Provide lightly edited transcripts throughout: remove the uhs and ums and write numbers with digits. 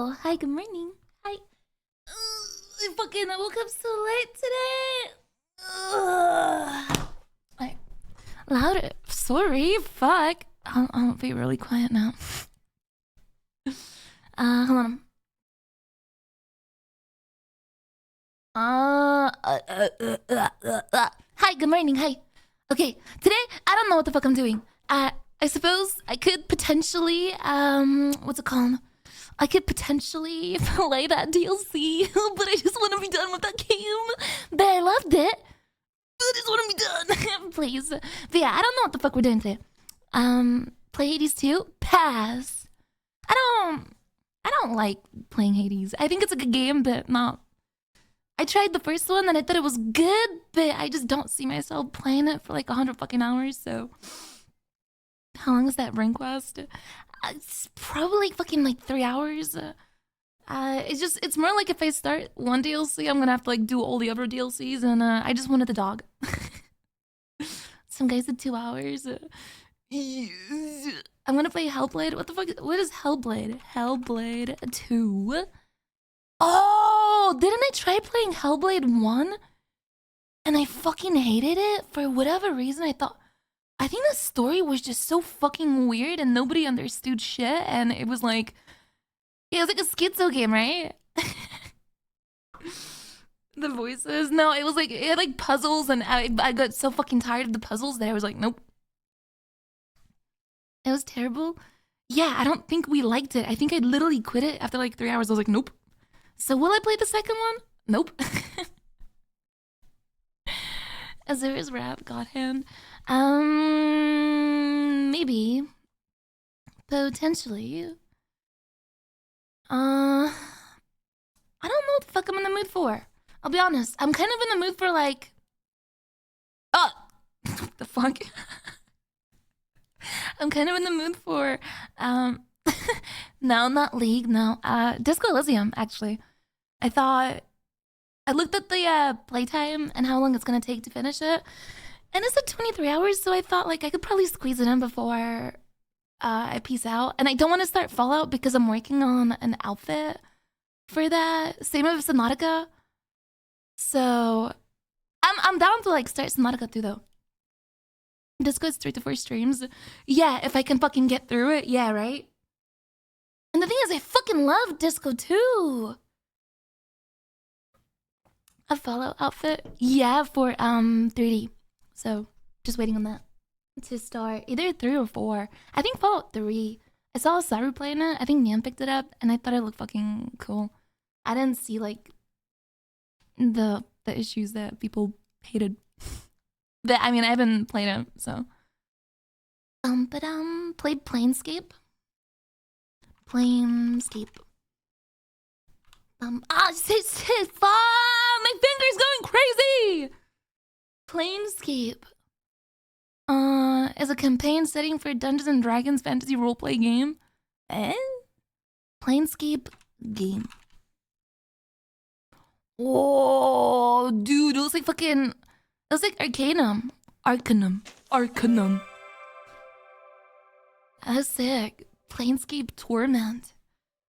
Oh, hi, good morning. Hi. I woke up so late today. I, louder. Sorry, fuck. I'll be really quiet now. Hold on. Hi, good morning. Hi. Okay, today I don't know what the fuck I'm doing. I suppose I could potentially what's it called? I could potentially play that DLC, but I just want to be done with that game. But I loved it. But I just want to be done, please. But yeah, I don't know what the fuck we're doing today. Play Hades 2? Pass. I don't like playing Hades. I think it's a good game, but not. I tried the first one and I thought it was good, but I just don't see myself playing it for like 100 fucking hours. So, how long is that rank quest? It's probably fucking like 3 hours. It's more like if I start one DLC, I'm gonna have to like do all the other DLCs, and I just wanted the dog. Some guys did 2 hours. I'm gonna play Hellblade. What the fuck? What is Hellblade? Hellblade 2. Oh, didn't I try playing Hellblade 1? And I fucking hated it for whatever reason. I think the story was just so fucking weird and nobody understood shit. And it was like, yeah, it was like a schizo game, right? The voices. No, it was like, it had like puzzles, and I got so fucking tired of the puzzles that I was like, nope. It was terrible. Yeah, I don't think we liked it. I think I literally quit it after like 3 hours. I was like, nope. So will I play the second one? Nope. Azura's Rap, Godhand. Maybe. Potentially. I don't know what the fuck I'm in the mood for. I'll be honest. I'm kind of in the mood for like... Oh! What the fuck? I'm kind of in the mood for... No, not League, no. Disco Elysium, actually. I looked at the playtime and how long it's gonna take to finish it. And it's at 23 hours, so I thought like I could probably squeeze it in before I peace out. And I don't want to start Fallout because I'm working on an outfit for that. Same with Subnautica. So I'm down to like start Subnautica too though. Disco is 3 to 4 streams. Yeah, if I can fucking get through it, yeah, right? And the thing is, I fucking love Disco too. A Fallout outfit? Yeah, for 3D. So just waiting on that to start. Either 3 or 4. I think Fallout 3. I saw Saru playing it. I think Nian picked it up, and I thought it looked fucking cool. I didn't see like the issues that people hated. But I mean, I haven't played it, so. Played Planescape. Planescape. Shit, my finger's going crazy! Planescape. Is a campaign setting for Dungeons and Dragons fantasy roleplay game. Planescape game. Oh, dude, it looks like fucking... It looks like Arcanum. Arcanum. That's sick. Planescape Torment.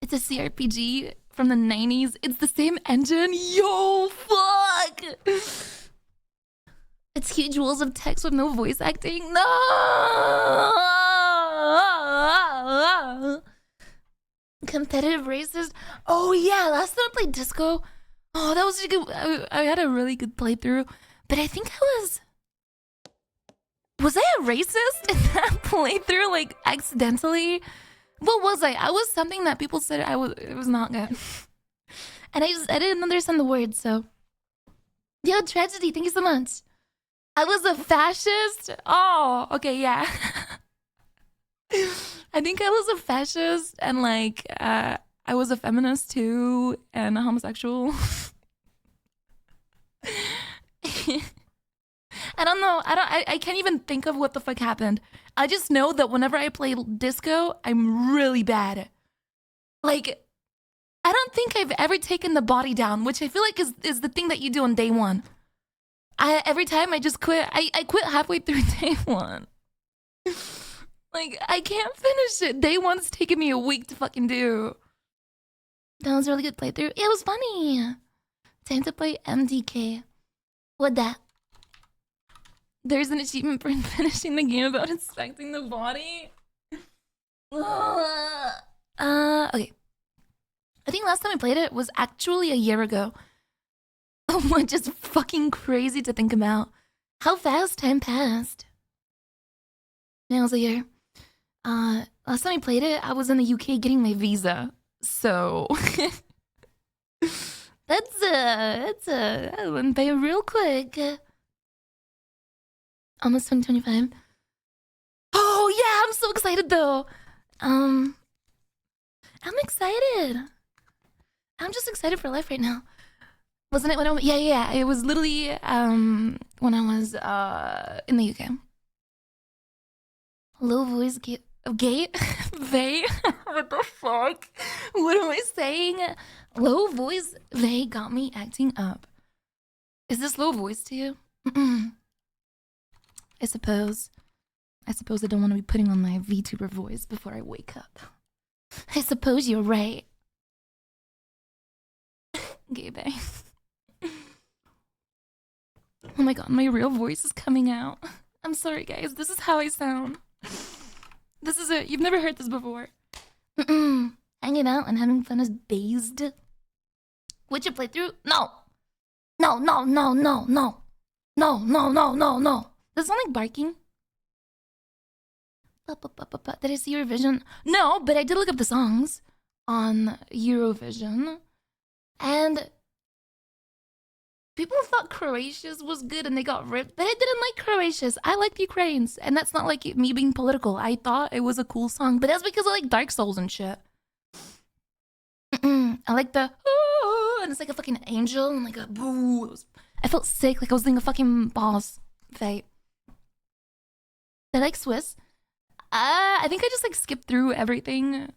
It's a CRPG from the 90s. It's the same engine. Yo, fuck! It's huge walls of text with no voice acting. No! Competitive races. Oh yeah, last time I played Disco. Oh, that was a good. I had a really good playthrough, but I think was I a racist in that playthrough? Like accidentally. What was I? I was something that people said it was not good. And I didn't understand the words, so. Yo, Tragedy, thank you so much. I was a fascist? Oh, okay, yeah. I think I was a fascist, and like, I was a feminist too, and a homosexual. I don't know. I can't even think of what the fuck happened. I just know that whenever I play Disco, I'm really bad. Like, I don't think I've ever taken the body down, which I feel like is the thing that you do on day one. Every time I just quit. I quit halfway through day one. Like, I can't finish it. Day one's taking me a week to fucking do. That was a really good playthrough. It was funny. Time to play MDK. What that? There's an achievement for finishing the game about inspecting the body. Okay. I think last time I played it was actually a year ago. Oh, just fucking crazy to think about. How fast time passed. Now it was a year. Last time I played it, I was in the UK getting my visa. So that went by real quick. Almost 2025. Oh yeah, I'm so excited though. I'm excited. I'm just excited for life right now. Wasn't it when I was, yeah, it was literally when I was in the UK. Low voice gate Veibae. What the fuck? What am I saying? Low voice Veibae got me acting up. Is this low voice to you? I suppose I don't want to be putting on my VTuber voice before I wake up. I suppose you're right. Veibae. Oh my god, my real voice is coming out. I'm sorry guys, this is how I sound. This is it. You've never heard this before. Hanging out and having fun is based. Witcher playthrough? No. No. Does it sound like barking? Did I see Eurovision? No, but I did look up the songs on Eurovision. And people thought Croatia's was good and they got ripped, but I didn't like Croatia's. I liked Ukraine's, and that's not like me being political. I thought it was a cool song, but that's because I like Dark Souls and shit. I like the ooh, and it's like a fucking angel and like a boo. I felt sick, like I was doing a fucking boss fight. I like Swiss. I think I just like skipped through everything.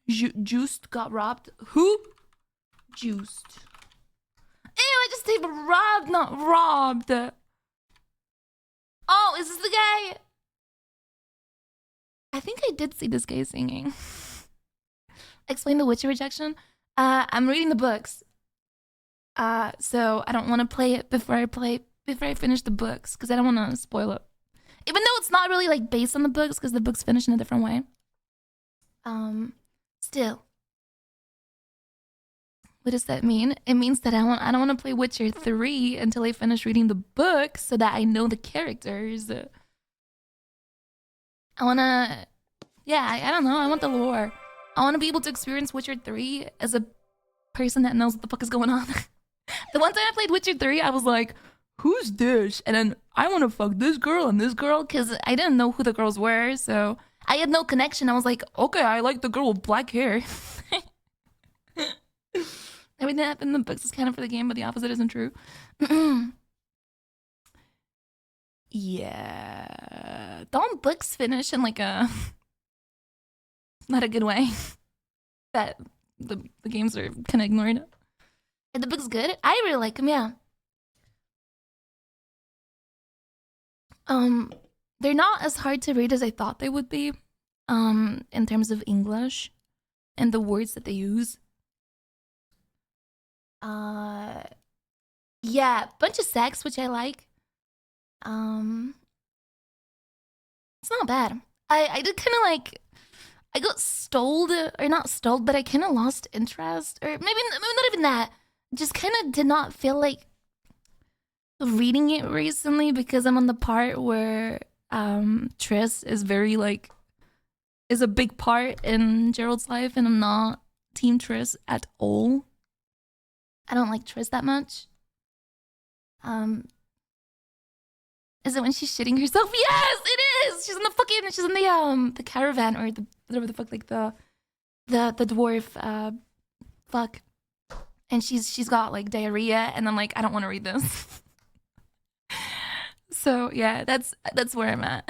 Juiced got robbed. Who? Juiced. Ew, I just said robbed, not robbed. Oh, is this the guy? I think I did see this guy singing. Explain the Witcher rejection. I'm reading the books. So I don't want to play it before I finish the books, because I don't want to spoil it. Even though it's not really like based on the books, because the books finish in a different way. Still. What does that mean? It means that I don't want to play Witcher 3 until I finish reading the book so that I know the characters. I wanna, yeah, I don't know. I want the lore. I want to be able to experience Witcher 3 as a person that knows what the fuck is going on. The one time I played Witcher 3, I was like, who's this? And then I want to fuck this girl and this girl, because I didn't know who the girls were, so I had no connection. I was like, okay, I like the girl with black hair. Everything that happened in the books is kind of for the game, but the opposite isn't true. Yeah. Don't books finish in like a not a good way? That the games are kind of ignored. Are the books good? I really like them, yeah. They're not as hard to read as I thought they would be, in terms of English and the words that they use. Yeah, bunch of sex, which I like. It's not bad. I did kind of like, I got stalled, or not stalled, but I kind of lost interest, or maybe not even that. Just kind of did not feel like reading it recently, because I'm on the part where Triss is very like, is a big part in Gerald's life, and I'm not team Triss at all. I don't like Triss that much. Is it when she's shitting herself? Yes, it is. She's in the caravan, or the whatever the fuck, like the dwarf fuck, and she's got like diarrhea, and I'm like, I don't want to read this. So yeah, that's where I'm at.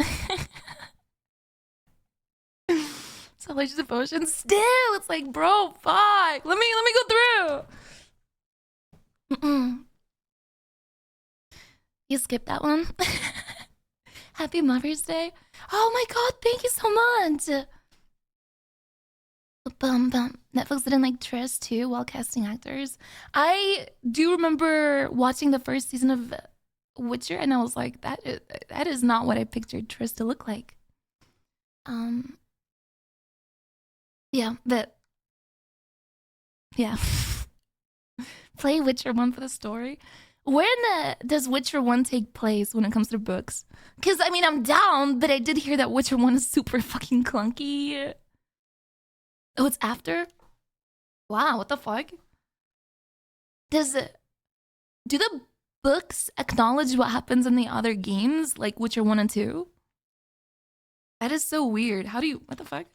Salvation Devotion. Still, it's like, bro, fuck. Let me go through. You skipped that one. Happy Mother's Day. Oh my god, thank you so much. Netflix didn't like Triss too while casting actors. I do remember watching the first season of Witcher, and I was like, that is not what I pictured Triss to look like. Yeah, yeah. Play Witcher 1 for the story. When does Witcher 1 take place when it comes to books? Because, I mean, I'm down, but I did hear that Witcher 1 is super fucking clunky. Oh, it's after? Wow, what the fuck? Do the books acknowledge what happens in the other games, like Witcher 1 and 2? That is so weird. How do you... What the fuck?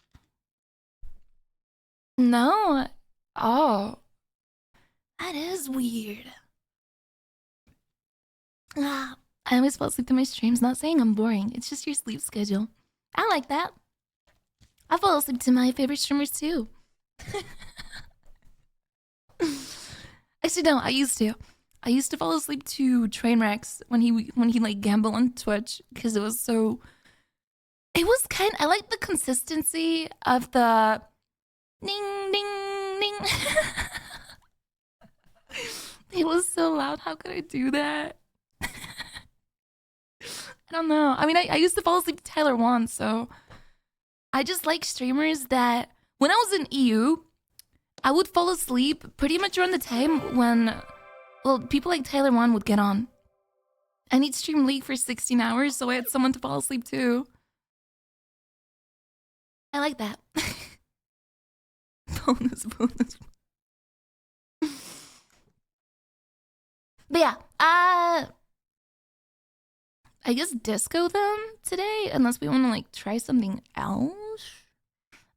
No. Oh. That is weird. I always fall asleep to my streams. Not saying I'm boring. It's just your sleep schedule. I like that. I fall asleep to my favorite streamers too. Actually, no. I used to fall asleep to Trainwrecks when he like gamble on Twitch because it was so. It was kind. I like the consistency of the ding ding ding. It was so loud. How could I do that? I don't know. I mean, I used to fall asleep to Tyler Wan, so I just like streamers that when I was in EU, I would fall asleep pretty much around the time when, well, people like Tyler Wan would get on. And he'd stream League for 16 hours, so I had someone to fall asleep to. I like that. bonus. But yeah, I guess disco them today, unless we want to like try something else.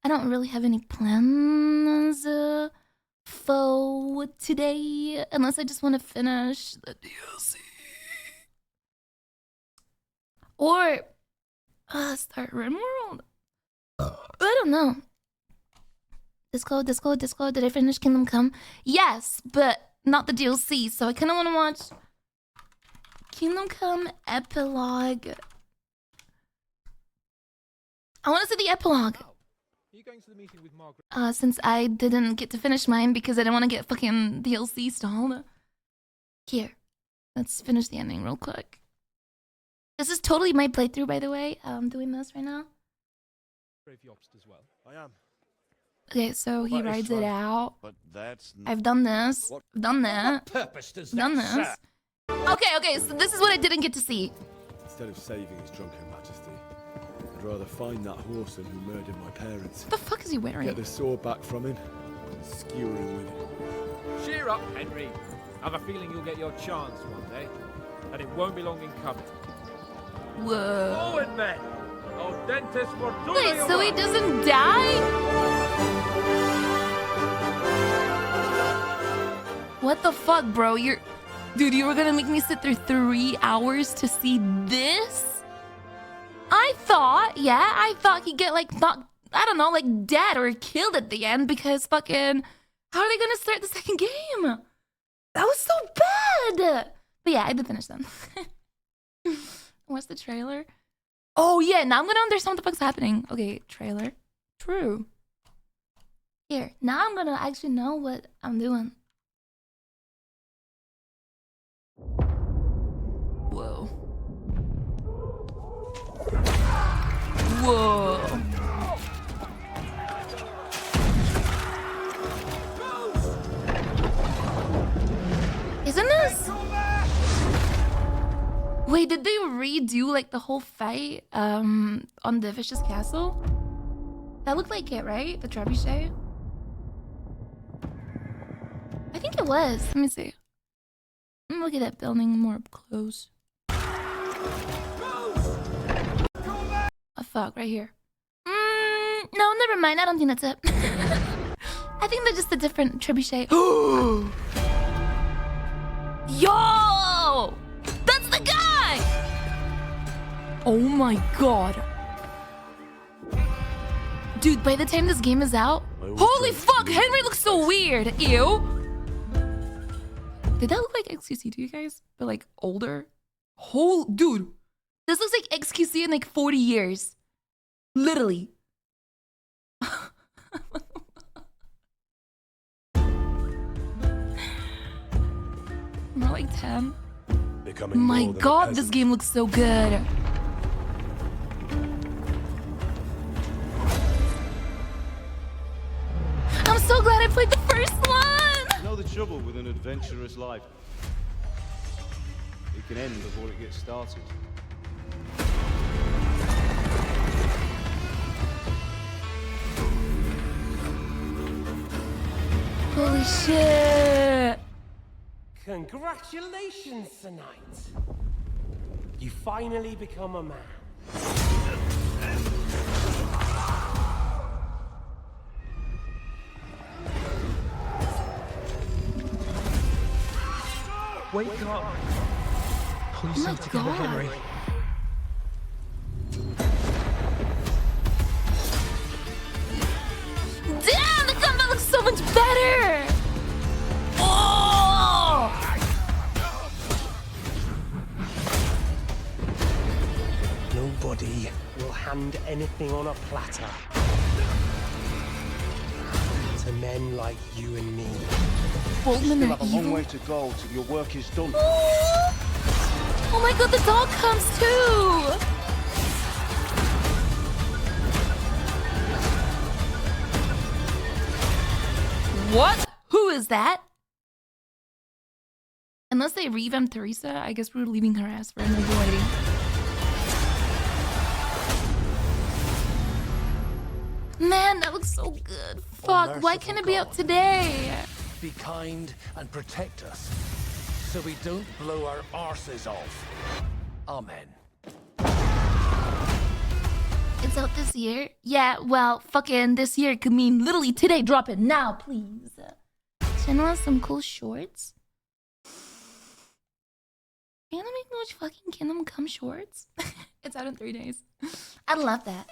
I don't really have any plans for today, unless I just want to finish the DLC. Or start RimWorld. I don't know. Disco. Did I finish Kingdom Come? Yes, but not the DLC. So I kind of want to watch Kingdom Come Epilogue. I want to see the epilogue. Are you going to the meeting with Margaret? Since I didn't get to finish mine because I didn't want to get fucking DLC stalled. Here, let's finish the ending real quick. This is totally my playthrough, by the way. I'm doing this right now. As well. I am. Okay, so he rides it out. But that's I've done this. I've done that. What purpose does that Done this. serve? Okay, so this is what I didn't get to see. Instead of saving his drunken majesty, I'd rather find that whoreson who murdered my parents. What the fuck is he wearing? Get the sword back from him and skewer him with it. Cheer up, Henry. I've a feeling you'll get your chance one day, and it won't be long in coming. Whoa. Forward, men! Oh, dentist for Wait, so he doesn't die? What the fuck, bro? Dude, you were gonna make me sit through 3 hours to see this? I thought he'd get like not, I don't know, like dead or killed at the end because fucking, how are they gonna start the second game? That was so bad. But yeah, I did finish them. What's the trailer? Oh yeah, now I'm gonna understand what the fuck's happening. Okay, trailer. True. Here, now I'm gonna actually know what I'm doing. Whoa. Whoa. Isn't this? Wait, did they redo like the whole fight on the Vicious Castle? That looked like it, right? The trebuchet? I think it was. Let me see. Let me look at that building more up close. Oh fuck, right here. No, never mind. I don't think that's it. I think they're just a different trebuchet. Yo! That's the guy! Oh my god. Dude, by the time this game is out... Holy fuck! Henry looks so weird! Ew! Did that look like XQC to you guys? But like older? Dude! This looks like XQC in like 40 years. Literally. More like 10. Becoming My more than a god, this peasant. game looks so good. I'm so glad I played the first one. You know the trouble with an adventurous life? It can end before it gets started. Holy shit. Congratulations, Sir Knight. You finally become a man. Wake up! Pull Oh yourself my together, God. Henry. Damn, the combat looks so much better. Oh! Nobody will hand anything on a platter to men like you and me. Boldman You are have a long evil. way to go till your work is done. Oh my god, the dog comes too! What? Who is that? Unless they revamped Teresa, I guess we're leaving her ass for another lady. Man, that looks so good. Fuck, why can't it be out today? Be kind and protect us, so we don't blow our arses off. Amen. It's out this year? Yeah, well, fucking this year could mean literally today. Drop it now, please. Channel has some cool shorts. Anime Watch fucking Kingdom Come shorts? It's out in 3 days. I love that.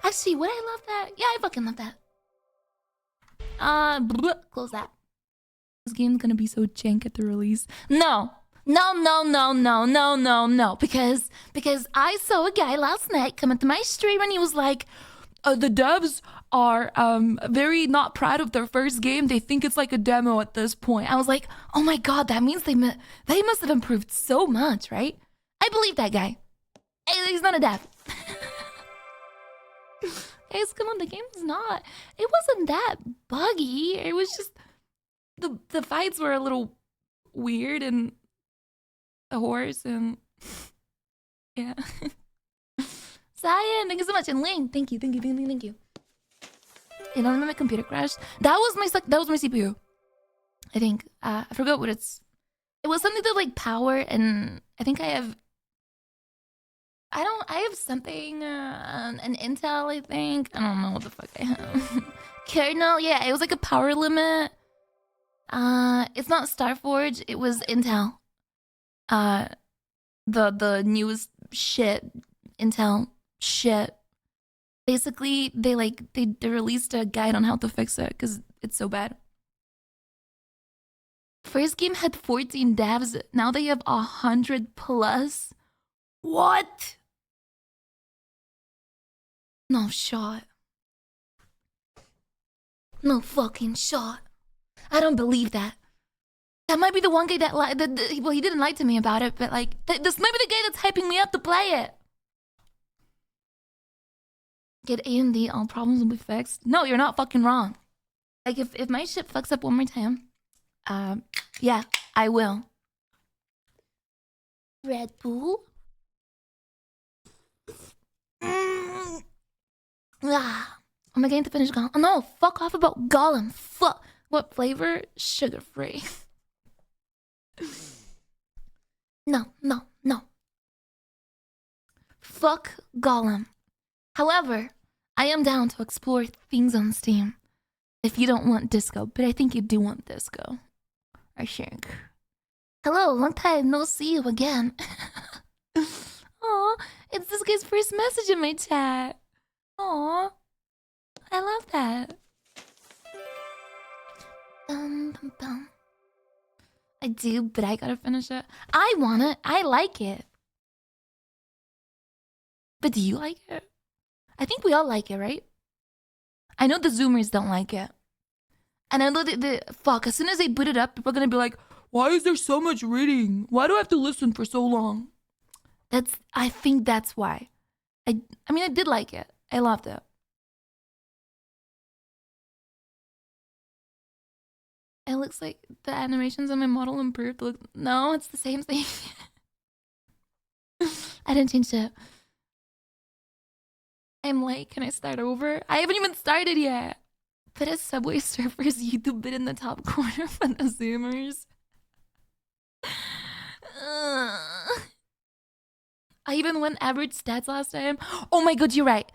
Actually, would I love that? Yeah, I fucking love that. Close that. This game's gonna be so jank at the release. No. No. Because I saw a guy last night come into my stream and he was like, the devs are very not proud of their first game. They think it's like a demo at this point. I was like, oh my god, that means they must have improved so much, right? I believe that guy. Hey, he's not a dev. Guys, come on, the game was not. It wasn't that buggy. It was just the fights were a little weird and the horse and yeah. Cyan, thank you so much, and Ling, thank you. You know, my computer crashed. That was my CPU. I think I forgot what it was something to like power, and I think I have something an Intel. I think I don't know what the fuck I have. Kernel, yeah, it was like a power limit. It's not Starforge. It was Intel. The newest shit, Intel shit. Basically, they released a guide on how to fix it because it's so bad. First game had 14 devs. Now they have 100 plus. What? No shot. No fucking shot. I don't believe that. That might be the one guy that lied. Well, he didn't lie to me about it, but like, this might be the guy that's hyping me up to play it. Get AMD, all problems will be fixed. No, you're not fucking wrong. Like, if my shit fucks up one more time, yeah, I will. Red Bull? Ah, am I getting to finish Gollum? Oh no, fuck off about Gollum. Fuck. What flavor? Sugar free. No. Fuck Gollum. However, I am down to explore things on Steam. If you don't want disco, but I think you do want disco. I think. Hello, long time no see you again. Aw, it's this guy's first message in my chat. Aw, I love that. I do, but I gotta finish it. I want it. I like it. But do you like it? I think we all like it, right? I know the Zoomers don't like it. And I know that fuck, as soon as they boot it up, people are gonna be like, why is there so much reading? Why do I have to listen for so long? I think that's why. I mean, I did like it. I loved it. It looks like the animations on my model improved. No, it's the same thing. I didn't change it. I'm late. Can I start over? I haven't even started yet. Put a Subway Surfers YouTube bit in the top corner for the Zoomers. I even went average stats last time. Oh my god, you're right.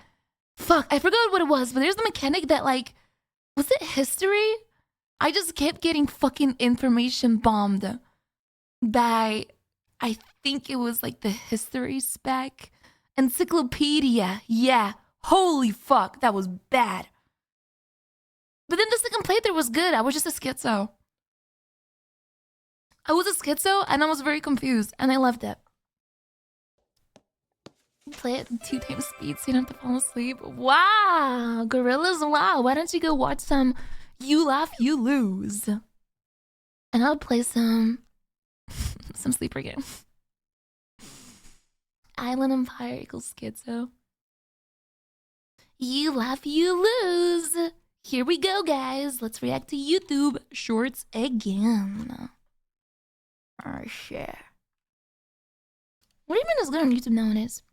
Fuck, I forgot what it was, but there's the mechanic that like... Was it history? I just kept getting fucking information bombed by... I think it was like the history spec. Encyclopedia. Yeah. Holy fuck, that was bad. But then the second playthrough was good. I was just a schizo. I was a schizo and I was very confused and I loved it. Play it 2 times speed so you don't have to fall asleep. Wow, gorillas, wow. Why don't you go watch some You Laugh, You Lose? And I'll play some sleeper game. Island Empire equals schizo. You laugh, you lose. Here we go, guys. Let's react to YouTube shorts again. Oh, shit. What even is good on YouTube nowadays?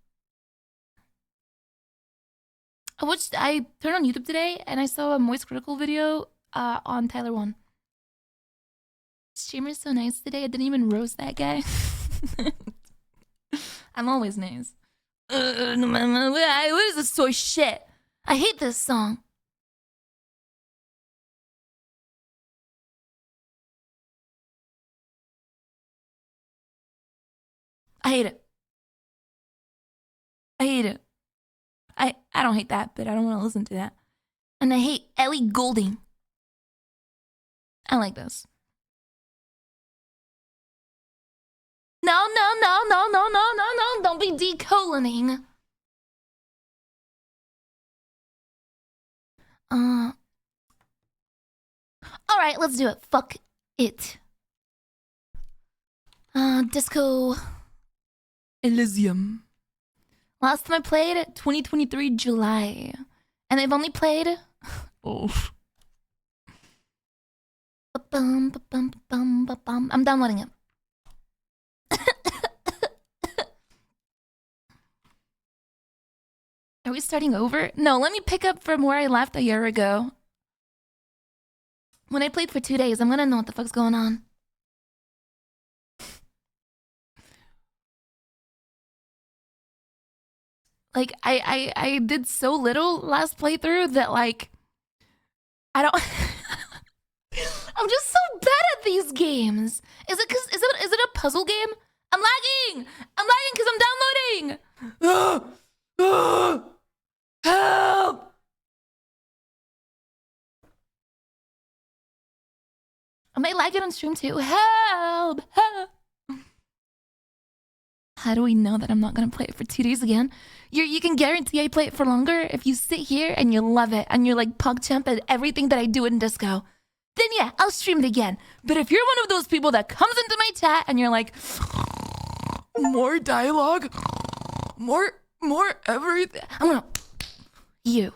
I turned on YouTube today and I saw a Moist Critical video on Tyler 1. Streamer's so nice today. I didn't even roast that guy. I'm always nice. What is this soy shit? I hate this song. I hate it. I hate it. I don't hate that, but I don't want to listen to that. And I hate Ellie Goulding. I like this. No, no, no, no, no, no, no, no. Don't be decoloning. Alright, let's do it. Fuck it. Disco Elysium. Last time I played, 2023 July. And I've only played... Oh. I'm downloading it. Are we starting over? No, let me pick up from where I left a year ago. When I played for 2 days, I'm gonna know what the fuck's going on. Like, I did so little last playthrough that, like, I don't... I'm just so bad at these games. Is it a puzzle game? I'm lagging! I'm lagging because I'm downloading! Help! I might lag it on stream too. Help! Help! How do we know that I'm not gonna play it for 2 days again? You can guarantee I play it for longer if you sit here and you love it and you're like PogChamp at everything that I do in Disco. Then yeah, I'll stream it again. But if you're one of those people that comes into my chat and you're like, more dialogue, more everything, I'm gonna... You.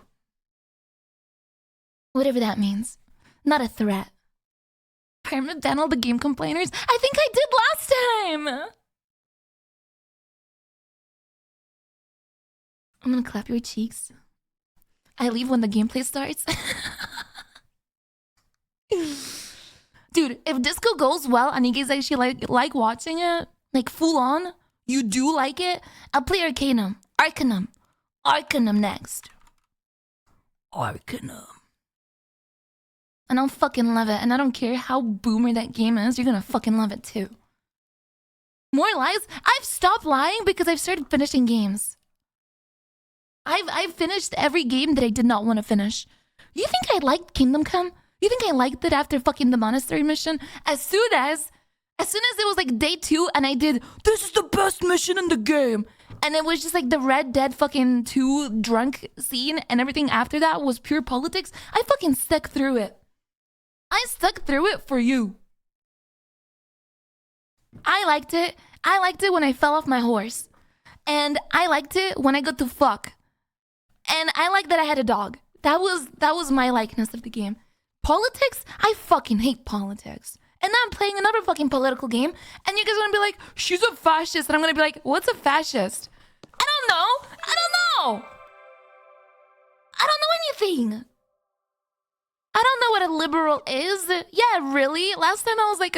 Whatever that means. Not a threat. Permanent ban all the game complainers? I think I did last time! I'm gonna clap your cheeks. I leave when the gameplay starts. Dude, if Disco goes well and you guys actually like watching it, like full on, you do like it, I'll play Arcanum next. Arcanum. And I'll fucking love it. And I don't care how boomer that game is, you're gonna fucking love it too. More lies? I've stopped lying because I've started finishing games. I've finished every game that I did not want to finish. You think I liked Kingdom Come? You think I liked it after fucking the monastery mission? As soon as it was like day 2 and I did, this is the best mission in the game. And it was just like the Red Dead fucking 2 drunk scene, and everything after that was pure politics. I fucking stuck through it. I stuck through it for you. I liked it. I liked it when I fell off my horse. And I liked it when I got to fuck. And I liked that I had a dog. That was my likeness of the game. Politics? I fucking hate politics. And now I'm playing another fucking political game, and you guys are gonna be like, she's a fascist. And I'm gonna be like, what's a fascist? I don't know. I don't know. I don't know anything. I don't know what a liberal is. Yeah, really? Last time I was like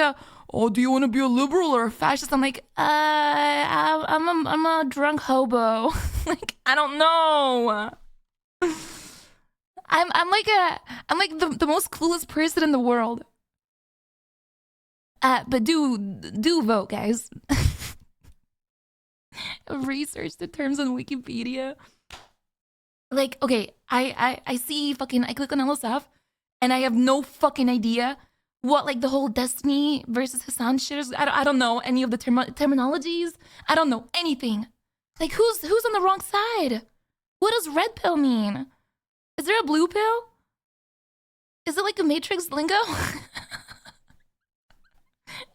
oh, do you want to be a liberal or a fascist? I'm like, I'm a drunk hobo. Like, I don't know. I'm like the most coolest person in the world. But do vote, guys. Research the terms on Wikipedia. Like, okay, I see fucking, I click on all this stuff, and I have no fucking idea what like the whole Destiny versus Hassan shit is. I don't know any of the terminologies. I don't know anything. Like, who's on the wrong side? What does red pill mean? Is there a blue pill? Is it like a Matrix lingo?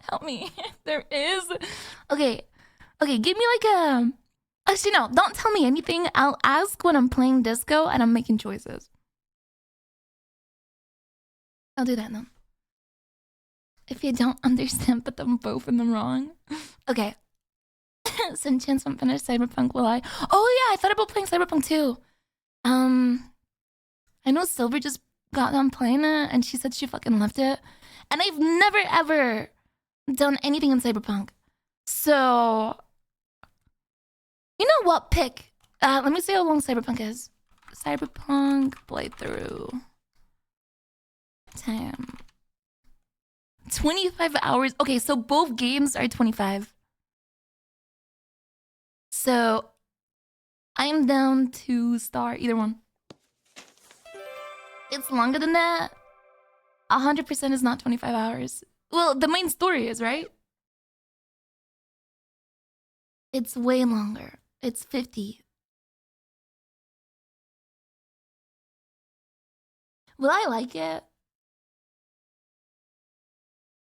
Help me. There is. Okay, give me like a... Actually, no, don't tell me anything. I'll ask when I'm playing disco and I'm making choices. I'll do that then. If you don't understand, put them both in the wrong. Okay. Since chance won't finish Cyberpunk, will I? Oh yeah, I thought about playing Cyberpunk too. I know Silver just got done playing it, and she said she fucking loved it. And I've never ever done anything in Cyberpunk. So, you know what? Pick. Let me see how long Cyberpunk is. Cyberpunk playthrough. Time. 25 hours. Okay, so both games are 25. So, I'm down to start either one. It's longer than that. 100% is not 25 hours. Well, the main story is, right? It's way longer. It's 50. Will I like it?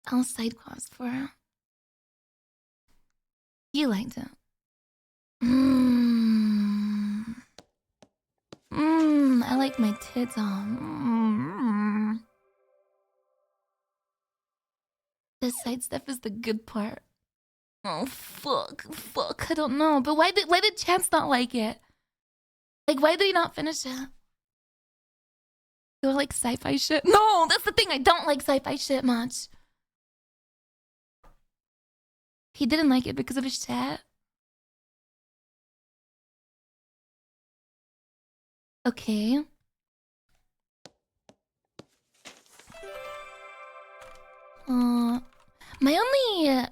I'll side quest for it. You liked it. I like my tits on. The side stuff is the good part. Oh fuck, I don't know. But why did Chance not like it? Like, why did he not finish it? Do I like sci-fi shit? No, that's the thing. I don't like sci-fi shit much. He didn't like it because of his chat. Okay. My only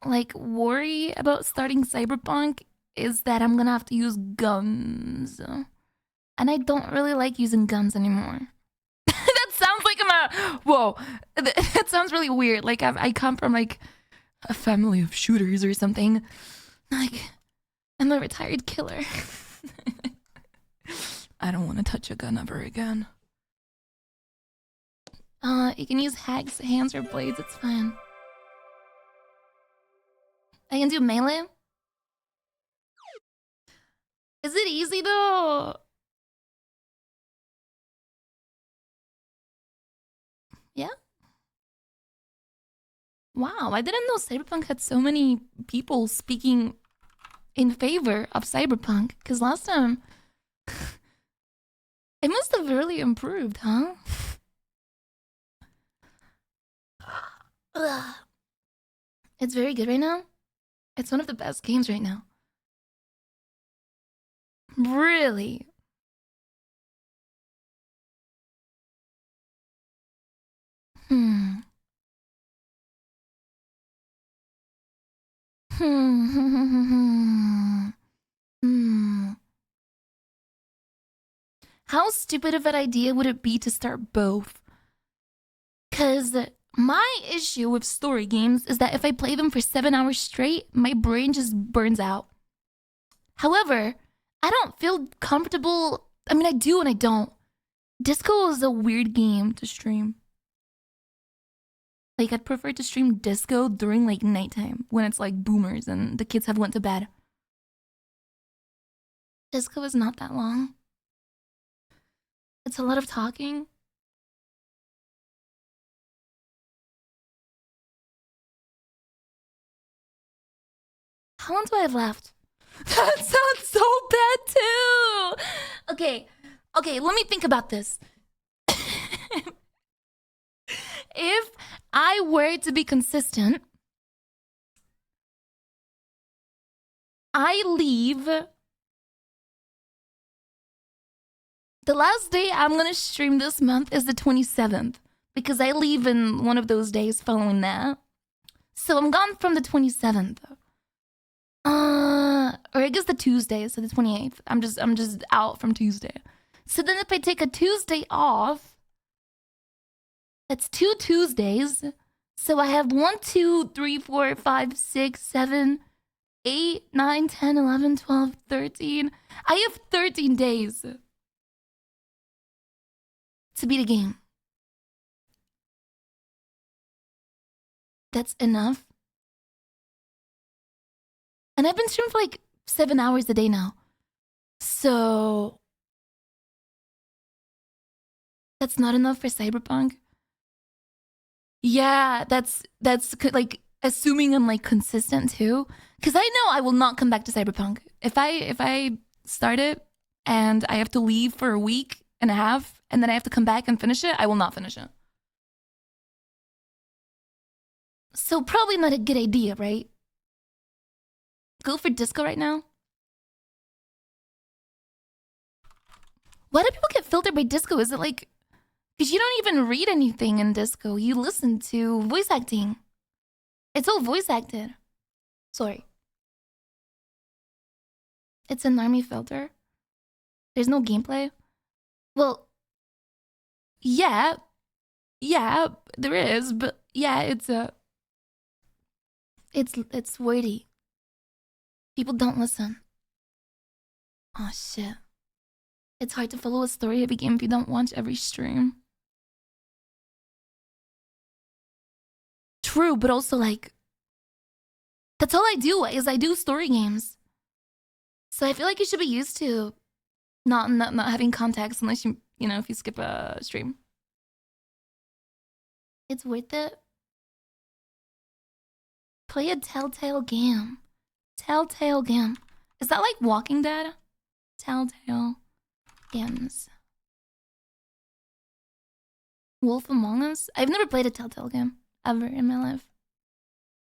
like worry about starting Cyberpunk is that I'm gonna have to use guns, and I don't really like using guns anymore. That sounds like whoa. That sounds really weird. Like I come from like a family of shooters or something. Like, I'm a retired killer. I don't want to touch a gun ever again. You can use hacks, hands, or blades. It's fine. I can do melee. Is it easy though? Yeah. Wow, I didn't know Cyberpunk had so many people speaking in favor of Cyberpunk. Because last time, it must have really improved, huh? Ugh. It's very good right now. It's one of the best games right now. Really? How stupid of an idea would it be to start both? Cause my issue with story games is that if I play them for 7 hours straight, my brain just burns out. However, I don't feel comfortable. I mean, I do and I don't. Disco is a weird game to stream. Like, I'd prefer to stream disco during like nighttime when it's like boomers and the kids have went to bed. Disco is not that long. It's a lot of talking. How long do I have left? That sounds so bad too. Okay, let me think about this. If I were to be consistent, I leave. The last day I'm gonna stream this month is the 27th because I leave in one of those days following that. So I'm gone from the 27th. Or I guess the Tuesday, so the 28th. I'm just out from Tuesday. So then if I take a Tuesday off, that's 2 Tuesdays. So I have 1, 2, 3, 4, 5, 6, 7, 8, 9, 10, 11, 12, 13. I have 13 days to beat a game. That's enough. And I've been streaming for like 7 hours a day now. So that's not enough for Cyberpunk. Yeah, that's like assuming I'm like consistent too. Cause I know I will not come back to Cyberpunk. If I start it and I have to leave for a week and a half and then I have to come back and finish it, I will not finish it. So probably not a good idea, right? Go for disco right now? Why do people get filtered by disco? Is it like... Because you don't even read anything in disco. You listen to voice acting. It's all voice acted. Sorry. It's an army filter. There's no gameplay. Well... Yeah. Yeah, there is. But yeah, it's a... It's wordy. People don't listen. Oh shit. It's hard to follow a story of a game if you don't watch every stream. True, but also like... That's all I do, is I do story games. So I feel like you should be used to not having context unless you know, if you skip a stream. It's worth it. Play a Telltale game. Telltale game. Is that like Walking Dead? Telltale games. Wolf Among Us? I've never played a Telltale game ever in my life.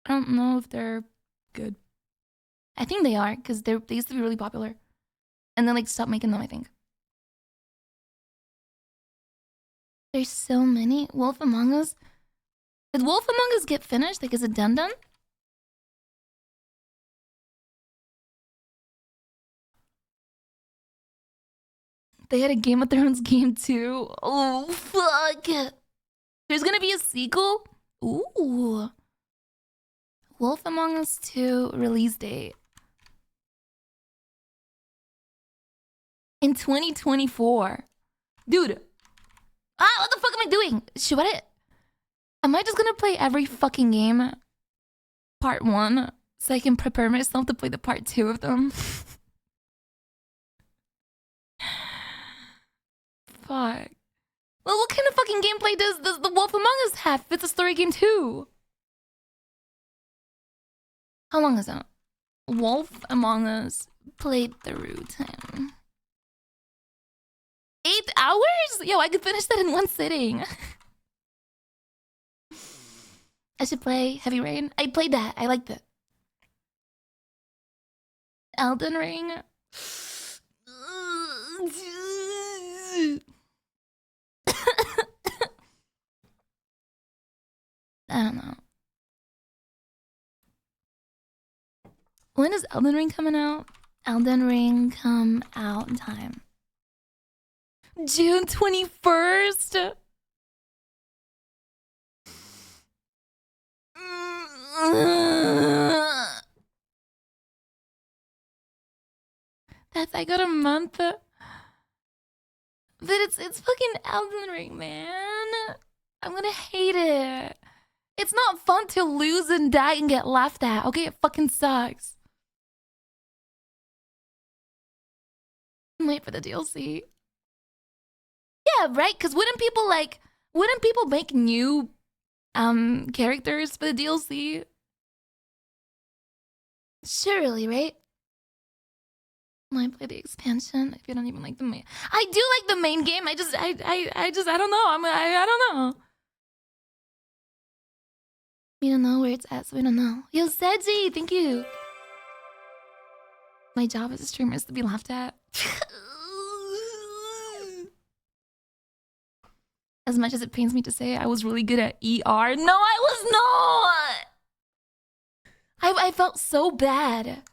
I don't know if they're good. I think they are, because they used to be really popular. And then like stopped making them, I think. There's so many. Wolf Among Us? Did Wolf Among Us get finished? Like, is it done? They had a Game of Thrones game too. Oh, fuck. There's gonna be a sequel? Ooh. Wolf Among Us 2 release date. In 2024. Dude. What the fuck am I doing? Am I just gonna play every fucking game? Part 1. So I can prepare myself to play the part 2 of them? Fuck. Well, what kind of fucking gameplay does the Wolf Among Us have if it's a story game too? How long is that? Wolf Among Us playthrough time. 8 hours? Yo, I could finish that in one sitting. I should play Heavy Rain. I played that. I liked it. Elden Ring. I don't know. When is Elden Ring coming out? Elden Ring come out in time. June 21st? I got a month. But it's fucking Elden Ring, man. I'm gonna hate it. It's not fun to lose and die and get laughed at. Okay, it fucking sucks. Wait for the DLC. Yeah, right? Because wouldn't people make new characters for the DLC? Surely, right? Might play the expansion if you don't even like the main. I do like the main game. I just I don't know. I don't know. We don't know where it's at, so we don't know. Yo, Seji, thank you. My job as a streamer is to be laughed at. As much as it pains me to say, I was really good at ER. No, I was not. I felt so bad.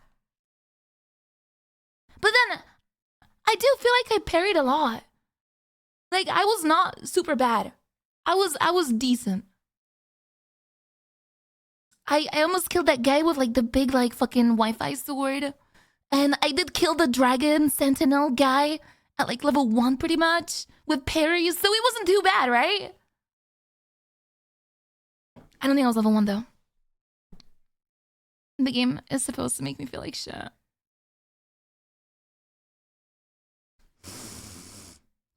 But then, I do feel like I parried a lot. Like, I was not super bad. I was decent. I almost killed that guy with like the big like fucking Wi-Fi sword. And I did kill the dragon sentinel guy at like level 1 pretty much with parries. So it wasn't too bad, right? I don't think I was level 1 though. The game is supposed to make me feel like shit.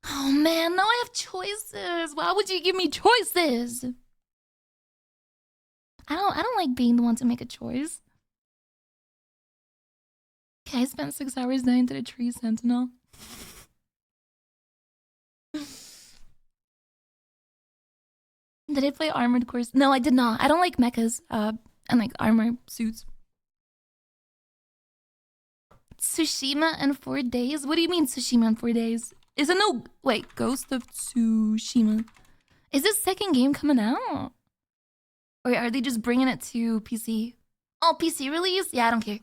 Oh man, now I have choices. Why would you give me choices? I don't like being the one to make a choice. Okay, I spent 6 hours dying to the tree sentinel. Did I play Armored Core? No, I did not. I don't like mechas and like armor suits. Tsushima in 4 days? What do you mean Tsushima in 4 days? Is it no... Wait, Ghost of Tsushima. Is this second game coming out? Or are they just bringing it to PC? Oh, PC release? Yeah, I don't care.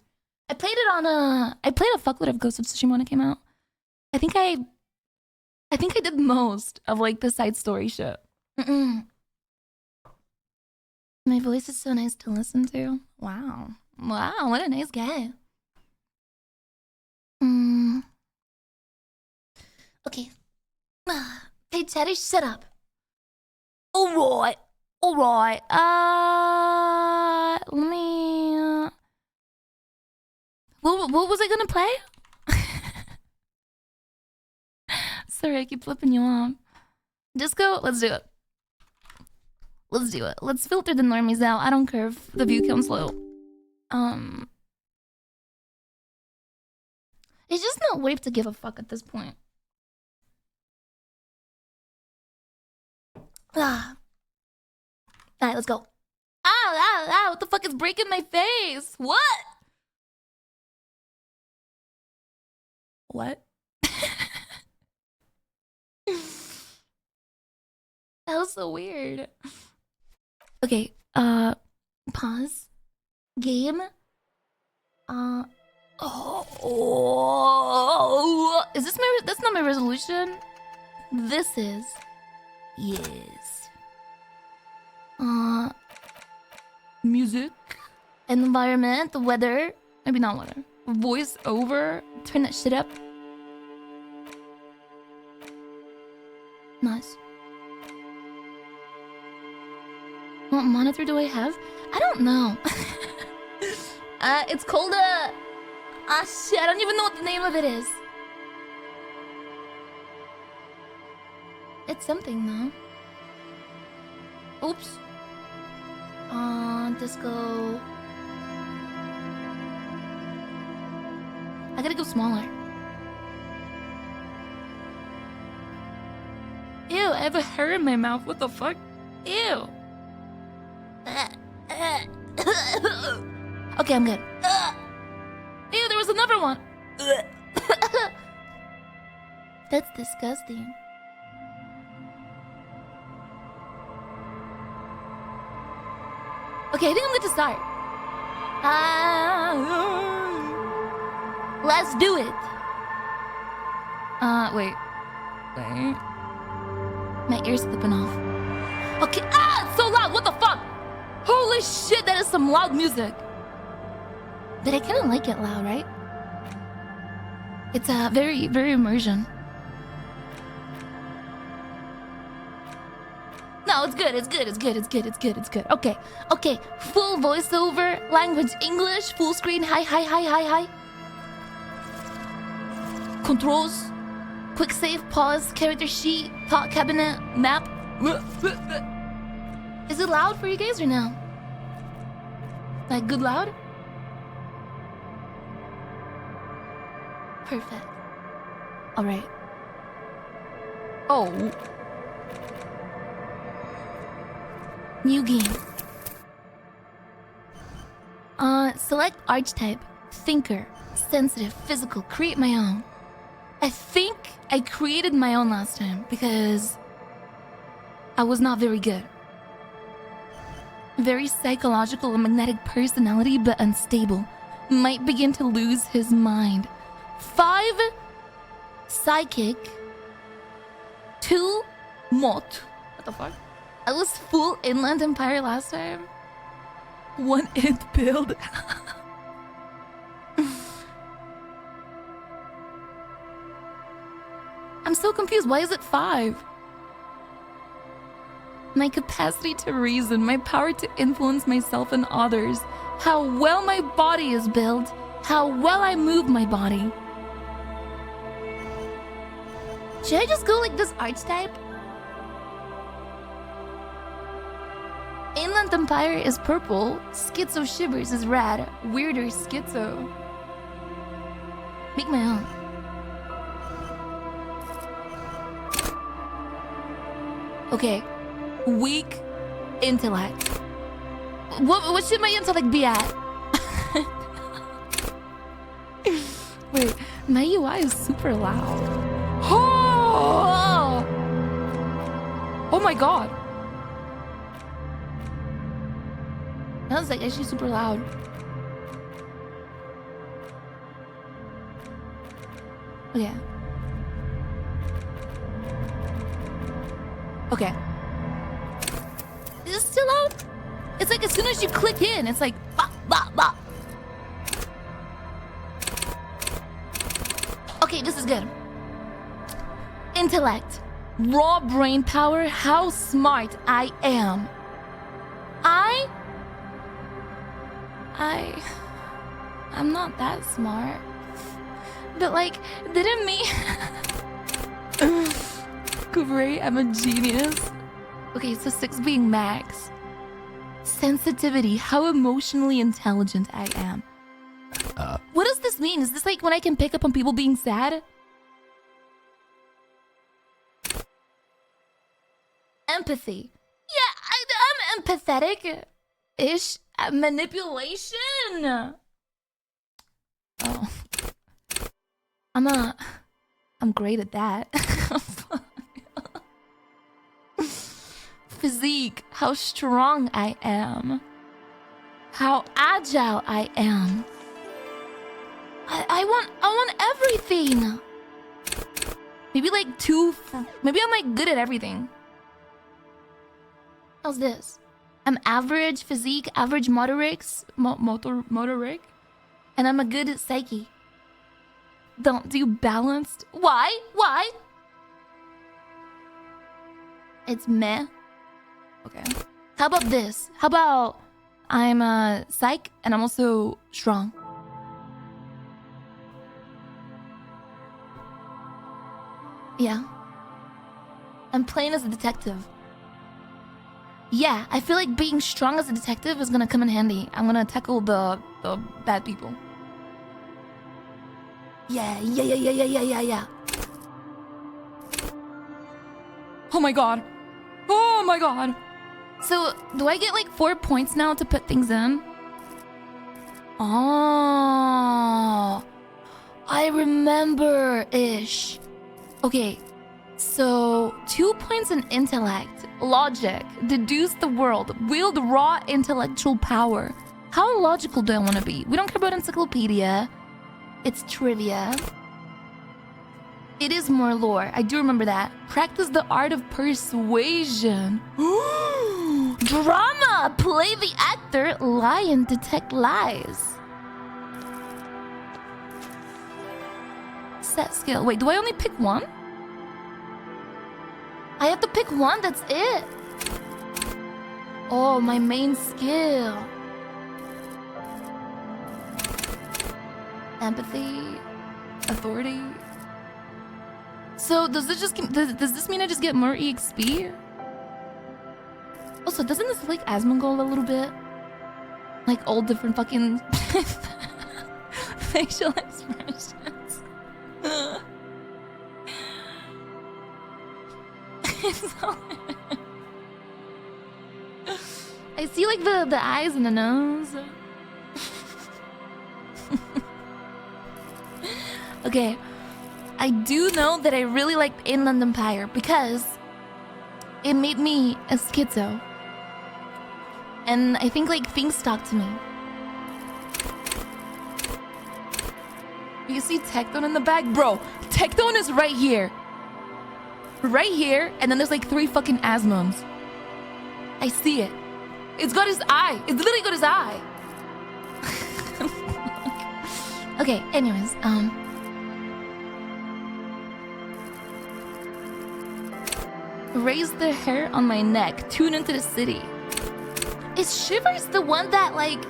I played it on I played a fuckload of Ghost of Tsushima when it came out. I think I did most of like the side story shit. My voice is so nice to listen to. Wow. Wow, what a nice guy. Okay. Hey, Teddy, shut up. Alright. Alright. Let me... What was I gonna play? Sorry, I keep flipping you off. Disco? Let's do it. Let's do it. Let's filter the normies out. I don't care if the view counts low. It's just not worth to give a fuck at this point. Alright, let's go. Ow, what the fuck is breaking my face? What? What? That was so weird. Okay, pause. Game. Is this my... That's not my resolution. This is... Yes. Music. Environment. Weather. Maybe not weather. Voice over. Turn that shit up. Nice. What monitor do I have? I don't know. It's called a... Ah, shit. I don't even know what the name of it is. It's something, though. Oops. Disco... I gotta go smaller. Ew, I have a hair in my mouth. What the fuck? Ew. Okay, I'm good. Ew, there was another one. That's disgusting. Okay, I think I'm good to start. Let's do it. Wait. My ear's slipping off. Okay, it's so loud, what the fuck? Holy shit, that is some loud music. But I kinda like it loud, right? It's a very, very immersion. No, it's good. It's good. It's good. It's good. It's good. It's good. Okay. Okay. Full voiceover, language English, full screen. Hi, hi, hi, hi, hi. Controls, quick save, pause, character sheet, thought cabinet, map. Is it loud for you guys or no? Like good loud? Perfect. All right. Oh. New game. Select archetype. Thinker. Sensitive. Physical. Create my own. I think I created my own last time because I was not very good. Very psychological and magnetic personality, but unstable. Might begin to lose his mind. 5 psychic. 2 mot. What the fuck? I was full Inland Empire last time. 1 int build. I'm so confused. Why is it 5? My capacity to reason, my power to influence myself and others, how well my body is built, how well I move my body. Should I just go like this archetype? Inland Empire is purple, Schizo Shivers is red, Weirder Schizo. Make my own. Okay, weak intellect. What should my intellect be at? Wait, my UI is super loud. Oh! Oh my god. That was like actually super loud. Okay. Okay. Is it still out? It's like as soon as you click in, it's like bah, bah, bah. Okay, this is good. Intellect. Raw brain power, how smart I am. I'm not that smart. But like, didn't me... Great, I'm a genius. Okay, so 6 being max. Sensitivity, how emotionally intelligent I am. What does this mean? Is this like when I can pick up on people being sad? Empathy. Yeah, I'm empathetic-ish. Manipulation. Oh. I'm great at that. Physique, how strong I am. How agile I am. I want everything. Maybe like 2 maybe I'm like good at everything. How's this? I'm average physique, average motorics, motoric, and I'm a good psyche. Don't do balanced. Why? Why? It's meh. Okay. How about this? How about I'm a psych and I'm also strong. Yeah. I'm playing as a detective. Yeah, I feel like being strong as a detective is gonna come in handy. I'm gonna tackle the bad people. Yeah. Oh my god. Oh my god. So, do I get like 4 points now to put things in? Oh. I remember-ish. Okay. So, 2 points in intellect, logic, deduce the world, wield raw intellectual power. How logical do I want to be? We don't care about encyclopedia. It's trivia. It is more lore. I do remember that. Practice the art of persuasion. Drama! Play the actor, lie and detect lies. that skill? Wait, do I only pick one? I have to pick one, that's it. Oh, my main skill. Empathy, authority. So does this just does this mean I just get more EXP? Also, doesn't this like Asmongold a little bit? Like all different fucking facial expressions. I see like the eyes and the nose. Okay, I do know that I really liked Inland Empire because it made me a schizo. And I think like things talk to me. You see Tecton in the back? Bro, Tecton is right here. Right here, and then there's like 3 fucking Asmons. I see it. It's got his eye. It's literally got his eye. Okay, anyways, raise the hair on my neck. Tune into the city. Is Shivers the one that like...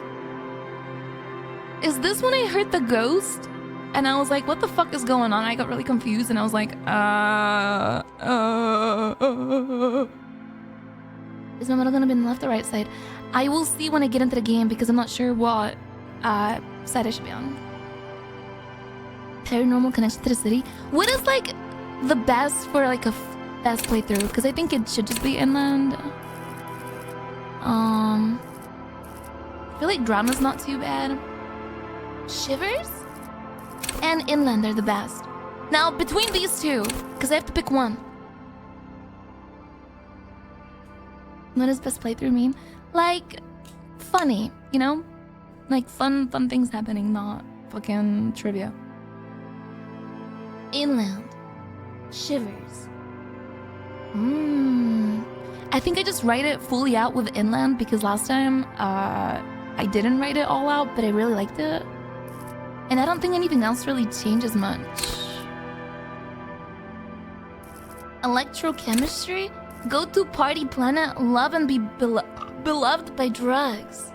Is this when I heard the ghost? And I was like, what the fuck is going on? I got really confused and I was like, Is my model gonna be on the left or right side? I will see when I get into the game because I'm not sure what side I should be on. Paranormal connection to the city. What is like the best for like a best playthrough? Because I think it should just be inland. I feel like drama's not too bad. Shivers and inland are the best. Now between these two, because I have to pick one. What does best playthrough mean? Like funny, you know? Like fun things happening, not fucking trivia. Inland. Shivers. I think I just write it fully out with inland because last time I didn't write it all out, but I really liked it. And I don't think anything else really changes much. Electrochemistry? Go to party planet, love and be beloved by drugs.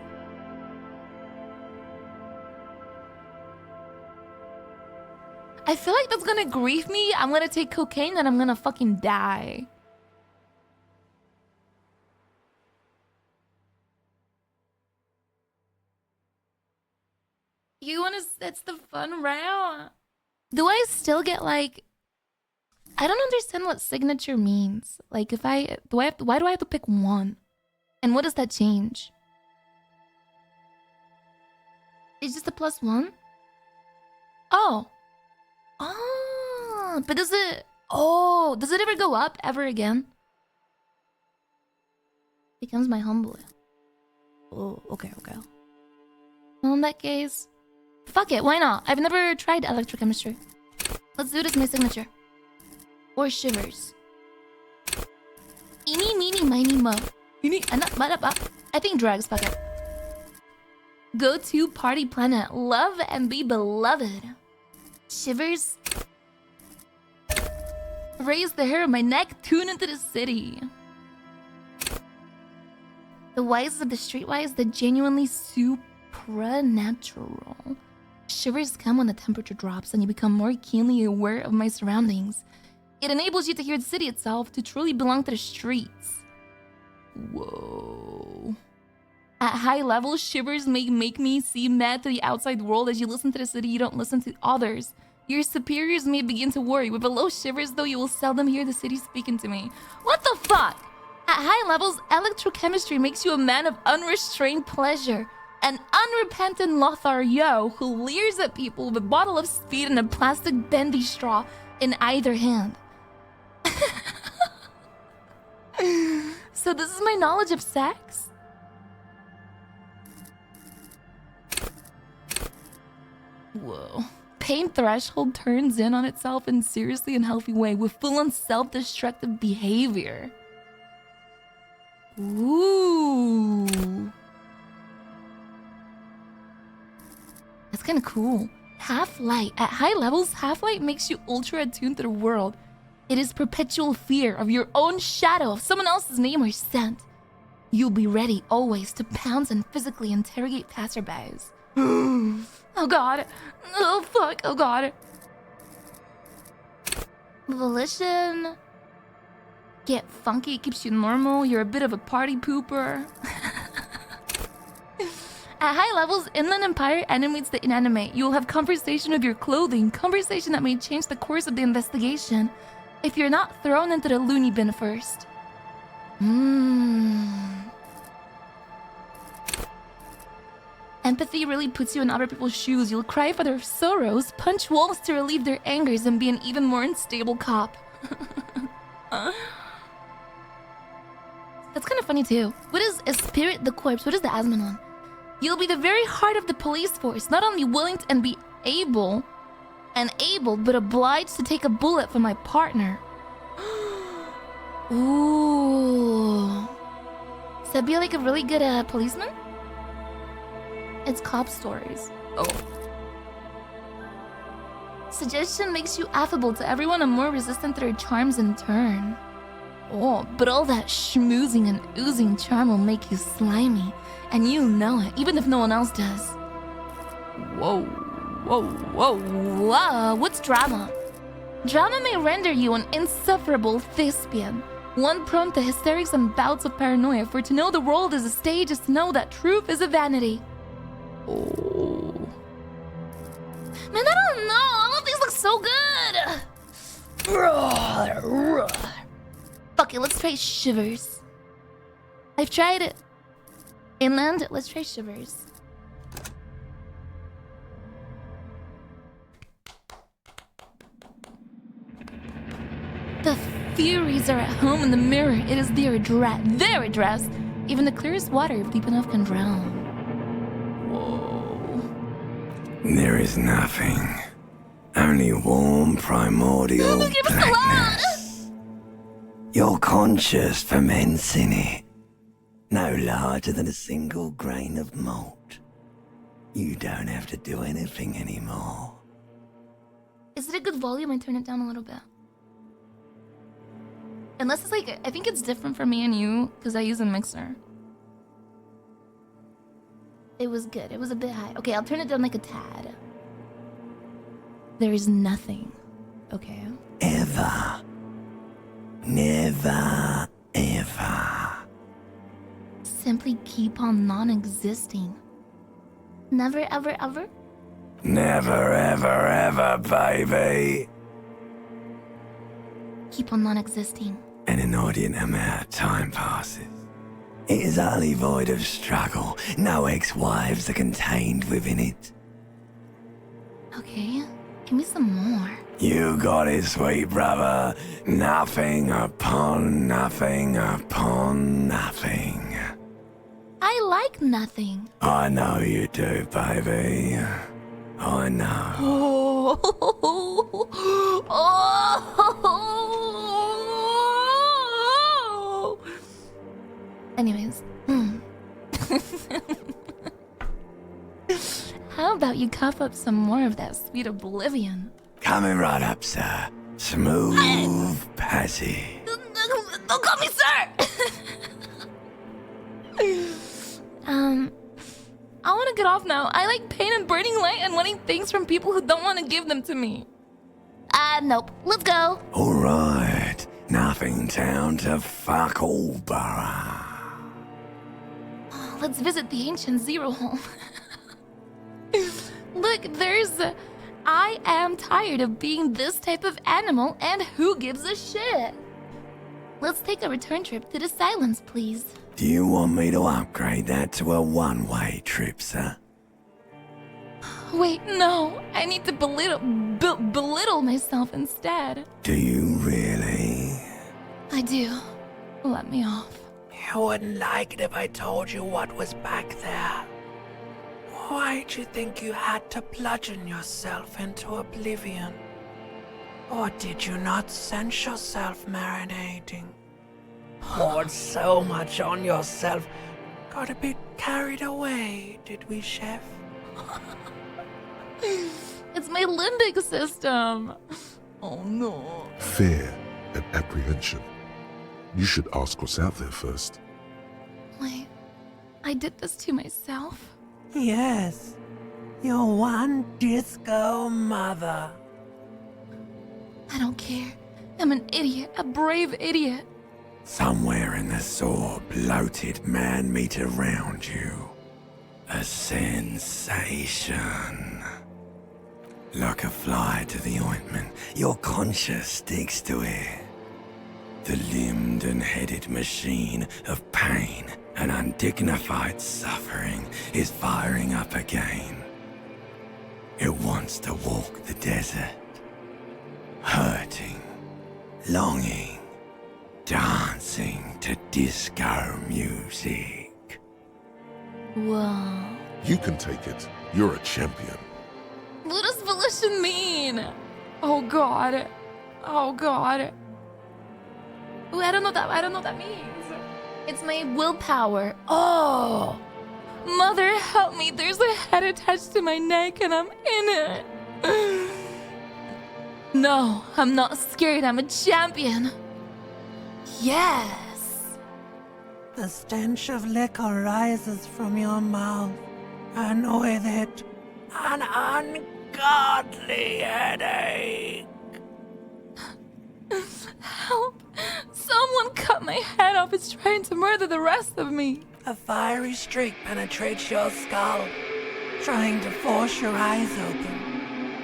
I feel like that's gonna grieve me. I'm gonna take cocaine and I'm gonna fucking die. You wanna... That's the fun round. Do I still get like... I don't understand what signature means. Like if I... Why do I have to pick one? And what does that change? It's just a +1? Oh. Oh. But does it... Oh. Does it ever go up ever again? Becomes my humble. Oh, okay. Well, in that case... Fuck it, why not? I've never tried electrochemistry. Let's do it as my signature. Or Shivers. Eeny, meeny, miny, mo. I think drugs, fuck it. Go to party planet. Love and be beloved. Shivers. Raise the hair on my neck. Tune into the city. The wisest of the streetwise. The genuinely supernatural. Shivers come when the temperature drops and you become more keenly aware of my surroundings. It enables you to hear the city itself, to truly belong to the streets. Whoa. At high levels, shivers may make me seem mad to the outside world. As you listen to the city, you don't listen to others. Your superiors may begin to worry. With below shivers, though, you will seldom hear the city speaking to me. What the fuck? At high levels, electrochemistry makes you a man of unrestrained pleasure. An unrepentant Lothario who leers at people with a bottle of speed and a plastic bendy straw in either hand. So this is my knowledge of sex? Whoa. Pain threshold turns in on itself in seriously unhealthy way with full-on self-destructive behavior. Ooh. That's kind of cool. Half-light. At high levels, half-light makes you ultra attuned to the world. It is perpetual fear of your own shadow, of someone else's name or scent. You'll be ready always to pounce and physically interrogate passerbys. Oh god. Oh fuck. Oh god. Volition. Get funky, it keeps you normal. You're a bit of a party pooper. At high levels, Inland Empire animates the inanimate. You will have conversation with your clothing, conversation that may change the course of the investigation if you're not thrown into the loony bin first. Empathy really puts you in other people's shoes. You'll cry for their sorrows, punch walls to relieve their angers, and be an even more unstable cop. That's kind of funny too. What is a spirit the corpse? What is the Asmon one? You'll be the very heart of the police force, not only willing to and be able, but obliged to take a bullet for my partner. Ooh. Does that be like a really good policeman? It's cop stories. Oh. Suggestion makes you affable to everyone and more resistant to their charms in turn. Oh, but all that schmoozing and oozing charm will make you slimy. And you know it, even if no one else does. Whoa, whoa, whoa, whoa. What's drama? Drama may render you an insufferable thespian. One prone to hysterics and bouts of paranoia. For to know the world is a stage is to know that truth is a vanity. Oh. Man, I don't know. All of these look so good. Fuck it, let's try Shivers. I've tried it. Inland, let's try Shivers. The Furies are at home in the mirror. It is their address. Even the clearest water, if deep enough, can drown. Whoa. There is nothing. Only warm primordial blackness. Your conscious ferments in it. No larger than a single grain of malt. You don't have to do anything anymore. Is it a good volume? I turn it down a little bit. Unless it's like, I think it's different for me and you, because I use a mixer. It was good. It was a bit high. Okay, I'll turn it down like a tad. There is nothing. Okay. Ever. Never, ever. Simply keep on non-existing. Never, ever, ever? Never, ever, ever, baby. Keep on non-existing. An inordinate amount of time passes. It is utterly void of struggle. No ex-wives are contained within it. Okay, give me some more. You got it, sweet brother. Nothing upon nothing upon nothing. I like nothing. I know you do, baby. I know. Oh. Oh. Anyways. How about you cough up some more of that sweet oblivion? Coming right up, sir. Smooth passage. Don't call me sir! I want to get off now. I like pain and burning light and wanting things from people who don't want to give them to me. Nope. Let's go. All right. Nothing town to fuck all borough. Let's visit the ancient Zero home. Look, there's... I am tired of being this type of animal, and who gives a shit? Let's take a return trip to the Silence, please. Do you want me to upgrade that to a one-way trip, sir? Wait, no. I need to belittle myself instead. Do you really? I do. Let me off. You wouldn't like it if I told you what was back there. Why'd you think you had to bludgeon yourself into oblivion? Or did you not sense yourself marinating? Poured so much on yourself. Got a bit carried away, did we, Chef? It's It's my limbic system. Oh no. Fear and apprehension. You should ask what's out there first. Wait, I did this to myself? Yes. Your one disco mother. I don't care. I'm an idiot, a brave idiot. Somewhere in the sore, bloated man meat around you. A sensation. Like a fly to the ointment, your conscience sticks to it. The limbed and headed machine of pain and undignified suffering is firing up again. It wants to walk the desert, hurting, longing, dancing to disco music. Whoa. You can take it. You're a champion. What does volition mean? Oh god. Oh god. Ooh, I don't know what that means. It's my willpower. Oh. Mother, help me. There's a head attached to my neck and I'm in it. No, I'm not scared. I'm a champion. Yes. The stench of liquor rises from your mouth, and with it, an ungodly headache. Help. Someone cut my head off. It's trying to murder the rest of me. A fiery streak penetrates your skull, trying to force your eyes open.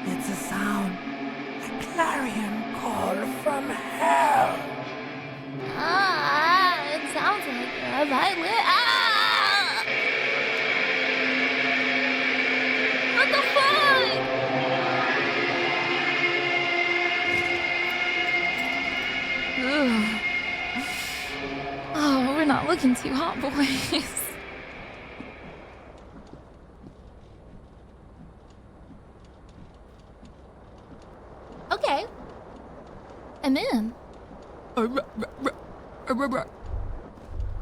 It's a sound, a clarion call from hell. It sounds like a violin. What the fuck? Ugh. Oh, we're not looking too hot, boys. Okay. I'm in.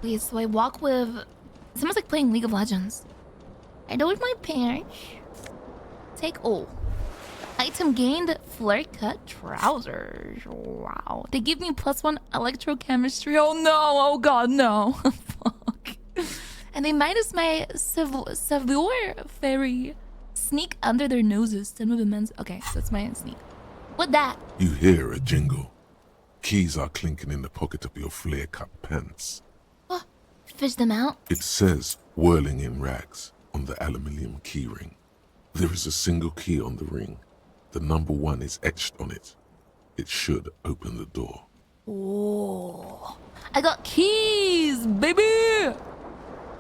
Wait, so I walk with... It's almost like playing League of Legends. I know with my parents. Take all. Item gained, flare cut trousers. Wow. They give me +1 electrochemistry. Oh no, oh god, no. Fuck. And they minus my Savoir Fairy. Sneak under their noses. 10 with immense. Okay, so that's my sneak. What that? You hear a jingle. Keys are clinking in the pocket of your flare-cut pants. Oh, fish them out. It says, whirling in rags, on the aluminium keyring. There is a single key on the ring. The number 1 is etched on it. It should open the door. Oh, I got keys, baby!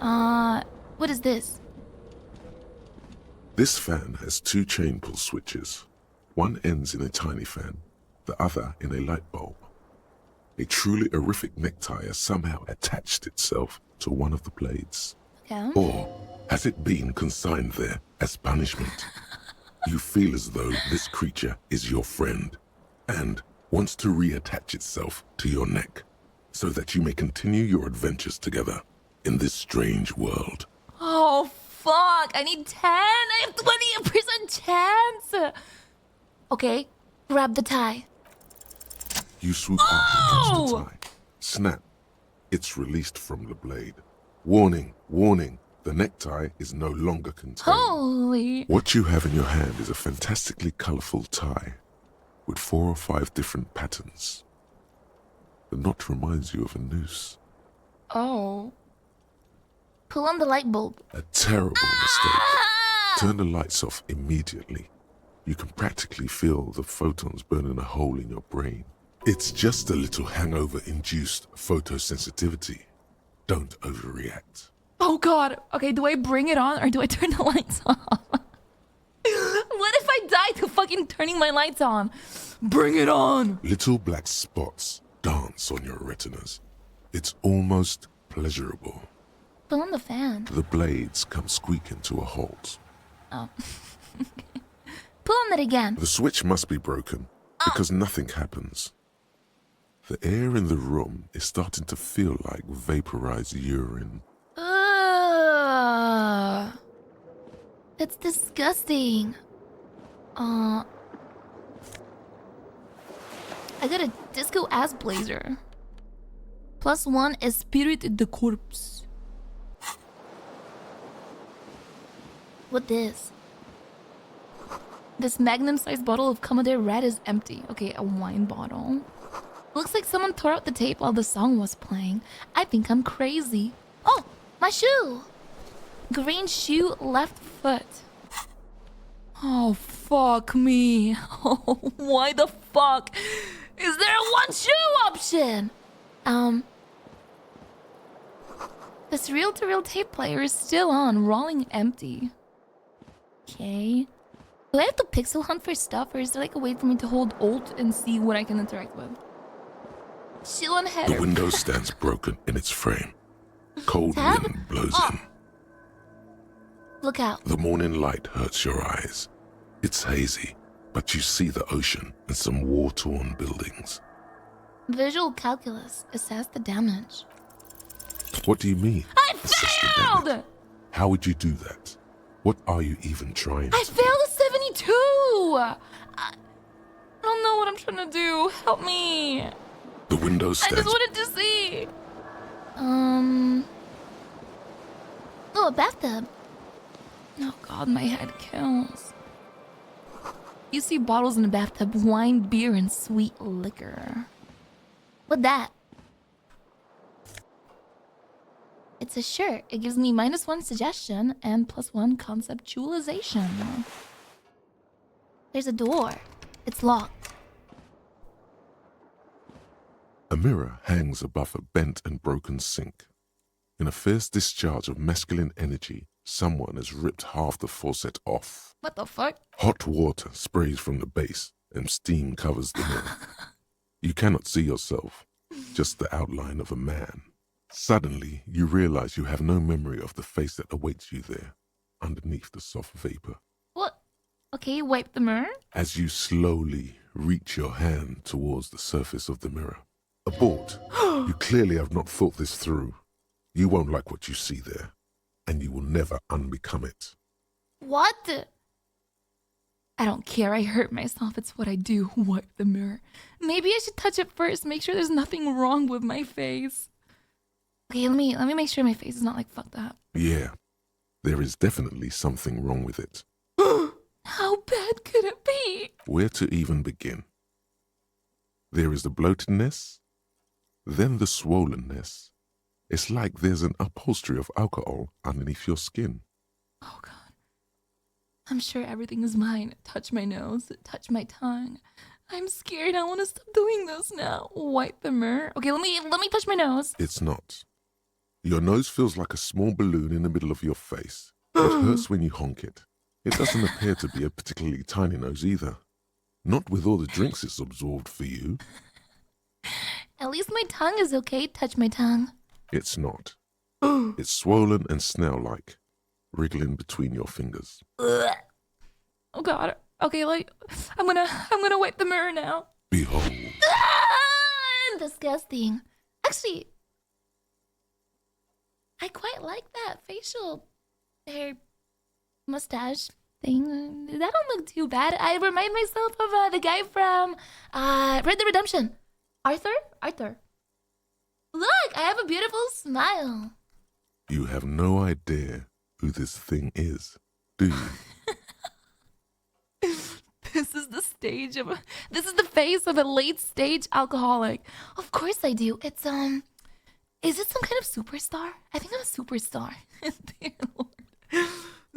What is this? This fan has 2 chain pull switches. One ends in a tiny fan, the other in a light bulb. A truly horrific necktie has somehow attached itself to one of the blades. Okay. Or has it been consigned there as punishment? You feel as though this creature is your friend and wants to reattach itself to your neck so that you may continue your adventures together in this strange world. Oh, fuck. I need 10. I have 20% chance. Okay, grab the tie. You swoop up and catch the tie. Snap. It's released from the blade. Warning, warning. The necktie is no longer contained. Holy. What you have in your hand is a fantastically colorful tie with 4 or 5 different patterns. The knot reminds you of a noose. Oh. Pull on the light bulb. A terrible mistake. Turn the lights off immediately. You can practically feel the photons burning a hole in your brain. It's just a little hangover-induced photosensitivity. Don't overreact. Oh god. Okay, do I bring it on or do I turn the lights off? What if I die to fucking turning my lights on? Bring it on! Little black spots dance on your retinas. It's almost pleasurable. Pull on the fan. The blades come squeaking to a halt. Oh. Pull on it again. The switch must be broken because nothing happens. The air in the room is starting to feel like vaporized urine. It's disgusting. I got a disco ass blazer. +1 Esprit de Corpse. What this? This magnum-sized bottle of Commodore Red is empty. Okay, a wine bottle. Looks like someone tore out the tape while the song was playing. I think I'm crazy. Oh, my shoe! Green shoe, left foot. Oh, fuck me. Oh, why the fuck is there a one shoe option? This reel-to-reel tape player is still on, rolling empty. Okay. Do I have to pixel hunt for stuff, or is there like a way for me to hold Alt and see what I can interact with? Shoe on header. The window stands broken in its frame. Cold Tab? wind blows in. Look out. The morning light hurts your eyes. It's hazy, but you see the ocean and some war-torn buildings. Visual calculus. Assess the damage. What do you mean? I assess the failed! damage? How would you do that? What are you even trying I to failed a 72! I don't know what I'm trying to do. Help me. do? The window I stands... just wanted to see. Oh, a bathtub. Oh god, my head kills. You see bottles in a bathtub, wine, beer, and sweet liquor. What that? It's a shirt. It gives me -1 suggestion and +1 conceptualization. There's a door. It's locked. A mirror hangs above a bent and broken sink. In a fierce discharge of masculine energy, someone has ripped half the faucet off. What the fuck? Hot water sprays from the base, and steam covers the mirror. You cannot see yourself, just the outline of a man. Suddenly, you realize you have no memory of the face that awaits you there, underneath the soft vapor. What? Okay, wipe the mirror. As you slowly reach your hand towards the surface of the mirror. Abort. You clearly have not thought this through. You won't like what you see there, and you will never unbecome it. What? I don't care. I hurt myself. It's what I do. Wipe the mirror. Maybe I should touch it first. Make sure there's nothing wrong with my face. Okay, let me make sure my face is not like fucked up. Yeah, there is definitely something wrong with it. How bad could it be? Where to even begin? There is the bloatedness, then the swollenness. It's like there's an upholstery of alcohol underneath your skin. Oh god. I'm sure everything is mine. Touch my nose, touch my tongue. I'm scared. I want to stop doing this now. Wipe the mirror. Okay, let me touch my nose. It's not. Your nose feels like a small balloon in the middle of your face. It hurts when you honk it. It doesn't appear to be a particularly tiny nose either. Not with all the drinks it's absorbed for you. At least my tongue is okay. Touch my tongue. It's not. It's swollen and snail-like, wriggling between your fingers. Ugh. Oh god. Okay, like I'm gonna wipe the mirror now. Behold. Disgusting. Actually, I quite like that facial hair mustache thing. That don't look too bad. I remind myself of the guy from Red Dead Redemption. Arthur. Look, I have a beautiful smile. You have no idea who this thing is, do you? This is the face of a late stage alcoholic. Of course I do. It's is it some kind of superstar? I think I'm a superstar. Dear Lord.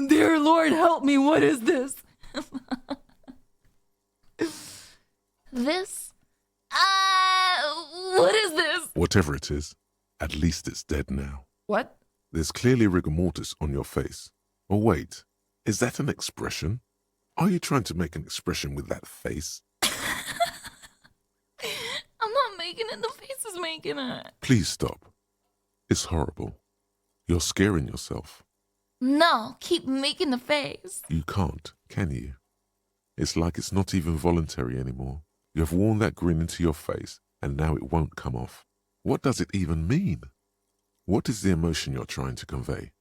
Dear Lord, help me. What is this? This? What is this? Whatever it is, at least it's dead now. What? There's clearly rigor mortis on your face. Oh wait, is that an expression? Are you trying to make an expression with that face? I'm not making it. The face is making it. Please stop. It's horrible. You're scaring yourself. No, keep making the face. You can't, can you? It's like it's not even voluntary anymore. You have worn that grin into your face, and now it won't come off. What does it even mean? What is the emotion you're trying to convey?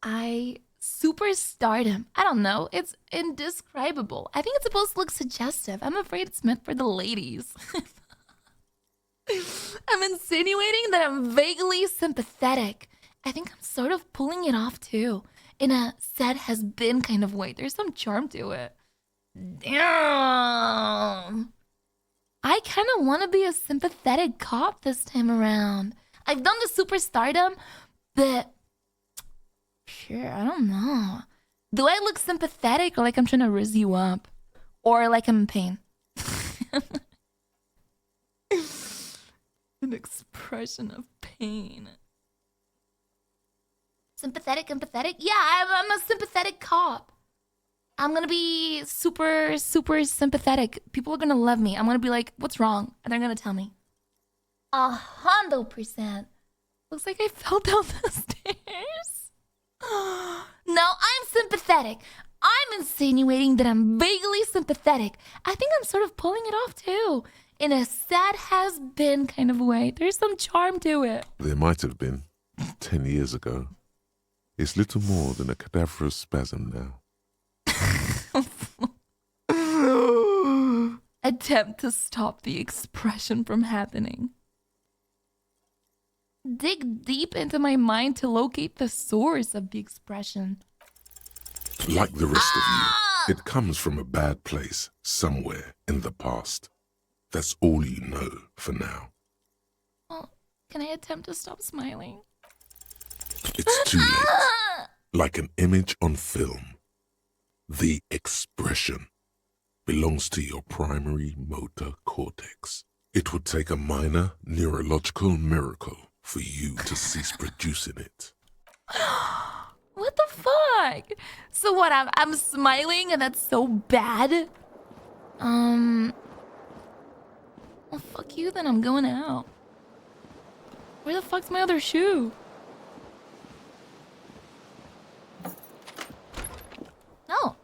I Superstardom. I don't know. It's indescribable. I think it's supposed to look suggestive. I'm afraid it's meant for the ladies. I'm insinuating that I'm vaguely sympathetic. I think I'm sort of pulling it off too. In a said has been kind of way. There's some charm to it. Damn. I kind of want to be a sympathetic cop this time around. I've done the superstardom, but sure, I don't know. Do I look sympathetic or like I'm trying to rizz you up? Or like I'm in pain? An expression of pain. Sympathetic, empathetic? Yeah, I'm a sympathetic cop. I'm gonna be super, super sympathetic. People are gonna love me. I'm gonna be like, what's wrong? And they're gonna tell me. 100%. Looks like I fell down the stairs. No, I'm sympathetic. I'm insinuating that I'm vaguely sympathetic. I think I'm sort of pulling it off too. In a sad has been kind of way. There's some charm to it. There might have been 10 years ago. It's little more than a cadaverous spasm now. Attempt to stop the expression from happening. Dig deep into my mind to locate the source of the expression. Like the rest of you, it comes from a bad place somewhere in the past. That's all you know for now. Well, can I attempt to stop smiling? It's too late. Like an image on film. The expression belongs to your primary motor cortex. It would take a minor neurological miracle for you to cease producing it. What the fuck? So what, I'm smiling and that's so bad? Well, fuck you then, I'm going out. Where the fuck's my other shoe? No.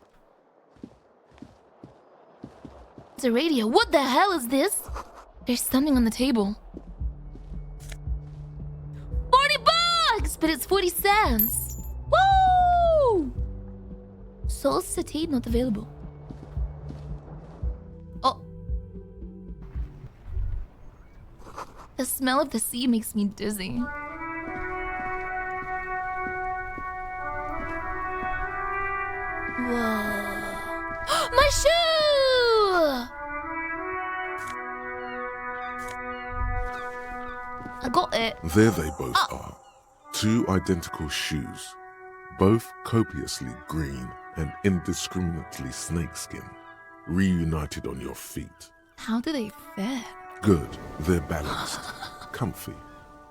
It's a radio. What the hell is this? There's something on the table. 40 bucks! But it's 40 cents. Woo! Soul City not available. Oh. The smell of the sea makes me dizzy. Whoa. My shoe! I got it. There they both are. Two identical shoes. Both copiously green and indiscriminately snakeskin. Reunited on your feet. How do they fit? Good. They're balanced. Comfy.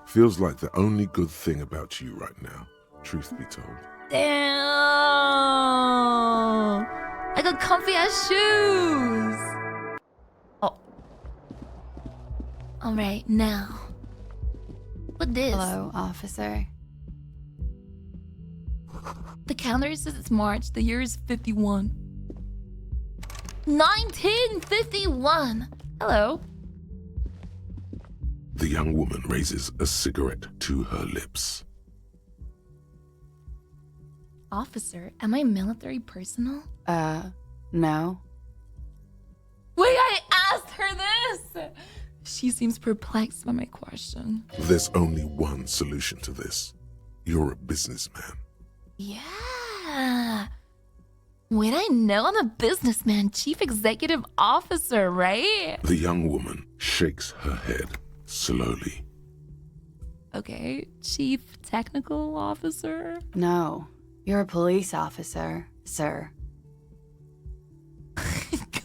Feels like the only good thing about you right now, truth be told. Damn! I got comfy ass shoes! Oh. Alright, now. What this? Hello, officer. The calendar says it's March. The year is 51. 1951! Hello. The young woman raises a cigarette to her lips. Officer, am I military personnel? No. Wait, I asked her this! She seems perplexed by my question. There's only one solution to this. You're a businessman. Yeah. Wait, I know I'm a businessman, chief executive officer, right? The young woman shakes her head slowly. Okay, chief technical officer? No. You're a police officer, sir.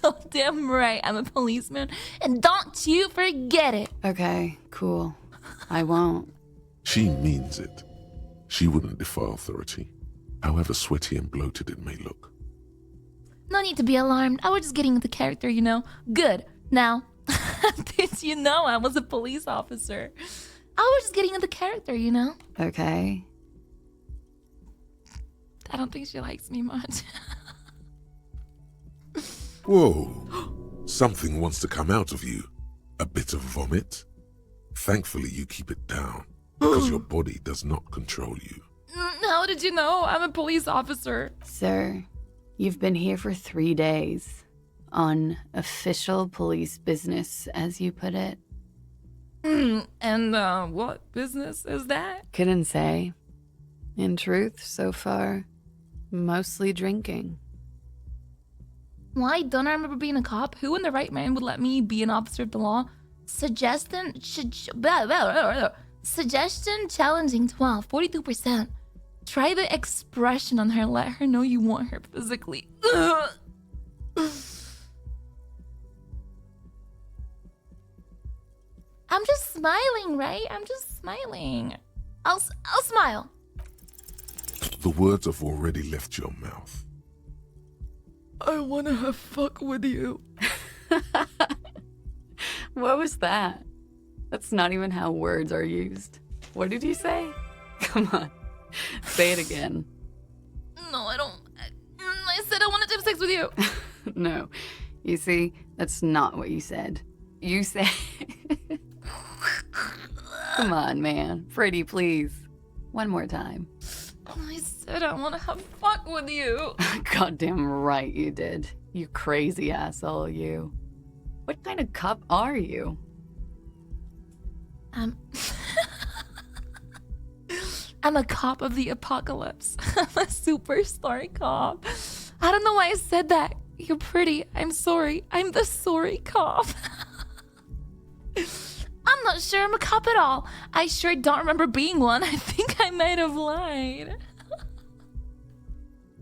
Goddamn right, I'm a policeman, and don't you forget it. Okay, cool. I won't. She means it. She wouldn't defy authority, however sweaty and bloated it may look. No need to be alarmed. I was just getting into character, you know. Good. Now, did you know I was a police officer? I was just getting into character, you know. Okay. I don't think she likes me much. Whoa. Something wants to come out of you. A bit of vomit. Thankfully, you keep it down, because your body does not control you. How did you know? I'm a police officer. Sir, you've been here for 3 days. On official police business, as you put it. And what business is that? Couldn't say. In truth, so far, mostly drinking. Why don't I remember being a cop? Who in the right mind would let me be an officer of the law? Suggestion challenging 12, 42%. Try the expression on her. Let her know you want her physically. I'm just smiling, right? I'm just smiling. I'll smile. The words have already left your mouth. I wanna have fuck with you. What was that? That's not even how words are used. What did you say? Come on. Say it again. No, I don't. I said I wanted to have sex with you. No. You see, that's not what you said. You said... Come on, man. Pretty, please. One more time. I said I want to have fuck with you. Goddamn right you did. You crazy asshole, you. What kind of cop are you? I'm a cop of the apocalypse. I'm a superstar cop. I don't know why I said that. You're pretty. I'm sorry. I'm the sorry cop. I'm not sure I'm a cop at all. I sure don't remember being one. I think I might have lied.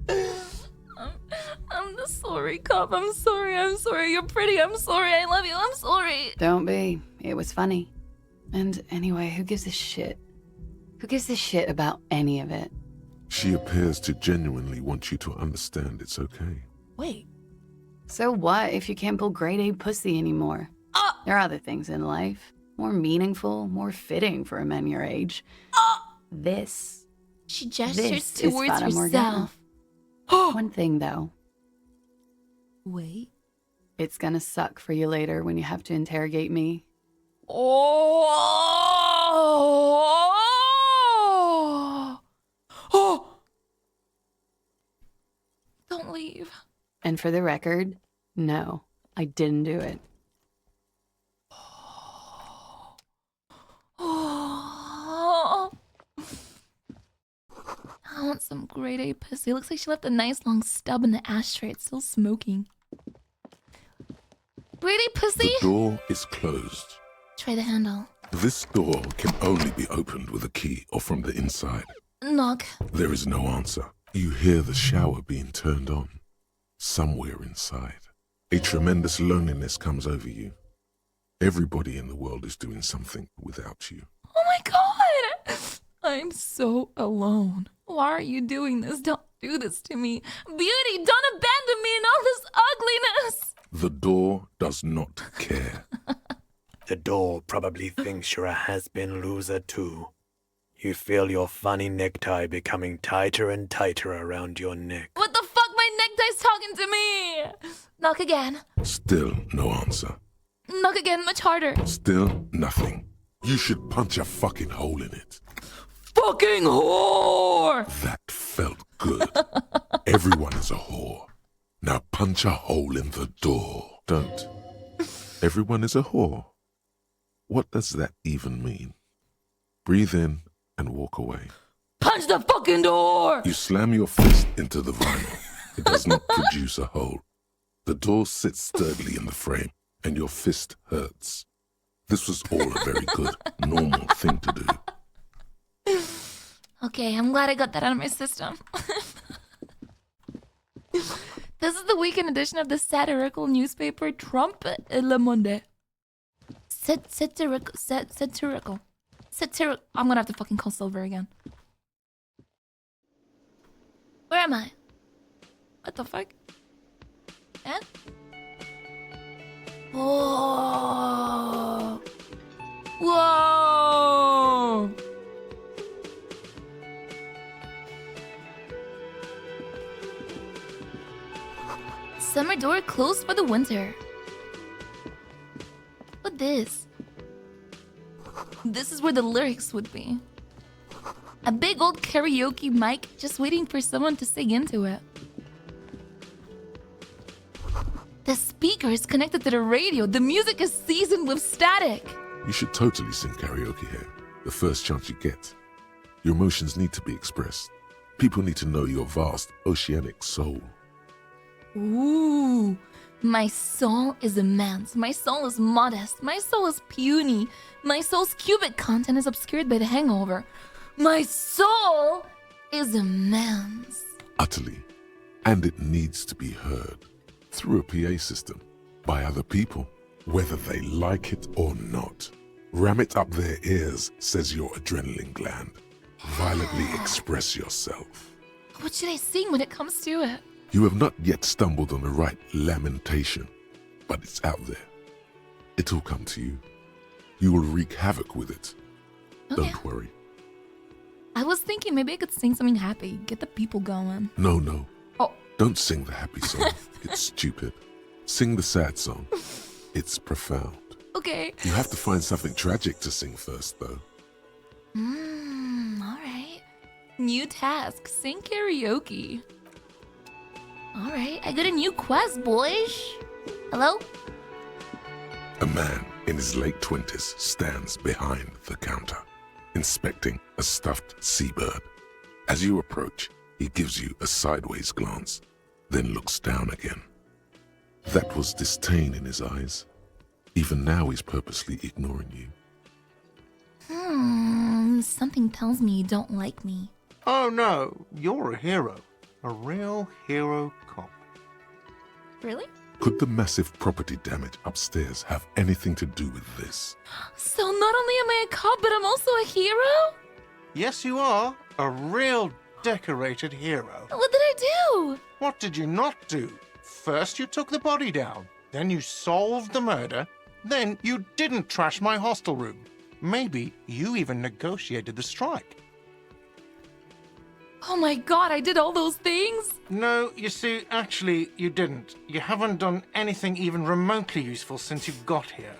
I'm the sorry cop. I'm sorry. I'm sorry. You're pretty. I'm sorry. I love you. I'm sorry. Don't be. It was funny. And anyway, who gives a shit? Who gives a shit about any of it? She appears to genuinely want you to understand it's okay. Wait. So what if you can't pull grade A pussy anymore? There are other things in life. More meaningful, more fitting for a man your age. This. She gestures This towards is Fata Morgana. herself. One thing, though. Wait. It's gonna suck for you later when you have to interrogate me. Oh! Don't leave. And for the record, no, I didn't do it. Oh. I want some grade A pussy. Looks like she left a nice long stub in the ashtray. It's still smoking. Grade A pussy? The door is closed. Try the handle. This door can only be opened with a key or from the inside. Knock. There is no answer. You hear the shower being turned on. Somewhere inside. A tremendous loneliness comes over you. Everybody in the world is doing something without you. Oh my god! I'm so alone. Why are you doing this? Don't do this to me. Beauty, don't abandon me in all this ugliness! The door does not care. The door probably thinks you're a has-been loser too. You feel your funny necktie becoming tighter and tighter around your neck. What the fuck? My necktie's talking to me! Knock again. Still no answer. Knock again, much harder. Still nothing. You should punch a fucking hole in it. Fucking whore! That felt good. Everyone is a whore. Now punch a hole in the door. Don't. Everyone is a whore. What does that even mean? Breathe in and walk away. Punch the fucking door! You slam your fist into the vinyl. It does not produce a hole. The door sits sturdily in the frame, and your fist hurts. This was all a very good, normal thing to do. Okay, I'm glad I got that out of my system. This is the weekend edition of the satirical newspaper Trump Le Monde. Satirical. I'm gonna have to fucking call Silver again. Where am I? What the fuck? Eh? Whoa! Whoa! Summer door closed for the winter. What this? This is where the lyrics would be. A big old karaoke mic just waiting for someone to sing into it. The speaker is connected to the radio. The music is seasoned with static. You should totally sing karaoke here, the first chance you get. Your emotions need to be expressed. People need to know your vast, oceanic soul. Ooh, my soul is immense. My soul is modest. My soul is puny. My soul's cubic content is obscured by the hangover. My soul is immense. Utterly. And it needs to be heard. Through a PA system. By other people. Whether they like it or not. Ram it up their ears, says your adrenaline gland. Violently express yourself. What should I sing when it comes to it? You have not yet stumbled on the right lamentation, but it's out there. It'll come to you. You will wreak havoc with it. Okay. Don't worry. I was thinking maybe I could sing something happy, get the people going. No. Oh. Don't sing the happy song. It's stupid. Sing the sad song. It's profound. Okay. You have to find something tragic to sing first, though. Alright. New task, sing karaoke. Alright, I got a new quest, boys. Hello? A man in his late 20s stands behind the counter, inspecting a stuffed seabird. As you approach, he gives you a sideways glance, then looks down again. That was disdain in his eyes. Even now he's purposely ignoring you. Something tells me you don't like me. Oh no, you're a hero. A real hero cop. Really? Could the massive property damage upstairs have anything to do with this? So not only am I a cop, but I'm also a hero? Yes, you are. A real decorated hero. What did I do? What did you not do? First you took the body down, then you solved the murder, then you didn't trash my hostel room. Maybe you even negotiated the strike. Oh my god, I did all those things? No, you see, actually, you didn't. You haven't done anything even remotely useful since you got here.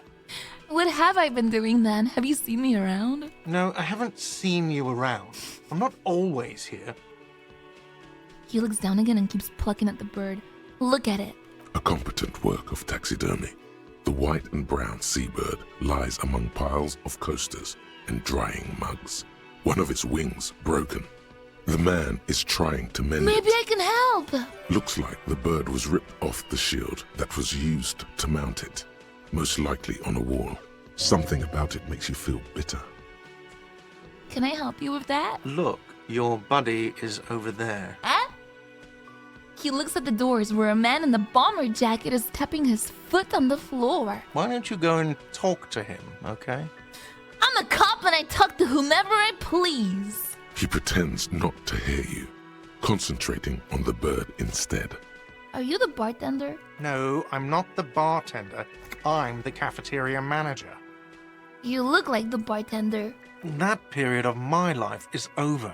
What have I been doing then? Have you seen me around? No, I haven't seen you around. I'm not always here. He looks down again and keeps plucking at the bird. Look at it. A competent work of taxidermy. The white and brown seabird lies among piles of coasters and drying mugs. One of its wings broken. The man is trying to mend Maybe it. I can help. Looks like the bird was ripped off the shield that was used to mount it. Most likely on a wall. Something about it makes you feel bitter. Can I help you with that? Look, your buddy is over there. Huh? He looks at the doors where a man in the bomber jacket is tapping his foot on the floor. Why don't you go and talk to him, okay? I'm a cop and I talk to whomever I please. He pretends not to hear you, concentrating on the bird instead. Are you the bartender? No, I'm not the bartender. I'm the cafeteria manager. You look like the bartender. That period of my life is over.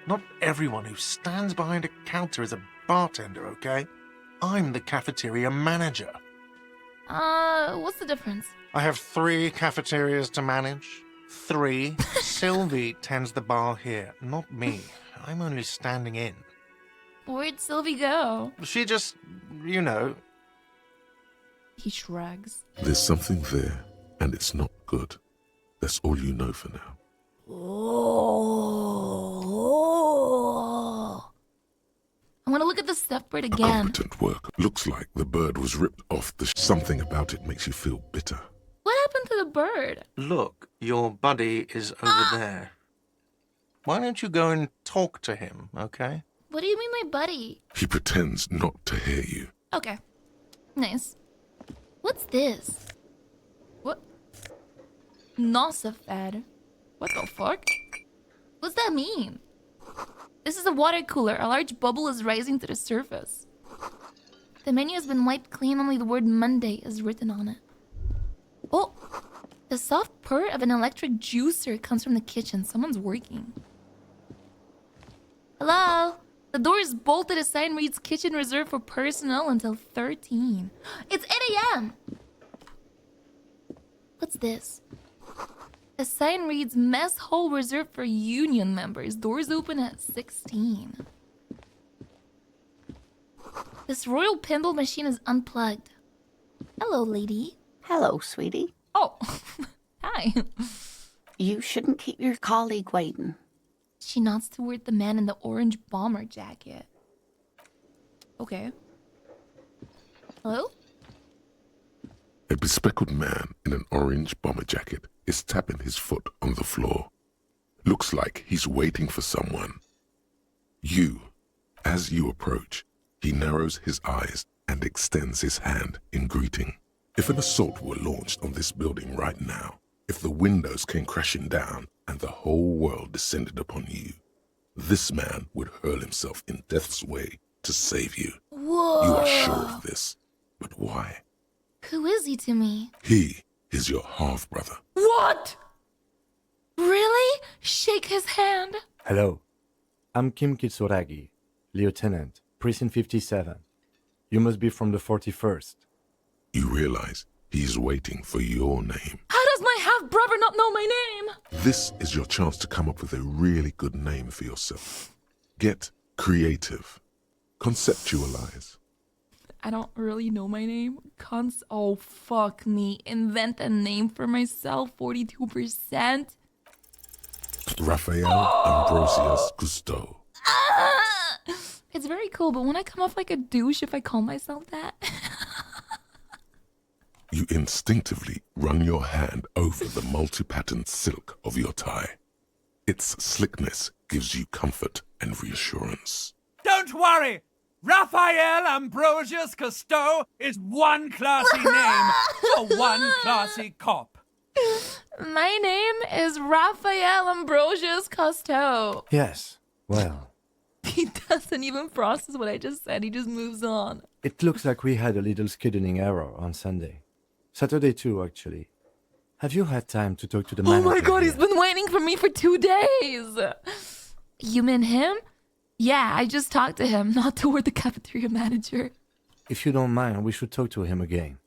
Not everyone who stands behind a counter is a bartender, okay? I'm the cafeteria manager. What's the difference? I have 3 cafeterias to manage. 3. Sylvie tends the bar here, not me. I'm only standing in. Where'd Sylvie go? She just, you know. He shrugs. There's something there, and it's not good. That's all you know for now. Oh. I want to look at the stuffed bird A again. competent work. Looks like the bird was ripped off the something about it makes you feel bitter. What happened to the bird? Look, your buddy is over there. Why don't you go and talk to him, okay? What do you mean, my buddy? He pretends not to hear you. Okay. Nice. What's this? What? Nosafed. What the fuck? What's that mean? This is a water cooler. A large bubble is rising to the surface. The menu has been wiped clean. Only the word Monday is written on it. Oh! The soft purr of an electric juicer comes from the kitchen. Someone's working. Hello? The door is bolted. A sign reads kitchen reserved for personnel until 13. It's 8 a.m. What's this? A sign reads, mess hall reserved for union members. Doors open at 16. This royal pinball machine is unplugged. Hello, lady. Hello, sweetie. Oh, hi. You shouldn't keep your colleague waiting. She nods toward the man in the orange bomber jacket. Okay. Hello? A bespectacled man in an orange bomber jacket is tapping his foot on the floor. Looks like he's waiting for someone. As you approach, he narrows his eyes and extends his hand in greeting. If an assault were launched on this building right now, if the windows came crashing down and the whole world descended upon you, this man would hurl himself in death's way to save you. Whoa. You are sure of this, but why? Who is he to me? He is your half-brother. What? Really? Shake his hand. Hello. I'm Kim Kitsuragi, Lieutenant, Precinct 57. You must be from the 41st. You realize he's waiting for your name. How does my half-brother not know my name? This is your chance to come up with a really good name for yourself. Get creative. Conceptualize. I don't really know my name. Oh, fuck me. Invent a name for myself, 42%. Raphael Ambrosius Cousteau. Ah! It's very cool, but won't I come off like a douche if I call myself that? You instinctively run your hand over the multi-patterned silk of your tie. Its slickness gives you comfort and reassurance. Don't worry! Raphael Ambrosius Cousteau is one classy name for one classy cop. My name is Raphael Ambrosius Cousteau. Yes, well. He doesn't even process what I just said. He just moves on. It looks like we had a little scheduling error on Sunday. Saturday too, actually. Have you had time to talk to the manager? Oh my god, here? he's been waiting for me for 2 days. You mean him? Yeah, I just talked to him, not toward the cafeteria manager. If you don't mind, we should talk to him again.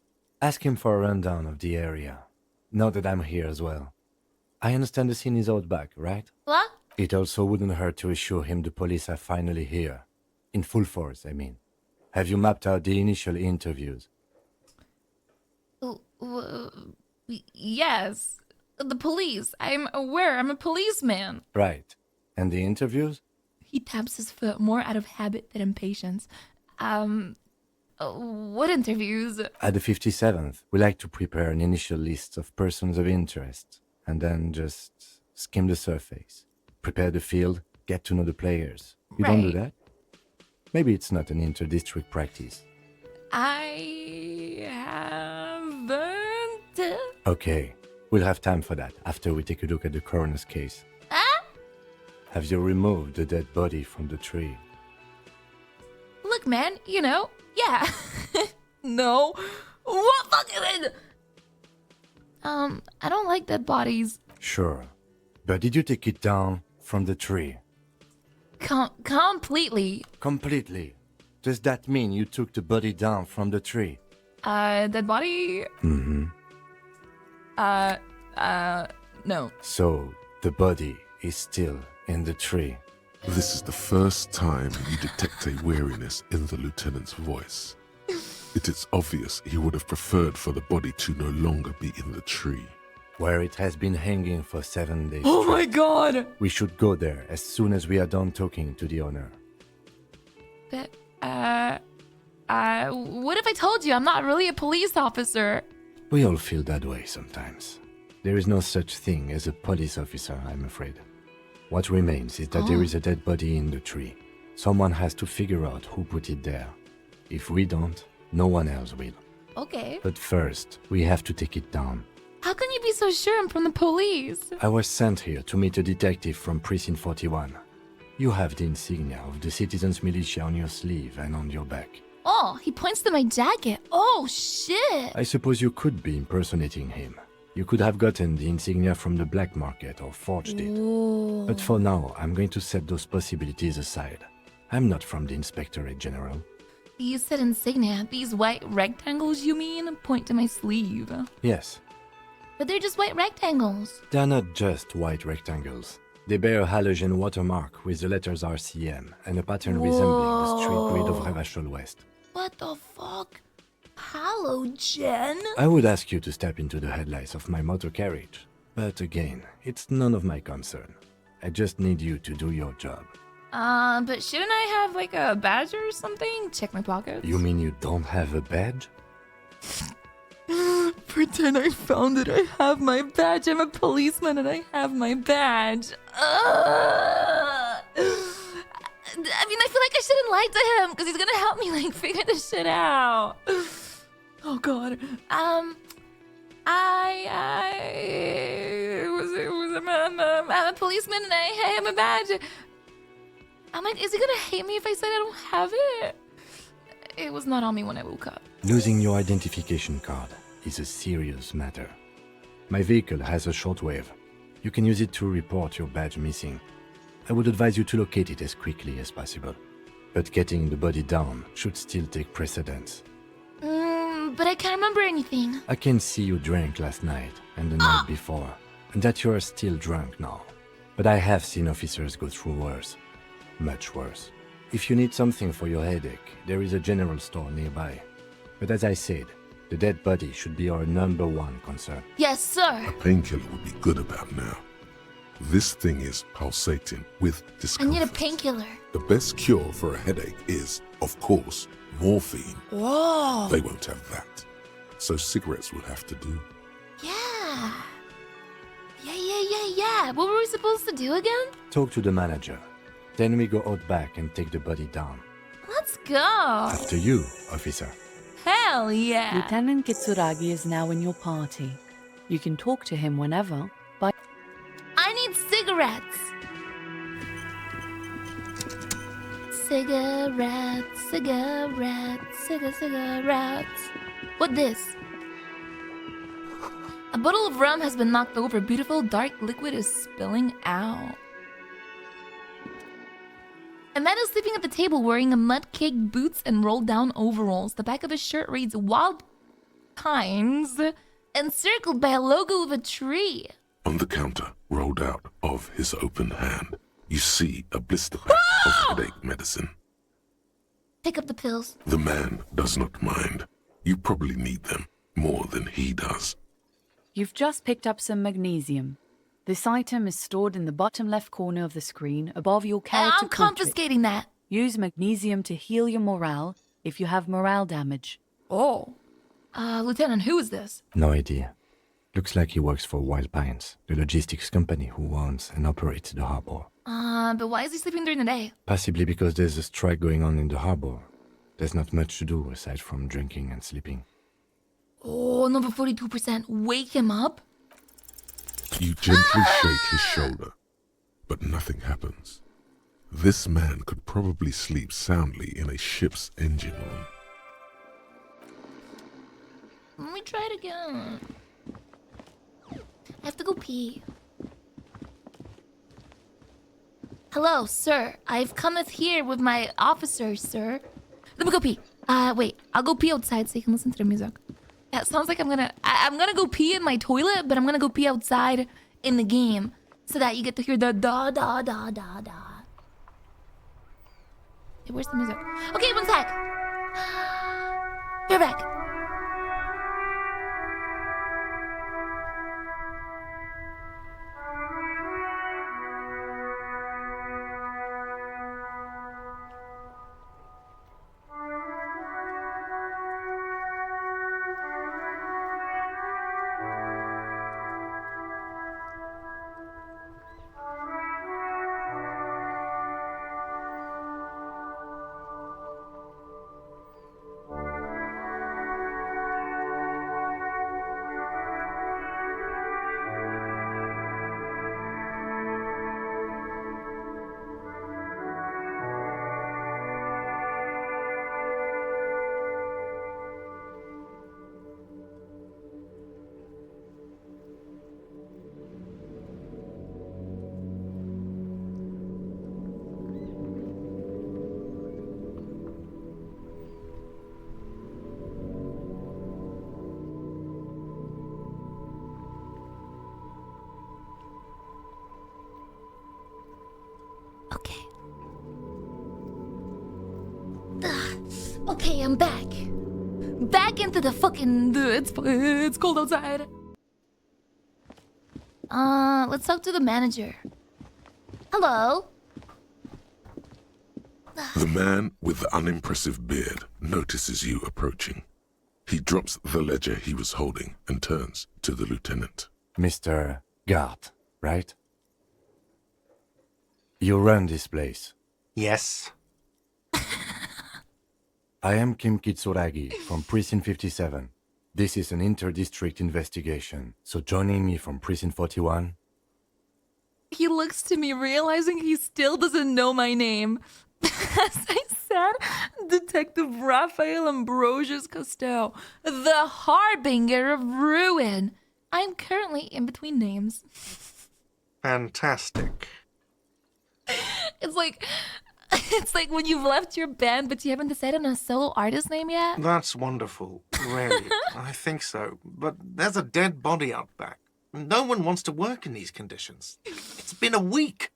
Ask him for a rundown of the area. Now that I'm here as well. I understand the scene is out back, right? What? It also wouldn't hurt to assure him the police are finally here. In full force, I mean. Have you mapped out the initial interviews? Yes. The police. I'm aware. I'm a policeman. Right. And the interviews? He taps his foot more out of habit than impatience. What interviews? At the 57th, we like to prepare an initial list of persons of interest, and then just skim the surface. Prepare the field, get to know the players. You don't do that? Maybe it's not an inter-district practice. I haven't. Okay, we'll have time for that after we take a look at the coroner's case. Have you removed the dead body from the tree? Look, man, yeah. No. What fucking... I don't like dead bodies. Sure. But did you take it down from the tree? Completely. Completely. Does that mean you took the body down from the tree? Dead body? Mm-hmm. No. So, the body is still in the tree. This is the first time you detect a weariness in the lieutenant's voice. It is obvious he would have preferred for the body to no longer be in the tree. Where it has been hanging for 7 days. Oh my god! We should go there as soon as we are done talking to the owner. But, what if I told you I'm not really a police officer? We all feel that way sometimes. There is no such thing as a police officer, I'm afraid. What remains is that there is a dead body in the tree. Someone has to figure out who put it there. If we don't, no one else will. Okay. But first, we have to take it down. How can you be so sure I'm from the police? I was sent here to meet a detective from Precinct 41. You have the insignia of the Citizens Militia on your sleeve and on your back. Oh, he points to my jacket. Oh, shit. I suppose you could be impersonating him. You could have gotten the insignia from the black market or forged it. Ooh. But for now, I'm going to set those possibilities aside. I'm not from the Inspectorate General. You said insignia. These white rectangles, you mean? Point to my sleeve. Yes. But they're just white rectangles. They're not just white rectangles. They bear a halogen watermark with the letters RCM and a pattern resembling the street grid of Revachol West. What the fuck? Halogen? I would ask you to step into the headlights of my motor carriage, but again, it's none of my concern. I just need you to do your job. But shouldn't I have like a badge or something? Check my pockets. You mean you don't have a badge? Pretend I found it. I have my badge. I'm a policeman and I have my badge. I mean, I feel like I shouldn't lie to him because he's gonna help me like figure this shit out. Oh god. I'm a policeman and I have a badge. I'm like, is he gonna hate me if I said I don't have it? It was not on me when I woke up. Losing your identification card is a serious matter. My vehicle has a shortwave. You can use it to report your badge missing. I would advise you to locate it as quickly as possible. But getting the body down should still take precedence. But I can't remember anything. I can see you drank last night and the night before, and that you are still drunk now. But I have seen officers go through worse. Much worse. If you need something for your headache, there is a general store nearby. But as I said, the dead body should be our #1 concern. Yes, sir. A painkiller would be good about now. This thing is pulsating with I discomfort. need a painkiller. The best cure for a headache is, of course, morphine. Whoa. They won't have that. So cigarettes will have to do. Yeah. Yeah. What were we supposed to do again? Talk to the manager. Then we go out back and take the body down. Let's go. After you, officer. Hell yeah. Lieutenant Kitsuragi is now in your party. You can talk to him whenever, but I need cigarettes. Cigarettes. What this? A bottle of rum has been knocked over. Beautiful dark liquid is spilling out. A man is sleeping at the table wearing a mud cake, boots, and rolled down overalls. The back of his shirt reads Wild Pines, encircled by a logo of a tree. On the counter, rolled out of his open hand, you see a blister pack of headache medicine. Pick up the pills. The man does not mind. You probably need them more than he does. you've just picked up some magnesium. This item is stored in the bottom left corner of the screen above your character I'm confiscating that. Use magnesium to heal your morale if you have morale damage. Oh. Lieutenant, who is this? No idea. Looks like he works for Wild Pines, the logistics company who owns and operates the harbor. But why is he sleeping during the day? Possibly because there's a strike going on in the harbor. There's not much to do aside from drinking and sleeping. Oh, number 42%. Wake him up? You gently shake his shoulder, but nothing happens. This man could probably sleep soundly in a ship's engine room. Let me try it again. I have to go pee. Hello, sir. I've cometh here with my officers, sir. Let me go pee. Wait. I'll go pee outside so you can listen to the music. Yeah, it sounds like I'm gonna go pee in my toilet, but I'm gonna go pee outside in the game so that you get to hear the da da da da da. Hey, where's the music? Okay, one sec. We're back. Okay. Okay, I'm back. Back into the fucking... It's cold outside. Let's talk to the manager. Hello? The man with the unimpressive beard notices you approaching. He drops the ledger he was holding and turns to the lieutenant. Mr. Gart, right? You run this place. Yes. I am Kim Kitsuragi from Precinct 57. This is an inter-district investigation, so joining me from Precinct 41... He looks to me, realizing he still doesn't know my name. As I said, Detective Raphael Ambrosius Costello, the harbinger of ruin. I'm currently in between names. Fantastic. It's like when you've left your band, but you haven't decided on a solo artist name yet. That's wonderful, really. I think so. But there's a dead body out back. No one wants to work in these conditions. It's been a week.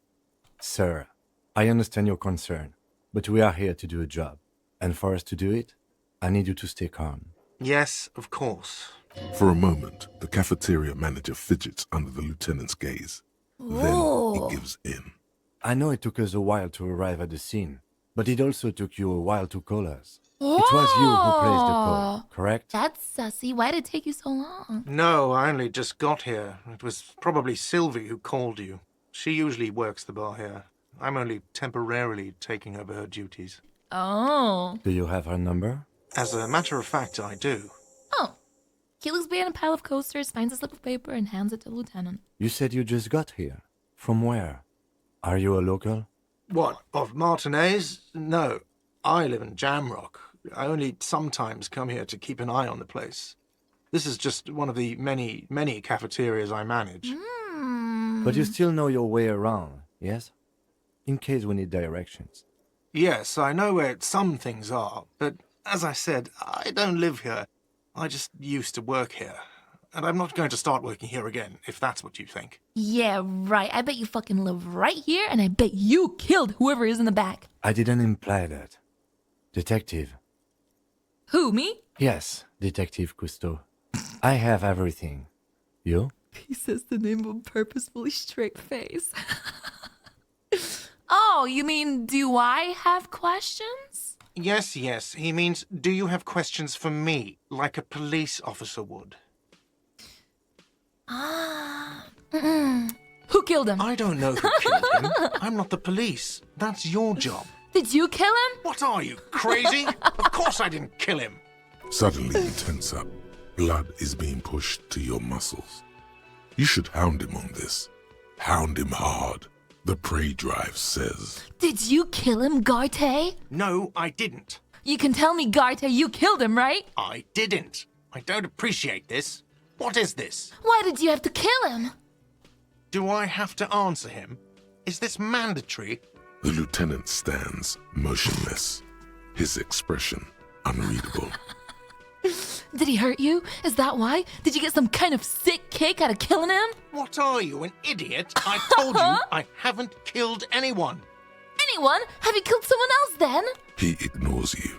Sir, I understand your concern, but we are here to do a job. And for us to do it, I need you to stay calm. Yes, of course. For a moment, the cafeteria manager fidgets under the lieutenant's gaze. Then he gives in. I know it took us a while to arrive at the scene, but it also took you a while to call us. Oh. It was you who placed the call, correct? That's sussy. Why did it take you so long? No, I only just got here. It was probably Sylvie who called you. She usually works the bar here. I'm only temporarily taking over her duties. Oh. Do you have her number? As a matter of fact, I do. Oh. He looks behind a pile of coasters, finds a slip of paper, and hands it to the lieutenant. You said you just got here. From where? Are you a local? What, of Martinez? No, I live in Jamrock. I only sometimes come here to keep an eye on the place. This is just one of the many, many cafeterias I manage. But you still know your way around, yes? In case we need directions. Yes, I know where some things are, but as I said, I don't live here. I just used to work here. And I'm not going to start working here again, if that's what you think. Yeah, right. I bet you fucking live right here, and I bet you killed whoever is in the back. I didn't imply that. Detective. Who, me? Yes, Detective Cousteau. I have everything. You? He says the name with a purposefully straight face. Oh, you mean, do I have questions? Yes, yes. He means, do you have questions for me, like a police officer would? Who killed him? I don't know who killed him. I'm not the police. That's your job. Did you kill him? What are you, crazy? Of course I didn't kill him. Suddenly you tense up. Blood is being pushed to your muscles. You should hound him on this. Hound him hard. The prey drive says. Did you kill him, Garte? No, I didn't. You can tell me, Garte, you killed him, right? I didn't. I don't appreciate this. What is this? Why did you have to kill him? Do I have to answer him? Is this mandatory? The lieutenant stands motionless, his expression unreadable. Did he hurt you? Is that why? Did you get some kind of sick kick out of killing him? What are you, an idiot? I told you I haven't killed anyone. Anyone? Have you killed someone else then? He ignores you.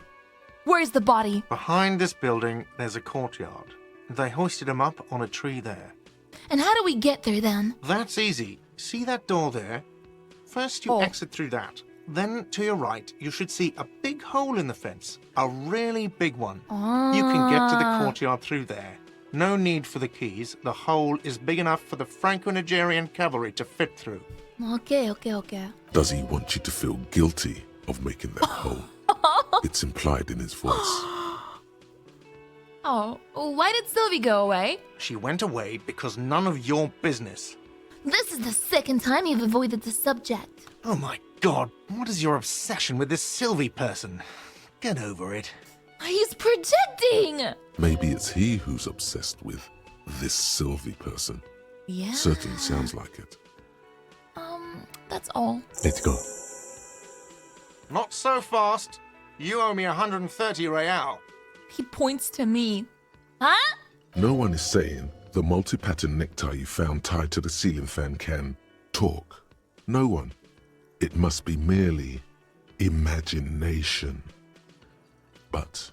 Where's the body? Behind this building, there's a courtyard. They hoisted him up on a tree there. And how do we get there then? That's easy. See that door there? First you exit through that. Then to your right, you should see a big hole in the fence. A really big one. You can get to the courtyard through there. No need for the keys. The hole is big enough for the Franco-Nigerian cavalry to fit through. Okay. Does he want you to feel guilty of making that hole? It's implied in his voice. Oh, why did Sylvie go away? She went away because none of your business. This is the second time you've avoided the subject. Oh my God, what is your obsession with this Sylvie person? Get over it. He's projecting! Maybe it's he who's obsessed with this Sylvie person. Yeah. Certainly sounds like it. That's all. Let's go. Not so fast. You owe me 130 real. He points to me. Huh? No one is saying the multi-pattern necktie you found tied to the ceiling fan can talk. No one. it must be merely imagination. But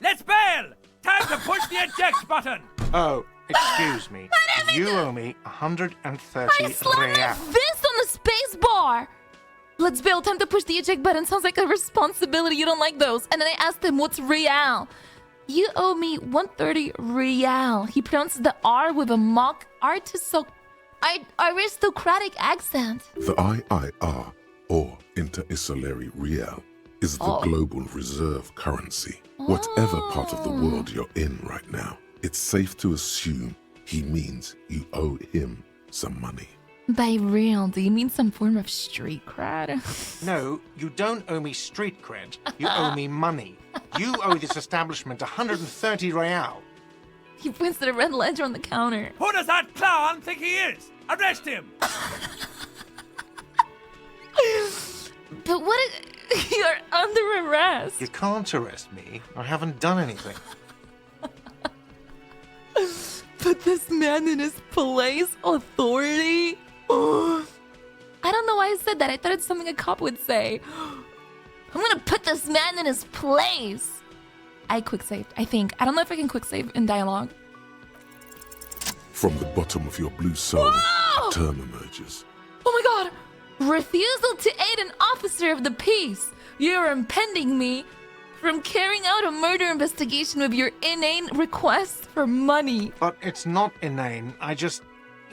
Let's bail! Time to push the eject button! Oh, excuse me. You owe me 130 I slammed my real. fist on the space bar! Let's bail. Time to push the eject button. Sounds like a responsibility. You don't like those. And then I asked him, what's real? You owe me 130 real. He pronounced the R with a mock aristocratic accent. the IIR, or Inter-Isolary Real, is the global reserve currency. Whatever part of the world you're in right now, it's safe to assume he means you owe him some money. By real, do you mean some form of street cred? No, you don't owe me street cred. You owe me money. You owe this establishment 130 real. He points to the red ledger on the counter. Who does that clown think he is? Arrest him! But what if you're under arrest? You can't arrest me. I haven't done anything. Put this man in his place? Authority? I don't know why I said that. I thought it's something a cop would say. I'm gonna put this man in his place. I quick saved, I think. I don't know if I can quick save in dialogue. From the bottom of your blue soul, Whoa! a term emerges. Oh my god! Refusal to aid an officer of the peace. You're impeding me from carrying out a murder investigation with your inane request for money. But it's not inane.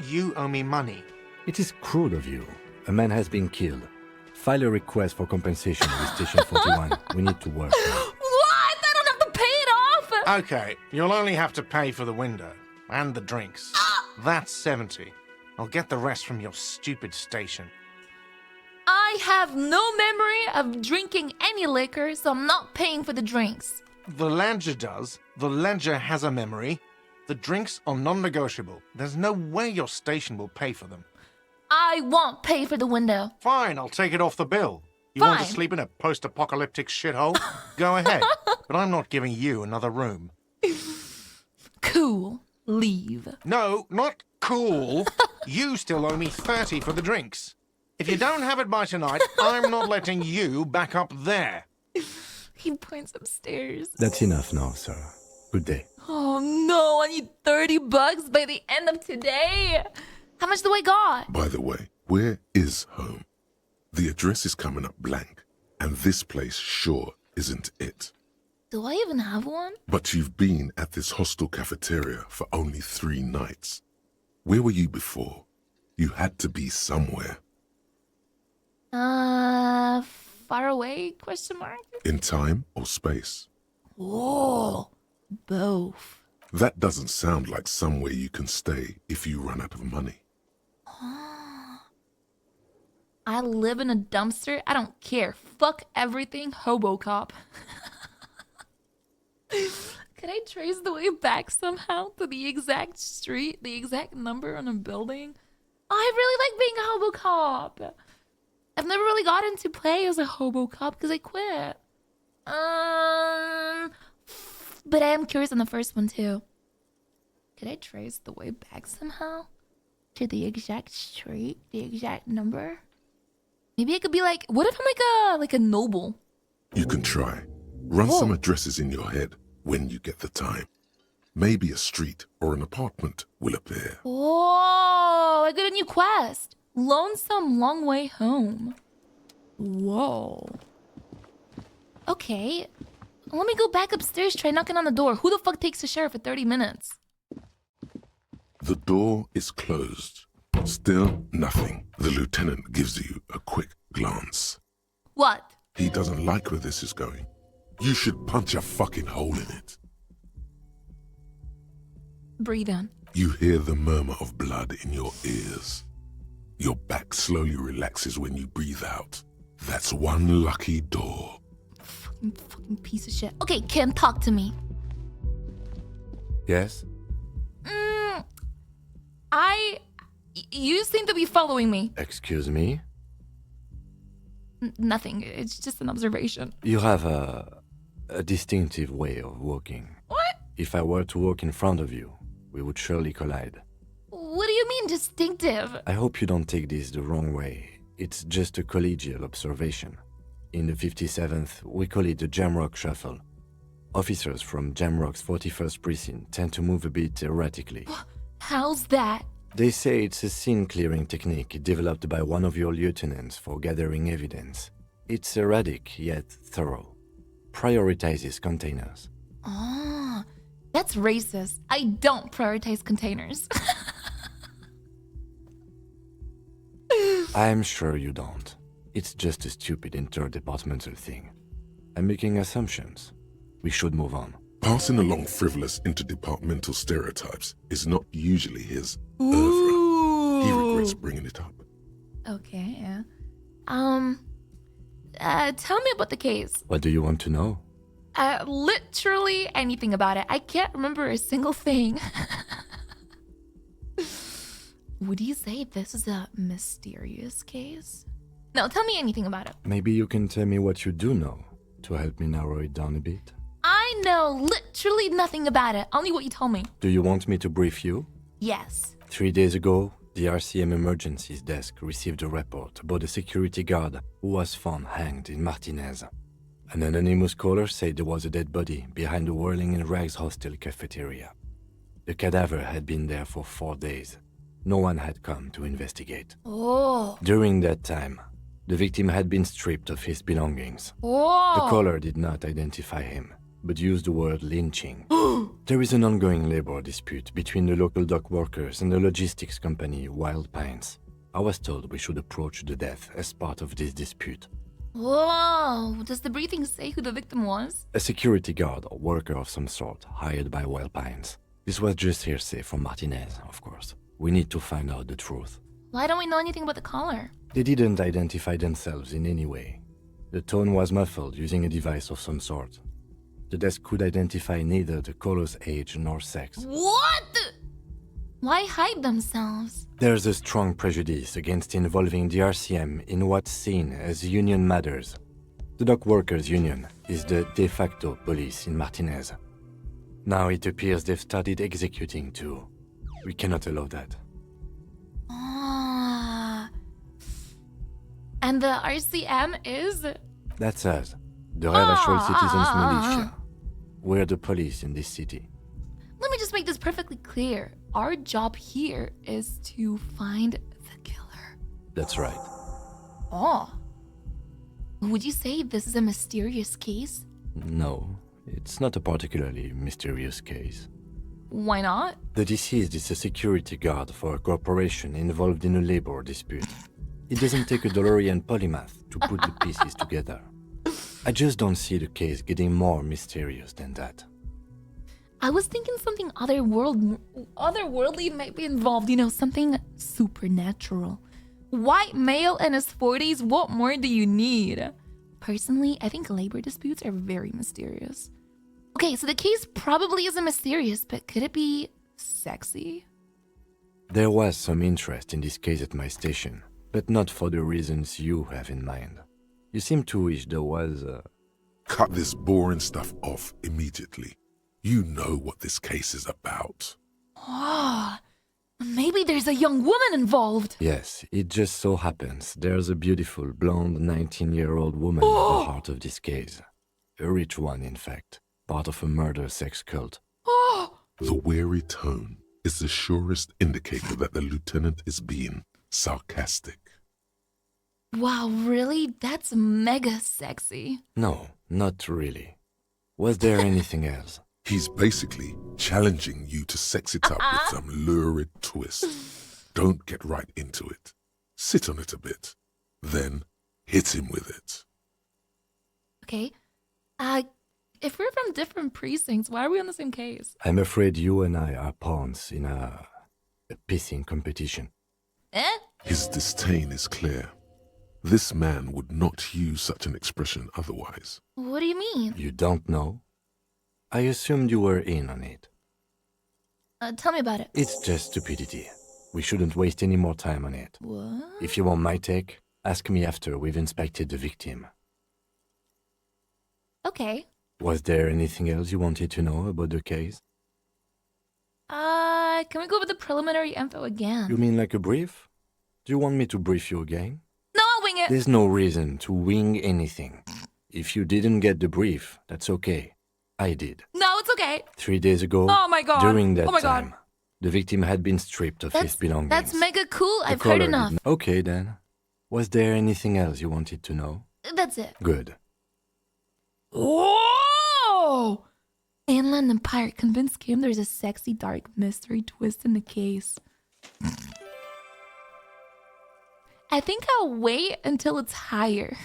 You owe me money. It is cruel of you. A man has been killed. File a request for compensation with Station 41. We need to work. What? I don't have to pay it off! Okay, you'll only have to pay for the window and the drinks. That's 70. I'll get the rest from your stupid station. I have no memory of drinking any liquor, so I'm not paying for the drinks. The ledger does. The ledger has a memory. The drinks are non-negotiable. There's no way your station will pay for them. I won't pay for the window. Fine, I'll take it off the bill. You want to Fine. sleep in a post-apocalyptic shithole? Go ahead. But I'm not giving you another room. Cool. Leave. No, not cool. You still owe me 30 for the drinks. If you don't have it by tonight, I'm not letting you back up there. He points upstairs. That's enough now, sir. Good day. Oh no, I need $30 by the end of today. How much do I got? By the way, where is home? The address is coming up blank, and this place sure isn't it. Do I even have one? But you've been at this hostel cafeteria for only 3 nights. Where were you before? You had to be somewhere. Far away? Question mark? In time or space? Whoa, both. That doesn't sound like somewhere you can stay if you run out of money. I live in a dumpster. I don't care. Fuck everything. Hobo cop. Can I trace the way back somehow to the exact street, the exact number on a building? Oh, I really like being a hobo cop. I've never really got into play as a hobo cop because I quit. But I am curious on the first one too. Could I trace the way back somehow to the exact street, the exact number? Maybe I could be like, what if I'm like a noble? You can try. Run some addresses in your head when you get the time. Maybe a street or an apartment will appear. Oh, I got a new quest. Lonesome Long Way Home. Whoa. Okay. Let me go back upstairs, try knocking on the door. Who the fuck takes a shower for 30 minutes? The door is closed. Still nothing. The lieutenant gives you a quick glance. What? He doesn't like where this is going. You should punch a fucking hole in it. Breathe in. You hear the murmur of blood in your ears. Your back slowly relaxes when you breathe out. That's one lucky door. Fucking piece of shit. Okay, Kim, talk to me. Yes? You seem to be following me. Excuse me? Nothing. It's just an observation. You have a distinctive way of walking. What? If I were to walk in front of you, we would surely collide. What do you mean distinctive? I hope you don't take this the wrong way. It's just a collegial observation. In the 57th, we call it the Jamrock Shuffle. Officers from Jamrock's 41st Precinct tend to move a bit erratically. How's that? They say it's a scene-clearing technique developed by one of your lieutenants for gathering evidence. It's erratic, yet thorough. Prioritizes containers. Oh, that's racist. I don't prioritize containers. I'm sure you don't. It's just a stupid interdepartmental thing. I'm making assumptions. We should move on. Passing along frivolous interdepartmental stereotypes is not usually his oeuvre. He regrets bringing it up. Okay, yeah. Tell me about the case. What do you want to know? Literally anything about it. I can't remember a single thing. Would you say this is a mysterious case? No, tell me anything about it. Maybe you can tell me what you do know to help me narrow it down a bit. I know literally nothing about it. Only what you told me. Do you want me to brief you? Yes. 3 days ago, the RCM Emergencies Desk received a report about a security guard who was found hanged in Martinez. An anonymous caller said there was a dead body behind the Whirling in Rags hostel cafeteria. The cadaver had been there for 4 days. No one had come to investigate. Oh. During that time, the victim had been stripped of his belongings. Oh. The caller did not identify him, but used the word lynching. There is an ongoing labor dispute between the local dock workers and the logistics company Wild Pines. I was told we should approach the death as part of this dispute. Whoa! Does the briefing say who the victim was? A security guard or worker of some sort hired by Wild Pines. This was just hearsay from Martinez, of course. We need to find out the truth. Why don't we know anything about the caller? They didn't identify themselves in any way. The tone was muffled using a device of some sort. The desk could identify neither the caller's age nor sex. What? Why hide themselves? There's a strong prejudice against involving the RCM in what's seen as union matters. The dock workers' union is the de facto police in Martinez. Now it appears they've started executing too. We cannot allow that. Ah. And the RCM is? That's us, the Ravachol Citizens Militia. We're the police in this city. Let me just make this perfectly clear. Our job here is to find the killer. That's right. Oh. Would you say this is a mysterious case? No, it's not a particularly mysterious case. Why not? The deceased is a security guard for a corporation involved in a labor dispute. It doesn't take a DeLorean polymath to put the pieces together. I just don't see the case getting more mysterious than that. I was thinking something otherworldly might be involved, something supernatural. White male in his 40s, what more do you need? Personally, I think labor disputes are very mysterious. Okay, so the case probably isn't mysterious, but could it be sexy? There was some interest in this case at my station, but not for the reasons you have in mind. You seem to wish there was a... Cut this boring stuff off immediately. You know what this case is about. Ah, maybe there's a young woman involved. Yes, it just so happens there's a beautiful, blonde 19-year-old woman at the heart of this case. A rich one, in fact. Part of a murder sex cult. The wary tone is the surest indicator that the lieutenant is being sarcastic. Wow, really? That's mega sexy. No, not really. Was there anything else? He's basically challenging you to sex it up with some lurid twist. Don't get right into it. Sit on it a bit. Then hit him with it. Okay. If we're from different precincts, why are we on the same case? I'm afraid you and I are pawns in a pissing competition. His disdain is clear. This man would not use such an expression otherwise. What do you mean? You don't know? I assumed you were in on it. Tell me about it. It's just stupidity. We shouldn't waste any more time on it. What? If you want my take, ask me after we've inspected the victim. Okay. Was there anything else you wanted to know about the case? Can we go over the preliminary info again? You mean like a brief? Do you want me to brief you again? No, it. There's no reason to wing anything. If you didn't get the brief, that's okay. I did. No, it's okay. 3 days ago, Oh my God. during that Oh my time, God. the victim had been stripped of his belongings. That's mega cool. The I've heard caller enough. didn't- Okay then. Was there anything else you wanted to know? That's it. Good. Whoa! Inland and Pirate convinced Kim there's a sexy dark mystery twist in the case. I think I'll wait until it's higher.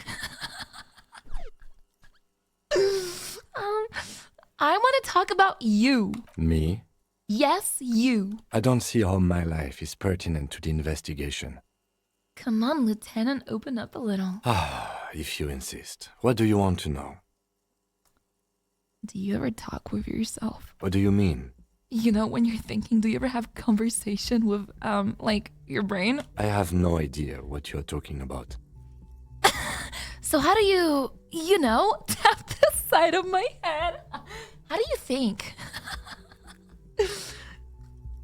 I want to talk about you. Me? Yes, you. I don't see how my life is pertinent to the investigation. Come on, Lieutenant, open up a little. If you insist. What do you want to know? Do you ever talk with yourself? What do you mean? You know, when you're thinking, do you ever have conversation with, like, your brain? I have no idea what you're talking about. So how do you, tap the side of my head? How do you think?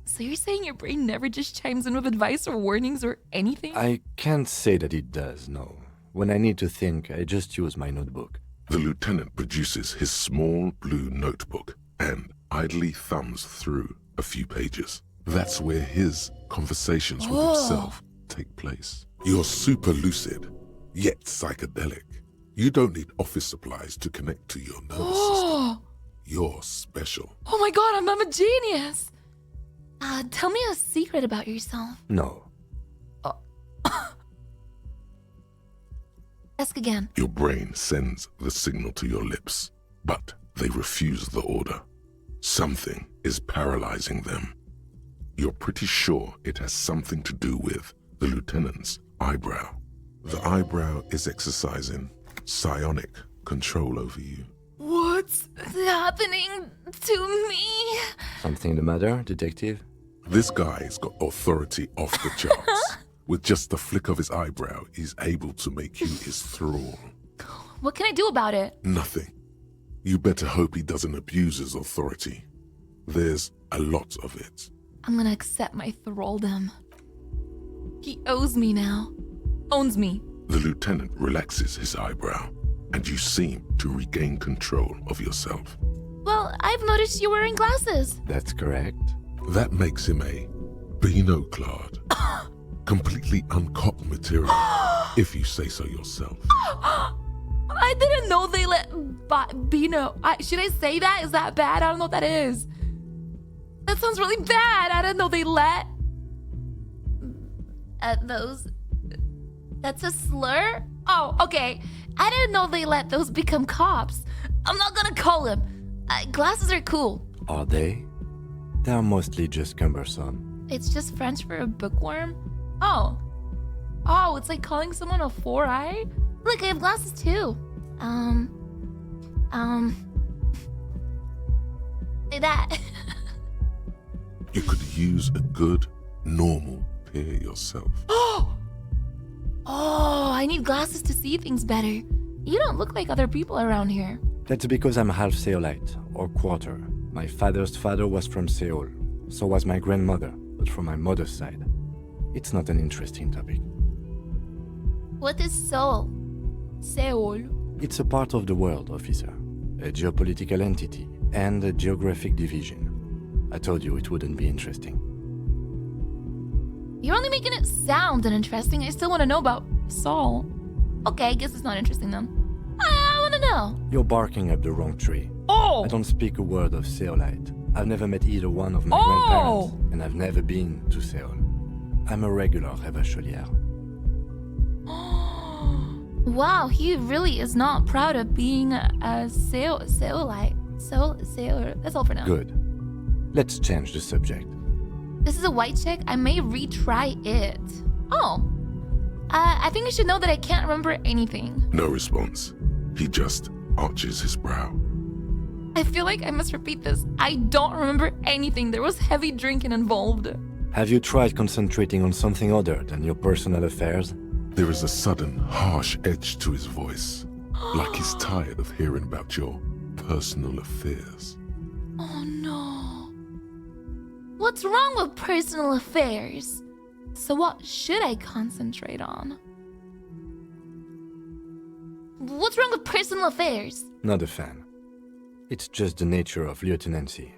So you're saying your brain never just chimes in with advice or warnings or anything? I can't say that it does, no. When I need to think, I just use my notebook. The lieutenant produces his small blue notebook and idly thumbs through a few pages. That's where his conversations with himself take place. You're super lucid, yet psychedelic. You don't need office supplies to connect to your nervous system. You're special. Oh my God, I'm a genius. Tell me a secret about yourself. No. Ask again. Your brain sends the signal to your lips, but they refuse the order. Something is paralyzing them. You're pretty sure it has something to do with the lieutenant's eyebrow. The eyebrow is exercising psionic control over you. What's happening to me? Something the matter, detective? This guy's got authority off the charts. With just the flick of his eyebrow, he's able to make you his thrall. What can I do about it? Nothing. You better hope he doesn't abuse his authority. There's a lot of it. I'm gonna accept my thralldom. He owes me now. Owns me. The lieutenant relaxes his eyebrow, and you seem to regain control of yourself. Well, I've noticed you're wearing glasses. That's correct. That makes him a Beano-clad. Completely uncopped material, if you say so yourself. I didn't know they let Beano. Should I say that? Is that bad? I don't know what that is. That sounds really bad. I didn't know they let those. That's a slur? Oh, okay. I didn't know they let those become cops. I'm not gonna call them. Glasses are cool. Are they? They're mostly just cumbersome. It's just French for a bookworm? Oh, it's like calling someone a four-eye? Look, I have glasses too. Say that. You could use a good, normal pair yourself. I need glasses to see things better. You don't look like other people around here. That's because I'm half Seolite, or quarter. My father's father was from Seoul. So was my grandmother, but from my mother's side. It's not an interesting topic. What is Seoul? Seoul? It's a part of the world, officer. A geopolitical entity and a geographic division. I told you it wouldn't be interesting. You're only making it sound uninteresting. I still want to know about Seoul. Okay, I guess it's not interesting then. I want to know. You're barking up the wrong tree. I don't speak a word of Seolite. I've never met either one of my grandparents, and I've never been to Seoul. I'm a regular Rêvacholière. Wow, he really is not proud of being a Seolite. That's all for now. Good. Let's change the subject. This is a white check. I may retry it. I think I should know that I can't remember anything. No response. He just arches his brow. I feel like I must repeat this. I don't remember anything. There was heavy drinking involved. Have you tried concentrating on something other than your personal affairs? There is a sudden, harsh edge to his voice, like he's tired of hearing about your personal affairs. Oh no. What's wrong with personal affairs? So what should I concentrate on? What's wrong with personal affairs? Not a fan. It's just the nature of lieutenancy.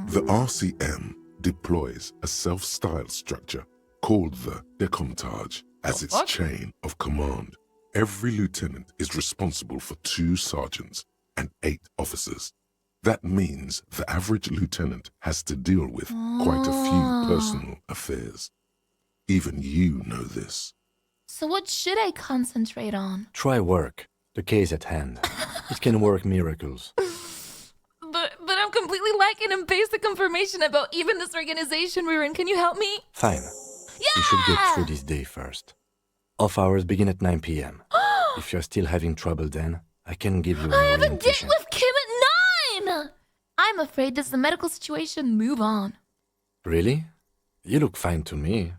The RCM deploys a self-styled structure called the Decomptage as its chain of command. Every lieutenant is responsible for 2 sergeants and 8 officers. That means the average lieutenant has to deal with quite a few personal affairs. Even you know this. So what should I concentrate on? Try work. The case at hand. It can work miracles. But I'm completely lacking in basic information about even this organization we're in. Can you help me? Fine. You should get through this day first. Off hours begin at 9 p.m. If you're still having trouble then, I can give you an I have a date orientation. with Kim at 9! I'm afraid this is the medical situation. Move on. Really? You look fine to me.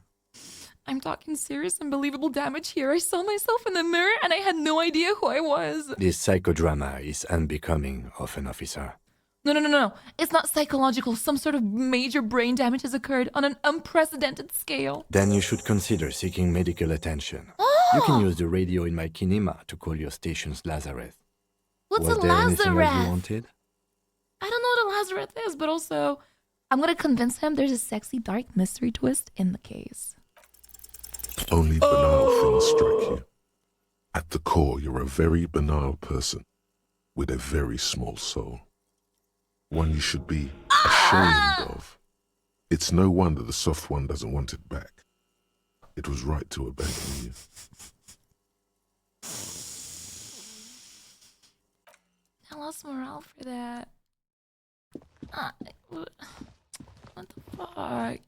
I'm talking serious and believable damage here. I saw myself in the mirror and I had no idea who I was. This psychodrama is unbecoming of an officer. No. It's not psychological. Some sort of major brain damage has occurred on an unprecedented scale. Then you should consider seeking medical attention. You can use the radio in my kinema to call your station's Lazareth. What's Was a there anything else Lazareth? you wanted? I don't know what a Lazareth is, but also, I'm gonna convince him there's a sexy dark mystery twist in the case. Only banal things strike you. At the core, you're a very banal person with a very small soul. One you should be ashamed of. It's no wonder the soft one doesn't want it back. It was right to abandon you. I lost morale for that. What the fuck?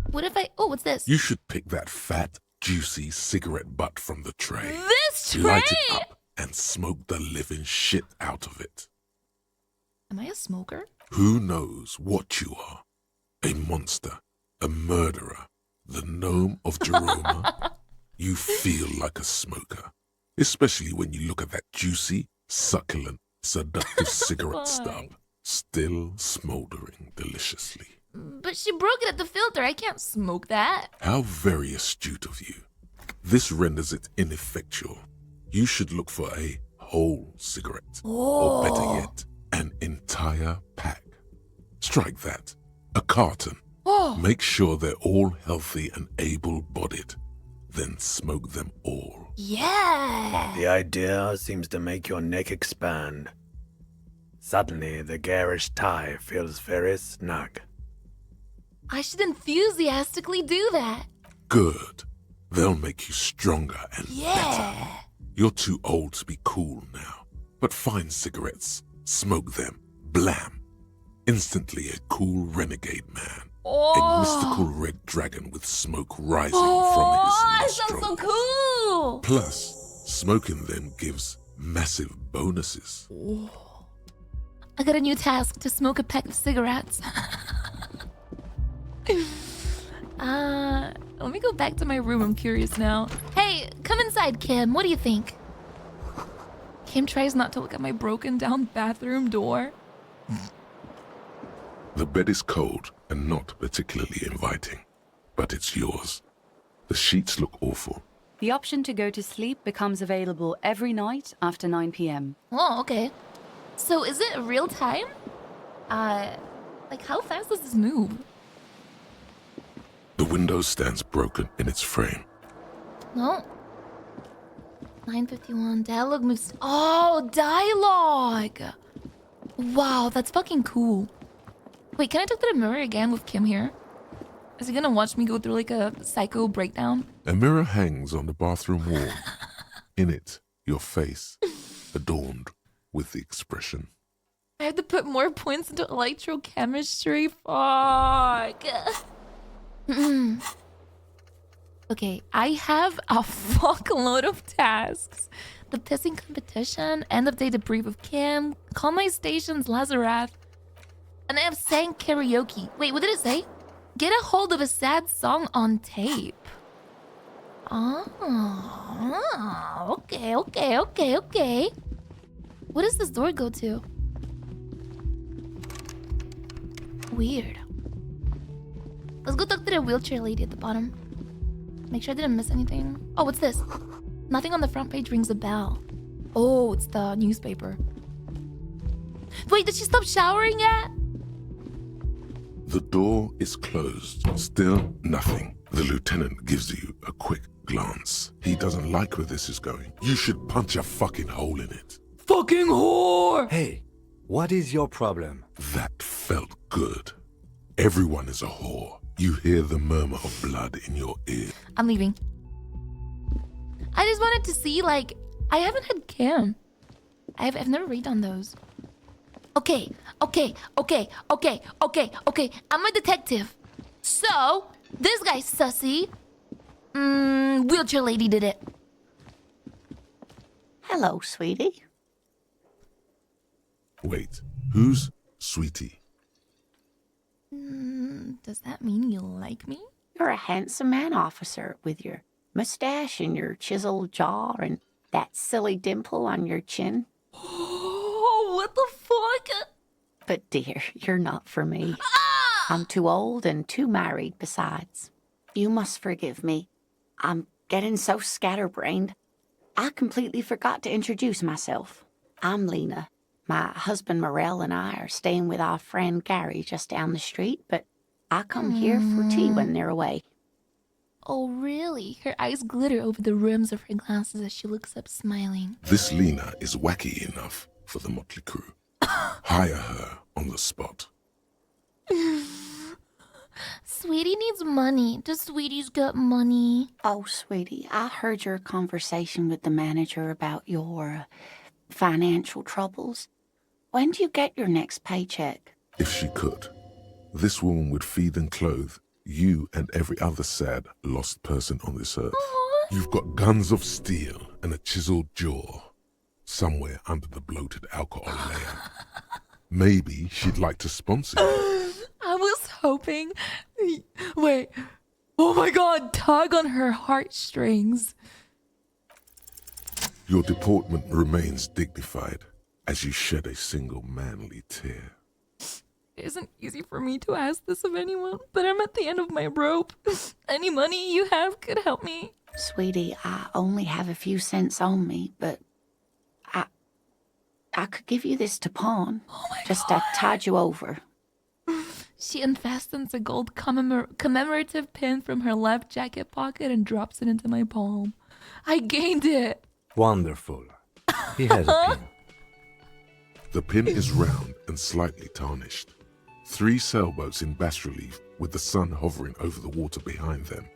What if I... Oh, what's this? You should pick that fat, juicy cigarette butt from the tray. This tray? Light it up and smoke the living shit out of it. Am I a smoker? Who knows what you are? A monster, a murderer, the gnome of Jeroma? You feel like a smoker, especially when you look at that juicy, succulent, seductive cigarette stub, still smoldering deliciously. But she broke it at the filter. I can't smoke that. How very astute of you. This renders it ineffectual. You should look for a whole cigarette, or better yet, an entire pack. Strike that. A carton. Make sure they're all healthy and able-bodied. Then smoke them all. Yeah. The idea seems to make your neck expand. Suddenly, the garish tie feels very snug. I should enthusiastically do that. Good. They'll make you stronger and better. You're too old to be cool now. But find cigarettes, smoke them, blam. Instantly a cool renegade man. A mystical red dragon with smoke rising from his That nostrils. sounds so cool. Plus, smoking them gives massive bonuses. I got a new task to smoke a pack of cigarettes. Let me go back to my room. I'm curious now. Hey, come inside, Kim. What do you think? Kim tries not to look at my broken down bathroom door. The bed is cold and not particularly inviting, but it's yours. The sheets look awful. The option to go to sleep becomes available every night after 9 p.m. Oh, okay. So is it real time? Like how fast does this move? The window stands broken in its frame. No. 9:51. Dialogue moves. Oh, dialogue! Wow, that's fucking cool. Wait, can I talk to the mirror again with Kim here? Is he gonna watch me go through like a psycho breakdown? A mirror hangs on the bathroom wall. In it, your face, adorned with the expression. I have to put more points into electrochemistry. Fuck. Okay, I have a fuckload of tasks. The pissing competition, end of day debrief of Kim, call my station's Lazareth, and I have sang karaoke. Wait, what did it say? Get a hold of a sad song on tape. Oh, okay. What does this door go to? Weird. Let's go talk to the wheelchair lady at the bottom. Make sure I didn't miss anything. Oh, what's this? Nothing on the front page rings a bell. Oh, it's the newspaper. Wait, did she stop showering yet? The door is closed. Still nothing. The lieutenant gives you a quick glance. He doesn't like where this is going. You should punch a fucking hole in it. Fucking whore! Hey, what is your problem? That felt good. Everyone is a whore. You hear the murmur of blood in your ear. I'm leaving. I just wanted to see, like, I haven't had cam. I've never redone those. Okay. I'm a detective. So, this guy's sussy. Wheelchair lady did it. Hello, sweetie. Wait, who's Sweetie? Does that mean you like me? You're a handsome man, officer, with your mustache and your chiseled jaw and that silly dimple on your chin. Oh, what the fuck? But dear, you're not for me. I'm too old and too married besides. You must forgive me. I'm getting so scatterbrained. I completely forgot to introduce myself. I'm Lena. My husband Morel and I are staying with our friend Gary just down the street, but I come here for tea when they're away. Oh, really? Her eyes glitter over the rims of her glasses as she looks up, smiling. This Lena is wacky enough for the motley crew. Hire her on the spot. Sweetie needs money. Does Sweetie's got money? Oh, sweetie, I heard your conversation with the manager about your financial troubles. When do you get your next paycheck? If she could, this woman would feed and clothe you and every other sad, lost person on this earth. You've got guns of steel and a chiseled jaw somewhere under the bloated alcohol layer. Maybe she'd like to sponsor you. I was hoping... Wait. Oh my god, tug on her heartstrings. Your deportment remains dignified as you shed a single manly tear. It isn't easy for me to ask this of anyone, but I'm at the end of my rope. Any money you have could help me. Sweetie, I only have a few cents on me, but I could give you this to pawn. Oh my just god. to tide you over. She unfastens a gold commemorative pin from her left jacket pocket and drops it into my palm. I gained it. Wonderful. He has a pin. The pin is round and slightly tarnished. 3 sailboats in bas-relief with the sun hovering over the water behind them.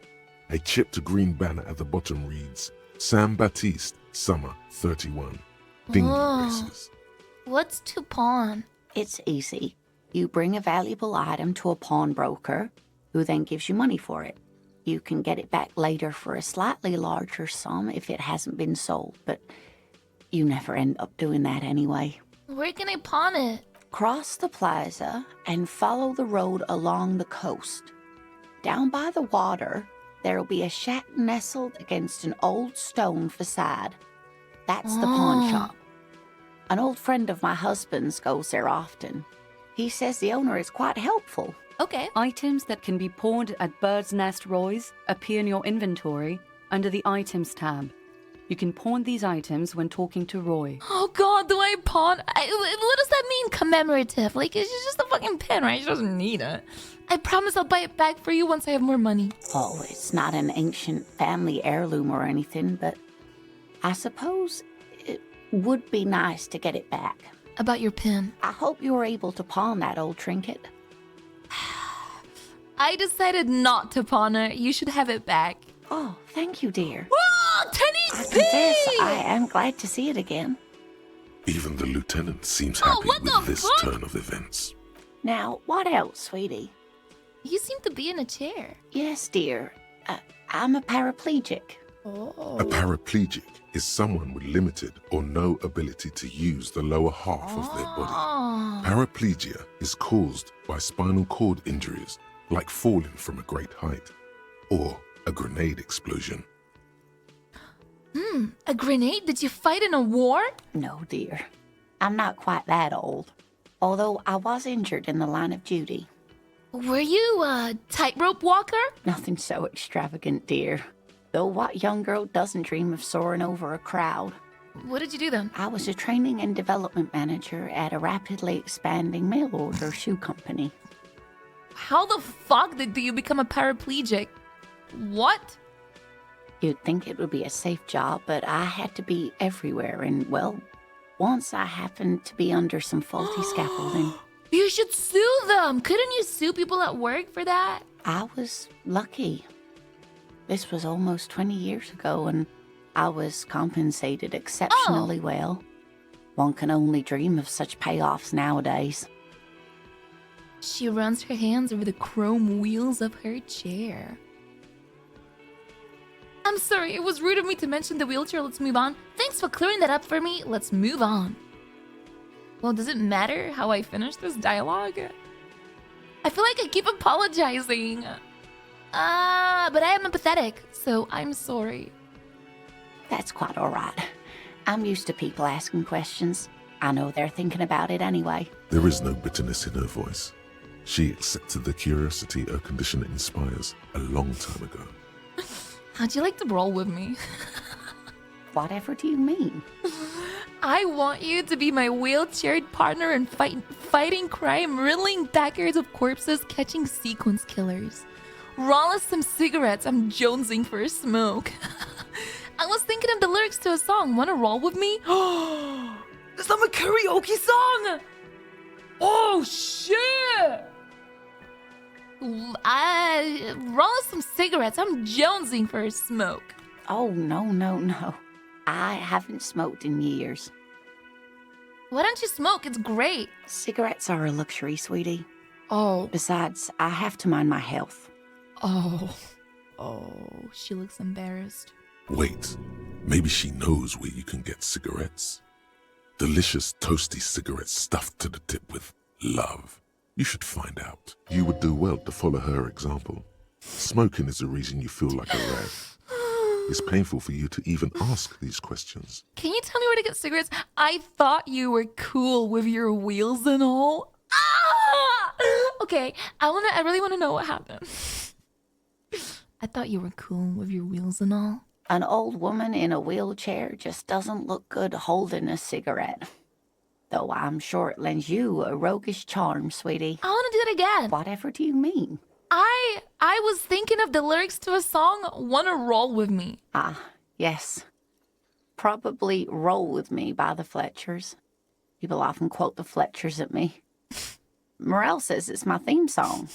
A chipped green banner at the bottom reads, Sam Baptiste, Summer 31. Dinghy races. What's to pawn? It's easy. You bring a valuable item to a pawnbroker, who then gives you money for it. You can get it back later for a slightly larger sum if it hasn't been sold, but you never end up doing that anyway. Where can I pawn it? Cross the plaza and follow the road along the coast. Down by the water, there'll be a shack nestled against an old stone facade. That's the pawn shop. An old friend of my husband's goes there often. He says the owner is quite helpful. Okay. Items that can be pawned at Bird's Nest Roy's appear in your inventory under the Items tab. You can pawn these items when talking to Roy. Oh god, do I pawn? What does that mean, commemorative? Like, it's just a fucking pin, right? She doesn't need it. I promise I'll buy it back for you once I have more money. Oh, it's not an ancient family heirloom or anything, but I suppose it would be nice to get it back. About your pin. I hope you were able to pawn that old trinket. I decided not to pawn it. You should have it back. Oh, thank you, dear. Whoa, 10 I confess, I am glad to see it again. Even the lieutenant seems happy with this turn of events. Now, what else, sweetie? You seem to be in a chair. Yes, dear. I'm a paraplegic. Oh. A paraplegic is someone with limited or no ability to use the lower half of their body. Paraplegia is caused by spinal cord injuries, like falling from a great height, or a grenade explosion. A grenade? Did you fight in a war? No, dear. I'm not quite that old. Although I was injured in the line of duty. Were you a tightrope walker? Nothing so extravagant, dear. Though what young girl doesn't dream of soaring over a crowd? What did you do then? I was a training and development manager at a rapidly expanding mail order shoe company. How the fuck did you become a paraplegic? What? You'd think it would be a safe job, but I had to be everywhere, and, well, once I happened to be under some faulty scaffolding. You should sue them! Couldn't you sue people at work for that? I was lucky. This was almost 20 years ago, and I was compensated exceptionally well. One can only dream of such payoffs nowadays. She runs her hands over the chrome wheels of her chair. I'm sorry, it was rude of me to mention the wheelchair. Let's move on. Thanks for clearing that up for me. Let's move on. Well, does it matter how I finish this dialogue? I feel like I keep apologizing. But I am empathetic, so I'm sorry. That's quite all right. I'm used to people asking questions. I know they're thinking about it anyway. There is no bitterness in her voice. She accepted the curiosity her condition inspires a long time ago. How'd you like to roll with me? Whatever do you mean? I want you to be my wheelchaired partner in fighting crime, riddling backwards of corpses, catching sequence killers. Roll us some cigarettes. I'm jonesing for a smoke. I was thinking of the lyrics to a song. Wanna roll with me? Is that a karaoke song? Oh shit! Roll us some cigarettes. I'm jonesing for a smoke. Oh, no. I haven't smoked in years. Why don't you smoke? It's great. Cigarettes are a luxury, sweetie. Oh. Besides, I have to mind my health. Oh, she looks embarrassed. Wait, maybe she knows where you can get cigarettes. Delicious, toasty cigarettes stuffed to the tip with love. You should find out. You would do well to follow her example. Smoking is the reason you feel like a rag. It's painful for you to even ask these questions. Can you tell me where to get cigarettes? I thought you were cool with your wheels and all. Okay, I really want to know what happened. I thought you were cool with your wheels and all. An old woman in a wheelchair just doesn't look good holding a cigarette. Though I'm sure it lends you a roguish charm, sweetie. I want to do it again. Whatever do you mean? I was thinking of the lyrics to a song, Wanna Roll With Me. Ah, yes. Probably Roll With Me by the Fletchers. People often quote the Fletchers at me. Morel says it's my theme song.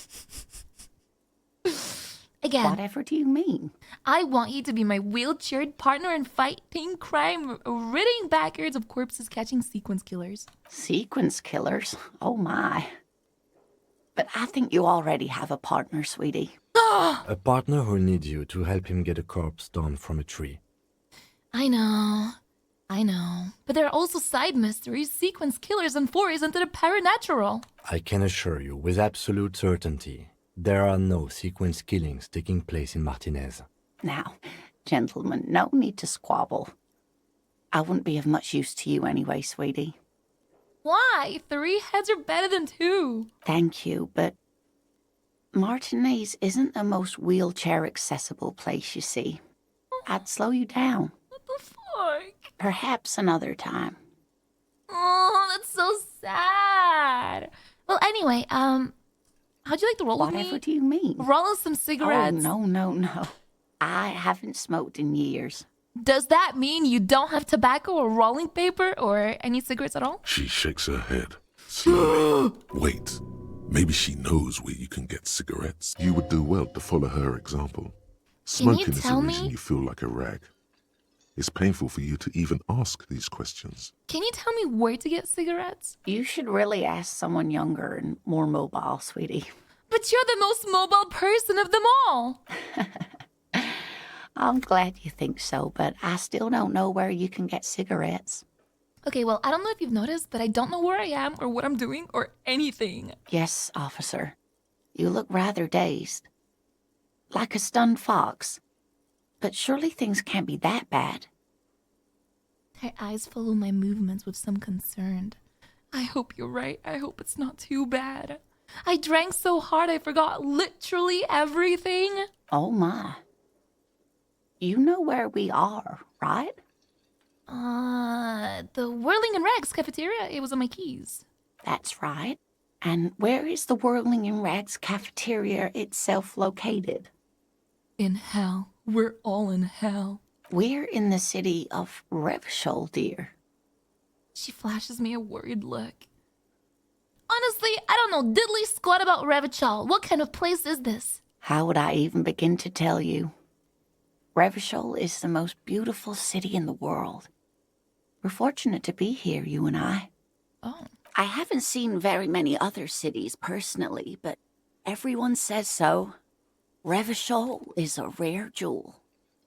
Again. Whatever do you mean? I want you to be my wheelchaired partner in fighting crime, ridding backwards of corpses, catching sequence killers. Sequence killers? Oh my. But I think you already have a partner, sweetie. A partner who needs you to help him get a corpse down from a tree. I know. But there are also side mysteries, sequence killers, and forays into the paranatural. I can assure you with absolute certainty, there are no sequence killings taking place in Martinez. Now, gentlemen, no need to squabble. I wouldn't be of much use to you anyway, sweetie. Why? 3 heads are better than 2. Thank you, but Martinez isn't the most wheelchair-accessible place, you see. I'd slow you down. What the fuck? Perhaps another time. Oh, that's so sad. Well, anyway, how'd you like to roll with me? Whatever do you mean? Roll us some cigarettes. Oh, no. I haven't smoked in years. Does that mean you don't have tobacco or rolling paper or any cigarettes at all? She shakes her head slowly. Wait, maybe she knows where you can get cigarettes. You would do well to follow her example. Smoking is the reason you feel like a rag. It's painful for you to even ask these questions. Can you tell me where to get cigarettes? You should really ask someone younger and more mobile, sweetie. But you're the most mobile person of them all. I'm glad you think so, but I still don't know where you can get cigarettes. Okay, well, I don't know if you've noticed, but I don't know where I am or what I'm doing or anything. Yes, officer. You look rather dazed. Like a stunned fox. But surely things can't be that bad. Her eyes follow my movements with some concern. I hope you're right. I hope it's not too bad. I drank so hard I forgot literally everything. Oh my. You know where we are, right? The Whirling and Rags cafeteria. It was on my keys. That's right. And where is the Whirling and Rags cafeteria itself located? In hell. We're all in hell. We're in the city of Revachol, dear. She flashes me a worried look. Honestly, I don't know diddly squat about Revachol. What kind of place is this? How would I even begin to tell you? Revachol is the most beautiful city in the world. We're fortunate to be here, you and I. Oh. I haven't seen very many other cities personally, but everyone says so. Revachol is a rare jewel.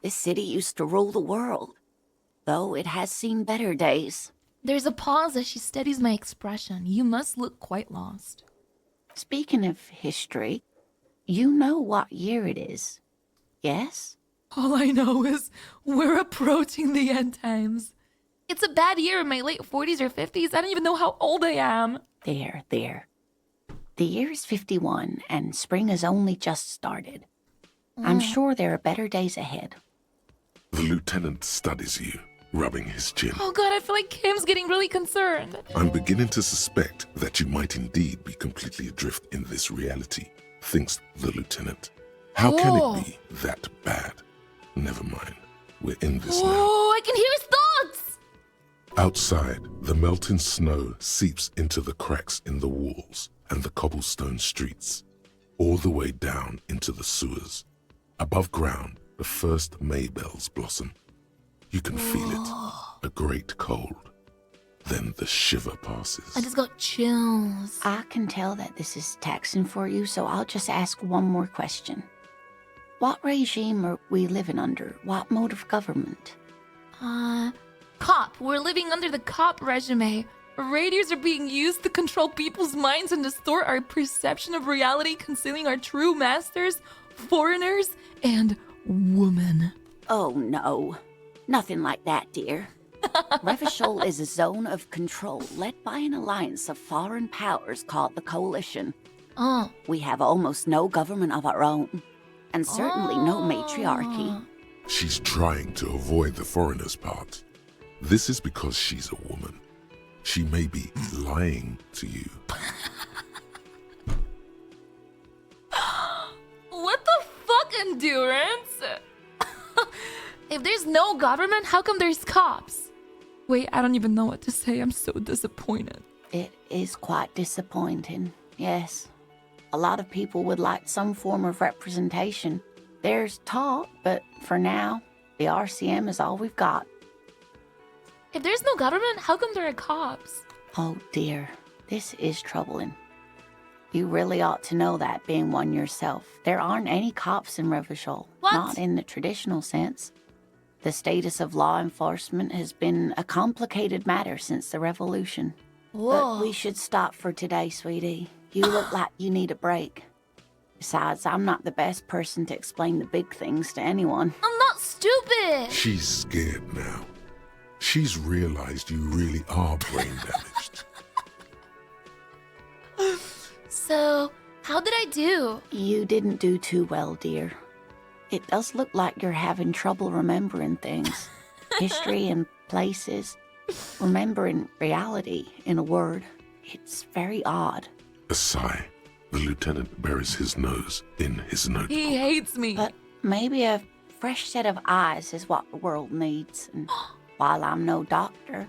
This city used to rule the world, though it has seen better days. There's a pause as she studies my expression. You must look quite lost. Speaking of history, you know what year it is, yes? All I know is we're approaching the end times. It's a bad year in my late 40s or 50s. I don't even know how old I am. There. The year is 51, and spring has only just started. I'm sure there are better days ahead. The lieutenant studies you, rubbing his chin. Oh god, I feel like Kim's getting really concerned. I'm beginning to suspect that you might indeed be completely adrift in this reality, thinks the lieutenant. How can it be that bad? Never mind. We're in this now. Oh, I can hear his thoughts! Outside, the melting snow seeps into the cracks in the walls and the cobblestone streets, all the way down into the sewers. Above ground, the first May bells blossom. You can feel it, a great cold. Then the shiver passes. I just got chills. I can tell that this is taxing for you, so I'll just ask one more question. What regime are we living under? What mode of government? Cop. We're living under the cop regime. Radios are being used to control people's minds and distort our perception of reality, concealing our true masters, foreigners, and women. Oh no. Nothing like that, dear. Revachol is a zone of control led by an alliance of foreign powers called the Coalition. We have almost no government of our own, and certainly no matriarchy. She's trying to avoid the foreigner's part. This is because she's a woman. She may be lying to you. What the fuck, Endurance? If there's no government, how come there's cops? Wait, I don't even know what to say. I'm so disappointed. It is quite disappointing, yes. A lot of people would like some form of representation. There's talk, but for now, the RCM is all we've got. If there's no government, how come there are cops? Oh dear, this is troubling. You really ought to know that, being one yourself. There aren't any cops in Revachol. What? Not in the traditional sense. The status of law enforcement has been a complicated matter since the revolution. Whoa. But we should stop for today, sweetie. You look like you need a break. Besides, I'm not the best person to explain the big things to anyone. I'm not stupid. She's scared now. She's realized you really are brain damaged. So, how did I do? You didn't do too well, dear. It does look like you're having trouble remembering things. History and places. Remembering reality, in a word. It's very odd. A sigh. The lieutenant buries his nose in his notebook. He hates me. But maybe a fresh set of eyes is what the world needs. And while I'm no doctor,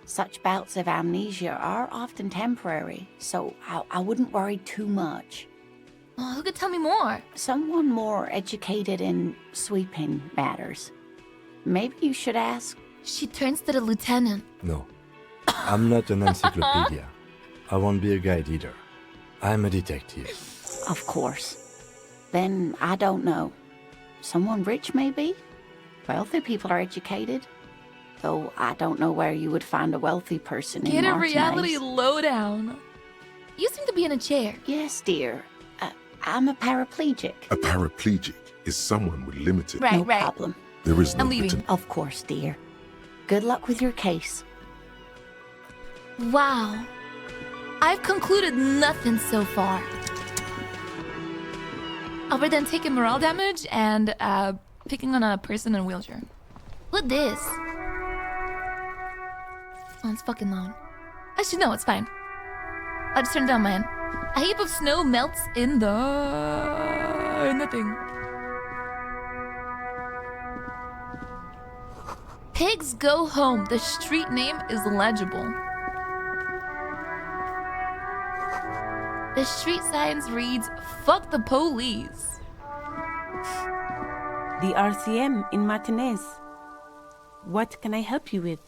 such bouts of amnesia are often temporary, so I wouldn't worry too much. Who could tell me more? Someone more educated in sweeping matters. Maybe you should ask. She turns to the lieutenant. No, I'm not an encyclopedia. I won't be a guide either. I'm a detective. Of course. Then I don't know. Someone rich, maybe? Wealthy people are educated. Though I don't know where you would find a wealthy person Get in a Martinez. reality lowdown. You seem to be in a chair. Yes, dear. I'm a paraplegic. A paraplegic is someone with limited... Right, no right. problem. There is no I'm leaving. written... Of course, dear. Good luck with your case. Wow. I've concluded nothing so far. Other than taking morale damage and picking on a person in a wheelchair. What this? Oh, it's fucking loud. Actually, no, it's fine. I just turned it down, man. A heap of snow melts in the thing. Pigs go home. The street name is legible. The street signs reads, "Fuck the police." The RCM in Martinez. What can I help you with?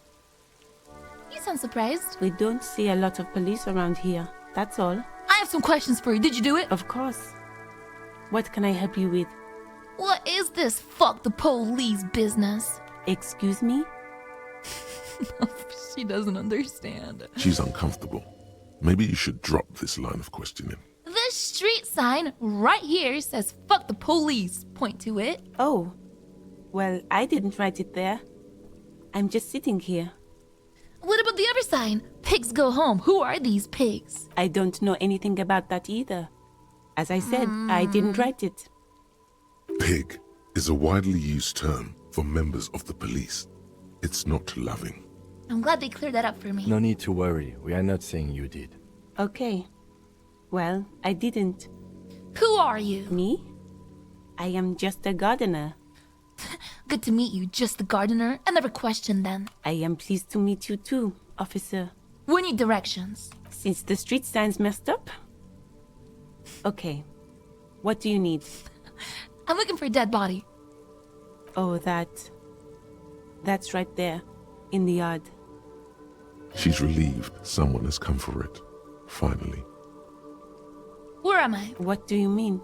You sound surprised. We don't see a lot of police around here. That's all. I have some questions for you. Did you do it? Of course. What can I help you with? What is this fuck the police business? Excuse me? She doesn't understand. She's uncomfortable. Maybe you should drop this line of questioning. The street sign right here says "fuck the police." Point to it. Oh. Well, I didn't write it there. I'm just sitting here. What about the other sign? "Pigs go home." Who are these pigs? I don't know anything about that either. As I said, I didn't write it. Pig is a widely used term for members of the police. It's not loving. I'm glad they cleared that up for me. No need to worry. We are not saying you did. Okay. Well, I didn't. Who are you? Me? I am just a gardener. Good to meet you, just the gardener. Another question then. I am pleased to meet you too, officer. We need directions. Since the street sign's messed up? Okay. What do you need? I'm looking for a dead body. Oh, that's right there, in the yard. She's relieved someone has come for it. Finally. Where am I? What do you mean?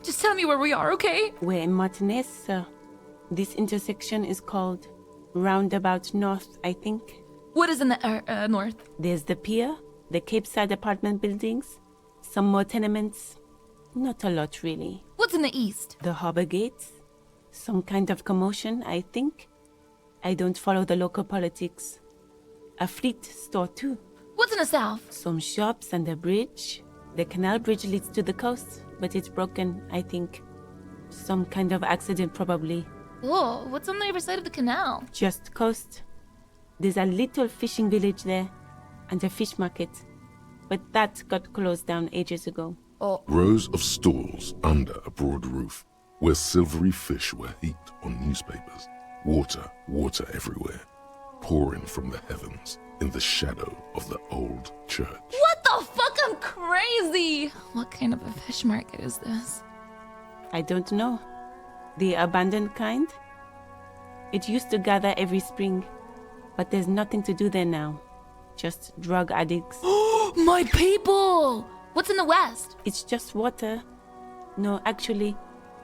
Just tell me where we are, okay? We're in Martinez, sir. This intersection is called Roundabout North, I think. What is in the north? There's the pier, the Cape Side apartment buildings, some more tenements. Not a lot, really. What's in the east? The harbor gates. Some kind of commotion, I think. I don't follow the local politics. A fleet store, too. What's in the south? Some shops and a bridge. The canal bridge leads to the coast, but it's broken, I think. Some kind of accident, probably. Whoa, what's on the other side of the canal? Just coast. There's a little fishing village there, and a fish market. But that got closed down ages ago. Oh. Rows of stalls under a broad roof, where silvery fish were heaped on newspapers. Water everywhere, pouring from the heavens in the shadow of the old church. What the fuck? I'm crazy! What kind of a fish market is this? I don't know. The abandoned kind? It used to gather every spring, but there's nothing to do there now. Just drug addicts. My people! What's in the west? It's just water. No, actually,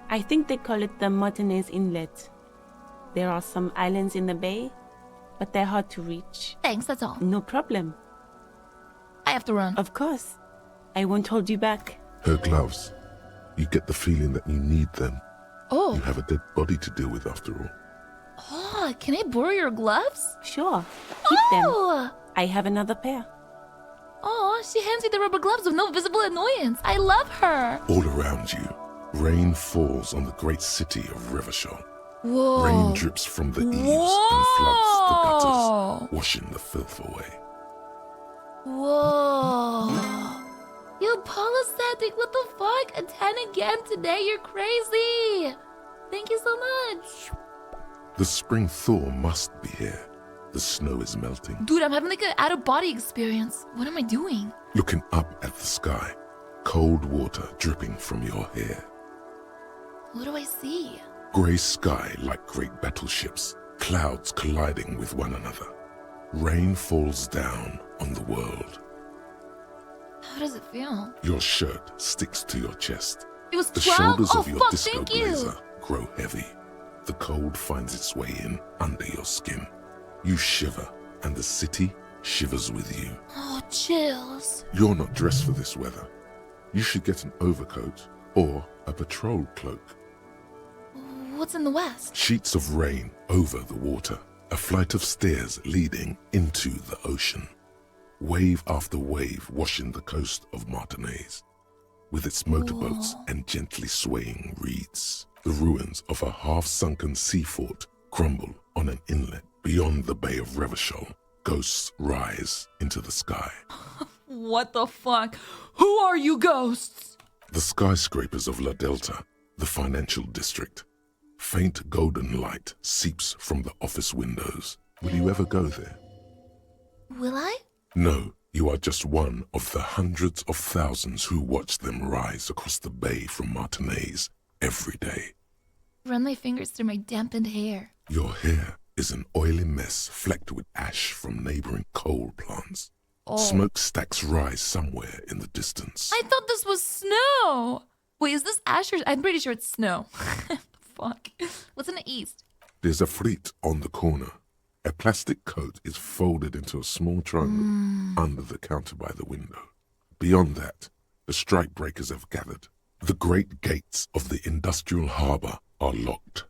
I think they call it the Martinez Inlet. There are some islands in the bay, but they're hard to reach. Thanks, that's all. No problem. I have to run. Of course. I won't hold you back. Her gloves. You get the feeling that you need them. Oh. You have a dead body to deal with after all. Oh, can I borrow your gloves? Sure. Keep them. I have another pair. Oh, she hands me the rubber gloves with no visible annoyance. I love her. All around you, rain falls on the great city of Revachol. Whoa. Rain drips from the eaves and floods the gutters, washing the filth away. Whoa. Yo, Paula Static, what the fuck? A 10 again today? You're crazy. Thank you so much. The spring thaw must be here. The snow is melting. Dude, I'm having like an out-of-body experience. What am I doing? Looking up at the sky, cold water dripping from your hair. What do I see? Grey sky like great battleships, clouds colliding with one another. Rain falls down on the world. How does it feel? Your shirt sticks to your chest. It was 12? The shoulders Oh, of your fuck, disco thank you. blazer grow heavy. The cold finds its way in under your skin. You shiver, and the city shivers with you. Oh, chills. You're not dressed for this weather. You should get an overcoat or a patrol cloak. What's in the west? Sheets of rain over the water. A flight of stairs leading into the ocean. Wave after wave washing the coast of Martinez. With its motorboats and gently swaying reeds. The ruins of a half-sunken sea fort crumble on an inlet beyond the Bay of Revachol. Ghosts rise into the sky. What the fuck? Who are you ghosts? The skyscrapers of La Delta, the financial district. Faint golden light seeps from the office windows. Will you ever go there? Will I? No, you are just one of the hundreds of thousands who watch them rise across the bay from Martinez every day. Run my fingers through my dampened hair. Your hair is an oily mess flecked with ash from neighboring coal plants. Oh. Smokestacks rise somewhere in the distance. I thought this was snow. Wait, is this ash or... I'm pretty sure it's snow. Fuck. What's in the east? There's a fleet on the corner. A plastic coat is folded into a small triangle under the counter by the window. Beyond that, the strike breakers have gathered. The great gates of the industrial harbour are locked.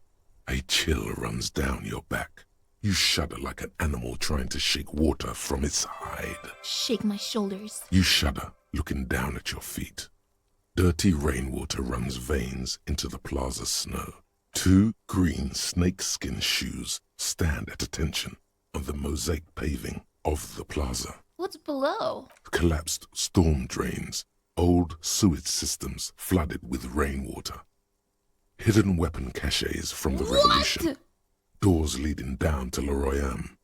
A chill runs down your back. You shudder like an animal trying to shake water from its hide. Shake my shoulders. You shudder, looking down at your feet. Dirty rainwater runs veins into the plaza's snow. 2 green snakeskin shoes stand at attention on the mosaic paving of the plaza. What's below? Collapsed storm drains, old sewage systems flooded with rainwater. Hidden weapon caches from the revolution. Doors leading down to Le Royaume.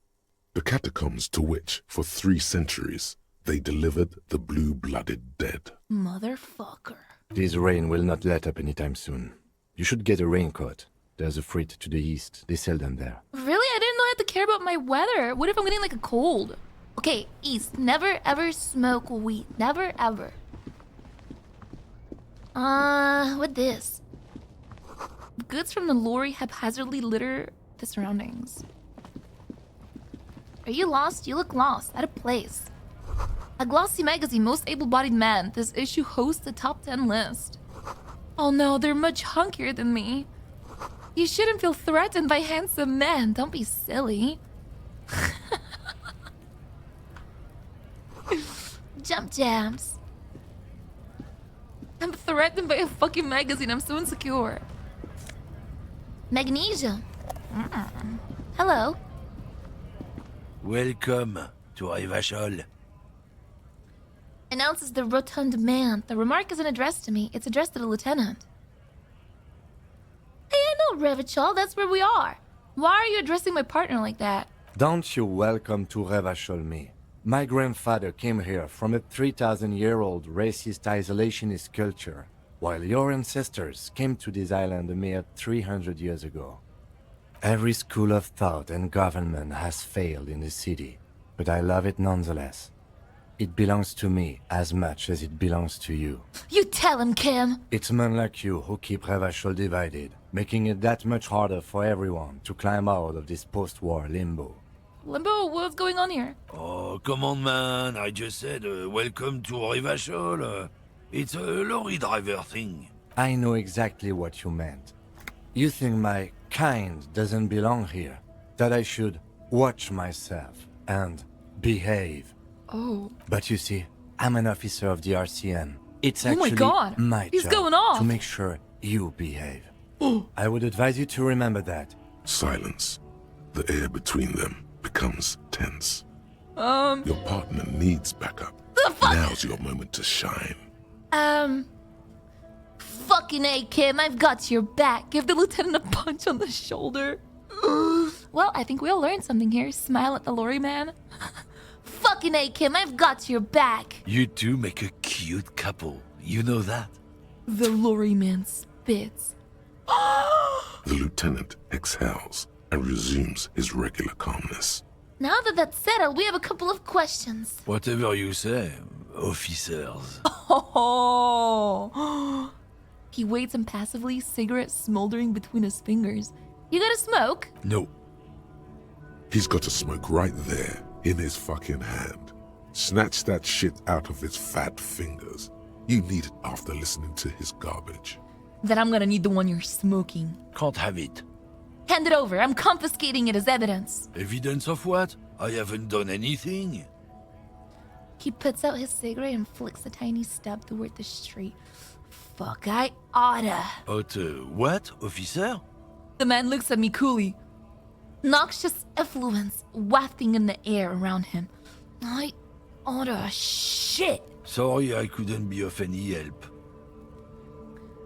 The catacombs to which, for 3 centuries, they delivered the blue-blooded dead. Motherfucker. This rain will not let up anytime soon. You should get a raincoat. There's a freight to the east. They sell them there. Really? I didn't know I had to care about my weather. What if I'm getting like a cold? Okay, east. Never ever smoke weed. Never ever. What this? Goods from the lorry haphazardly litter the surroundings. Are you lost? You look lost. Out of place. A glossy magazine, most able-bodied man. This issue hosts the top 10 list. Oh no, they're much hunkier than me. You shouldn't feel threatened by handsome men. Don't be silly. Jump jams. I'm threatened by a fucking magazine. I'm so insecure. Magnesia. Hello. Welcome to Veibae. Announces the rotund man. The remark isn't addressed to me. It's addressed to the lieutenant. Hey, I know, Revachol. That's where we are. Why are you addressing my partner like that? Don't you welcome to Revachol me. My grandfather came here from a 3,000-year-old racist isolationist culture, while your ancestors came to this island a mere 300 years ago. Every school of thought and government has failed in the city, but I love it nonetheless. It belongs to me as much as it belongs to you. You tell him, Kim. It's men like you who keep Revachol divided, making it that much harder for everyone to climb out of this post-war limbo. Limbo, what's going on here? Oh, come on, man. I just said welcome to Veibae. It's a lorry driver thing. I know exactly what you meant. You think my kind doesn't belong here, that I should watch myself and behave. Oh. But you see, I'm an officer of the RCM. It's Oh my actually God. my He's job going off. to make sure you behave. I would advise you to remember that. Silence. The air between them becomes tense. Your Your partner needs backup. The fuck? Now's your moment to shine. Fucking A, Kim. I've got your back. Give the lieutenant a punch on the shoulder. Well, I think we all learned something here. Smile at the lorry man. Fucking A, Kim. I've got your back. You two make a cute couple. You know that? The lorry man spits. The lieutenant exhales and resumes his regular calmness. Now that that's settled, we have a couple of questions. Whatever you say, officers. Oh. He waits impassively, cigarette smoldering between his fingers. You got a smoke? No. He's got a smoke right there, in his fucking hand. Snatch that shit out of his fat fingers. You need it after listening to his garbage. Then I'm gonna need the one you're smoking. Can't have it. Hand it over. I'm confiscating it as evidence. Evidence of what? I haven't done anything. He puts out his cigarette and flicks a tiny stub toward the street. Fuck, I oughta. What, officer? The man looks at me coolly. Noxious effluence wafting in the air around him. I oughta shit. Sorry I couldn't be of any help.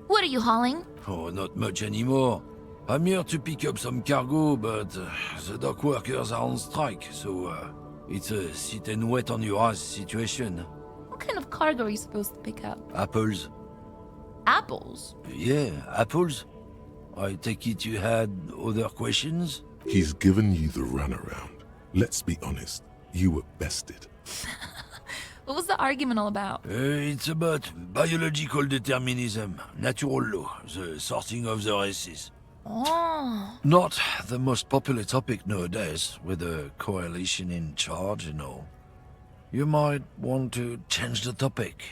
What are you hauling? Oh, not much anymore. I'm here to pick up some cargo, but the dock workers are on strike, so it's a sit and wait on your ass situation. What kind of cargo are you supposed to pick up? Apples. Apples? Yeah, apples. I take it you had other questions? He's given you the runaround. Let's be honest, you were bested. What was the argument all about? It's about biological determinism, natural law, the sorting of the races. Oh. Not the most popular topic nowadays, with a coalition in charge and all. You might want to change the topic.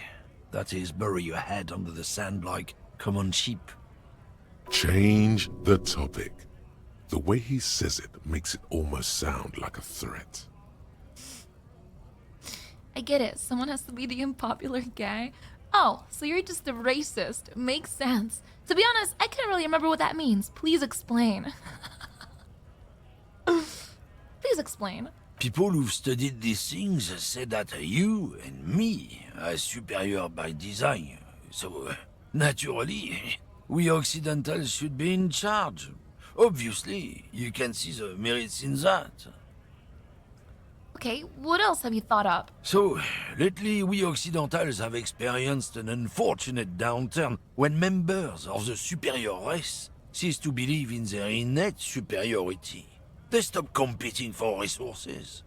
That is, bury your head under the sand like common sheep. Change the topic. The way he says it makes it almost sound like a threat. I get it. Someone has to be the unpopular guy. Oh, so you're just a racist. Makes sense. To be honest, I can't really remember what that means. Please explain. Please explain. People who've studied these things say that you and me are superior by design. So, naturally, we Occidentals should be in charge. Obviously, you can see the merits in that. Okay, what else have you thought up? So, lately we Occidentals have experienced an unfortunate downturn when members of the superior race cease to believe in their innate superiority. They stop competing for resources.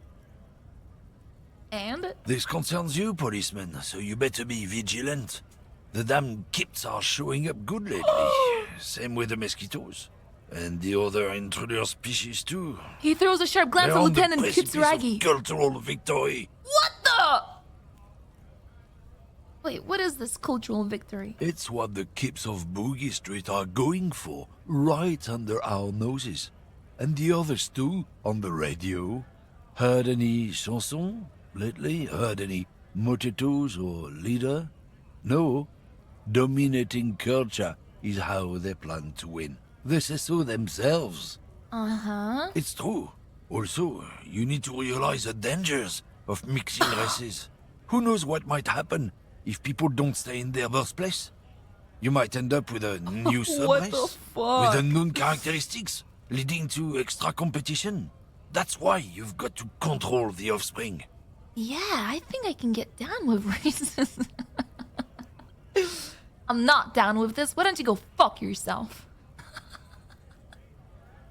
And? This concerns you, policeman, so you better be vigilant. The damn kips are showing up good lately. Same with the mosquitoes. And the other intruder species too. He throws a sharp glance They're at on the Lieutenant precipice of Kitsuragi. cultural victory. What the? Wait, what is this cultural victory? It's what the kips of Boogie Street are going for, right under our noses. And the others too, on the radio. Heard any chansons lately? Heard any motetos or leader? No. Dominating culture is how they plan to win. They say so themselves. Uh-huh. It's true. Also, you need to realize the dangers of mixing races. Who knows what might happen if people don't stay in their birthplace? You might end up with a new What the subrace fuck? with unknown characteristics, leading to extra competition. That's why you've got to control the offspring. Yeah, I think I can get down with racism. I'm not down with this. Why don't you go fuck yourself?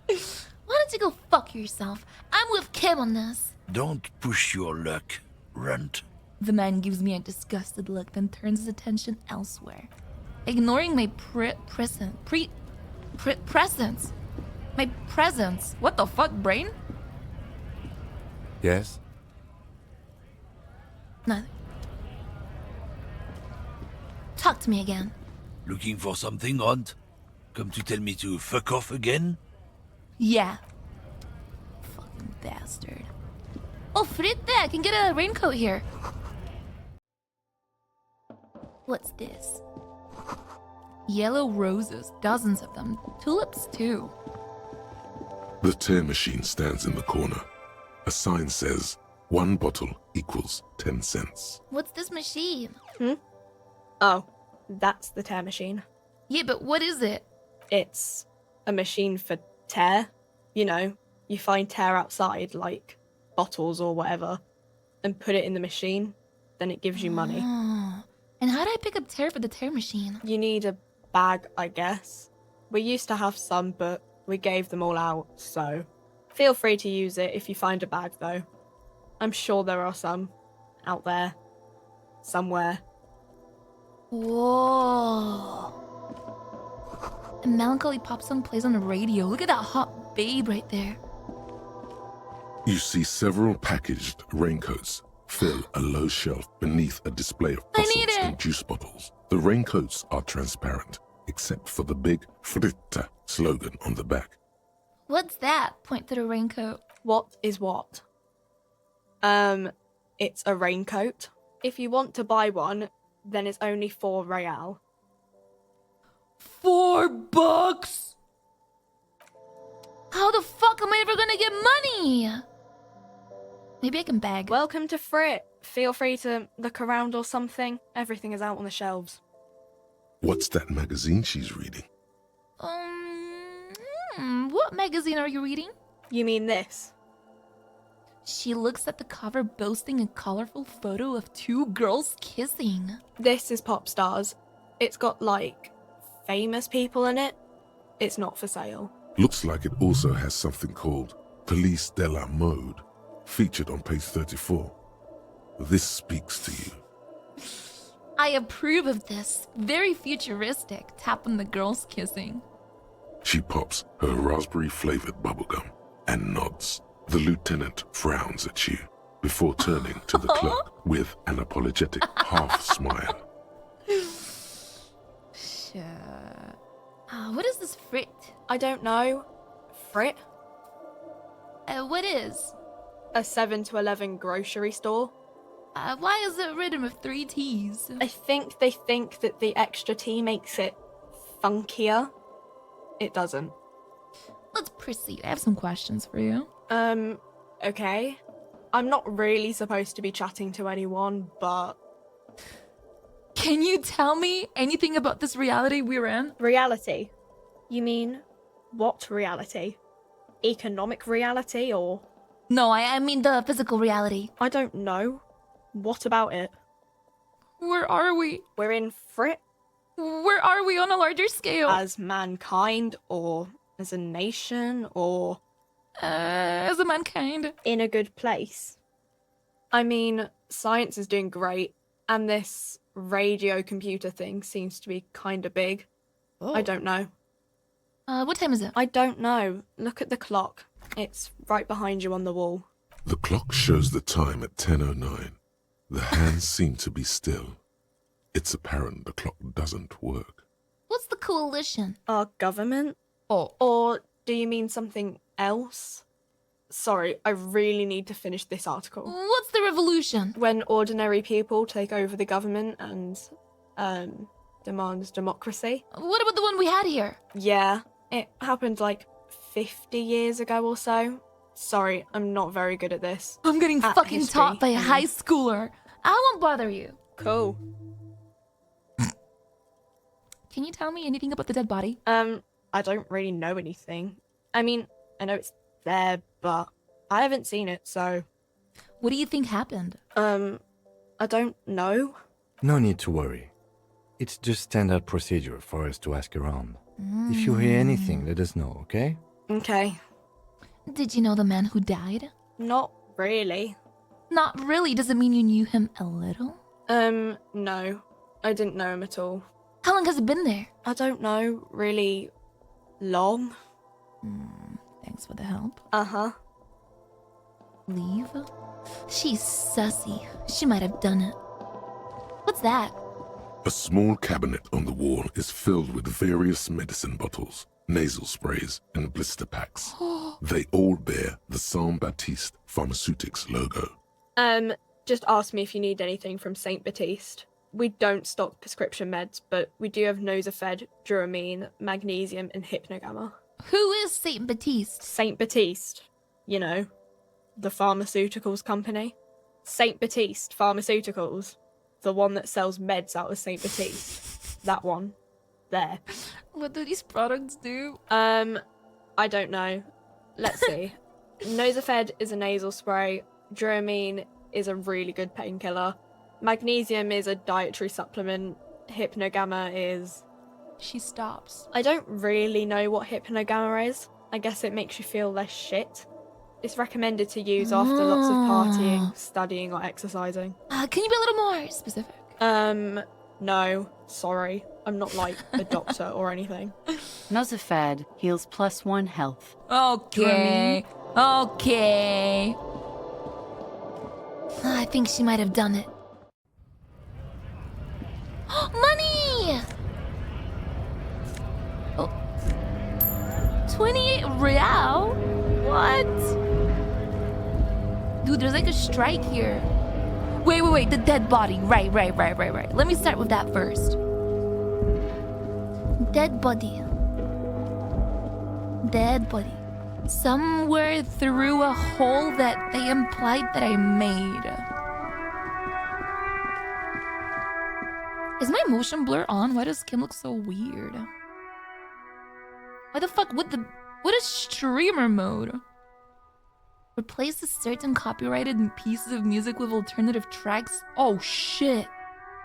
Why don't you go fuck yourself? I'm with Kim on this. Don't push your luck, runt. The man gives me a disgusted look, then turns his attention elsewhere, ignoring my presence. My presence. What the fuck, brain? Yes? Nothing. Talk to me again. Looking for something, Runt? Come to tell me to fuck off again? Yeah. Fucking bastard. Oh, fritte, I can get a raincoat here. What's this? Yellow roses, dozens of them. Tulips, too. The tear machine stands in the corner. A sign says, 1 bottle equals 10 cents. What's this machine? Oh, that's the tear machine. Yeah, but what is it? It's a machine for tear. You know, you find tear outside, like bottles or whatever, and put it in the machine. Then it gives you money. Oh. And how do I pick up tear for the tear machine? You need a bag, I guess. We used to have some, but we gave them all out, so feel free to use it if you find a bag, though. I'm sure there are some out there, somewhere. Whoa. A melancholy pop song plays on the radio. Look at that hot babe right there. You see several packaged raincoats fill a low shelf beneath a display of puzzles and juice bottles. The raincoats are transparent, except for the big fritta slogan on the back. What's that? Point to the raincoat. What is what? It's a raincoat. If you want to buy one, then it's only 4 real. $4? How the fuck am I ever gonna get money? Maybe I can beg. Welcome to Frit. Feel free to look around or something. Everything is out on the shelves. What's that magazine she's reading? What magazine are you reading? You mean this? She looks at the cover boasting a colorful photo of two girls kissing. This is Pop Stars. It's got, like, famous people in it. It's not for sale. Looks like it also has something called Police de la Mode, featured on page 34. This speaks to you. I approve of this. Very futuristic. Tap on the girls kissing. She pops her raspberry-flavored bubblegum and nods. The lieutenant frowns at you before turning to the clerk with an apologetic half-smile. Sure. What is this Frit? I don't know. Frit? What is? A 7 to 11 grocery store. Why is it written with 3 T's? I think they think that the extra T makes it funkier. It doesn't. Let's proceed. I have some questions for you. Okay. I'm not really supposed to be chatting to anyone, but... Can you tell me anything about this reality we're in? Reality? You mean, what reality? Economic reality, or...? No, I mean the physical reality. I don't know. What about it? Where are we? We're in Frit. Where are we on a larger scale? As mankind, or as a nation, or... as a mankind. In a good place. I mean, science is doing great, and this radio computer thing seems to be kinda big. Oh. I don't know. What time is it? I don't know. Look at the clock. It's right behind you on the wall. The clock shows the time at 10:09. The hands seem to be still. It's apparent the clock doesn't work. What's the coalition? Our government? Oh. Or do you mean something else? Sorry, I really need to finish this article. What's the revolution? When ordinary people take over the government and, demand democracy. What about the one we had here? Yeah, it happened like 50 years ago or so. Sorry, I'm not very good at this. I'm getting fucking taught by a high schooler. I won't bother you. Cool. Can you tell me anything about the dead body? I don't really know anything. I mean, I know it's there, but I haven't seen it, so... What do you think happened? I don't know. No need to worry. It's just standard procedure for us to ask around. If you hear anything, let us know, okay? Okay. Did you know the man who died? Not really. Not really? Does it mean you knew him a little? No. I didn't know him at all. How long has it been there? I don't know, really long. Thanks for the help. Uh-huh. Leave? She's sussy. She might have done it. What's that? A small cabinet on the wall is filled with various medicine bottles, nasal sprays, and blister packs. They all bear the Saint Baptiste Pharmaceutics logo. Just ask me if you need anything from Saint Baptiste. We don't stock prescription meds, but we do have Nosafed, Dramamine, Magnesium, and Hypnogamma. Who is Saint Baptiste? Saint Baptiste. You know, the pharmaceuticals company. Saint Baptiste Pharmaceuticals. The one that sells meds out of Saint Baptiste. That one. There. What do these products do? I don't know. Let's see. Nosafed is a nasal spray. Dramamine is a really good painkiller. Magnesium is a dietary supplement. Hypnogamma is... She stops. I don't really know what Hypnogamma is. I guess it makes you feel less shit. It's recommended to use after lots of partying, studying, or exercising. Can you be a little more specific? No. Sorry. I'm not like a doctor or anything. Nosafed heals +1 health. Okay. Okay. I think she might have done it. Money! Oh. 28 real? What? Dude, there's like a strike here. Wait. The dead body. Right. Let me start with that first. Dead body. somewhere through a hole that they implied that I made. Is my motion blur on? Why does skin look so weird? Why the fuck would what is streamer mode? Replaces certain copyrighted pieces of music with alternative tracks? Oh shit.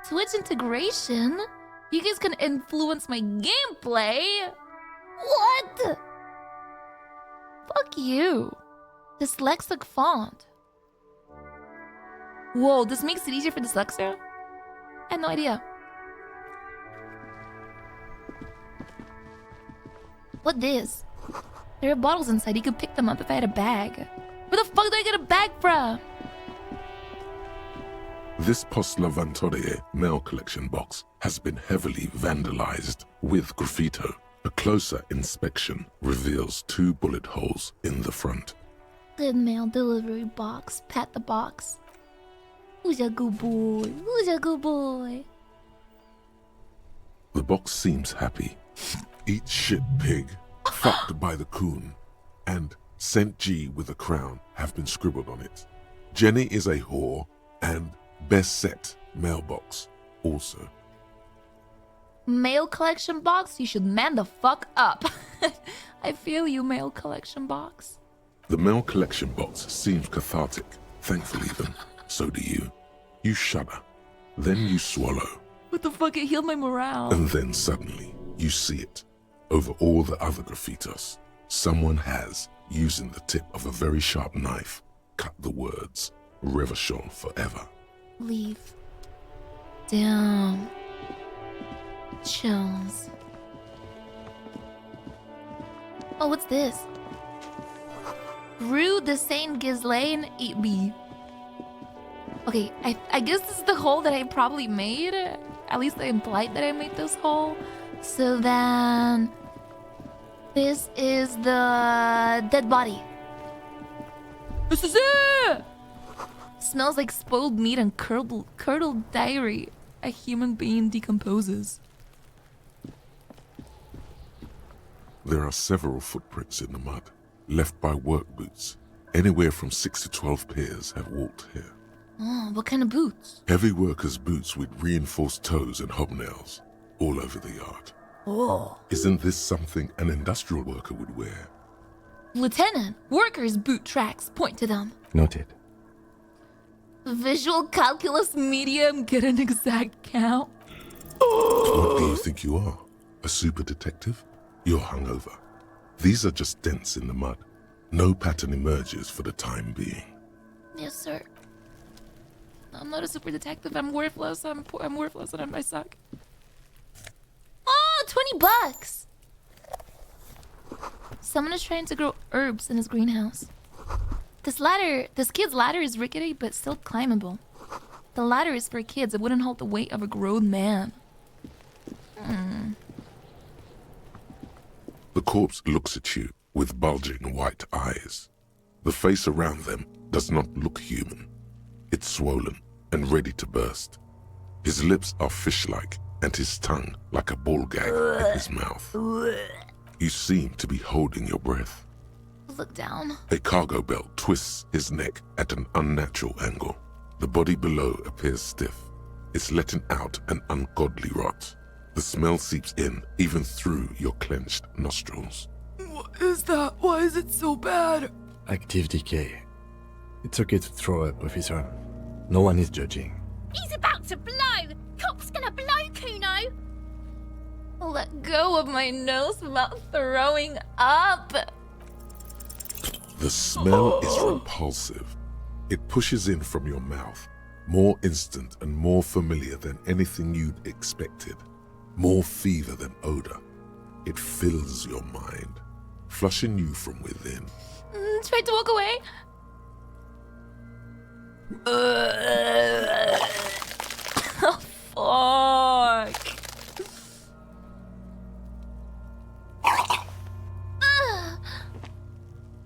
Twitch integration? You guys can influence my gameplay? What? Fuck you. Dyslexic font. Whoa, this makes it easier for dyslexia? I had no idea. What this? There are bottles inside. You could pick them up if I had a bag. Where the fuck do I get a bag from? This Post Levantorie mail collection box has been heavily vandalized with graffito. A closer inspection reveals 2 bullet holes in the front. Good mail delivery box. Pat the box. Who's a good boy? Who's a good boy? The box seems happy. Eat shit, pig. Fucked by the coon. And St. G with a crown have been scribbled on it. Jenny is a whore. And best set mailbox also. Mail collection box? You should man the fuck up. I feel you, mail collection box. The mail collection box seems cathartic. Thankfully then, so do you. You shudder. Then you swallow. What the fuck? It healed my morale. And then suddenly, you see it. Over all the other graffitos, someone has, using the tip of a very sharp knife, cut the words, Revachon forever. Leave. Damn. Chills. Oh, what's this? Rue de Saint Ghislaine 8B. Okay, I guess this is the hole that I probably made. At least I implied that I made this hole. So then... this is the dead body. This is it! Smells like spoiled meat and curdled dairy. A human being decomposes. There are several footprints in the mud, left by work boots. Anywhere from 6 to 12 pairs have walked here. Oh, what kind of boots? Heavy workers' boots with reinforced toes and hobnails, all over the yard. Oh. Isn't this something an industrial worker would wear? Lieutenant, workers' boot tracks. Point to them. Noted. Visual calculus medium, get an exact count. What do you think you are? A super detective? You're hungover. These are just dents in the mud. No pattern emerges for the time being. Yes, sir. I'm not a super detective. I'm worthless. I'm worthless and I suck. Oh, $20. Someone is trying to grow herbs in his greenhouse. This kid's ladder is rickety but still climbable. The ladder is for kids. It wouldn't hold the weight of a grown man. The corpse looks at you with bulging white eyes. The face around them does not look human. It's swollen and ready to burst. His lips are fish-like and his tongue like a ball gag in his mouth. You seem to be holding your breath. Look down. A cargo belt twists his neck at an unnatural angle. The body below appears stiff. It's letting out an ungodly rot. The smell seeps in even through your clenched nostrils. What is that? Why is it so bad? Active decay. It's okay to throw up, officer. No one is judging. He's about to blow! Cop's gonna blow, Kuno! Let go of my nose without throwing up. The smell is repulsive. It pushes in from your mouth, more instant and more familiar than anything you'd expected. More fever than odor. It fills your mind, flushing you from within. Tried to walk away. Oh, fuck.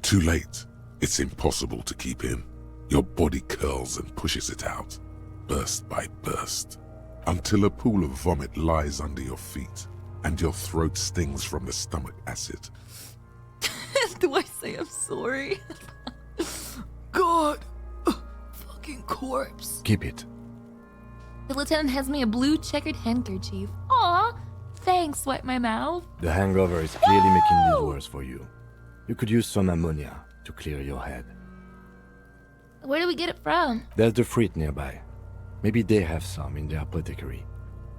Too late. It's impossible to keep in. Your body curls and pushes it out, burst by burst, until a pool of vomit lies under your feet and your throat stings from the stomach acid. do I say I'm sorry? God. Fucking corpse. Keep it. The lieutenant hands me a blue checkered handkerchief. Aw, thanks, wipe my mouth. The hangover is clearly making this worse for you. You could use some ammonia to clear your head. Where do we get it from? There's the fruit nearby. Maybe they have some in their apothecary.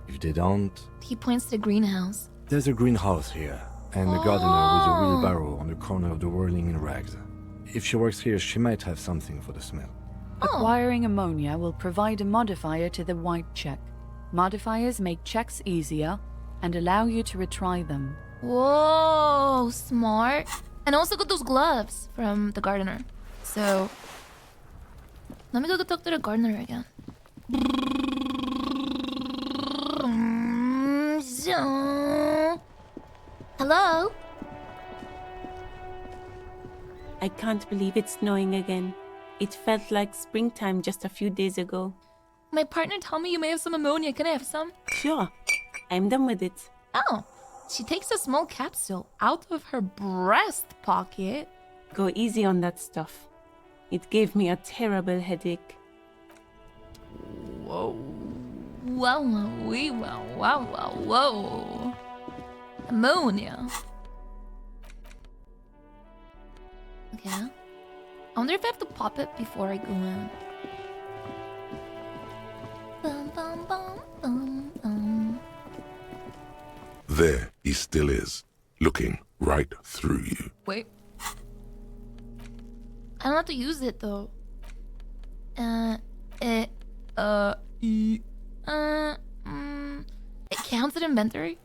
If they don't... He points to the greenhouse. There's a greenhouse here, and a gardener with a wheelbarrow on the corner of the whirling in rags. If she works here, she might have something for the smell. Acquiring ammonia will provide a modifier to the white check. Modifiers make checks easier and allow you to retry them. Whoa, smart. And I also got those gloves from the gardener. So, let me go talk to the gardener again. Hello? I can't believe it's snowing again. It felt like springtime just a few days ago. My partner told me you may have some ammonia. Can I have some? Sure. I'm done with it. Oh, she takes a small capsule out of her breast pocket. Go easy on that stuff. It gave me a terrible headache. Whoa. Whoa. Ammonia. Okay. I wonder if I have to pop it before I go in. There he still is, looking right through you. Wait. I don't have to use it though. It counts as inventory?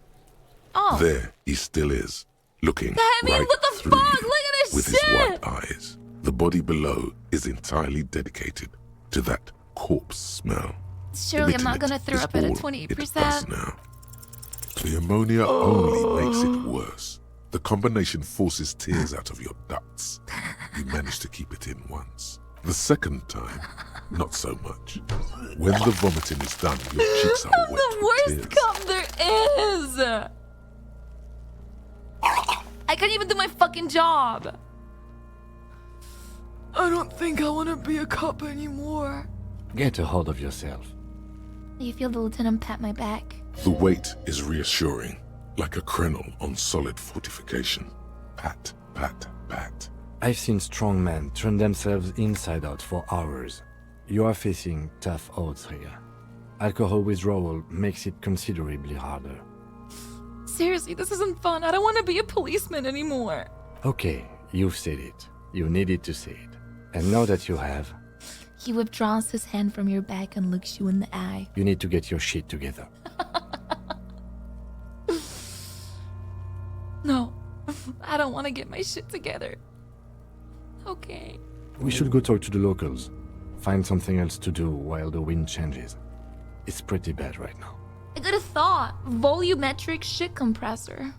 Oh. There he still is, looking I mean, right what the through fuck? you Look at this with shit! his white eyes. The body below is entirely dedicated to that corpse smell. Surely I'm not Emitting gonna it throw is up at a all 20%. it does now. The ammonia only makes it worse. The combination forces tears out of your ducts. You manage to keep it in once. The second time, not so much. When the vomiting is done, your cheeks are wet The with worst tears. cup there is! I can't even do my fucking job! I don't think I want to be a cop anymore. Get a hold of yourself. You feel the lieutenant pat my back. The weight is reassuring, like a crenel on solid fortification. Pat, pat, pat. I've seen strong men turn themselves inside out for hours. You are facing tough odds here. Alcohol withdrawal makes it considerably harder. Seriously, this isn't fun. I don't want to be a policeman anymore. Okay, you've said it. You needed to say it. And now that you have, He withdraws his hand from your back and looks you in the eye. you need to get your shit together. No, I don't want to get my shit together. Okay. We should go talk to the locals. Find something else to do while the wind changes. It's pretty bad right now. I got a thought. Volumetric shit compressor.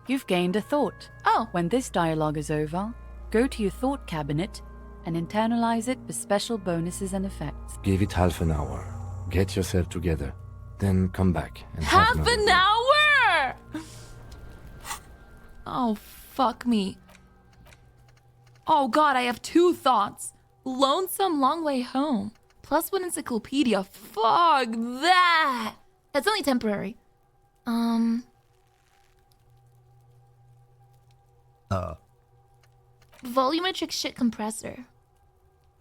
You've gained a thought. Oh. When this dialogue is over, go to your thought cabinet and internalize it with special bonuses and effects. Give it half an hour. Get yourself together. Then come back and have Half another an go. hour? Oh, fuck me. Oh god, I have two thoughts. Lonesome long way home. Plus one encyclopedia. Fuck that. That's only temporary. Volumetric shit compressor.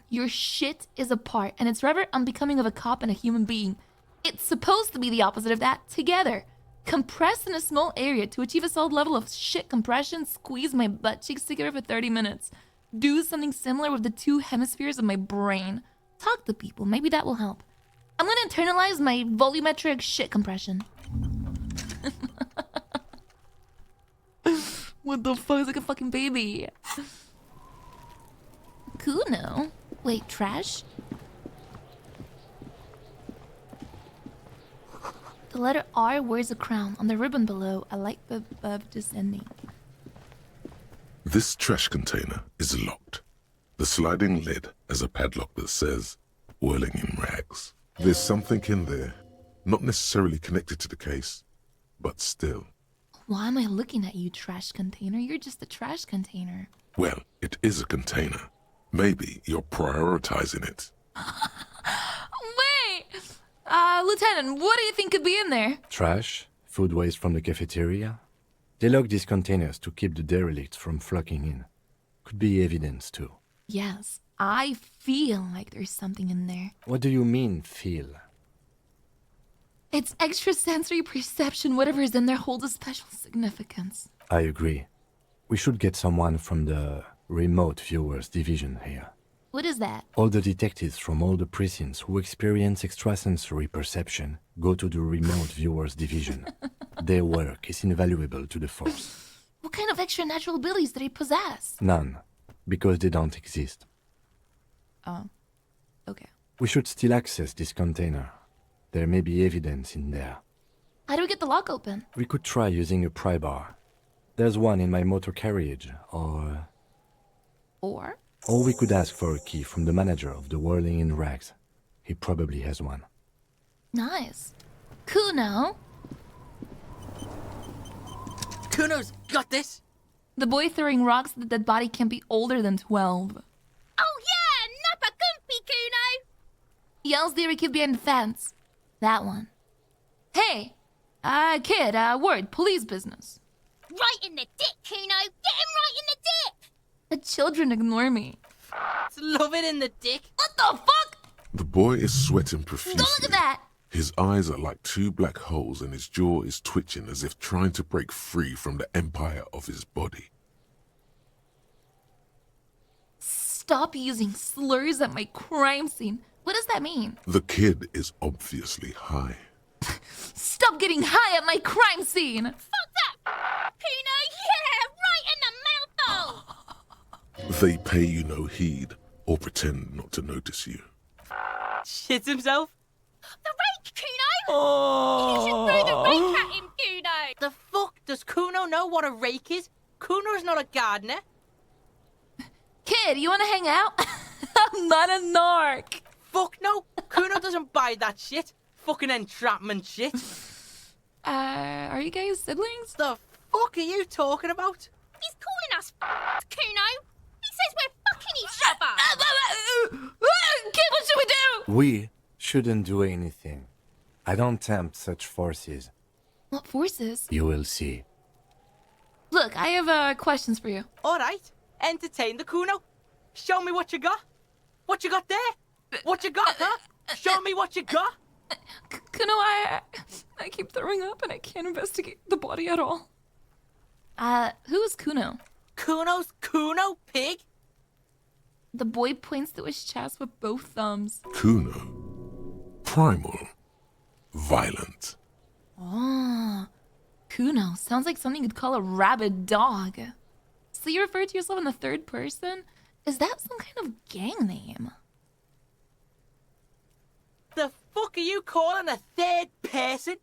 Your shit is a part, and it's forever unbecoming of a cop and a human being. It's supposed to be the opposite of that. Together. Compressed in a small area to achieve a solid level of shit compression, squeeze my butt cheeks together for 30 minutes. Do something similar with the two hemispheres of my brain. Talk to people, maybe that will help. I'm gonna internalize my volumetric shit compression. What the fuck? It's like a fucking baby. Kuno? Wait, trash? The letter R wears a crown. On the ribbon below, a light bulb descending. This trash container is locked. The sliding lid has a padlock that says, whirling in rags. There's something in there, not necessarily connected to the case, but still. Why am I looking at you, trash container? You're just a trash container. Well, it is a container. Maybe you're prioritizing it. Wait! Lieutenant, what do you think could be in there? Trash, food waste from the cafeteria. They lock these containers to keep the derelicts from flocking in. Could be evidence too. Yes, I feel like there's something in there. What do you mean, feel? It's extrasensory perception. Whatever is in there holds a special significance. I agree. We should get someone from the remote viewers division here. What is that? All the detectives from all the precincts who experience extrasensory perception go to the remote viewers division. Their work is invaluable to the force. What kind of extra natural abilities do they possess? None, because they don't exist. Oh, okay. We should still access this container. There may be evidence in there. How do we get the lock open? We could try using a pry bar. There's one in my motor carriage, Or? Or we could ask for a key from the manager of the Whirling in Rags. He probably has one. Nice. Kuno? Kuno's got this. The boy throwing rocks at the dead body can't be older than 12. Oh yeah, Nappa Gumpy, Kuno! Yells the other kid behind the fence. That one. Hey! Kid, word, police business. Right in the dick, Kuno! Get him right in the dick! The children ignore me. Love it in the dick. What the fuck? The boy is sweating profusely. Don't look at that! His eyes are like two black holes and his jaw is twitching as if trying to break free from the empire of his body. Stop using slurs at my crime scene. What does that mean? The kid is obviously high. Stop getting high at my crime scene! Fuck that! Kuno, yeah! Right in the mouthhole! They pay you no heed or pretend not to notice you. Shits himself? The rake, Kuno! You should throw the rake at him, Kuno! The fuck? Does Kuno know what a rake is? Kuno's not a gardener. Kid, you wanna hang out? I'm not a narc. Fuck no! Kuno doesn't buy that shit. Fucking entrapment shit. Are you guys siblings? The fuck are you talking about? He's calling us Kuno. He says we're fucking each other. Kid, what should we do? We shouldn't do anything. I don't tempt such forces. What forces? You will see. Look, I have questions for you. Alright, entertain the Kuno. Show me what you got. What you got there? What you got, huh? Show me what you got. Kuno, I keep throwing up and I can't investigate the body at all. Who is Kuno? Kuno's Kuno, pig? The boy points to his chest with both thumbs. Kuno. Primal. Violent. Oh, Kuno. Sounds like something you'd call a rabid dog. So you refer to yourself in the third person? Is that some kind of gang name? The fuck are you calling a third person?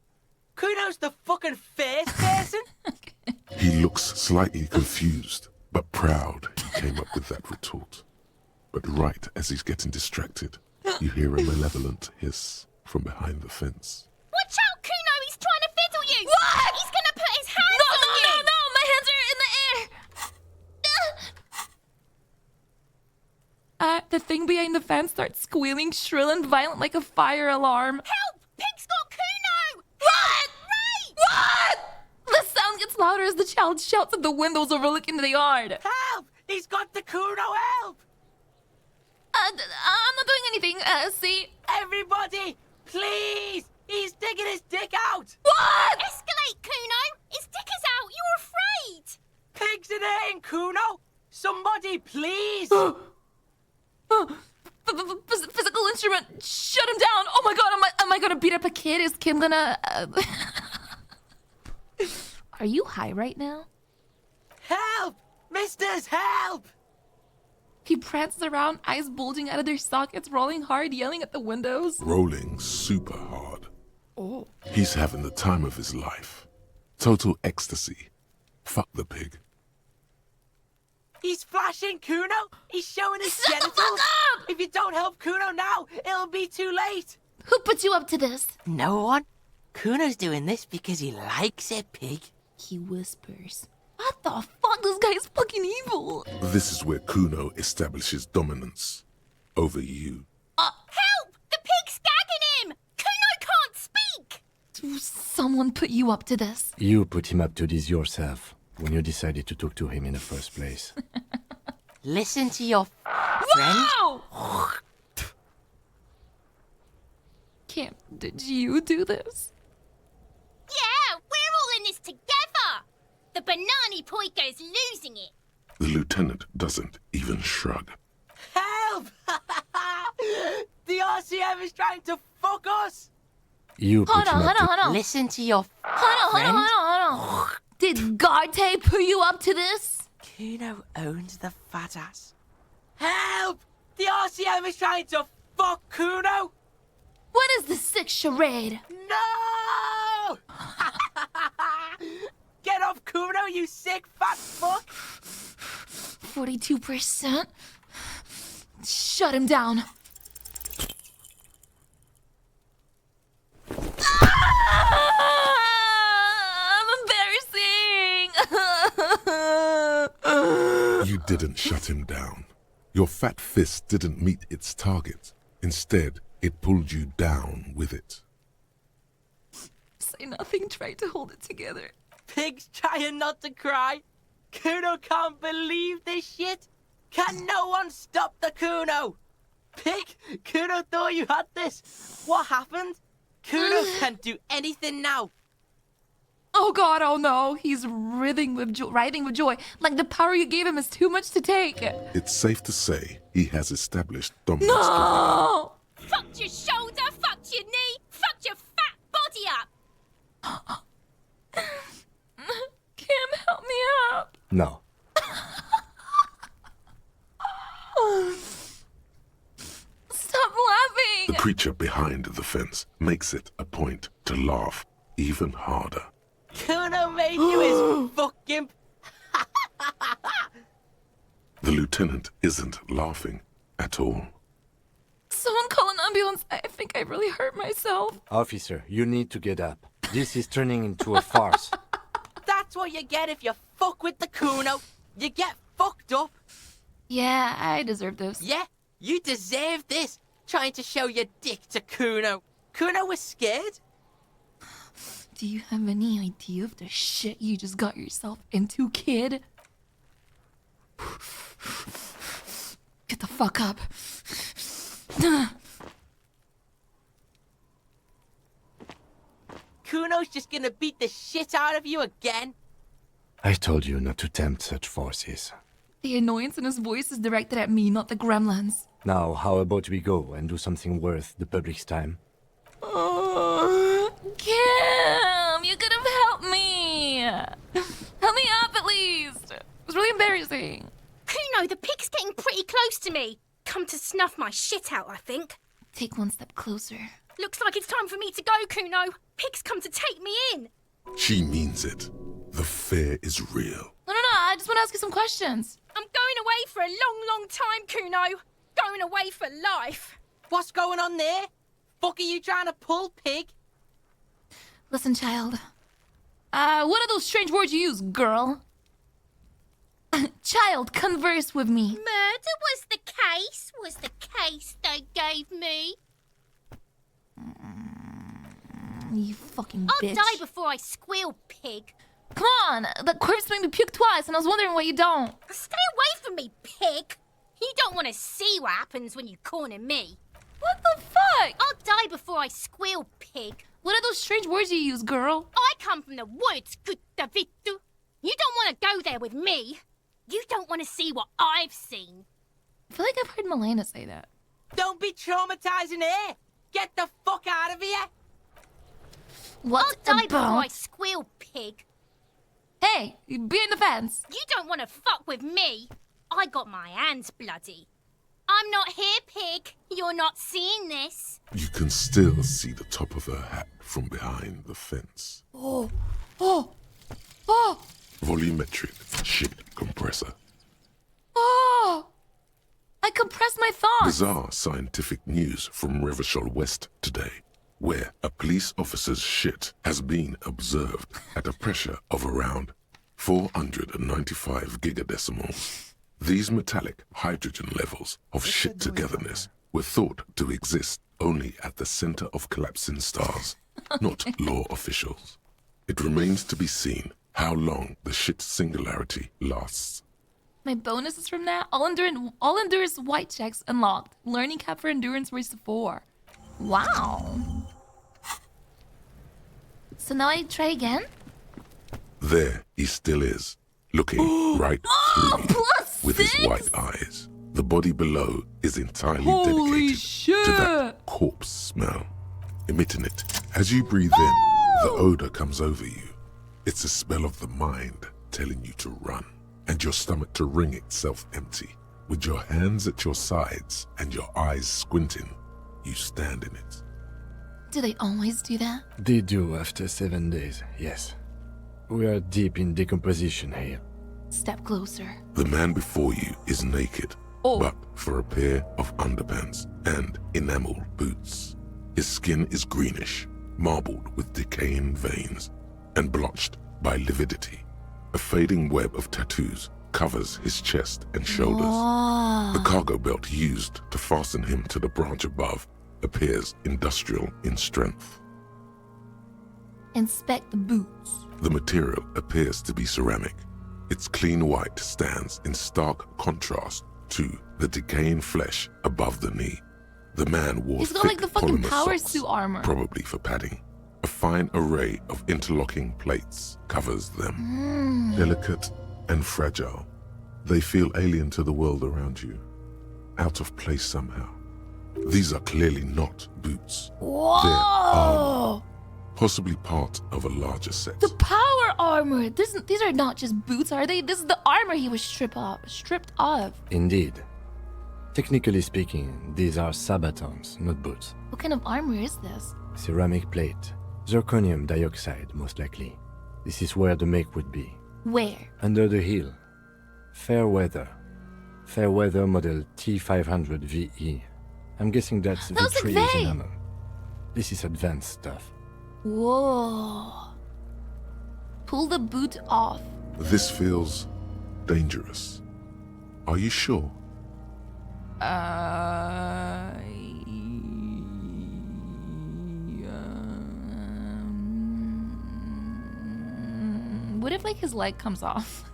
Kuno's the fucking first person? He looks slightly confused, but proud he came up with that retort. But right as he's getting distracted, you hear a malevolent hiss from behind the fence. Watch out, Kuno! He's trying to fiddle you! What? He's gonna put his hands on you! No! My hands are in the air! The thing behind the fence starts squealing shrill and violent like a fire alarm. Help! Pig's got Kuno! What? Right! What? The sound gets louder as the child shouts at the windows overlooking the yard. Help! He's got the Kuno, help! I'm not doing anything. See? Everybody, please! He's digging his dick out! What? Escalate, Kuno! His dick is out! You're afraid! Pigs in here, Kuno! Somebody, please! Physical instrument, shut him down! Oh my god, am I gonna beat up a kid? Is Kim gonna... Are you high right now? Help! Misters, help! He prances around, eyes bulging out of their sockets, rolling hard, yelling at the windows. Rolling super hard. Oh. He's having the time of his life. Total ecstasy. Fuck the pig. He's flashing Kuno! He's showing his Shut genitals! the fuck up! If you don't help Kuno now, it'll be too late! Who put you up to this? No one. Kuno's doing this because he likes it, pig. He whispers. What the fuck? This guy's fucking evil. This is where Kuno establishes dominance over you. Help! The pig's gagging him! Kuno can't speak! Someone put you up to this. You put him up to this yourself when you decided to talk to him in the first place. Listen to your friend. Wow! Cam, did you do this? Yeah, we're all in this together! The Banani Poiko's losing it. The lieutenant doesn't even shrug. Help! The RCM is trying to fuck us! You put him up to... Hold on. Listen to your Hold on. Did Garte put you up to this? Kuno owns the fat ass. Help! The RCM is trying to fuck Kuno! What is the sick charade? No! Get off Kuno, you sick fat fuck! 42%? Shut him down. I'm embarrassing. You didn't shut him down. Your fat fist didn't meet its target. Instead, it pulled you down with it. Say nothing, try to hold it together. Pig's trying not to cry. Kuno can't believe this shit. Can no one stop the Kuno? Pig, Kuno thought you had this. What happened? Kuno can't do anything now. Oh god, oh no. He's writhing with joy. Like the power you gave him is too much to take. It's safe to say he has established dominance. No! Fucked your shoulder, fucked your knee, fucked your fat body up. Cam, help me out. No. Stop laughing. The creature behind the fence makes it a point to laugh even harder. Kuno made you his fucking... The lieutenant isn't laughing at all. Someone call an ambulance. I think I really hurt myself. Officer, you need to get up. This is turning into a farce. That's what you get if you fuck with the Kuno. You get fucked up. Yeah, I deserve this. Yeah, you deserve this. Trying to show your dick to Kuno. Kuno was scared. Do you have any idea of the shit you just got yourself into, kid? Get the fuck up. Kuno's just gonna beat the shit out of you again. I told you not to tempt such forces. The annoyance in his voice is directed at me, not the gremlins. Now, how about we go and do something worth the public's time? Kim, you could have helped me. Help me up at least. It was really embarrassing. Kuno, the pig's getting pretty close to me. Come to snuff my shit out, I think. Take one step closer. Looks like it's time for me to go, Kuno. Pig's come to take me in. She means it. The fear is real. No, I just want to ask you some questions. I'm going away for a long, long time, Kuno. Going away for life. What's going on there? Fuck are you trying to pull, pig? Listen, child. What are those strange words you use, girl? Child, converse with me. Murder was the case they gave me. You fucking I'll bitch. die before I squeal, pig. Come on, that corpse made me puke twice, and I was wondering why you don't. Stay away from me, pig. You don't want to see what happens when you corner me. What the fuck? I'll die before I squeal, pig. What are those strange words you use, girl? I come from the woods, Gutta Vittu. You don't want to go there with me. You don't want to see what I've seen. I feel like I've heard Milena say that. Don't be traumatizing her. Get the fuck out of here. What I'll die before I about? squeal, pig. Hey, you be in the fence. You don't want to fuck with me. I got my hands bloody. I'm not here, pig. You're not seeing this. You can still see the top of her hat from behind the fence. Oh. Volumetric shit compressor. Oh. I compressed my thoughts. Bizarre scientific news from Revachol West today. where a police officer's shit has been observed at a pressure of around 495 gigadecimals. These metallic hydrogen levels of shit togetherness were thought to exist only at the center of collapsing stars, not law officials. It remains to be seen how long the shit singularity lasts. My bonuses from that? All endurance white checks unlocked. Learning cap for endurance raised to 4. Wow. So now I try again? There he still is, looking right through me with his white eyes. The body below is entirely dedicated to that corpse smell, emitting it. As you breathe in, the odor comes over you. It's a smell of the mind telling you to run, and your stomach to wring itself empty. With your hands at your sides and your eyes squinting, you stand in it. Do they always do that? They do after 7 days, yes. We are deep in decomposition here. Step closer. The man before you is naked, but for a pair of underpants and enamel boots. His skin is greenish, marbled with decaying veins, and blotched by lividity. A fading web of tattoos covers his chest and shoulders. The cargo belt used to fasten him to the branch above appears industrial in strength. Inspect the boots. The material appears to be ceramic. Its clean white stands in stark contrast to the decaying flesh above the knee. The man wore He's got thick like the fucking polymer power socks, suit armor. probably for padding. A fine array of interlocking plates covers them. Delicate and fragile, they feel alien to the world around you, out of place somehow. These are clearly not boots. Whoa! They're armor, possibly part of a larger set. The power armor! These are not just boots, are they? This is the armor he was stripped of. Indeed. Technically speaking, these are sabatons, not boots. What kind of armor is this? Ceramic plate. Zirconium dioxide, most likely. This is where the make would be. Where? Under the heel. Fair weather. Fair weather model T500 VE. I'm guessing that's vitreous enamel. This is advanced stuff. Whoa. Pull the boot off. This feels dangerous. Are you sure? What if like his leg comes off?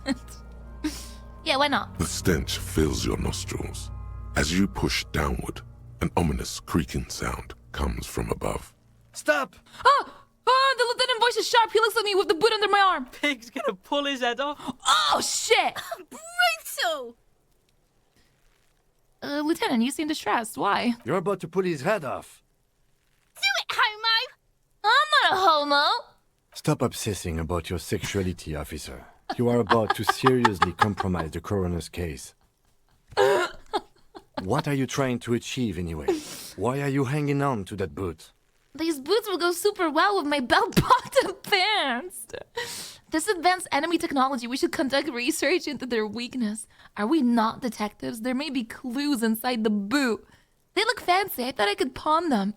Yeah, why not? The stench fills your nostrils. As you push downward, an ominous creaking sound comes from above. Stop! The lieutenant voice is sharp. He looks at me with the boot under my arm. Pig's gonna pull his head off. Oh, shit! Brutal! Lieutenant, you seem distressed. Why? You're about to pull his head off. Do it, homo! I'm not a homo. Stop obsessing about your sexuality, officer. You are about to seriously compromise the coroner's case. What are you trying to achieve anyway? Why are you hanging on to that boot? These boots will go super well with my bell-bottom pants. This advanced enemy technology, we should conduct research into their weakness. Are we not detectives? There may be clues inside the boot. They look fancy. I thought I could pawn them.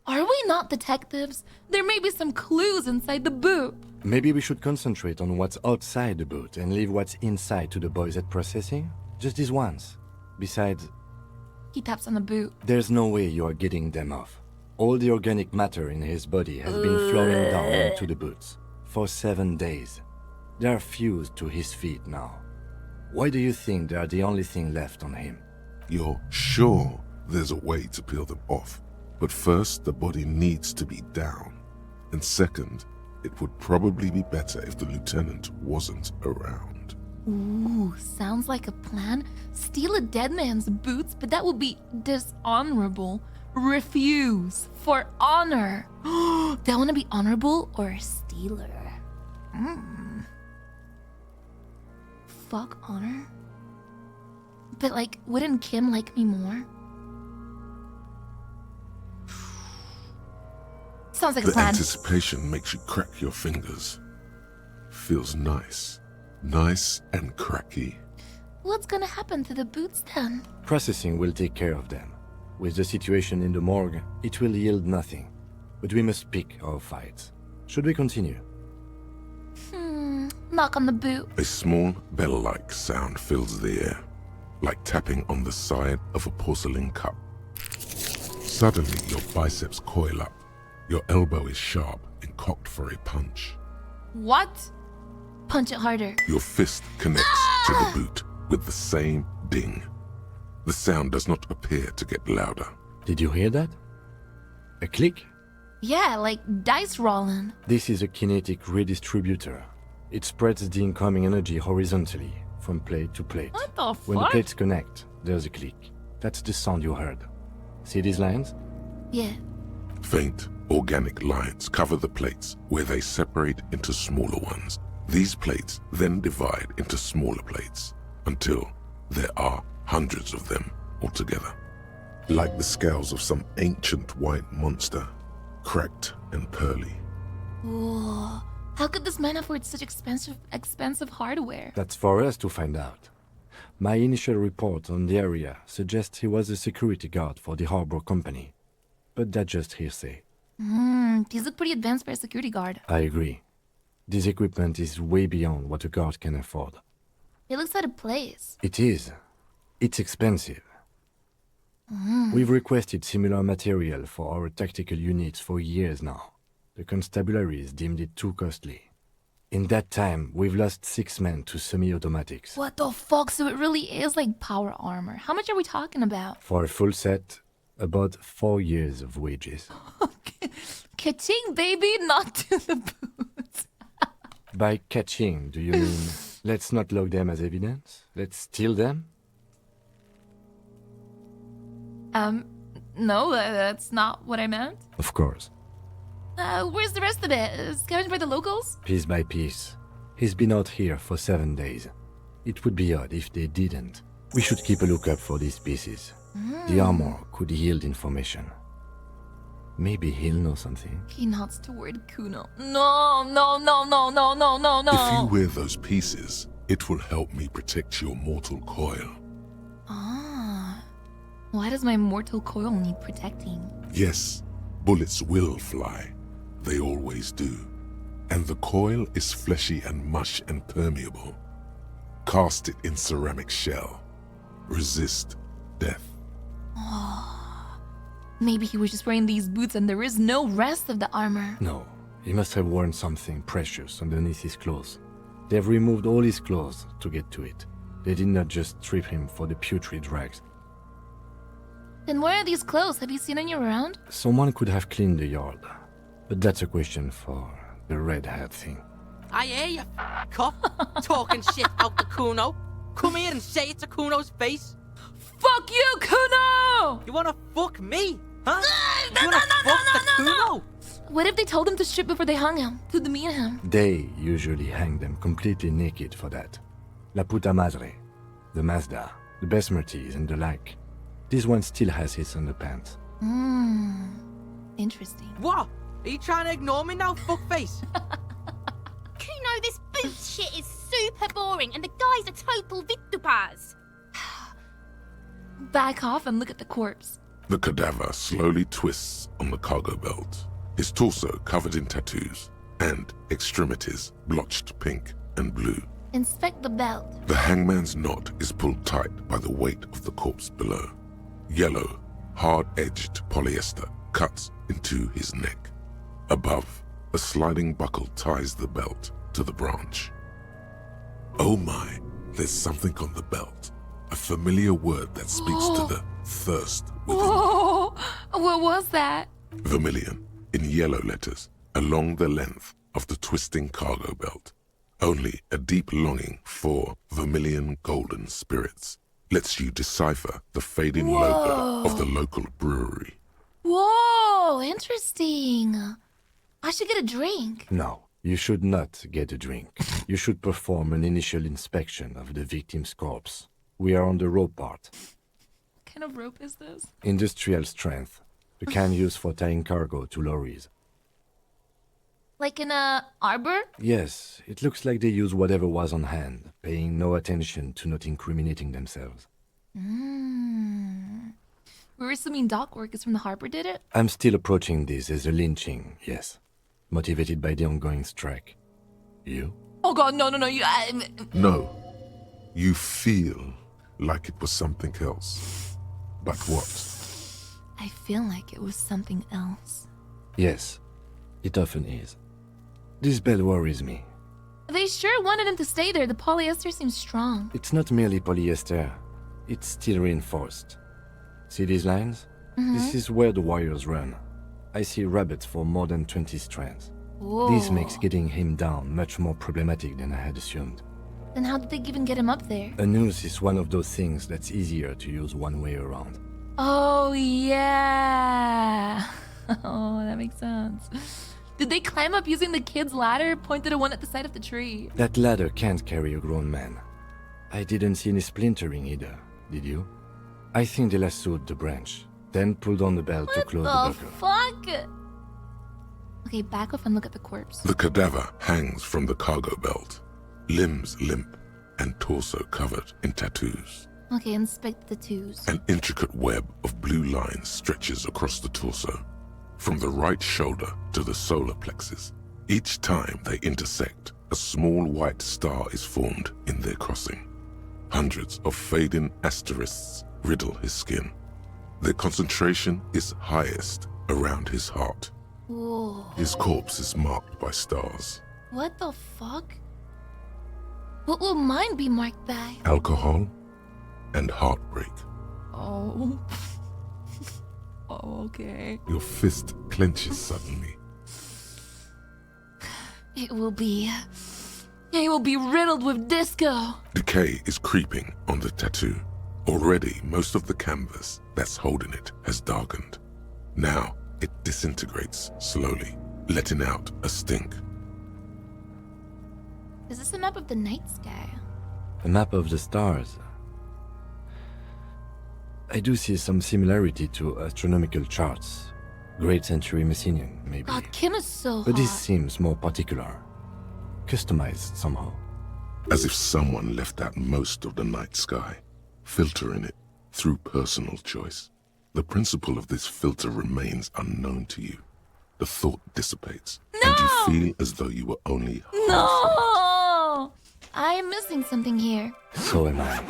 Are we not detectives? There may be some clues inside the boot. Maybe we should concentrate on what's outside the boot and leave what's inside to the boys at processing? Just this once. Besides, He taps on the boot. there's no way you are getting them off. All the organic matter in his body has been flowing down into the boots for 7 days. They are fused to his feet now. Why do you think they are the only thing left on him? You're sure there's a way to peel them off, but first the body needs to be down. And second, it would probably be better if the lieutenant wasn't around. Ooh, sounds like a plan. Steal a dead man's boots, but that would be dishonorable. Refuse for honor. They want to be honorable or a stealer? Fuck honor? But like, wouldn't Kim like me more? Sounds like a The plan. anticipation makes you crack your fingers. Feels nice. Nice and cracky. What's gonna happen to the boots then? Processing will take care of them. With the situation in the morgue, it will yield nothing. But we must pick our fights. Should we continue? Knock on the boot. A small bell-like sound fills the air, like tapping on the side of a porcelain cup. Suddenly, your biceps coil up. Your elbow is sharp and cocked for a punch. What? Punch it harder. Your fist connects to the boot with the same ding. The sound does not appear to get louder. Did you hear that? A click? Yeah, like dice rolling. This is a kinetic redistributor. It spreads the incoming energy horizontally, from plate to plate. What the fuck? When the plates connect, there's a click. That's the sound you heard. See these lines? Yeah. Faint, organic lines cover the plates where they separate into smaller ones. These plates then divide into smaller plates until there are hundreds of them altogether. Like the scales of some ancient white monster, cracked and pearly. Whoa. How could this man afford such expensive hardware? That's for us to find out. My initial report on the area suggests he was a security guard for the harbor company. But that's just hearsay. These look pretty advanced for a security guard. I agree. This equipment is way beyond what a guard can afford. It looks out of place. It is. It's expensive. We've requested similar material for our tactical units for years now. The constabularies deemed it too costly. In that time, we've lost 6 men to semi-automatics. What the fuck? So it really is like power armor. How much are we talking about? For a full set, about 4 years of wages. Ka-ching, baby, not to the boots. By catching, do you mean let's not log them as evidence? Let's steal them? No, that's not what I meant. Of course. Where's the rest of it? Scavenged by the locals? Piece by piece. He's been out here for 7 days. It would be odd if they didn't. We should keep a lookout for these pieces. The armor could yield information. Maybe he'll know something. He nods toward Kuno. No. If you wear those pieces, it will help me protect your mortal coil. Why does my mortal coil need protecting? Yes, bullets will fly. They always do. And the coil is fleshy and mush and permeable. Cast it in ceramic shell. Resist death. Maybe he was just wearing these boots and there is no rest of the armor. No, he must have worn something precious underneath his clothes. They've removed all his clothes to get to it. They did not just strip him for the putrid rags. Then where are these clothes? Have you seen any around? Someone could have cleaned the yard. But that's a question for the red hat thing. I hear you, cop, talking shit out the Kuno. Come here and say it to Kuno's face. Fuck you, Kuno! You wanna fuck me? Huh? You wanna fuck the Kuno? What if they told him to strip before they hung him? To demean him? They usually hang them completely naked for that. La puta madre, the Mazda, the Besmerties and the like. This one still has his underpants. Interesting. What? Are you trying to ignore me now, fuckface? Kuno, this boot shit is super boring and the guy's a total VTubers. Back off and look at the corpse. The cadaver slowly twists on the cargo belt, his torso covered in tattoos, and extremities blotched pink and blue. Inspect the belt. The hangman's knot is pulled tight by the weight of the corpse below. Yellow, hard-edged polyester cuts into his neck. Above, a sliding buckle ties the belt to the branch. Oh my, there's something on the belt. A familiar word that speaks to the thirst within. Whoa! What was that? Vermilion, in yellow letters, along the length of the twisting cargo belt. Only a deep longing for vermilion golden spirits lets you decipher the fading logo of the local brewery. Whoa! Interesting. I should get a drink. No, you should not get a drink. You should perform an initial inspection of the victim's corpse. We are on the rope part. What kind of rope is this? Industrial strength. The kind used for tying cargo to lorries. Like in a arbor? Yes, it looks like they use whatever was on hand, paying no attention to not incriminating themselves. We're assuming dock workers from the harbor did it? I'm still approaching this as a lynching, yes. Motivated by the ongoing strike. You? Oh god, no. No. You feel like it was something else. But what? I feel like it was something else. Yes, it often is. This bell worries me. They sure wanted him to stay there. The polyester seems strong. It's not merely polyester. It's steel reinforced. See these lines? This is where the wires run. I see rabbits for more than 20 strands. Whoa. This makes getting him down much more problematic than I had assumed. Then how did they even get him up there? A noose is one of those things that's easier to use one way around. Oh, yeah. Oh, that makes sense. Did they climb up using the kid's ladder pointed at one at the side of the tree? That ladder can't carry a grown man. I didn't see any splintering either, did you? I think they lassoed the branch, then pulled on the bell to close the buckle. Fuck? Okay, back off and look at the corpse. The cadaver hangs from the cargo belt, limbs limp and torso covered in tattoos. Okay, inspect the tattoos. An intricate web of blue lines stretches across the torso, from the right shoulder to the solar plexus. Each time they intersect, a small white star is formed in their crossing. Hundreds of fading asterisks riddle his skin. Their concentration is highest around his heart. Whoa. His corpse is marked by stars. What the fuck? What will mine be marked by? Alcohol and heartbreak. Oh. Oh, okay. Your fist clenches suddenly. It will be riddled with disco. Decay is creeping on the tattoo. Already, most of the canvas that's holding it has darkened. Now, it disintegrates slowly, letting out a stink. Is this a map of the night sky? A map of the stars. I do see some similarity to astronomical charts. Great Century Messinian, maybe. God, Kim is so But this hot. seems more particular. Customized somehow. As if someone left out most of the night sky, filtering it through personal choice. The principle of this filter remains unknown to you. The thought dissipates, and you feel as though you were only No! I am missing something here. So am I.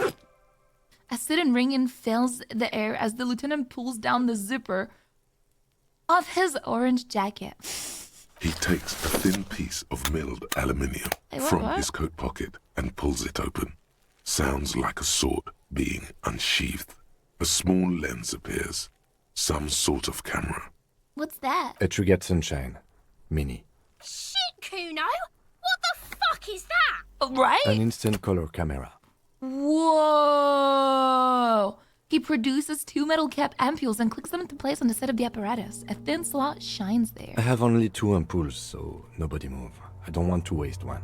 A sudden ringing fills the air as the lieutenant pulls down the zipper of his orange jacket. He takes a thin piece of milled aluminium from his coat pocket and pulls it open. Sounds like a sword being unsheathed. A small lens appears. Some sort of camera. What's that? A Trigat Sunshine. Mini. Shit, Kuno! What the fuck is that? Right? An instant color camera. Whoa! He produces two metal cap ampoules and clicks them into place on the side of the apparatus. A thin slot shines there. I have only 2 ampoules, so nobody move. I don't want to waste one.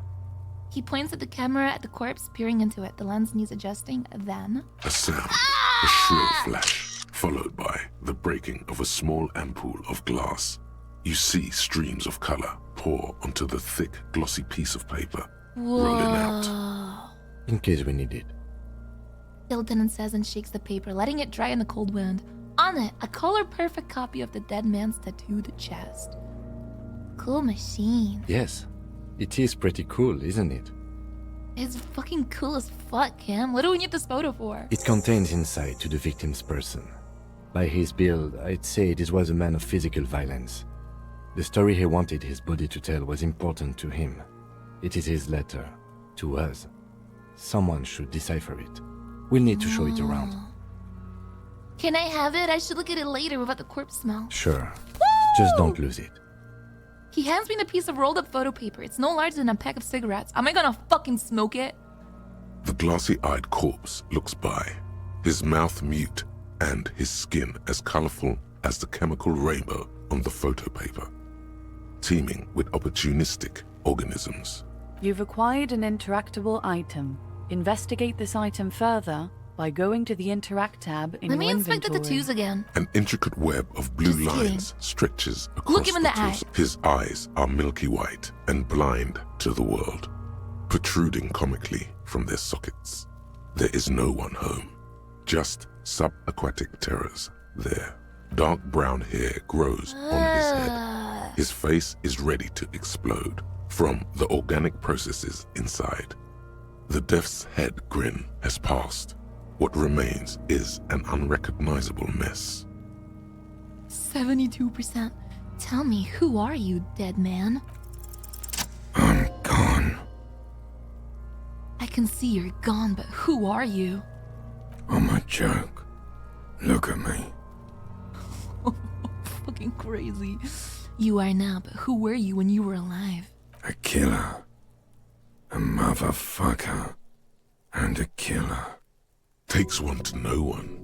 He points at the camera at the corpse, peering into it. The lens needs adjusting, then... A sound, a shrill flash, followed by the breaking of a small ampoule of glass. You see streams of color pour onto the thick, glossy piece of paper, rolling out. In case we need it. The lieutenant says and shakes the paper, letting it dry in the cold wind. On it, a color-perfect copy of the dead man's tattooed chest. Cool machine. Yes. It is pretty cool, isn't it? It's fucking cool as fuck, Cam. What do we need this photo for? It contains insight to the victim's person. By his build, I'd say this was a man of physical violence. The story he wanted his body to tell was important to him. It is his letter. To us. Someone should decipher it. We'll need to show it around. Can I have it? I should look at it later without the corpse smell. Sure. Woo! Just don't lose it. He hands me the piece of rolled up photo paper. It's no larger than a pack of cigarettes. Am I gonna fucking smoke it? The glossy-eyed corpse looks by, his mouth mute and his skin as colorful as the chemical rainbow on the photo paper, teeming with opportunistic organisms. You've acquired an interactable item. Investigate this item further by going to the Interact tab in Let your me inspect the inventory. tattoos again. An intricate web of blue lines stretches across Look him in the eye. torso. His eyes are milky white and blind to the world, protruding comically from their sockets. There is no one home, just subaquatic terrors There, dark brown hair grows on his head. His face is ready to explode from the organic processes inside. The death's head grin has passed. What remains is an unrecognizable mess. 72%. Tell me, who are you, dead man? I'm gone. I can see you're gone, but who are you? I'm a joke. Look at me. Fucking crazy. You are now, but who were you when you were alive? A killer. A motherfucker. And a killer. Takes one to know one.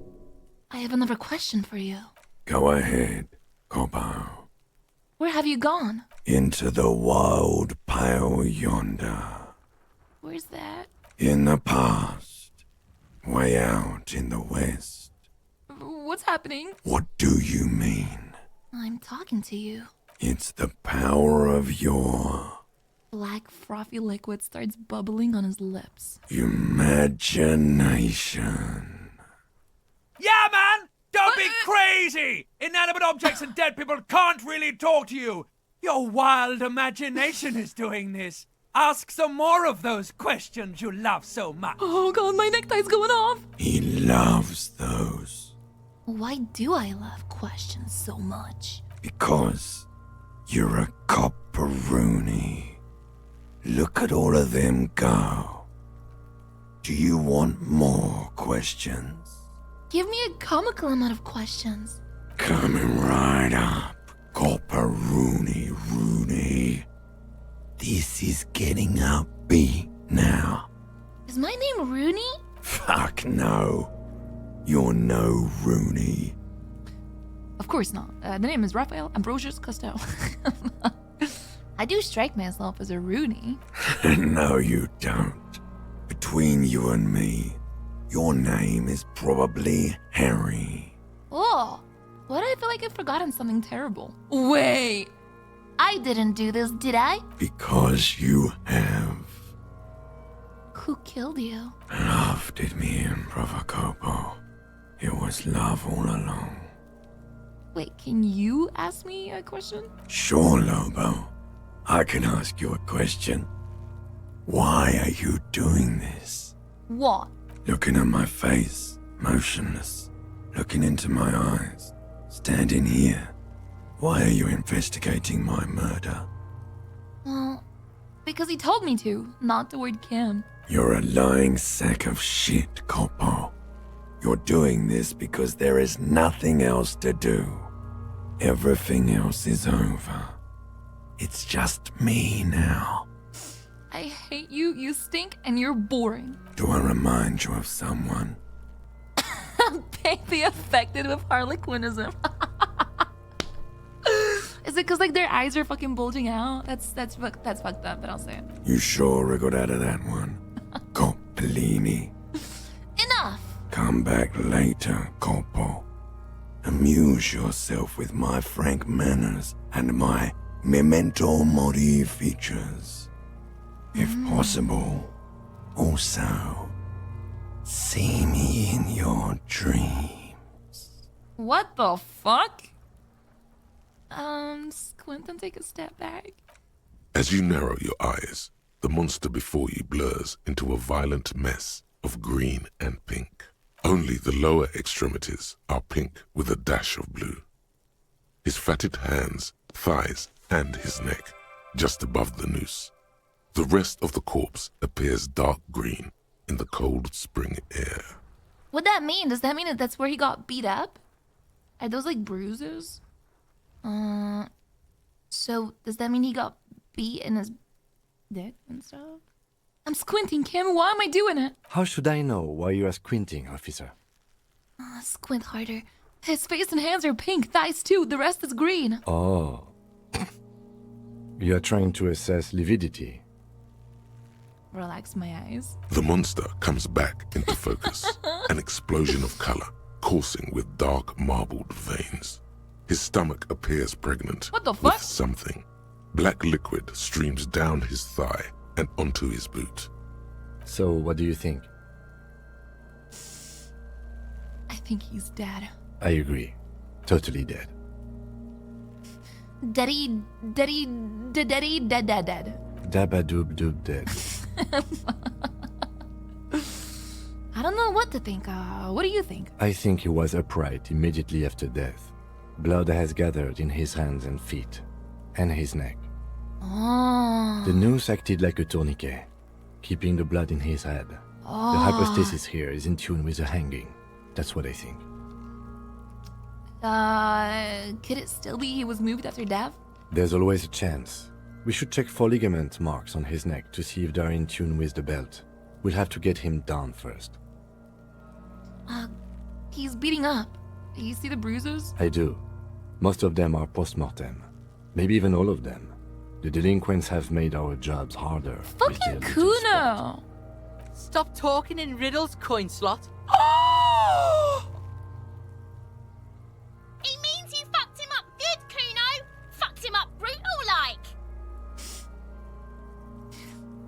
I have another question for you. Go ahead, Cobbo. Where have you gone? Into the wild pale yonder. Where's that? In the past. Way out in the west. What's happening? What do you mean? I'm talking to you. It's the power of your Black frothy liquid starts bubbling on his lips. imagination. Yeah, man! Don't be crazy! Inanimate objects and dead people can't really talk to you. Your wild imagination is doing this. Ask some more of those questions you love so much. Oh god, my necktie's going off. He loves those. Why do I love questions so much? Because you're a copperoony. Look at all of them go. Do you want more questions? Give me a comical amount of questions. Coming right up, copperoony Rooney. This is getting upbeat now. Is my name Rooney? Fuck no. You're no Rooney. Of course not. The name is Raphael Ambrosius Costello. I do strike myself as a Rooney. No, you don't. Between you and me, your name is probably Harry. Oh, why do I feel like I've forgotten something terrible? Wait, I didn't do this, did I? Because you have. Who killed you? Love did me in, Brother Copo. It was love all along. Wait, can you ask me a question? Sure, Lobo. I can ask you a question. Why are you doing this? What? Looking at my face, motionless. Looking into my eyes, standing here. Why are you investigating my murder? Well, because he told me to, not toward Kim. You're a lying sack of shit, Copo. You're doing this because there is nothing else to do. Everything else is over. It's just me now. I hate you, you stink, and you're boring. Do I remind you of someone? Baby affected with harlequinism. Is it because like their eyes are fucking bulging out? That's fucked up, but I'll say it. You sure wriggled out of that one? Coppellini. Enough! Come back later, Corpo. Amuse yourself with my frank manners and my memento mori features. If possible, also, see me in your dreams. What the fuck? Squint and take a step back. As you narrow your eyes, the monster before you blurs into a violent mess of green and pink. Only the lower extremities are pink with a dash of blue. His fatted hands, thighs, and his neck, just above the noose. The rest of the corpse appears dark green in the cold spring air. What'd that mean? Does that mean that that's where he got beat up? Are those like bruises? So does that mean he got beat in his dick and stuff? I'm squinting, Kim. Why am I doing it? How should I know why you are squinting, officer? Squint harder. His face and hands are pink, thighs too. The rest is green. Oh. You are trying to assess lividity. Relax my eyes. The monster comes back into focus, an explosion of color, coursing with dark marbled veins. His stomach appears pregnant What the fuck? with something. Black liquid streams down his thigh and onto his boot. So, what do you think? I think he's dead. I agree. Totally dead. Dead. Dabba-doob doob dead. I don't know what to think. What do you think? I think he was upright immediately after death. Blood has gathered in his hands and feet, and his neck. Oh. The noose acted like a tourniquet, keeping the blood in his head. Oh. The hypostasis here is in tune with the hanging. That's what I think. Could it still be he was moved after death? There's always a chance. We should check for ligament marks on his neck to see if they're in tune with the belt. We'll have to get him down first. He's beating up. You see the bruises? I do. Most of them are post-mortem. Maybe even all of them. The delinquents have made our jobs harder. Fucking Kuno! Stop talking in riddles, coin slot. It means you fucked him up good, Kuno. Fucked him up brutal-like.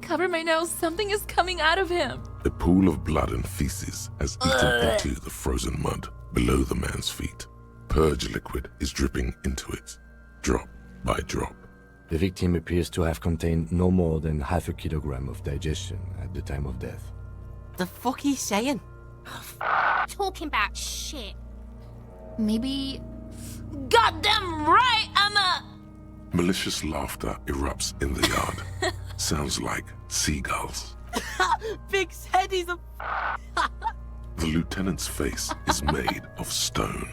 Cover my nose. Something is coming out of him. A pool of blood and feces has eaten into the frozen mud below the man's feet. Purge liquid is dripping into it, drop by drop. The victim appears to have contained no more than half a kilogram of digestion at the time of death. The fuck he's saying? Talking about shit. Maybe... Goddamn right, Emma! Malicious laughter erupts in the yard. Sounds like seagulls. Big's head is a... The lieutenant's face is made of stone.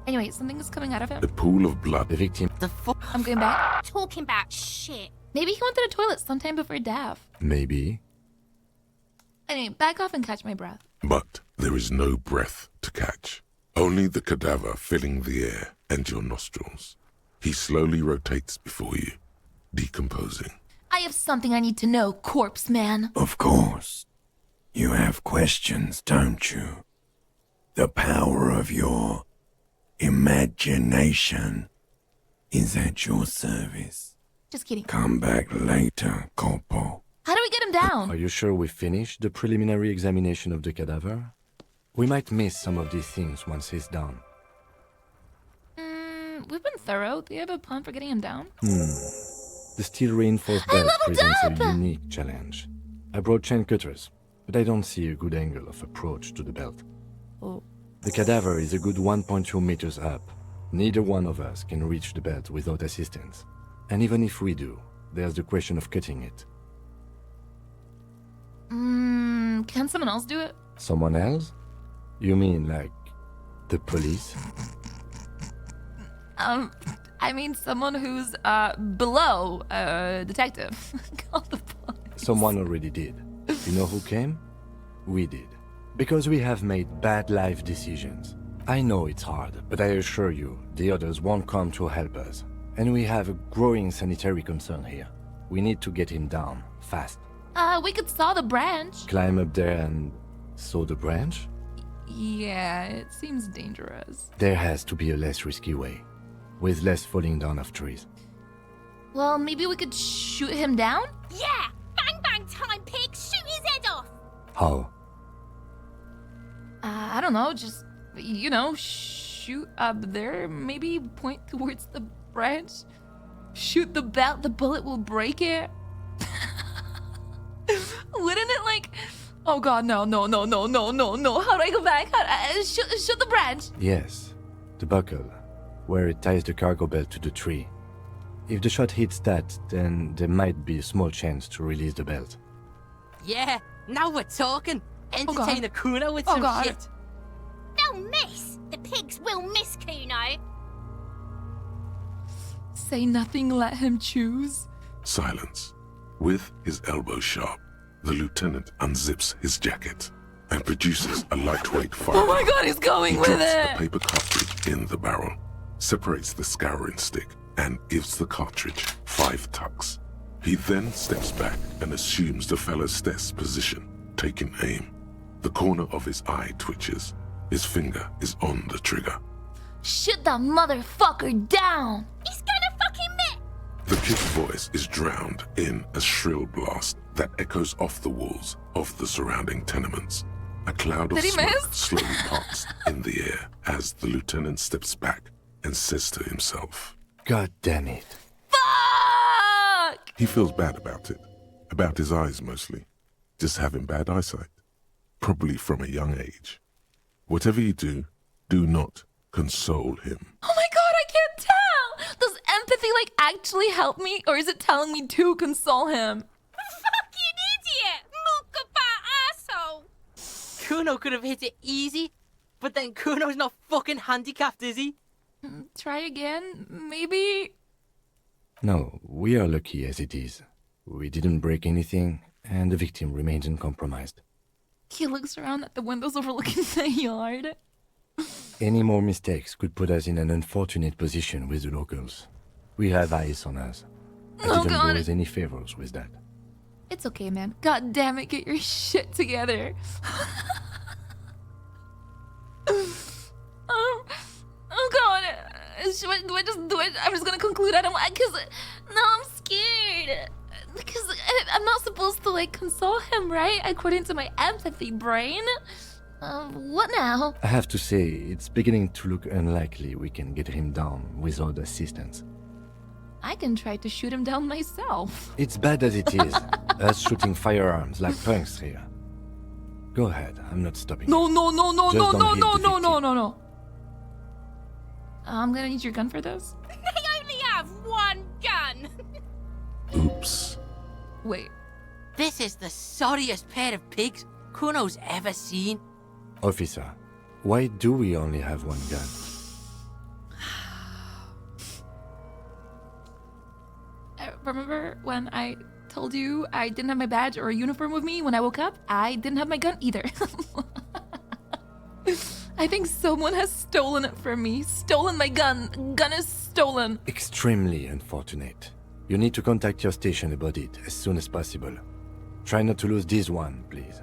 Anyway, something is coming out of him. A pool of blood. The victim. The fuck? I'm going back. Talking about shit. Maybe he went to the toilet sometime before death. Maybe. Anyway, back off and catch my breath. But there is no breath to catch. Only the cadaver filling the air and your nostrils. He slowly rotates before you, decomposing. I have something I need to know, corpse man. Of course. You have questions, don't you? The power of your imagination is at your service. Just kidding. Come back later, Corpo. How do we get him down? Are you sure we finished the preliminary examination of the cadaver? We might miss some of these things once he's down. We've been thorough. Do you have a plan for getting him down? The steel reinforced belt presents a unique challenge. I brought chain cutters, but I don't see a good angle of approach to the belt. Oh. The cadaver is a good 1.2 meters up. Neither one of us can reach the belt without assistance. And even if we do, there's the question of cutting it. Can someone else do it? Someone else? You mean like the police? I mean someone who's below a detective. Call the police. Someone already did. You know who came? We did. Because we have made bad life decisions. I know it's hard, but I assure you, the others won't come to help us. And we have a growing sanitary concern here. We need to get him down, fast. We could saw the branch. Climb up there and saw the branch? Yeah, it seems dangerous. There has to be a less risky way, with less falling down of trees. Well, maybe we could shoot him down? Yeah! Bang bang time, pig! Shoot his head off! How? I don't know, just, you know, shoot up there, maybe point towards the branch. Shoot the belt, the bullet will break it. Wouldn't it like... Oh god, no. How do I go back? Shoot the branch. Yes, the buckle, where it ties the cargo belt to the tree. If the shot hits that, then there might be a small chance to release the belt. Yeah, now we're talking. Entertain a Kuno with some shit. They'll miss. The pigs will miss Kuno. Say nothing, let him choose. Silence. With his elbow sharp, the lieutenant unzips his jacket and produces a lightweight fire. Oh my god, he's going with drops it! a paper cartridge in the barrel, separates the scouring stick, and gives the cartridge 5 tucks. He then steps back and assumes the phallus position, taking aim. The corner of his eye twitches. His finger is on the trigger. Shoot that motherfucker down! He's gonna fucking miss! The kid's voice is drowned in a shrill blast that echoes off the walls of the surrounding tenements. A cloud of Did he smoke miss? slowly parts in the air as the lieutenant steps back and says to himself, God damn it. Fuck! he feels bad about it. About his eyes mostly. Just having bad eyesight. Probably from a young age. Whatever you do not console him. Oh my god, I can't tell! Does empathy like actually help me, or is it telling me to console him? Fucking idiot! Mookaba asshole! Kuno could have hit it easy, but then Kuno's not fucking handicapped, is he? Try again, maybe? No, we are lucky as it is. We didn't break anything, and the victim remains uncompromised. He looks around at the windows overlooking the yard. Any more mistakes could put us in an unfortunate position with the locals. We have eyes on us. I Oh, didn't God. do us any favors with that. It's okay, man. God damn it, get your shit together. Oh god. I'm just gonna conclude. I don't want, cause no, I'm scared. Because I'm not supposed to like console him, right? According to my empathy brain. What now? I have to say, it's beginning to look unlikely we can get him down without assistance. I can try to shoot him down myself. It's bad as it is, us shooting firearms like punks here. Go ahead, I'm not stopping. No. I'm gonna need your gun for this. They only have one gun! Oops. Wait. This is the sorriest pair of pigs Kuno's ever seen. Officer, why do we only have one gun? Remember when I told you I didn't have my badge or a uniform with me when I woke up? I didn't have my gun either. I think someone has stolen it from me. Stolen my gun. Gun is stolen. Extremely unfortunate. You need to contact your station about it as soon as possible. Try not to lose this one, please.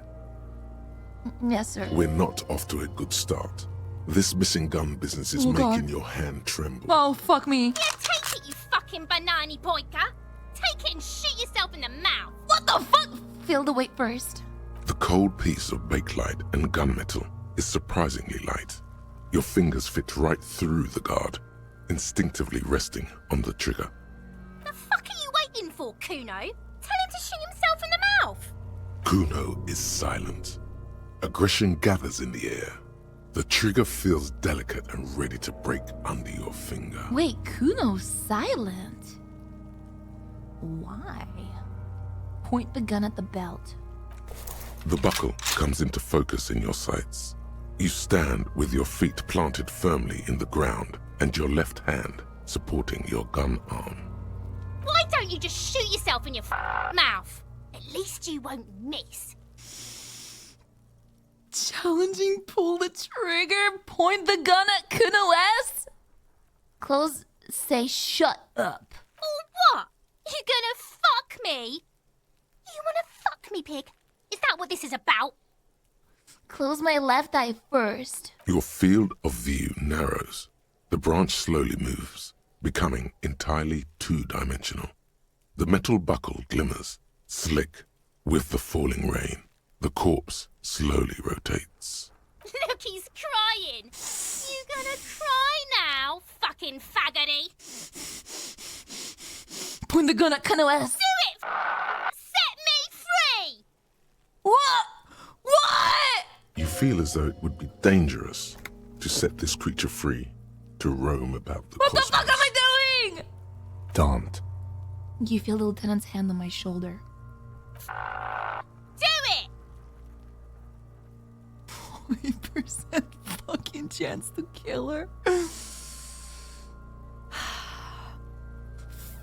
Yes, sir. We're not off to a good start. This missing gun business is Oh, God. making your hand tremble. Oh, fuck me. Yeah, take it, you fucking banana boyka! Take it and shoot yourself in the mouth! What the fuck? Feel the weight first. The cold piece of bakelite and gunmetal is surprisingly light. Your fingers fit right through the guard, instinctively resting on the trigger. The fuck are you waiting for, Kuno? Tell him to shoot himself in the mouth! Kuno is silent. Aggression gathers in the air. The trigger feels delicate and ready to break under your finger. Wait, Kuno's silent. Why? Point the gun at the belt. The buckle comes into focus in your sights. You stand with your feet planted firmly in the ground and your left hand supporting your gun arm. Why don't you just shoot yourself in your mouth? At least you won't miss. Challenging, pull the trigger, point the gun at Kuno S? Close, say shut up. Or what? You gonna fuck me? You wanna fuck me, pig? Is that what this is about? Close my left eye first. Your field of view narrows. The branch slowly moves, becoming entirely two-dimensional. The metal buckle glimmers, slick, with the falling rain. The corpse slowly rotates. Look, he's crying. You gonna cry now, fucking faggoty? Point the gun at Kuno S. Do it! Set me free! What? What? You feel as though it would be dangerous to set this creature free to roam about the What cosmos. the fuck am I doing? Don't. You feel the lieutenant's hand on my shoulder. Do it! 40% fucking chance to kill her.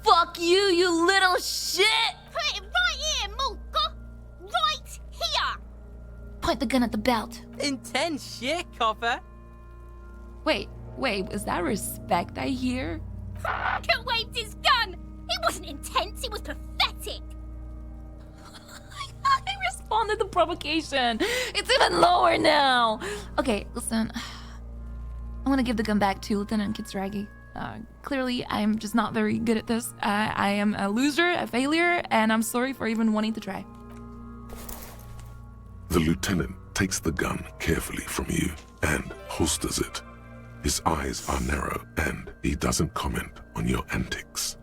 Fuck you, you little shit! Put it right here, Mulka! Right here! Point the gun at the belt. Intense shit, copper. Wait, is that respect I hear? Fucker waved his gun! It wasn't intense, it was pathetic! I responded to provocation. It's even lower now. Okay, listen. I want to give the gun back to Lieutenant Kitsuragi. Clearly, I'm just not very good at this. I am a loser, a failure, and I'm sorry for even wanting to try. The lieutenant takes the gun carefully from you and holsters it. His eyes are narrow and he doesn't comment on your antics.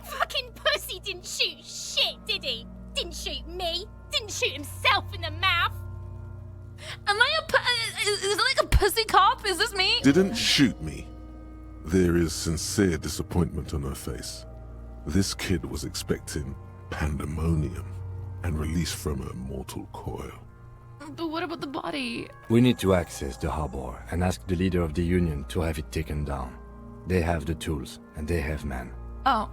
Fucking pussy didn't shoot shit, did he? Didn't shoot me. Didn't shoot himself in the mouth. Am I is it like a pussy cop? Is this me? Didn't shoot me. There is sincere disappointment on her face. This kid was expecting pandemonium and release from her mortal coil. But what about the body? We need to access the harbor and ask the leader of the Union to have it taken down. They have the tools, and they have men. Oh,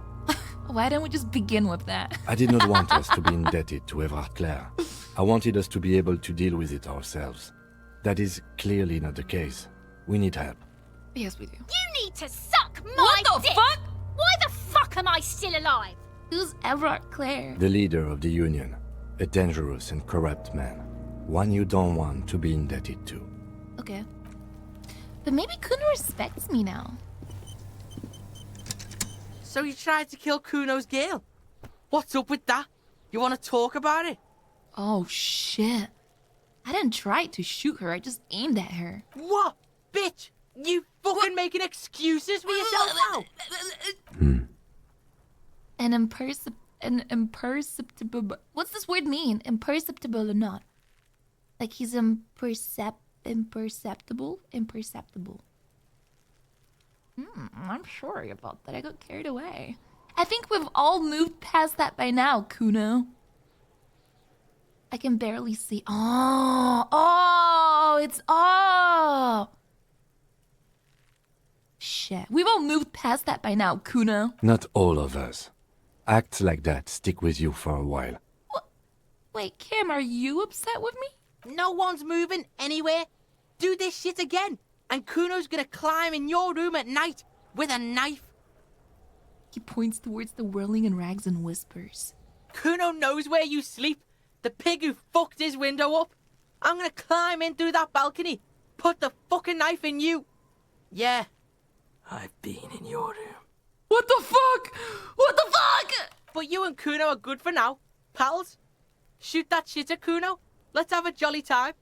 why don't we just begin with that? I did not want us to be indebted to Everard Clare. I wanted us to be able to deal with it ourselves. That is clearly not the case. We need help. Yes, we do. You need to suck my What the dick. fuck? Why the fuck am I still alive? Who's Everard Clare? The leader of the Union. A dangerous and corrupt man. One you don't want to be indebted to. Okay. But maybe Kuno respects me now. So you tried to kill Kuno's girl? What's up with that? You want to talk about it? Oh, shit. I didn't try to shoot her. I just aimed at her. What? Bitch! You fucking making excuses for yourself now? An imperceptible... What's this word mean? Imperceptible or not? Like he's imperceptible? Imperceptible. I'm sorry about that. I got carried away. I think we've all moved past that by now, Kuno. I can barely see. Oh, it's shit. We've all moved past that by now, Kuno. Not all of us. Acts like that stick with you for a while. Wait, Kim, are you upset with me? No one's moving anywhere. Do this shit again, and Kuno's gonna climb in your room at night with a knife. He points towards the whirling in rags and whispers. Kuno knows where you sleep. The pig who fucked his window up. I'm gonna climb in through that balcony. Put the fucking knife in you. Yeah. I've been in your room. What the fuck? What the fuck? But you and Kuno are good for now. Pals. Shoot that shit at Kuno. Let's have a jolly time.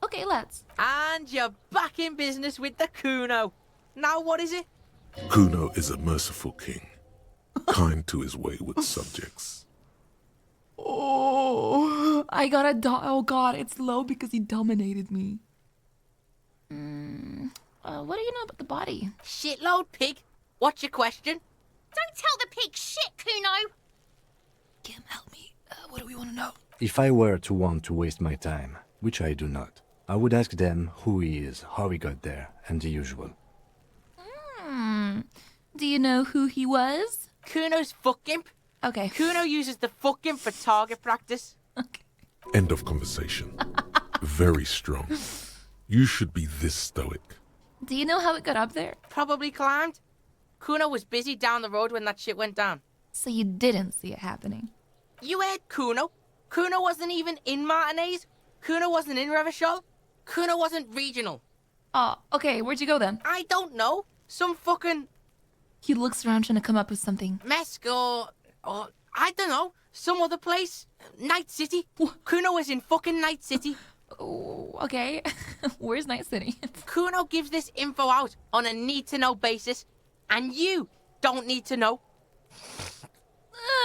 Okay, let's. And you're back in business with the Kuno. Now what is it? Kuno is a merciful king, kind to his wayward subjects. Oh, I got a oh god, it's low because he dominated me. What do you know about the body? Shitload, pig. What's your question? Don't tell the pig shit, Kuno. Kim, help me. What do we want to know? If I were to want to waste my time, which I do not, I would ask them who he is, how he got there, and the usual. Do you know who he was? Kuno's fuck gimp. Okay. Kuno uses the fuck gimp for target practice. Okay. End of conversation. Very strong. You should be this stoic. Do you know how it got up there? Probably climbed. Kuno was busy down the road when that shit went down. So you didn't see it happening? You heard Kuno. Kuno wasn't even in Martinez. Kuno wasn't in Revachol. Kuno wasn't regional. Oh, okay. Where'd you go then? I don't know. Some fucking... He looks around trying to come up with something. Mesk or I don't know. Some other place. Night City. Kuno was in fucking Night City. Oh, okay. Where's Night City? Kuno gives this info out on a need-to-know basis, and you don't need to know.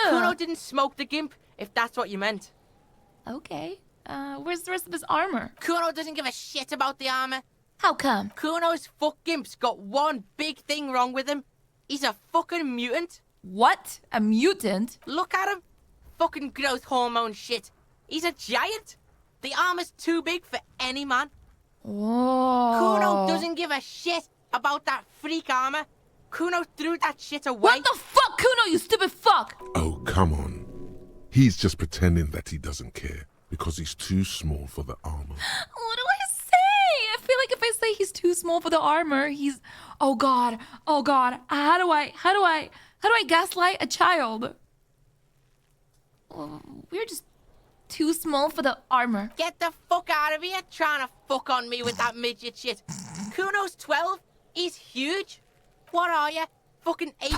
Kuno didn't smoke the gimp, if that's what you meant. Okay. Where's the rest of his armor? Kuno doesn't give a shit about the armor. How come? Kuno's fuck gimp's got one big thing wrong with him. He's a fucking mutant. What? A mutant? Look at him. Fucking growth hormone shit. He's a giant. The armor's too big for any man. Whoa. Kuno doesn't give a shit about that freak armor. Kuno threw that shit away. What the fuck, Kuno, you stupid fuck? Oh, come on. He's just pretending that he doesn't care because he's too small for the armor. What do I say? I feel like if I say he's too small for the armor, he's... Oh god. How do I gaslight a child? We're just too small for the armor. Get the fuck out of here trying to fuck on me with that midget shit. Kuno's 12. He's huge. What are you? Fucking 80?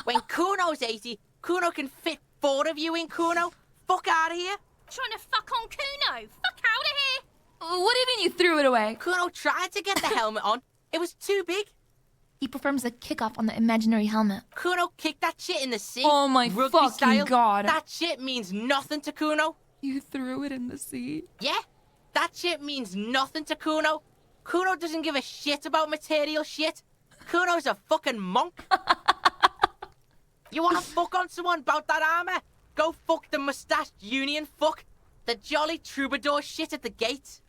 When Kuno's 80, Kuno can fit 4 of you in Kuno. Fuck out of here. Trying to fuck on Kuno. Fuck out of here. What do you mean you threw it away? Kuno tried to get the helmet on. It was too big. He performs a kickoff on the imaginary helmet. Kuno kicked that shit in the sea. Oh my Rugby fucking style. god. That shit means nothing to Kuno. You threw it in the sea? Yeah, that shit means nothing to Kuno. Kuno doesn't give a shit about material shit. Kuno's a fucking monk. You wanna fuck on someone about that armor? Go fuck the mustached union fuck. The jolly troubadour shit at the gate.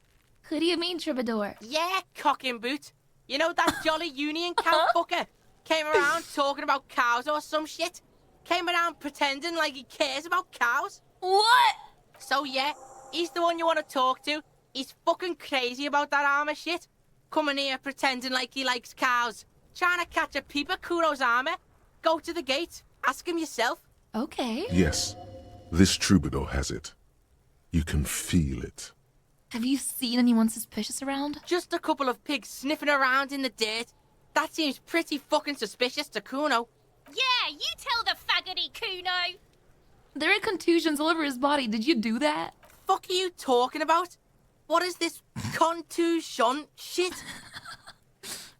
Who do you mean, troubadour? Yeah, cock in boot. You know that jolly union camp fucker? Came around talking about cows or some shit. Came around pretending like he cares about cows. What? So yeah, he's the one you want to talk to. He's fucking crazy about that armor shit. Coming here pretending like he likes cows. Trying to catch a peep at Kuno's armor. Go to the gate. Ask him yourself. Okay. Yes, this troubadour has it. You can feel it. Have you seen anyone suspicious around? Just a couple of pigs sniffing around in the dirt. That seems pretty fucking suspicious to Kuno. Yeah, you tell the faggoty Kuno. There are contusions all over his body. Did you do that? Fuck are you talking about? What is this contusion shit?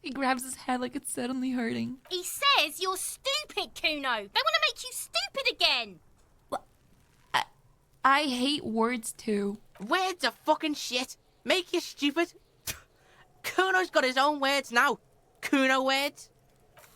He grabs his head like it's suddenly hurting. He says you're stupid, Kuno. They want to make you stupid again. I hate words too. Words are fucking shit. Make you stupid. Kuno's got his own words now. Kuno words.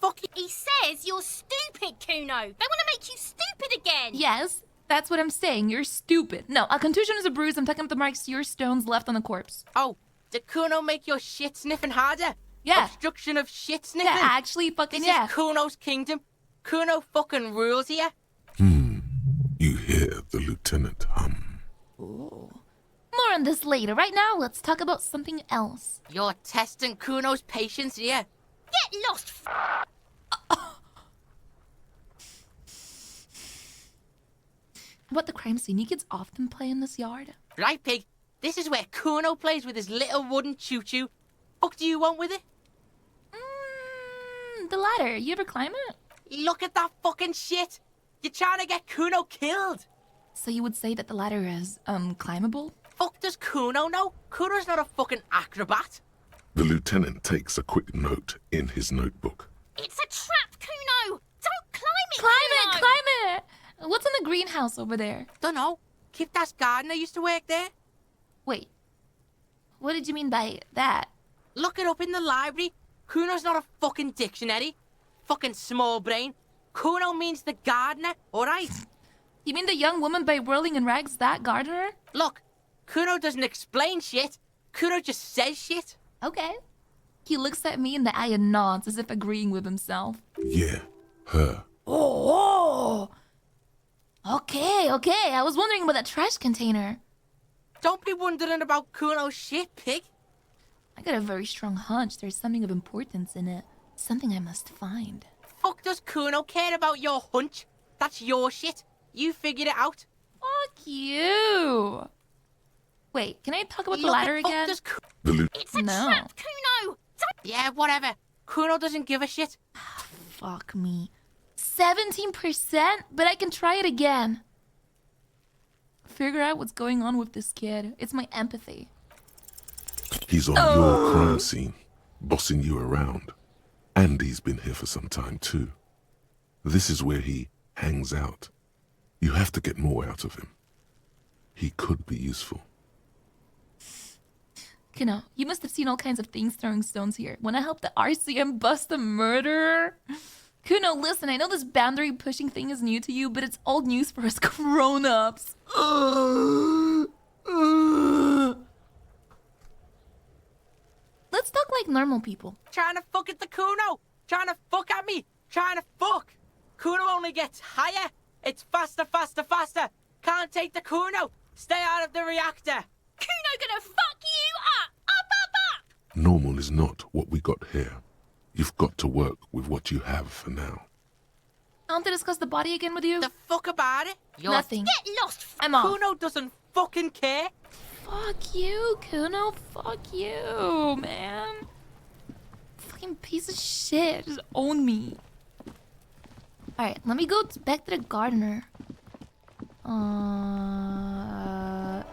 Fuck you. He says you're stupid, Kuno. They want to make you stupid again. Yes, that's what I'm saying. You're stupid. No, a contusion is a bruise. I'm talking about the marks your stones left on the corpse. Oh, did Kuno make your shit sniffing harder? Yeah. Obstruction of shit sniffing? Yeah, actually fucking this yeah. This is Kuno's kingdom. Kuno fucking rules here. You hear the lieutenant hum. Ooh. More on this later. Right now, let's talk about something else. You're testing Kuno's patience here. Get lost, About the crime scene, you kids often play in this yard? Right, pig. This is where Kuno plays with his little wooden choo-choo. What do you want with it? The ladder. You ever climb it? Look at that fucking shit. You're trying to get Kuno killed. So you would say that the ladder is, climbable? Fuck does Kuno know? Kuno's not a fucking acrobat. The lieutenant takes a quick note in his notebook. It's a trap, Kuno. Don't climb it, Climb Kuno. it! Climb it! What's in the greenhouse over there? Dunno. Kiptas gardener used to work there. Wait. What did you mean by that? Look it up in the library. Kuno's not a fucking dictionary. Fucking small brain. Kuno means the gardener, alright? You mean the young woman by whirling in rags, that gardener? Look, Kuno doesn't explain shit. Kuno just says shit. Okay. He looks at me in the eye and nods as if agreeing with himself. Yeah, her. Oh! Okay. I was wondering about that trash container. Don't be wondering about Kuno's shit, pig. I got a very strong hunch there's something of importance in it. Something I must find. Fuck does Kuno care about your hunch? That's your shit. You figured it out. Fuck you. Wait, can I talk about the ladder again? It's a trap, Kuno. Yeah, whatever. Kuno doesn't give a shit. Fuck me. 17%? But I can try it again. Figure out what's going on with this kid. It's my empathy. He's on your crime scene, bossing you around. And he's been here for some time too. This is where he hangs out. You have to get more out of him. He could be useful. Kuno, you must have seen all kinds of things throwing stones here. When I helped the RCM bust a murderer? Kuno, listen, I know this boundary pushing thing is new to you, but it's old news for us grown-ups. Let's talk like normal people. Trying to fuck at the Kuno. Trying to fuck at me. Trying to fuck. Kuno only gets higher. It's faster. Can't take the Kuno. Stay out of the reactor. Kuno gonna fuck you up. Up. Normal is not what we got here. You've got to work with what you have for now. I want to discuss the body again with you. The fuck about it? Nothing. Get lost. I'm off. Kuno doesn't fucking care. Fuck you, Kuno. Fuck you, man. Fucking piece of shit. Just own me. Alright, let me go back to the gardener.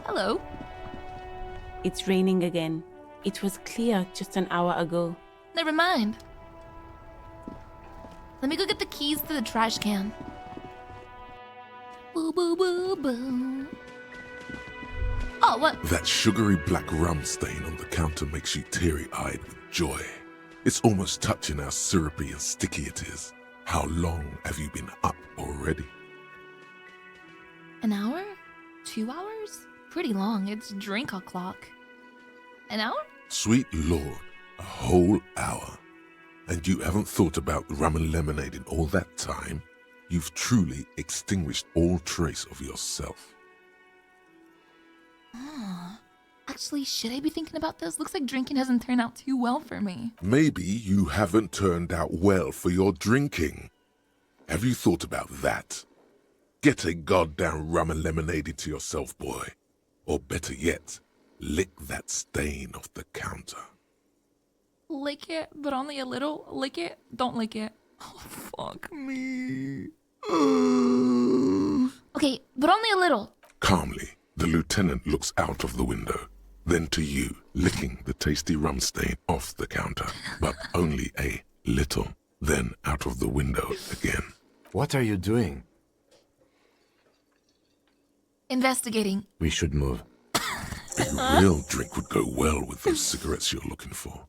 Hello. It's raining again. It was clear just an hour ago. Never mind. Let me go get the keys to the trash can. Boo boo boo boo. Oh, what? That sugary black rum stain on the counter makes you teary-eyed with joy. It's almost touching how syrupy and sticky it is. How long have you been up already? An hour? 2 hours? Pretty long. It's drink o'clock. An hour? Sweet Lord, a whole hour. And you haven't thought about rum and lemonade in all that time? You've truly extinguished all trace of yourself. Actually, should I be thinking about this? Looks like drinking hasn't turned out too well for me. Maybe you haven't turned out well for your drinking. Have you thought about that? Get a goddamn rum and lemonade into yourself, boy. Or better yet, lick that stain off the counter. Lick it, but only a little. Lick it, don't lick it. Oh, fuck me. Okay, but only a little. Calmly, the lieutenant looks out of the window, then to you, licking the tasty rum stain off the counter, but only a little, then out of the window again. What are you doing? Investigating. We should move. A real drink would go well with those cigarettes you're looking for.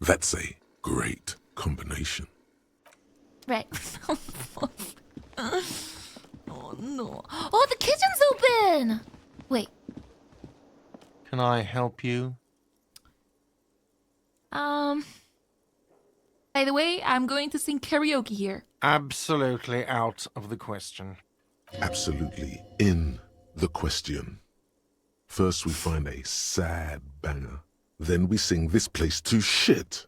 That's a great combination. Right. Oh no. Oh, the kitchen's open! Wait. Can I help you? By the way, I'm going to sing karaoke here. Absolutely out of the question. Absolutely in the question. First we find a sad banger. Then we sing this place to shit.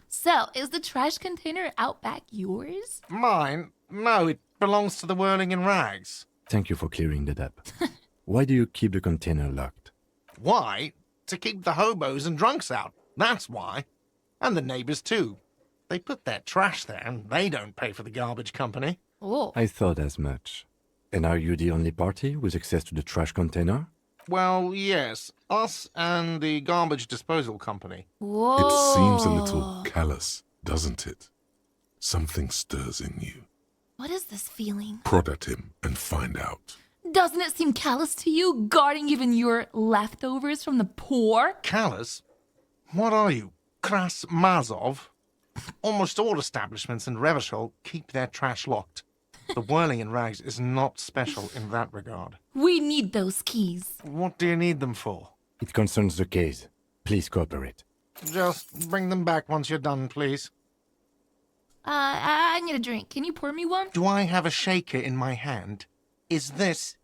So, is the trash container out back yours? Mine? No, it belongs to the Whirling in Rags. Thank you for clearing that up. Why do you keep the container locked? Why? To keep the hobos and drunks out. That's why. And the neighbors too. They put their trash there and they don't pay for the garbage company. Oh. I thought as much. And are you the only party with access to the trash container? Well, yes. Us and the garbage disposal company. Whoa. It seems a little callous, doesn't it? Something stirs in you. What is this feeling? Prod at him and find out. Doesn't it seem callous to you, guarding even your leftovers from the poor? Callous? What are you, Kras Mazov? Almost all establishments in Revachol keep their trash locked. The Whirling in Rags is not special in that regard. We need those keys. What do you need them for? It concerns the case. Please cooperate. Just bring them back once you're done, please. I need a drink. Can you pour me one? Do I have a shaker in my hand? Is this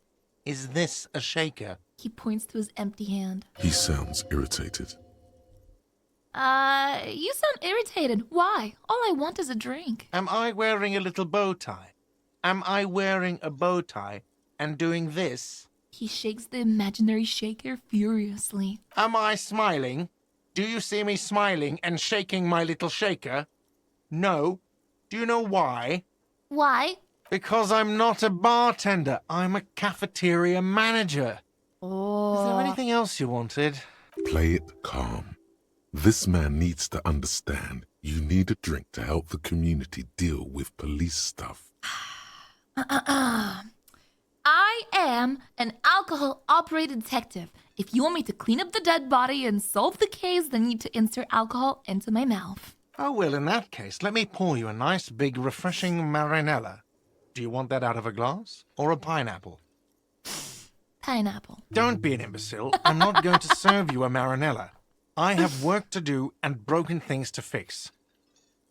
a shaker? He points to his empty hand. He sounds irritated. You sound irritated. Why? All I want is a drink. Am I wearing a little bow tie? Am I wearing a bow tie and doing this? He shakes the imaginary shaker furiously. Am I smiling? Do you see me smiling and shaking my little shaker? No. Do you know why? Why? Because I'm not a bartender. I'm a cafeteria manager. Oh. Is there anything else you wanted? Play it calm. This man needs to understand you need a drink to help the community deal with police stuff. I am an alcohol-operated detective. If you want me to clean up the dead body and solve the case, then you need to insert alcohol into my mouth. Oh, well, in that case, let me pour you a nice, big, refreshing marinella. Do you want that out of a glass or a pineapple? Pineapple. Don't be an imbecile. I'm not going to serve you a marinella. I have work to do and broken things to fix.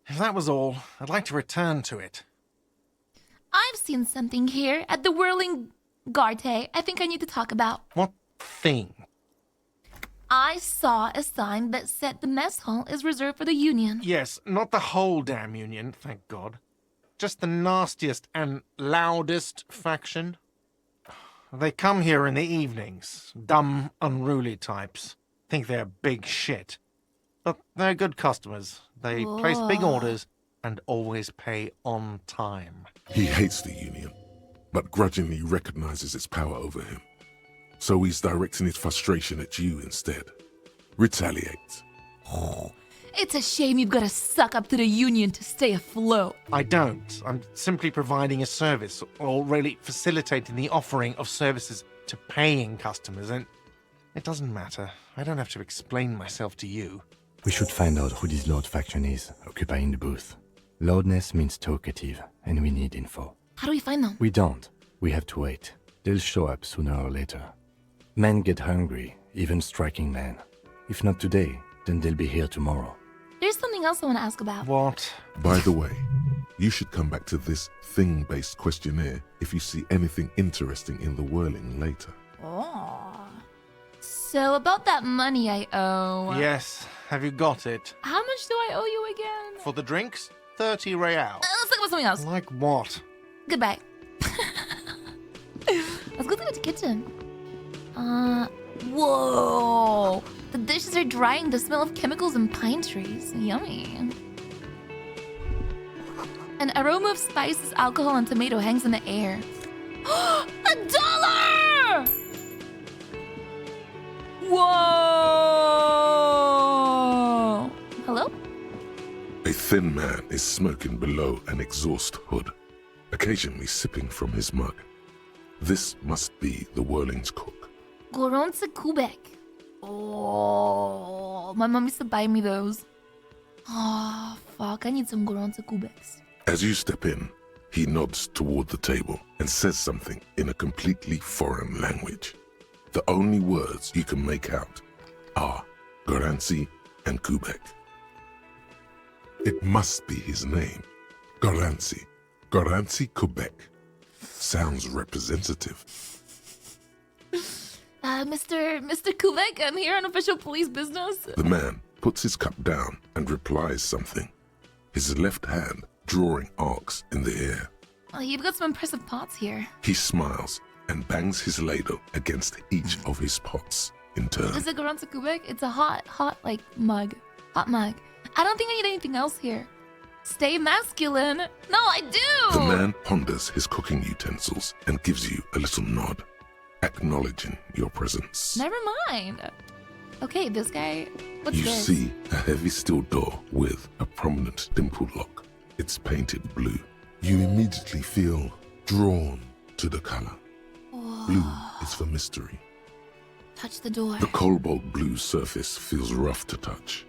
If that was all, I'd like to return to it. I've seen something here at the Whirling Garte I think I need to talk about. What thing? I saw a sign that said the mess hall is reserved for the Union. Yes, not the whole damn Union, thank God. Just the nastiest and loudest faction. They come here in the evenings. Dumb, unruly types. Think they're big shit. But they're good customers. They place big orders and always pay on time. He hates the Union, but grudgingly recognizes its power over him. so he's directing his frustration at you instead. Retaliate. It's a shame you've got to suck up to the union to stay afloat. I don't. I'm simply providing a service, or really facilitating the offering of services to paying customers, and it doesn't matter. I don't have to explain myself to you. We should find out who this Lord faction is, occupying the booth. Loudness means talkative, and we need info. How do we find them? We don't. We have to wait. They'll show up sooner or later. Men get hungry, even striking men. If not today, then they'll be here tomorrow. There's something else I want to ask about. What? By the way, you should come back to this thing-based questionnaire if you see anything interesting in the whirling later. Oh. So about that money I owe. Yes. Have you got it? How much do I owe you again? For the drinks? 30 real. Let's talk about something else. Like what? Goodbye. Let's go to the kitchen. Whoa. The dishes are drying. The smell of chemicals and pine trees. Yummy. An aroma of spices, alcohol, and tomato hangs in the air. $1! Whoa! Hello? A thin man is smoking below an exhaust hood, occasionally sipping from his mug. This must be the Whirling's cook. Gorący kubek. Oh, my mom used to buy me those. Oh, fuck. I need some gorący kubeks. As you step in, he nods toward the table and says something in a completely foreign language. The only words you can make out are Goranci and Kubek. It must be his name. Goranci. Goranci Kubek. Sounds representative. Mr. Kubek, I'm here on official police business. The man puts his cup down and replies something, his left hand drawing arcs in the air. Oh, you've got some impressive pots here. He smiles and bangs his ladle against each of his pots in turn. Is it gorący kubek? It's a hot, like, mug. Hot mug. I don't think I need anything else here. Stay masculine. No, I do! The man ponders his cooking utensils and gives you a little nod, acknowledging your presence. Never mind. Okay, this guy... What's You this? see a heavy steel door with a prominent dimple lock. It's painted blue. You immediately feel drawn to the color. Whoa. Blue is for mystery. Touch the door. The cobalt blue surface feels rough to touch.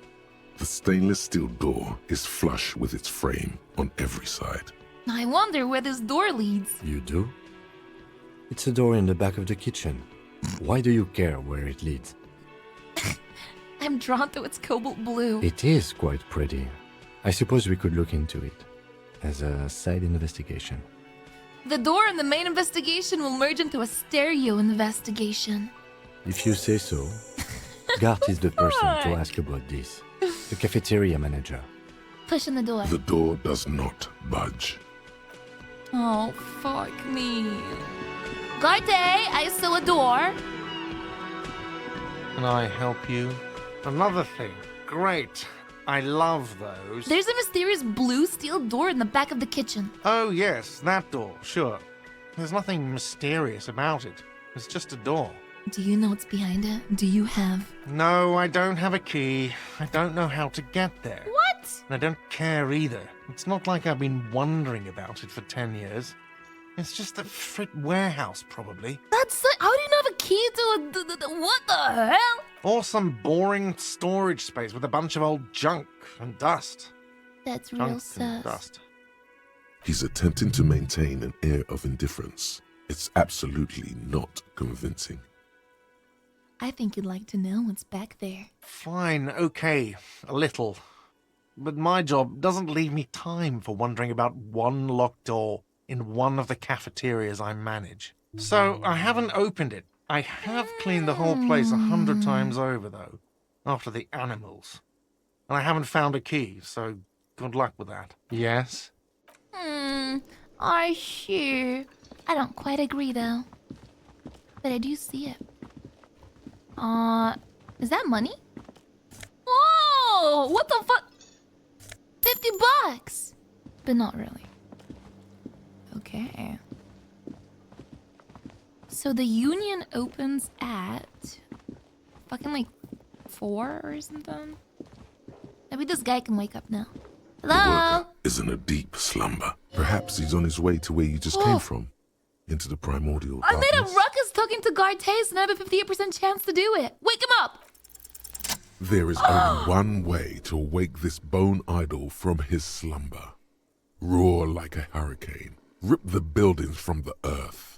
The stainless steel door is flush with its frame on every side. I wonder where this door leads. You do? It's a door in the back of the kitchen. Why do you care where it leads? I'm drawn to its cobalt blue. It is quite pretty. I suppose we could look into it as a side investigation. The door and the main investigation will merge into a stereo investigation. If you say so. Gart is the person to ask about this. The cafeteria manager. Pushing the door. The door does not budge. Oh, fuck me. Garte, I saw a door. Can I help you? Another thing. Great. I love those. There's a mysterious blue steel door in the back of the kitchen. Oh, yes, that door, sure. There's nothing mysterious about it. It's just a door. Do you know what's behind it? Do you have... No, I don't have a key. I don't know how to get there. What? And I don't care either. It's not like I've been wondering about it for 10 years. It's just a frit warehouse, probably. That's... How do you not have a key to a... What the hell? Or some boring storage space with a bunch of old junk and dust. That's Junk real and sus. dust. He's attempting to maintain an air of indifference. It's absolutely not convincing. I think you'd like to know what's back there. Fine, okay, a little. But my job doesn't leave me time for wondering about one locked door in one of the cafeterias I manage. So I haven't opened it. I have cleaned the whole place 100 times over, though, after the animals. And I haven't found a key, so good luck with that. Yes? Are you sure? I don't quite agree, though. But I do see it. Is that money? Whoa! What the fuck? $50! But not really. Okay. So the union opens at fucking like 4 or something. Maybe this guy can wake up now. Hello? Is in a deep slumber. Perhaps he's on his way to where you just came from. Into the primordial I darkness. made a ruckus talking to Gartes and I have a 58% chance to do it. Wake him up! There is only one way to wake this bone idol from his slumber. Roar like a hurricane. Rip the buildings from the earth.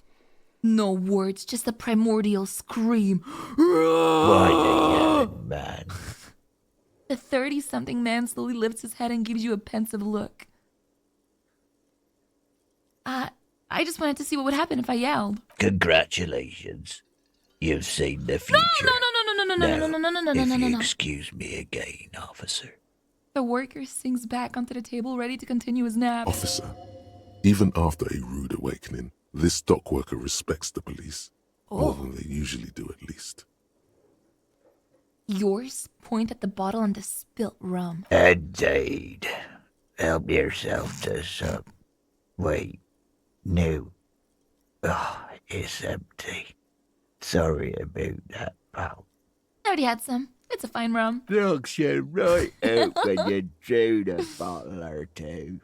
No words, just a primordial scream. Why the yelling, man? The 30-something man slowly lifts his head and gives you a pensive look. I just wanted to see what would happen if I yelled. Congratulations. You've seen the future. No. Excuse me again, officer. The worker sinks back onto the table, ready to continue his nap. Officer, even after a rude awakening, this dock worker respects the police. More than they usually do, at least. Yours point at the bottle and the spilt rum. Indeed. Help yourself to some. Wait. No. Oh, it's empty. Sorry about that, pal. I already had some. It's a fine rum. Knocks you right out when you drown a bottle or two.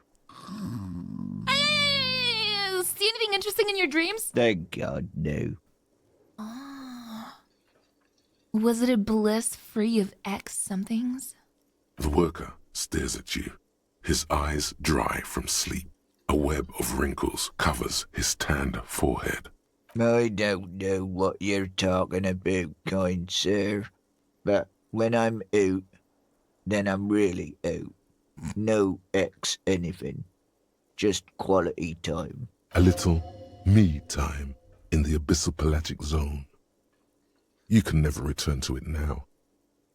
Hey, see anything interesting in your dreams? Thank God, no. Was it a bliss free of X somethings? The worker stares at you, his eyes dry from sleep. A web of wrinkles covers his tanned forehead. I don't know what you're talking about, kind sir. But when I'm out, then I'm really out. No X anything. Just quality time. A little me time in the abyssal pelagic zone. You can never return to it now.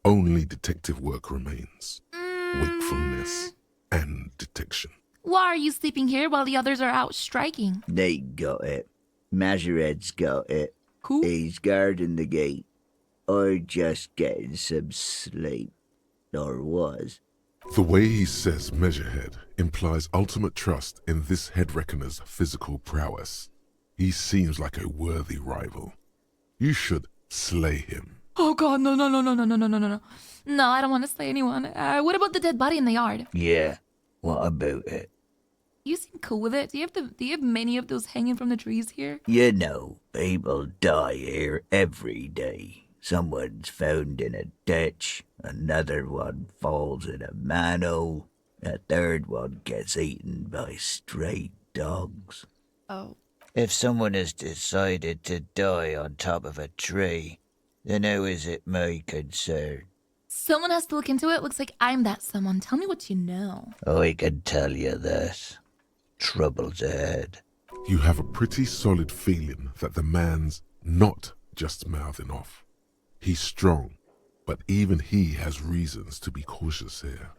Only detective work remains. Wakefulness and detection. Why are you sleeping here while the others are out striking? They got it. Majoret's got it. Cool. He's guarding the gate. Or just getting some sleep. Or was. The way he says Measurehead implies ultimate trust in this head reckoner's physical prowess. He seems like a worthy rival. You should slay him. Oh god, no. No, I don't want to slay anyone. What about the dead body in the yard? Yeah, what about it? You seem cool with it. Do you have many of those hanging from the trees here? You know, people die here every day. Someone's found in a ditch, another one falls in a manhole, a third one gets eaten by stray dogs. Oh. If someone has decided to die on top of a tree, then how is it my concern? Someone has to look into it. Looks like I'm that someone. Tell me what you know. I can tell you this. Trouble's ahead. You have a pretty solid feeling that the man's not just mouthing off. He's strong, but even he has reasons to be cautious here.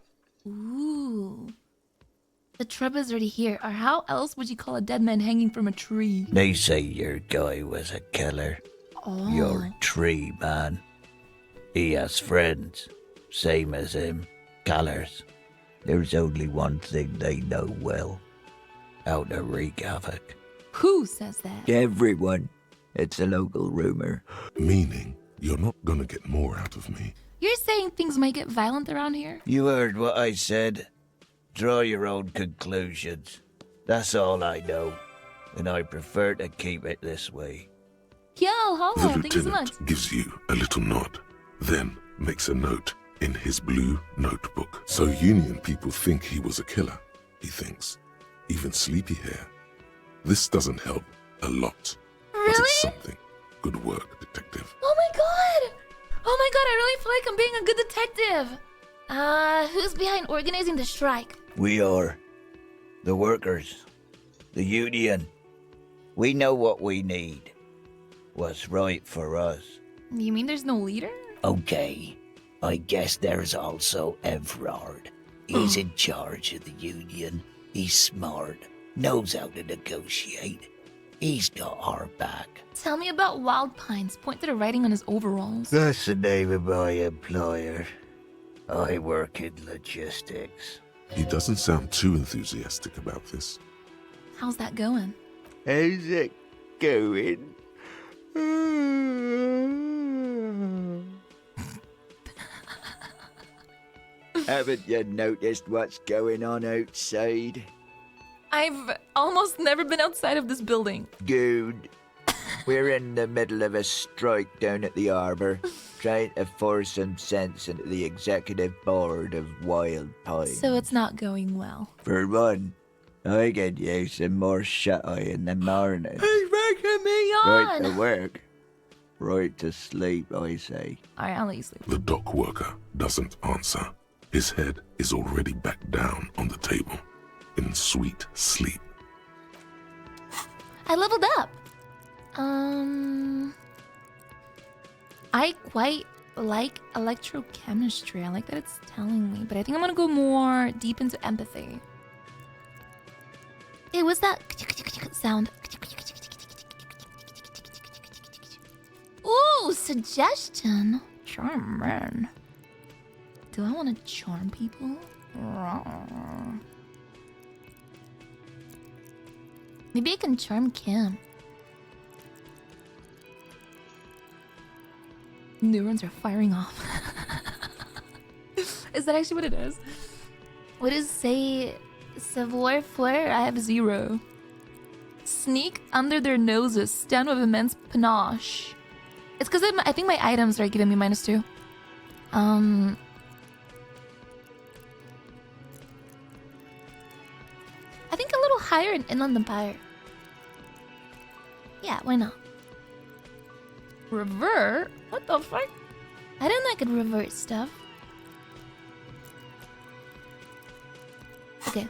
Ooh. The trouble is already here. Or how else would you call a dead man hanging from a tree? They say your guy was a killer. Oh. Your tree man. He has friends, same as him, killers. There's only one thing they know well. How to wreak havoc. Who says that? Everyone. It's a local rumor. Meaning, you're not gonna get more out of me. You're saying things might get violent around here? You heard what I said. Draw your own conclusions. That's all I know. And I prefer to keep it this way. Yo, hello. The Thank you so much. lieutenant gives you a little nod, then makes a note in his blue notebook. So Union people think he was a killer, he thinks. Even sleepy hair. This doesn't help a lot. Really? But it's something. Good work, detective. Oh my god! Oh my god, I really feel like I'm being a good detective. Who's behind organizing the strike? We are. The workers. The union. We know what we need. What's right for us. You mean there's no leader? Okay. I guess there's also Everard. He's in charge of the union. He's smart. Knows how to negotiate. He's got our back. Tell me about Wild Pines. Point to the writing on his overalls. That's the name of my employer. I work in logistics. He doesn't sound too enthusiastic about this. How's that going? How's it going? Haven't you noticed what's going on outside? I've almost never been outside of this building. Good. We're in the middle of a strike down at the harbour, trying to force some sense into the executive board of Wild Pine. So it's not going well. For one, I could use some more shut-eye in the morning. He's making me Right yawn. to work. Right to sleep, I say. Alright, I'll let you sleep. The dock worker doesn't answer. His head is already back down on the table, in sweet sleep. I leveled up. I quite like electrochemistry. I like that it's telling me, but I think I'm gonna go more deep into empathy. Hey, what's that sound? Ooh, suggestion. Charm man. Do I want to charm people? Maybe I can charm Kim. Neurons are firing off. Is that actually what it is? What is say savoir faire? I have 0. Sneak under their noses, stand with immense panache. It's because I think my items are giving me -2. I think a little higher in Inland Empire. Yeah, why not? Revert? What the fuck? I didn't know I could revert stuff. Okay.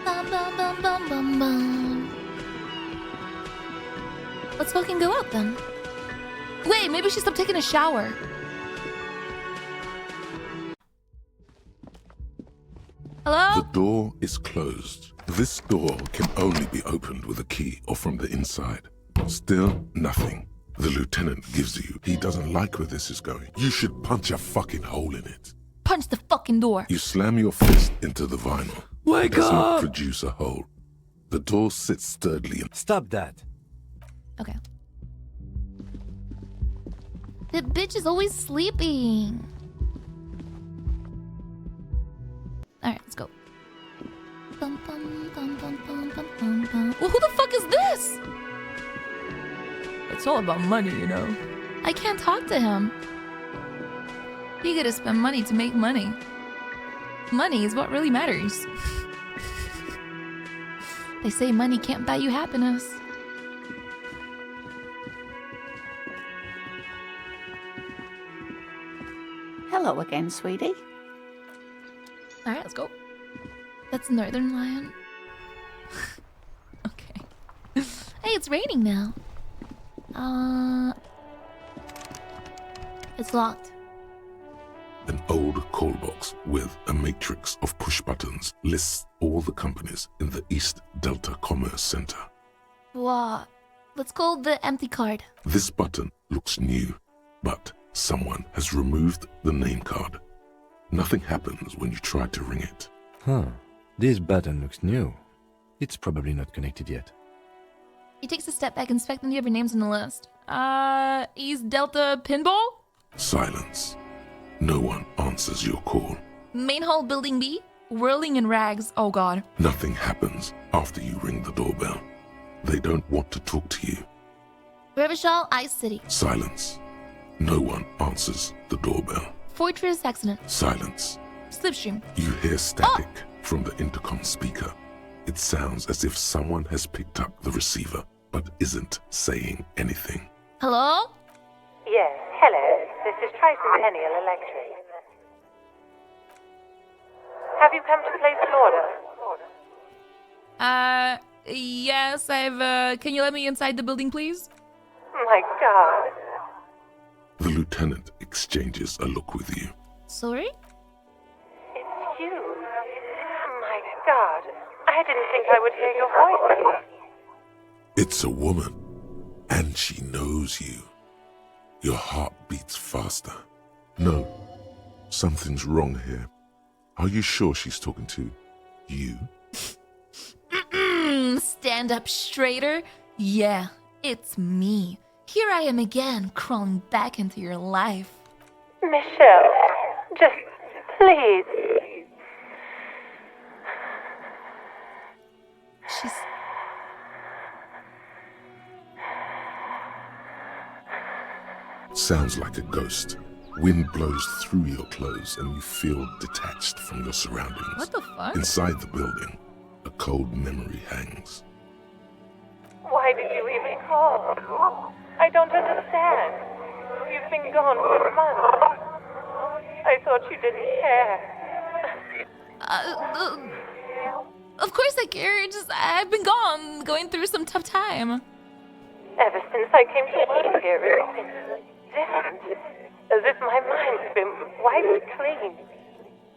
Bum, bum, bum, bum, bum, bum. Let's fucking go out then. Wait, maybe she stopped taking a shower. Hello? The door is closed. This door can only be opened with a key or from the inside. Still nothing. The lieutenant gives you. He doesn't like where this is going. You should punch a fucking hole in it. Punch the fucking door. You slam your fist into the vinyl. Wake it does not up! produce a hole. The door sits sturdily. Stop that. Okay. The bitch is always sleeping. Alright, let's go. Bum, bum, bum, bum, bum, bum, bum, bum. Well, who the fuck is this? It's all about money, you know. I can't talk to him. You gotta spend money to make money. Money is what really matters. They say money can't buy you happiness. Hello again, sweetie. Alright, let's go. That's Northern Lion. Okay. Hey, it's raining now. It's locked. An old call box with a matrix of push buttons lists all the companies in the East Delta Commerce Center. What? Let's call the empty card. This button looks new, but someone has removed the name card. Nothing happens when you try to ring it. Huh. This button looks new. It's probably not connected yet. He takes a step back, inspecting the other names on the list. East Delta Pinball? Silence. No one answers your call. Main Hall Building B? Whirling in rags. Oh god. Nothing happens after you ring the doorbell. They don't want to talk to you. Revachol, Ice City. Silence. No one answers the doorbell. Fortress Accident. Silence. Slipstream. You hear static from the intercom speaker. It sounds as if someone has picked up the receiver, but isn't saying anything. Hello? Yes, hello. This is Tricentennial Electric. Have you come to place an order? Yes, can you let me inside the building, please? My God. The lieutenant exchanges a look with you. Sorry? It's you. My God. I didn't think I would hear your voice. It's a woman, and she knows you. Your heart beats faster. No, something's wrong here. Are you sure she's talking to you? Stand up straighter? Yeah, It's me. Here I am again, crawling back into your life. Michelle, just please. She's... Sounds like a ghost. Wind blows through your clothes and you feel detached from your surroundings. What the fuck? Inside the building, a cold memory hangs. Why did you even call? I don't understand. You've been gone for months. I thought you didn't care. Of course I care. I've been gone, going through some tough time. Ever since I came to live here, it's been different. As if my mind's been wiped clean.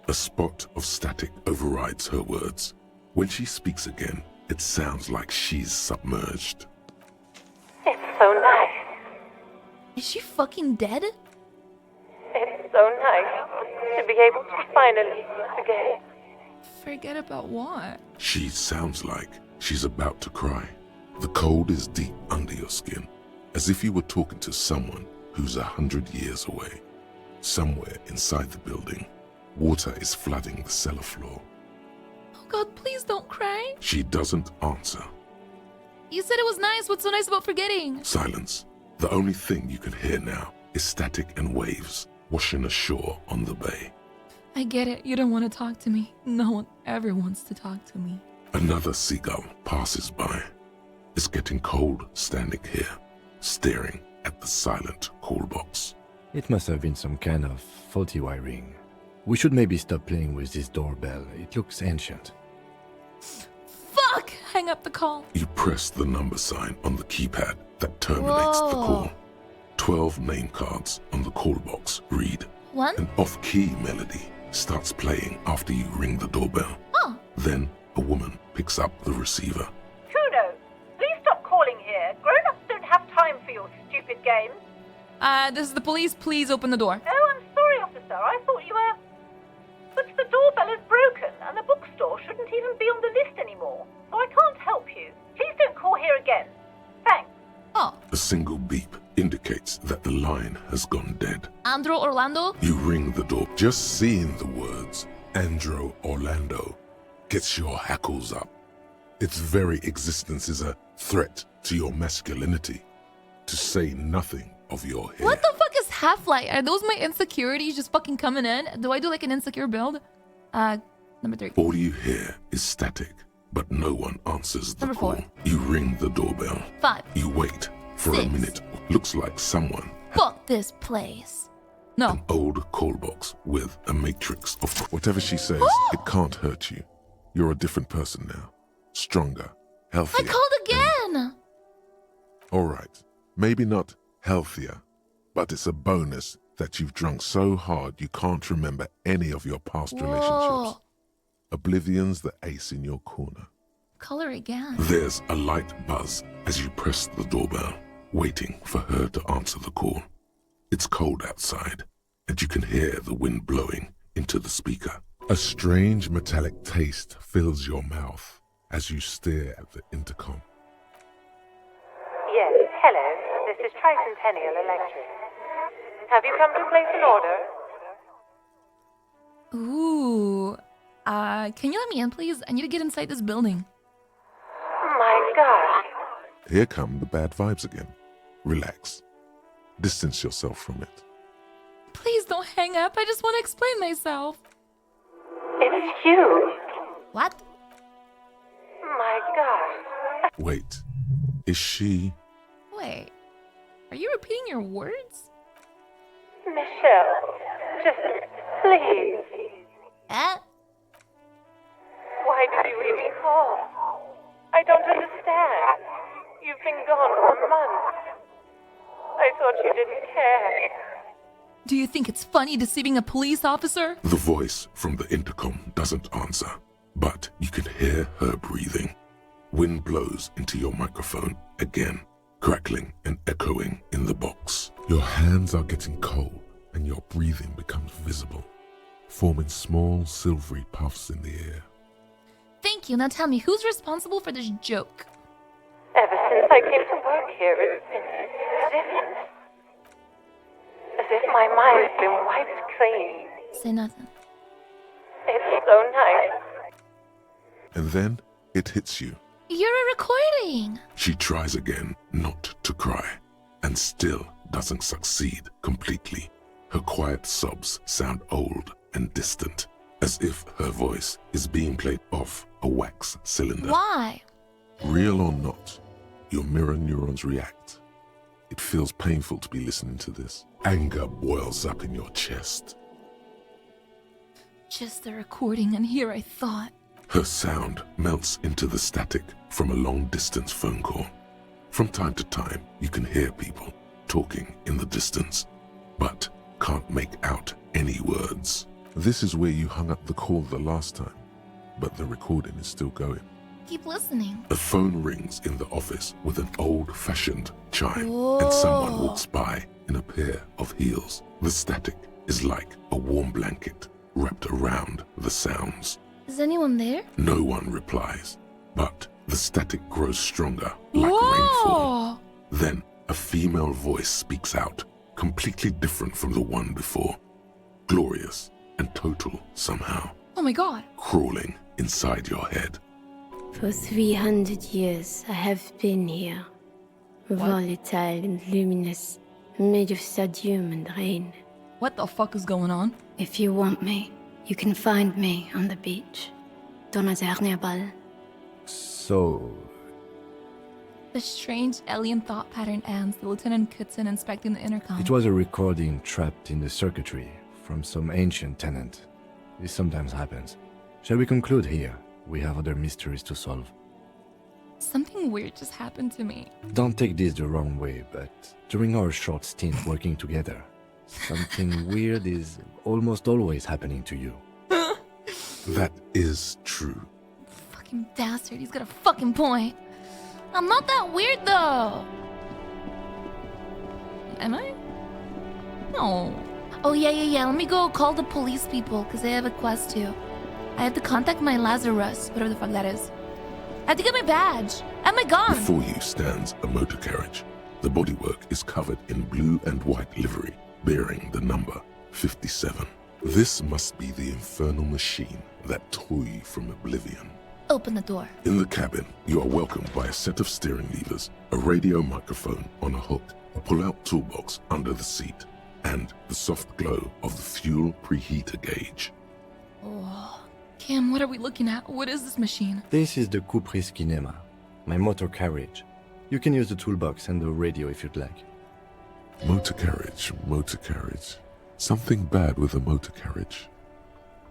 A spot of static overrides her words. When she speaks again, it sounds like she's submerged. It's so nice. Is she fucking dead? It's so nice to be able to finally forget. Forget about what? She sounds like she's about to cry. The cold is deep under your skin, as if you were talking to someone who's 100 years away. Somewhere inside the building, water is flooding the cellar floor. Oh God, please don't cry. She doesn't answer. You said it was nice. What's so nice about forgetting? Silence. The only thing you can hear now is static and waves washing ashore on the bay. I get it. You don't want to talk to me. No one ever wants to talk to me. Another seagull passes by. It's getting cold standing here, staring at the silent call box. It must have been some kind of faulty wiring. We should maybe stop playing with this doorbell. It looks ancient. Fuck! Hang up the call. You press the number sign on the keypad that terminates the call. 12 name cards on the call box read. One? An off-key melody starts playing after you ring the doorbell. Oh. Then a woman picks up the receiver. Kuno, please stop calling here. Grown-ups don't have time for your stupid games. This is the police. Please open the door. Oh, I'm sorry, officer. I thought you were... But the doorbell is broken, and the bookstore shouldn't even be on the list anymore. So I can't help you. Please don't call here again. Thanks. Oh. A single beep indicates that the line has gone dead. Andro Orlando? You ring the door. Just seeing the words, Andro Orlando, gets your hackles up. Its very existence is a threat to your masculinity, to say nothing of your hair. What the fuck is Half-Light? Are those my insecurities just fucking coming in? Do I do like an insecure build? Number 3. All you hear is static, but no one answers the Number call. 4. You ring the doorbell. 5. You wait for 6. a minute. Looks like someone. Fuck this place. No. An old call box with a matrix of whatever she says. It can't hurt you. You're a different person now. Stronger, healthier. I called again. All right. Maybe not healthier, but it's a bonus that you've drunk so hard you can't remember any of your past relationships. Oblivion's the ace in your corner. Color again. There's a light buzz as you press the doorbell, waiting for her to answer the call. It's cold outside, and you can hear the wind blowing into the speaker. A strange metallic taste fills your mouth as you stare at the intercom. Yes, hello. This is Tricentennial Electric. Have you come to place an order? Ooh. Can you let me in, please? I need to get inside this building. My God. Here come the bad vibes again. Relax. Distance yourself from it. Please don't hang up. I just want to explain myself. It's you. What? My God. Wait. Is she... Wait. Are you repeating your words? Michelle, just please. Why did you even call? I don't understand. You've been gone for months. I thought you didn't care. Do you think it's funny deceiving a police officer? The voice from the intercom doesn't answer, but you can hear her breathing. Wind blows into your microphone again, crackling and echoing in the box. Your hands are getting cold and your breathing becomes visible, forming small silvery puffs in the air. Thank you. Now tell me, who's responsible for this joke? Ever since I came to work here, it's been different. As if my mind's been wiped clean. Say nothing. It's so nice. And then it hits you. You're a recording. She tries again not to cry, and still doesn't succeed completely. Her quiet sobs sound old and distant, as if her voice is being played off a wax cylinder. Why? Real or not, your mirror neurons react. It feels painful to be listening to this. Anger boils up in your chest. Just a recording, and here I thought. Her sound melts into the static from a long-distance phone call. From time to time, you can hear people talking in the distance, but can't make out any words. This is where you hung up the call the last time, but the recording is still going. Keep listening. A phone rings in the office with an old-fashioned chime, and someone walks by in a pair of heels. The static is like a warm blanket wrapped around the sounds. Is anyone there? No one replies, but the static grows stronger, like rainfall. Then a female voice speaks out, completely different from the one before. Glorious and total somehow, Oh my god. crawling inside your head. For 300 years I have been here, volatile and luminous, made of sodium and rain. What the fuck is going on? If you want me, you can find me on the beach. Donnerstag. So, The strange alien thought pattern ends. The lieutenant cuts in, inspecting the intercom. it was a recording trapped in the circuitry from some ancient tenant. This sometimes happens. Shall we conclude here? We have other mysteries to solve. Something weird just happened to me. Don't take this the wrong way, but during our short stint working together, something weird is almost always happening to you. That is true. Fucking dastard, he's got a fucking point. I'm not that weird though. Am I? No. Oh yeah. Let me go call the police people, because they have a quest too. I have to contact my Lazarus, whatever the fuck that is. I have to get my badge and my gun. Before you stands a motor carriage. The bodywork is covered in blue and white livery, bearing the number 57. This must be the infernal machine that tore you from oblivion. Open the door. In the cabin, you are welcomed by a set of steering levers, a radio microphone on a hook, a pull-out toolbox under the seat, and the soft glow of the fuel preheater gauge. Oh. Cam, what are we looking at? What is this machine? This is the Kupris Kinema, my motor carriage. You can use the toolbox and the radio if you'd like. Motor carriage, motor carriage. Something bad with a motor carriage.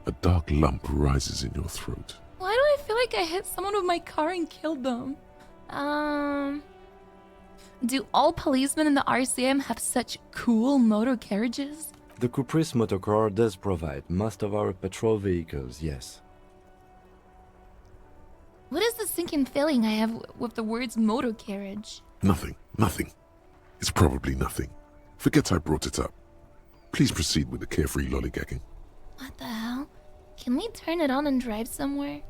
A dark lump rises in your throat. Why do I feel like I hit someone with my car and killed them? Do all policemen in the RCM have such cool motor carriages? The Kupris motorcar does provide most of our patrol vehicles, yes. What is the sinking feeling I have with the words motor carriage? Nothing. It's probably nothing. Forget I brought it up. Please proceed with the carefree lollygagging. What the hell? Can we turn it on and drive somewhere?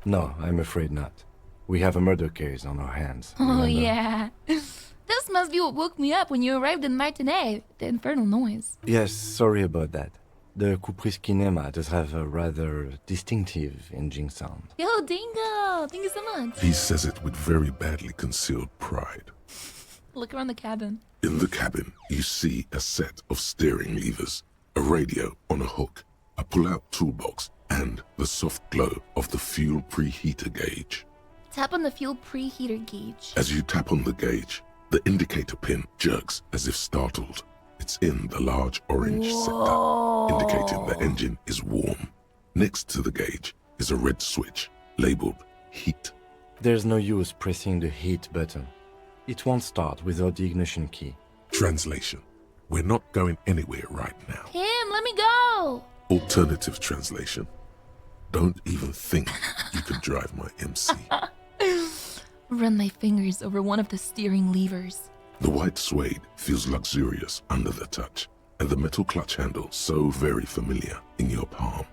No, I'm afraid not. We have a murder case on our hands. Oh remember? yeah. This must be what woke me up when you arrived in Martinet. The infernal noise. Yes, sorry about that. The Kupris Kinema does have a rather distinctive engine sound. Yo, Dingo! Thank you so much. He says it with very badly concealed pride. Look around the cabin. In the cabin, you see a set of steering levers, a radio on a hook, a pull-out toolbox, and the soft glow of the fuel preheater gauge. Tap on the fuel preheater gauge. As you tap on the gauge, the indicator pin jerks as if startled. It's in the large orange sector, indicating the engine is warm. Next to the gauge is a red switch labeled heat. There's no use pressing the heat button. It won't start without the ignition key. Translation: we're not going anywhere right now. Tim, let me go! Alternative translation: don't even think you can drive my MC. Run my fingers over one of the steering levers. The white suede feels luxurious under the touch, and the metal clutch handle so very familiar in your palm.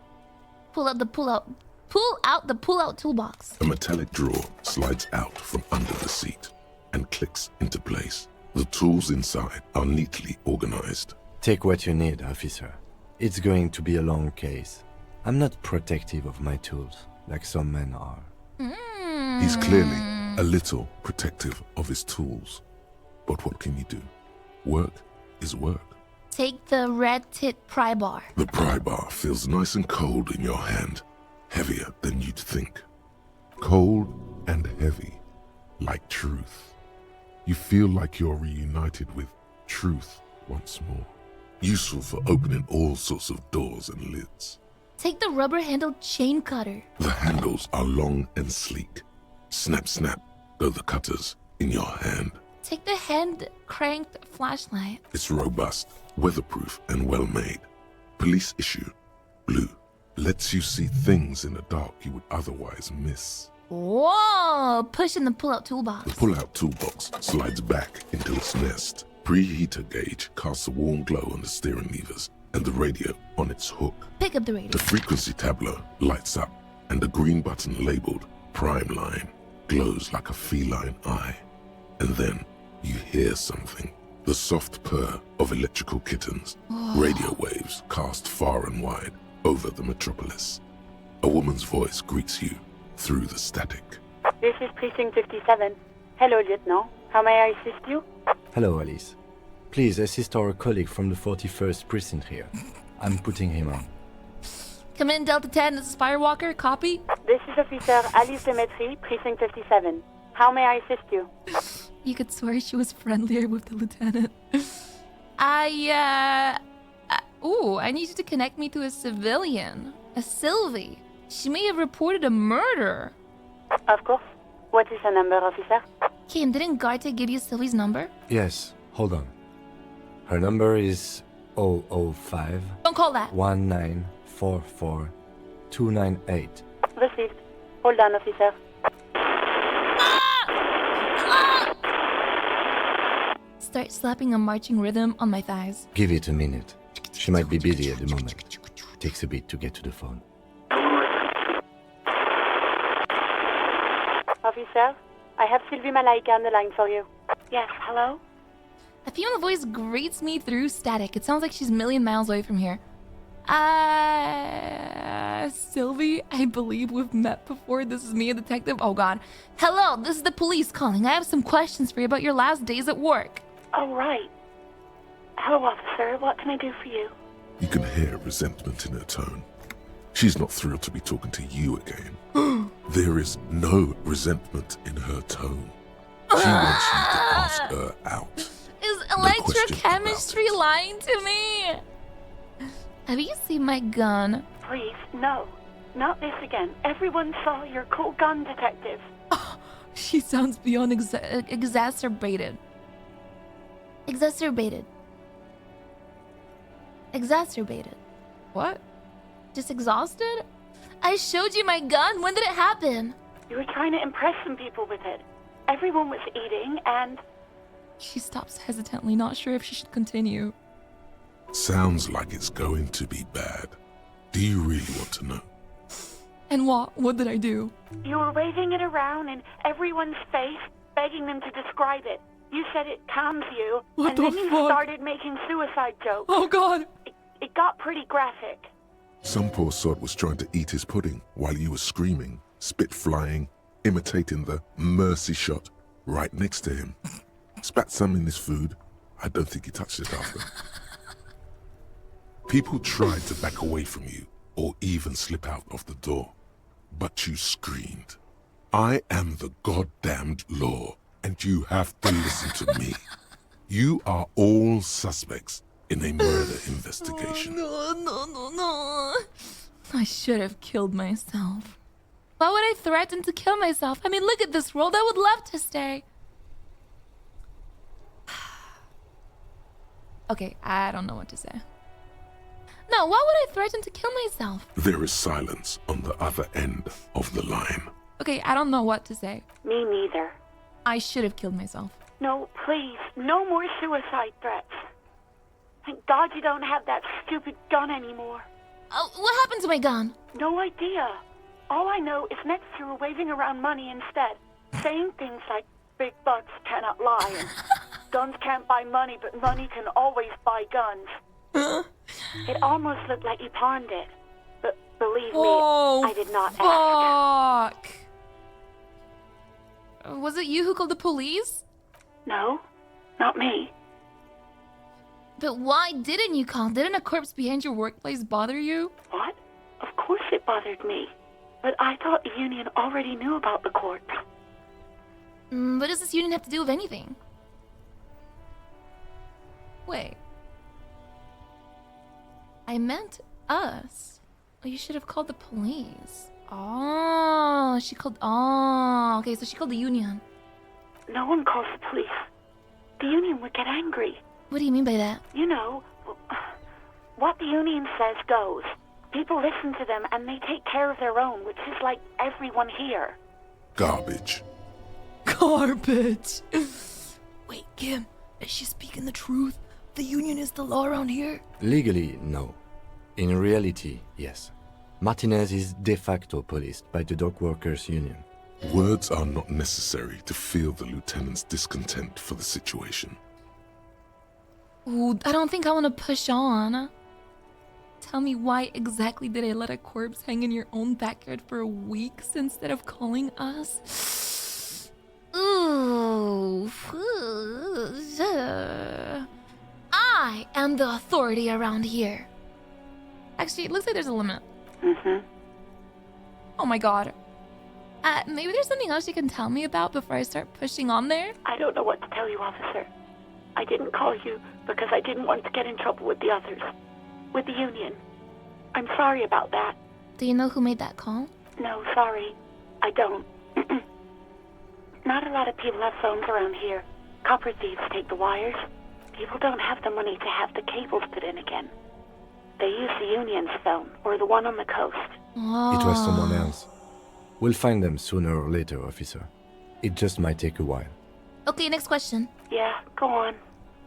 Pull out the pull-out toolbox. A metallic drawer slides out from under the seat. and clicks into place. The tools inside are neatly organized. Take what you need, officer. It's going to be a long case. I'm not protective of my tools, like some men are. He's clearly a little protective of his tools. But what can you do? Work is work. Take the red tit pry bar. The pry bar feels nice and cold in your hand, heavier than you'd think. Cold and heavy, like truth. You feel like you're reunited with truth once more. Useful for opening all sorts of doors and lids. Take the rubber-handled chain cutter. The handles are long and sleek. Snap, snap, go the cutters in your hand. Take the hand-cranked flashlight. It's robust, weatherproof, and well-made. Police issue. Blue. Lets you see things in the dark you would otherwise miss. Whoa! Pushing the pull-out toolbox. The pull-out toolbox slides back into its nest. Preheater gauge casts a warm glow on the steering levers and the radio on its hook. Pick up the radio. The frequency tableau lights up, and the green button labeled Prime Line glows like a feline eye. And then you hear something. The soft purr of electrical kittens. Radio waves cast far and wide over the metropolis. A woman's voice greets you through the static. This is Precinct 57. Hello, Lieutenant. How may I assist you? Hello, Alice. Please assist our colleague from the 41st precinct here. I'm putting him on. Come in, Delta 10. This is Firewalker. Copy. This is Officer Alice Demetri, Precinct 57. How may I assist you? You could swear she was friendlier with the lieutenant. I need you to connect me to a civilian. A Sylvie. She may have reported a murder. Of course. What is the number, officer? Kim, didn't Garte give you Sylvie's number? Yes, hold on. Her number is 005. Don't call that. 1944 298. Received. Hold on, officer. Start slapping a marching rhythm on my thighs. Give it a minute. She might be busy at the moment. Takes a bit to get to the phone. Officer, I have Sylvie Malaika on the line for you. Yes, hello? A female voice greets me through static. It sounds like she's a million miles away from here. Sylvie, I believe we've met before. This is me, a detective. Oh, God. Hello, this is the police calling. I have some questions for you about your last days at work. Oh, right. Hello, officer. What can I do for you? You can hear resentment in her tone. She's not thrilled to be talking to you again. There is no resentment in her tone. She wants you to ask her out. Is electrochemistry lying to me? Have you seen my gun? Please, no. Not this again. Everyone saw your cool gun, detective. She sounds beyond exacerbated. Exacerbated. Exacerbated. What? Just exhausted? I showed you my gun. When did it happen? You were trying to impress some people with it. Everyone was eating and... She stops hesitantly, not sure if she should continue. Sounds like it's going to be bad. Do you really want to know? And what? What did I do? You were waving it around in everyone's face, begging them to describe it. You said it calms you, and then you started making suicide jokes. Oh, God! It got pretty graphic. Some poor sod was trying to eat his pudding while you were screaming, spit flying, imitating the mercy shot right next to him. Spat some in his food. I don't think he touched it after. People tried to back away from you or even slip out of the door, but you screamed, "I am the goddamned law, and you have to listen to me. You are all suspects in a murder investigation." No. I should have killed myself. Why would I threaten to kill myself? I mean, look at this world. I would love to stay. Okay, I don't know what to say. No, why would I threaten to kill myself? There is silence on the other end of the line. Okay, I don't know what to say. Me neither. I should have killed myself. No, please, no more suicide threats. Thank God you don't have that stupid gun anymore. What happened to my gun? No idea. All I know is next you were waving around money instead, saying things like, big butts cannot lie, and guns can't buy money, but money can always buy guns. It almost looked like you pawned it, but believe me, I did not ask. Fuck. Was it you who called the police? No, not me. But why didn't you call? Didn't a corpse behind your workplace bother you? What? Of course it bothered me. But I thought the union already knew about the corpse. What does this union have to do with anything? Wait. I meant us. Oh, you should have called the police. Oh, she called... Oh, okay, so she called the union. No one calls the police. The union would get angry. What do you mean by that? You know, what the union says goes. People listen to them and they take care of their own, which is like everyone here. Garbage. Garbage. Wait, Kim, is she speaking the truth? The union is the law around here? Legally, no. In reality, yes. Martinez is de facto policed by the dock workers union. Words are not necessary to feel the lieutenant's discontent for the situation. Ooh, I don't think I want to push on. Tell me, why exactly did I let a corpse hang in your own backyard for weeks instead of calling us? Ooh. I am the authority around here. Actually, it looks like there's a limit. Mm-hmm. Oh my god. Maybe there's something else you can tell me about before I start pushing on there? I don't know what to tell you, officer. I didn't call you because I didn't want to get in trouble with the others. With the union. I'm sorry about that. Do you know who made that call? No, sorry. I don't. Not a lot of people have phones around here. Copper thieves take the wires. People don't have the money to have the cables put in again. They use the union's phone, or the one on the coast. Oh. It was someone else. We'll find them sooner or later, officer. It just might take a while. Okay, next question. Yeah, go on.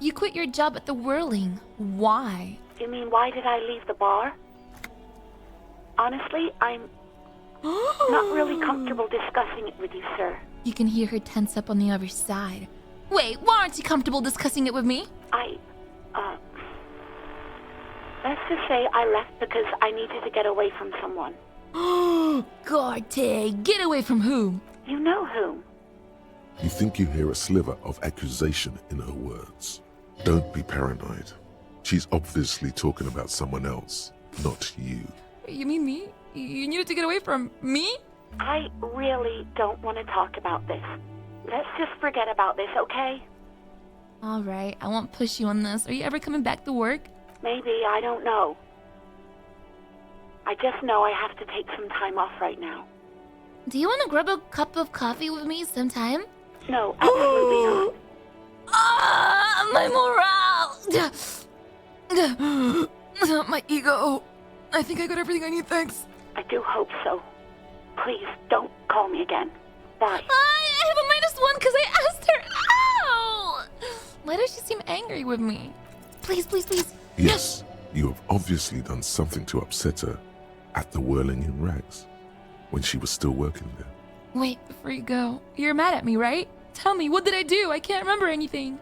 You quit your job at the Whirling. Why? You mean, why did I leave the bar? Honestly, I'm not really comfortable discussing it with you, sir. You can hear her tense up on the other side. Wait, why aren't you comfortable discussing it with me? Let's just say I left because I needed to get away from someone. Garte, get away from whom? You know whom. You think you hear a sliver of accusation in her words. Don't be paranoid. She's obviously talking about someone else, not you. You mean me? You needed to get away from me? I really don't want to talk about this. Let's just forget about this, okay? Alright, I won't push you on this. Are you ever coming back to work? Maybe, I don't know. I just know I have to take some time off right now. Do you want to grab a cup of coffee with me sometime? No, absolutely not. My morale! My ego. I think I got everything I need, thanks. I do hope so. Please, don't call me again. Bye. I have a -1 because I asked her out! Why does she seem angry with me? Please, please, please. Yes, you have obviously done something to upset her at the Whirling in Rags, when she was still working there. Wait, before you go, you're mad at me, right? Tell me, what did I do? I can't remember anything.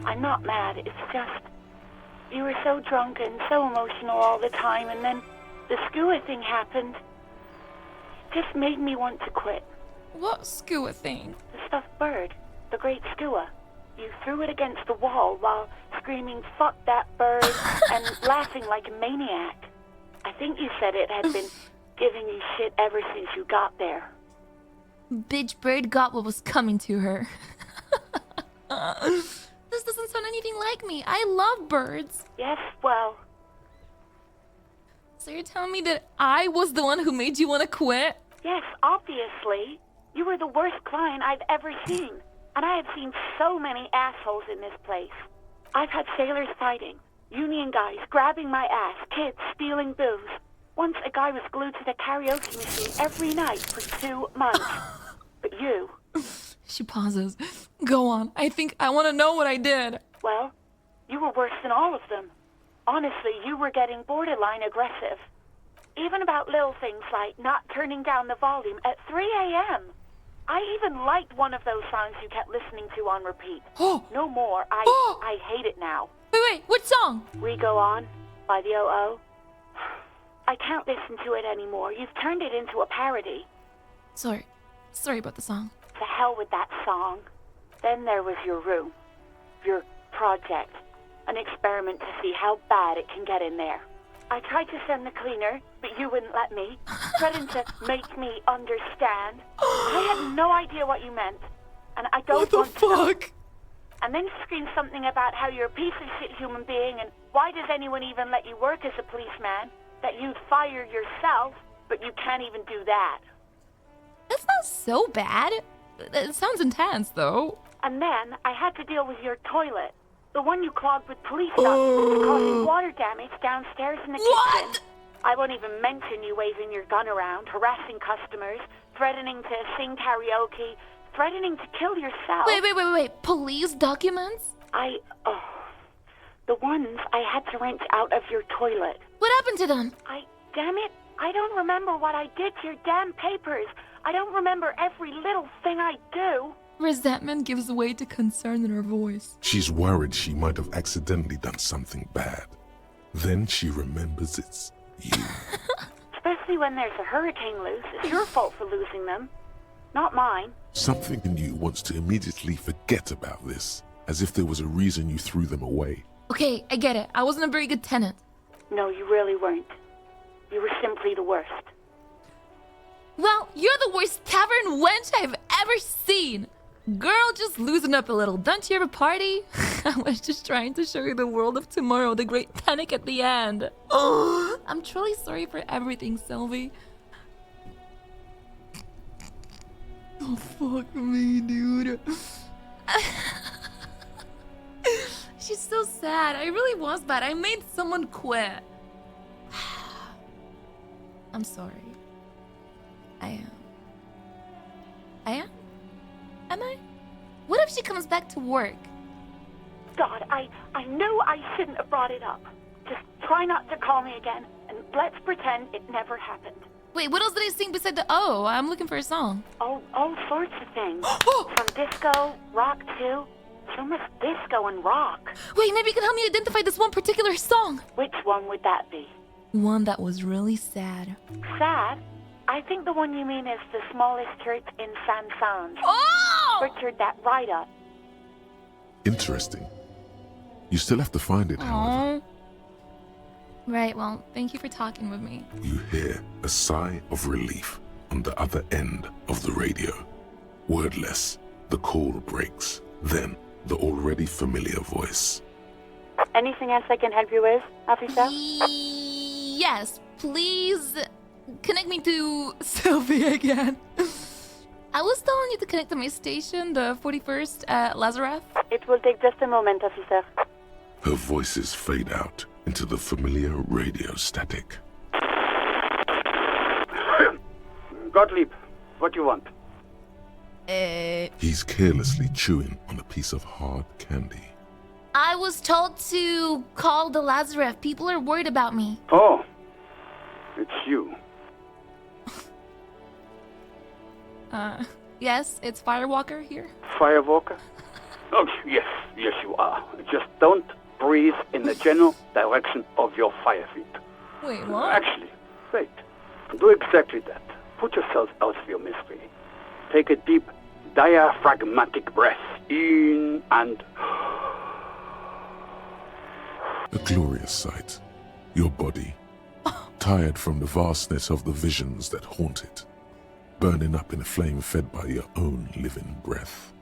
I'm not mad, it's just... You were so drunk and so emotional all the time, and then the skua thing happened. It just made me want to quit. What skua thing? The stuffed bird. The great skua. You threw it against the wall while screaming, "Fuck that bird," and laughing like a maniac. I think you said it had been giving you shit ever since you got there. Bitch bird got what was coming to her. This doesn't sound anything like me. I love birds. Yes, well... So you're telling me that I was the one who made you want to quit? Yes, obviously. You were the worst client I've ever seen. And I have seen so many assholes in this place. I've had sailors fighting, union guys grabbing my ass, kids stealing booze. Once a guy was glued to the karaoke machine every night for 2 months. But you... She pauses. Go on. I think I want to know what I did. Well, you were worse than all of them. Honestly, you were getting borderline aggressive. Even about little things like not turning down the volume at 3 a.m. I even liked one of those songs you kept listening to on repeat. No more. I hate it now. Wait, what song? We Go On by the O.O. I can't listen to it anymore. You've turned it into a parody. Sorry about the song. To hell with that song. Then there was your room. Your project. An experiment to see how bad it can get in there. I tried to send the cleaner, but you wouldn't let me. Threatened to make me understand. I had no idea what you meant. And I don't want to know. And then screamed something about how you're a piece of shit human being and why does anyone even let you work as a policeman? That you'd fire yourself, but you can't even do that. That's not so bad. It sounds intense, though. And then I had to deal with your toilet. The one you clogged with police documents causing water damage downstairs in the kitchen. I won't even mention you waving your gun around, harassing customers, threatening to sing karaoke, threatening to kill yourself. Wait. Police documents? The ones I had to wrench out of your toilet. What happened to them? Damn it, I don't remember what I did to your damn papers. I don't remember every little thing I do. Resentment gives way to concern in her voice. She's worried she might have accidentally done something bad. Then she remembers it's you. Especially when there's a hurricane loose. It's your fault for losing them, not mine. Something in you wants to immediately forget about this, as if there was a reason you threw them away. Okay, I get it. I wasn't a very good tenant. No, you really weren't. You were simply the worst. Well, you're the worst tavern wench I've ever seen. Girl, just loosen up a little. Don't you have a party? I was just trying to show you the world of tomorrow, the great panic at the end. Oh, I'm truly sorry for everything, Sylvie. Oh, fuck me, dude. She's so sad. I really was bad. I made someone quit. I'm sorry. I am? Am I? What if she comes back to work? God, I knew I shouldn't have brought it up. Just try not to call me again, and let's pretend it never happened. Wait, what else did I sing beside the O? I'm looking for a song. All sorts of things. From disco, rock too. So much disco and rock. Wait, maybe you can help me identify this one particular song. Which one would that be? One that was really sad. Sad? I think the one you mean is the smallest church in Saint-Saëns. Oh! Butchered that right up. Interesting. You still have to find it, however. Right, well, thank you for talking with me. You hear a sigh of relief on the other end of the radio. Wordless, the call breaks. Then, the already familiar voice. Anything else I can help you with, officer? Yes, please connect me to Sylvie again. I was telling you to connect to my station, the 41st at Lazareth. It will take just a moment, officer. Her voices fade out into the familiar radio static. Gottlieb, what do you want? He's carelessly chewing on a piece of hard candy. I was told to call the Lazareth. People are worried about me. Oh, it's you. Yes, it's Firewalker here. Firewalker? Oh, yes, you are. Just don't breathe in the general direction of your fire feet. Wait, what? Actually, wait. Do exactly that. Put yourself out of your misery. Take a deep, diaphragmatic breath in and... A glorious sight. Your body, tired from the vastness of the visions that haunt it, burning up in a flame fed by your own living breath.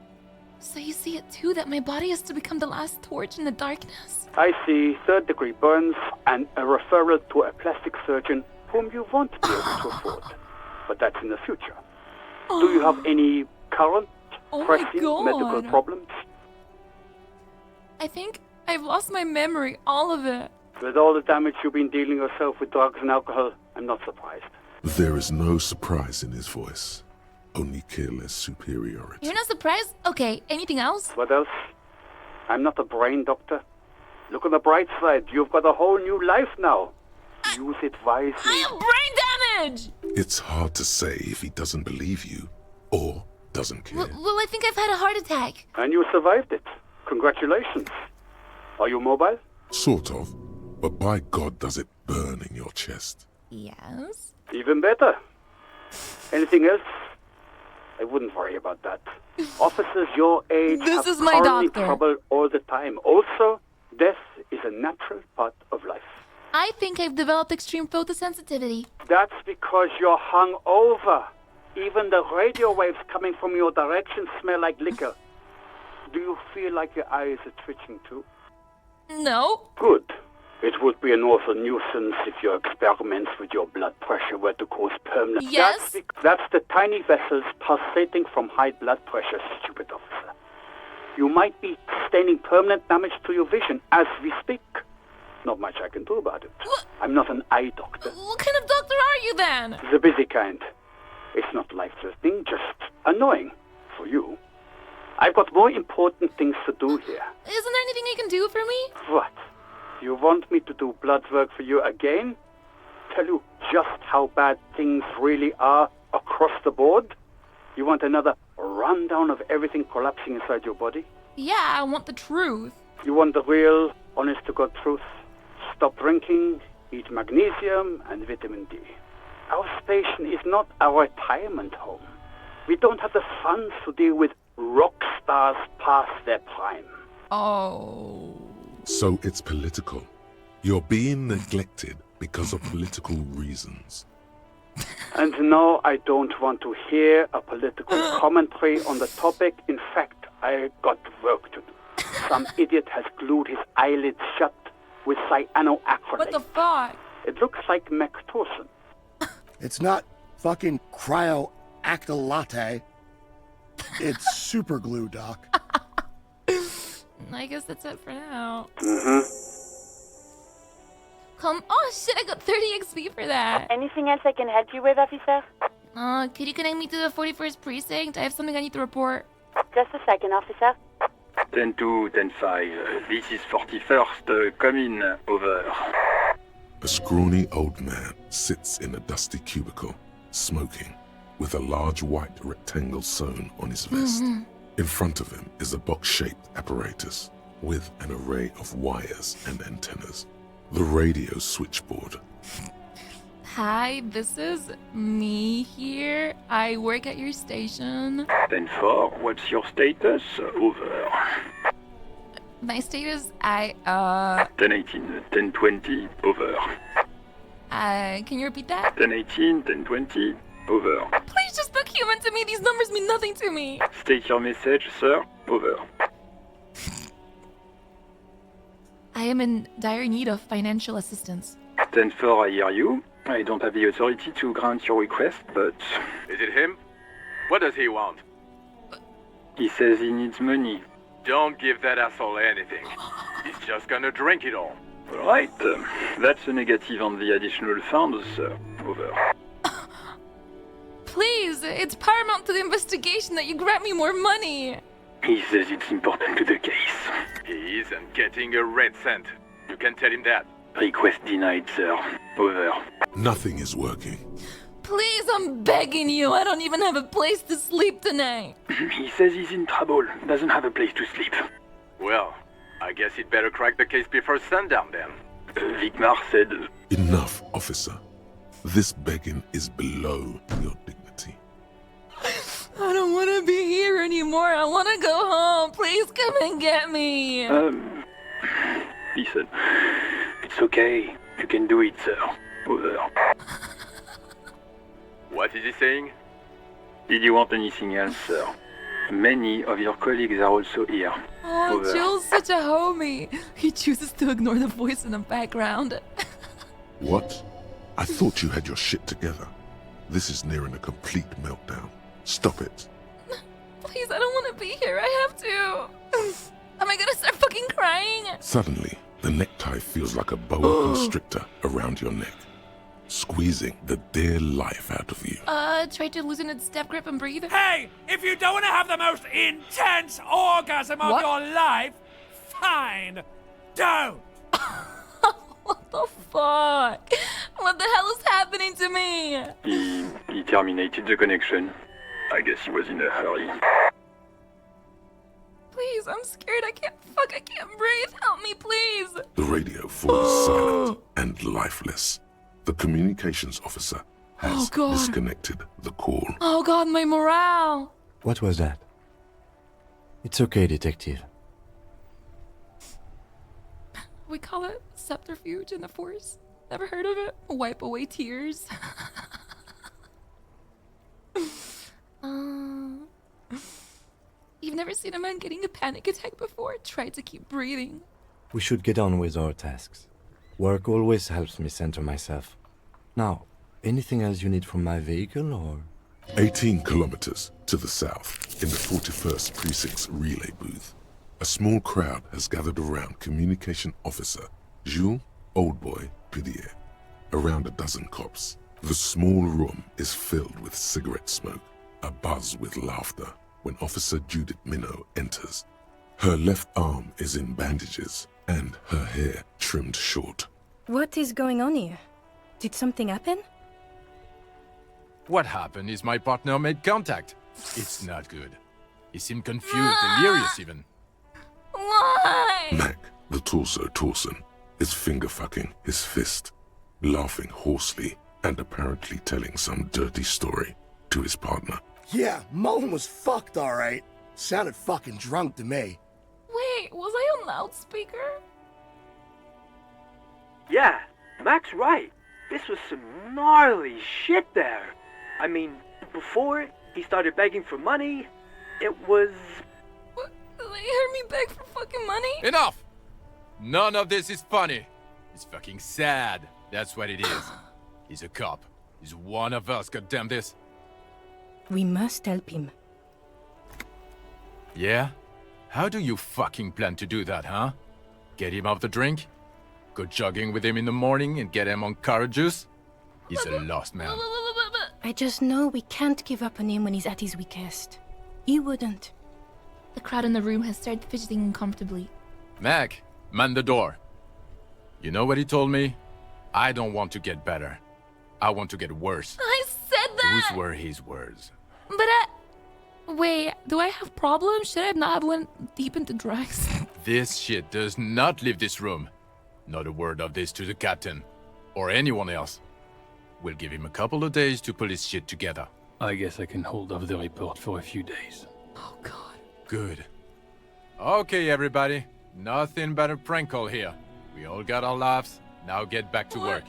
So you see it too, that my body has to become the last torch in the darkness? I see third-degree burns and a referral to a plastic surgeon whom you won't be able to afford. But that's in the future. Do you have any current, pressing medical problems? I think I've lost my memory, all of it. With all the damage you've been dealing yourself with drugs and alcohol, I'm not surprised. There is no surprise in his voice, only careless superiority. You're not surprised? Okay, anything else? What else? I'm not a brain doctor. Look on the bright side, you've got a whole new life now. Use it wisely. I have brain damage! It's hard to say if he doesn't believe you, or doesn't care. Well, I think I've had a heart attack. And you survived it. Congratulations. Are you mobile? Sort of. But by God, does it burn in your chest? Yes. Even better. Anything else? I wouldn't worry about that. Officers your age This have is my currently doctor. trouble all the time. Also, death is a natural part of life. I think I've developed extreme photosensitivity. That's because you're hungover. Even the radio waves coming from your direction smell like liquor. Do you feel like your eyes are twitching too? No. Good. It would be an awful nuisance if your experiments with your blood pressure were to cause permanent... Yes? That's the tiny vessels pulsating from high blood pressure, stupid officer. You might be sustaining permanent damage to your vision as we speak. Not much I can do about it. What? I'm not an eye doctor. What kind of doctor are you then? The busy kind. It's not life-threatening, just annoying for you. I've got more important things to do here. Isn't there anything you can do for me? What? You want me to do blood work for you again? Tell you just how bad things really are across the board? You want another rundown of everything collapsing inside your body? Yeah, I want the truth. You want the real, honest-to-God truth? Stop drinking, eat magnesium and vitamin D. Our station is not a retirement home. We don't have the funds to deal with rock stars past their prime. Oh. So it's political. You're being neglected because of political reasons. And no, I don't want to hear a political commentary on the topic. In fact, I got work to do. Some idiot has glued his eyelids shut with cyanoacrylate. What the fuck? It looks like Mactorson. It's not fucking cryoactylate. It's super glue, Doc. I guess that's it for now. Mm-hmm. Oh shit, I got 30 XP for that. Anything else I can help you with, officer? Could you connect me to the 41st precinct? I have something I need to report. Just a second, officer. 10-2, 10-5. This is 41st. Come in. Over. A scrawny old man sits in a dusty cubicle, smoking, with a large white rectangle sewn on his vest. In front of him is a box-shaped apparatus with an array of wires and antennas. The radio switchboard. Hi, this is me here. I work at your station. 10-4, what's your status? Over. My status, 10-18, 10-20, over. Can you repeat that? 10-18, 10-20, over. Please just look human to me. These numbers mean nothing to me. State your message, sir. Over. I am in dire need of financial assistance. 10-4, I hear you. I don't have the authority to grant your request, but... Is it him? What does he want? He says he needs money. Don't give that asshole anything. He's just gonna drink it all. Alright, that's a negative on the additional funds, sir. Over. Please, it's paramount to the investigation that you grant me more money. He says it's important to the case. He isn't getting a red cent. You can tell him that. Request denied, sir. Over. Nothing is working. Please, I'm begging you. I don't even have a place to sleep tonight. He says he's in trouble. Doesn't have a place to sleep. Well, I guess he'd better crack the case before sundown then. Vigmar said... Enough, officer. This begging is below your dignity. I don't want to be here anymore. I want to go home. Please come and get me. Listen. It's okay. You can do it, sir. Over. What is he saying? Did you want anything else, sir? Many of your colleagues are also here. Oh, Over. Jill's such a homie. He chooses to ignore the voice in the background. What? I thought you had your shit together. This is nearing a complete meltdown. Stop it. Please, I don't want to be here. I have to. Am I gonna start fucking crying? Suddenly, the necktie feels like a boa constrictor around your neck, squeezing the dear life out of you. Try to loosen its step grip and breathe. Hey, if you don't want to have the most intense orgasm of your life, fine. Don't. What the fuck? What the hell is happening to me? He terminated the connection. I guess he was in a hurry. Please, I'm scared. I can't breathe. Help me, please. The radio falls silent and lifeless. The communications officer has disconnected the call. Oh God, my morale. What was that? It's okay, detective. We call it subterfuge in the Force. Never heard of it? Wipe away tears. You've never seen a man getting a panic attack before? Try to keep breathing. We should get on with our tasks. Work always helps me center myself. Now, anything else you need from my vehicle, or...? 18 kilometers to the south, in the 41st Precinct's relay booth, a small crowd has gathered around Communication Officer Jules Oldboy Pidier. Around a dozen cops. The small room is filled with cigarette smoke, abuzz with laughter, when Officer Judith Minot enters. Her left arm is in bandages, and her hair trimmed short. What is going on here? Did something happen? What happened is my partner made contact. It's not good. He seemed confused, delirious even. Why? Mac, the torso Torson, is finger-fucking his fist, laughing hoarsely and apparently telling some dirty story to his partner. Yeah, Mullen was fucked, alright. Sounded fucking drunk to me. Wait, was I on loudspeaker? Yeah, Mac's right. This was some gnarly shit there. I mean, before he started begging for money, it was... What? They heard me beg for fucking money? Enough! None of this is funny. It's fucking sad. That's what it is. He's a cop. He's one of us, goddamn this. We must help him. Yeah? How do you fucking plan to do that, huh? Get him off the drink? Go jogging with him in the morning and get him on carrot juice? He's a lost man. I just know we can't give up on him when he's at his weakest. He wouldn't. The crowd in the room has started fidgeting uncomfortably. Mac, man the door. You know what he told me? I don't want to get better. I want to get worse. I said that! Those were his words. But wait, do I have problems? Should I not have went deep into drugs? This shit does not leave this room. Not a word of this to the captain. Or anyone else. We'll give him a couple of days to pull his shit together. I guess I can hold off the report for a few days. Oh God. Good. Okay, everybody. Nothing but a prank call here. We all got our laughs. Now get back to work.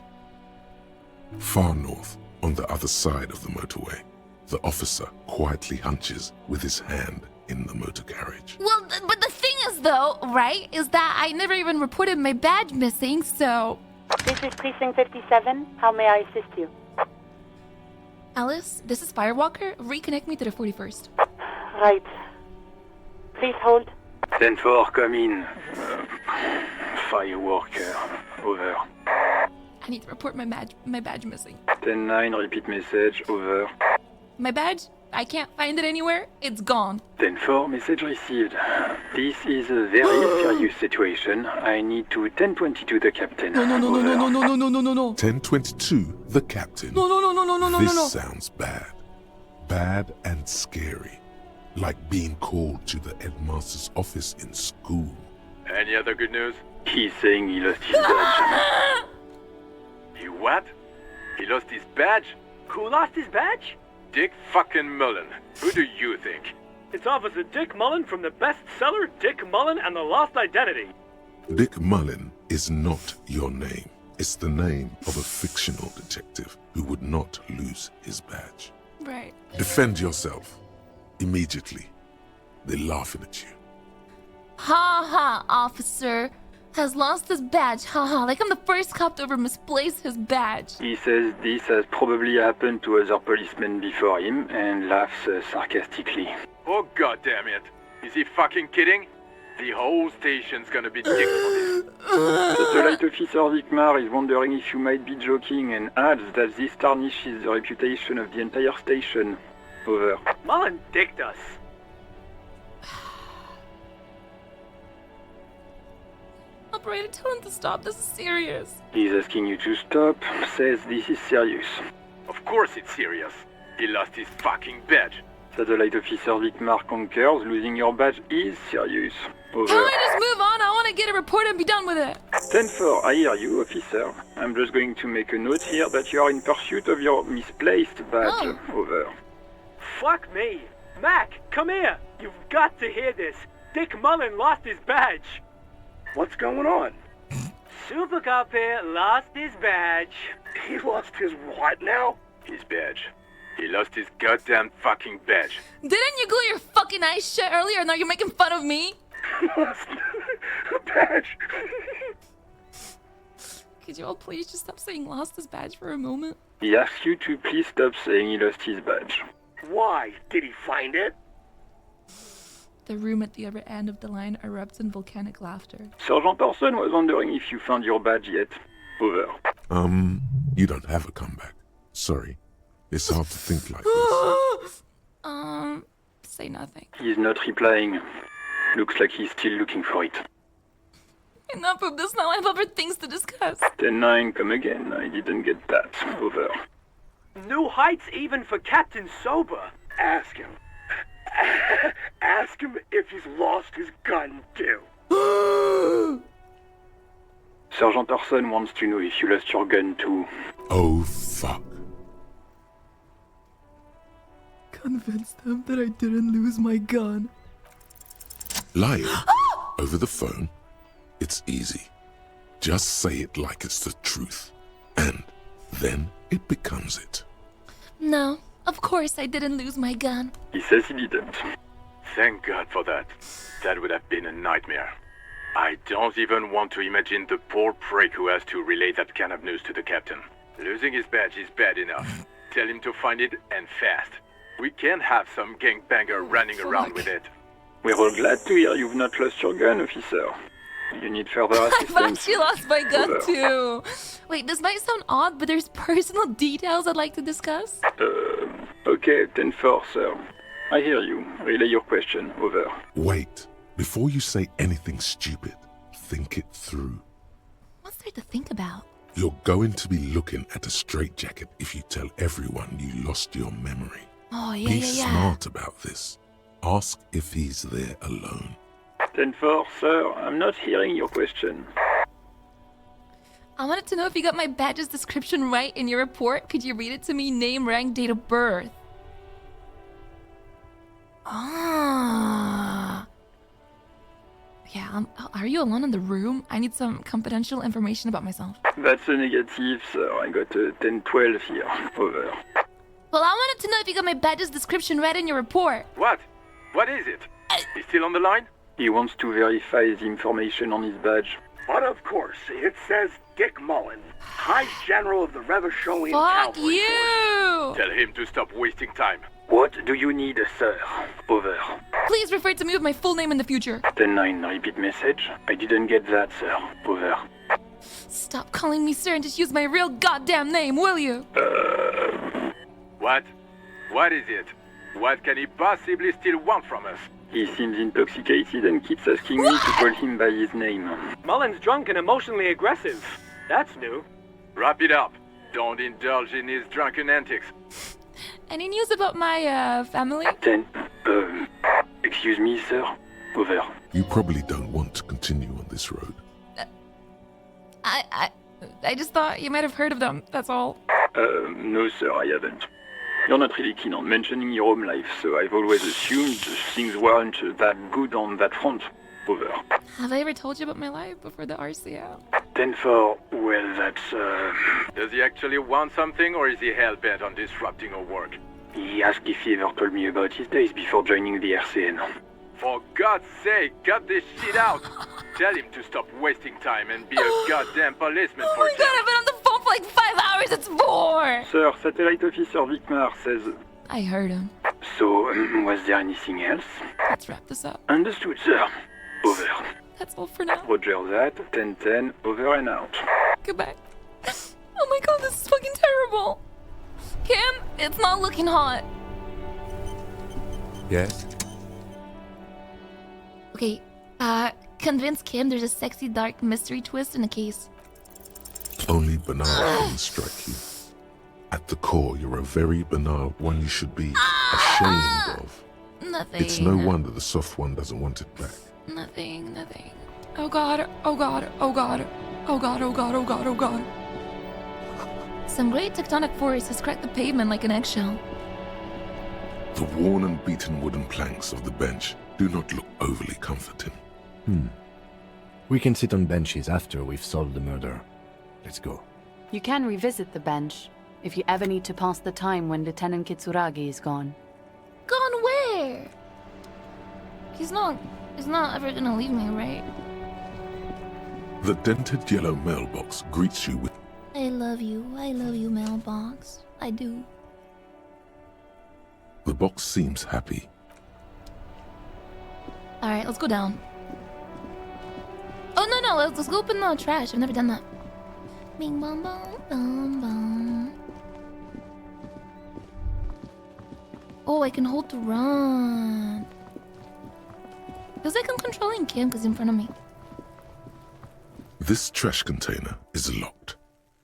Far north, on the other side of the motorway, the officer quietly hunches with his hand in the motor carriage. Well, but the thing is though, right, is that I never even reported my badge missing, so... This is Precinct 57. How may I assist you? Alice, this is Firewalker. Reconnect me to the 41st. Right. Please hold. 10-4, come in. Fireworker, over. I need to report my badge missing. 10-9, repeat message, over. My badge? I can't find it anywhere. It's gone. 10-4, message received. This is a very serious situation. I need to 1022 the captain. No. 1022, the captain. No. This sounds bad. Bad and scary. Like being called to the headmaster's office in school. Any other good news? He's saying he lost his badge. He what? He lost his badge? Who lost his badge? Dick fucking Mullen. Who do you think? It's Officer Dick Mullen from the bestseller Dick Mullen and the Lost Identity. Dick Mullen is not your name. It's the name of a fictional detective who would not lose his badge. Right. Defend yourself. Immediately. They're laughing at you. Ha, officer. Has lost his badge, haha, like I'm the first cop to ever misplace his badge. He says this has probably happened to other policemen before him and laughs sarcastically. Oh goddamn it! Is he fucking kidding? The whole station's gonna be dicked for this. Satellite Officer Vicmar is wondering if you might be joking and adds that this tarnishes the reputation of the entire station. Over. Mullen dicked us. Operator, tell him to stop. This is serious. He's asking you to stop, says this is serious. Of course it's serious. He lost his fucking badge. Satellite Officer Vicmar concurs. Losing your badge is serious. Over. Can I just move on? I want to get a report and be done with it. 10-4, I hear you, officer. I'm just going to make a note here that you are in pursuit of your misplaced badge. Over. Fuck me! Mac, come here! You've got to hear this. Dick Mullen lost his badge. What's going on? Super Cop here lost his badge. He lost his what now? His badge. He lost his goddamn fucking badge. Didn't you glue your fucking eyes shut earlier? Now you're making fun of me? Lost a badge. Could you all please just stop saying lost his badge for a moment? He asks you to please stop saying he lost his badge. Why? Did he find it? The room at the other end of the line erupts in volcanic laughter. Sergeant Orson was wondering if you found your badge yet. Over. You don't have a comeback. Sorry. It's hard to think like this. Say nothing. He's not replying. Looks like he's still looking for it. Enough of this now. I have other things to discuss. 10-9, come again. I didn't get that. Over. New heights even for Captain Sober. Ask him. Ask him if he's lost his gun too. Sergeant Orson wants to know if you lost your gun too. Oh, fuck. Convince them that I didn't lose my gun. Lying over the phone? It's easy. Just say it like it's the truth. And then it becomes it. No, of course I didn't lose my gun. He says he didn't. Thank God for that. That would have been a nightmare. I don't even want to imagine the poor prick who has to relay that kind of news to the captain. Losing his badge is bad enough. Tell him to find it, and fast. We can't have some gangbanger running around with it. We're all glad to hear you've not lost your gun, officer. You need further assistance. I've actually lost my gun too. Wait, this might sound odd, but there's personal details I'd like to discuss. Okay, 10-4, sir. I hear you. Relay your question. Over. Wait. Before you say anything stupid, think it through. What's there to think about? You're going to be looking at a straitjacket if you tell everyone you lost your memory. Oh, yeah, Be smart about this. Ask if he's there alone. 10-4, sir. I'm not hearing your question. I wanted to know if you got my badge's description right in your report. Could you read it to me? Name, rank, date of birth. Ah. Yeah, are you alone in the room? I need some confidential information about myself. That's a negative, sir. I got a 10-12 here. Over. Well, I wanted to know if you got my badge's description right in your report. What? What is it? He's still on the line? He wants to verify the information on his badge. But of course, it says Dick Mullen, High General of the Revacholian Fuck Cavalry you! Tell him to stop wasting time. What do you need, sir? Over. Please refer to me with my full name in the future. 10-9, repeat message. I didn't get that, sir. Over. Stop calling me sir and just use my real goddamn name, will you? What? What is it? What can he possibly still want from us? He seems intoxicated and keeps asking me to call him by his name. Mullen's drunk and emotionally aggressive. That's new. Wrap it up. Don't indulge in his drunken antics. Any news about my family? 10. Excuse me, sir. Over. You probably don't want to continue on this road. I just thought you might have heard of them, that's all. No, sir, I haven't. You're not really keen on mentioning your home life, so I've always assumed things weren't that good on that front. Over. Have I ever told you about my life before the RCO? 10-4, well, that's, Does he actually want something, or is he hell-bent on disrupting our work? He asked if he ever told me about his days before joining the RCN. For God's sake, cut this shit out! Tell him to stop wasting time and be a goddamn policeman for Oh my god, I've been on the phone for like 5 hours, it's 4! Sir, Satellite Officer Vicmar says... I heard him. So, was there anything else? Let's wrap this up. Understood, sir. Over. That's all for now. Roger that. 10-10, over and out. Goodbye. Oh my god, this is fucking terrible. Kim, it's not looking hot. Yes? Okay, convince Kim there's a sexy dark mystery twist in the case. Only banal can strike you. At the core, you're a very banal one. You should be ashamed. ashamed of. Nothing. It's no wonder the soft one doesn't want it back. Nothing. Oh god. Oh god. Oh god. Oh god. Oh god. Oh god. Oh god. Some great tectonic force has cracked the pavement like an eggshell. The worn and beaten wooden planks of the bench do not look overly comforting. We can sit on benches after we've solved the murder. Let's go. You can revisit the bench if you ever need to pass the time when Lieutenant Kitsuragi is gone. Gone where? He's not ever gonna leave me, right? The dented yellow mailbox greets you with I love you, mailbox. I do. The box seems happy. Alright, let's go down. Oh, no, let's go open the trash. I've never done that. Bing, bong, bong, bong, bong. Oh, I can hold to run. Feels like I'm controlling Kim because he's in front of me. This trash container is locked.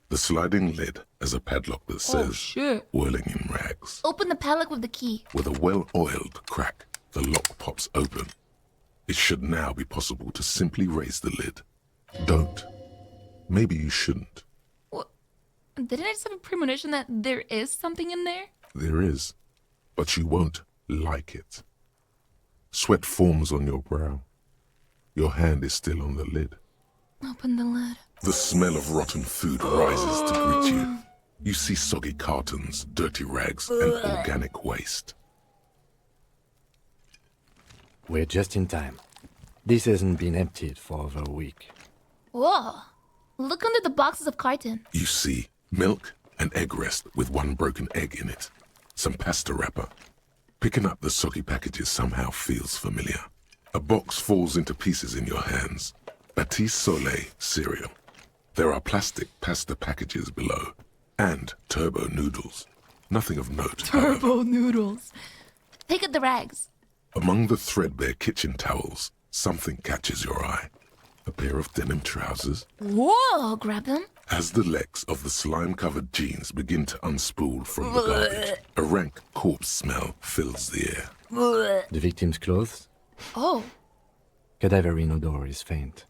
The sliding lid has a padlock that says, whirling in rags. Open the padlock with the key. With a well-oiled crack, the lock pops open. It should now be possible to simply raise the lid. Don't. Maybe you shouldn't. What? Didn't I just have a premonition that there is something in there? There is, but you won't like it. Sweat forms on your brow. Your hand is still on the lid. Open the lid. The smell of rotten food rises to greet you. You see soggy cartons, dirty rags, and organic waste. We're just in time. This hasn't been emptied for over a week. Whoa. Look under the boxes of carton. You see milk and egg rest with one broken egg in it. Some pasta wrapper. Picking up the soggy packages somehow feels familiar. A box falls into pieces in your hands. Batiste Soleil cereal. There are plastic pasta packages below. And turbo noodles. Nothing of note. Turbo noodles. Take out the rags. Among the threadbare kitchen towels, something catches your eye. A pair of denim trousers. Whoa, grab them. As the legs of the slime-covered jeans begin to unspool from the garbage, a rank corpse smell fills the air. The victim's clothes? Oh. Cadaverine odor is faint.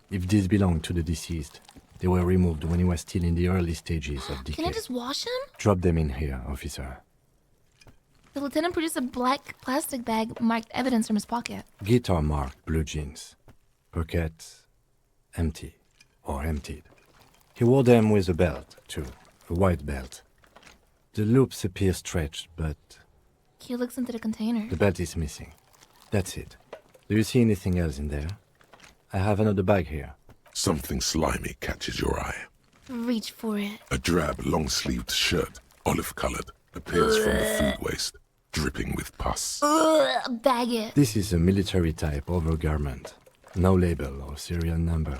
If these belong to the deceased, they were removed when he was still in the early stages of decay. Can I just wash him? Drop them in here, officer. The lieutenant produced a black plastic bag marked evidence from his pocket. Guitar marked blue jeans. Pockets empty or emptied. He wore them with a belt, too. A white belt. The loops appear stretched, but He looks into the container. the belt is missing. That's it. Do you see anything else in there? I have another bag here. Something slimy catches your eye. Reach for it. A drab, long-sleeved shirt, olive-colored, appears from the food waste, dripping with pus. Bag it. This is a military-type overgarment. No label or serial number.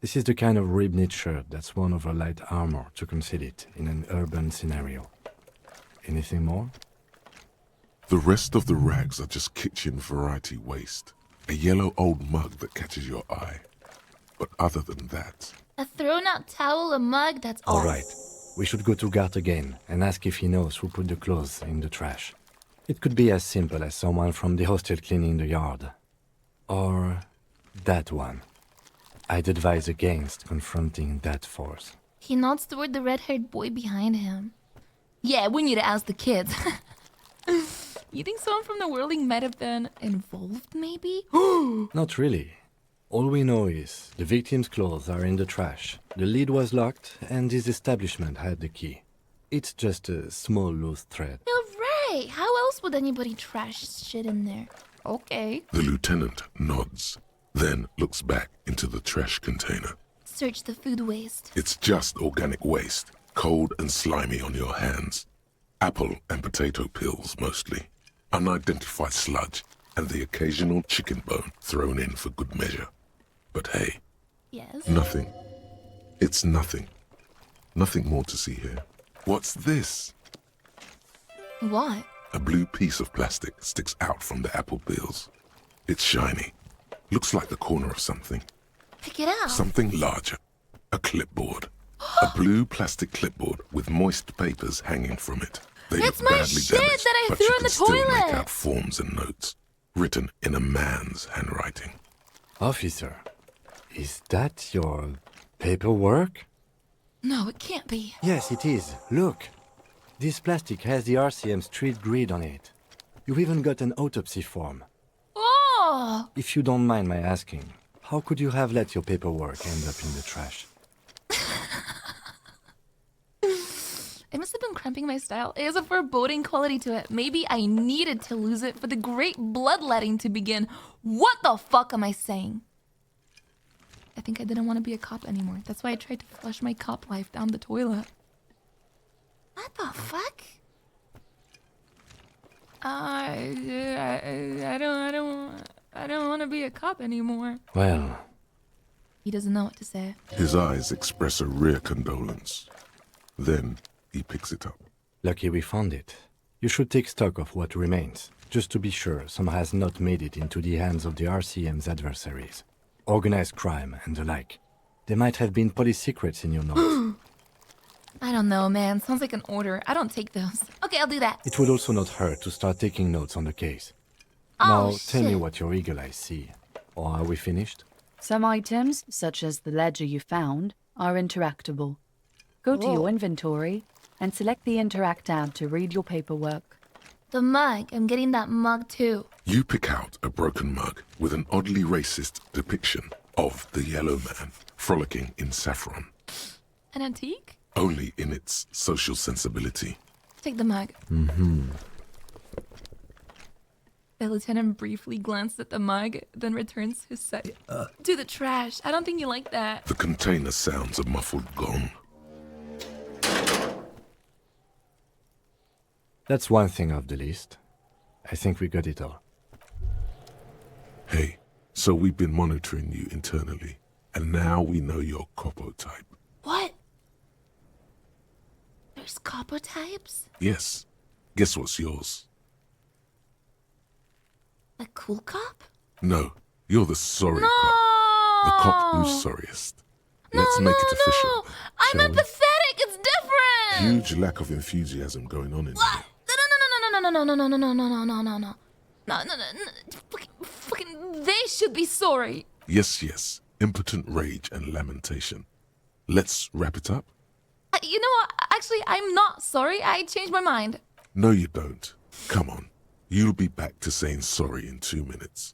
This is the kind of rib-knit shirt that's worn over light armor to conceal it in an urban scenario. Anything more? The rest of the rags are just kitchen variety waste. A yellow old mug that catches your eye. But other than that... A thrown-out towel, a mug, that's all. All right. We should go to Gart again and ask if he knows who put the clothes in the trash. It could be as simple as someone from the hostel cleaning the yard. Or that one. I'd advise against confronting that force. He nods toward the red-haired boy behind him. Yeah, we need to ask the kids. You think someone from the whirling might have been involved, maybe? Not really. All we know is the victim's clothes are in the trash. The lid was locked, and his establishment had the key. It's just a small loose thread. You're right. How else would anybody trash shit in there? Okay. The lieutenant nods, then looks back into the trash container. Search the food waste. It's just organic waste, cold and slimy on your hands. Apple and potato peels, mostly. Unidentified sludge, and the occasional chicken bone thrown in for good measure. But hey, yes. Nothing. It's nothing. Nothing more to see here. What's this? What? A blue piece of plastic sticks out from the apple peels. It's shiny. Looks like the corner of something. Pick it out. Something larger. A clipboard. A blue plastic clipboard with moist papers hanging from it. They It's look my badly shit damaged, that I but threw you in can the still make toilet. out forms and notes written in a man's handwriting. Officer, is that your paperwork? No, it can't be. Yes, it is. Look. This plastic has the RCM street grid on it. You've even got an autopsy form. Oh! If you don't mind my asking, how could you have let your paperwork end up in the trash? It must have been cramping my style. It has a foreboding quality to it. Maybe I needed to lose it for the great bloodletting to begin. What the fuck am I saying? I think I didn't want to be a cop anymore. That's why I tried to flush my cop life down the toilet. What the fuck? I don't want to be a cop anymore. Well, He doesn't know what to say. His eyes express a rare condolence. Then he picks it up. lucky we found it. You should take stock of what remains, just to be sure some has not made it into the hands of the RCM's adversaries. Organized crime and the like. There might have been police secrets in your notes. I don't know, man. Sounds like an order. I don't take those. Okay, I'll do that. It would also not hurt to start taking notes on the case. Oh, Now, tell me shit. what your eagle eyes see. Or are we finished? Some items, such as the ledger you found, are interactable. Go to Oh. your inventory and select the Interact tab to read your paperwork. The mug. I'm getting that mug too. You pick out a broken mug with an oddly racist depiction of the yellow man frolicking in saffron, An antique? only in its social sensibility. Take the mug. Mm-hmm. The lieutenant briefly glanced at the mug, then returns his sight to the trash. I don't think you like that. The container sounds a muffled gong. That's one thing off the list. I think we got it all. Hey, so we've been monitoring you internally, and now we know your copo type. What? There's copper types? Yes. Guess what's yours? A cool cop? No, you're the sorry No! cop. The cop who's sorriest. Let's make it official. I'm empathetic. It's different. Huge lack of enthusiasm going on in No, fucking, they should be sorry. Yes, impotent rage and lamentation. Let's wrap it up? You know what? Actually, I'm not sorry. I changed my mind. No, you don't. Come on. You'll be back to saying sorry in 2 minutes.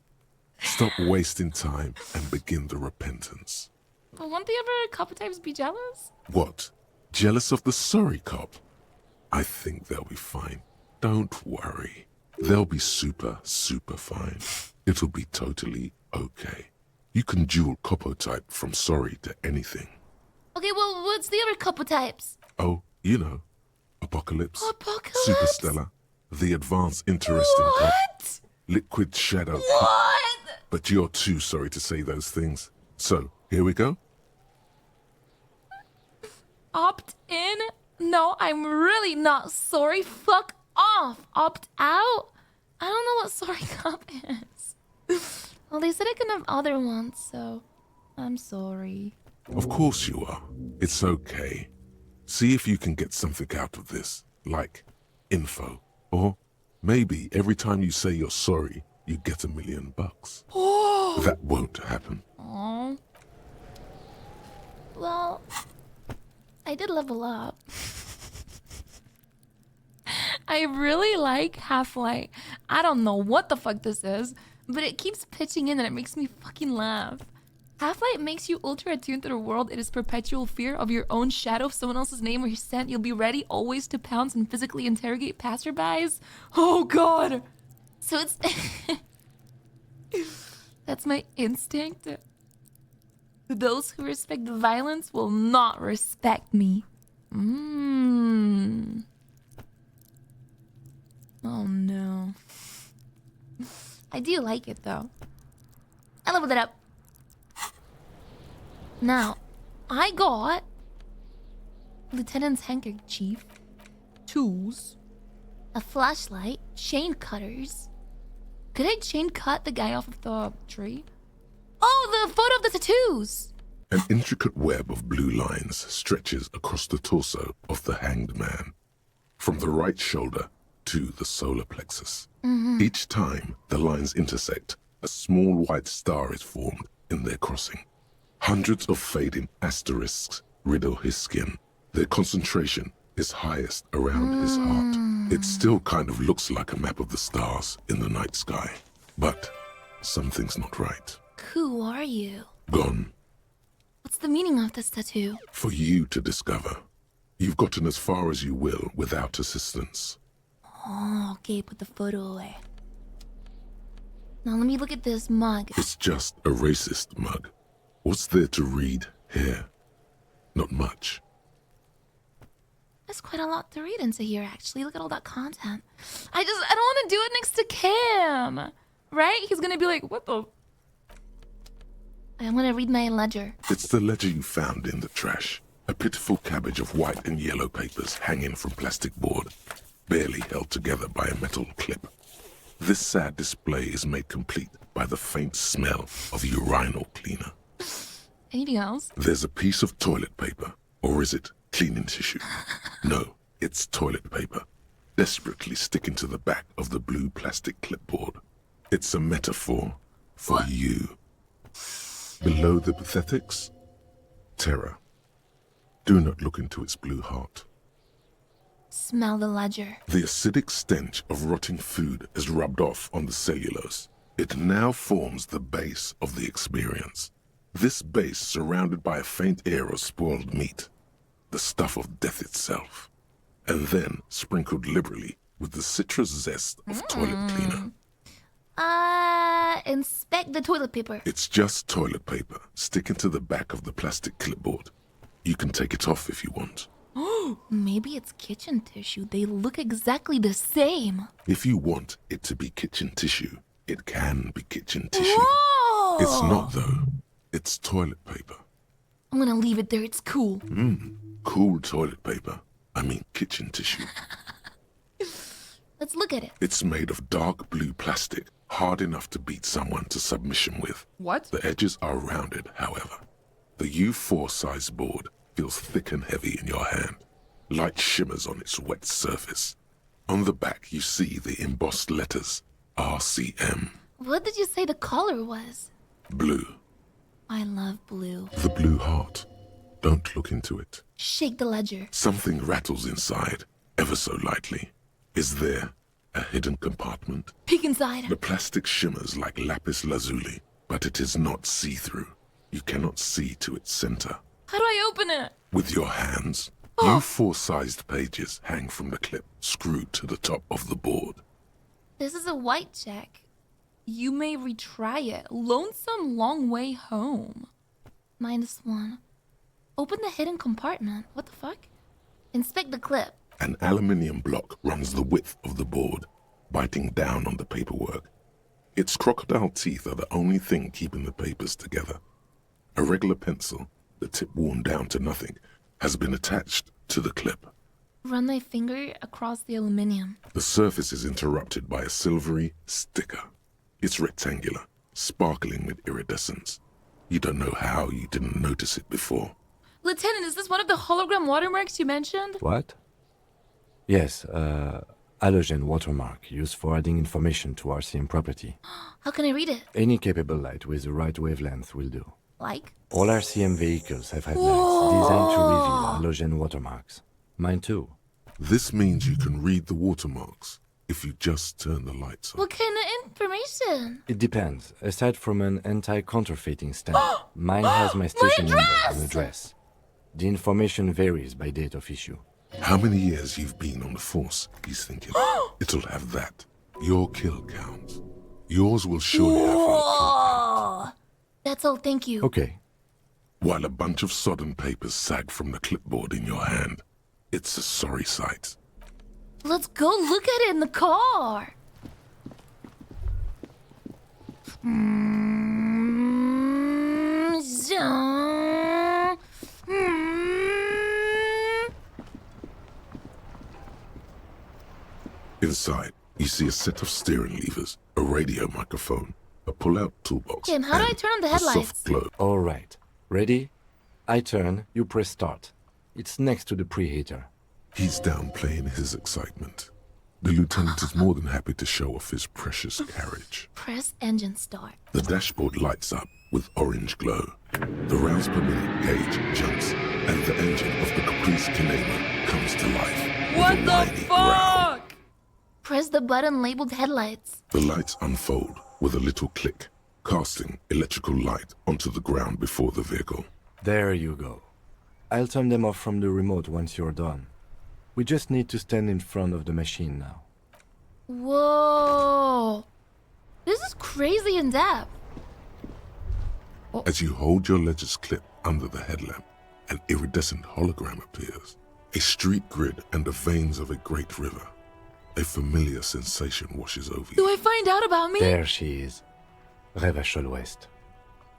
Stop wasting time and begin the repentance. But won't the other copper types be jealous? What? Jealous of the sorry cop? I think they'll be fine. Don't worry. They'll be super fine. It'll be totally okay. You can dual copo type from sorry to anything. Okay, well, what's the other couple types? Oh, you know. Apocalypse. Apocalypse? Superstellar. The advanced interesting cop. What? Liquid shadow. What? But you're too sorry to say those things. So, here we go. Opt in? No, I'm really not sorry. Fuck off. Opt out? I don't know what sorry cop is. Well, they said I can have other ones, so I'm sorry. Of course you are. It's okay. See if you can get something out of this, like info. Or maybe every time you say you're sorry, you get $1 million. Oh. That won't happen. Aww. Well, I did level up. I really like Half-Light. I don't know what the fuck this is, but it keeps pitching in and it makes me fucking laugh. Half-Light makes you ultra attuned to the world. It is perpetual fear of your own shadow, someone else's name or your scent. You'll be ready always to pounce and physically interrogate passerbys. Oh god! So it's... That's my instinct. Those who respect violence will not respect me. Oh no. I do like it though. I leveled it up. Now, I got Lieutenant's handkerchief, tools, a flashlight, chain cutters. Could I chain cut the guy off of the tree? Oh, the photo of the tattoos! An intricate web of blue lines stretches across the torso of the hanged man. from the right shoulder to the solar plexus. Mhm. Each time the lines intersect, a small white star is formed in their crossing. Hundreds of fading asterisks riddle his skin. Their concentration is highest around his heart. It still kind of looks like a map of the stars in the night sky. But something's not right. Who are you? Gone. What's the meaning of this tattoo? For you to discover. You've gotten as far as you will without assistance. Oh, okay, put the photo away. Now let me look at this mug. It's just a racist mug. What's there to read here? Not much. There's quite a lot to read into here, actually. Look at all that content. I don't want to do it next to Cam. Right? He's gonna be like, what the? I'm gonna read my ledger. It's the ledger you found in the trash. A pitiful cabbage of white and yellow papers hanging from plastic board, barely held together by a metal clip. This sad display is made complete by the faint smell of urinal cleaner. Anything else? There's a piece of toilet paper, or is it cleaning tissue? No, it's toilet paper, desperately sticking to the back of the blue plastic clipboard. It's a metaphor for you. Below the pathetics, terror. Do not look into its blue heart. Smell the ledger. The acidic stench of rotting food is rubbed off on the cellulose. It now forms the base of the experience. This base surrounded by a faint air of spoiled meat, the stuff of death itself, and then sprinkled liberally with the citrus zest of toilet cleaner. Inspect the toilet paper. It's just toilet paper sticking to the back of the plastic clipboard. You can take it off if you want. Maybe it's kitchen tissue. They look exactly the same. If you want it to be kitchen tissue, it can be kitchen tissue. Whoa! It's not, though. It's toilet paper. I'm gonna leave it there. It's cool. Cool toilet paper. I mean kitchen tissue. Let's look at it. It's made of dark blue plastic, hard enough to beat someone to submission with. What? The edges are rounded, however. The U4 size board feels thick and heavy in your hand. Light shimmers on its wet surface. On the back, you see the embossed letters, RCM. What did you say the color was? Blue. I love blue. The blue heart. Don't look into it. Shake the ledger. Something rattles inside, ever so lightly. Is there a hidden compartment? Peek inside. The plastic shimmers like lapis lazuli, but it is not see-through. You cannot see to its center. How do I open it? With your hands, U4-sized pages hang from the clip, screwed to the top of the board. This is a white check. You may retry it. Lonesome long way home. -1. Open the hidden compartment. What the fuck? Inspect the clip. An aluminium block runs the width of the board, biting down on the paperwork. Its crocodile teeth are the only thing keeping the papers together. A regular pencil, the tip worn down to nothing, has been attached to the clip. Run my finger across the aluminium. The surface is interrupted by a silvery sticker. It's rectangular, sparkling with iridescence. You don't know how you didn't notice it before. Lieutenant, is this one of the hologram watermarks you mentioned? What? Yes, halogen watermark used for adding information to RCM property. How can I read it? Any capable light with the right wavelength will do. Like? All RCM vehicles have had lights designed to reveal halogen watermarks. Mine too. This means you can read the watermarks if you just turn the lights on. What kind of information? It depends. Aside from an anti-counterfeiting stamp, mine has my station number and address. The information varies by date of issue. How many years you've been on the force, he's thinking. It'll have that. Your kill count. Yours will surely have your kill count. That's all, thank you. Okay. While a bunch of sodden papers sag from the clipboard in your hand, it's a sorry sight. Let's go look at it in the car. Inside, you see a set of steering levers, a radio microphone, a pull-out toolbox, Jim, how do I turn on the a headlights? soft glow. All right. Ready? I turn, you press start. It's next to the preheater. He's downplaying his excitement. The lieutenant is more than happy to show off his precious carriage. Press engine start. The dashboard lights up with orange glow. The rounds per minute gauge jumps, and the engine of the Caprice Canema comes to life. What the fuck? Press the button labeled headlights. The lights unfold with a little click, casting electrical light onto the ground before the vehicle. There you go. I'll turn them off from the remote once you're done. We just need to stand in front of the machine now. Whoa. This is crazy in depth. As you hold your ledger's clip under the headlamp, an iridescent hologram appears. A street grid and the veins of a great river. A familiar sensation washes over you. Do I find out about me? There she is. Revachol West.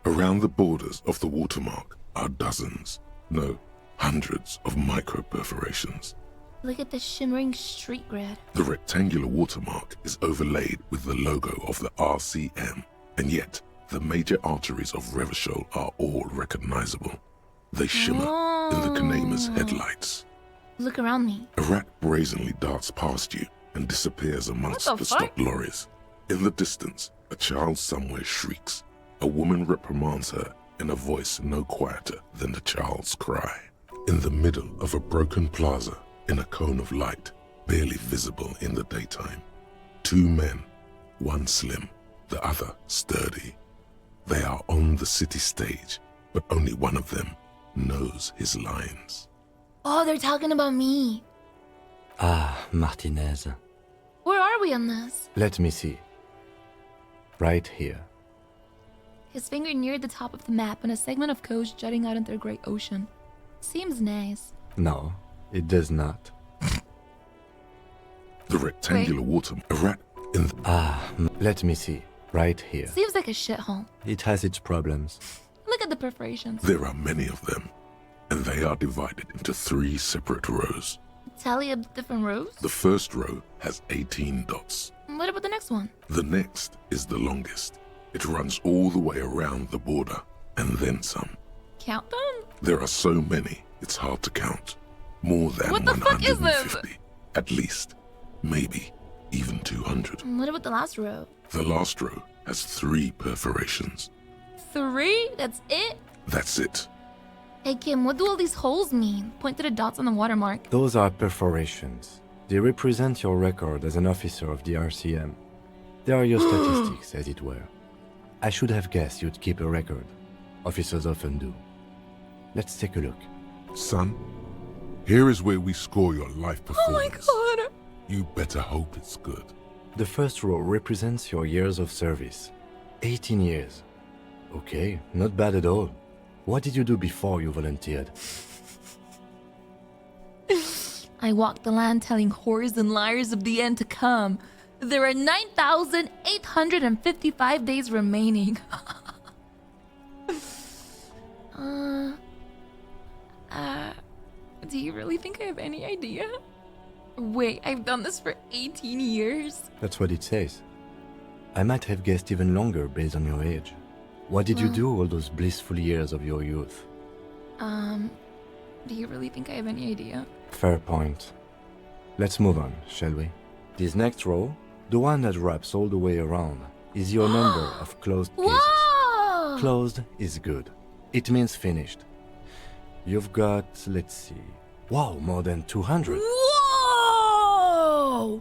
Around the borders of the watermark are dozens, no, hundreds of micro-perforations. Look at the shimmering street grid. The rectangular watermark is overlaid with the logo of the RCM, and yet the major arteries of Revachol are all recognizable. They shimmer in the Canema's headlights. Look around me. A rat brazenly darts past you and disappears amongst the stopped lorries. In the distance, a child somewhere shrieks. A woman reprimands her in a voice no quieter than the child's cry. In the middle of a broken plaza, in a cone of light, barely visible in the daytime, two men, one slim, the other sturdy. They are on the city stage, but only one of them knows his lines. Oh, they're talking about me. Ah, Martinez. Where are we on this? Let me see. Right here. His finger near the top of the map and a segment of coast jutting out into the great ocean. Seems nice. No, it does not. The rectangular water, a rat in the... Ah, let me see. Right here. Seems like a shithole. It has its problems. Look at the perforations. There are many of them, and they are divided into 3 separate rows. Tally of different rows? The first row has 18 dots. What about the next one? The next is the longest. It runs all the way around the border, and then some. Count them? There are so many, it's hard to count. More than what the 150. Fuck is this? At least. Maybe even 200. What about the last row? The last row has 3 perforations. 3? That's it? That's it. Hey Kim, what do all these holes mean? Point to the dots on the watermark. Those are perforations. They represent your record as an officer of the RCM. They are your statistics, as it were. I should have guessed you'd keep a record. Officers often do. Let's take a look. Son, here is where we score your life performance. Oh my god! You better hope it's good. The first row represents your years of service. 18 years. Okay, not bad at all. What did you do before you volunteered? I walked the land telling whores and liars of the end to come. There are 9,855 days remaining. Do you really think I have any idea? Wait, I've done this for 18 years? That's what it says. I might have guessed even longer based on your age. What did you do all those blissful years of your youth? Do you really think I have any idea? Fair point. Let's move on, shall we? This next row, the one that wraps all the way around, is your number of closed cases. Whoa! Closed is good. It means finished. You've got, let's see... Wow, more than 200. Whoa!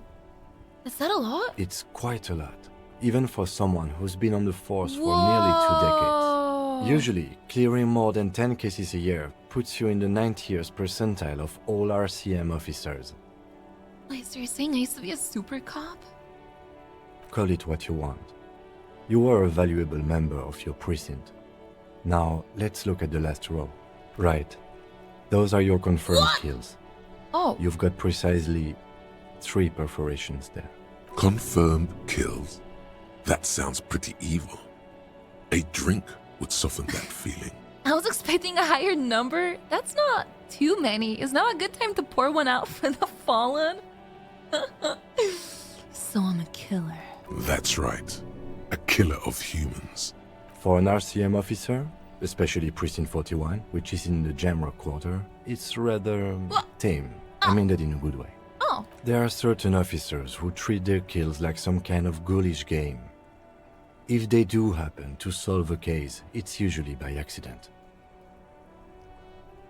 Is that a lot? It's quite a lot, even for someone who's been on the force for nearly 2 decades. Usually, clearing more than 10 cases a year puts you in the 90th percentile of all RCM officers. Wait, so you're saying I used to be a super cop? Call it what you want. You were a valuable member of your precinct. Now, let's look at the last row. Right. Those are your confirmed kills. Oh. You've got precisely 3 perforations there. Confirmed kills? That sounds pretty evil. A drink would soften that feeling. I was expecting a higher number. That's not too many. Is now a good time to pour one out for the fallen? So I'm a killer. That's right. A killer of humans. For an RCM officer, especially Precinct 41, which is in the Jamrock Quarter, it's rather tame, I mean that in a good way. Oh. There are certain officers who treat their kills like some kind of ghoulish game. If they do happen to solve a case, it's usually by accident.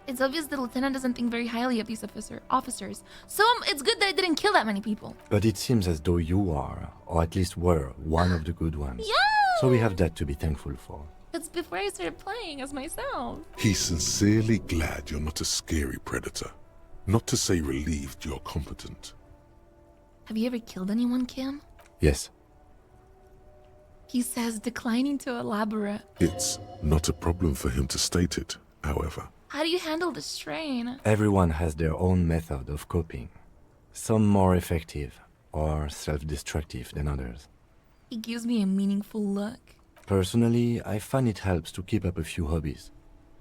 It's obvious the lieutenant doesn't think very highly of these officers. So it's good that I didn't kill that many people. But it seems as though you are, or at least were, one of the good ones. Yeah! So we have that to be thankful for. That's before I started playing as myself. He's sincerely glad you're not a scary predator. Not to say relieved you're competent. Have you ever killed anyone, Kim? Yes. He says declining to elaborate. It's not a problem for him to state it, however. How do you handle the strain? Everyone has their own method of coping. Some more effective or self-destructive than others. He gives me a meaningful look. Personally, I find it helps to keep up a few hobbies.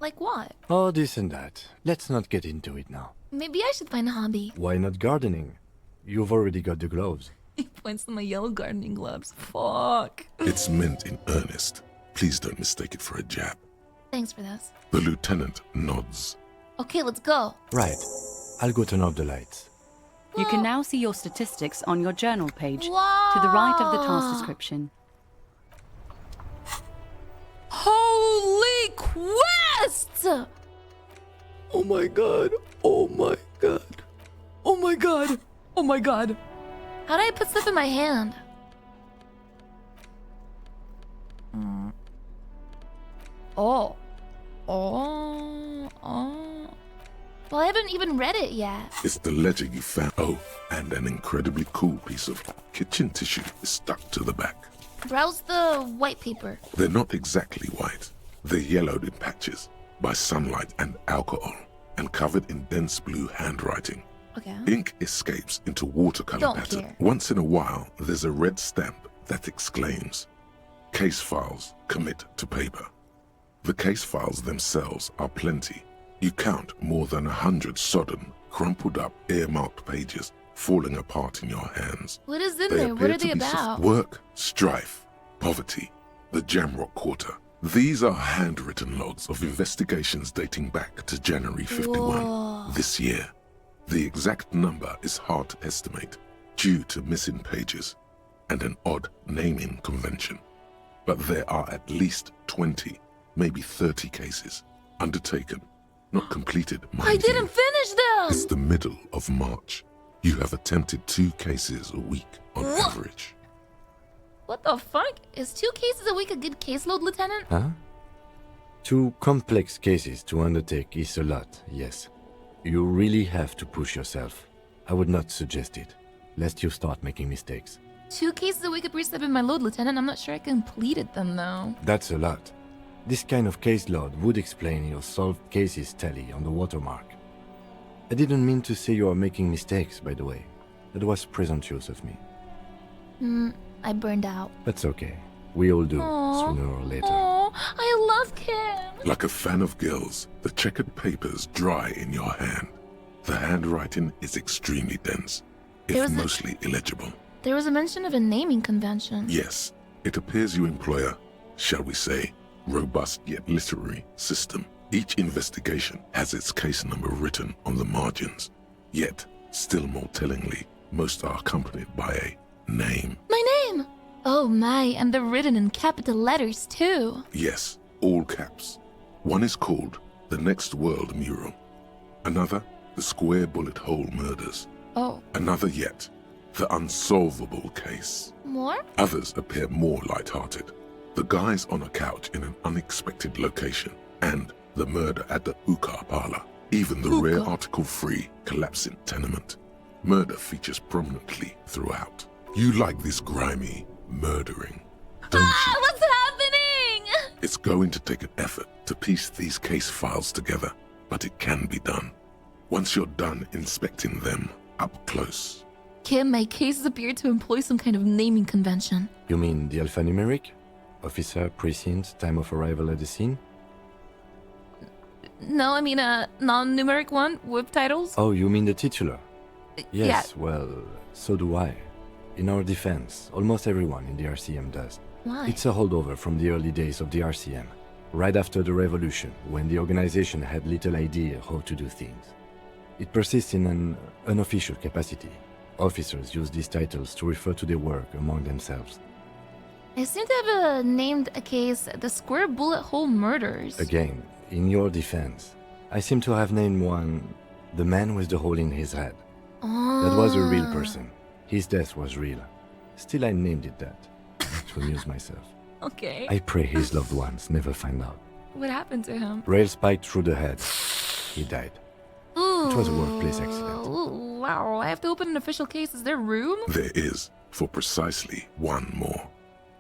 Like what? Oh, this and that. Let's not get into it now. Maybe I should find a hobby. Why not gardening? You've already got the gloves. He points to my yellow gardening gloves. Fuck. It's meant in earnest. Please don't mistake it for a jab. Thanks for this. The lieutenant nods. Okay, let's go. Right. I'll go turn off the lights. You can now see your statistics on your journal page, Whoa. to the right of the task description. Holy quest! Oh my god. Oh my god. Oh my god. Oh my god. How do I put stuff in my hand? Oh. Well, I haven't even read it yet. It's the ledger you found. Oh, and an incredibly cool piece of kitchen tissue is stuck to the back. Browse the white paper. They're not exactly white. They're yellowed in patches by sunlight and alcohol and covered in dense blue handwriting. Okay. Ink escapes into watercolor Don't pattern. care. Once in a while, there's a red stamp that exclaims, "Case files, commit to paper." The case files themselves are plenty. You count more than 100 sodden, crumpled up, earmarked pages falling apart in your hands. What is in They there? What appear are to they be about? Work, strife, poverty, the Jamrock Quarter. These are handwritten logs of investigations dating back to January 51 Whoa. this year. The exact number is hard to estimate due to missing pages and an odd naming convention. But there are at least 20, maybe 30 cases undertaken, not completed, mind I you. didn't finish them! It's the middle of March. You have attempted 2 cases a week on average. What the fuck? Is 2 cases a week a good caseload, Lieutenant? Huh? 2 complex cases to undertake is a lot, yes. You really have to push yourself. I would not suggest it, lest you start making mistakes. 2 cases a week appears to have been my load, Lieutenant. I'm not sure I completed them, though. That's a lot. This kind of caseload would explain your solved cases tally on the watermark. I didn't mean to say you are making mistakes, by the way. That was presumptuous of me. I burned out. That's okay. We all do, Aw. sooner or later. Oh, I love Kim. Like a fan of girls, the checkered papers dry in your hand. The handwriting is extremely dense, There if was a- mostly illegible. There was a mention of a naming convention. Yes, it appears you employ a, shall we say, robust yet literary system. Each investigation has its case number written on the margins. Yet, still more tellingly, most are accompanied by a name. My name! Oh my, and they're written in capital letters, too. Yes, all caps. One is called The Next World Mural. Another, The Square Bullet Hole Murders. Oh. Another yet, The Unsolvable Case. More? Others appear more light-hearted. The guys on a couch in an unexpected location, and the murder at the Uka Parlor. Even the rare article-free collapsing tenement. Murder features prominently throughout. You like this grimy murdering, don't you? What's happening? It's going to take an effort to piece these case files together, but it can be done. Once you're done inspecting them up close. Kim, my cases appear to employ some kind of naming convention. You mean the alphanumeric? Officer, precinct, time of arrival at the scene? No, I mean a non-numeric one with titles. Oh, you mean the titular? Yes, yeah. well, so do I. In our defense, almost everyone in the RCM does. Why? It's a holdover from the early days of the RCM, right after the revolution, when the organization had little idea how to do things. It persists in an unofficial capacity. Officers use these titles to refer to their work among themselves. I seem to have named a case the Square Bullet Hole Murders. Again, in your defense, I seem to have named one the man with the hole in his head. That was a real person. His death was real. Still, I named it that, to amuse myself. Okay. I pray his loved ones never find out. What happened to him? Rail spiked through the head. He died. Ooh. It was a workplace accident. Ooh, wow, I have to open an official case. Is there room? There is, for precisely one more.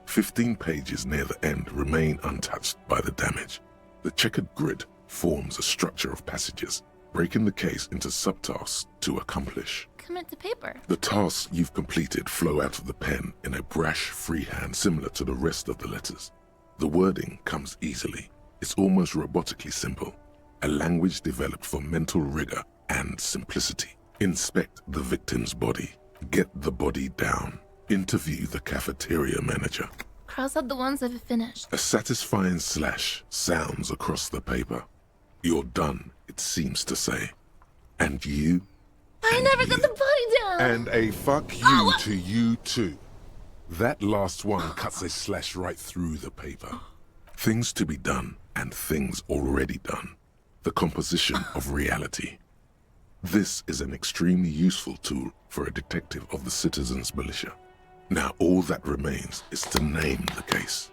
15 pages near the end remain untouched by the damage. The checkered grid forms a structure of passages, breaking the case into subtasks to accomplish. Commit to paper. The tasks you've completed flow out of the pen in a brash freehand similar to the rest of the letters. The wording comes easily. It's almost robotically simple. A language developed for mental rigor and simplicity. Inspect the victim's body. Get the body down. Interview the cafeteria manager. Cross out the ones I've finished. A satisfying slash sounds across the paper. You're done, it seems to say. And you? I never got the body down! And a fuck you to you too. That last one cuts a slash right through the paper. Things to be done and things already done. The composition of reality. This is an extremely useful tool for a detective of the citizens' militia. Now all that remains is to name the case.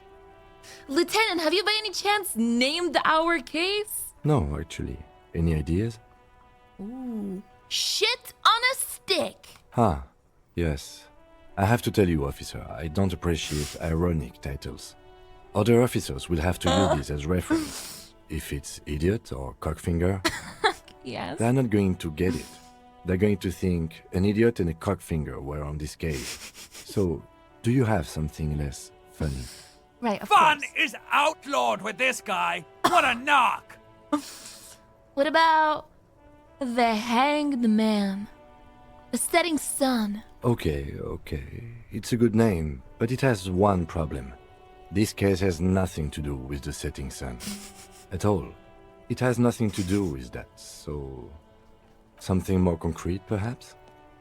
Lieutenant, have you by any chance named our case? No, actually. Any ideas? Ooh. Shit on a stick! Ah, yes. I have to tell you, officer, I don't appreciate ironic titles. Other officers will have to use these as reference. If it's idiot or cockfinger, yes. They're not going to get it. They're going to think an idiot and a cockfinger were on this case. So, do you have something less funny? Right, of Fun course. is outlawed with this guy. What a knock! What about the Hanged Man? The Setting Sun. Okay. It's a good name, but it has one problem. This case has nothing to do with the setting sun. At all. It has nothing to do with that, so... Something more concrete, perhaps?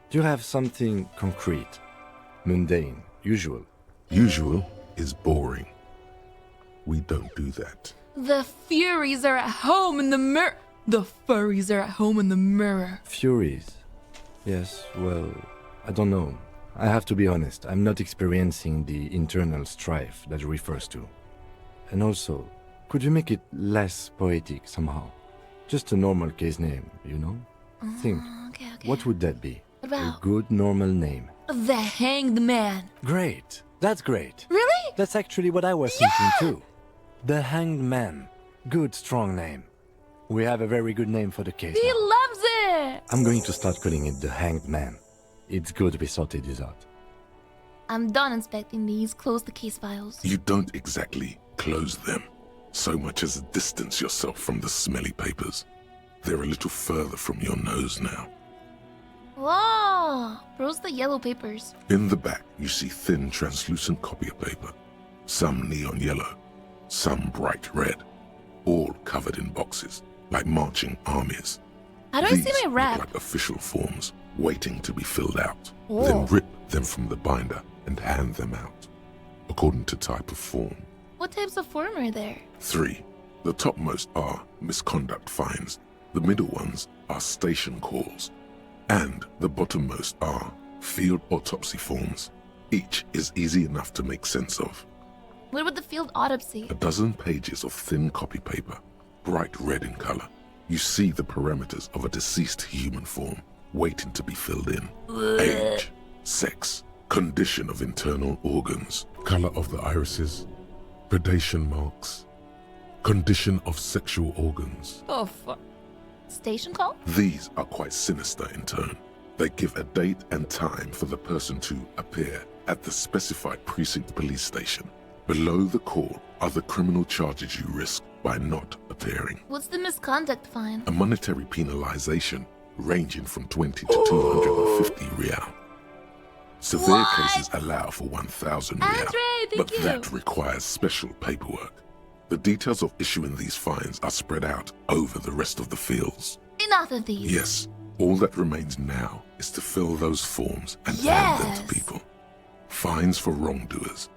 Do you have something concrete? Mundane, usual? Usual is boring. We don't do that. The Furies are at home in the mirror. The furries are at home in the mirror. Furies? Yes, well, I don't know. I have to be honest, I'm not experiencing the internal strife that it refers to. And also, could you make it less poetic somehow? Just a normal case name, you know? Think, Okay. what would that be? What about A good normal name. the Hanged Man? Great, that's great. Really? That's actually what I was thinking too. The Hanged Man. Good, strong name. We have a very good name for the case He now. loves it! I'm going to start calling it the Hanged Man. It's good we sorted this out. I'm done inspecting these. Close the case files. You don't exactly close them, so much as distance yourself from the smelly papers. They're a little further from your nose now. Whoa! Bro's the yellow papers. In the back, you see thin, translucent copy of paper. Some neon yellow, some bright red, all covered in boxes, like marching armies. How do I These see my look rep? like official forms, waiting to be filled out. Oh. Then rip them from the binder and hand them out, according to type of form. What types of form are there? 3. The topmost are misconduct fines. The middle ones are station calls. And the bottommost are field autopsy forms. Each is easy enough to make sense of. What about the field autopsy? 12 pages of thin copy paper, bright red in color. You see the parameters of a deceased human form, waiting to be filled in. Age, sex, condition of internal organs, color of the irises, predation marks, condition of sexual organs. Oh, fuck. Station call? These are quite sinister in tone. They give a date and time for the person to appear at the specified precinct police station. Below the call are the criminal charges you risk by not appearing. What's the misconduct fine? A monetary penalization ranging from 20 to 250 real. Severe cases allow for 1,000 real, thank but you. that requires special paperwork. The details of issuing these fines are spread out over the rest of the fields. Enough of these. Yes, All that remains now is to fill those forms and hand them to people. Fines for wrongdoers,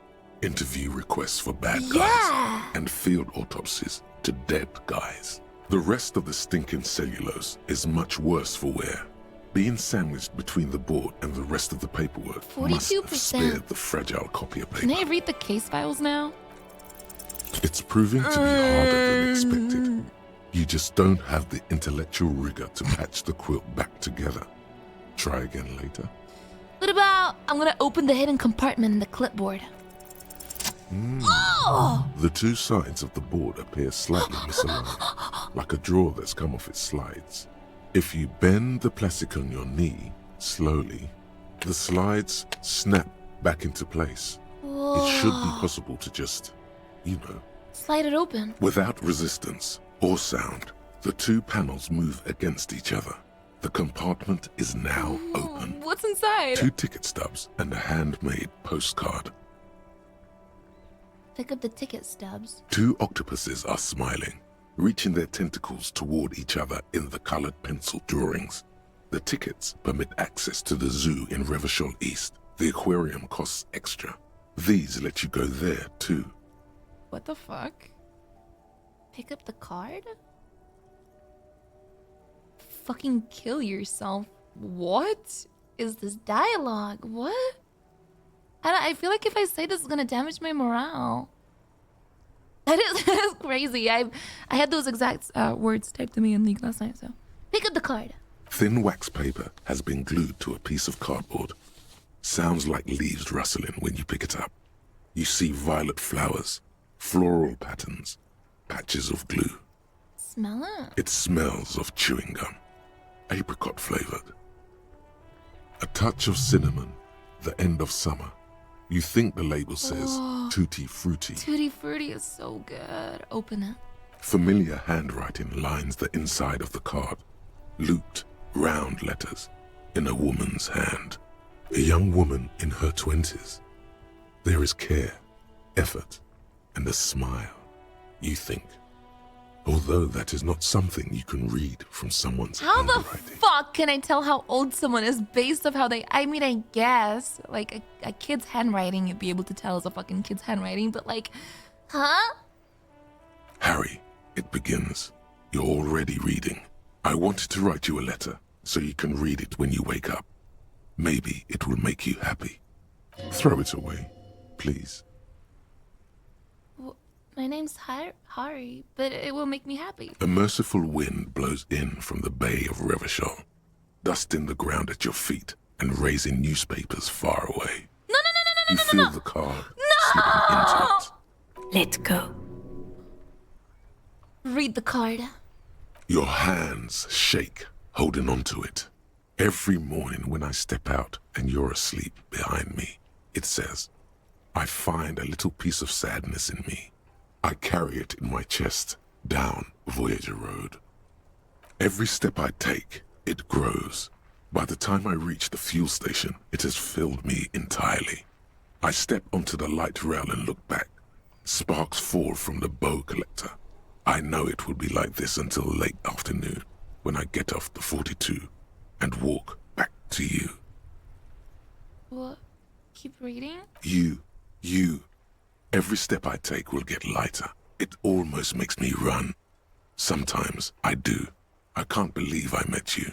interview requests for bad guys, and field autopsies to dead guys. The rest of the stinking cellulose is much worse for wear. Being sandwiched between the board and the rest of the paperwork must have 42%. spared the fragile copy of paper. Can I read the case files now? It's proving to be harder than expected. You just don't have the intellectual rigor to patch the quilt back together. Try again later. What about I'm gonna open the hidden compartment in the clipboard? Oh! The two sides of the board appear slightly misaligned, like a drawer that's come off its slides. If you bend the plastic on your knee slowly, the slides snap back into place. Whoa. It should be possible to just, Slide it open. without resistance or sound, the two panels move against each other. The compartment is now open. What's inside? 2 ticket stubs and a handmade postcard. Pick up the ticket stubs. 2 octopuses are smiling, reaching their tentacles toward each other in the colored pencil drawings. The tickets permit access to the zoo in Revachol East. The aquarium costs extra. These let you go there too. What the fuck? Pick up the card? Fucking kill yourself. What is this dialogue? What? I feel like if I say this, it's gonna damage my morale. That is crazy. I had those exact words typed to me in League last night, so. Pick up the card. Thin wax paper has been glued to a piece of cardboard. Sounds like leaves rustling when you pick it up. You see violet flowers, floral patterns, patches of glue. Smell it. It smells of chewing gum, apricot flavored. A touch of cinnamon, the end of summer. You think the label says Tutti Frutti. Tutti Frutti is so good. Open it. Familiar handwriting lines the inside of the card. Looped, round letters in a woman's hand. A young woman in her 20s. There is care, effort, and a smile, you think. Although that is not something you can read from someone's How the handwriting. fuck can I tell how old someone is based off how they... I mean, I guess, like, a kid's handwriting, you'd be able to tell is a fucking kid's handwriting, but like, huh? Harry, it begins. You're already reading. I wanted to write you a letter so you can read it when you wake up. Maybe it will make you happy. Throw it away, please. My name's Hari, but it will make me happy. A merciful wind blows in from the bay of Revachol, dusting the ground at your feet and raising newspapers far away. You feel the card slipping into it. Let go. Read the card. Your hands shake, holding onto it. Every morning when I step out and you're asleep behind me, it says, I find a little piece of sadness in me. I carry it in my chest, down Voyager Road. Every step I take, it grows. By the time I reach the fuel station, it has filled me entirely. I step onto the light rail and look back. Sparks fall from the bow collector. I know it will be like this until late afternoon, when I get off the 42 and walk back to you. What? Keep reading? You. Every step I take will get lighter. It almost makes me run. Sometimes I do. I can't believe I met you.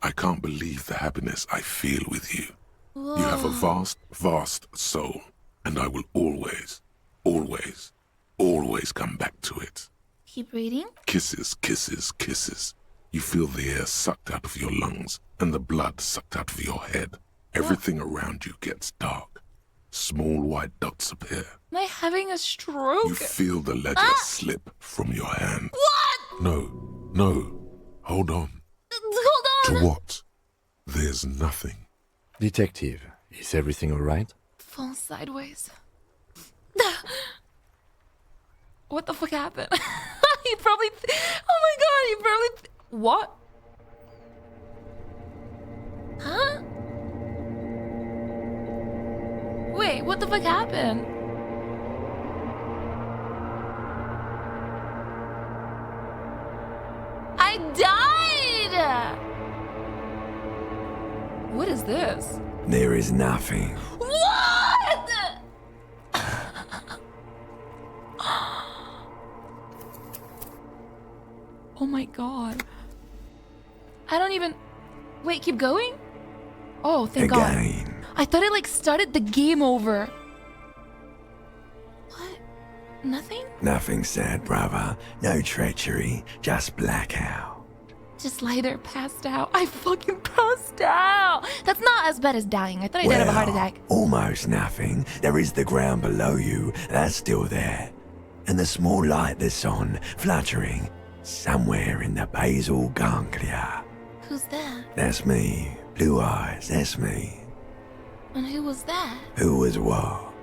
I can't believe the happiness I feel with you. Whoa. You have a vast, vast soul, and I will always, always, always come back to it. Keep reading? Kisses, kisses, kisses. You feel the air sucked out of your lungs and the blood sucked out of your head. Everything around you gets dark. Small white dots appear. Am I having a stroke? You feel the ledger slip from your hand. What? No. Hold on. Hold on. To what? There's nothing. Detective, is everything alright? Fall sideways. What the fuck happened? He probably... oh my god, he probably... what? Huh? Wait, what the fuck happened? I died! What is this? There is nothing. What? Oh my god. I don't even... Wait, keep going? Oh, thank God. I thought it like started the game over. What? Nothing? Nothing sad, brother. No treachery. Just blackout. Just lie there passed out. I fucking passed out. That's not as bad as dying. I thought I died of a heart attack. Almost nothing. There is the ground below you. That's still there. And the small light that's on, fluttering, somewhere in the basal ganglia. Who's that? That's me. Blue eyes, that's me. And who was that? Who was what?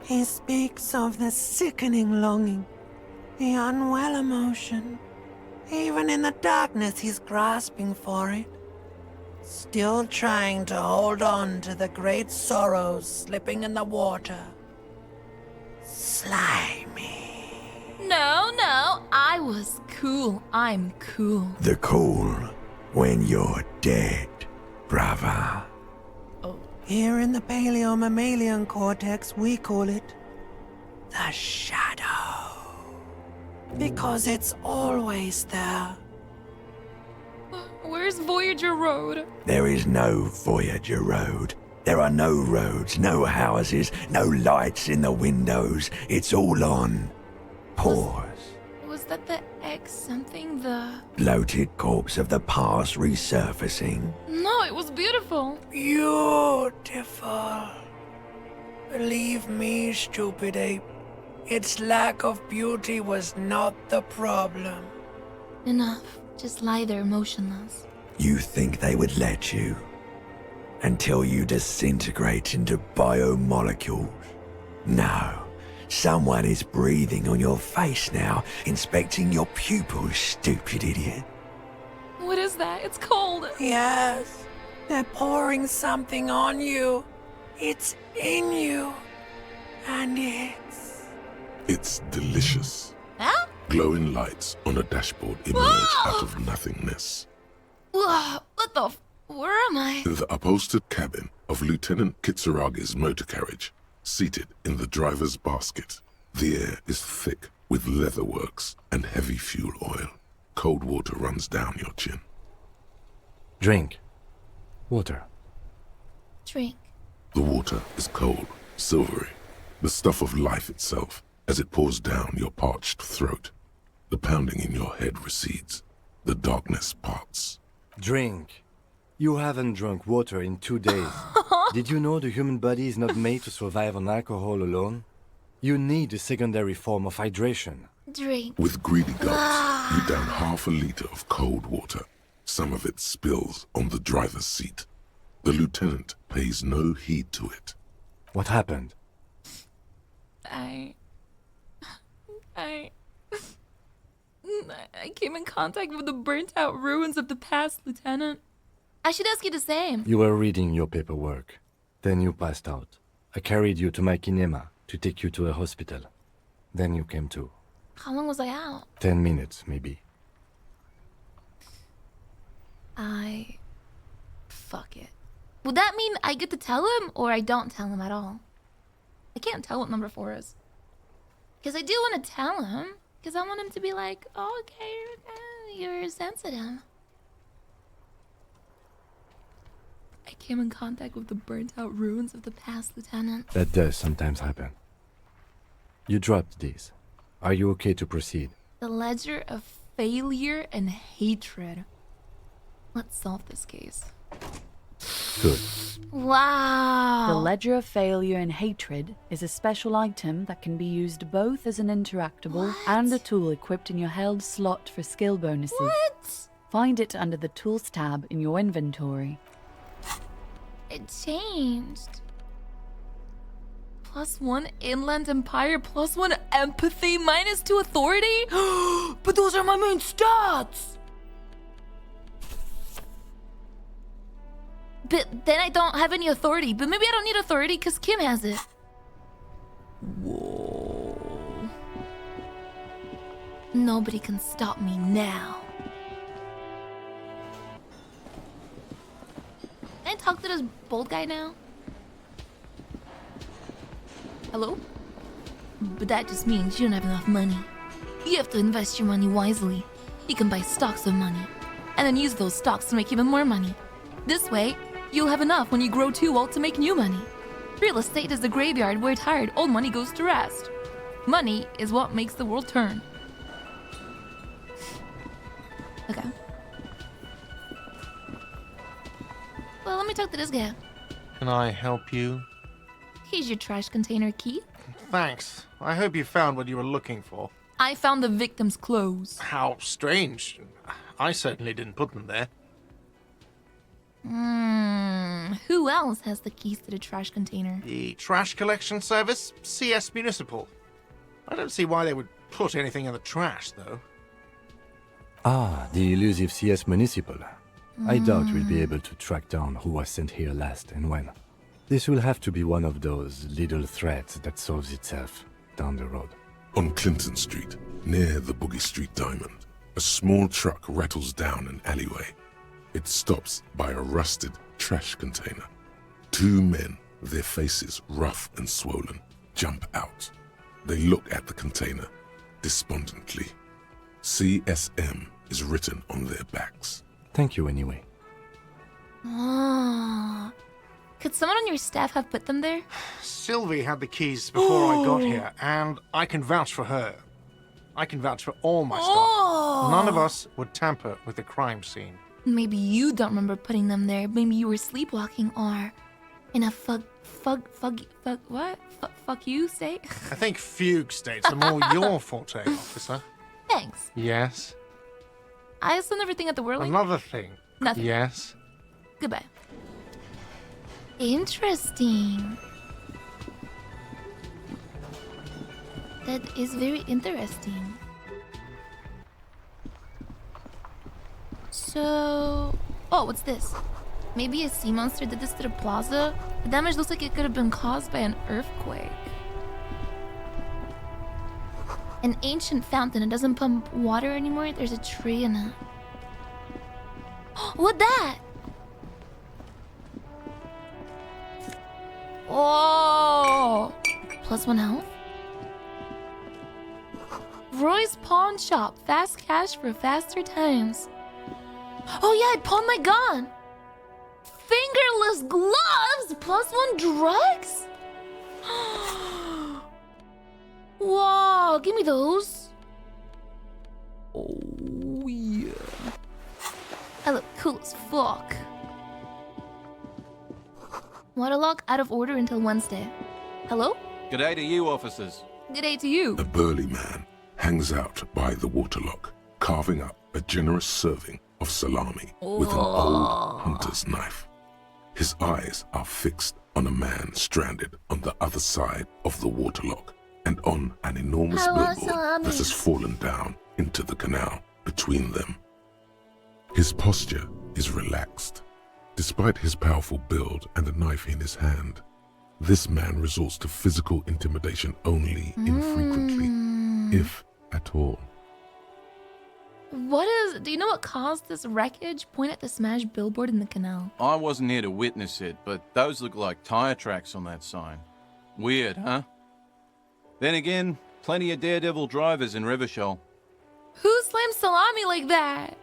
He speaks of the sickening longing, the unwell emotion. Even in the darkness, he's grasping for it. Still trying to hold on to the great sorrows slipping in the water. Slimy. No, I was cool. I'm cool. The cool when you're dead, brother. Here in the paleo-mammalian cortex, we call it the shadow. Because it's always there. Where's Voyager Road? There is no Voyager Road. There are no roads, no houses, no lights in the windows. It's all on pause. Was that the X something? The... Bloated corpse of the past resurfacing. No, it was beautiful. Beautiful. Believe me, stupid ape. Its lack of beauty was not the problem. Enough. Just lie there motionless. You think they would let you? Until you disintegrate into biomolecules? No. Someone is breathing on your face now, inspecting your pupils, stupid idiot. What is that? It's cold. Yes. They're pouring something on you. It's in you. And It's delicious. Huh? Glowing lights on a dashboard emerge out of nothingness. Whoa, what the where am I? The upholstered cabin of Lieutenant Kitsuragi's motor carriage, seated in the driver's basket. The air is thick with leatherworks and heavy fuel oil. Cold water runs down your chin. Drink. Water. Drink. The water is cold, silvery, the stuff of life itself, as it pours down your parched throat. The pounding in your head recedes. The darkness parts. Drink. You haven't drunk water in 2 days. Did you know the human body is not made to survive on alcohol alone? You need a secondary form of hydration. Drink. With greedy gulps, you down half a liter of cold water. Some of it spills on the driver's seat. The lieutenant pays no heed to it. What happened? I came in contact with the burnt-out ruins of the past, Lieutenant. I should ask you the same. You were reading your paperwork. Then you passed out. I carried you to my kinema to take you to a hospital. Then you came to. How long was I out? 10 minutes, maybe. Fuck it. Would that mean I get to tell him, or I don't tell him at all? I can't tell what number 4 is. Because I do want to tell him, because I want him to be like, oh, okay, you're sensitive. I came in contact with the burnt-out ruins of the past, Lieutenant. That does sometimes happen. You dropped these. Are you okay to proceed? The ledger of failure and hatred. Let's solve this case. Good. Wow. The Ledger of Failure and Hatred is a special item that can be used both as an interactable and a tool equipped in your held slot for skill bonuses. What? Find it under the Tools tab in your inventory. It changed. +1 Inland Empire, +1 Empathy, -2 Authority? But those are my main stats! But then I don't have any authority. But maybe I don't need authority because Kim has it. Whoa. Nobody can stop me now. Can I talk to this bald guy now? Hello? But that just means you don't have enough money. You have to invest your money wisely. You can buy stocks of money, and then use those stocks to make even more money. This way, you'll have enough when you grow too old to make new money. Real estate is the graveyard where tired old money goes to rest. Money is what makes the world turn. Okay. Well, let me talk to this guy. Can I help you? Here's your trash container key. Thanks. I hope you found what you were looking for. I found the victim's clothes. How strange. I certainly didn't put them there. Who else has the keys to the trash container? The trash collection service, CS Municipal. I don't see why they would put anything in the trash, though. Ah, the elusive CS Municipal. I doubt we'll be able to track down who was sent here last and when. This will have to be one of those little threads that solves itself down the road. On Clinton Street, near the Boogie Street Diamond, a small truck rattles down an alleyway. It stops by a rusted trash container. Two men, their faces rough and swollen, jump out. They look at the container despondently. CSM is written on their backs. Thank you anyway. Ah. Could someone on your staff have put them there? Sylvie had the keys before I got here, and I can vouch for her. I can vouch for all my stuff. None of us would tamper with the crime scene. Maybe you don't remember putting them there. Maybe you were sleepwalking or in a fuck you state? I think fugue states are more your forte, officer. Thanks. Yes. I also never think at the world. Another thing. Nothing. Yes. Goodbye. Interesting. That is very interesting. So... Oh, what's this? Maybe a sea monster did this to the plaza? The damage looks like it could have been caused by an earthquake. An ancient fountain. It doesn't pump water anymore. There's a tree in it. What that? Oh! +1 health? Roy's Pawn Shop. Fast cash for faster times. Oh yeah, I pawned my gun! Fingerless gloves! +1 drugs? Whoa, give me those. Oh yeah. I look cool as fuck. Waterlock out of order until Wednesday. Hello? G'day to you, officers. G'day to you. A burly man hangs out by the waterlock, carving up a generous serving of salami with an old hunter's knife. His eyes are fixed on a man stranded on the other side of the waterlock and on an enormous billboard that has fallen down into the canal between them. His posture is relaxed. Despite his powerful build and a knife in his hand, this man resorts to physical intimidation only infrequently, if at all. Do you know what caused this wreckage? Point at the smashed billboard in the canal. I wasn't here to witness it, but those look like tire tracks on that sign. Weird, huh? Then again, plenty of daredevil drivers in Rivershoal. Who slams salami like that?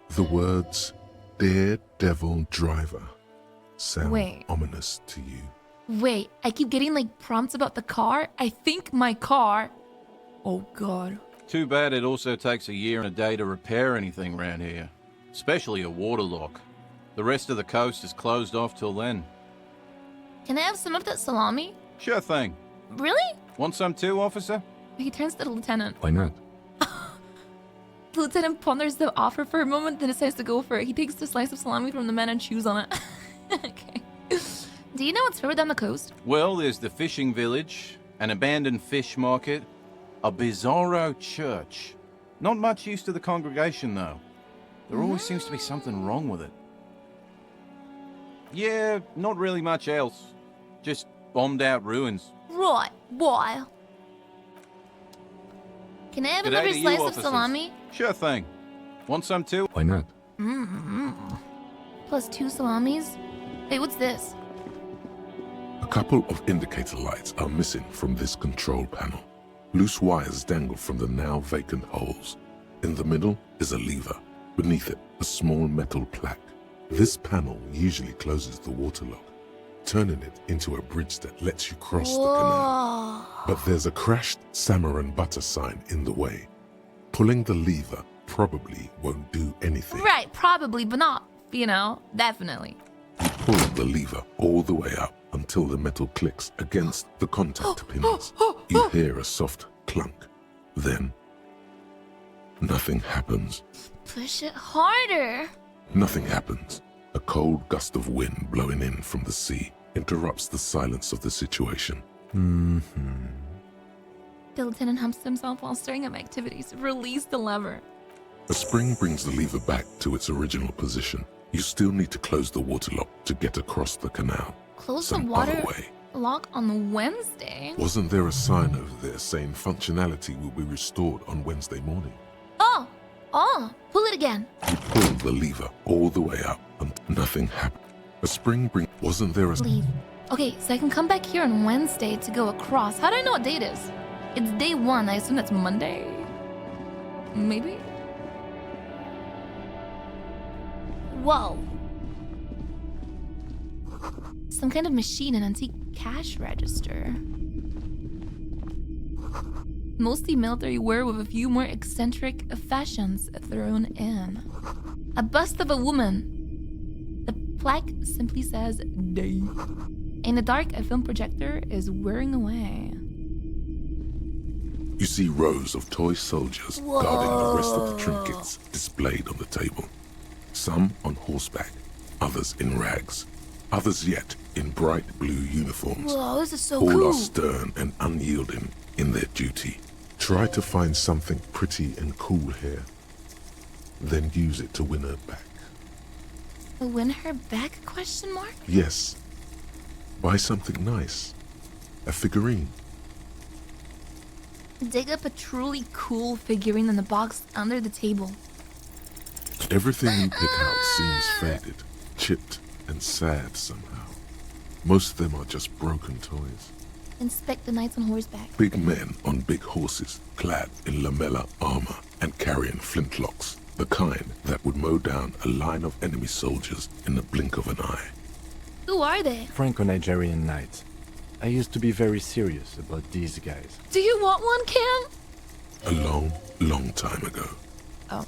The words "Daredevil Driver" sound ominous to you. Wait, I keep getting like prompts about the car. I think my car... Oh god. Too bad it also takes a year and a day to repair anything around here. Especially a waterlock. The rest of the coast is closed off till then. Can I have some of that salami? Sure thing. Really? Want some too, officer? He turns to the lieutenant. Why not? The lieutenant ponders the offer for a moment, then decides to go for it. He takes the slice of salami from the man and chews on it. Okay. Do you know what's further down the coast? Well, there's the fishing village, an abandoned fish market, a bizarro church. Not much use to the congregation, though. There always seems to be something wrong with it. Yeah, not really much else. Just bombed out ruins. Right, why? Can I have another slice of salami? Sure thing. Want some too? Why not? Plus 2 salamis? Hey, what's this? A couple of indicator lights are missing from this control panel. Loose wires dangle from the now vacant holes. In the middle is a lever. Beneath it, a small metal plaque. This panel usually closes the water lock, turning it into a bridge that lets you cross the canal. But there's a crashed salmon and butter sign in the way. Pulling the lever probably won't do anything. Right, probably, but not, definitely. You pull the lever all the way up until the metal clicks against the contact pins. You hear a soft clunk. Then, nothing happens. Push it harder. Nothing happens. A cold gust of wind blowing in from the sea interrupts the silence of the situation. The lieutenant humps himself while staring at my activities. Release the lever. A spring brings the lever back to its original position. You still need to close the water lock to get across the canal. Close Some the water other way. lock on Wednesday? Wasn't there a sign over there saying functionality will be restored on Wednesday morning? Oh, pull it again. You pull the lever all the way up and nothing happened. A spring wasn't there a... Leave. Okay, so I can come back here on Wednesday to go across. How do I know what date it is? It's day 1. I assume that's Monday? Maybe? Whoa. Some kind of machine, an antique cash register. Mostly military wear with a few more eccentric fashions thrown in. A bust of a woman. The plaque simply says, "Day." In the dark, a film projector is whirring away. You see rows of toy soldiers guarding the rest of the trinkets displayed on the table. Some on horseback, others in rags, others yet in bright blue uniforms. Whoa, this is so All cool. are stern and unyielding in their duty. Try to find something pretty and cool here, then use it to win her back. Win her back, question mark? Yes. Buy something nice. A figurine. Dig up a truly cool figurine in the box under the table. Everything you pick out seems faded, chipped, and sad somehow. Most of them are just broken toys. Inspect the knights on horseback. Big men on big horses, clad in lamella armor and carrying flintlocks, the kind that would mow down a line of enemy soldiers in the blink of an eye. Who are they? Franco-Nigerian knights. I used to be very serious about these guys. Do you want one, Cam? A long, long time ago. Oh.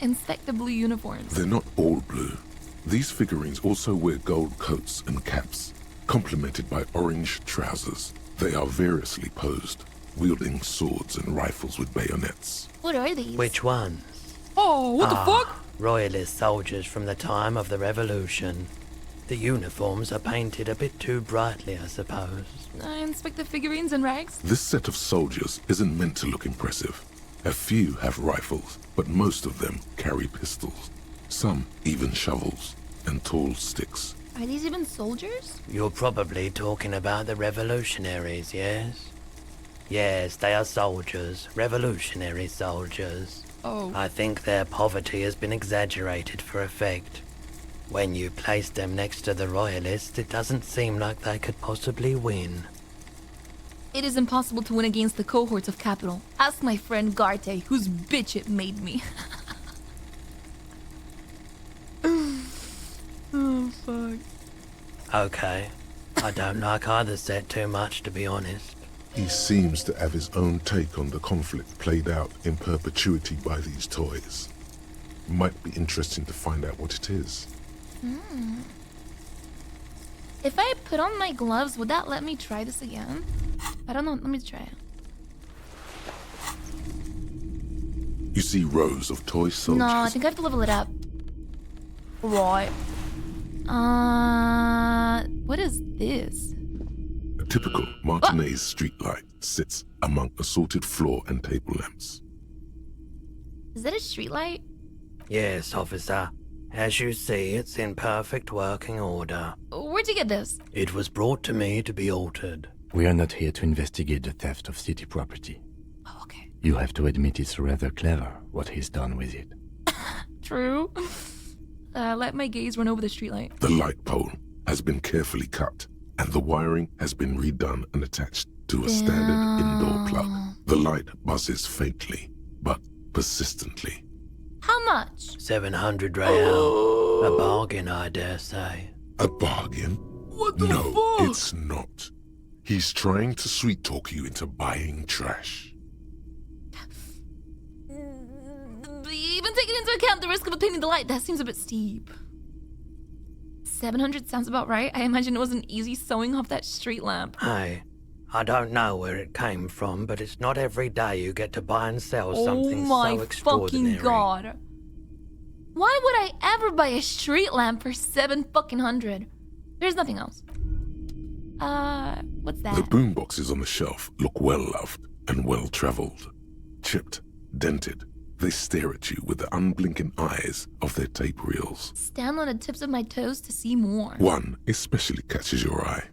Inspect the blue uniforms. They're not all blue. These figurines also wear gold coats and caps, complemented by orange trousers. They are variously posed, wielding swords and rifles with bayonets. What are these? Which ones? Oh, what the fuck? Royalist soldiers from the time of the Revolution. The uniforms are painted a bit too brightly, I suppose. I inspect the figurines and rags. This set of soldiers isn't meant to look impressive. A few have rifles, but most of them carry pistols. Some even shovels and tall sticks. Are these even soldiers? You're probably talking about the revolutionaries, yes? Yes, they are soldiers. Revolutionary soldiers. Oh. I think their poverty has been exaggerated for effect. When you place them next to the royalists, it doesn't seem like they could possibly win. It is impossible to win against the cohorts of capital. Ask my friend Garte, whose bitch it made me. Oh, fuck. Okay. I don't like either set too much, to be honest. He seems to have his own take on the conflict played out in perpetuity by these toys. Might be interesting to find out what it is. If I put on my gloves, would that let me try this again? I don't know. Let me try it. You see rows of toy soldiers. No, I think I have to level it up. Right. What is this? A typical Martinez streetlight sits among assorted floor and table lamps. Is that a streetlight? Yes, officer. As you see, it's in perfect working order. Where'd you get this? It was brought to me to be altered. We are not here to investigate the theft of city property. Oh, okay. You have to admit it's rather clever what he's done with it. True. Let my gaze run over the streetlight. The light pole, has been carefully cut, and the wiring has been redone and attached to a standard indoor plug. The light buzzes faintly, but persistently. How much? 700 real. A bargain, I dare say. A bargain? What the No, fuck? it's not. He's trying to sweet-talk you into buying trash. Even taking into account the risk of obtaining the light, that seems a bit steep. 700 sounds about right. I imagine it wasn't easy sewing off that street lamp. Hey, I don't know where it came from, but it's not every day you get to buy and sell something so extraordinary. Fucking god. Why would I ever buy a street lamp for 700? There's nothing else. What's that? The boomboxes on the shelf look well-loved and well-traveled. Chipped, dented, they stare at you with the unblinking eyes of their tape reels. Stand on the tips of my toes to see more. One especially catches your eye.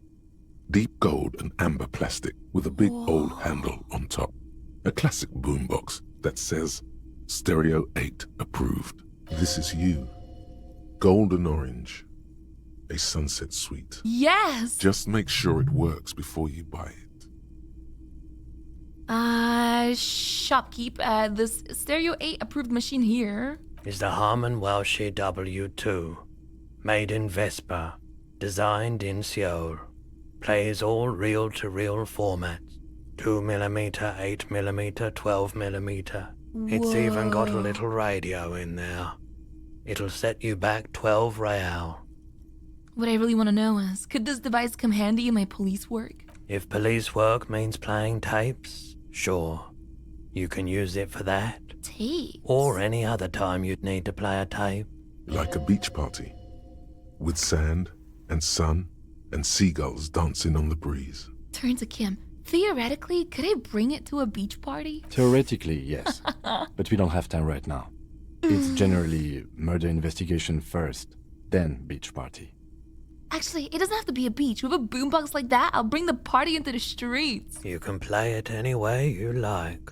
Deep gold and amber plastic with a big old handle on top. A classic boombox that says, Stereo 8 approved. This is you. Golden orange. A sunset suite. Yes! Just make sure it works before you buy it. Shopkeep, this Stereo 8 approved machine here. Is the Harman Welsh W2. Made in Vespa. Designed in Seoul. Plays all reel-to-reel formats. 2mm, 8mm, 12mm. It's even got a little radio in there. It'll set you back 12 real. What I really want to know is, could this device come handy in my police work? If police work means playing tapes, sure. You can use it for that. Tapes? Or any other time you'd need to play a tape. Like a beach party. With sand and sun and seagulls dancing on the breeze. Turn to Kim. Theoretically, could I bring it to a beach party? Theoretically, yes. But we don't have time right now. It's generally murder investigation first, then beach party. Actually, it doesn't have to be a beach. With a boombox like that, I'll bring the party into the streets. You can play it any way you like.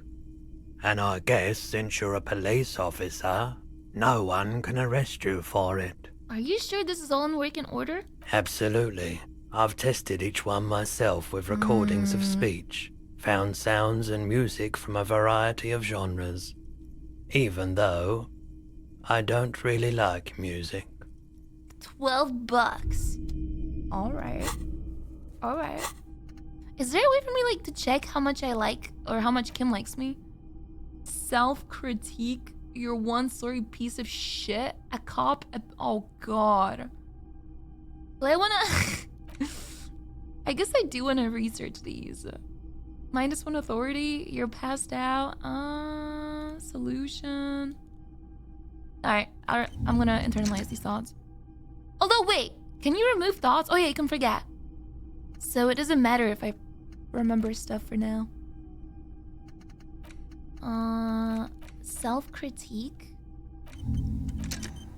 And I guess since you're a police officer, no one can arrest you for it. Are you sure this is all in working order? Absolutely. I've tested each one myself with recordings of speech, found sounds and music from a variety of genres. Even though I don't really like music. $12. Alright. Is there a way for me, like, to check how much I like or how much Kim likes me? Self-critique? You're one sorry piece of shit? A cop? Oh, God. Well, I wanna... I guess I do wanna research these. -1 authority, you're passed out. Solution. Alright, I'm gonna internalize these thoughts. Although, wait, can you remove thoughts? Oh yeah, you can forget. So it doesn't matter if I remember stuff for now. Self-critique?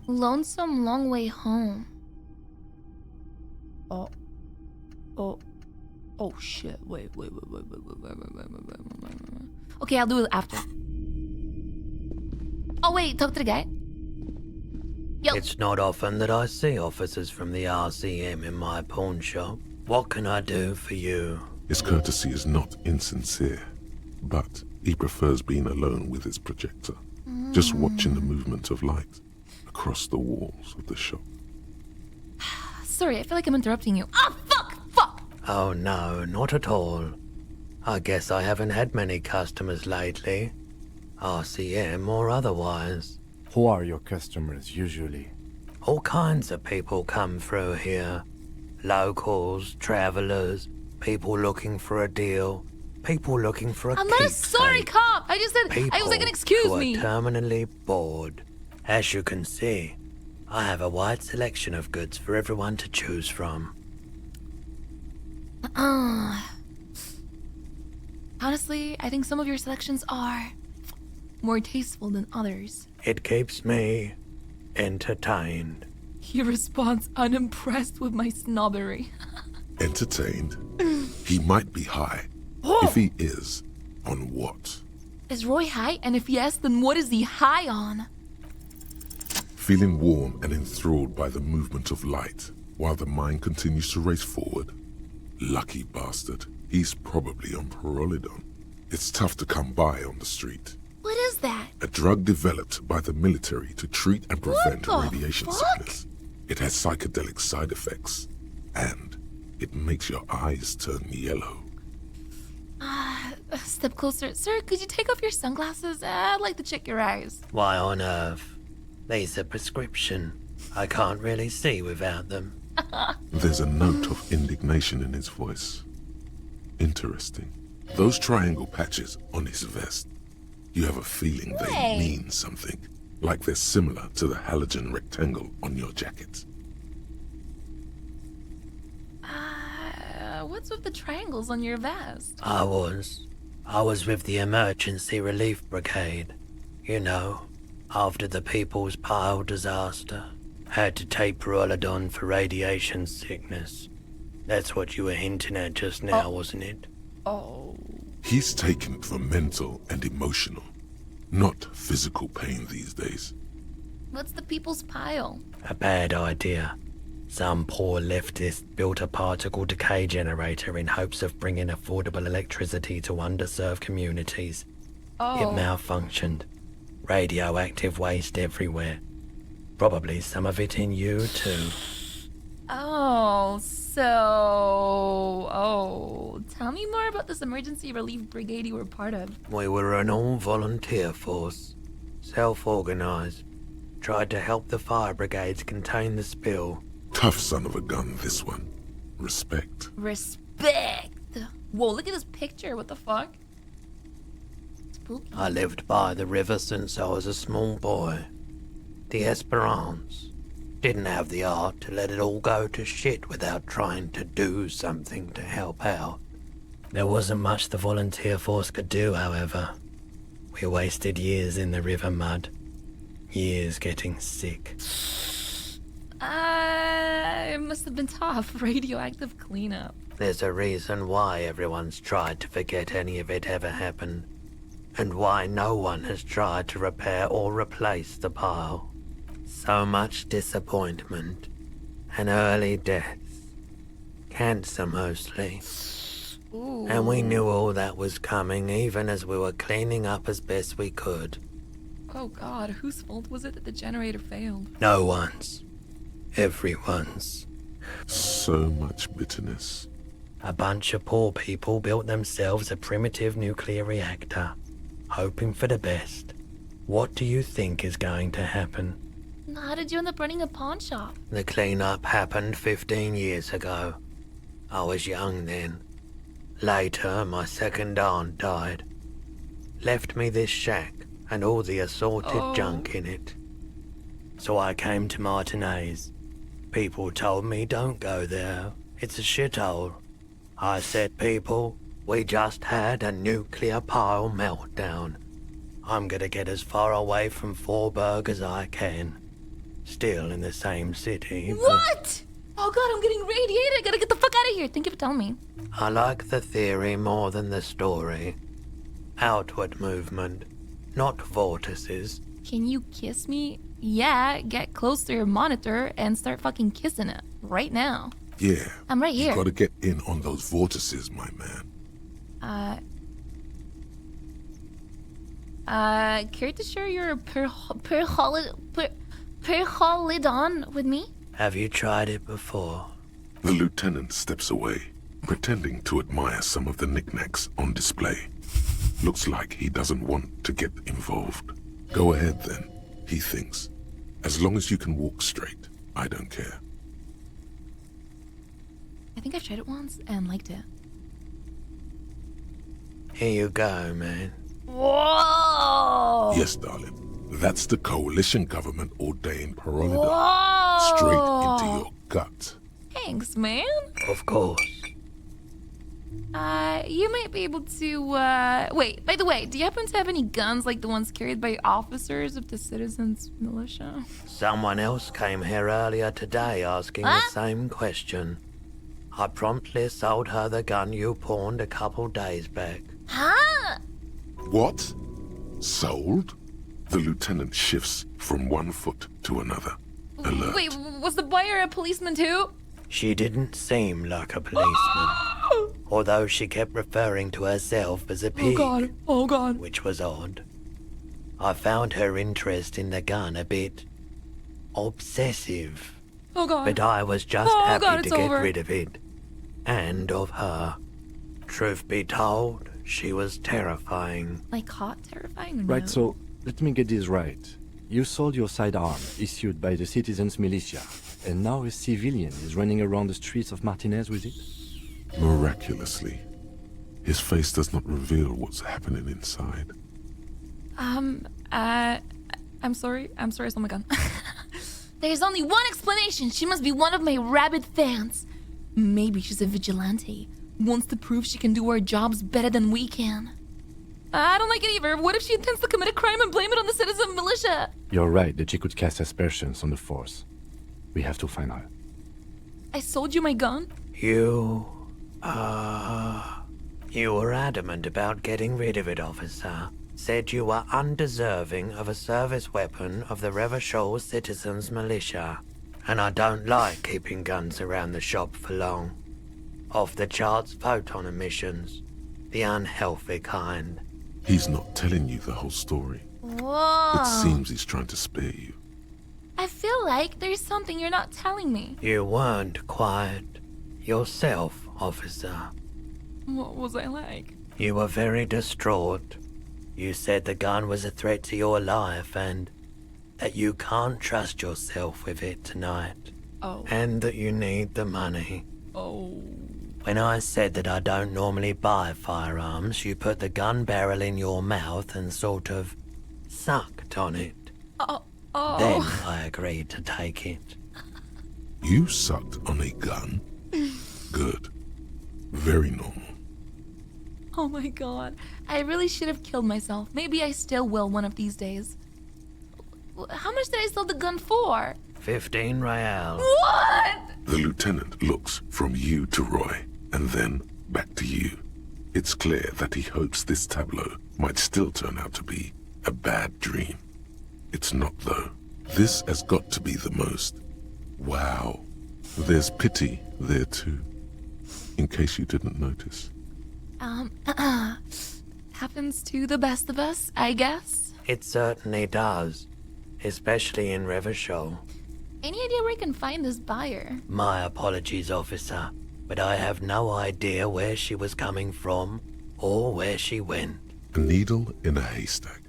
Lonesome long way home. Oh shit, wait. Okay, I'll do it after. Oh wait, talk to the guy. Yo. It's not often that I see officers from the RCM in my pawn shop. What can I do for you? His courtesy is not insincere, but he prefers being alone with his projector, just watching the movement of light across the walls of the shop. Sorry, I feel like I'm interrupting you. Ah, fuck! Oh no, not at all. I guess I haven't had many customers lately. RCM or otherwise. Who are your customers usually? All kinds of people come through here. Locals, travelers, people looking for a deal, people looking for a I'm not a sorry cop! I just said, I was like, excuse me! People who are terminally bored. As you can see, I have a wide selection of goods for everyone to choose from. Honestly, I think some of your selections are more tasteful than others. It keeps me entertained. He responds unimpressed with my snobbery. Entertained? He might be high. If he is, on what? Is Roy high? And if yes, then what is he high on? Feeling warm and enthralled by the movement of light, while the mine continues to race forward. Lucky bastard. He's probably on Pyrrolidon. It's tough to come by on the street. What is that? A drug developed by the military to treat and prevent radiation sickness. It has psychedelic side effects, and it makes your eyes turn yellow. Step closer. Sir, could you take off your sunglasses? I'd like to check your eyes. Why on earth? These are prescription. I can't really see without them. There's a note of indignation in his voice. Interesting. Those triangle patches on his vest, you have a feeling they mean something, like they're similar to the halogen rectangle on your jacket. What's with the triangles on your vest? I was with the Emergency Relief Brigade. You know, after the People's Pile disaster. Had to take Pyrrolidon for radiation sickness. That's what you were hinting at just now, wasn't it? Oh. He's taken it for mental and emotional, not physical pain these days. What's the People's Pile? A bad idea. Some poor leftist built a particle decay generator in hopes of bringing affordable electricity to underserved communities. Oh. It malfunctioned. Radioactive waste everywhere. Probably some of it in you, too. Oh, tell me more about this emergency relief brigade you were part of. We were an all-volunteer force. Self-organized. Tried to help the fire brigades contain the spill. Tough son of a gun, this one. Respect. Respect! Whoa, look at this picture, what the fuck? Spooky. I lived by the river since I was a small boy. The Esperance. Didn't have the art to let it all go to shit without trying to do something to help out. There wasn't much the volunteer force could do, however. We wasted years in the river mud. Years getting sick. It must have been tough. Radioactive cleanup. There's a reason why everyone's tried to forget any of it ever happened. And why no one has tried to repair or replace the pile. So much disappointment. And early deaths. Cancer mostly. Ooh. And we knew all that was coming even as we were cleaning up as best we could. Oh god, whose fault was it that the generator failed? No one's. Everyone's. So much bitterness. A bunch of poor people built themselves a primitive nuclear reactor, hoping for the best. What do you think is going to happen? How did you end up running a pawn shop? The cleanup happened 15 years ago. I was young then. Later, my second aunt died. Left me this shack and all the assorted junk in it. So I came to Martinez. People told me don't go there. It's a shithole. I said, people, we just had a nuclear pile meltdown. I'm gonna get as far away from Forburg as I can. Still in the same city. What? Oh god, I'm getting radiated. I gotta get the fuck out of here. Thank you for telling me. I like the theory more than the story. Outward movement, not vortices. Can you kiss me? Yeah, get close to your monitor and start fucking kissing it. Right now. Yeah. I'm right here. You gotta get in on those vortices, my man. Care to share your Pyrrolidon with me? Have you tried it before? The lieutenant steps away, pretending to admire some of the knickknacks on display. Looks like he doesn't want to get involved. Go ahead then, he thinks. As long as you can walk straight, I don't care. I think I've tried it once and liked it. Here you go, man. Whoa! Yes, darling. That's the coalition government ordained Pyrrolidon. Whoa! Straight into your gut. Thanks, man. Of course. You might be able to, wait, by the way, do you happen to have any guns like the ones carried by officers of the citizens' militia? Someone else came here earlier today asking the same question. I promptly sold her the gun you pawned a couple days back. Huh? What? Sold? The lieutenant shifts from one foot to another. Alert. Wait, was the buyer a policeman too? She didn't seem like a policeman, although she kept referring to herself as a pig. Oh god. Which was odd. I found her interest in the gun a bit obsessive. Oh god. But I was just Oh, happy God, to it's get over. rid of it. And of her. Truth be told, she was terrifying. Like hot, terrifying? Or Right, no? so let me get this right. You sold your sidearm, issued by the citizens' militia, and now a civilian is running around the streets of Martinez with it? Miraculously, his face does not reveal what's happening inside. I'm sorry. I stole my gun. There's only one explanation. She must be one of my rabid fans. Maybe she's a vigilante. Wants to prove she can do our jobs better than we can. I don't like it either. What if she intends to commit a crime and blame it on the citizen militia? You're right that she could cast aspersions on the force. We have to find her. I sold you my gun? You were adamant about getting rid of it, officer. Said you were undeserving of a service weapon of the Revachol Citizens Militia. And I don't like keeping guns around the shop for long. Off-the-charts photon emissions. The unhealthy kind. He's not telling you the whole story. Whoa. It seems he's trying to spare you. I feel like there's something you're not telling me. You weren't quite yourself, officer. What was I like? You were very distraught. You said the gun was a threat to your life and that you can't trust yourself with it tonight. Oh. And that you need the money. Oh. When I said that I don't normally buy firearms, you put the gun barrel in your mouth and sort of sucked on it. Oh. Then I agreed to take it. You sucked on a gun? Good. Very normal. Oh my god. I really should have killed myself. Maybe I still will one of these days. How much did I sell the gun for? 15 real. What? The lieutenant looks from you to Roy, and then back to you. It's clear that he hopes this tableau might still turn out to be a bad dream. It's not, though. This has got to be the most. Wow. There's pity there, too. In case you didn't notice. Happens to the best of us, I guess. It certainly does. Especially in Revachol. Any idea where I can find this buyer? My apologies, officer, but I have no idea where she was coming from or where she went. A needle in a haystack.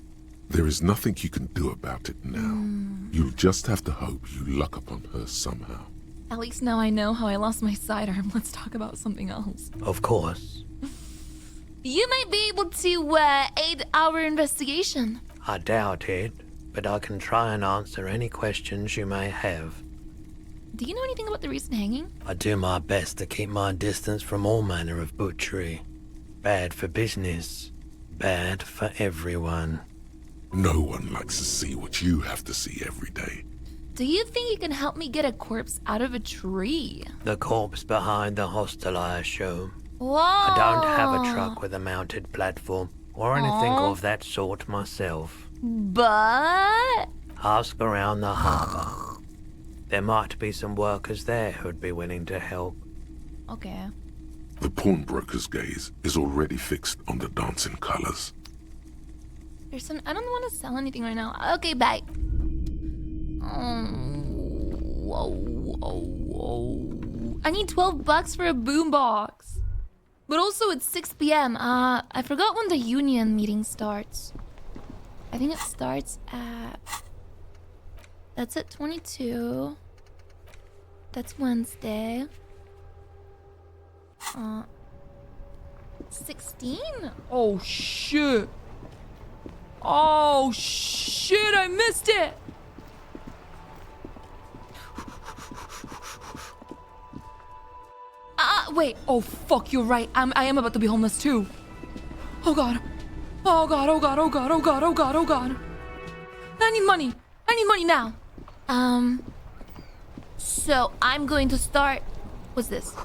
There is nothing you can do about it now. You'll just have to hope you luck upon her somehow. At least now I know how I lost my sidearm. Let's talk about something else. Of course. You might be able to aid our investigation. I doubt it, but I can try and answer any questions you may have. Do you know anything about the recent hanging? I do my best to keep my distance from all manner of butchery. Bad for business. Bad for everyone. No one likes to see what you have to see every day. Do you think you can help me get a corpse out of a tree? The corpse behind the hostel, I assume. Whoa! I don't have a truck with a mounted platform or anything Aw. of that sort myself. But... Ask around the harbour. There might be some workers there who'd be willing to help. Okay. The pawnbroker's gaze is already fixed on the dancing colors. I don't want to sell anything right now. Okay, bye. I need $12 for a boombox. But also it's 6 p.m. I forgot when the union meeting starts. I think it starts at... That's at 22. That's Wednesday. 16? Oh, shit. Oh, shit, I missed it. Wait. Oh, fuck, you're right. I am about to be homeless, too. Oh, God. Oh, God, oh, God, oh, God, oh, God, oh, God, oh, God. I need money. I need money now. So I'm going to start... What's this?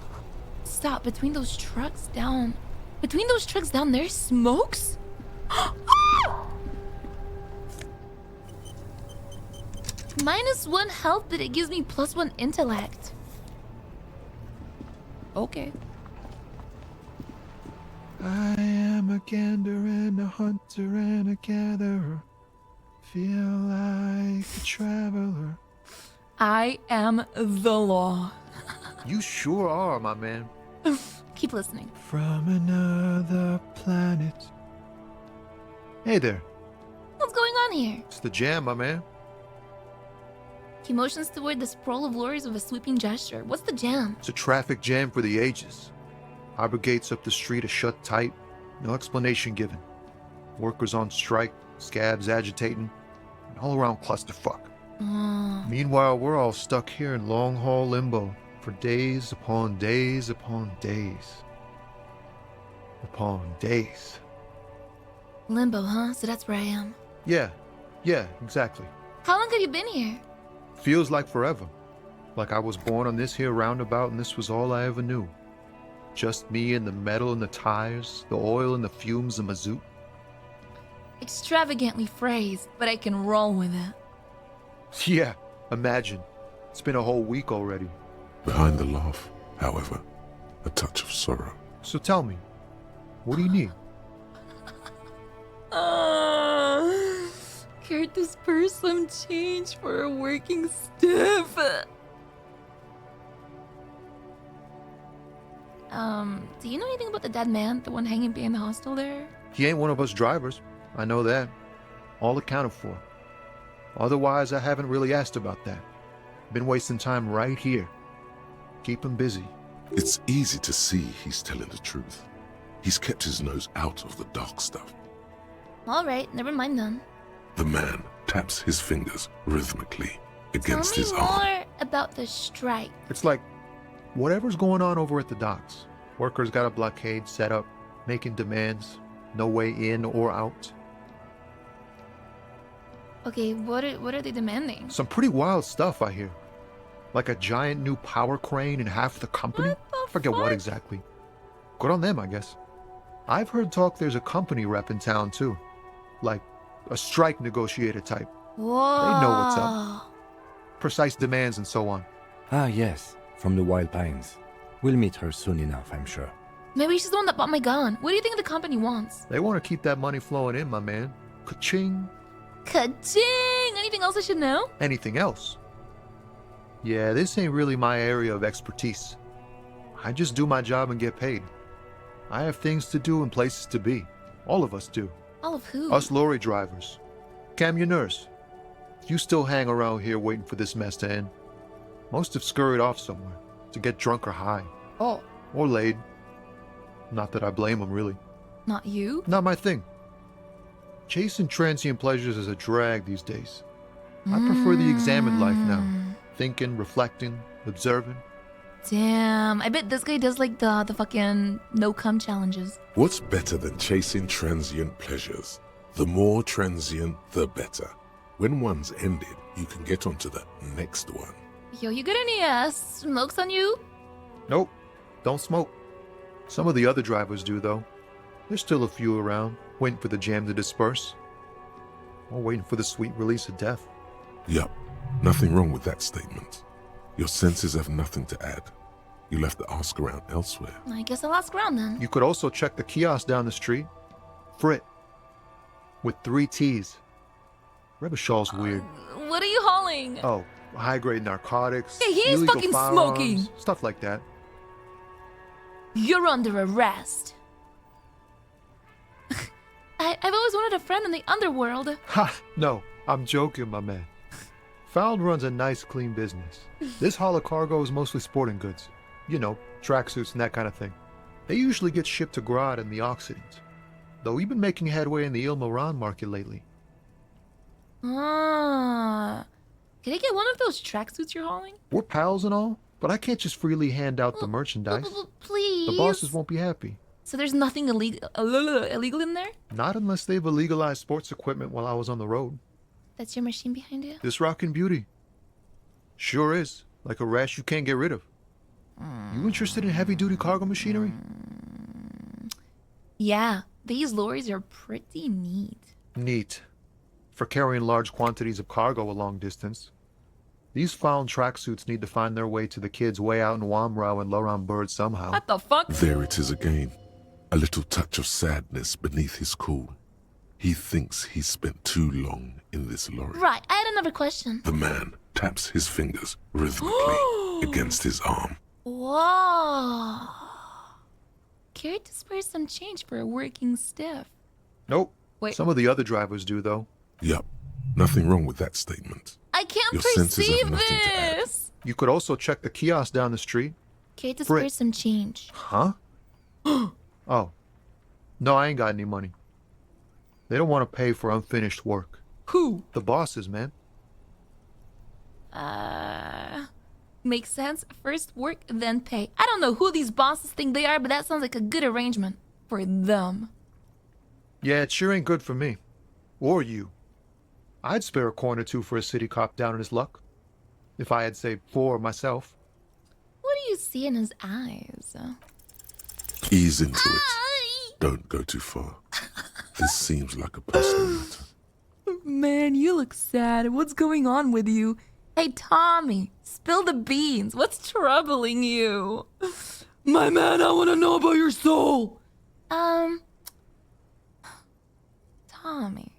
Stop. Between those trucks down... Between those trucks down there, smokes? -1 health, but it gives me +1 intellect. Okay. I am a gander and a hunter and a gatherer. Feel like a traveler. I am the law. You sure are, my man. Keep listening. From another planet. Hey there. What's going on here? It's the jam, my man. He motions toward the sprawl of lorries with a sweeping gesture. What's the jam? It's a traffic jam for the ages. Harbor gates up the street are shut tight. No explanation given. Workers on strike, scabs agitating, and all around clusterfuck. Meanwhile, we're all stuck here in long-haul limbo for days upon days upon days. Upon days. Limbo, huh? So that's where I am. Yeah, exactly. How long have you been here? Feels like forever. Like I was born on this here roundabout and this was all I ever knew. Just me and the metal and the tires, the oil and the fumes of mazout. Extravagantly phrased, but I can roll with it. Yeah, imagine. It's been a whole week already. Behind the laugh, however, a touch of sorrow. So tell me, what do you need? Can't disperse some change for a working stiff. Do you know anything about the dead man, the one hanging behind the hostel there? He ain't one of us drivers. I know that. All accounted for. Otherwise, I haven't really asked about that. Been wasting time right here. Keep him busy. It's easy to see he's telling the truth. He's kept his nose out of the dark stuff. Alright, never mind then. The man taps his fingers rhythmically against his Tell me arm. more about the strike. It's like, whatever's going on over at the docks. Workers got a blockade set up, making demands. No way in or out. Okay, what are they demanding? Some pretty wild stuff, I hear. Like a giant new power crane in half the company? I forget what exactly. Good on them, I guess. I've heard talk there's a company rep in town, too. Like, a strike negotiator type. Whoa. They know what's up. Precise demands and so on. Ah, yes, from the Wild Pines. We'll meet her soon enough, I'm sure. Maybe she's the one that bought my gun. What do you think the company wants? They want to keep that money flowing in, my man. Ka-ching. Ka-ching! Anything else I should know? Anything else? Yeah, this ain't really my area of expertise. I just do my job and get paid. I have things to do and places to be. All of us do. All of who? Us lorry drivers. Camionneurs. You still hang around here waiting for this mess to end. Most have scurried off somewhere to get drunk or high. Oh. Or laid. Not that I blame them, really. Not you? Not my thing. Chasing transient pleasures is a drag these days. I prefer the examined life now. Thinking, reflecting, observing. Damn, I bet this guy does like the fucking no-cum challenges. What's better than chasing transient pleasures? The more transient, the better. When one's ended, you can get onto the next one. Yo, you got any smokes on you? Nope, don't smoke. Some of the other drivers do, though. There's still a few around, waiting for the jam to disperse. Or waiting for the sweet release of death. Yup, nothing wrong with that statement. Your senses have nothing to add. You'll have to ask around elsewhere. I guess I'll ask around then. You could also check the kiosk down the street. Frit. With 3 T's. Rebishaw's weird. What are you hauling? Oh, high-grade narcotics. Hey, he's illegal fucking firearms, smoking. Stuff like that. You're under arrest. I've always wanted a friend in the underworld. Ha! No, I'm joking, my man. Found runs a nice, clean business. This haul of cargo is mostly sporting goods. You know, tracksuits and that kind of thing. They usually get shipped to Grad and the Occident. Though we've been making headway in the Il Moran market lately. Can I get one of those tracksuits you're hauling? We're pals and all, but I can't just freely hand out the merchandise. Please. The bosses won't be happy. So there's nothing illegal in there? Not unless they've illegalized sports equipment while I was on the road. That's your machine behind you? This rockin' beauty. Sure is. Like a rash you can't get rid of. You interested in heavy-duty cargo machinery? Yeah, these lorries are pretty neat. Neat. For carrying large quantities of cargo a long distance. These found tracksuits need to find their way to the kids way out in Wamrau and Loran Bird somehow. What the fuck? There it is again. A little touch of sadness beneath his cool. He thinks he's spent too long in this lorry. Right, I had another question. The man taps his fingers rhythmically against his arm. Whoa. Care to spare some change for a working stiff? Nope. Wait. Some of the other drivers do, though. Yup. Nothing wrong with that statement. I can't Your senses have perceive nothing to add. this. You could also check the kiosk down the street. Care to Brit. spare some change? Huh? Oh. No, I ain't got any money. They don't want to pay for unfinished work. Who? The bosses, man. Makes sense. First work, then pay. I don't know who these bosses think they are, but that sounds like a good arrangement for them. Yeah, it sure ain't good for me. Or you. I'd spare a coin or two for a city cop down in his luck. If I had, say, 4 myself. What do you see in his eyes? Ease into it. Don't go too far. This seems like a personal matter. Man, you look sad. What's going on with you? Hey, Tommy, spill the beans. What's troubling you? My man, I want to know about your soul. Tommy.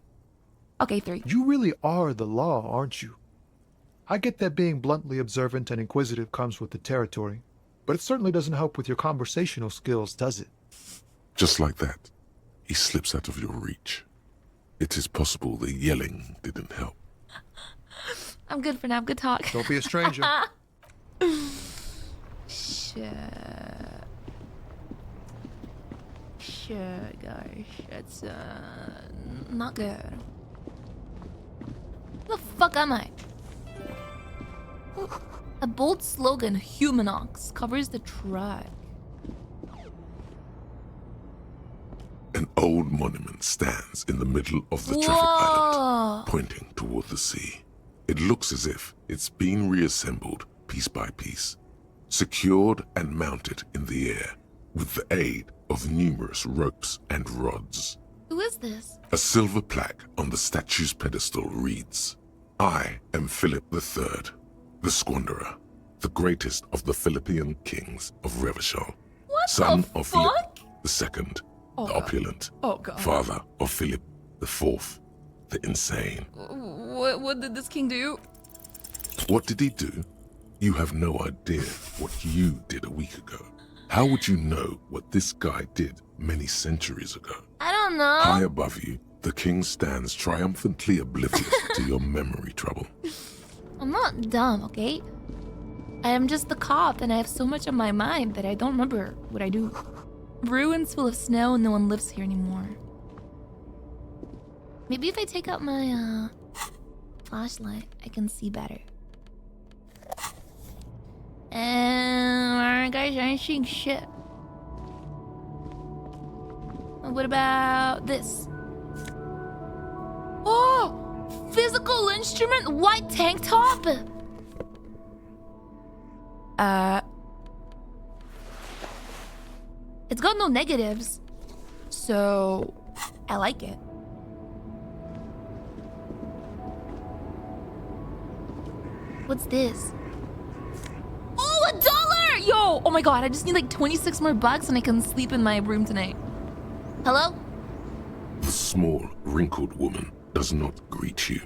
Okay, 3. You really are the law, aren't you? I get that being bluntly observant and inquisitive comes with the territory, but it certainly doesn't help with your conversational skills, does it? Just like that, he slips out of your reach. It is possible the yelling didn't help. I'm good for now. Good talk. Don't be a stranger. Shit. Shit, guys. It's, not good. Where the fuck am I? A bold slogan, Humanox, covers the track. An old monument stands in the middle of the traffic island, pointing toward the sea. It looks as if it's been reassembled piece by piece, secured and mounted in the air with the aid of numerous ropes and rods. Who is this? A silver plaque on the statue's pedestal reads, "I am Philip III, the Squanderer, the greatest of the Philippian kings of Revachol, son of Philip II, the opulent, father of Philip IV, the insane." What did this king do? What did he do? You have no idea what you did a week ago. How would you know what this guy did many centuries ago? I don't know. High above you, the king stands triumphantly oblivious to your memory trouble. I'm not dumb, okay? I am just the cop, and I have so much on my mind that I don't remember what I do. Ruins full of snow and no one lives here anymore. Maybe if I take out my, flashlight, I can see better. And guys, I ain't seeing shit. What about this? Oh! Physical instrument, white tank top! It's got no negatives, so I like it. What's this? Oh, $1! Yo! Oh my god, I just need like 26 more bucks and I can sleep in my room tonight. Hello? The small, wrinkled woman does not greet you.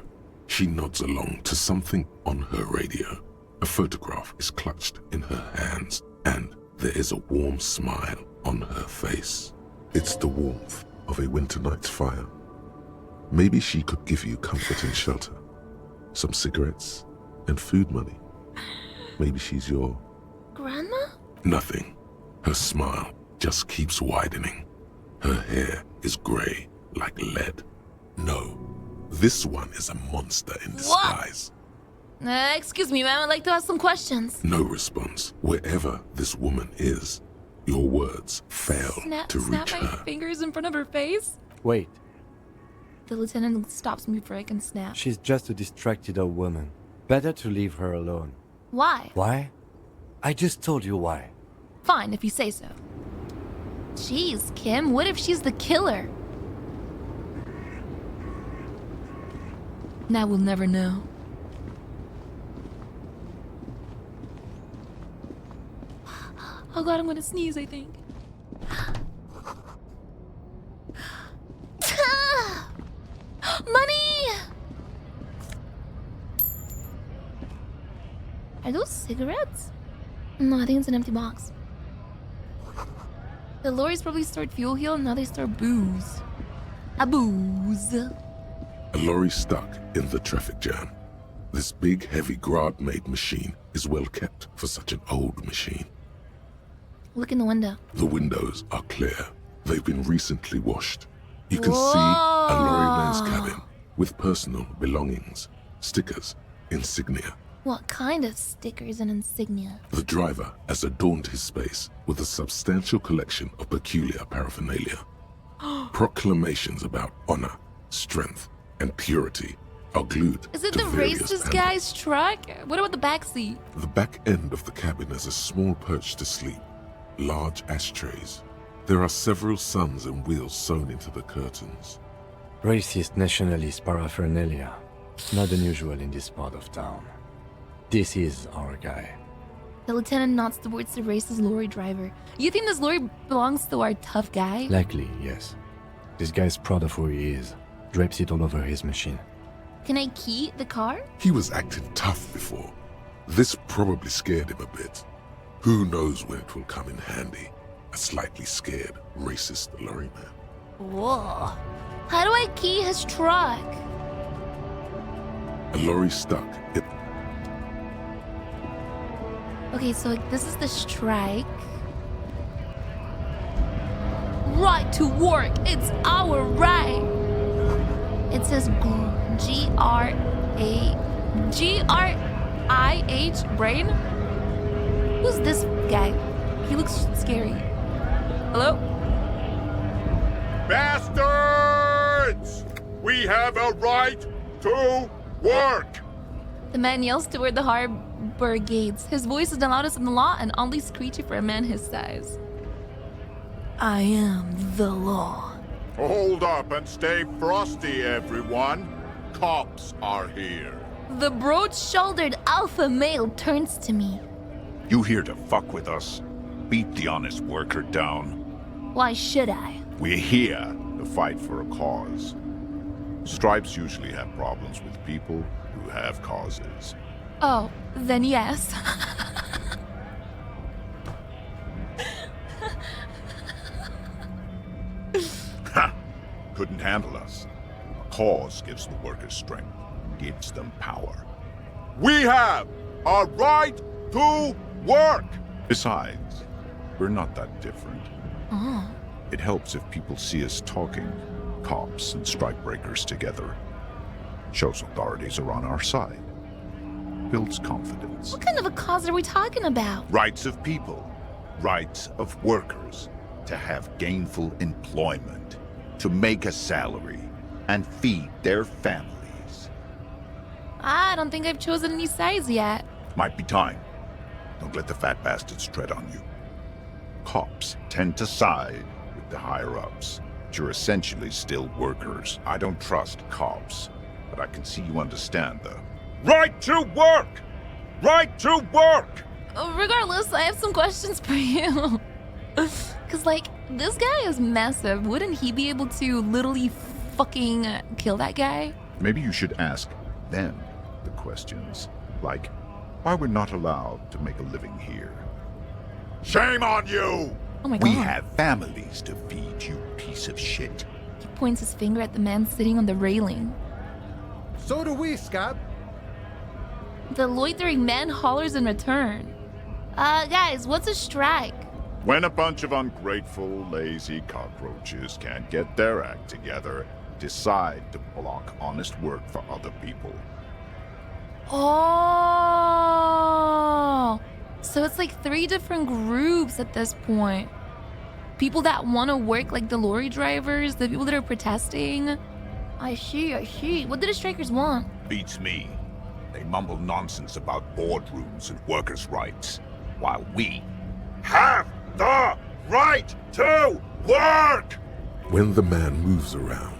She nods along to something on her radio. A photograph is clutched in her hands, and there is a warm smile on her face. It's the warmth of a winter night's fire. Maybe she could give you comfort and shelter, some cigarettes and food money. Maybe she's your... Grandma? Nothing. Her smile just keeps widening. Her hair is gray like lead. No, this one is a monster in disguise. Excuse me, ma'am. I'd like to ask some questions. No response. Wherever this woman is, your words fail to reach Snap my her. fingers in front of her face. Wait, The lieutenant stops me before I can snap. she's just a distracted old woman. Better to leave her alone. Why? Why? I just told you why. Fine, if you say so. Jeez, Kim, what if she's the killer? Now we'll never know. Oh god, I'm gonna sneeze, I think. Money! Are those cigarettes? No, I think it's an empty box. The lorries probably stored fuel here, and now they store booze. A booze. A lorry stuck in the traffic jam. This big, heavy Grad-made machine is well kept for such an old machine. Look in the window. The windows are clear. They've been recently washed. You can see a lorryman's cabin with personal belongings, stickers, insignia. What kind of stickers and insignia? The driver has adorned his space with a substantial collection of peculiar paraphernalia. Proclamations about honor, strength, and purity are glued Is it to the various racist panels. guy's truck? What about the back seat? The back end of the cabin has a small perch to sleep, large ashtrays. There are several suns and wheels sewn into the curtains. Racist nationalist paraphernalia. Not unusual in this part of town. This is our guy. The lieutenant nods towards the racist lorry driver. You think this lorry belongs to our tough guy? Likely, yes. This guy's proud of who he is. Drapes it all over his machine. Can I key the car? He was acting tough before. This probably scared him a bit. Who knows when it will come in handy? A slightly scared, racist lorryman. Whoa. How do I key his truck? A lorry stuck in... Okay, so like, this is the strike. Right to work. It's our right. It says G-R-I-H brain. Who's this guy? He looks scary. Hello? Bastards! We have a right to work! The man yells toward the harbor gates. His voice is the loudest in the law and oddly screechy for a man his size. I am the law. Hold up and stay frosty, everyone. Cops are here. The broad-shouldered alpha male turns to me. You here to fuck with us? Beat the honest worker down. Why should I? We're here to fight for a cause. Stripes usually have problems with people who have causes. Oh, then yes. Ha! Couldn't handle us. A cause gives the workers strength, gives them power. We have a right to work! Besides, we're not that different. Oh. It helps if people see us talking, cops and strikebreakers together. Shows authorities are on our side. Builds confidence. What kind of a cause are we talking about? Rights of people, rights of workers, to have gainful employment, to make a salary, and feed their families. I don't think I've chosen any sides yet. Might be time. Don't let the fat bastards tread on you. Cops tend to side with the higher-ups, but you're essentially still workers. I don't trust cops, but I can see you understand the right to work! Right to work! Regardless, I have some questions for you. Cause like, this guy is massive. Wouldn't he be able to literally fucking kill that guy? Maybe you should ask them the questions, like why we're not allowed to make a living here. Shame on you! Oh my god. We have families to feed, you piece of shit. He points his finger at the man sitting on the railing. So do we, Scott. The loitering man hollers in return. Guys, what's a strike? When a bunch of ungrateful, lazy cockroaches can't get their act together, decide to block honest work for other people. Oh, so it's like 3 different groups at this point. People that want to work like the lorry drivers, the people that are protesting. I see. What do the strikers want? Beats me. They mumble nonsense about boardrooms and workers' rights, while we have the right to work! When the man moves around,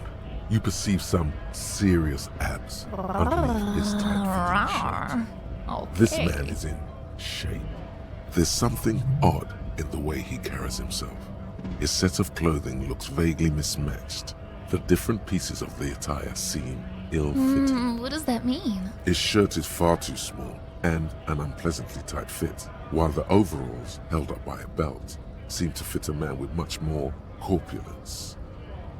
you perceive some serious abs underneath his tight-fitting shirt. This man is in shape. There's something odd in the way he carries himself. His set of clothing looks vaguely mismatched. The different pieces of the attire seem ill-fitting. What does that mean? His shirt is far too small and an unpleasantly tight fit, while the overalls, held up by a belt, seem to fit a man with much more corpulence.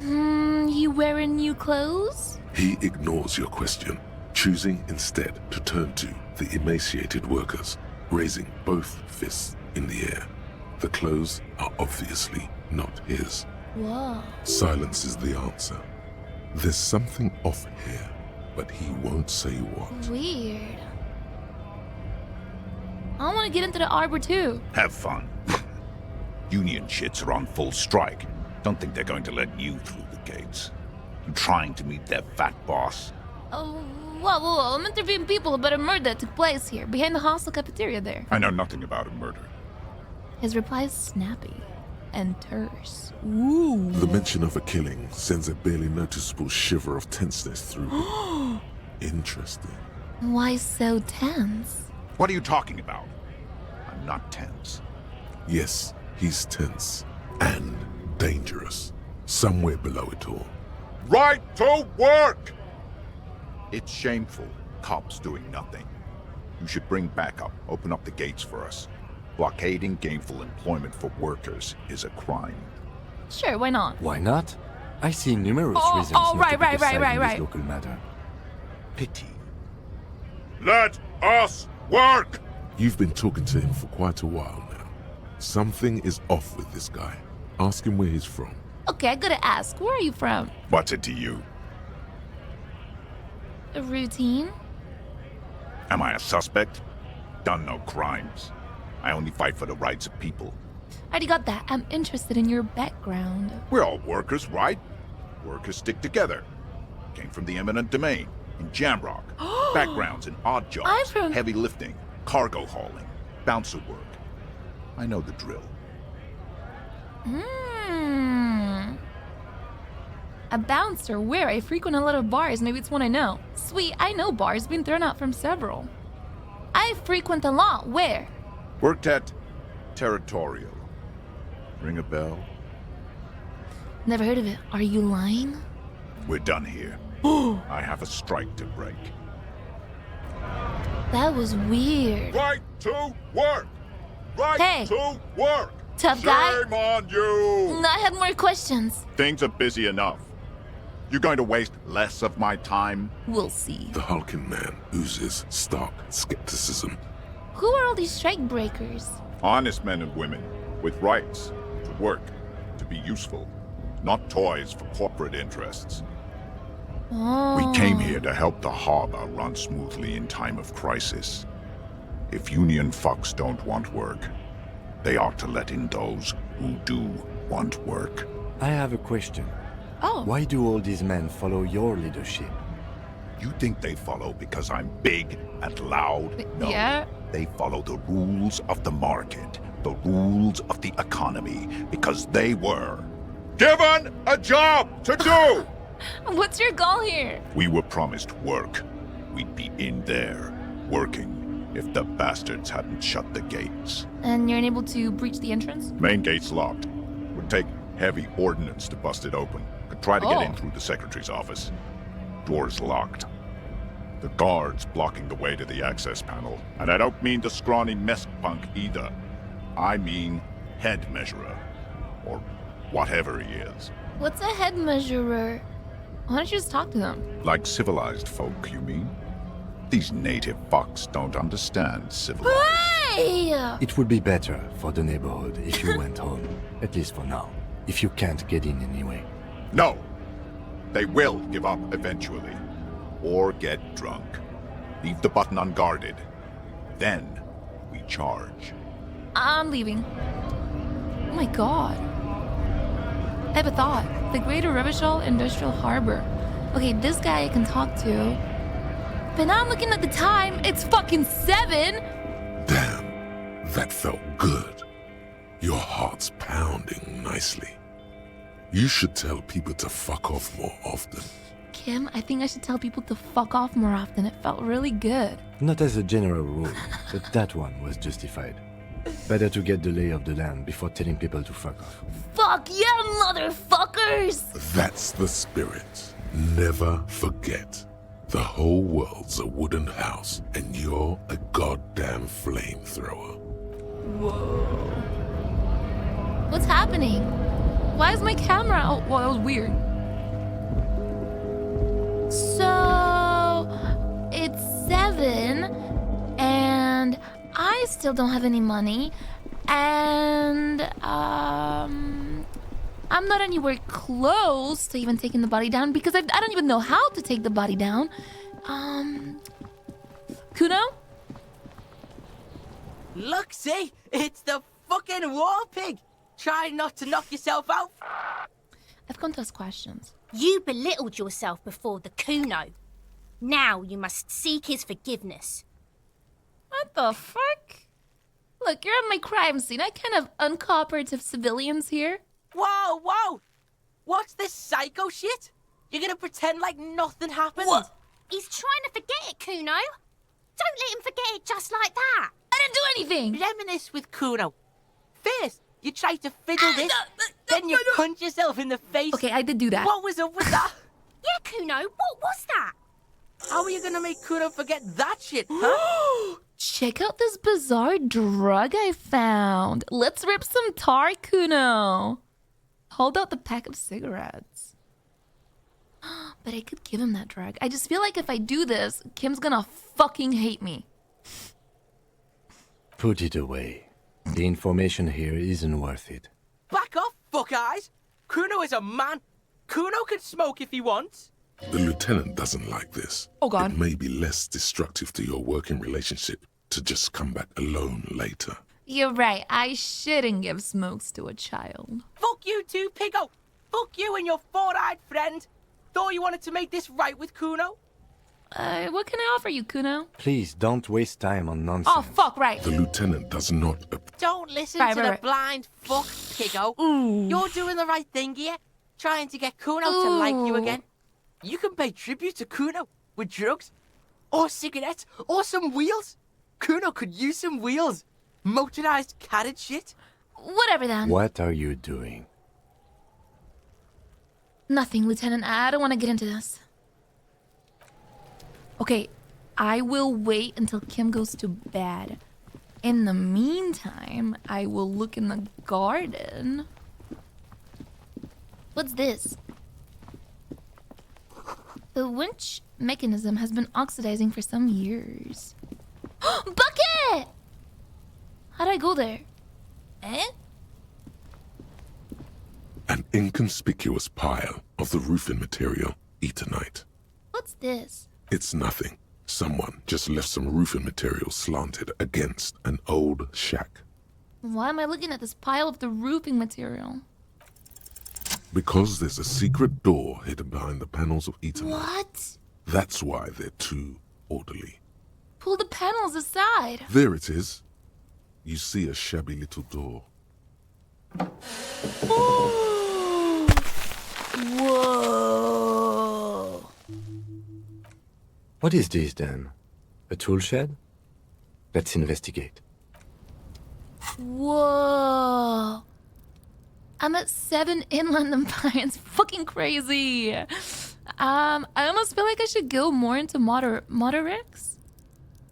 You wearing new clothes? He ignores your question, choosing instead to turn to the emaciated workers, raising both fists in the air. The clothes are obviously not his. Whoa. Silence is the answer. There's something off here, but he won't say what. Weird. I want to get into the arbor too. Have fun. Union shits are on full strike. Don't think they're going to let you through the gates. You trying to meet their fat boss? Oh, whoa. I'm interviewing people about a murder that took place here, behind the hostel cafeteria there. I know nothing about a murder. His reply is snappy and terse. Ooh. The mention of a killing sends a barely noticeable shiver of tenseness through him. Interesting. Why so tense? What are you talking about? I'm not tense. Yes, he's tense and dangerous. Somewhere below it all. Right to work! It's shameful. Cops doing nothing. You should bring backup. Open up the gates for us. Blockading gainful employment for workers is a crime. Sure, why not? Why not? I see numerous reasons not to pick a side in this local matter. Pity. Let us work! You've been talking to him for quite a while now. Something is off with this guy. Ask him where he's from. Okay, I gotta ask, where are you from? What's it to you? A routine? Am I a suspect? Done no crimes. I only fight for the rights of people. I already got that. I'm interested in your background. We're all workers, right? Workers stick together. Came from the eminent domain, in Jamrock. Backgrounds in odd jobs, I'm from... heavy lifting, cargo hauling, bouncer work. I know the drill. A bouncer where? I frequent a lot of bars. Maybe it's one I know. Sweet, I know bars. Been thrown out from several. I frequent a lot. Where? Worked at Territorial. Ring a bell? Never heard of it. Are you lying? We're done here. I have a strike to break. That was weird. Right to work! Right to work! Tough guy? Shame on you! I have more questions. Things are busy enough. You going to waste less of my time? We'll see. The hulking man oozes stark skepticism. Who are all these strike breakers? Honest men and women with rights to work, to be useful, not toys for corporate interests. Oh. We came here to help the harbor run smoothly in time of crisis. If union fucks don't want work, they ought to let in those who do want work. I have a question. Oh. Why do all these men follow your leadership? You think they follow because I'm big and loud? No. Yeah. They follow the rules of the market, the rules of the economy, because they were given a job to do! What's your goal here? We were promised work. We'd be in there, working, if the bastards hadn't shut the gates. And you're unable to breach the entrance? Main gate's locked. Would take heavy ordnance to bust it open. Could try to get in through the secretary's office. Door's locked. The guard's blocking the way to the access panel. And I don't mean the scrawny mess punk either. I mean head measurer. Or whatever he is. What's a head measurer? Why don't you just talk to them? Like civilized folk, you mean? These native fucks don't understand civilized. Hey! It would be better for the neighborhood if you went home, at least for now, if you can't get in anyway. No! They will give up eventually. Or get drunk. Leave the button unguarded. Then we charge. I'm leaving. Oh my god. I have a thought. The Greater Revachol Industrial Harbor. Okay, this guy I can talk to. But now I'm looking at the time. It's fucking 7! Damn, that felt good. Your heart's pounding nicely. You should tell people to fuck off more often. Kim, I think I should tell people to fuck off more often. It felt really good. Not as a general rule, but that one was justified. Better to get the lay of the land before telling people to fuck off. Fuck yeah, motherfuckers! That's the spirit. Never forget. The whole world's a wooden house, and you're a goddamn flamethrower. Whoa. What's happening? Why is my camera out? Well, that was weird. So, it's 7, and I still don't have any money, and, I'm not anywhere close to even taking the body down because I don't even know how to take the body down. Kuno? Look, see? It's the fucking war pig! Try not to knock yourself out. I've come to ask questions. You belittled yourself before the Kuno. Now you must seek his forgiveness. What the fuck? Look, you're at my crime scene. I can't have uncooperative civilians here. Whoa, whoa! What's this psycho shit? You're gonna pretend like nothing happened? What? He's trying to forget it, Kuno. Don't let him forget it just like that. I didn't do anything. Reminisce with Kuno. First, you try to fiddle this, then you punch yourself in the face. Okay, I did do that. What was up with that? Yeah, Kuno, what was that? How are you gonna make Kuno forget that shit, huh? Check out this bizarre drug I found. Let's rip some tar, Kuno. Hold out the pack of cigarettes. But I could give him that drug. I just feel like if I do this, Kim's gonna fucking hate me. Put it away. The information here isn't worth it. Back off, fuck eyes! Kuno is a man. Kuno can smoke if he wants. The lieutenant doesn't like this. Oh, God. It may be less destructive to your working relationship to just come back alone later. You're right. I shouldn't give smokes to a child. Fuck you too, Piggo. Fuck you and your four-eyed friend. Thought you wanted to make this right with Kuno? What can I offer you, Kuno? Please don't waste time on nonsense. Oh, fuck, right. The lieutenant does not... Don't listen to the blind fuck, Piggo. You're doing the right thing here. Trying to get Kuno to like you again. You can pay tribute to Kuno with drugs, or cigarettes, or some wheels. Kuno could use some wheels. Motorized carriage shit. Whatever then. What are you doing? Nothing, Lieutenant. I don't want to get into this. Okay, I will wait until Kim goes to bed. In the meantime, I will look in the garden. What's this? The winch mechanism has been oxidizing for some years. Bucket! How'd I go there? Eh? An inconspicuous pile of the roofing material, Eternite. What's this? It's nothing. Someone just left some roofing material slanted against an old shack. Why am I looking at this pile of the roofing material? Because there's a secret door hidden behind the panels of Eternite. What? That's why they're too orderly. Pull the panels aside. There it is. You see a shabby little door. Whoa. What is this then? A tool shed? Let's investigate. Whoa. I'm at 7 Inland Empire. It's fucking crazy. I almost feel like I should go more into motorics.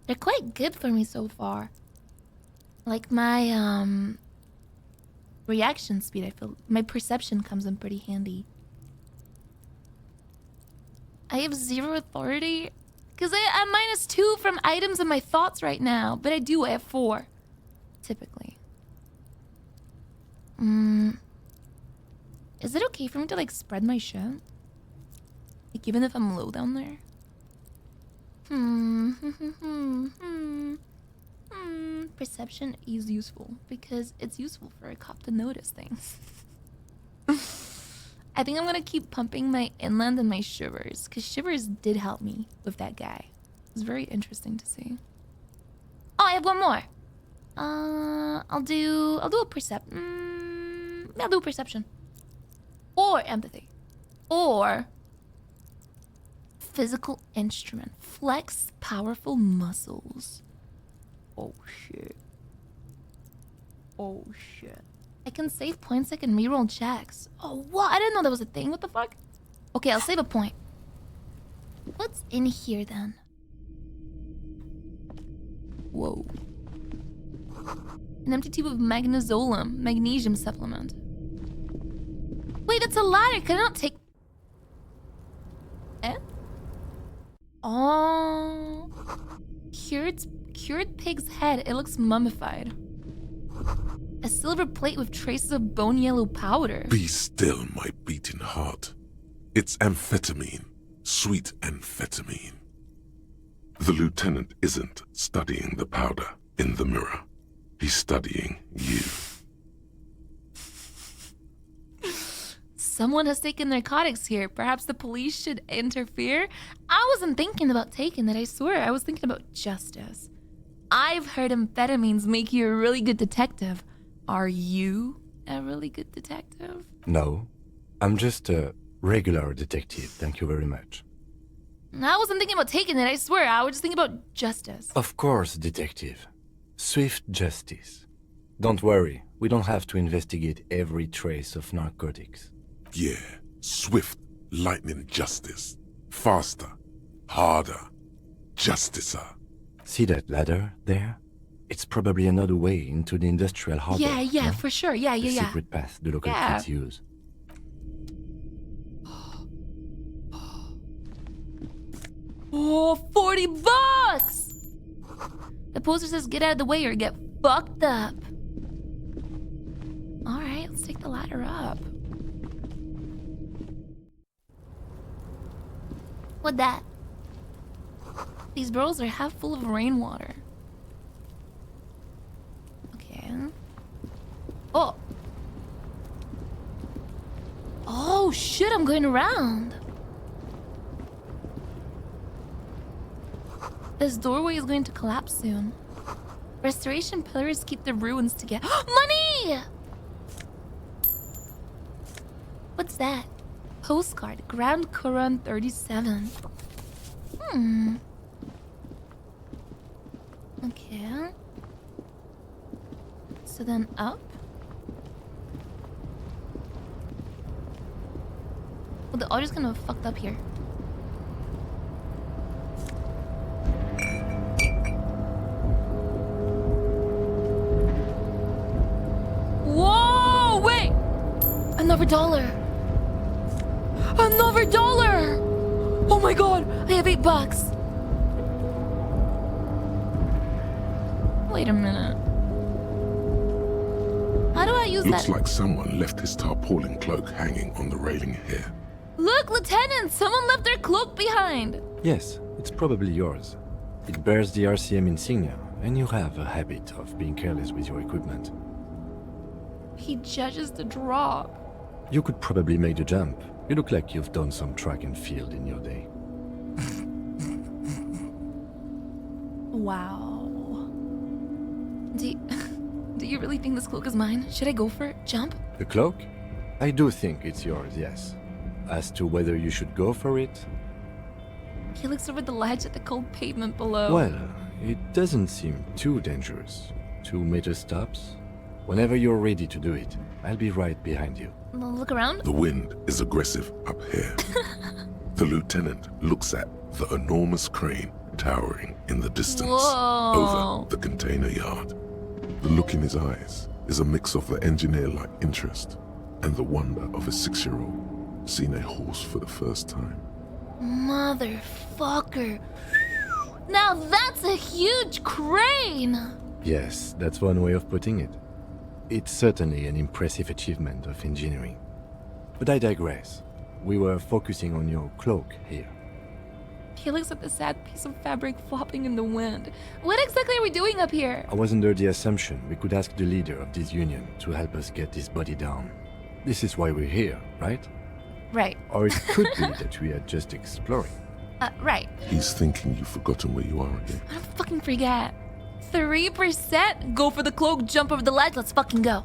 They're quite good for me so far. Like my reaction speed, I feel my perception comes in pretty handy. I have 0 authority because I'm -2 from items in my thoughts right now, but I have 4 typically. Is it okay for me to like spread my shit? Like even if I'm low down there? Perception is useful because it's useful for a cop to notice things. I think I'm gonna keep pumping my inland and my shivers because shivers did help me with that guy. It was very interesting to see. Oh, I have one more. I'll do a I'll do perception. Or empathy. Or physical instrument. Flex powerful muscles. Oh shit. Oh shit. I can save points, I can reroll checks. Oh, what? I didn't know that was a thing. What the fuck? Okay, I'll save a point. What's in here then? Whoa. An empty tube of magnesium, magnesium supplement. Wait, that's a ladder. Can I not take... Eh? Oh. Cured pig's head. It looks mummified. A silver plate with traces of bone yellow powder. Be still, my beating heart. It's amphetamine. Sweet amphetamine. The lieutenant isn't studying the powder in the mirror. He's studying you. Someone has taken narcotics here. Perhaps the police should interfere? I wasn't thinking about taking it, I swear. I was thinking about justice. I've heard amphetamines make you a really good detective. Are you a really good detective? No, I'm just a regular detective, thank you very much. I wasn't thinking about taking it, I swear. I was just thinking about justice. Of course, detective. Swift justice. Don't worry, we don't have to investigate every trace of narcotics. Yeah, swift, lightning justice. Faster, harder, justicer. See that ladder there? It's probably another way into the industrial harbor. Yeah, for sure. Yeah. The secret path the local kids use. Oh, $40! The poster says get out of the way or get fucked up. Alright, let's take the ladder up. What that? These barrels are half full of rainwater. Okay. Oh! Oh shit, I'm going around. This doorway is going to collapse soon. Restoration pillars keep the ruins together. Money! What's that? Postcard. Grand Couronne 37. Okay. So then up. Well, the audio's kind of fucked up here. Whoa! Wait! Another dollar! Another dollar! Oh my god! I have $8. Wait a minute. How do I use that? Looks like someone left his tarpaulin cloak hanging on the railing here. Look, Lieutenant! Someone left their cloak behind! Yes, it's probably yours. It bears the RCM insignia, and you have a habit of being careless with your equipment. He judges the drop. You could probably make the jump. You look like you've done some track and field in your day. Wow. Do you really think this cloak is mine? Should I go for it? Jump? The cloak? I do think it's yours, yes. As to whether you should go for it? He looks over the ledge at the cold pavement below. Well, it doesn't seem too dangerous. 2 major stops. Whenever you're ready to do it, I'll be right behind you. Look around. The wind is aggressive up here. The lieutenant looks at the enormous crane towering in the distance over the container yard. The look in his eyes is a mix of the engineer-like interest and the wonder of a 6-year-old seeing a horse for the first time. Motherfucker. Now that's a huge crane! Yes, that's one way of putting it. It's certainly an impressive achievement of engineering. But I digress. We were focusing on your cloak here. He looks at the sad piece of fabric flopping in the wind. What exactly are we doing up here? I was under the assumption we could ask the leader of this union to help us get this body down. This is why we're here, right? Right. Or it could be that we are just exploring. Right. He's thinking you've forgotten where you are again. I don't fucking forget. 3%? Go for the cloak, jump over the ledge, let's fucking go.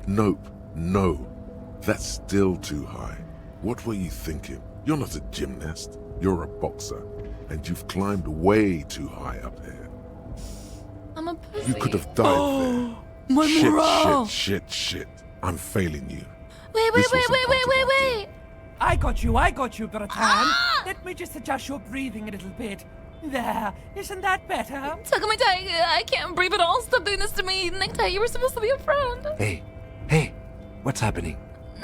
Nope, no. That's still too high. What were you thinking? You're not a gymnast. You're a boxer. And you've climbed way too high up here. I'm a pussy. You could have died there. My morale. Shit. I'm failing you. Wait. I got you, Bertrand. Let me just adjust your breathing a little bit. There, isn't that better? Takamai, I can't breathe at all. Stop doing this to me. Necktie, you were supposed to be a friend. Hey, what's happening?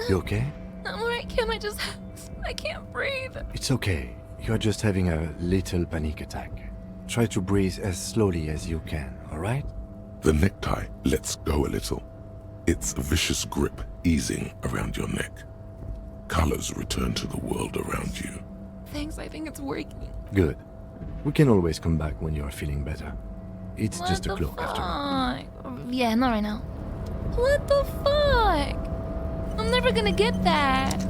You okay? I'm alright, Kim. I can't breathe. It's okay. You're just having a little panic attack. Try to breathe as slowly as you can, alright? The necktie lets go a little. Its vicious grip easing around your neck. Colors return to the world around you. Thanks, I think it's working. Good. We can always come back when you're feeling better. It's just a cloak after all. Yeah, not right now. What the fuck? I'm never gonna get that.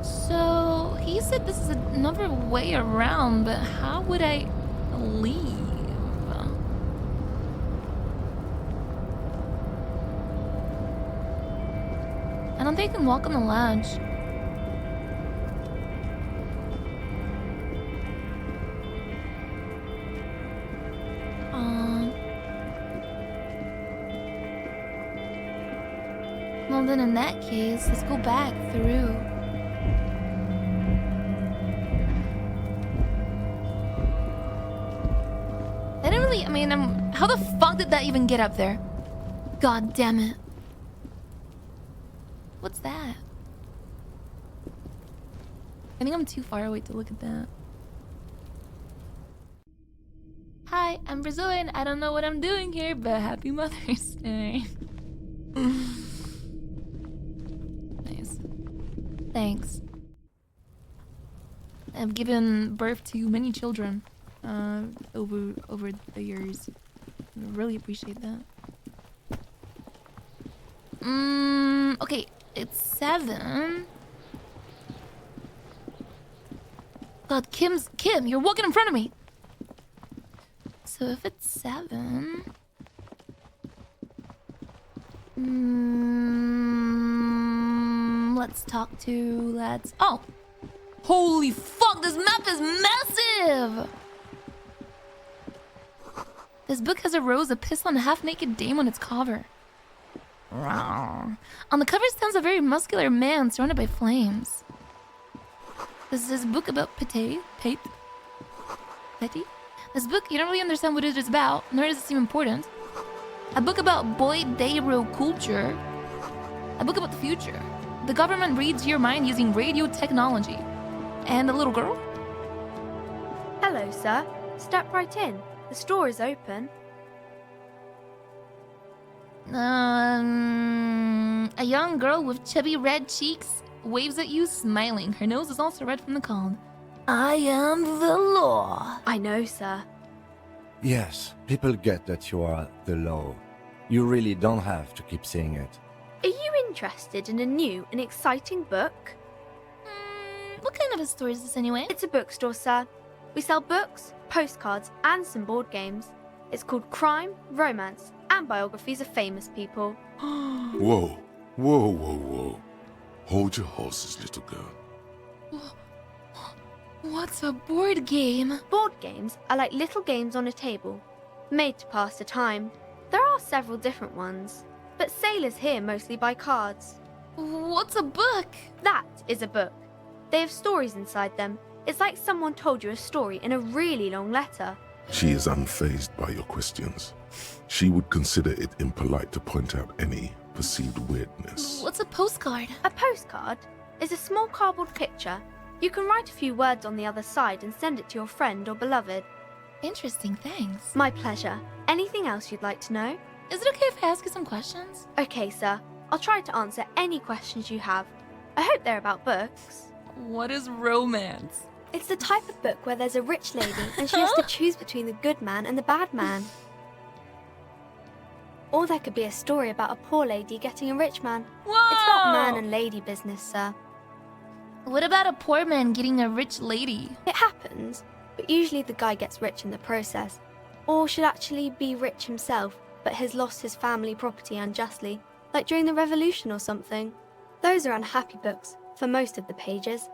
So, he said this is another way around, but how would I leave? I don't think I can walk on the ledge. Well then in that case, let's go back through. How the fuck did that even get up there? God damn it. What's that? I think I'm too far away to look at that. Hi, I'm Brazilian. I don't know what I'm doing here, but happy Mother's Day. Nice. Thanks. I've given birth to many children over the years. I really appreciate that. Okay, it's 7. God, Kim, you're walking in front of me. So if it's 7, oh, holy fuck, this map is massive. This book has a rose, a pistol, and a half-naked dame on its cover. On the cover stands a very muscular man surrounded by flames. This is a book about Petty? This book, you don't really understand what it is about, nor does it seem important. A book about boy-day-ro culture. A book about the future. The government reads your mind using radio technology. And a little girl? Hello, sir. Step right in. The store is open. A young girl with chubby red cheeks waves at you, smiling. Her nose is also red from the cold. I am the law. I know, sir. Yes, people get that you are the law. You really don't have to keep saying it. Are you interested in a new and exciting book? What kind of a store is this anyway? It's a bookstore, sir. We sell books, postcards, and some board games. It's called Crime, Romance, and Biographies of Famous People. Whoa. Hold your horses, little girl. What's a board game? Board games are like little games on a table, made to pass the time. There are several different ones, but sailors here mostly buy cards. What's a book? That is a book. They have stories inside them. It's like someone told you a story in a really long letter. She is unfazed by your questions. She would consider it impolite to point out any perceived weirdness. What's a postcard? A postcard is a small cardboard picture. You can write a few words on the other side and send it to your friend or beloved. Interesting, thanks. My pleasure. Anything else you'd like to know? Is it okay if I ask you some questions? Okay, sir. I'll try to answer any questions you have. I hope they're about books. What is romance? It's the type of book where there's a rich lady and she has to choose between the good man and the bad man. Or there could be a story about a poor lady getting a rich man. Whoa! It's not man and lady business, sir. What about a poor man getting a rich lady? It happens, but usually the guy gets rich in the process. Or should actually be rich himself, but has lost his family property unjustly. like during the revolution or something. Those are unhappy books for most of the pages.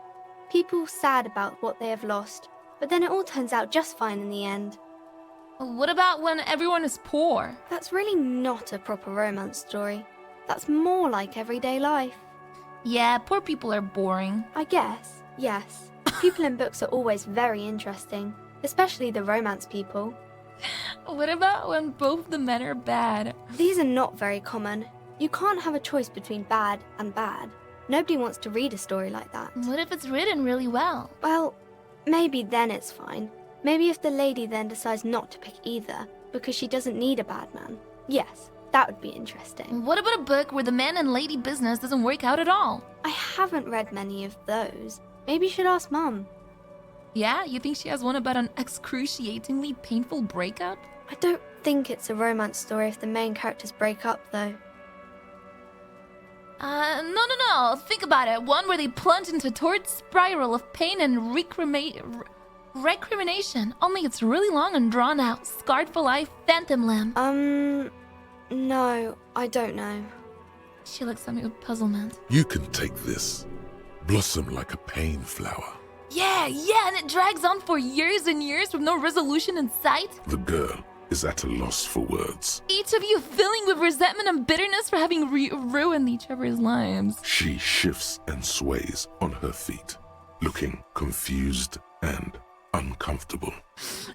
People sad about what they have lost, but then it all turns out just fine in the end. What about when everyone is poor? That's really not a proper romance story. That's more like everyday life. Yeah, poor people are boring. I guess, yes. People in books are always very interesting, especially the romance people. What about when both the men are bad? These are not very common. You can't have a choice between bad and bad. Nobody wants to read a story like that. What if it's written really well? Well, maybe then it's fine. Maybe if the lady then decides not to pick either, because she doesn't need a bad man. Yes, that would be interesting. What about a book where the man and lady business doesn't work out at all? I haven't read many of those. Maybe you should ask Mum. Yeah? You think she has one about an excruciatingly painful breakup? I don't think it's a romance story if the main characters break up, though. No. Think about it. One where they plunge into a torrid spiral of pain and recrimination. Only it's really long and drawn out. Scarred for life, phantom limb. No, I don't know. She looks at me with puzzlement. You can take this. Blossom like a pain flower. Yeah, and it drags on for years and years with no resolution in sight. The girl is at a loss for words. Each of you filling with resentment and bitterness for having ruined each other's lives. She shifts and sways on her feet, looking confused and uncomfortable.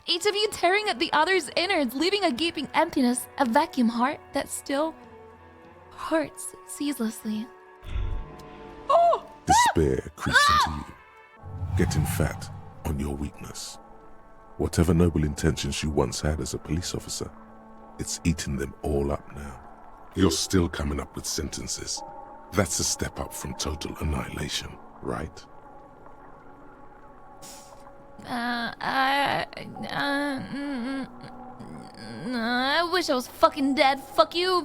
Each of you tearing at the other's innards, leaving a gaping emptiness, a vacuum heart that still hurts ceaselessly. Oh! Despair creeps into you, getting fat on your weakness. Whatever noble intentions you once had as a police officer, it's eating them all up now. You're still coming up with sentences. That's a step up from total annihilation, right? I wish I was fucking dead. Fuck you.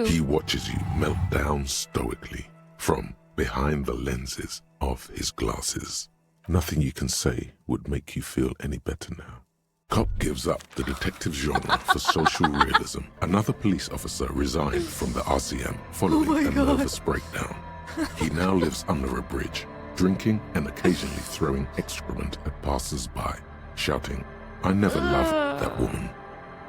He watches you melt down stoically from behind the lenses of his glasses. Nothing you can say would make you feel any better now. Cop gives up the detective genre for social realism. Another police officer resigned from the RCM following a nervous breakdown. He now lives under a bridge, drinking and occasionally throwing excrement at passers-by, shouting, "I never loved that woman."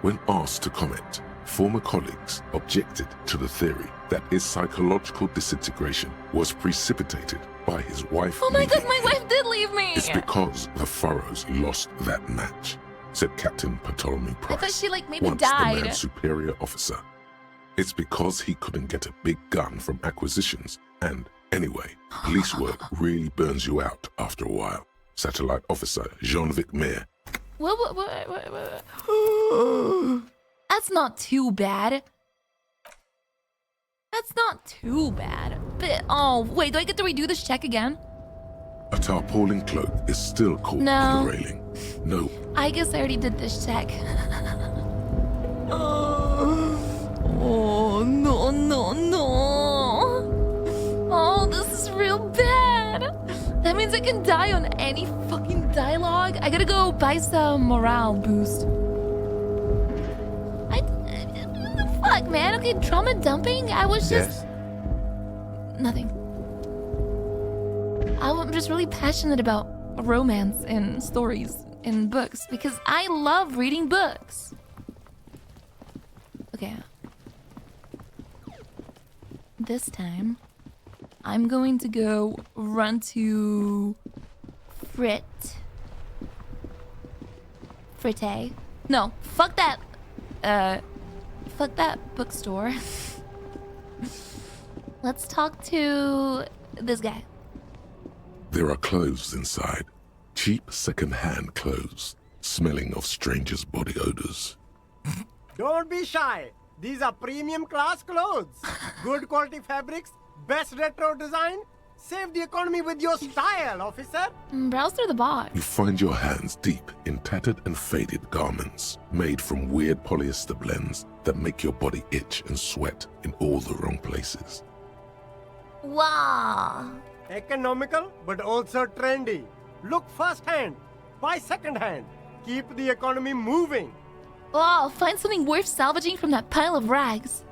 When asked to comment, former colleagues objected to the theory that his psychological disintegration was precipitated by his wife. Oh my god, my wife did leave me! It's because the Furrows lost that match, said Captain Ptolemy Price. I thought she maybe once died. the man's superior officer. It's because he couldn't get a big gun from acquisitions, and anyway, police work really burns you out after a while. Satellite officer Jean-Vic Mayer. What? That's not too bad. But, oh, wait, do I get to redo this check again? A tarpaulin cloak is still caught No. on the railing. No. I guess I already did this check. Oh, no. Oh, this is real bad. That means I can die on any fucking dialogue. I gotta go buy some morale boost. Fuck, man. Okay, trauma dumping? I was just... Nothing. I'm just really passionate about romance and stories in books because I love reading books. Okay. This time, I'm going to go run to Fritte. No, fuck that bookstore. Let's talk to this guy. There are clothes inside. Cheap second-hand clothes, smelling of strangers' body odors. Don't be shy. These are premium class clothes. Good quality fabrics, best retro design. Save the economy with your style, officer. Browse through the box. You find your hands deep in tattered and faded garments made from weird polyester blends that make your body itch and sweat in all the wrong places. Wow. Economical, but also trendy. Look first-hand, buy second-hand. Keep the economy moving. Oh, find something worth salvaging from that pile of rags.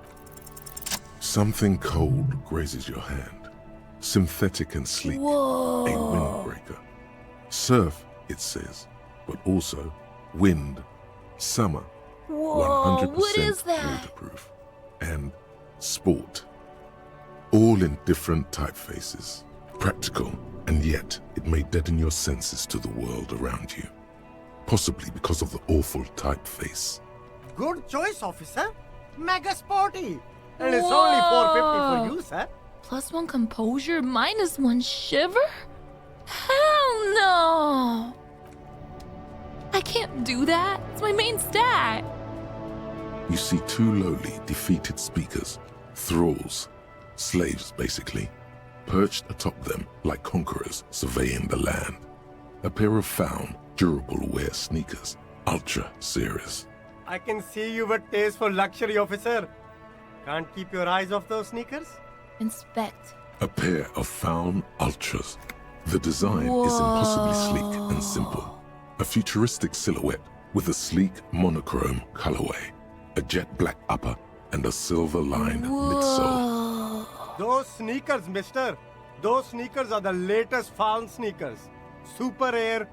Something cold grazes your hand. Synthetic and sleek. Whoa. A windbreaker. Surf, it says, but also wind, summer, Whoa, 100% what is that? waterproof, and sport. All in different typefaces. Practical, and yet it may deaden your senses to the world around you. Possibly because of the awful typeface. Good choice, officer. Mega sporty. And it's only $4.50 for you, sir. +1 composure, -1 shiver? Hell no! I can't do that. It's my main stat. You see two lowly, defeated speakers, thralls, slaves basically, perched atop them like conquerors surveying the land. A pair of found, durable wear sneakers, ultra serious. I can see you with taste for luxury, officer. Can't keep your eyes off those sneakers? Inspect. A pair of found ultras. The design is impossibly sleek and simple. A futuristic silhouette with a sleek monochrome colorway, a jet black upper, and a silver-lined midsole. Those sneakers, mister. Those sneakers are the latest found sneakers. Super air,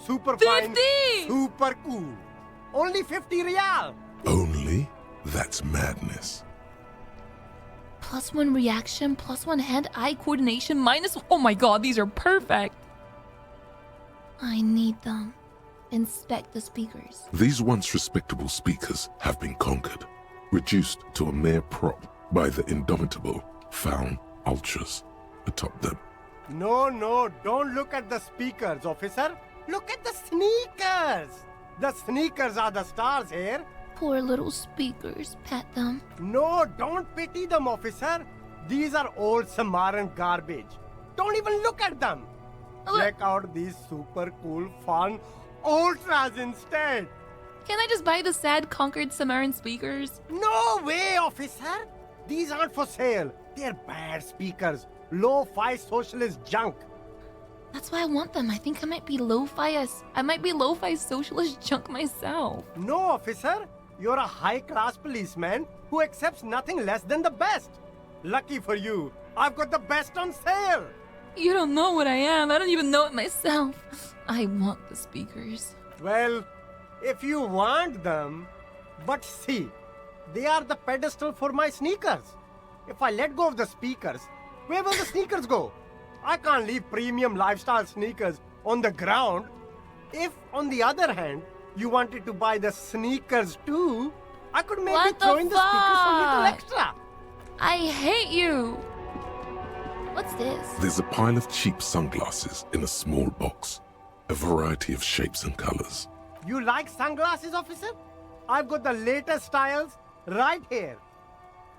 super fine, super cool. Only 50 real. Only? That's madness. +1 reaction, +1 hand-eye coordination, oh my god, these are perfect. I need them. Inspect the speakers. These once respectable speakers have been conquered, reduced to a mere prop by the indomitable found ultras atop them. No, don't look at the speakers, officer. Look at the sneakers. The sneakers are the stars here. Poor little speakers. Pat them. No, don't pity them, officer. These are old Samaran garbage. Don't even look at them. Check out these super cool, fun ultras instead. Can I just buy the sad, conquered Samaran speakers? No way, officer. These aren't for sale. They're bad speakers. Lo-fi socialist junk. That's why I want them. I think I might be lo-fi socialist junk myself. No, officer. You're a high-class policeman who accepts nothing less than the best. Lucky for you, I've got the best on sale. You don't know what I am. I don't even know it myself. I want the speakers. Well, if you want them, but see, they are the pedestal for my sneakers. If I let go of the speakers, where will the sneakers go? I can't leave premium lifestyle sneakers on the ground. If, on the other hand, you wanted to buy the sneakers too, I could maybe throw in the speakers for a little extra. I hate you. What's this? There's a pile of cheap sunglasses in a small box, a variety of shapes and colors. You like sunglasses, officer? I've got the latest styles right here.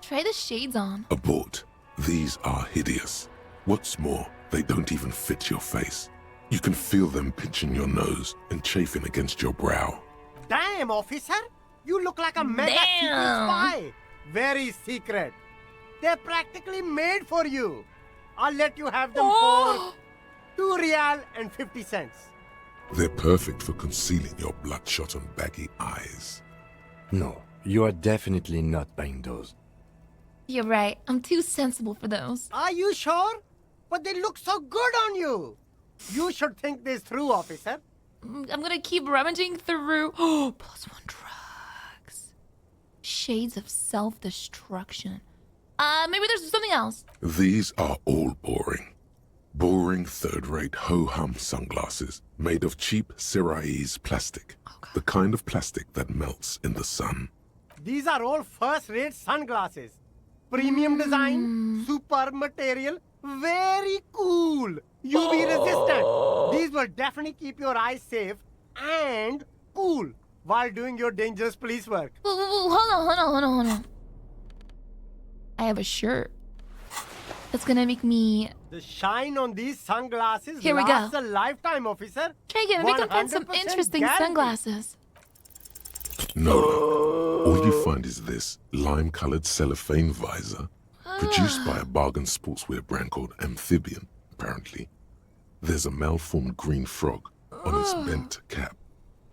Try the shades on. Abort. These are hideous. What's more, they don't even fit your face. You can feel them pinching your nose and chafing against your brow. Damn, officer! You look like a mega secret spy. Very secret. They're practically made for you. I'll let you have them for $2.50. They're perfect for concealing your bloodshot and baggy eyes. No, you are definitely not buying those. You're right. I'm too sensible for those. Are you sure? But they look so good on you. You should think this through, officer. I'm gonna keep rummaging through. Oh, +1 drugs. Shades of self-destruction. Maybe there's something else. These are all boring. Boring third-rate ho-hum sunglasses made of cheap Syrahese plastic. The kind of plastic that melts in the sun. These are all first-rate sunglasses. Premium design, super material, very cool. UV resistant. These will definitely keep your eyes safe and cool while doing your dangerous police work. Hold on. I have a shirt that's gonna make me... The shine on these sunglasses Here we lasts go. a lifetime, officer. Try again. Maybe I can find some 100% interesting guaranteed. sunglasses. No luck. All you find is this lime-colored cellophane visor, produced by a bargain sportswear brand called Amphibian, apparently. There's a malformed green frog on its bent cap.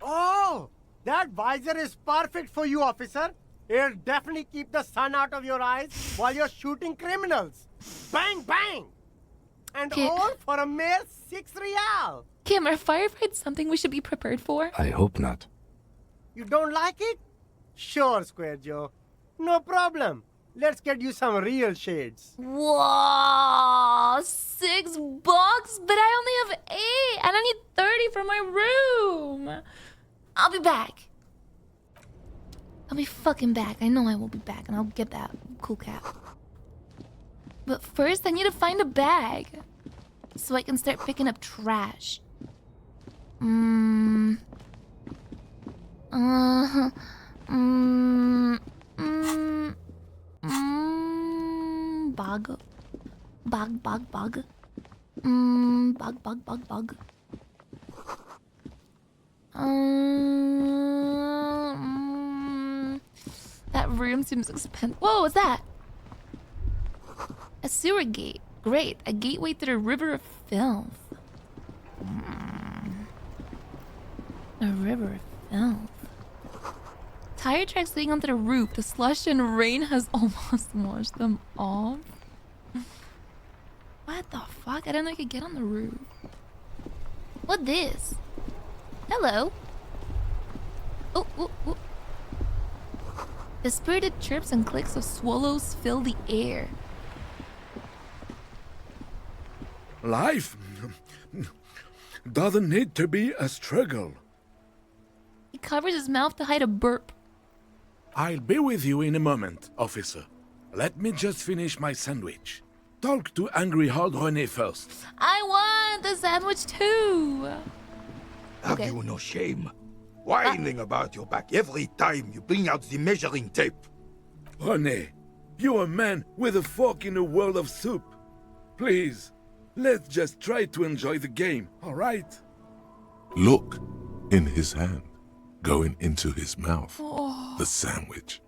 Oh, that visor is perfect for you, officer. It'll definitely keep the sun out of your eyes while you're shooting criminals. Bang, bang! And all for a mere 6 real. Kim, are firefights something we should be prepared for? I hope not. You don't like it? Sure, Square Joe. No problem. Let's get you some real shades. Whoa, $6, but I only have 8, and I need 30 for my room. I'll be back. I'll be fucking back. I know I will be back, and I'll get that cool cap. But first, I need to find a bag so I can start picking up trash. Bog. Bog. Bog. That room seems expensive. Whoa, what's that? A sewer gate. Great. A gateway to the river of filth. A river of filth. Tire tracks leading onto the roof. The slush and rain has almost washed them off. What the fuck? I didn't know I could get on the roof. What this? Hello. Oh. The spirited chirps and clicks of swallows fill the air. Life doesn't need to be a struggle. He covers his mouth to hide a burp. I'll be with you in a moment, officer. Let me just finish my sandwich. Talk to Angry Hard René first. I want the sandwich too. Have you no shame? Whining about your back every time you bring out the measuring tape. René, you're a man with a fork in a world of soup. Please, let's just try to enjoy the game, all right? Look, in his hand, going into his mouth. The sandwich.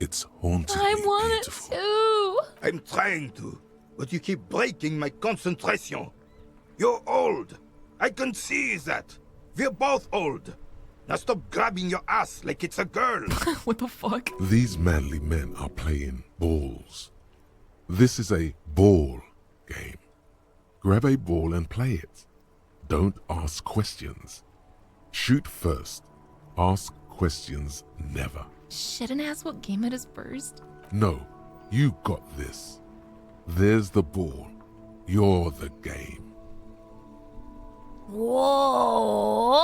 It's hauntingly beautiful. I want it too. I'm trying to, but you keep breaking my concentration. You're old. I can see that. We're both old. Now stop grabbing your ass like it's a girl. What the fuck? These manly men are playing balls. This is a ball game. Grab a ball and play it. Don't ask questions. Shoot first. Ask questions never. Shouldn't ask what game it is first. No, you got this. There's the ball. You're the game. Whoa!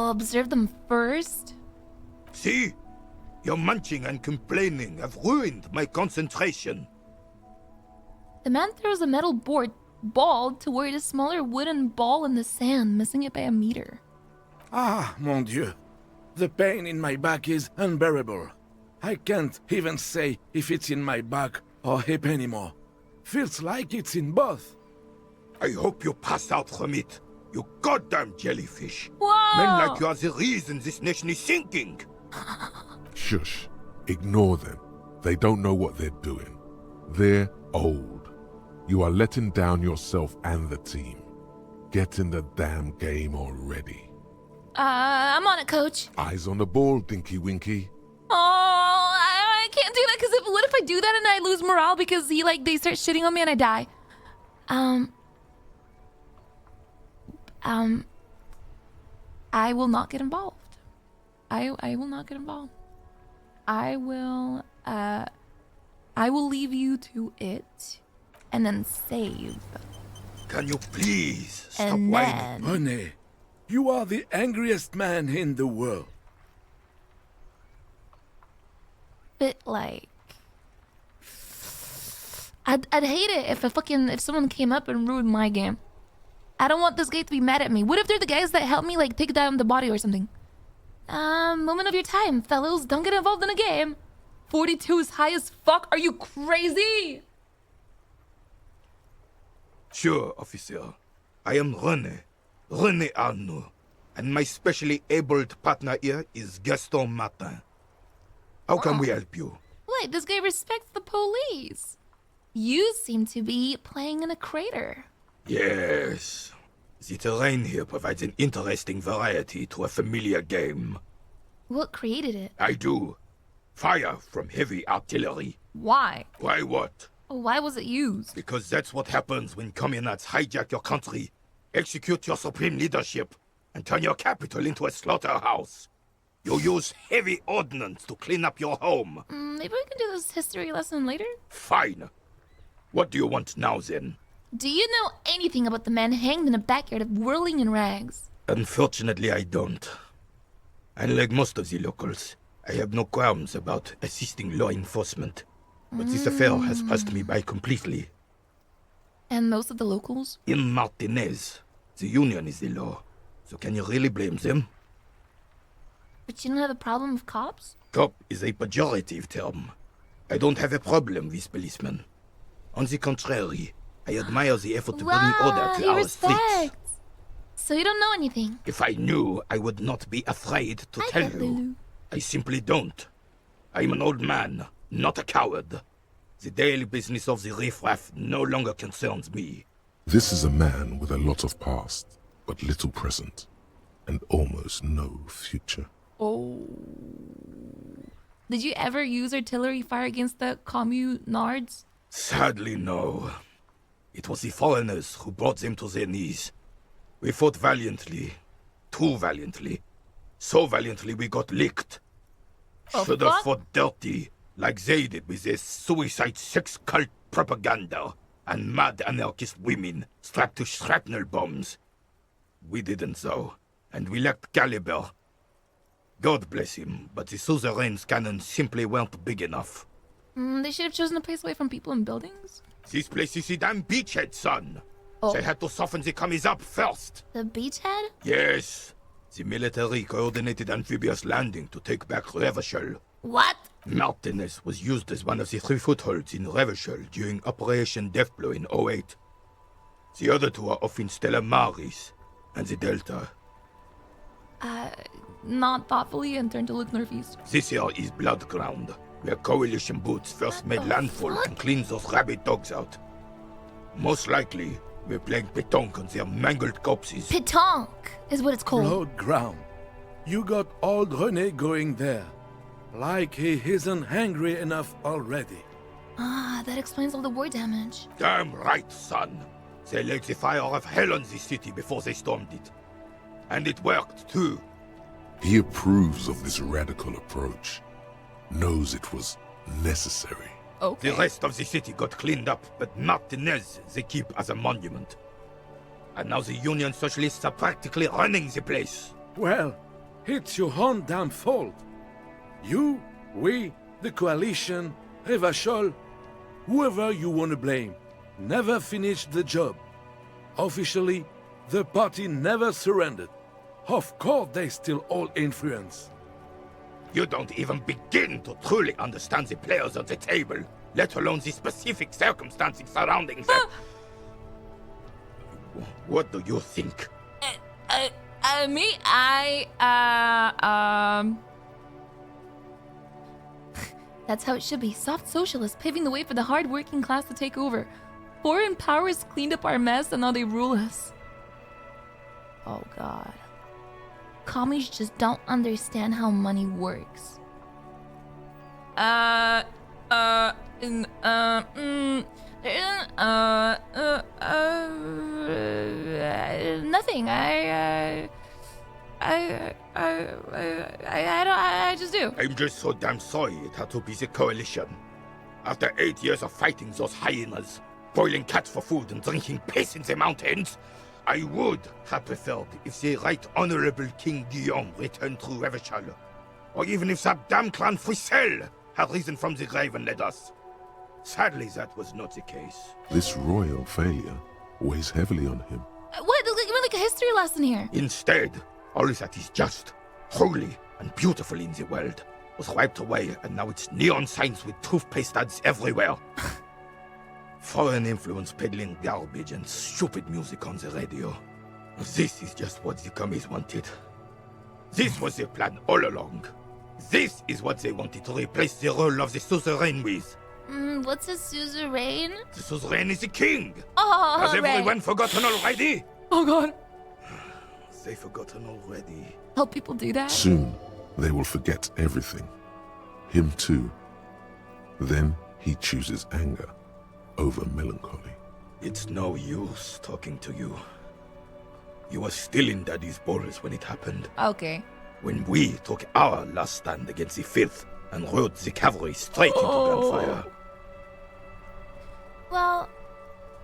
Observe them first. See? Your munching and complaining have ruined my concentration. The man throws a metal ball toward a smaller wooden ball in the sand, missing it by a meter. Ah, mon Dieu. The pain in my back is unbearable. I can't even say if it's in my back or hip anymore. Feels like it's in both. I hope you pass out from it. You goddamn jellyfish. Whoa! Men like you are the reason this nation is sinking. Shush. Ignore them. They don't know what they're doing. They're old. You are letting down yourself and the team. Get in the damn game already. I'm on it, coach. Eyes on the ball, Dinky Winky. Oh, I can't do that because what if I do that and I lose morale because they start shitting on me and I die? I will not get involved. I will not get involved. I will leave you to it and then save. Can you please stop and whining? René, you are the angriest man in the world. But I'd hate it if someone came up and ruined my game. I don't want this guy to be mad at me. What if they're the guys that help me take down the body or something? Moment of your time, fellows. Don't get involved in a game. 42 is high as fuck. Are you crazy? Sure, officer. I am René Arnaud. And my specially abled partner here is Gaston Martin. How can we help you? Wait, this guy respects the police. You seem to be playing in a crater. Yes. The terrain here provides an interesting variety to a familiar game. What created it? I do. Fire from heavy artillery. Why? Why what? Why was it used? Because that's what happens when communards hijack your country, execute your supreme leadership, and turn your capital into a slaughterhouse. You use heavy ordnance to clean up your home. Maybe we can do this history lesson later? Fine. What do you want now, then? Do you know anything about the man hanged in a backyard whirling in rags? Unfortunately, I don't. Unlike most of the locals, I have no qualms about assisting law enforcement. But this affair has passed me by completely. And most of the locals? In Martinez, the union is the law. So can you really blame them? But you don't have a problem with cops? Cop is a pejorative term. I don't have a problem with policemen. On the contrary, I admire the effort to bring order to our streets. So you don't know anything? If I knew, I would not be afraid to tell you. I simply don't. I'm an old man, not a coward. The daily business of the riffraff no longer concerns me. This is a man with a lot of past, but little present, and almost no future. Oh. Did you ever use artillery fire against the communards? Sadly, no. It was the foreigners who brought them to their knees. We fought valiantly. Too valiantly. So valiantly we got licked. Should have fought dirty, like they did with their suicide sex cult propaganda and mad anarchist women strapped to shrapnel bombs. We didn't though, and we lacked caliber. God bless him, but the suzerain's cannons simply weren't big enough. They should have chosen a place away from people and buildings? This place is the damn beachhead, son. They had to soften the commies up first. The beachhead? Yes. The military coordinated amphibious landing to take back Revachol. What? Martinez was used as one of the 3 footholds in Revachol during Operation Deathblow in 08. The other 2 are off in Stella Maris and the Delta. Not thoughtfully and turned to look northeast. This here is Blood Ground, where coalition boots first made landfall and cleaned those rabid dogs out. Most likely, we're playing pétanque on their mangled corpses. Pétanque is what it's called. Blood ground. You got old René going there. Like he isn't hungry enough already. That explains all the war damage. Damn right, son. They laid the fire of hell on the city before they stormed it. And it worked, too. He approves of this radical approach, knows it was necessary. Okay. The rest of the city got cleaned up, but Martinez they keep as a monument. And now the Union Socialists are practically running the place. Well, it's your own damn fault. You, we, the coalition, Revachol, whoever you want to blame, never finished the job. Officially, the party never surrendered. Of course they still hold influence. You don't even begin to truly understand the players at the table, let alone the specific circumstances surrounding them. What do you think? That's how it should be. Soft socialists paving the way for the hard-working class to take over. Foreign powers cleaned up our mess and now they rule us. Oh god. Commies just don't understand how money works. Nothing. I just do. I'm just so damn sorry it had to be the coalition. After 8 years of fighting those hyenas, boiling cats for food and drinking piss in the mountains, I would have preferred if the Right Honorable King Guillaume returned through Revachol, or even if that damn clan Frisel had risen from the grave and led us. Sadly, that was not the case. This royal failure weighs heavily on him. What? Like a history lesson here. Instead, all that is just, holy, and beautiful in the world was wiped away, and now it's neon signs with toothpaste ads everywhere. Foreign influence peddling garbage and stupid music on the radio. This is just what the commies wanted. This was their plan all along. This is what they wanted to replace the role of the suzerain with. What's a suzerain? The suzerain is the king. Oh, Has everyone forgotten already? Oh god. They've forgotten already. Help people do that? Soon, they will forget everything. him too. Then he chooses anger over melancholy. It's no use talking to you. You were still in Daddy's balls when it happened. Okay. When we took our last stand against the filth and rode the cavalry straight into gunfire. Well,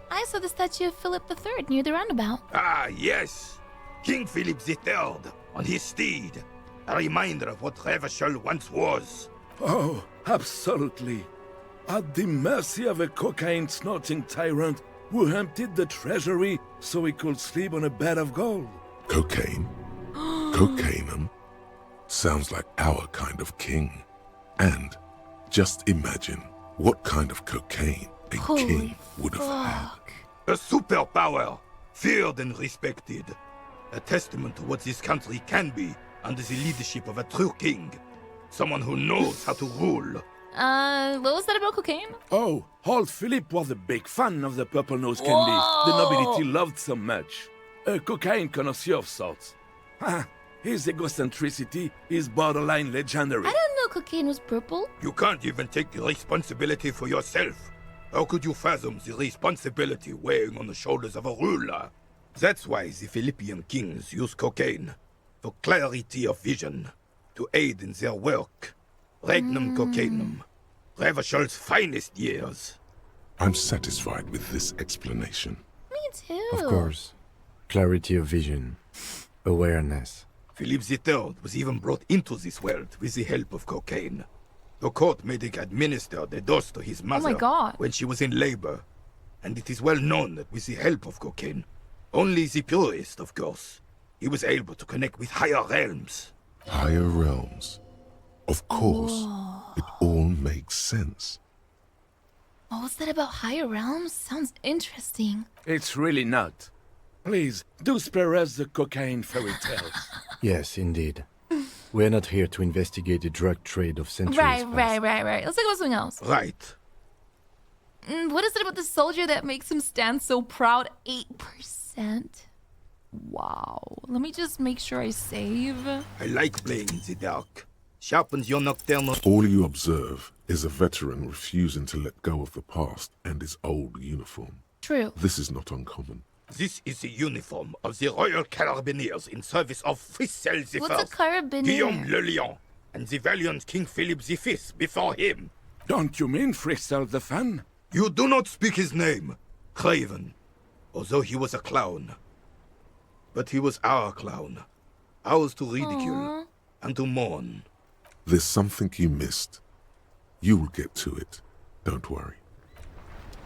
I saw the statue of Philip III near the roundabout. Ah, yes! King Philip III on his steed. A reminder of what Revachol once was. Oh, absolutely. At the mercy of a cocaine-snorting tyrant who emptied the treasury so he could sleep on a bed of gold. Cocaine? Cocainum? Sounds like our kind of king. And just imagine what kind of cocaine a king would have had. A superpower, feared and respected. A testament to what this country can be under the leadership of a true king. Someone who knows how to rule. What was that about cocaine? Oh, old Philip was a big fan of the purple-nosed candy the nobility loved so much. A cocaine connoisseur of sorts. His egocentricity is borderline legendary. I didn't know cocaine was purple. You can't even take the responsibility for yourself. How could you fathom the responsibility weighing on the shoulders of a ruler? That's why the Philippian kings use cocaine. For clarity of vision. To aid in their work. Regnum cocainum. Revachol's finest years. I'm satisfied with this explanation. Me too. Of course. Clarity of vision. Awareness. Philip III was even brought into this world with the help of cocaine. The court made him administer the dose to his mother when she was in labor. And it is well known that with the help of cocaine, only the purest, of course, he was able to connect with higher realms. Higher realms. Of course. It all makes sense. What was that about higher realms? Sounds interesting. It's really not. Please, do spare us the cocaine fairy tales. Yes, indeed. We're not here to investigate the drug trade of centuries past. Right. Let's talk about something else. Right. What is it about the soldier that makes him stand so proud? 8%? Wow. Let me just make sure I save. I like playing in the dark. Sharpens your nocturnal... All you observe is a veteran refusing to let go of the past and his old uniform. True. This is not uncommon. This is the uniform of the Royal Carabineers in service of Frissel the What's First, a carabinier? Guillaume le Lion, and the valiant King Philip V before him. Don't you mean Frissel the Fan? You do not speak his name, Craven, although he was a clown. But he was our clown, ours to ridicule and to mourn. There's something you missed. You will get to it. Don't worry.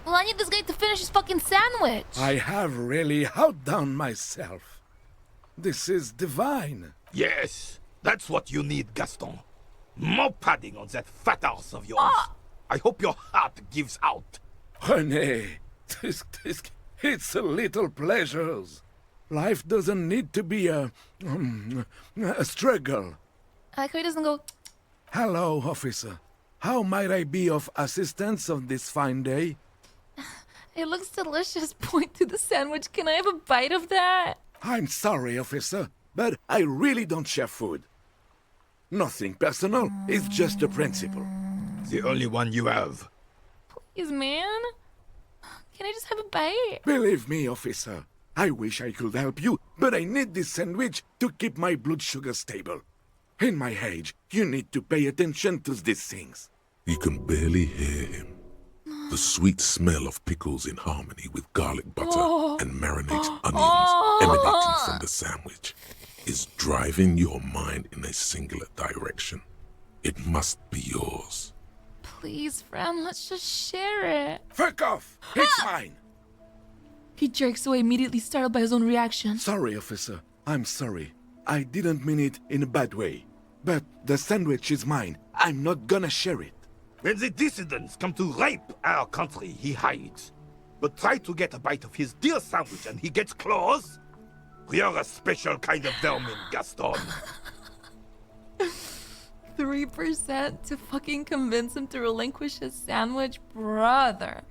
Well, I need this guy to finish his fucking sandwich. I have really outdone myself. This is divine. Yes, that's what you need, Gaston. More padding on that fat ass of yours. I hope your heart gives out. René, it's a little pleasures. Life doesn't need to be a struggle. I like how he doesn't go... Hello, officer. How might I be of assistance on this fine day? It looks delicious. Point to the sandwich. Can I have a bite of that? I'm sorry, officer, but I really don't share food. Nothing personal. It's just a principle. The only one you have. Please, man. Can I just have a bite? Believe me, officer. I wish I could help you, but I need this sandwich to keep my blood sugar stable. In my age, you need to pay attention to these things. You can barely hear him. The sweet smell of pickles in harmony with garlic butter and marinated onions emanating from the sandwich is driving your mind in a singular direction. It must be yours. Please, friend, let's just share it. Fuck off! It's mine! He jerks away, immediately startled by his own reaction. Sorry, officer. I'm sorry. I didn't mean it in a bad way. But the sandwich is mine. I'm not gonna share it. When the dissidents come to rape our country, he hides. But try to get a bite of his dear sandwich and he gets claws? We are a special kind of vermin, Gaston. 3% to fucking convince him to relinquish his sandwich? Brother.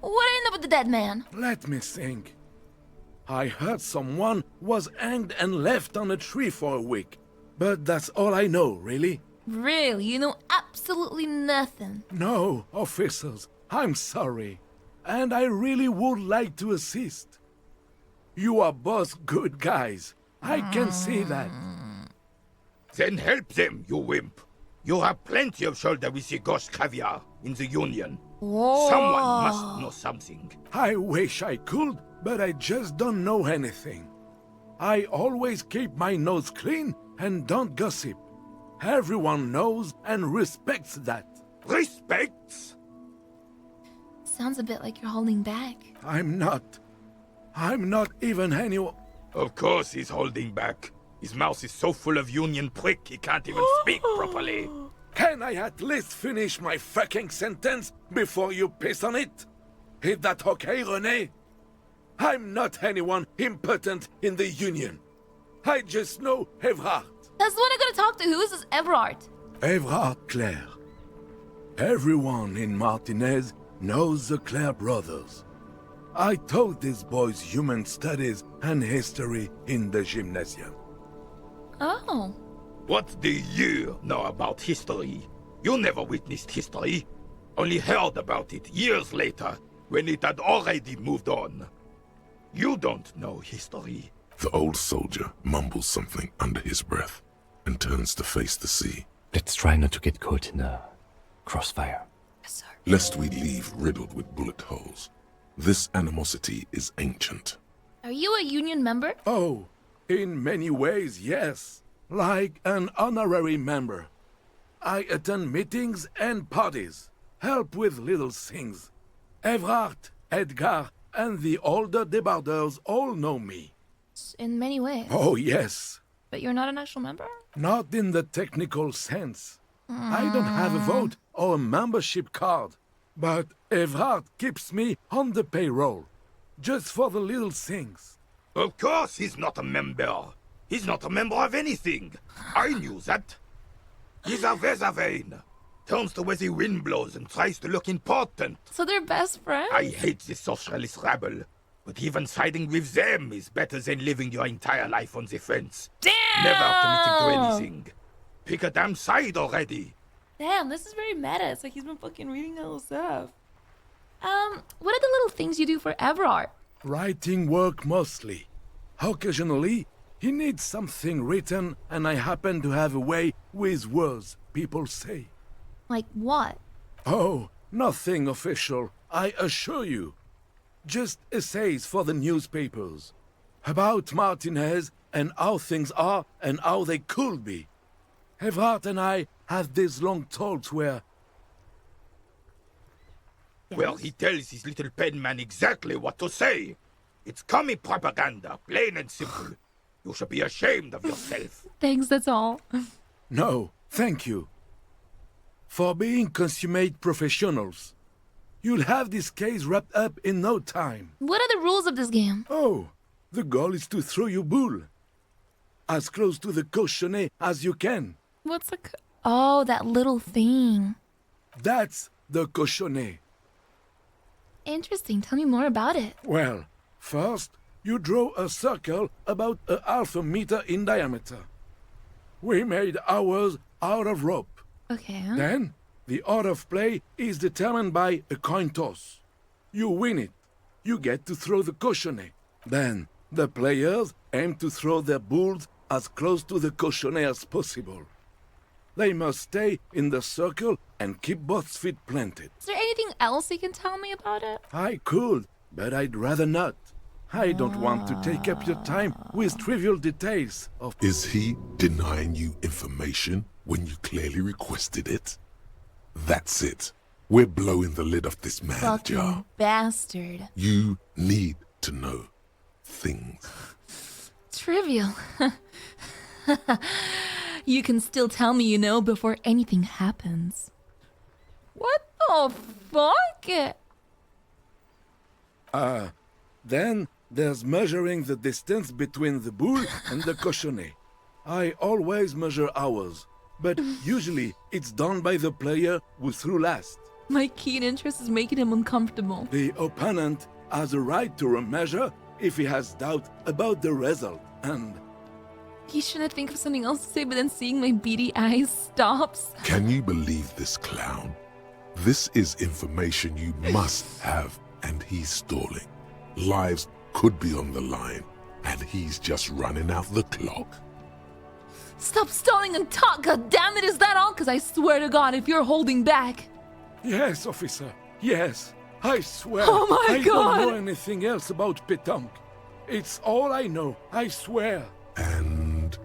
What ended up with the dead man? Let me think. I heard someone was hanged and left on a tree for a week. But that's all I know, really. Really? You know absolutely nothing. No, officers, I'm sorry. And I really would like to assist. You are both good guys. I can see that. Then help them, you wimp. You have plenty of shoulder with the ghost caviar in the Union. Whoa. Someone must know something. I wish I could, but I just don't know anything. I always keep my nose clean and don't gossip. Everyone knows and respects that. Respects? Sounds a bit like you're holding back. I'm not. I'm not even anyone. Of course he's holding back. His mouth is so full of Union prick he can't even speak properly. Can I at least finish my fucking sentence before you piss on it? Is that okay, René? I'm not anyone important in the Union. I just know Evrard. That's the one I gotta talk to. Who is this Everard? Evrard Clare. Everyone in Martinez knows the Clare brothers. I taught these boys human studies and history in the gymnasium. Oh. What do you know about history? You never witnessed history. Only heard about it years later, when it had already moved on. You don't know history. The old soldier mumbles something under his breath and turns to face the sea. Let's try not to get caught in a crossfire. Yes, sir. Lest we leave riddled with bullet holes. This animosity is ancient. Are you a union member? Oh, in many ways, yes. Like an honorary member. I attend meetings and parties, help with little things. Evrard, Edgar, and the older debardeurs all know me. In many ways. Oh, yes. But you're not an actual member? Not in the technical sense. I don't have a vote or a membership card. But Evrard keeps me on the payroll, just for the little things. Of course he's not a member. He's not a member of anything. I knew that. He's a Veibae. Turns to where the wind blows and tries to look important. So they're best friends? I hate this socialist rabble. But even siding with them is better than living your entire life on the fence. Damn! Never committing to anything. Pick a damn side already. Damn, this is very meta. It's like he's been fucking reading all this stuff. What are the little things you do for Everard? Writing work mostly. Occasionally, he needs something written, and I happen to have a way with words, people say. Like what? Oh, nothing official, I assure you. Just essays for the newspapers. About Martinez and how things are and how they could be. Evrard and I have these long talks where... Yes. Well, he tells his little pen man exactly what to say. It's commie propaganda, plain and simple. You should be ashamed of yourself. Thanks, that's all. No, thank you. For being consummate professionals. You'll have this case wrapped up in no time. What are the rules of this game? Oh, the goal is to throw your bull. As close to the cochonnet as you can. What's a... Oh, that little thing. That's the cochonnet. Interesting. Tell me more about it. Well, first, you draw a circle about a half a meter in diameter. We made ours out of rope. Okay. Then, the order of play is determined by a coin toss. You win it. You get to throw the cochonnet. Then, the players aim to throw their bulls as close to the cochonnet as possible. They must stay in the circle and keep both feet planted. Is there anything else you can tell me about it? I could, but I'd rather not. I don't want to take up your time with trivial details of... Is he denying you information when you clearly requested it? That's it. We're blowing the lid off this man Fucking jar. bastard. You need to know things. Trivial. You can still tell me you know before anything happens. What the fuck? Then there's measuring the distance between the bull and the cochonnet. I always measure ours, but usually it's done by the player who threw last. My keen interest is making him uncomfortable. The opponent has a right to remeasure if he has doubt about the result, and He's trying to think of something else to say, but then seeing my beady eyes stops. Can you believe this clown? This is information you must have, and he's stalling. Lives could be on the line, and he's just running out the clock. Stop stalling and talk, goddammit, is that all? Because I swear to God, if you're holding back... Yes, officer, yes. I swear. Oh my I God! don't know anything else about Petanque. It's all I know, I swear. And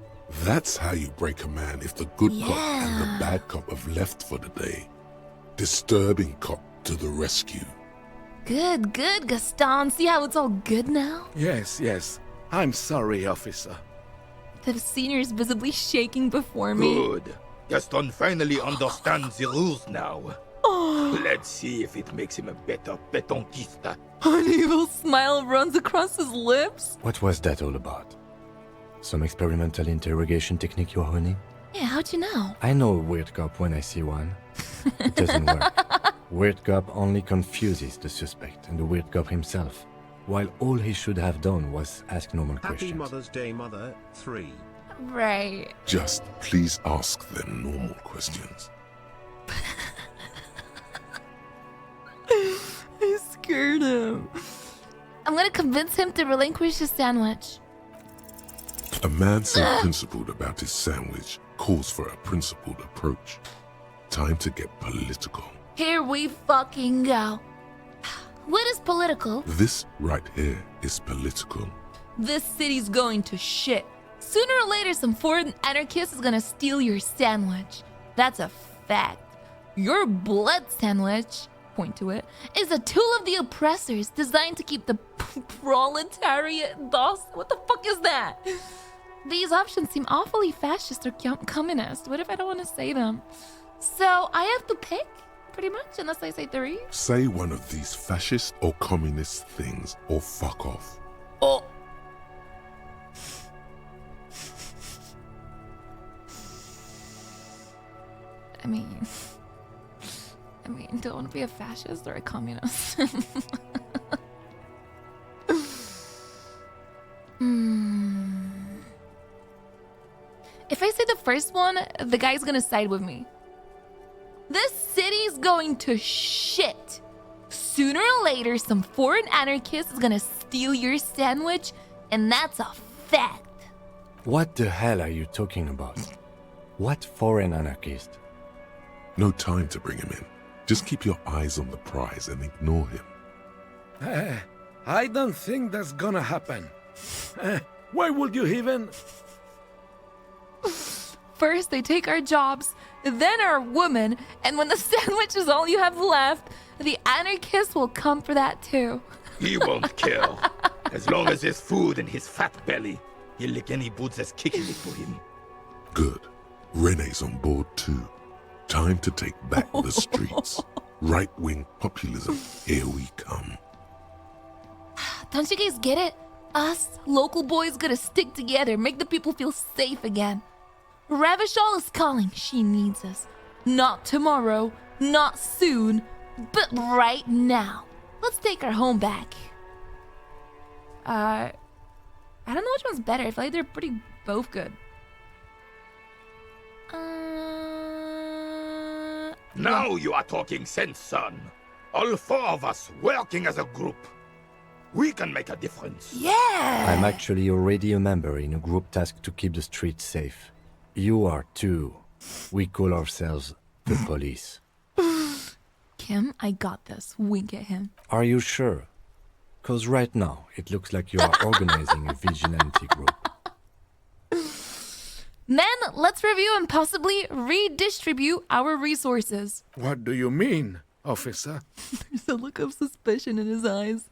that's how you break a man if the good cop and the bad cop have left for the day. Disturbing cop to the rescue. Good, good, Gaston. See how it's all good now? Yes, yes. I'm sorry, officer. The senior is visibly shaking before me. Good. Gaston finally understands the rules now. Oh. Let's see if it makes him a better petanquista. An evil smile runs across his lips. What was that all about? Some experimental interrogation technique you're honing? Yeah, how'd you know? I know a weird cop when I see one. It doesn't work. Weird cop only confuses the suspect and the weird cop himself, while all he should have done was ask normal questions. Happy Mother's Day, Mother 3. Right. Just please ask them normal questions. I scared him. I'm gonna convince him to relinquish his sandwich. A man so principled about his sandwich calls for a principled approach. Time to get political. Here we fucking go. What is political? This right here is political. This city's going to shit. Sooner or later, some foreign anarchist is gonna steal your sandwich. That's a fact. Your blood sandwich, point to it, is a tool of the oppressors designed to keep the proletariat docile. What the fuck is that? These options seem awfully fascist or communist. What if I don't want to say them? So I have to pick, pretty much, unless I say 3. Say one of these fascist or communist things or fuck off. Oh. I mean, don't want to be a fascist or a communist. If I say the first one, the guy's gonna side with me. This city's going to shit. Sooner or later, some foreign anarchist is gonna steal your sandwich, and that's a fact. What the hell are you talking about? What foreign anarchist? No time to bring him in. Just keep your eyes on the prize and ignore him. I don't think that's gonna happen. Why would you even... First, they take our jobs, then our woman, and when the sandwich is all you have left, the anarchist will come for that too. He won't kill. As long as there's food in his fat belly, he'll lick any boots that's kicking it for him. Good. Rene's on board too. Time to take back the streets. Right-wing populism, here we come. Don't you guys get it? Us, local boys, gotta stick together, make the people feel safe again. Ravishal is calling. She needs us. Not tomorrow, not soon, but right now. Let's take our home back. I don't know which one's better. I feel like they're pretty both good. Now you are talking sense, son. All 4 of us working as a group. We can make a difference. Yeah! I'm actually already a member in a group tasked to keep the streets safe. You are too. We call ourselves the police. Kim, I got this. Wink at him. Are you sure? 'Cause right now, it looks like you are organizing a vigilante group. Then, let's review and possibly redistribute our resources. What do you mean, officer? There's a look of suspicion in his eyes.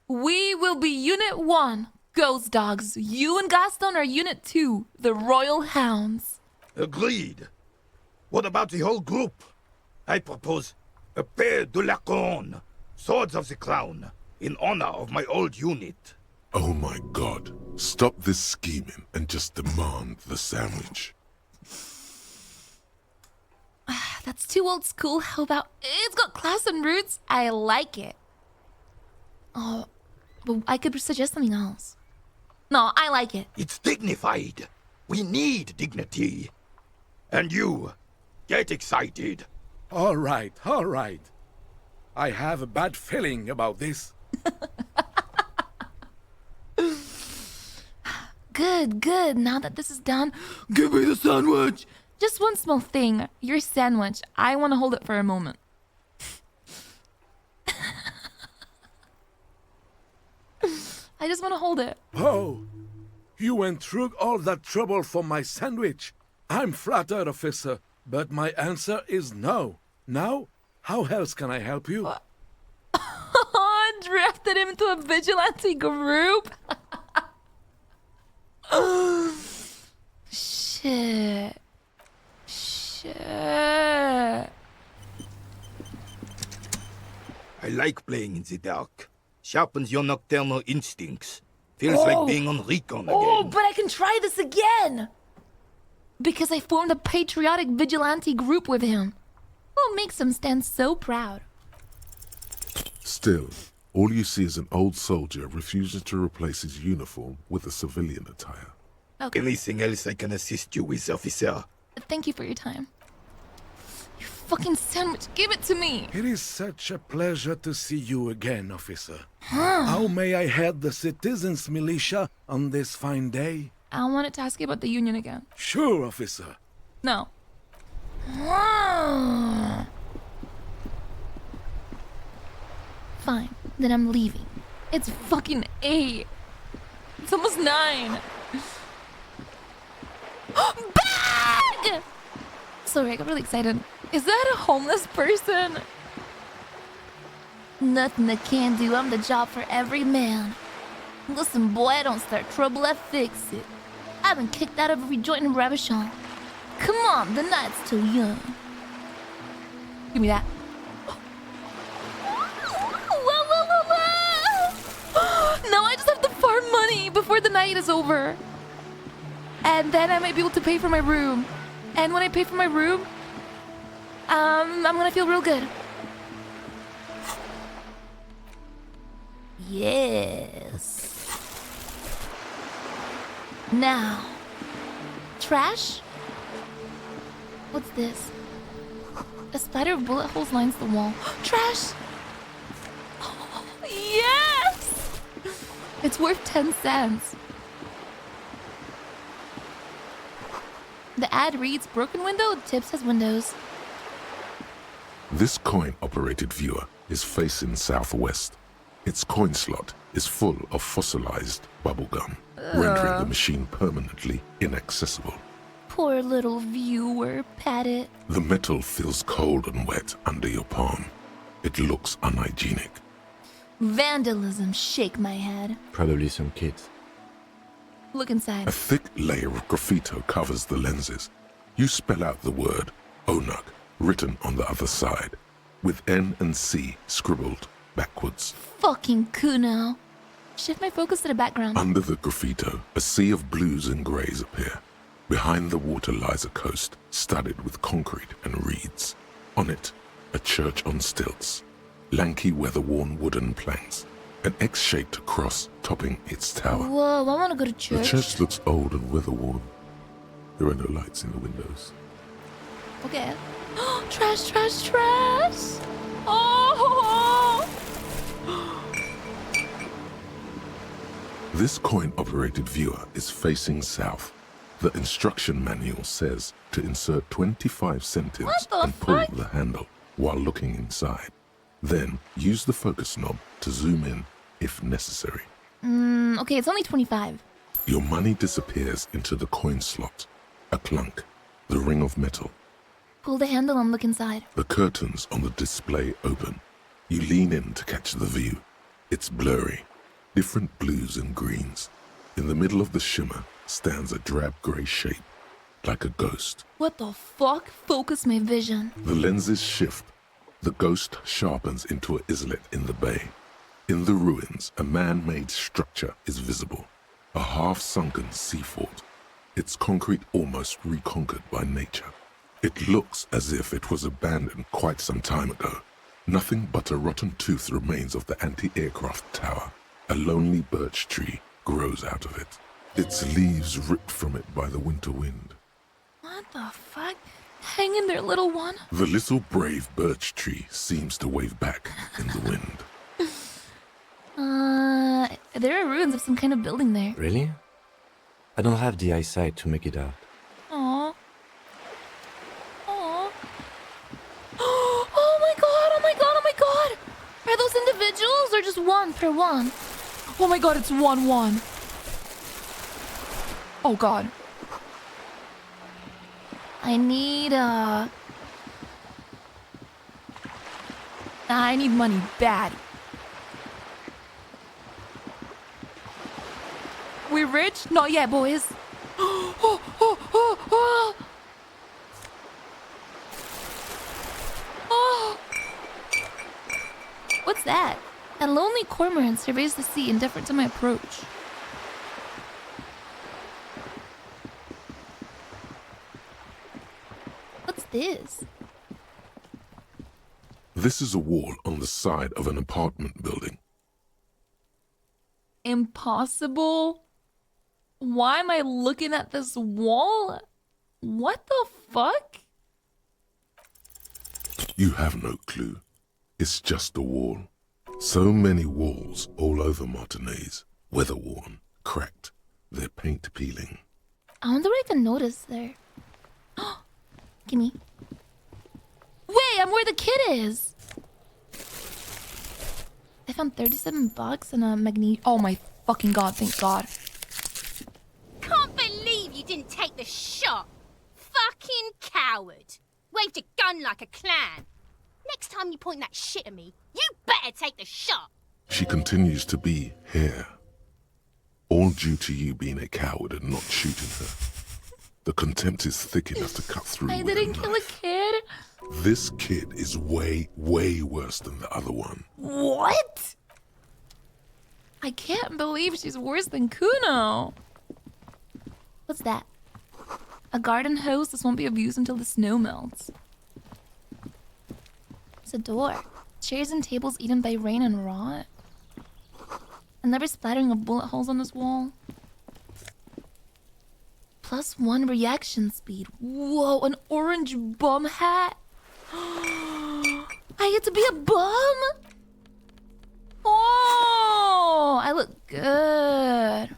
We will be Unit 1, Ghost Dogs. You and Gaston are Unit 2, the Royal Hounds. Agreed. What about the whole group? I propose a pair de la Corne, Swords of the Crown, in honor of my old unit. Oh my god. Stop this scheming and just demand the sandwich. That's too old school. How about it's got class and roots? I like it. Oh, but I could suggest something else. No, I like it. It's dignified. We need dignity. And you, get excited. All right, all right. I have a bad feeling about this. Good, good. Now that this is done, give me the sandwich. Just one small thing. Your sandwich. I want to hold it for a moment. I just want to hold it. Oh, you went through all that trouble for my sandwich. I'm flattered, officer, but my answer is no. Now, how else can I help you? Drafted him into a vigilante group? Shit. Shit. I like playing in the dark. Sharpens your nocturnal instincts. Feels like being on recon again. Oh, but I can try this again! Because I formed a patriotic vigilante group with him. What makes him stand so proud? Still, all you see is an old soldier refusing to replace his uniform with a civilian attire. Okay. Anything else I can assist you with, officer? Thank you for your time. You fucking sandwich, give it to me! It is such a pleasure to see you again, officer. Huh. How may I head the citizens' militia on this fine day? I wanted to ask you about the union again. Sure, officer. No. Fine, then I'm leaving. It's fucking 8. It's almost 9. Bag! Sorry, I got really excited. Is that a homeless person? Nothing I can do. I'm the job for every man. Listen, boy, I don't start trouble, I fix it. I've been kicked out of every joint in Ravishon. Come on, the night's too young. Give me that. Now I just have to farm money before the night is over. And then I might be able to pay for my room. And when I pay for my room, I'm gonna feel real good. Yes. Now, trash? What's this? A spider of bullet holes lines the wall. Trash! Oh, yes! It's worth 10 cents. The ad reads, broken window, tips has windows. This coin-operated viewer is facing southwest. Its coin slot is full of fossilized bubblegum, rendering the machine permanently inaccessible. Poor little viewer, pat it. The metal feels cold and wet under your palm. It looks unhygienic. Vandalism, shake my head. Probably some kids. Look inside. A thick layer of graffito covers the lenses. You spell out the word Onug, written on the other side, with N and C scribbled backwards. Fucking Kuno. Shift my focus to the background. Under the graffito, a sea of blues and greys appear. Behind the water lies a coast, studded with concrete and reeds. On it, a church on stilts. Lanky, weather-worn wooden planks. An X-shaped cross topping its tower. Whoa, I want to go to church. The church looks old and weather-worn. There are no lights in the windows. Okay. Trash, trash, trash! Oh! This coin-operated viewer is facing south. The instruction manual says to insert 25 centimes and pull the handle while looking inside. Then use the focus knob to zoom in if necessary. Okay, it's only 25. Your money disappears into the coin slot. A clunk, the ring of metal. Pull the handle and look inside. The curtains on the display open. You lean in to catch the view. It's blurry, different blues and greens. In the middle of the shimmer stands a drab grey shape, like a ghost. What the fuck? Focus my vision. The lenses shift. The ghost sharpens into an islet in the bay. In the ruins, a man-made structure is visible, a half-sunken sea fort, its concrete almost reconquered by nature. It looks as if it was abandoned quite some time ago. Nothing but a rotten tooth remains of the anti-aircraft tower, a lonely birch tree grows out of it, its leaves ripped from it by the winter wind. What the fuck? Hang in there, little one. The little brave birch tree seems to wave back in the wind. There are ruins of some kind of building there. Really? I don't have the eyesight to make it out. Aww. Aww. Oh my god, oh my god, oh my god! Are those individuals or just one per one? Oh my god, it's 1-1. Oh god. I need money bad. We rich? Not yet, boys. What's that? A lonely cormorant surveys the sea, indifferent to my approach. What's this? This is a wall on the side of an apartment building. Impossible? Why am I looking at this wall? What the fuck? You have no clue. It's just a wall. So many walls all over Martinez. Weather-worn, cracked, their paint peeling. I wonder what I can notice there. Gimme. Wait, I'm where the kid is! I found 37 bucks and a magnesium. Oh my fucking god, thank god. Can't believe you didn't take the shot. Fucking coward. Waved a gun like a clown. Next time you point that shit at me, you better take the shot. She continues to be here. All due to you being a coward and not shooting her. The contempt is thick enough to cut through. I with didn't a kill a knife. kid. This kid is way, way worse than the other one. What? I can't believe she's worse than Kuno. What's that? A garden hose. This won't be of use until the snow melts. It's a door. Chairs and tables eaten by rain and rot. Another splattering of bullet holes on this wall. +1 reaction speed. Whoa, an orange bum hat. I get to be a bum? Oh, I look good.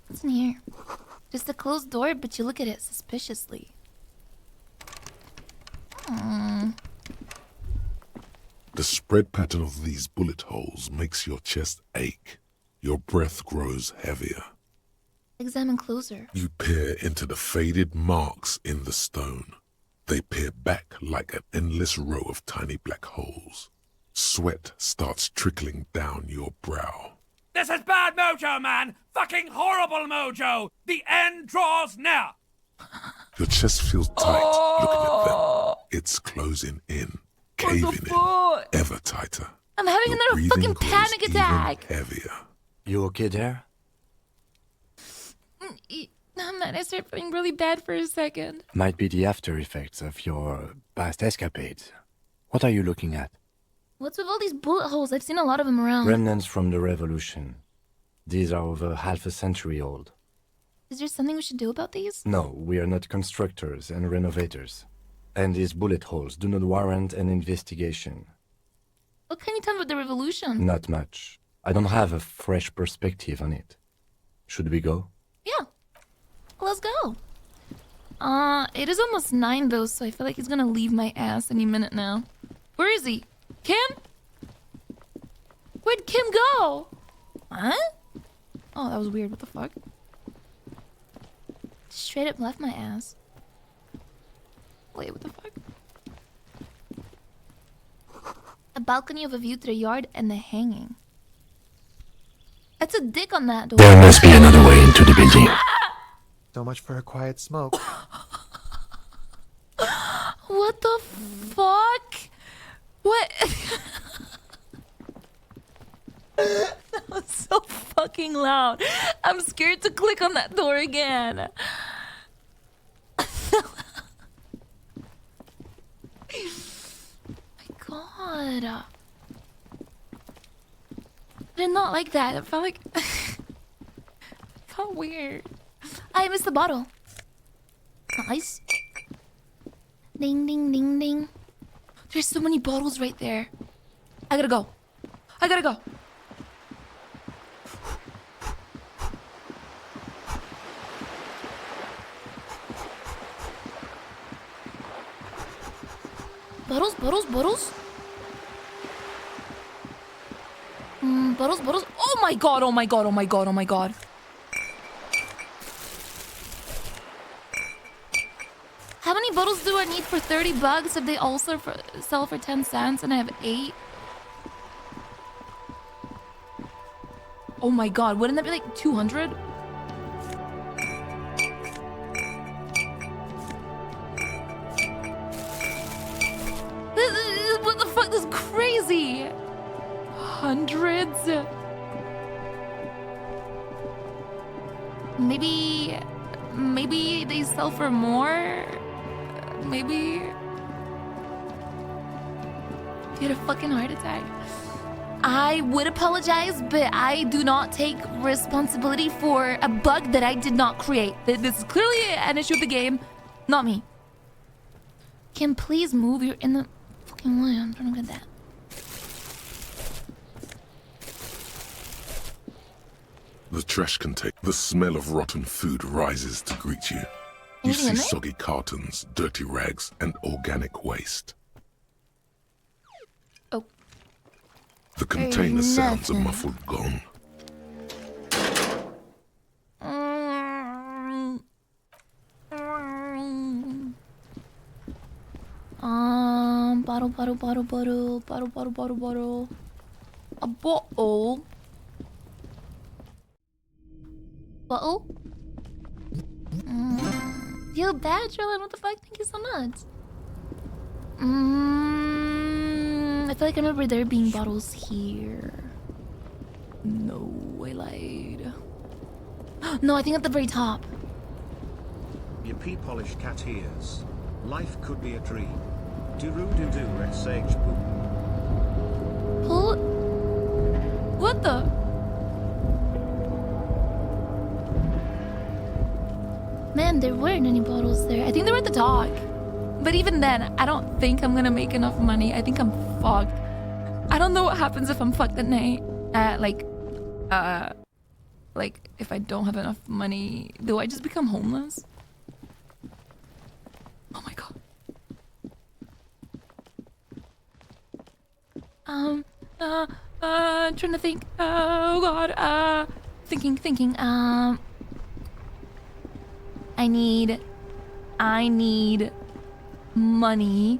What's in here? Just a closed door, but you look at it suspiciously. The spread pattern of these bullet holes makes your chest ache. Your breath grows heavier. Examine closer. You peer into the faded marks in the stone. They peer back like an endless row of tiny black holes. Sweat starts trickling down your brow. This is bad mojo, man! Fucking horrible mojo! The end draws near! Your chest feels tight looking at them. It's closing in, caving in, ever tighter. I'm having Your another breathing fucking grows panic even attack. heavier. You okay there? Man, I started feeling really bad for a second. Might be the after effects of your past escapades. What are you looking at? What's with all these bullet holes? I've seen a lot of them around. Remnants from the revolution. These are over half a century old. Is there something we should do about these? No, we are not constructors and renovators. And these bullet holes do not warrant an investigation. What can you tell me about the revolution? Not much. I don't have a fresh perspective on it. Should we go? Yeah. Let's go. It is almost 9 though, so I feel like he's gonna leave my ass any minute now. Where is he? Kim? Where'd Kim go? Huh? Oh, that was weird. What the fuck? Straight up left my ass. Wait, what the fuck? A balcony of a view to the yard and the hanging. That's a dick on that door. There must be another way into the building. So much for a quiet smoke. What the fuck? What? That was so fucking loud. I'm scared to click on that door again. My god. I did not like that. It felt like... it felt weird. I missed the bottle. Nice. Ding, ding, ding, ding. There's so many bottles right there. I gotta go. I gotta go. Bottles, bottles, bottles. Bottles, bottles. Oh my god, oh my god, oh my god, oh my god. How many bottles do I need for 30 bucks if they also sell for 10 cents and I have 8? Oh my god, wouldn't that be like 200? What the fuck? This is crazy! Hundreds? Maybe they sell for more? Maybe... Get a fucking heart attack. I would apologize, but I do not take responsibility for a bug that I did not create. This is clearly an issue of the game, not me. Can please move? You're in the fucking way. I'm trying to get that. The trash container. The smell of rotten food rises to greet you. You see soggy cartons, dirty rags, and organic waste. Oh. The container sounds a muffled gong. Bottle. A bottle. Bottle? Feel bad, Charlotte? What the fuck? Thank you so much. I feel like I remember there being bottles here. No, I lied. No, I think at the very top. Your pea-polished cat ears. Life could be a dream. Do-roo-do-do, red-sage poop. Pull... What the... Man, there weren't any bottles there. I think they were at the dock. But even then, I don't think I'm gonna make enough money. I think I'm fucked. I don't know what happens if I'm fucked at night. Like, if I don't have enough money, do I just become homeless? Oh my god. Trying to think. Oh god. Thinking. I need money,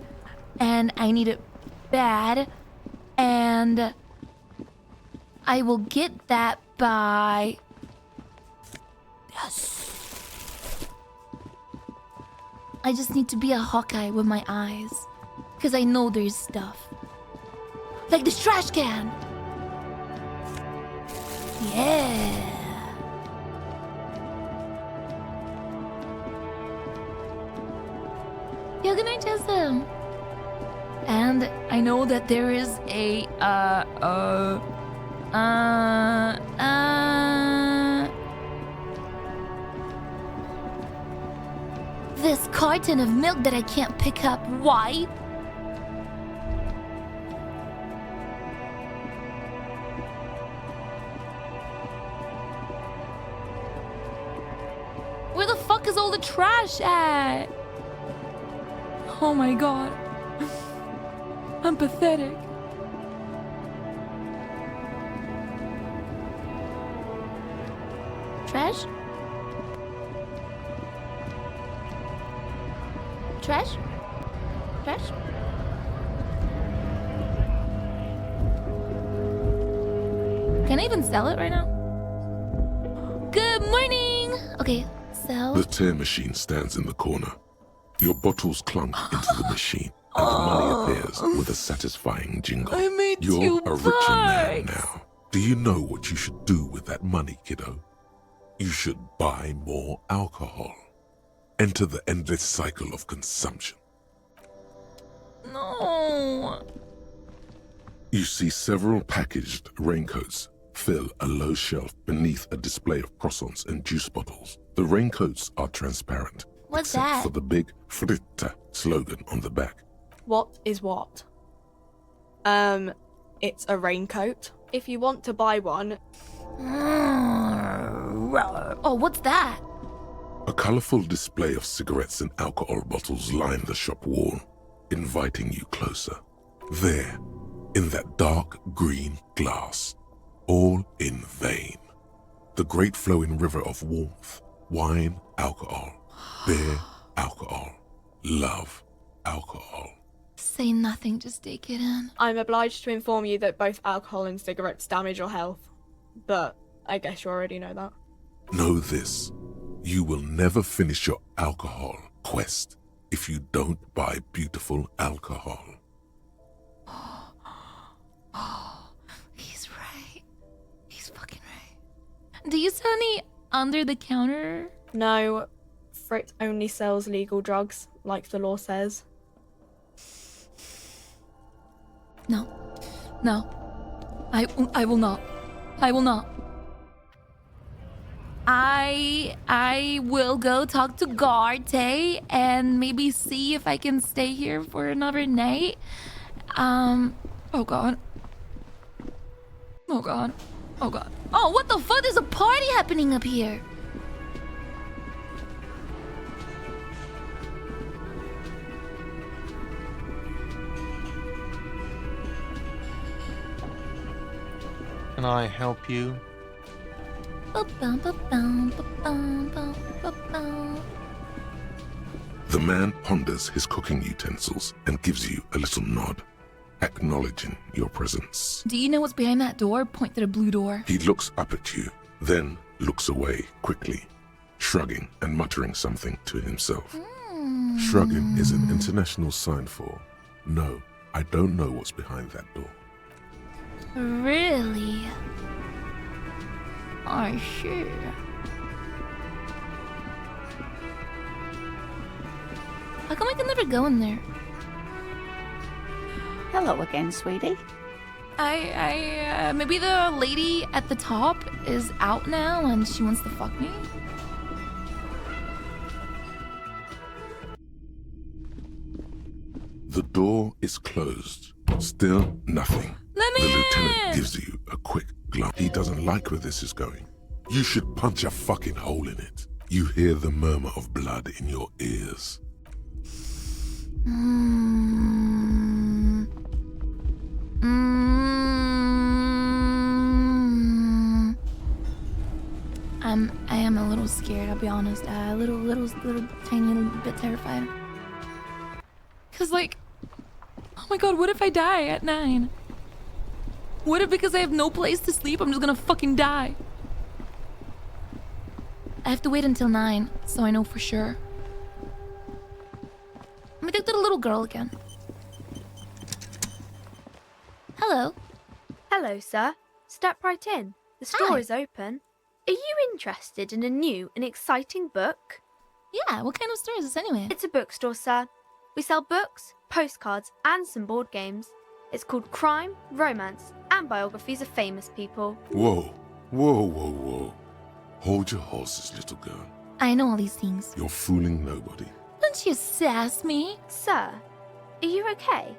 and I need it bad, and I will get that by... Yes. I just need to be a Hawkeye with my eyes, because I know there's stuff. Like this trash can! Yeah! Yo, good night, Jessam. And I know that there is a this carton of milk that I can't pick up. Why? Where the fuck is all the trash at? Oh my god. I'm pathetic. Trash? Trash? Trash? Can I even sell it right now? Good morning! Okay, sell. The tear machine stands in the corner. Your bottles clunk into the machine, and the money appears with a satisfying jingle. I made You're $2. a richer man now. Do you know what you should do with that money, kiddo? You should buy more alcohol. Enter the endless cycle of consumption. No. You see several packaged raincoats, fill a low shelf beneath a display of croissants and juice bottles. The raincoats are transparent. What's except that? for the big Fritta slogan on the back. What is what? It's a raincoat. If you want to buy one... Oh, what's that? A colourful display of cigarettes and alcohol bottles line the shop wall, inviting you closer. There, in that dark green glass, all in vain. The great flowing river of warmth, wine, alcohol, beer, alcohol, love, alcohol. Say nothing, just take it in. I'm obliged to inform you that both alcohol and cigarettes damage your health. But I guess you already know that. Know this, you will never finish your alcohol quest if you don't buy beautiful alcohol. He's right. He's fucking right. Do you sell any under the counter? No, Frit only sells legal drugs, like the law says. No. No. I will not. I will not. I will go talk to Garte and maybe see if I can stay here for another night. Oh god. Oh god. Oh god. Oh, what the fuck? There's a party happening up here. Can I help you? The man ponders his cooking utensils and gives you a little nod, acknowledging your presence. Do you know what's behind that door? Point to the blue door. He looks up at you, then looks away quickly, shrugging and muttering something to himself. Shrugging is an international sign for, no, I don't know what's behind that door. Really? Oh, sure. How come I can never go in there? Hello again, sweetie. Maybe the lady at the top is out now and she wants to fuck me? The door is closed. Still nothing. Let me The lieutenant gives you a quick glance. He doesn't like where this is going. You should punch a fucking hole in it. You hear the murmur of blood in your ears. I am a little scared, I'll be honest. A little tiny little bit terrified. Cause like, oh my god, what if I die at 9? What if because I have no place to sleep, I'm just gonna fucking die? I have to wait until 9, so I know for sure. I'm gonna talk to the little girl again. Hello. Hello, sir. Step right in. The store is open. Are you interested in a new and exciting book? Yeah, what kind of store is this anyway? It's a bookstore, sir. We sell books, postcards, and some board games. It's called Crime, Romance, and Biographies of Famous People. Whoa, whoa, whoa, whoa. Hold your horses, little girl. I know all these things. You're fooling nobody. Don't you sass me. Sir, are you okay?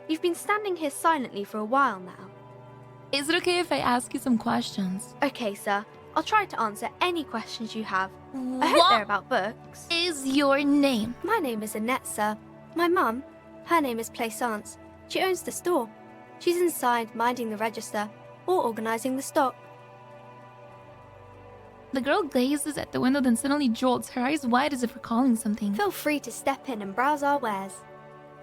You've been standing here silently for a while now. Is it okay if I ask you some questions? Okay, sir. I'll try to answer any questions you have. I hope What they're about books. is your name? My name is Annette, sir. My mum, her name is Plaisance. She owns the store. She's inside minding the register or organising the stock. The girl gazes at the window, then suddenly jolts, her eyes wide as if recalling something. Feel free to step in and browse our wares.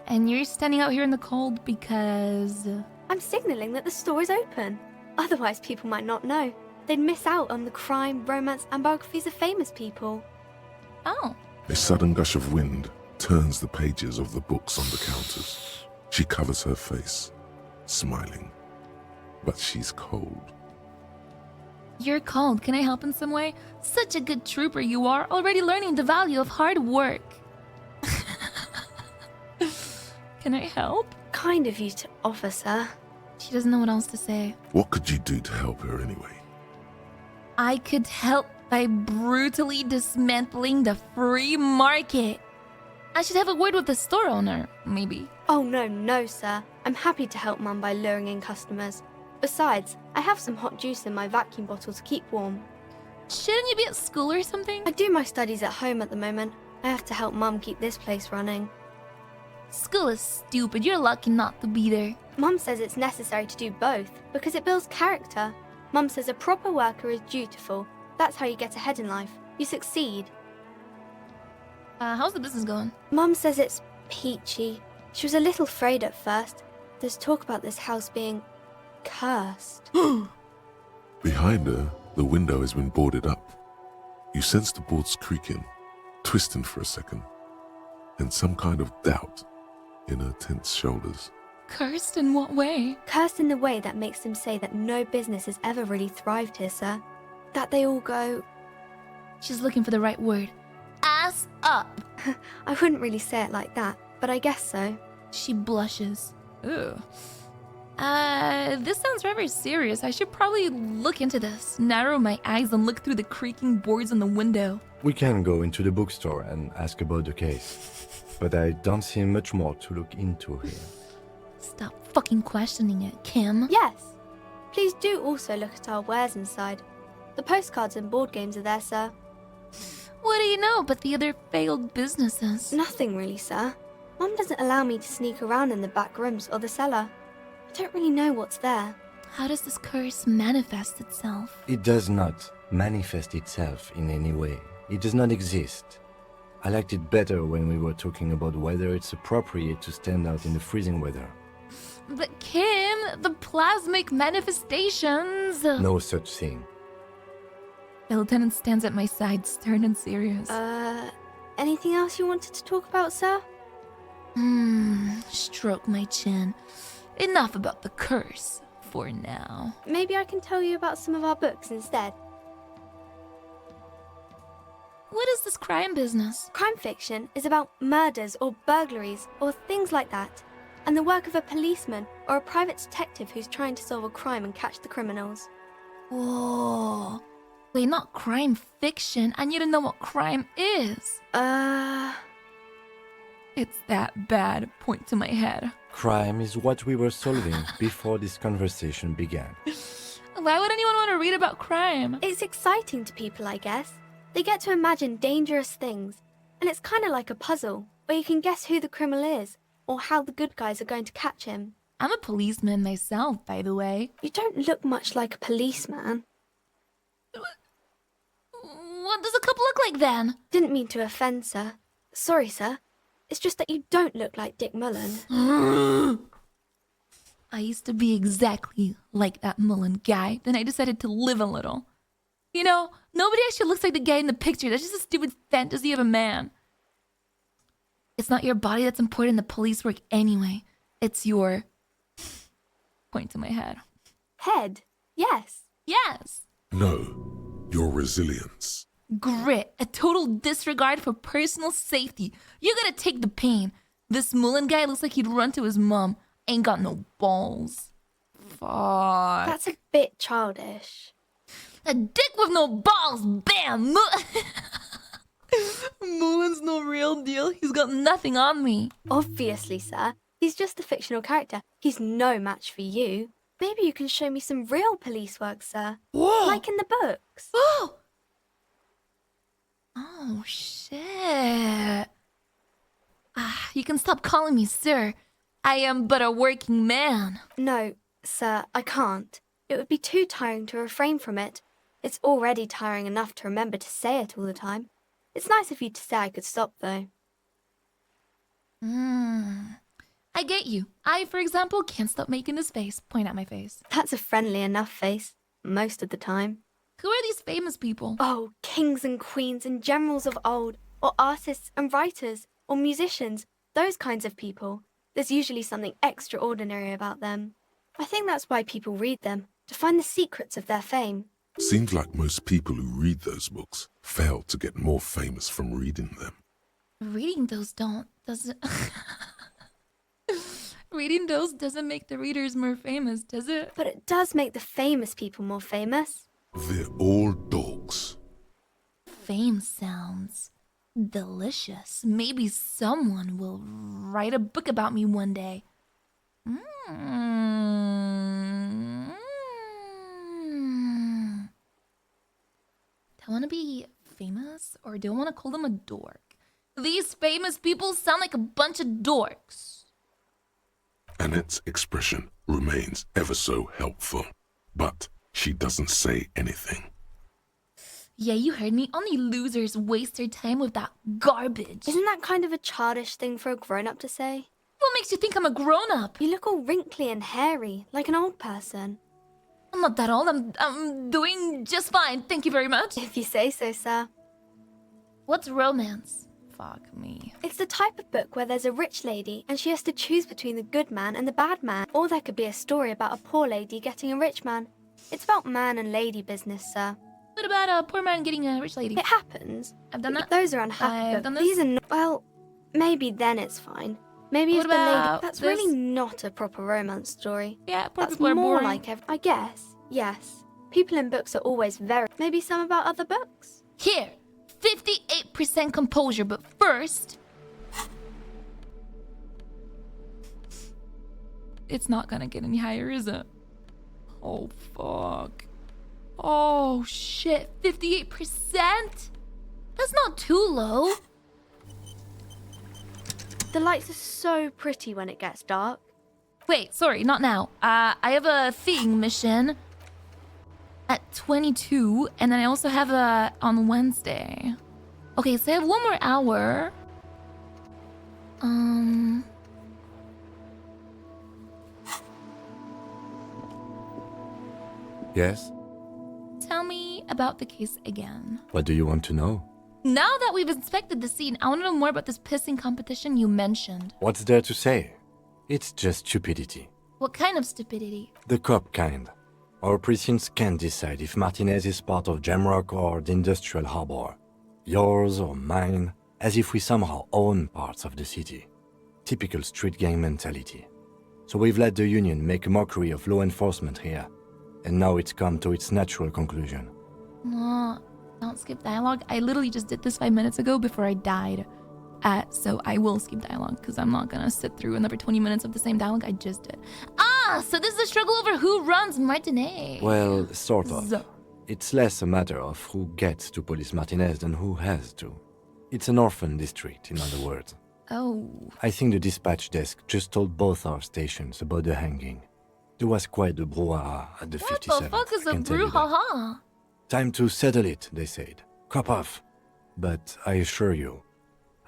And you're standing out here in the cold because... I'm signalling that the store is open. Otherwise, people might not know. They'd miss out on the crime, romance, and biographies of famous people. Oh. A sudden gush of wind turns the pages of the books on the counters. She covers her face, smiling. But she's cold. You're cold. Can I help in some way? Such a good trooper you are, already learning the value of hard work. Can I help? Kind of you to offer, sir. She doesn't know what else to say. What could you do to help her anyway? I could help by brutally dismantling the free market. I should have a word with the store owner, maybe. Oh, no, sir. I'm happy to help Mum by luring in customers. Besides, I have some hot juice in my vacuum bottle to keep warm. Shouldn't you be at school or something? I do my studies at home at the moment. I have to help Mum keep this place running. School is stupid. You're lucky not to be there. Mum says it's necessary to do both because it builds character. Mum says a proper worker is dutiful. That's how you get ahead in life. You succeed. How's the business going? Mum says it's peachy. She was a little afraid at first. There's talk about this house being cursed. Behind her, the window has been boarded up. You sense the boards creaking, twisting for a second, and some kind of doubt in her tense shoulders. Cursed in what way? Cursed in the way that makes them say that no business has ever really thrived here, sir. That they all go... She's looking for the right word. Ass up! I wouldn't really say it like that, but I guess so. She blushes. Ooh. This sounds rather serious. I should probably look into this. Narrow my eyes and look through the creaking boards on the window. We can go into the bookstore and ask about the case, but I don't see much more to look into here. Stop fucking questioning it, Kim. Yes. Please do also look at our wares inside. The postcards and board games are there, sir. What do you know about the other failed businesses? Nothing really, sir. Mum doesn't allow me to sneak around in the back rooms or the cellar. I don't really know what's there. How does this curse manifest itself? It does not manifest itself in any way. It does not exist. I liked it better when we were talking about whether it's appropriate to stand out in the freezing weather. But Kim, the plasmic manifestations... No such thing. The lieutenant stands at my side, stern and serious. Anything else you wanted to talk about, sir? Stroke my chin. Enough about the curse, for now. Maybe I can tell you about some of our books instead. What is this crime business? Crime fiction is about murders or burglaries or things like that, and the work of a policeman or a private detective who's trying to solve a crime and catch the criminals. Whoa. Wait, not crime fiction. I need to know what crime is. It's that bad. Point to my head. Crime is what we were solving before this conversation began. Why would anyone want to read about crime? It's exciting to people, I guess. They get to imagine dangerous things, and it's kind of like a puzzle, where you can guess who the criminal is, or how the good guys are going to catch him. I'm a policeman myself, by the way. You don't look much like a policeman. What does a couple look like then? Didn't mean to offend, sir. Sorry, sir. It's just that you don't look like Dick Mullen. I used to be exactly like that Mullen guy. Then I decided to live a little. You know, nobody actually looks like the guy in the picture. That's just a stupid fantasy of a man. It's not your body that's important in the police work anyway. It's your... Point to my head. Head? Yes. Yes. No, your resilience. Grit. A total disregard for personal safety. You gotta take the pain. This Mullen guy looks like he'd run to his mom. Ain't got no balls. Fuck. That's a bit childish. A dick with no balls. Bam. Mullen's no real deal. He's got nothing on me. Obviously, sir. He's just a fictional character. He's no match for you. Maybe you can show me some real police work, sir. Whoa. Like in the books. Oh! Oh, shit. You can stop calling me sir. I am but a working man. No, sir, I can't. It would be too tiring to refrain from it. It's already tiring enough to remember to say it all the time. It's nice of you to say I could stop, though. I get you. I, for example, can't stop making this face. Point at my face. That's a friendly enough face. Most of the time. Who are these famous people? Oh, kings and queens and generals of old. Or artists and writers. Or musicians. Those kinds of people. There's usually something extraordinary about them. I think that's why people read them. To find the secrets of their fame. Seems like most people who read those books fail to get more famous from reading them. Reading those doesn't... reading those doesn't make the readers more famous, does it? But it does make the famous people more famous. They're all dogs. Fame sounds delicious. Maybe someone will write a book about me one day. Do I want to be famous or do I want to call them a dork? These famous people sound like a bunch of dorks. Annette's expression remains ever so helpful, but she doesn't say anything. Yeah, you heard me. Only losers waste their time with that garbage. Isn't that kind of a childish thing for a grown-up to say? What makes you think I'm a grown-up? You look all wrinkly and hairy, like an old person. I'm not that old. I'm doing just fine. Thank you very much. If you say so, sir. What's romance? Fuck me. It's the type of book where there's a rich lady and she has to choose between the good man and the bad man. Or there could be a story about a poor lady getting a rich man. It's about man and lady business, sir. What about a poor man getting a rich lady? It happens. I've done that. Those are unhappy. I've done this. These are not, well, maybe then it's fine. Maybe What if the lady... about That's this? really not a proper romance story. Yeah, poor That's people are more boring. like I guess, yes. People in books are always very... Maybe some about other books. Here, 58% composure, but first... It's not gonna get any higher, is it? Oh, fuck. Oh, shit. 58%? That's not too low. The lights are so pretty when it gets dark. Wait, sorry, not now. I have a thing mission at 22, and then I also have a on Wednesday. Okay, so I have 1 more hour. Yes? Tell me about the case again. What do you want to know? Now that we've inspected the scene, I want to know more about this pissing competition you mentioned. What's there to say? It's just stupidity. What kind of stupidity? The cop kind. Our precincts can't decide if Martinez is part of Jamrock or the Industrial Harbor. Yours or mine, as if we somehow own parts of the city. Typical street gang mentality. So we've let the Union make a mockery of law enforcement here. And now it's come to its natural conclusion. No, don't skip dialogue. I literally just did this 5 minutes ago before I died. So I will skip dialogue because I'm not gonna sit through another 20 minutes of the same dialogue I just did. Ah, so this is a struggle over who runs Martinez. Well, sort of. So- It's less a matter of who gets to police Martinez than who has to. It's an orphan district, in other words. Oh. I think the dispatch desk just told both our stations about the hanging. There was quite the brouhaha at the 57th. What the fuck is a I can tell you that. brouhaha? Time to settle it, they said. Cop off. But I assure you,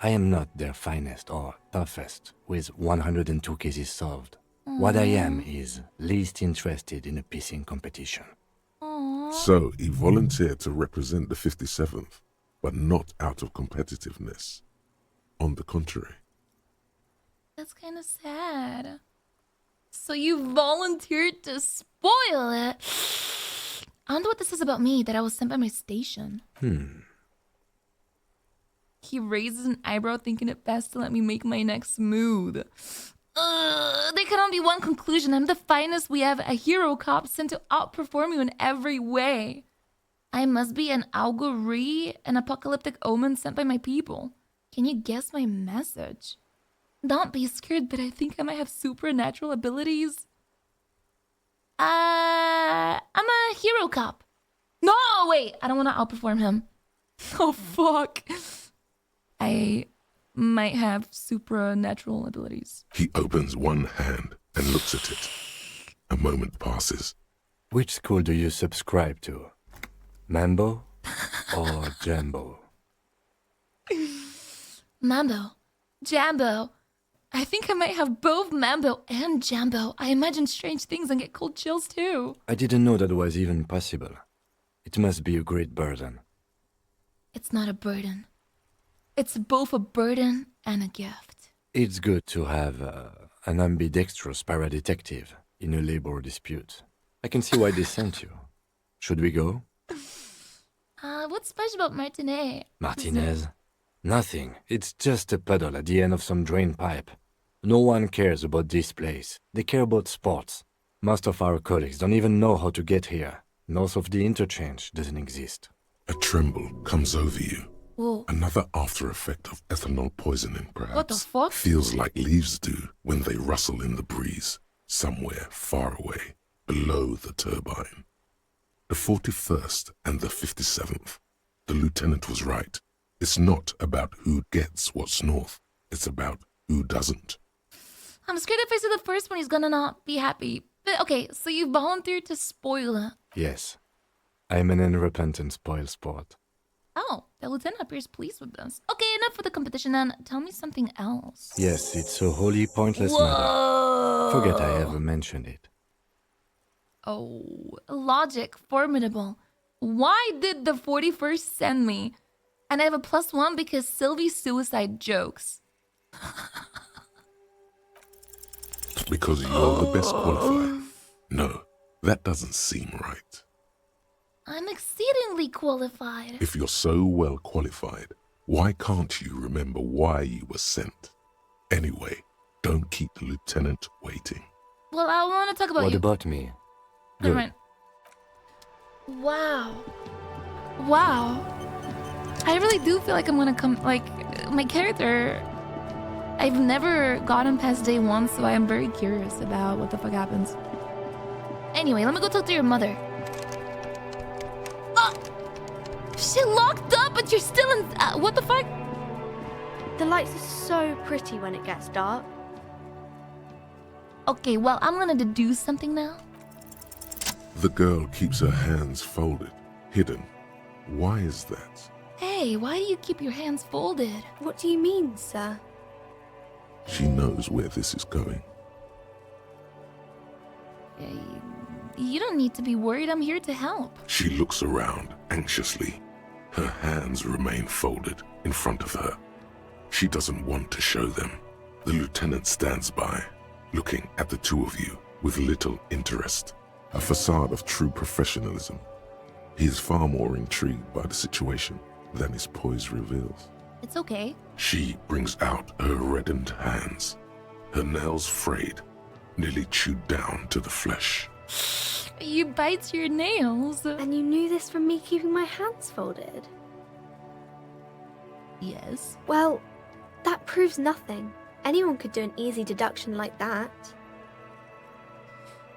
I am not their finest or toughest with 102 cases solved. What I am is least interested in a pissing competition. So he volunteered to represent the 57th, but not out of competitiveness. On the contrary. That's kind of sad. So you volunteered to spoil it. I wonder what this is about me, that I was sent by my station. He raises an eyebrow, thinking it best to let me make my next move. There can only be one conclusion. I'm the finest we have, a hero cop sent to outperform you in every way. I must be an augury, an apocalyptic omen sent by my people. Can you guess my message? Don't be scared, but I think I might have supernatural abilities. I'm a hero cop. No, wait, I don't want to outperform him. Oh, fuck. I might have supernatural abilities. He opens one hand and looks at it. A moment passes. Which school do you subscribe to? Mambo or Jambo? Mambo. Jambo. I think I might have both Mambo and Jambo. I imagine strange things and get cold chills too. I didn't know that was even possible. It must be a great burden. It's not a burden. It's both a burden and a gift. It's good to have an ambidextrous paradetective in a labor dispute. I can see why they sent you. Should we go? What's special about Martinez? Martinez? Nothing. It's just a puddle at the end of some drain pipe. No one cares about this place. They care about sports. Most of our colleagues don't even know how to get here. North of the interchange doesn't exist. A tremble comes over you. Whoa. Another after effect of ethanol poisoning, perhaps. What the fuck? Feels like leaves do when they rustle in the breeze, somewhere far away, below the turbine. The 41st and the 57th. The lieutenant was right. It's not about who gets what's north. It's about who doesn't. I'm scared if I see the first one, he's gonna not be happy. But okay, so you volunteered to spoil it. Yes. I'm an unrepentant spoil sport. Oh, the lieutenant appears pleased with this. Okay, enough with the competition then. Tell me something else. Yes, it's a wholly pointless Whoa. matter. Forget I ever mentioned it. Oh, logic, formidable. Why did the 41st send me? And I have a +1 because Sylvie's suicide jokes. Because you're the best qualified. No, that doesn't seem right. I'm exceedingly qualified. If you're so well qualified, why can't you remember why you were sent? Anyway, don't keep the lieutenant waiting. Well, I want to talk about What you. about me? Never Good. mind. Wow. Wow. I really do feel like I'm gonna come, like, my character, I've never gotten past day 1, so I am very curious about what the fuck happens. Anyway, let me go talk to your mother. Oh! She locked up, but you're still in, what the fuck? The lights are so pretty when it gets dark. Okay, well, I'm gonna deduce something now. The girl keeps her hands folded, hidden. Why is that? Hey, why do you keep your hands folded? What do you mean, sir? She knows where this is going. You don't need to be worried, I'm here to help. She looks around anxiously. Her hands remain folded in front of her. She doesn't want to show them. The lieutenant stands by, looking at the two of you with little interest. A facade of true professionalism. He is far more intrigued by the situation than his poise reveals. It's okay. She brings out her reddened hands, her nails frayed, nearly chewed down to the flesh. You bite your nails. And you knew this from me keeping my hands folded? Yes. Well, that proves nothing. Anyone could do an easy deduction like that.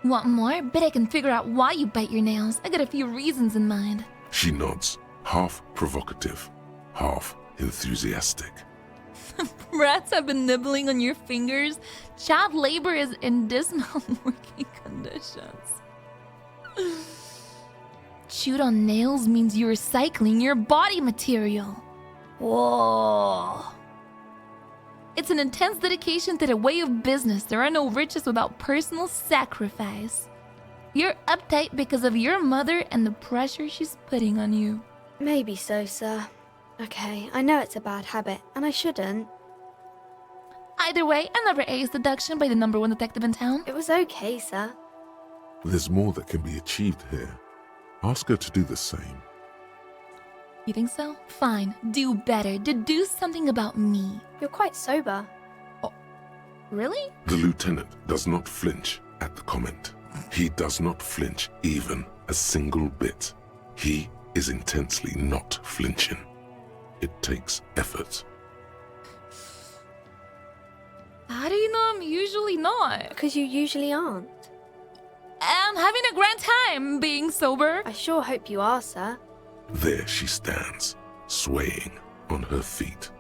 Want more? Bet I can figure out why you bite your nails. I got a few reasons in mind. She nods, half provocative, half enthusiastic. Rats have been nibbling on your fingers. Child labor is in dismal working conditions. Chewed on nails means you're recycling your body material. Whoa. It's an intense dedication to the way of business. There are no riches without personal sacrifice. You're uptight because of your mother and the pressure she's putting on you. Maybe so, sir. Okay, I know it's a bad habit, and I shouldn't. Either way, I never aced deduction by the #1 detective in town. It was okay, sir. There's more that can be achieved here. Ask her to do the same. You think so? Fine, do better. Deduce something about me. You're quite sober. Oh, really? The lieutenant does not flinch at the comment. He does not flinch even a single bit. He is intensely not flinching. It takes effort. How do you know I'm usually not? Because you usually aren't. I'm having a grand time being sober. I sure hope you are, sir. There she stands, swaying on her feet,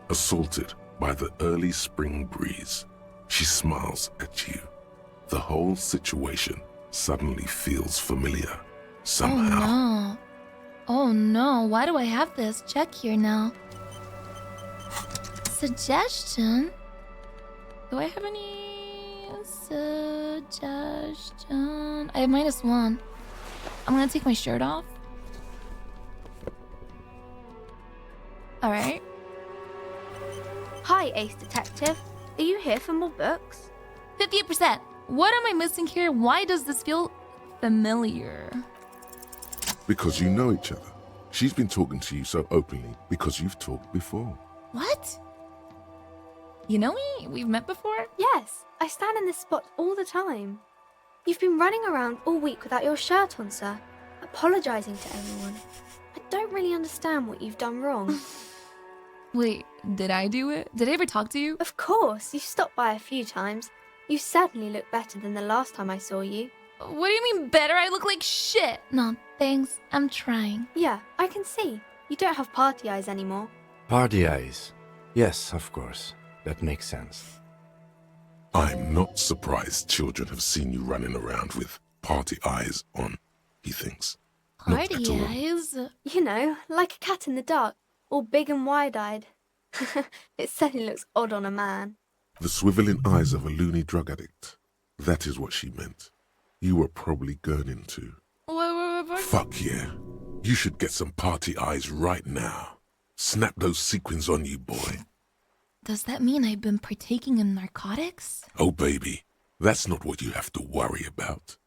assaulted by the early spring breeze. She smiles at you. The whole situation suddenly feels familiar, somehow. Oh no. Oh no, why do I have this? Check here now. Suggestion? Do I have any suggestion? I have -1. I'm gonna take my shirt off. Alright. Hi, Ace Detective. Are you here for more books? 58%. What am I missing here? Why does this feel familiar? Because you know each other. She's been talking to you so openly because you've talked before. What? You know me? We've met before? Yes, I stand in this spot all the time. You've been running around all week without your shirt on, sir, apologising to everyone. I don't really understand what you've done wrong. Wait, did I do it? Did I ever talk to you? Of course, you stopped by a few times. You certainly look better than the last time I saw you. What do you mean better? I look like shit. No, thanks. I'm trying. Yeah, I can see. You don't have party eyes anymore. Party eyes. Yes, of course. That makes sense. I'm not surprised children have seen you running around with party eyes on, he thinks. Not Party at all. eyes? You know, like a cat in the dark, all big and wide-eyed. It certainly looks odd on a man. The swiveling eyes of a loony drug addict. That is what she meant. You were probably gurning too. What? Fuck yeah. You should get some party eyes right now. Snap those sequins on you, boy. Does that mean I've been partaking in narcotics? Oh, baby, that's not what you have to worry about.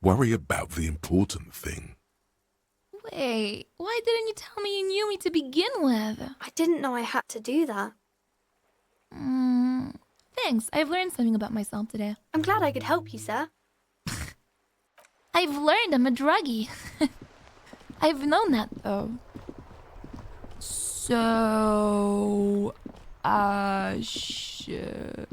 Worry about the important thing. Wait, why didn't you tell me you knew me to begin with? I didn't know I had to do that. Thanks, I've learned something about myself today. I'm glad I could help you, sir. I've learned I'm a druggie. I've known that, though. So... shit.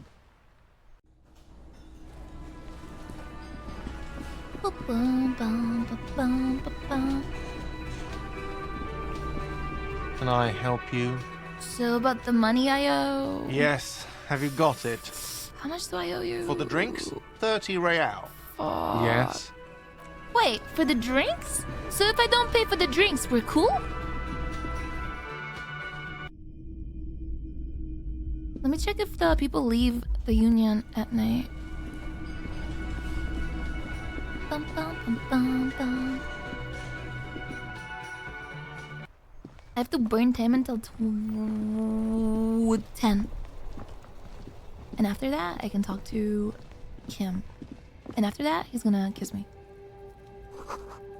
Can I help you? So about the money I owe? Yes. Have you got it? How much do I owe you? For the drinks? 30 real. Fuck. Yes. Wait, for the drinks? So if I don't pay for the drinks, we're cool? Let me check if the people leave the union at night. Bum, bum, bum, bum, bum. I have to burn time until 10. And after that, I can talk to Kim. And after that, he's gonna kiss me.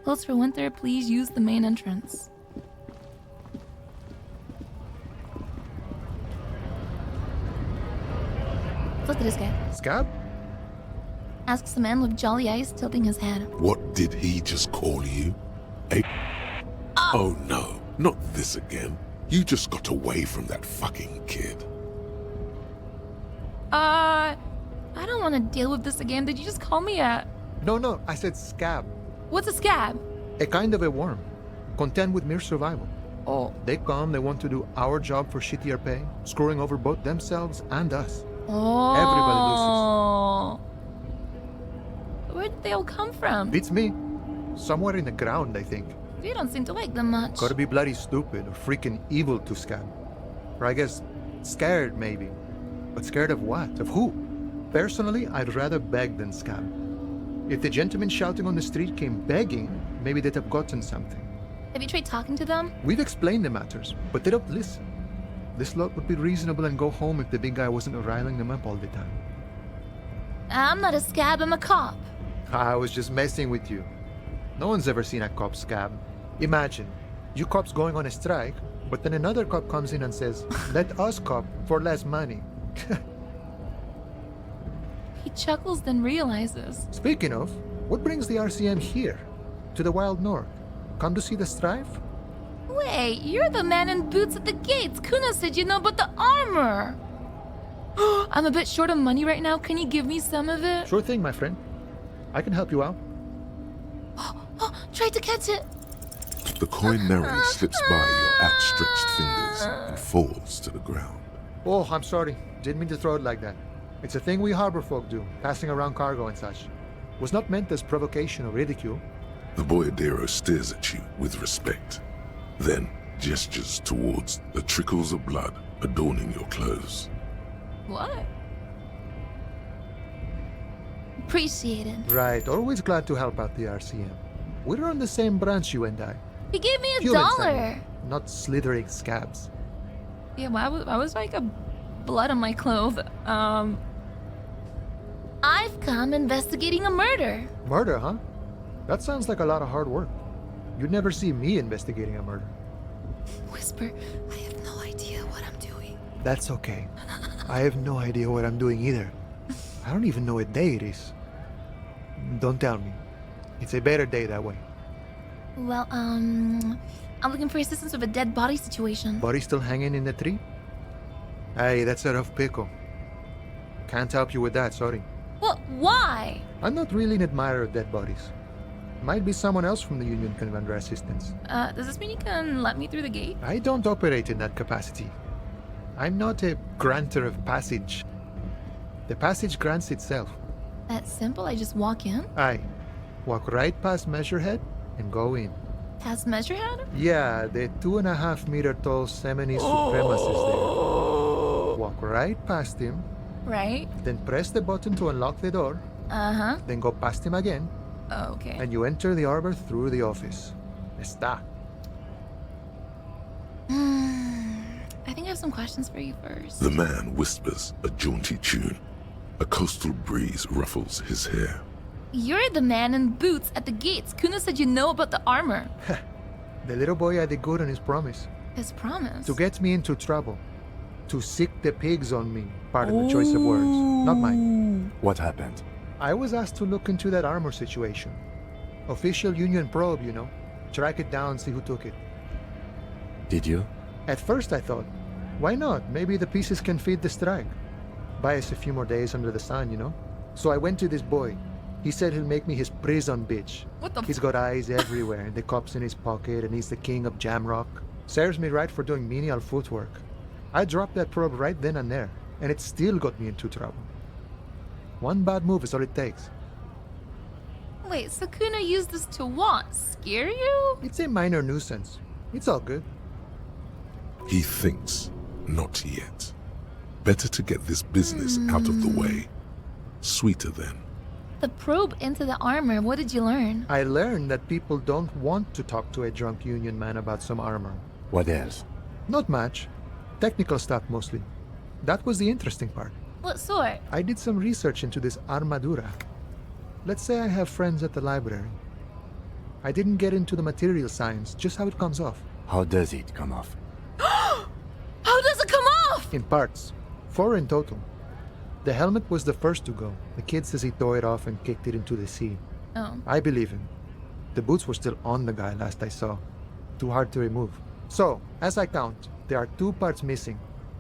Clothes for winter, please use the main entrance. Look at this guy. Scab? Asks the man with jolly eyes tilting his head. What did he just call you? A... Oh no, not this again. You just got away from that fucking kid. I don't want to deal with this again. Did you just call me a... No, I said scab. What's a scab? A kind of a worm. Content with mere survival. Oh. They come, they want to do our job for shittier pay, screwing over both themselves and us. Oh. Everybody loses. Where did they all come from? Beats me. Somewhere in the ground, I think. You don't seem to like them much. Gotta be bloody stupid or freaking evil to scab. Or I guess scared, maybe. But scared of what? Of who? Personally, I'd rather beg than scab. If the gentleman shouting on the street came begging, maybe they'd have gotten something. Have you tried talking to them? We've explained the matters, but they don't listen. This lot would be reasonable and go home if the big guy wasn't riling them up all the time. I'm not a scab, I'm a cop. I was just messing with you. No one's ever seen a cop scab. Imagine, you cops going on a strike, but then another cop comes in and says, let us cop for less money. He chuckles, then realizes. Speaking of, what brings the RCM here? To the Wild North? Come to see the strife? Wait, you're the man in boots at the gates. Kuna said you know about the armor. I'm a bit short of money right now. Can you give me some of it? Sure thing, my friend. I can help you out. Try to catch it. The coin narrowly slips by your outstretched fingers and falls to the ground. Oh, I'm sorry. Didn't mean to throw it like that. It's a thing we harbor folk do, passing around cargo and such. Was not meant as provocation or ridicule. The boyadero stares at you with respect, then gestures towards the trickles of blood adorning your clothes. What? Appreciate it. Right, always glad to help out the RCM. We're on the same branch, you and I. He gave me Humans, $1. I mean, not slithering scabs. Yeah, why was like a blood on my clothes? I've come investigating a murder. Murder, huh? That sounds like a lot of hard work. You'd never see me investigating a murder. Whisper, I have no idea what I'm doing. That's okay. I have no idea what I'm doing either. I don't even know what day it is. Don't tell me. It's a better day that way. Well, I'm looking for assistance with a dead body situation. Body still hanging in the tree? Hey, that's a rough pickle. Can't help you with that, sorry. Well, why? I'm not really an admirer of dead bodies. Might be someone else from the Union can render assistance. Does this mean you can let me through the gate? I don't operate in that capacity. I'm not a granter of passage. The passage grants itself. That's simple, I just walk in? Aye. Walk right past Measurehead and go in. Past Measurehead? Yeah, the 2.5 meter tall Semini supremacist there. Walk right past him. Right. Then press the button to unlock the door. Uh-huh. Then go past him again. Oh, okay. And you enter the arbor through the office. Está. I think I have some questions for you first. The man whispers a jaunty tune. A coastal breeze ruffles his hair. You're the man in boots at the gates. Kuna said you know about the armor. The little boy had the good on his promise. His promise? To get me into trouble. To sick the pigs on me. Pardon the choice of words. Not mine. What happened? I was asked to look into that armor situation. Official Union probe, you know. Track it down, see who took it. Did you? At first I thought, why not? Maybe the pieces can feed the strike. Buy us a few more days under the sun, you know? So I went to this boy. He said he'll make me his prison bitch. What the He's got eyes everywhere, and the cops in his pocket, and he's the king of Jamrock. Serves me right for doing menial footwork. I dropped that probe right then and there, and it still got me into trouble. One bad move is all it takes. Wait, so Kuna used this to what? Scare you? It's a minor nuisance. It's all good. He thinks, not yet. Better to get this business out of the way. Sweeter then. The probe into the armor, what did you learn? I learned that people don't want to talk to a drunk Union man about some armor. What else? Not much. Technical stuff mostly. That was the interesting part. What sort? I did some research into this armadura. Let's say I have friends at the library. I didn't get into the material science, just how it comes off. How does it come off? How does it come off? In parts. 4 in total. The helmet was the first to go. The kid says he tore it off and kicked it into the sea. Oh. I believe him. The boots were still on the guy last I saw. Too hard to remove. So, as I count, there are 2 parts missing.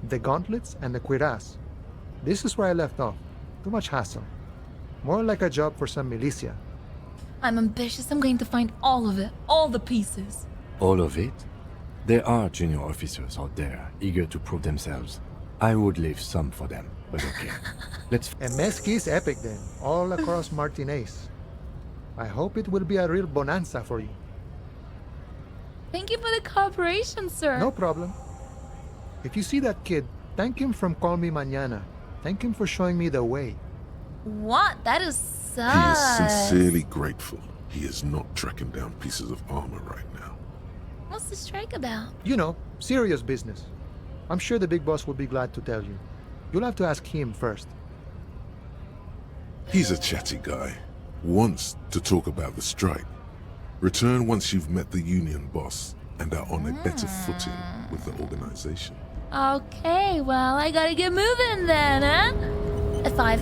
The gauntlets and the cuirass. This is where I left off. Too much hassle. More like a job for some militia. I'm ambitious. I'm going to find all of it. All the pieces. All of it? There are junior officers out there, eager to prove themselves. I would leave some for them, but okay. Let's... A mesquite epic then, all across Martinez. I hope it will be a real bonanza for you. Thank you for the cooperation, sir. No problem. If you see that kid, thank him from Call Me Mañana. Thank him for showing me the way. What? That is He is sus. sincerely grateful he is not tracking down pieces of armor right now. What's the strike about? You know, serious business. I'm sure the big boss will be glad to tell you. You'll have to ask him first. He's a chatty guy. Wants to talk about the strike. Return once you've met the union boss and are on a better footing with the organization. Okay, well, I gotta get moving then, huh? At 5.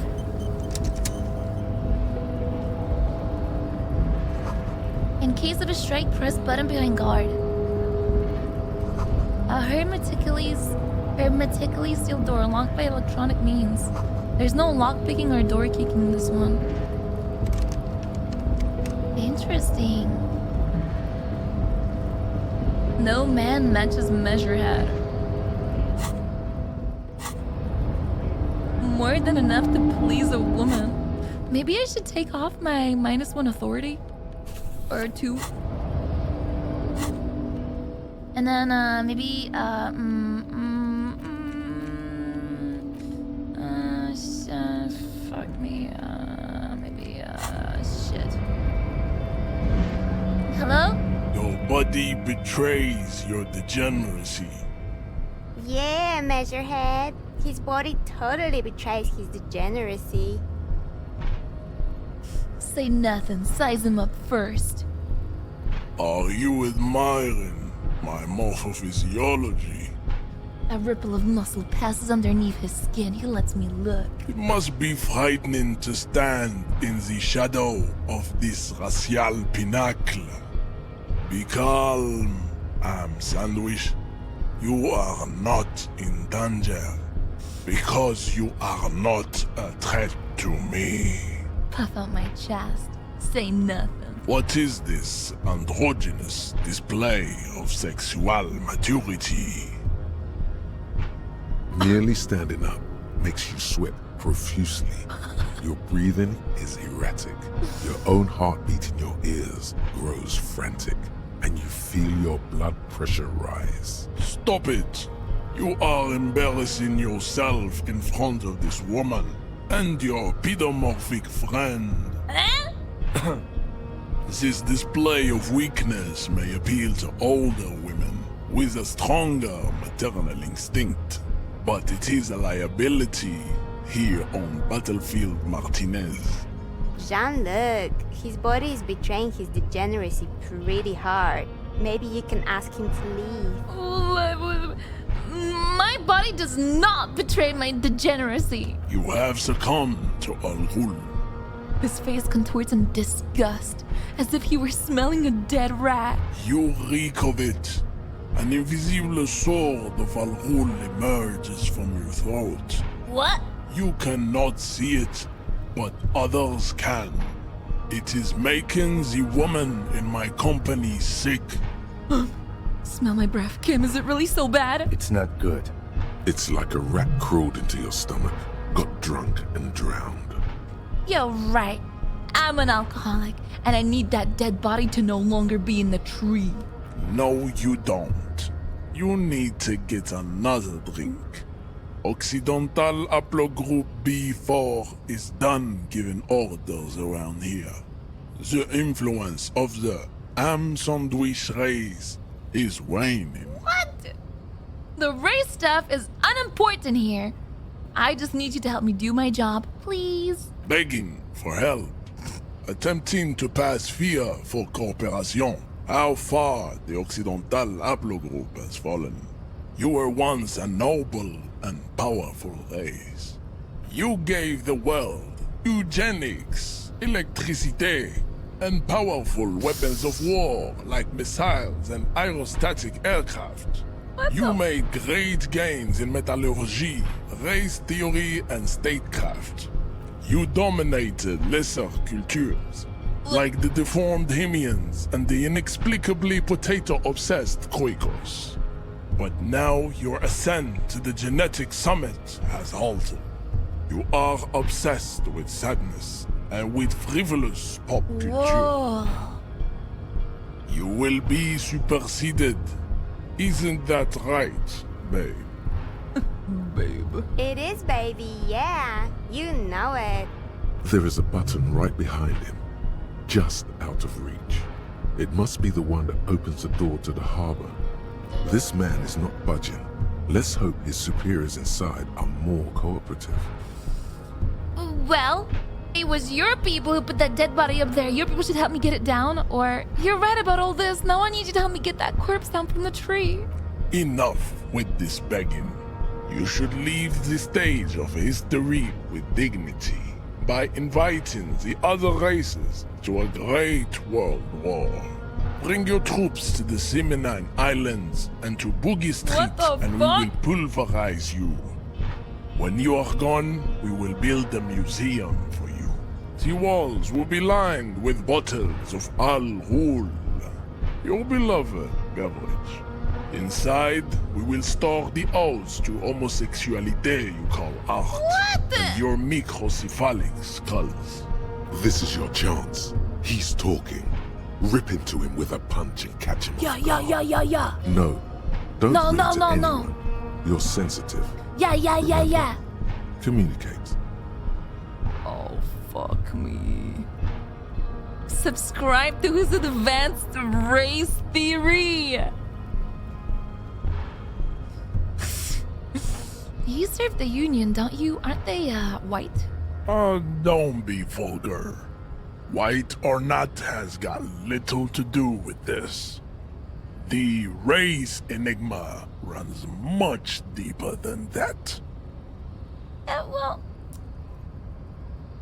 In case of a strike, press button behind guard. A hermetically sealed door locked by electronic means. There's no lockpicking or door kicking in this one. Interesting. No man matches Measurehead. More than enough to please a woman. Maybe I should take off my -1 authority. Or 2. And then, maybe, fuck me, maybe, shit. Hello? Nobody betrays your degeneracy. Yeah, Measurehead. His body totally betrays his degeneracy. Say nothing. Size him up first. Are you admiring my morphophysiology? A ripple of muscle passes underneath his skin. He lets me look. It must be frightening to stand in the shadow of this racial pinnacle. Be calm, Sandwich. You are not in danger, because you are not a threat to me. Puff out my chest. Say nothing. What is this androgynous display of sexual maturity? Merely standing up makes you sweat profusely. Your breathing is erratic. Your own heartbeat in your ears grows frantic, and you feel your blood pressure rise. Stop it! You are embarrassing yourself in front of this woman and your pedomorphic friend. This display of weakness may appeal to older women with a stronger maternal instinct, but it is a liability here on Battlefield Martinez. Jean-Luc, his body is betraying his degeneracy pretty hard. Maybe you can ask him to leave. My body does not betray my degeneracy. You have succumbed to Al Ghul. His face contorts in disgust, as if he were smelling a dead rat. You reek of it. An invisible sword of Al Ghul emerges from your throat. What? You cannot see it, but others can. It is making the woman in my company sick. Smell my breath, Kim. Is it really so bad? It's not good. It's like a rat crawled into your stomach, got drunk and drowned. You're right. I'm an alcoholic, and I need that dead body to no longer be in the tree. No, you don't. You need to get another drink. Occidental Haplogroup B4 is done giving orders around here. The influence of the Ham Sandwich race is waning. What? The race stuff is unimportant here. I just need you to help me do my job, please. Begging for help. Attempting to pass fear for cooperation. How far the Occidental Haplogroup has fallen. You were once a noble and powerful race. You gave the world eugenics, electricité, and powerful weapons of war like missiles and aerostatic aircraft. You made great gains in metallurgy, race theory, and statecraft. You dominated lesser cultures, like the deformed Hemians and the inexplicably potato-obsessed Quakers. But now your ascent to the genetic summit has halted. You are obsessed with sadness and with frivolous pop culture. Whoa. You will be superseded. Isn't that right, babe? Babe. It is, baby, yeah. You know it. There is a button right behind him, just out of reach. It must be the one that opens the door to the harbor. This man is not budging. Let's hope his superiors inside are more cooperative. Well, it was your people who put that dead body up there. Your people should help me get it down. Or, you're right about all this. Now I need you to help me get that corpse down from the tree. Enough with this begging. You should leave the stage of history with dignity by inviting the other races to a great world war. Bring your troops to the Seminine Islands and to Boogie Street, and we will pulverize you. When you are gone, we will build a museum for you. The walls will be lined with bottles of Al Ghul, your beloved beverage. Inside, we will store the odes to homosexuality you call art, and your microcephalic skulls. This is your chance. He's talking. Rip into him with a punch and catch him off guard. Yeah. No. Don't No, lean no, to no, anyone. no. You're sensitive. Yeah. Communicate. Oh, fuck me. Subscribe to his advanced race theory. You serve the Union, don't you? Aren't they, white? Don't be vulgar. White or not has got little to do with this. The race enigma runs much deeper than that. Well,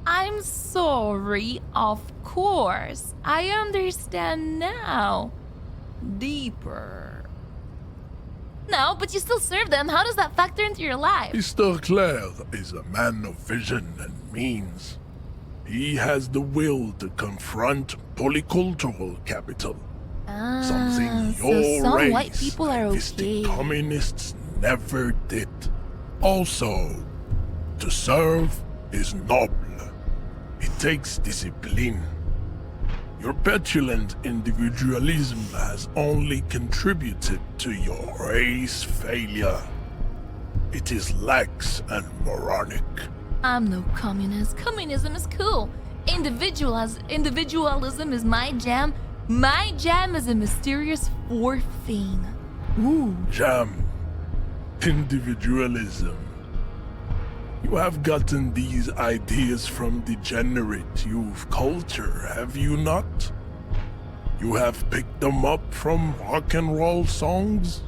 I'm sorry, of course. I understand now. Deeper. No, but you still serve them. How does that factor into your life? Mr. Clare is a man of vision and means. He has the will to confront polycultural capital. Something so your some race white people are okay. communists never did. Also, to serve is noble. It takes discipline. Your petulant individualism has only contributed to your race failure. It is lax and moronic. I'm no communist. Communism is cool. Individualism is my jam. My jam is a mysterious fourth thing. Ooh. Jam. Individualism. You have gotten these ideas from degenerate youth culture, have you not? You have picked them up from rock and roll songs?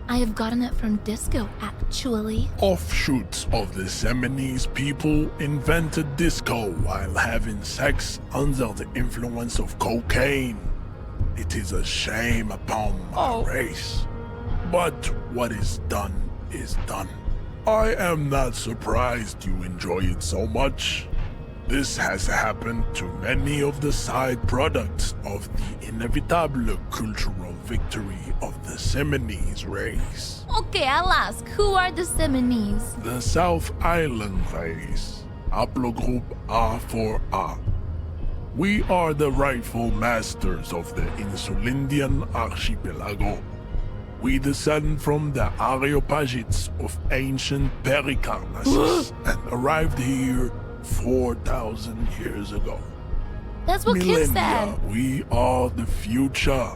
I have gotten it from disco, actually. Offshoots of the Seminoles people invented disco while having sex under the influence of cocaine. It is a shame upon my race. But what is done is done. I am not surprised you enjoy it so much. This has happened to many of the side products of the inevitable cultural victory of the Seminoles race. Okay, I'll ask. Who are the Seminoles? The South Island race, haplogroup A4A. We are the rightful masters of the Insulindian archipelago. We descend from the Areopagites of ancient Pericarnassus and arrived here 4,000 years ago. That's what Kim said. We are the future.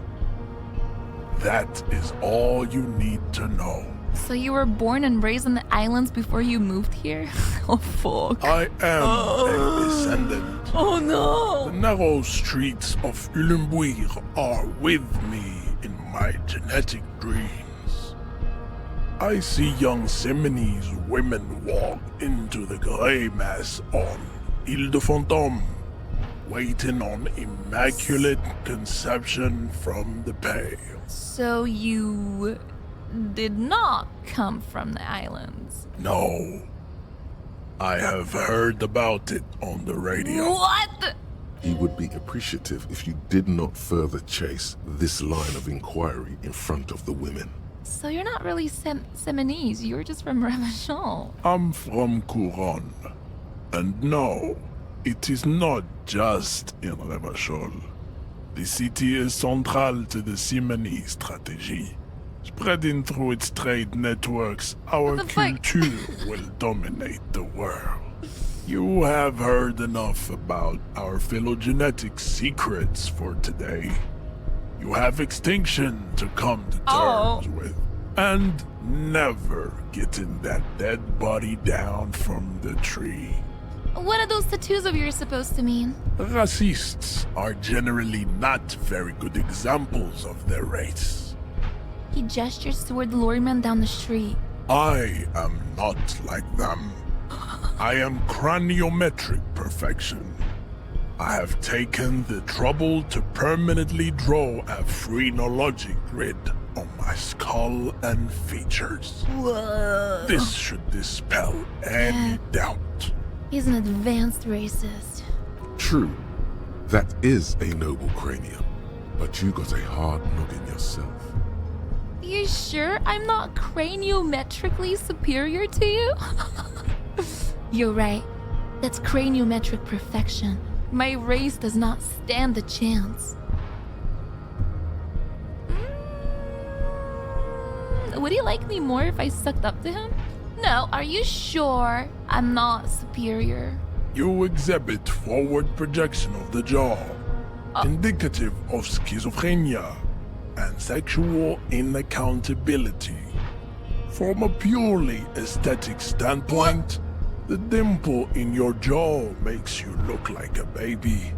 That is all you need to know. So you were born and raised in the islands before you moved here? Oh, fuck. I am a descendant. Oh, no. The narrow streets of Ulimbuir are with me in my genetic dreams. I see young Seminoles women walk into the grey mass on Ile de Fantôme, waiting on immaculate conception from the pale. So you did not come from the islands? No. I have heard about it on the radio. What? He would be appreciative if you did not further chase this line of inquiry in front of the women. So you're not really Seminoles, you're just from Revachol. I'm from Couronne. And no, it is not just in Revachol. The city is central to the Seminoles strategy. Spreading through its trade networks, our culture will dominate the world. You have heard enough about our phylogenetic secrets for today. You have extinction to come to terms with. And never getting that dead body down from the tree. What are those tattoos of yours supposed to mean? Racists are generally not very good examples of their race. He gestures toward the lorryman down the street. I am not like them. I am craniometric perfection. I have taken the trouble to permanently draw a phrenologic grid on my skull and features. Whoa. This should dispel any doubt. He's an advanced racist. True, that is a noble cranium, but you got a hard noggin yourself. You sure I'm not craniometrically superior to you? You're right. That's craniometric perfection. My race does not stand a chance. Would he like me more if I sucked up to him? No, are you sure I'm not superior? You exhibit forward projection of the jaw, indicative of schizophrenia and sexual inaccountability. From a purely aesthetic standpoint, the dimple in your jaw makes you look like a baby.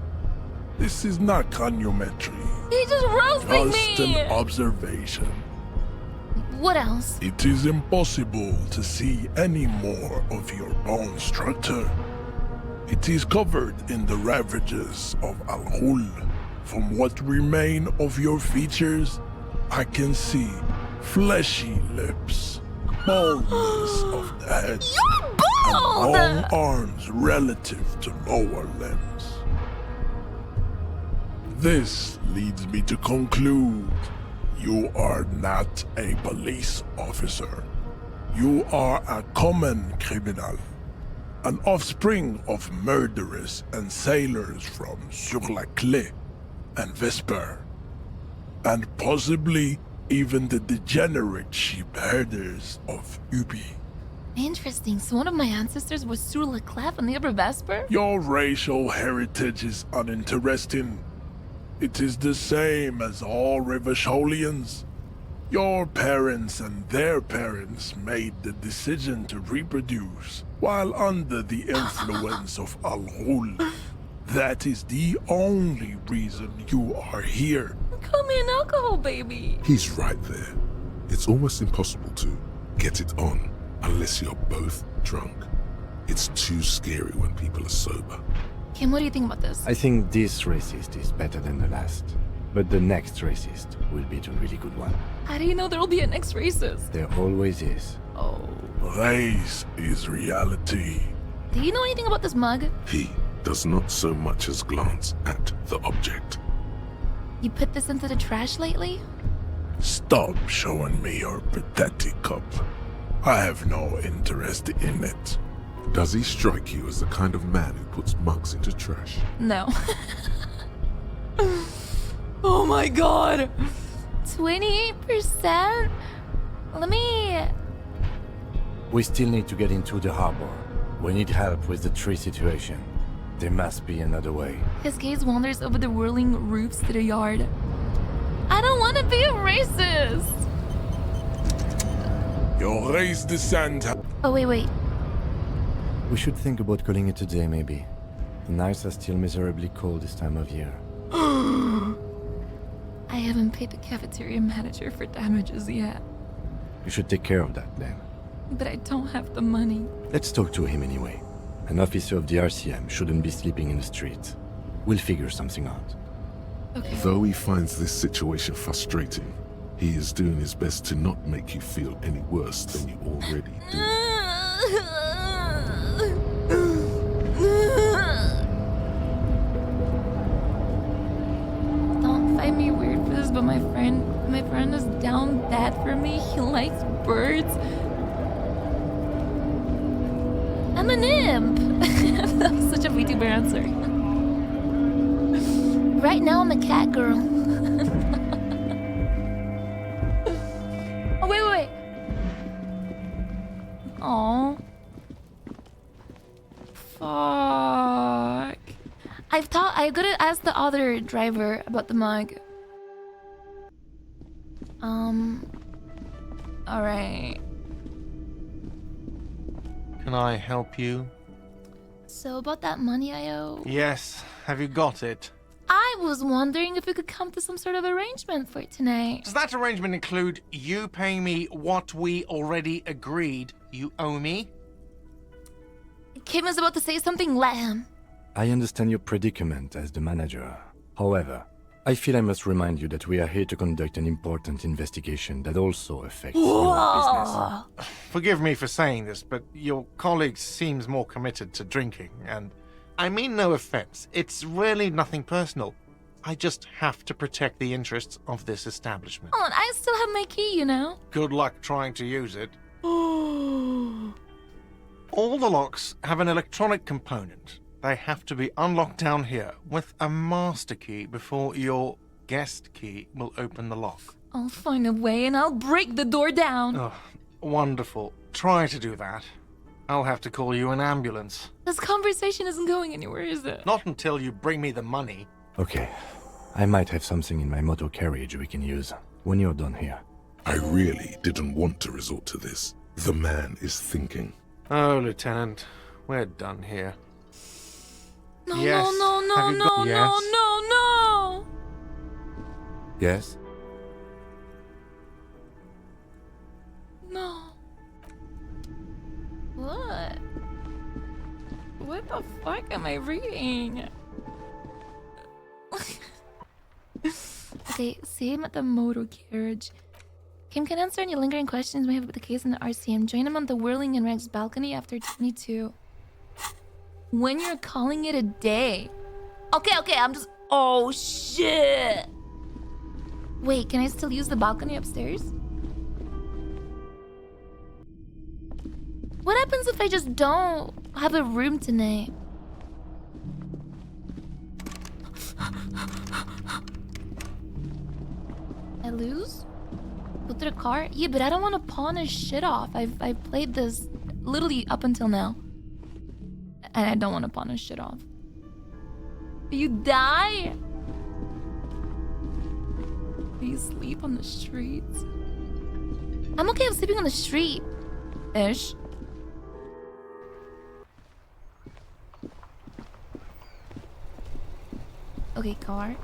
This is not conyometry. He just roasting Just me! an observation. What else? It is impossible to see any more of your bone structure. It is covered in the ravages of Al-Ghul. From what remain of your features, I can see fleshy lips, baldness of the head, and long arms relative to lower limbs. This leads me to conclude you are not a police officer. You are a common criminal, an offspring of murderers and sailors from Sur-la-Clé and Vesper, and possibly even the degenerate sheep herders of Ubi. Interesting. So one of my ancestors was Sur la Clef and the Upper Vesper? Your racial heritage is uninteresting. It is the same as all Rivasholians. Your parents and their parents made the decision to reproduce while under the influence of Al-Ghul. That is the only reason you are here. Call me an alcohol baby. He's right there. It's almost impossible to get it on unless you're both drunk. It's too scary when people are sober. Kim, what do you think about this? I think this racist is better than the last. But the next racist will be the really good one. How do you know there'll be a next racist? There always is. Oh. Race is reality. Do you know anything about this mug? He does not so much as glance at the object. You put this into the trash lately? Stop showing me your pathetic cup. I have no interest in it. Does he strike you as the kind of man who puts mugs into trash? No. Oh my god! 28%? Let me... We still need to get into the harbor. We need help with the tree situation. There must be another way. His gaze wanders over the whirling roofs to the yard. I don't want to be a racist! Your race descent. Oh, wait. We should think about calling it a day, maybe. The nights are still miserably cold this time of year. I haven't paid the cafeteria manager for damages yet. You should take care of that then. But I don't have the money. Let's talk to him anyway. An officer of the RCM shouldn't be sleeping in the streets. We'll figure something out. Okay. Though he finds this situation frustrating, he is doing his best to not make you feel any worse than you already do. Don't find me weird for this, but my friend is down bad for me. He likes birds. I'm an imp. That was such a VTuber answer. Right now, I'm a cat girl. Oh, wait. Aw. Fuck. I gotta ask the other driver about the mug. Alright. Can I help you? So about that money I owe? Yes. Have you got it? I was wondering if we could come to some sort of arrangement for tonight. Does that arrangement include you paying me what we already agreed you owe me? Kim is about to say something, let him. I understand your predicament as the manager. However, I feel I must remind you that we are here to conduct an important investigation that also affects your business. Forgive me for saying this, but your colleague seems more committed to drinking, and I mean no offense. It's really nothing personal. I just have to protect the interests of this establishment. Hold on, I still have my key, you know. Good luck trying to use it. All the locks have an electronic component. They have to be unlocked down here with a master key before your guest key will open the lock. I'll find a way and I'll break the door down. Oh, wonderful. Try to do that. I'll have to call you an ambulance. This conversation isn't going anywhere, is it? Not until you bring me the money. Okay. I might have something in my motor carriage we can use when you're done here. I really didn't want to resort to this. The man is thinking. Oh, Lieutenant, we're done here. No, Yes. no, no, Have you no, got- no, Yes. no, no. Yes? No. What? What the fuck am I reading? Okay, see him at the motor carriage. Kim can answer any lingering questions we have about the case in the RCM. Join him on the Whirling and Rags balcony after 22. When you're calling it a day. Okay, I'm just... Oh, shit! Wait, can I still use the balcony upstairs? What happens if I just don't have a room tonight? I lose? Go through the car? Yeah, but I don't want to pawn his shit off. I've played this literally up until now. And I don't want to pawn his shit off. You die? You sleep on the streets? I'm okay with sleeping on the street. Ish. Okay, car.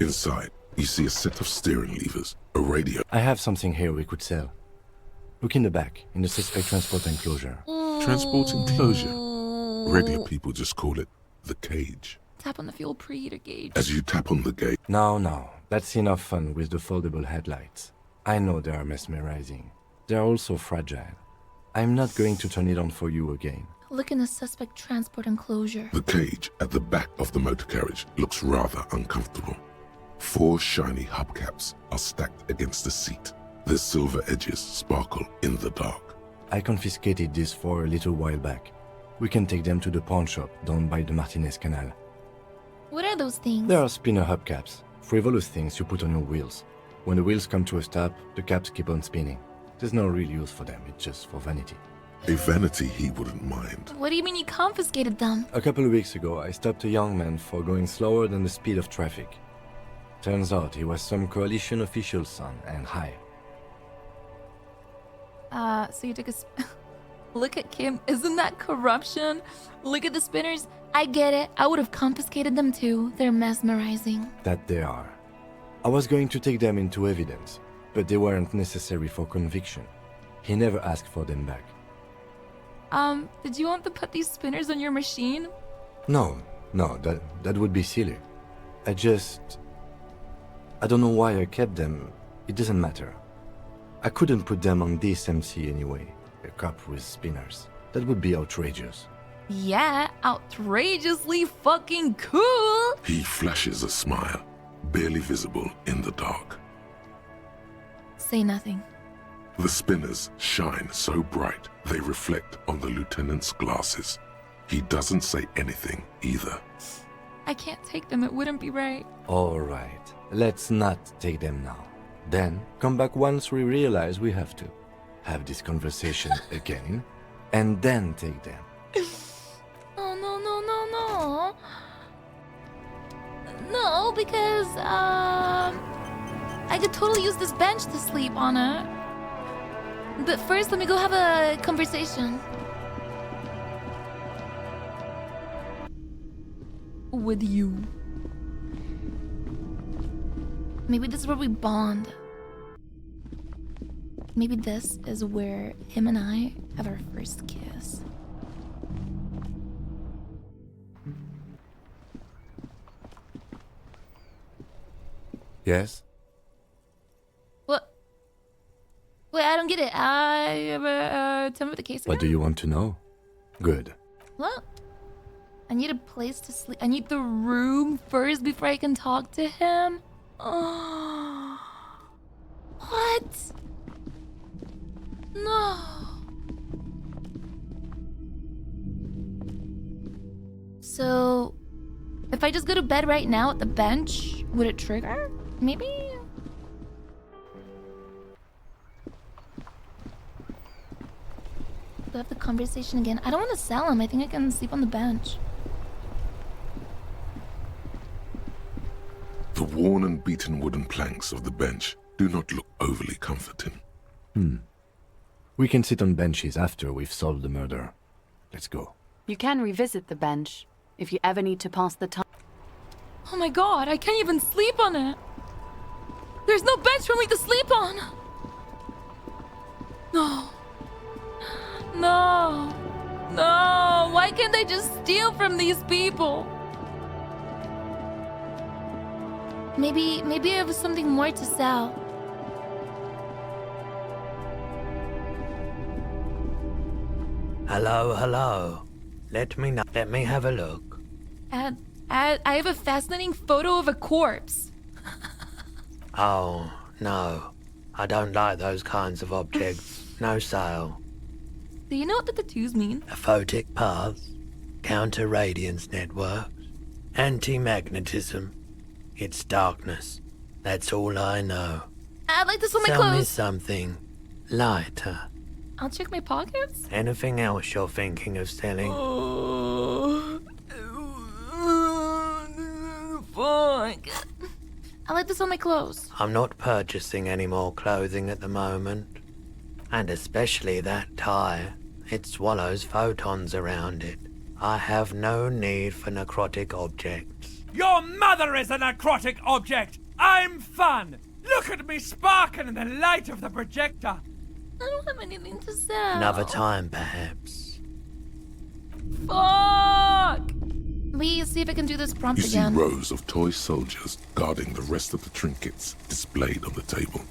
Inside, you see a set of steering levers, a radio. I have something here we could sell. Look in the back, in the suspect transport enclosure. Transport enclosure. Regular people just call it the cage. Tap on the fuel preheater gauge. As you tap on the gate, No, that's enough fun with the foldable headlights. I know they are mesmerizing. They are also fragile. I'm not going to turn it on for you again. Look in the suspect transport enclosure. the cage at the back of the motor carriage looks rather uncomfortable. 4 shiny hubcaps are stacked against the seat. Their silver edges sparkle in the dark. I confiscated these for a little while back. We can take them to the pawn shop down by the Martinez Canal. What are those things? They are spinner hubcaps, frivolous things you put on your wheels. When the wheels come to a stop, the caps keep on spinning. There's no real use for them, it's just for vanity. A vanity he wouldn't mind. What do you mean you confiscated them? A couple of weeks ago, I stopped a young man for going slower than the speed of traffic. Turns out he was some coalition official's son and high. So you took a look at Kim. Isn't that corruption? Look at the spinners. I get it. I would have confiscated them too. They're mesmerizing. That they are. I was going to take them into evidence, but they weren't necessary for conviction. He never asked for them back. Did you want to put these spinners on your machine? No, that would be silly. I don't know why I kept them. It doesn't matter. I couldn't put them on this MC anyway. A cop with spinners. That would be outrageous. Yeah, outrageously fucking cool. He flashes a smile, barely visible in the dark. Say nothing. The spinners shine so bright they reflect on the lieutenant's glasses. He doesn't say anything either. I can't take them. It wouldn't be right. All right, let's not take them now. Then come back once we realize we have to. Have this conversation again, and then take them. Oh, no. No, because, I could totally use this bench to sleep on it. But first, let me go have a conversation. With you. Maybe this is where we bond. Maybe this is where him and I have our first kiss. Yes? What? Wait, I don't get it. Tell me what the case What do again? you want to know? Good. What? I need a place to sleep. I need the room first before I can talk to him? Oh. What? No. So, if I just go to bed right now at the bench, would it trigger? Maybe? Do I have the conversation again? I don't want to sell him. I think I can sleep on the bench. The worn and beaten wooden planks of the bench do not look overly comforting. We can sit on benches after we've solved the murder. Let's go. You can revisit the bench, if you ever need to pass the time. Oh my god, I can't even sleep on it. There's no bench for me to sleep on. No. No. No. Why can't I just steal from these people? Maybe I have something more to sell. Hello. Let me have a look. I have a fascinating photo of a corpse. Oh, no. I don't like those kinds of objects. No sale. Do you know what the tattoos mean? Aphotic paths, counter-radiance networks, anti-magnetism. It's darkness. That's all I know. I'd like to sell my Sell me clothes. something lighter. I'll check my pockets. Anything else you're thinking of selling? Fuck. I like to sell my clothes. I'm not purchasing any more clothing at the moment. And especially that tie. It swallows photons around it. I have no need for necrotic objects. Your mother is a necrotic object! I'm fun! Look at me sparking in the light of the projector! I don't have anything to sell. Another time, perhaps. Fuck! Let me see if I can do this prompt You see again. rows of toy soldiers guarding the rest of the trinkets displayed on the table.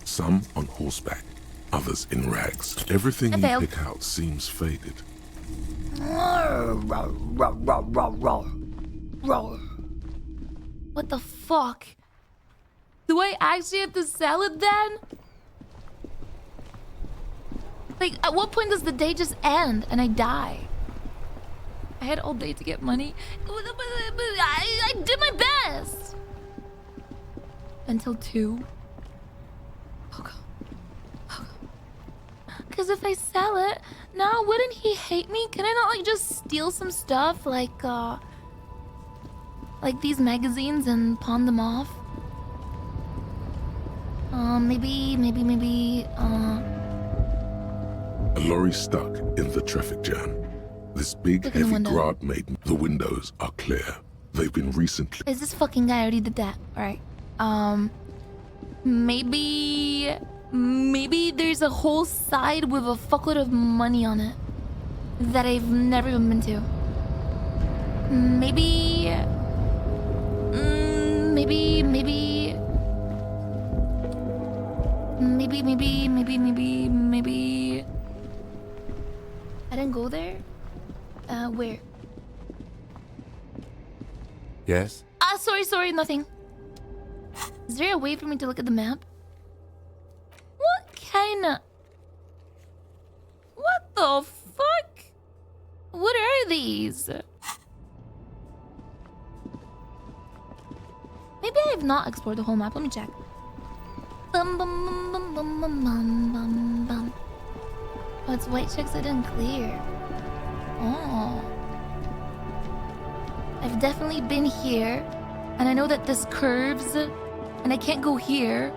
Some on horseback, others in rags. Everything I you failed. pick out seems faded. What the fuck? Do I actually have to sell it then? Like, at what point does the day just end and I die? I had all day to get money. I did my best. Until 2. Because if I sell it, now wouldn't he hate me? Can I not like just steal some stuff like these magazines and pawn them off? Maybe. A lorry stuck in the traffic jam. This big, Look in the heavy window. grad made the windows are clear. They've been recently. Is this fucking guy already did that? Alright. Maybe there's a whole side with a fuckload of money on it that I've never even been to. Maybe I didn't go there? Where? Yes? Sorry, nothing. Is there a way for me to look at the map? What the fuck? What are these? Maybe I have not explored the whole map. Let me check. Bum bum bum bum bum bum bum bum bum. Oh, it's white checks I didn't clear. Oh. I've definitely been here. And I know that this curves. And I can't go here.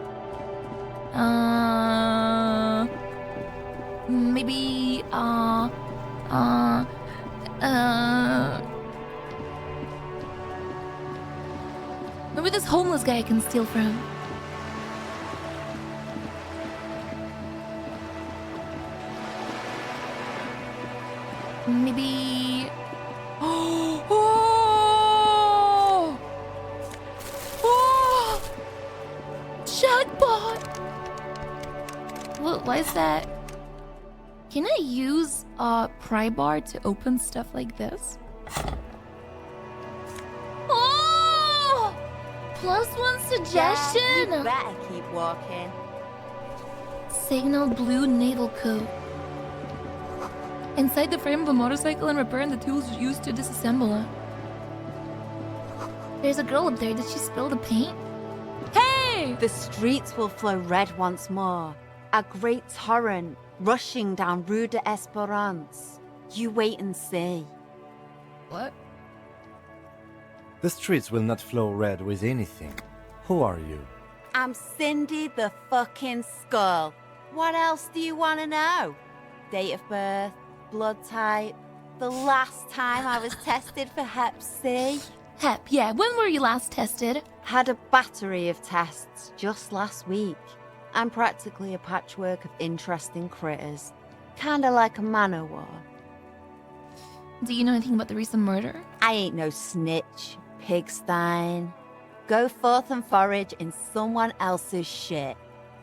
Maybe, maybe this homeless guy I can steal from. Maybe... Oh! Jackpot! Why is that? Can I use pry bar to open stuff like this? Oh! +1 suggestion! Yeah, you better keep walking. Signal blue naval coat. Inside the frame of a motorcycle and repairing the tools used to disassemble it. There's a girl up there. Did she spill the paint? Hey! The streets will flow red once more. A great torrent rushing down Rue de Esperance. You wait and see. What? The streets will not flow red with anything. Who are you? I'm Cindy the fucking Skull. What else do you want to know? Date of birth, blood type, The last time I was tested for Hep C. Hep, yeah. When were you last tested? Had a battery of tests just last week. I'm practically a patchwork of interesting critters. Kinda like a man-o'-war. Do you know anything about the recent murder? I ain't no snitch, pigstein. Go forth and forage in someone else's shit.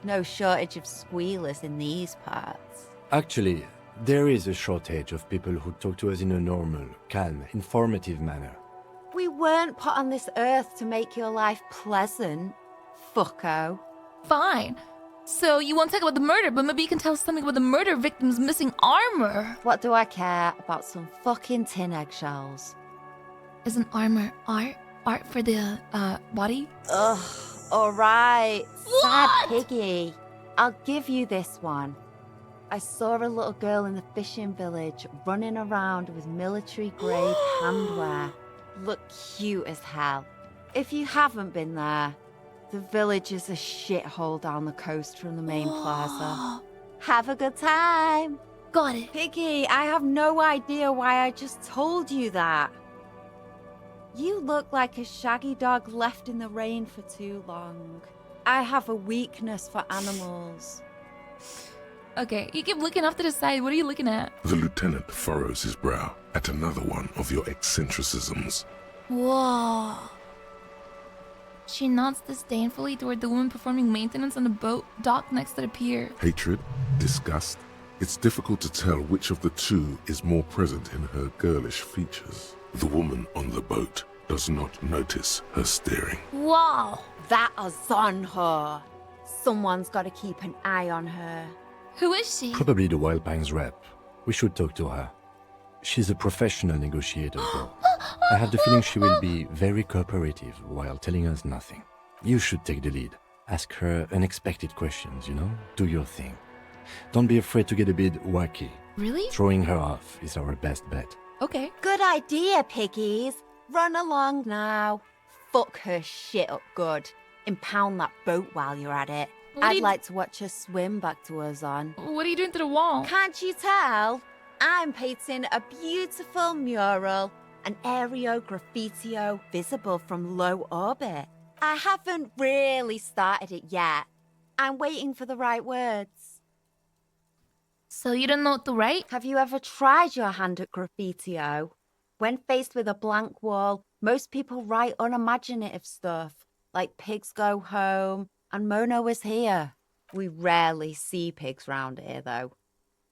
No shortage of squealers in these parts. Actually, there is a shortage of people who talk to us in a normal, calm, informative manner. We weren't put on this earth to make your life pleasant, fucko. Fine. So you won't talk about the murder, but maybe you can tell us something about the murder victim's missing armor. What do I care about some fucking tin eggshells? Isn't armor art? Art for the, body? Ugh, alright. Sad What? piggy. I'll give you this one. I saw a little girl in the fishing village running around with military-grade handwear. Looked cute as hell. If you haven't been there, the village is a shithole down the coast from the main plaza. Have a good time. Got it. Piggy, I have no idea why I just told you that. You look like a shaggy dog left in the rain for too long. I have a weakness for animals. Okay, you keep looking off to the side. What are you looking at? The lieutenant furrows his brow at another one of your eccentricisms. Whoa. She nods disdainfully toward the woman performing maintenance on the boat dock next to the pier. Hatred, disgust. It's difficult to tell which of the two is more present in her girlish features. The woman on the boat does not notice her staring. Wow. That is on her. Someone's got to keep an eye on her. Who is she? Probably the Wild Pines rep. We should talk to her. She's a professional negotiator, though. I have the feeling she will be very cooperative while telling us nothing. You should take the lead. Ask her unexpected questions, you know? Do your thing. Don't be afraid to get a bit wacky. Really? Throwing her off is our best bet. Okay. Good idea, piggies. Run along now. Fuck her shit up good. Impound that boat while you're at it. I'd like to watch her swim back to us on. What are you doing to the wall? Can't you tell? I'm painting a beautiful mural, an aereo graffitio visible from low orbit. I haven't really started it yet. I'm waiting for the right words. So you don't know what to write? Have you ever tried your hand at graffitio? When faced with a blank wall, most people write unimaginative stuff, like pigs go home and Mona was here. We rarely see pigs round here, though.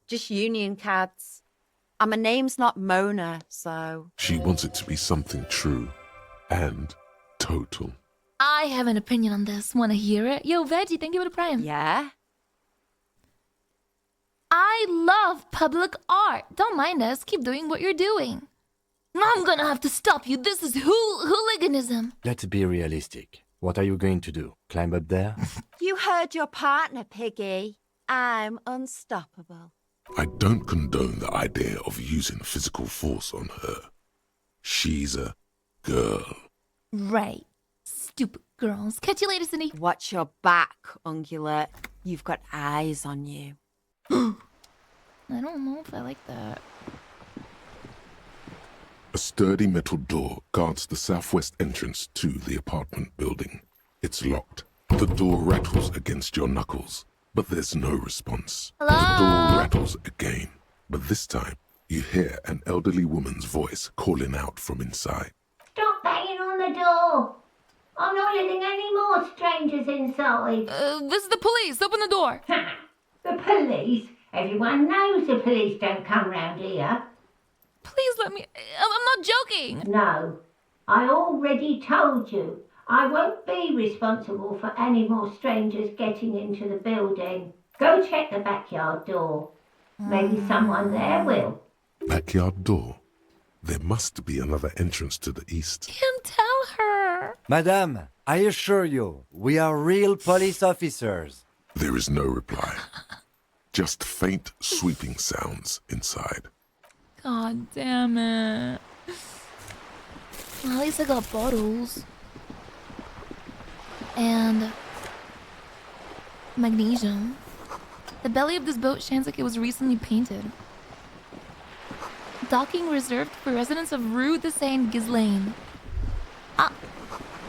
Just union cards. And my name's not Mona, so... She wants it to be something true and total. I have an opinion on this. Wanna hear it? Yo, Veggie, thank you for the prime. Yeah? I love public art. Don't mind us. Keep doing what you're doing. I'm gonna have to stop you. This is hooliganism. Let's be realistic. What are you going to do? Climb up there? You heard your partner, Piggy. I'm unstoppable. I don't condone the idea of using physical force on her. She's a girl. Right. Stupid girls. Catch you later, Cindy. Watch your back, Ungulate. You've got eyes on you. I don't know if I like that. A sturdy metal door guards the southwest entrance to the apartment building. It's locked. The door rattles against your knuckles, but there's no response. Hello? The door rattles again, but this time you hear an elderly woman's voice calling out from inside. Stop banging on the door! I'm not letting any more strangers inside. This is the police. Open the door. The police? Everyone knows the police don't come round here. Please let me... I'm not joking. No, I already told you. I won't be responsible for any more strangers getting into the building. Go check the backyard door. Maybe someone there will. Backyard door? There must be another entrance to the east. Tim, tell her. Madame, I assure you, we are real police officers. There is no reply. Just faint, sweeping sounds inside. God damn it. Well, at least I got bottles. And magnesium. The belly of this boat shines like it was recently painted. Docking reserved for residents of Rue de Saint-Ghislaine. Ah,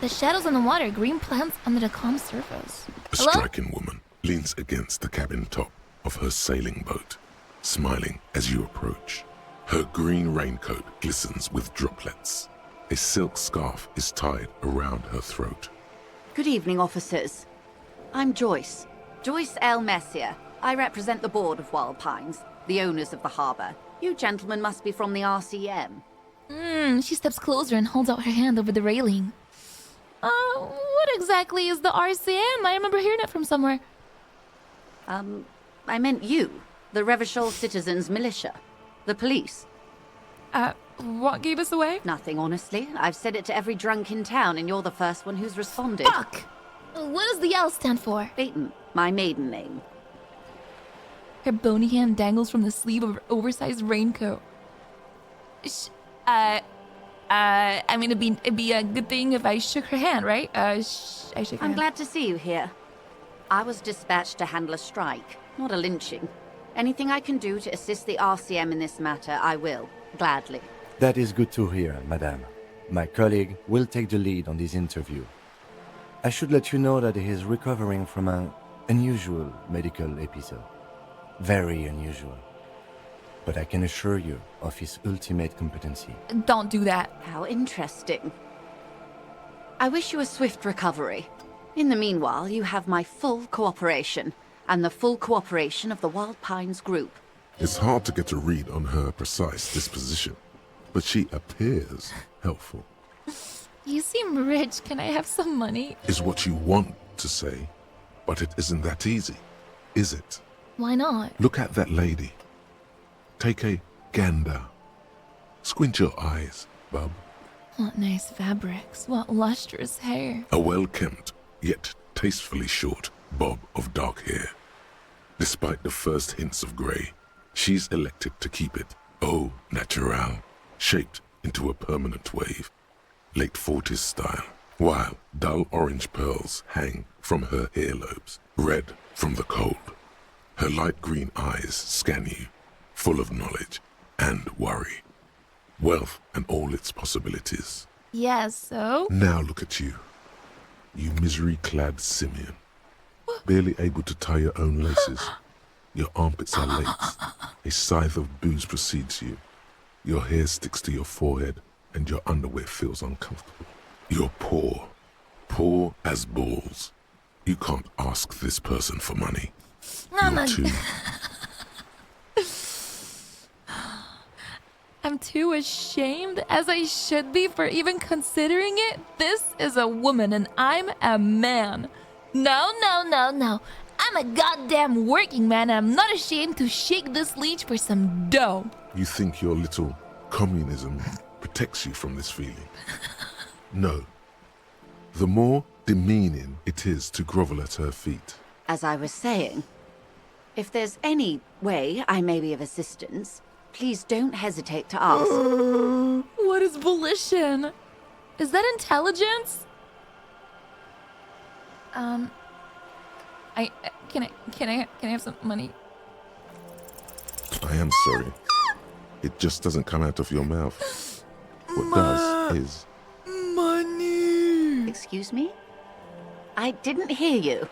the shadows on the water, green plants under the calm surface. A striking woman leans against the cabin top of her sailing boat, smiling as you approach. Her green raincoat glistens with droplets. A silk scarf is tied around her throat. Good evening, officers. I'm Joyce. Joyce L. Messier. I represent the board of Wild Pines, the owners of the harbour. You gentlemen must be from the RCM. She steps closer and holds out her hand over the railing. What exactly is the RCM? I remember hearing it from somewhere. I meant you, the Revachol Citizens Militia. The police. What gave us away? Nothing, honestly. I've said it to every drunk in town, and you're the first one who's responded. Fuck! What does the L stand for? Beaton, my maiden name. Her bony hand dangles from the sleeve of her oversized raincoat. I mean, it'd be a good thing if I shook her hand, right? I shook her I'm hand. glad to see you here. I was dispatched to handle a strike, not a lynching. Anything I can do to assist the RCM in this matter, I will, gladly. That is good to hear, madame. My colleague will take the lead on this interview. I should let you know that he is recovering from an unusual medical episode. Very unusual. But I can assure you of his ultimate competency. Don't do that. How interesting. I wish you a swift recovery. In the meanwhile, you have my full cooperation, and the full cooperation of the Wild Pines group. It's hard to get a read on her precise disposition, but she appears helpful. You seem rich. Can I have some money? Is what you want to say, but it isn't that easy, is it? Why not? Look at that lady. Take a gander. Squint your eyes, bub. What nice fabrics. What lustrous hair. A well-kempt, yet tastefully short bob of dark hair. Despite the first hints of grey, she's elected to keep it au naturel, shaped into a permanent wave, late 40s style, while dull orange pearls hang from her earlobes, red from the cold. Her light green eyes scan you, full of knowledge and worry. Wealth and all its possibilities. Yes, so? Now look at you. You misery-clad simian. Barely able to tie your own laces. Your armpits are laced. A scythe of booze precedes you. Your hair sticks to your forehead, and your underwear feels uncomfortable. You're poor. Poor as balls. You can't ask this person for money. No. You're too... I'm too ashamed, as I should be, for even considering it. This is a woman and I'm a man. No. I'm a goddamn working man and I'm not ashamed to shake this leech for some dough. You think your little communism protects you from this feeling? No. The more demeaning it is to grovel at her feet. As I was saying, if there's any way I may be of assistance, please don't hesitate to ask. What is volition? Is that intelligence? Can I have some money? I am sorry. It just doesn't come out of your mouth. What does is... Money! Excuse me? I didn't hear you.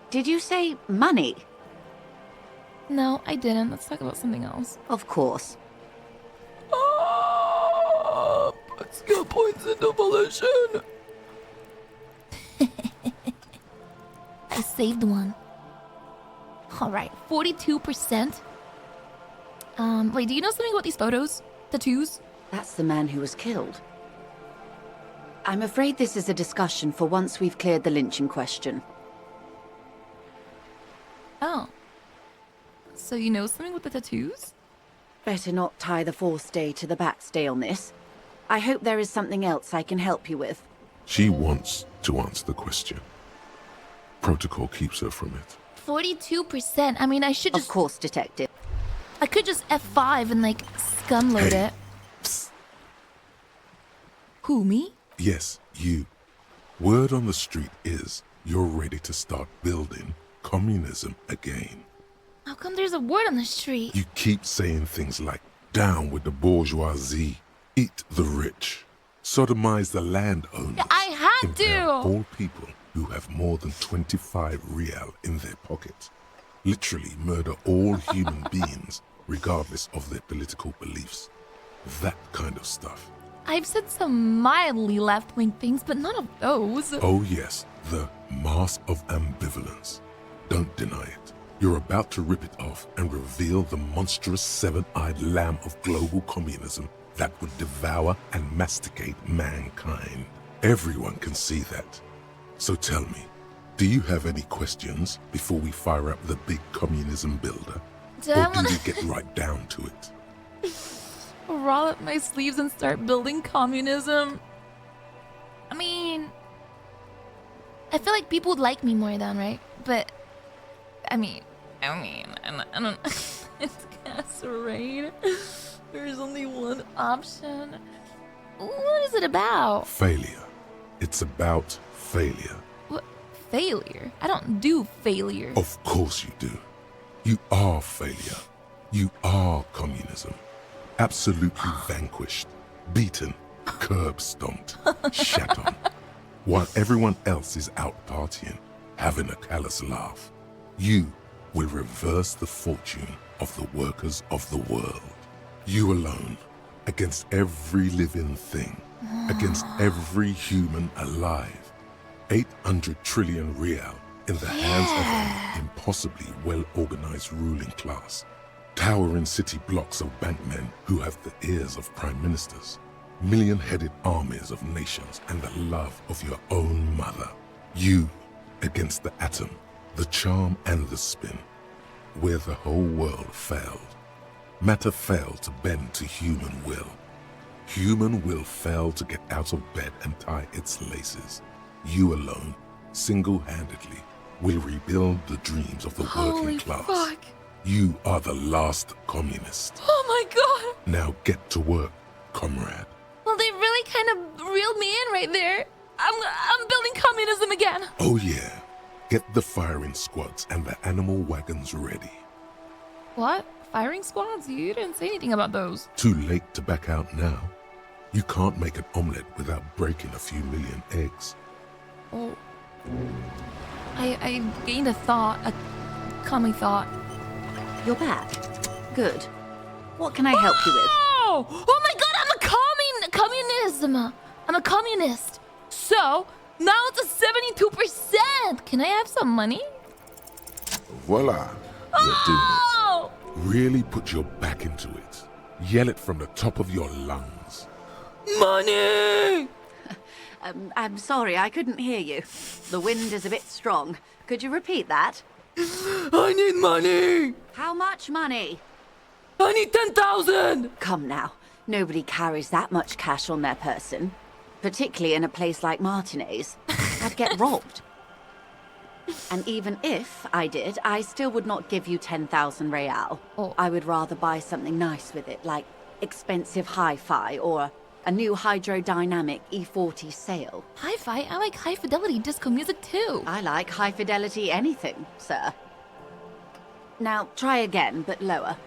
Did you say money? No, I didn't. Let's talk about something else. Of course. Skill points into volition. I saved one. Alright, 42%. Wait, do you know something about these photos? Tattoos? That's the man who was killed. I'm afraid this is a discussion for once we've cleared the lynching question. Oh. So you know something with the tattoos? Better not tie the forestay to the backstay on this. I hope there is something else I can help you with. She wants to answer the question. Protocol keeps her from it. 42%. I mean, I should just... Of course, detective. I could just F5 and, like, scumload it. Psst. Who, me? Yes, you. Word on the street is you're ready to start building communism again. How come there's a word on the street? You keep saying things like Down with the bourgeoisie. Eat the rich. Sodomize the landowners. I had Impale to. all people who have more than 25 real in their pocket. Literally murder all human beings, regardless of their political beliefs. That kind of stuff. I've said some mildly left-wing things, but none of those. Oh yes, the mask of ambivalence. Don't deny it. You're about to rip it off and reveal the monstrous seven-eyed lamb of global communism that would devour and masticate mankind. Everyone can see that. So tell me, do you have any questions before we fire up the big communism builder? Or do we get right down to it? Roll up my sleeves and start building communism. I mean, I feel like people would like me more then, right? But I mean, I don't. It's casserade. There's only one option. What is it about? Failure. It's about failure. What failure? I don't do failure. Of course you do. You are failure. You are communism. Absolutely vanquished, beaten, curb stomped, shat on. While everyone else is out partying, having a callous laugh, you will reverse the fortune of the workers of the world. You alone, against every living thing, against every human alive. 800 trillion real in the hands of an impossibly well-organized ruling class. Towering city blocks of bankmen who have the ears of prime ministers. Million-headed armies of nations and the love of your own mother. You against the atom, the charm and the spin. Where the whole world failed. Matter failed to bend to human will. Human will failed to get out of bed and tie its laces. You alone, single-handedly, will rebuild the dreams of the working class. Fuck. You are the last communist. Oh my god! Now get to work, comrade. Well, they really kind of reeled me in right there. I'm building communism again. Oh yeah. Get the firing squads and the animal wagons ready. What? Firing squads? You didn't say anything about those. Too late to back out now. You can't make an omelette without breaking a few million eggs. Oh. I gained a thought, a calming thought. You're back. Good. What can I help you with? Oh my god, I'm a communism. I'm a communist. So, now it's a 72%. Can I have some money? Voila. You're doing it. Really put your back into it. Yell it from the top of your lungs. Money! I'm sorry, I couldn't hear you. The wind is a bit strong. Could you repeat that? I need money! How much money? I need 10,000! Come now. Nobody carries that much cash on their person. Particularly in a place like Martinez. I'd get robbed. And even if I did, I still would not give you 10,000 real. Oh. I would rather buy something nice with it, like expensive hi-fi or a new hydrodynamic E40 sail. Hi-fi? I like high-fidelity disco music too. I like high-fidelity anything, sir. Now, try again, but lower.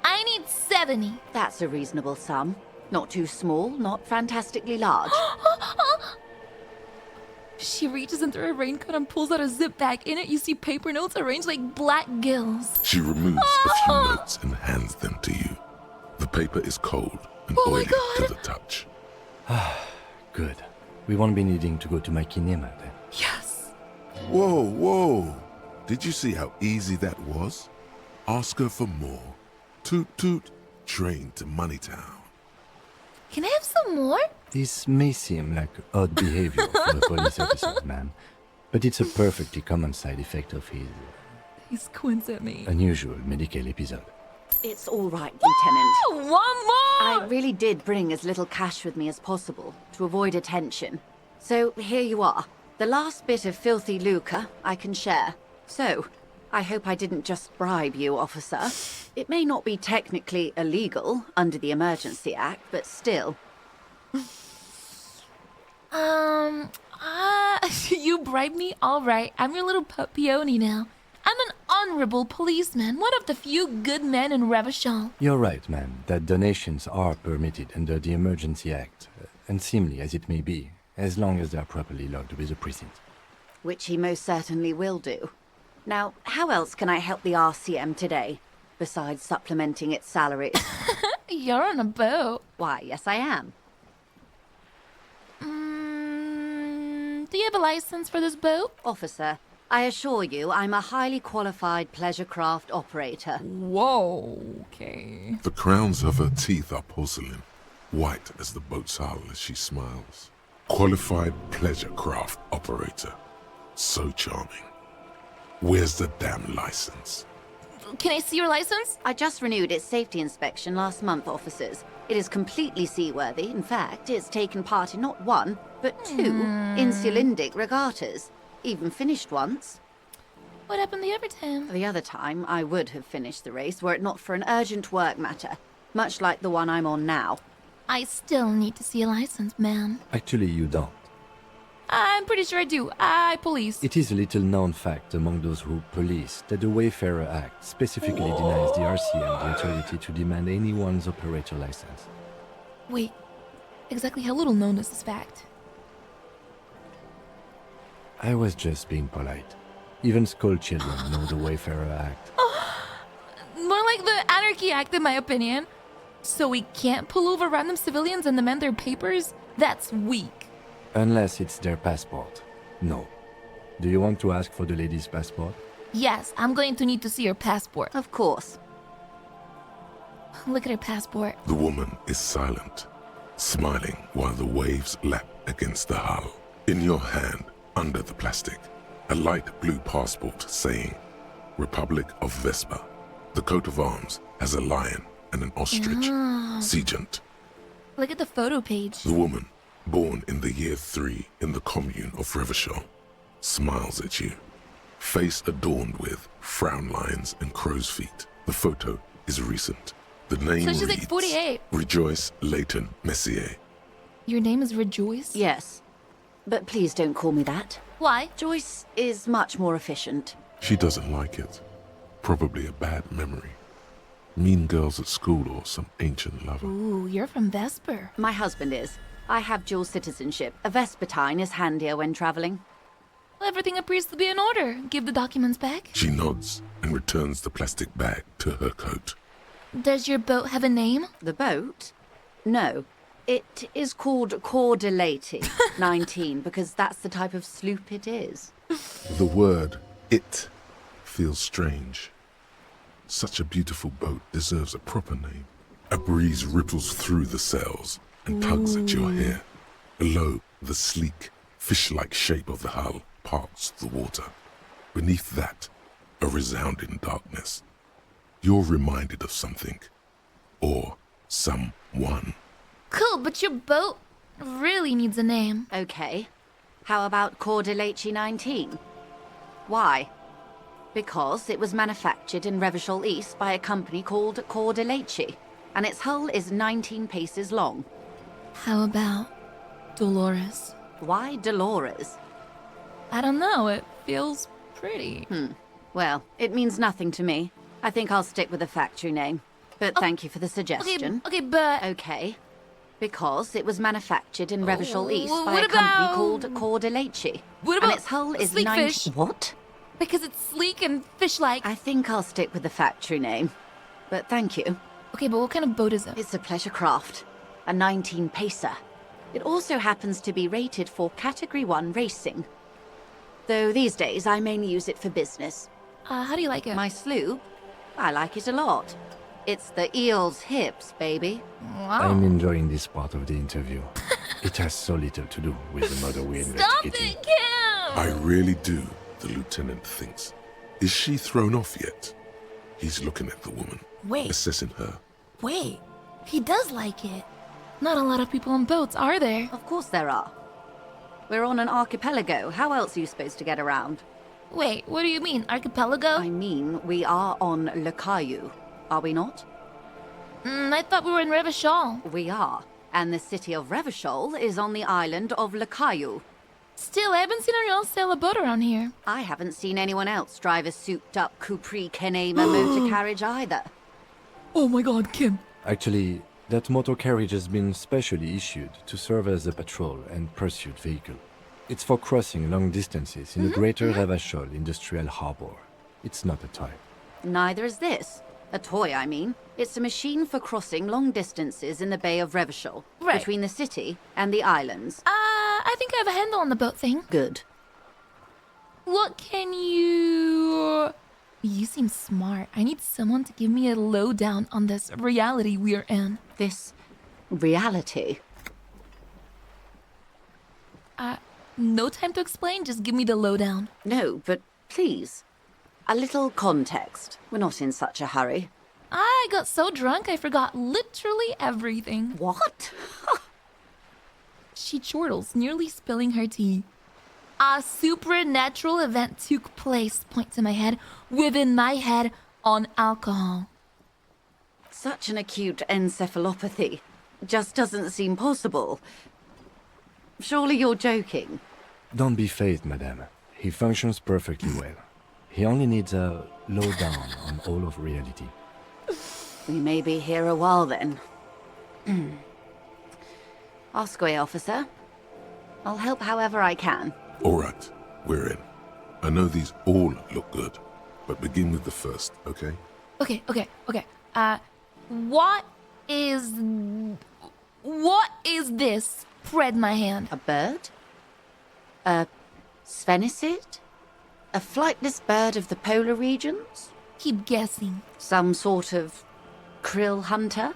I need 70. That's a reasonable sum. Not too small, not fantastically large. She reaches into her raincoat and pulls out a zip bag. In it, you see paper notes arranged like black gills. She removes a few notes and hands them to you. The paper is cold and oily to the touch. Good. We won't be needing to go to my kinema then. Yes. Whoa, whoa. Did you see how easy that was? Ask her for more. Toot toot. Train to Moneytown. Can I have some more? This may seem like odd behavior for a police officer, ma'am, but it's a perfectly common side effect of his He squints at me. unusual medical episode. It's all right, Lieutenant. One more! I really did bring as little cash with me as possible to avoid attention. So here you are. The last bit of filthy lucre I can share. So, I hope I didn't just bribe you, officer. It may not be technically illegal under the Emergency Act, but still. You bribed me? All right. I'm your little peony now. I'm an honorable policeman, one of the few good men in Revachol. You're right, ma'am, that donations are permitted under the Emergency Act, unseemly as it may be, as long as they are properly logged with the precinct. Which he most certainly will do. Now, how else can I help the RCM today, besides supplementing its salaries? You're on a boat. Why, yes I am. Do you have a license for this boat? Officer, I assure you I'm a highly qualified pleasure craft operator. Whoa, okay. The crowns of her teeth are porcelain, white as the boat's hull as she smiles. Qualified pleasure craft operator. So charming. Where's the damn license? Can I see your license? I just renewed its safety inspection last month, officers. It is completely seaworthy. In fact, it's taken part in not one, but two insulindic regattas. Even finished once. What happened the other time? The other time, I would have finished the race were it not for an urgent work matter, much like the one I'm on now. I still need to see a license, man. Actually, you don't. I'm pretty sure I do. I police. It is a little known fact among those who police that the Wayfarer Act specifically denies the RCM the authority to demand anyone's operator license. Wait, exactly how little known is this fact? I was just being polite. Even school children know the Wayfarer Act. More like the Anarchy Act, in my opinion. So we can't pull over random civilians and demand their papers? That's weak. Unless it's their passport. No. Do you want to ask for the lady's passport? Yes, I'm going to need to see your passport. Of course. Look at her passport. The woman is silent, smiling while the waves lap against the hull. In your hand, under the plastic, a light blue passport saying, Republic of Vespa. The coat of arms has a lion and an ostrich. Seagent. Look at the photo page. The woman, born in the year 3 in the commune of Revachol, smiles at you. Face adorned with frown lines and crow's feet. The photo is recent. The name So she's reads, like 48. Rejoice Leighton Messier. Your name is Rejoice? Yes. But please don't call me that. Why? Joyce is much more efficient. She doesn't like it. Probably a bad memory. Mean girls at school or some ancient lover. Ooh, you're from Vesper. My husband is. I have dual citizenship. A Vespertine is handier when traveling. Well, everything appears to be in order. Give the documents back. She nods and returns the plastic bag to her coat. Does your boat have a name? The boat? No. It is called Cordelati 19 because that's the type of sloop it is. The word it feels strange. Such a beautiful boat deserves a proper name. A breeze ripples through the sails and tugs at your hair. Below, the sleek, fish-like shape of the hull parts the water. Beneath that, a resounding darkness. You're reminded of something. Or someone. Cool, but your boat really needs a name. Okay. How about Cordelati 19? Why? Because it was manufactured in Revachol East by a company called Cordelati, and its hull is 19 paces long. How about Dolores? Why Dolores? I don't know, it feels pretty. Well, it means nothing to me. I think I'll stick with the factory name. But thank you for the suggestion. Okay, but... Okay. Because it was manufactured in Revachol East by what a company about- called Cordelati. What and about its hull is sleek 9... fish? What? Because it's sleek and fish-like. I think I'll stick with the factory name. But thank you. Okay, but what kind of boat is it? It's a pleasure craft. A 19-pacer. It also happens to be rated for Category 1 racing. Though these days I mainly use it for business. How do you like it? My sloop? I like it a lot. It's the eel's hips, baby. I'm enjoying this part of the interview. It has so little to do with the murder we're investigating. I really do, the lieutenant thinks. Is she thrown off yet? He's looking at the woman, Wait. assessing her. Wait, he does like it. Not a lot of people on boats, are there? Of course there are. We're on an archipelago. How else are you supposed to get around? Wait, what do you mean, archipelago? I mean, we are on Le Caillou, are we not? I thought we were in Revachol. We are. And the city of Revachol is on the island of Le Caillou. Still, I haven't seen anyone else sail a boat around here. I haven't seen anyone else drive a souped-up Capri Kenema motor carriage either. Oh my god, Kim. Actually, that motor carriage has been specially issued to serve as a patrol and pursuit vehicle. It's for crossing long distances in the greater Revachol industrial harbor. It's not a toy. Neither is this. A toy, I mean. It's a machine for crossing long distances in the Bay of Revachol, between the city and the islands. I think I have a handle on the boat thing. Good. What can you... You seem smart. I need someone to give me a lowdown on this reality we're in. This reality? No time to explain, just give me the lowdown. No, but please. A little context. We're not in such a hurry. I got so drunk I forgot literally everything. What? She chortles, nearly spilling her tea. A supernatural event took place, point to my head, within my head on alcohol. Such an acute encephalopathy. Just doesn't seem possible. Surely you're joking. Don't be phased, madame. He functions perfectly well. He only needs a lowdown on all of reality. We may be here a while then. Ask away, officer. I'll help however I can. All right, we're in. I know these all look good, but begin with the first, okay? Okay. What is this? Spread my hand. A bird? A sphenicid? A flightless bird of the polar regions? Keep guessing. Some sort of krill hunter?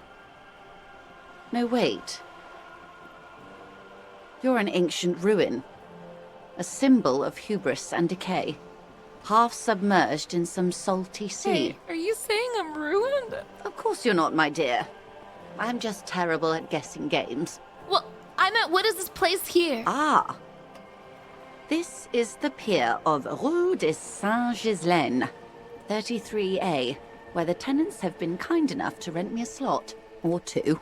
No, wait. You're an ancient ruin. A symbol of hubris and decay. Half submerged in some salty sea. Hey, are you saying I'm ruined? Of course you're not, my dear. I'm just terrible at guessing games. Well, I meant, what is this place here? Ah. This is the pier of Rue de Saint-Ghislaine, 33A, where the tenants have been kind enough to rent me a slot. Or two.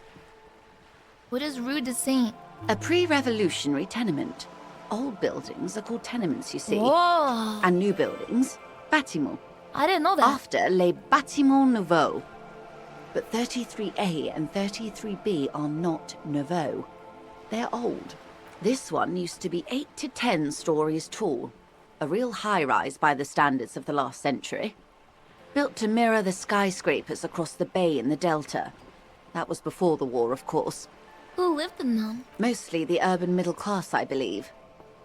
What is Rue de Saint? A pre-revolutionary tenement. Old buildings are called tenements, you see. Whoa. And new buildings, bâtiments. I didn't know that. After les bâtiments nouveaux. But 33A and 33B are not nouveaux. They're old. This one used to be 8 to 10 stories tall. A real high-rise by the standards of the last century. Built to mirror the skyscrapers across the bay in the Delta. That was before the war, of course. Who lived in them? Mostly the urban middle class, I believe.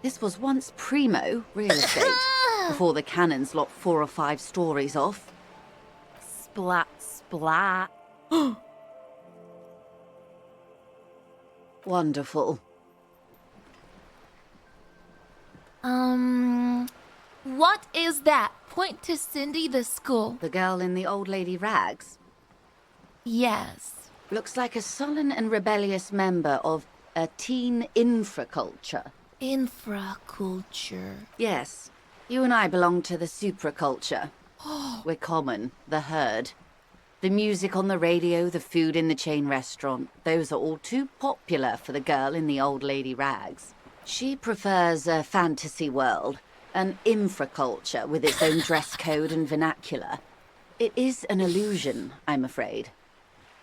This was once primo real estate, before the cannons lopped 4 or 5 stories off. Splat, splat. Wonderful. What is that? Point to Cindy the school. The girl in the old lady rags? Yes. Looks like a sullen and rebellious member of a teen infraculture. Infraculture. Yes. You and I belong to the supraculture. We're common, the herd. The music on the radio, the food in the chain restaurant, those are all too popular for the girl in the old lady rags. She prefers a fantasy world, an infraculture with its own dress code and vernacular. It is an illusion, I'm afraid.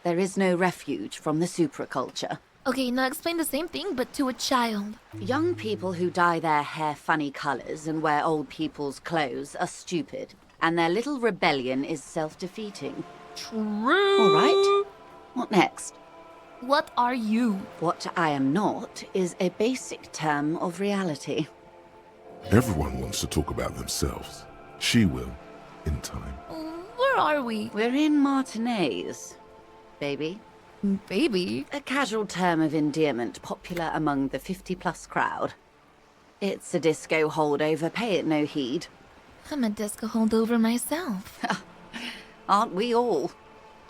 There is no refuge from the supraculture. Okay, now explain the same thing, but to a child. Young people who dye their hair funny colors and wear old people's clothes are stupid, and their little rebellion is self-defeating. True. All right. What next? What are you? What I am not is a basic term of reality. Everyone wants to talk about themselves. She will, in time. Where are we? We're in Martinez, baby. Baby? A casual term of endearment popular among the 50-plus crowd. It's a disco holdover, pay it no heed. I'm a disco holdover myself. Aren't we all?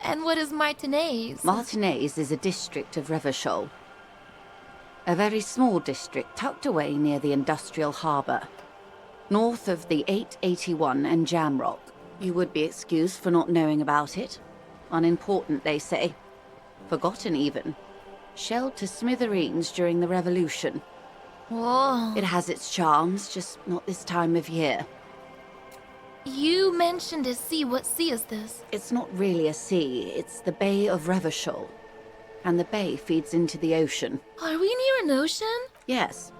And what is Martinez? Martinez is a district of Revachol. A very small district tucked away near the industrial harbour. North of the 881 and Jamrock. You would be excused for not knowing about it. Unimportant, they say. Forgotten even. Shelled to smithereens during the revolution. Whoa. It has its charms, just not this time of year. You mentioned a sea. What sea is this? It's not really a sea, it's the Bay of Revachol. And the bay feeds into the ocean. Are we near an ocean? Yes.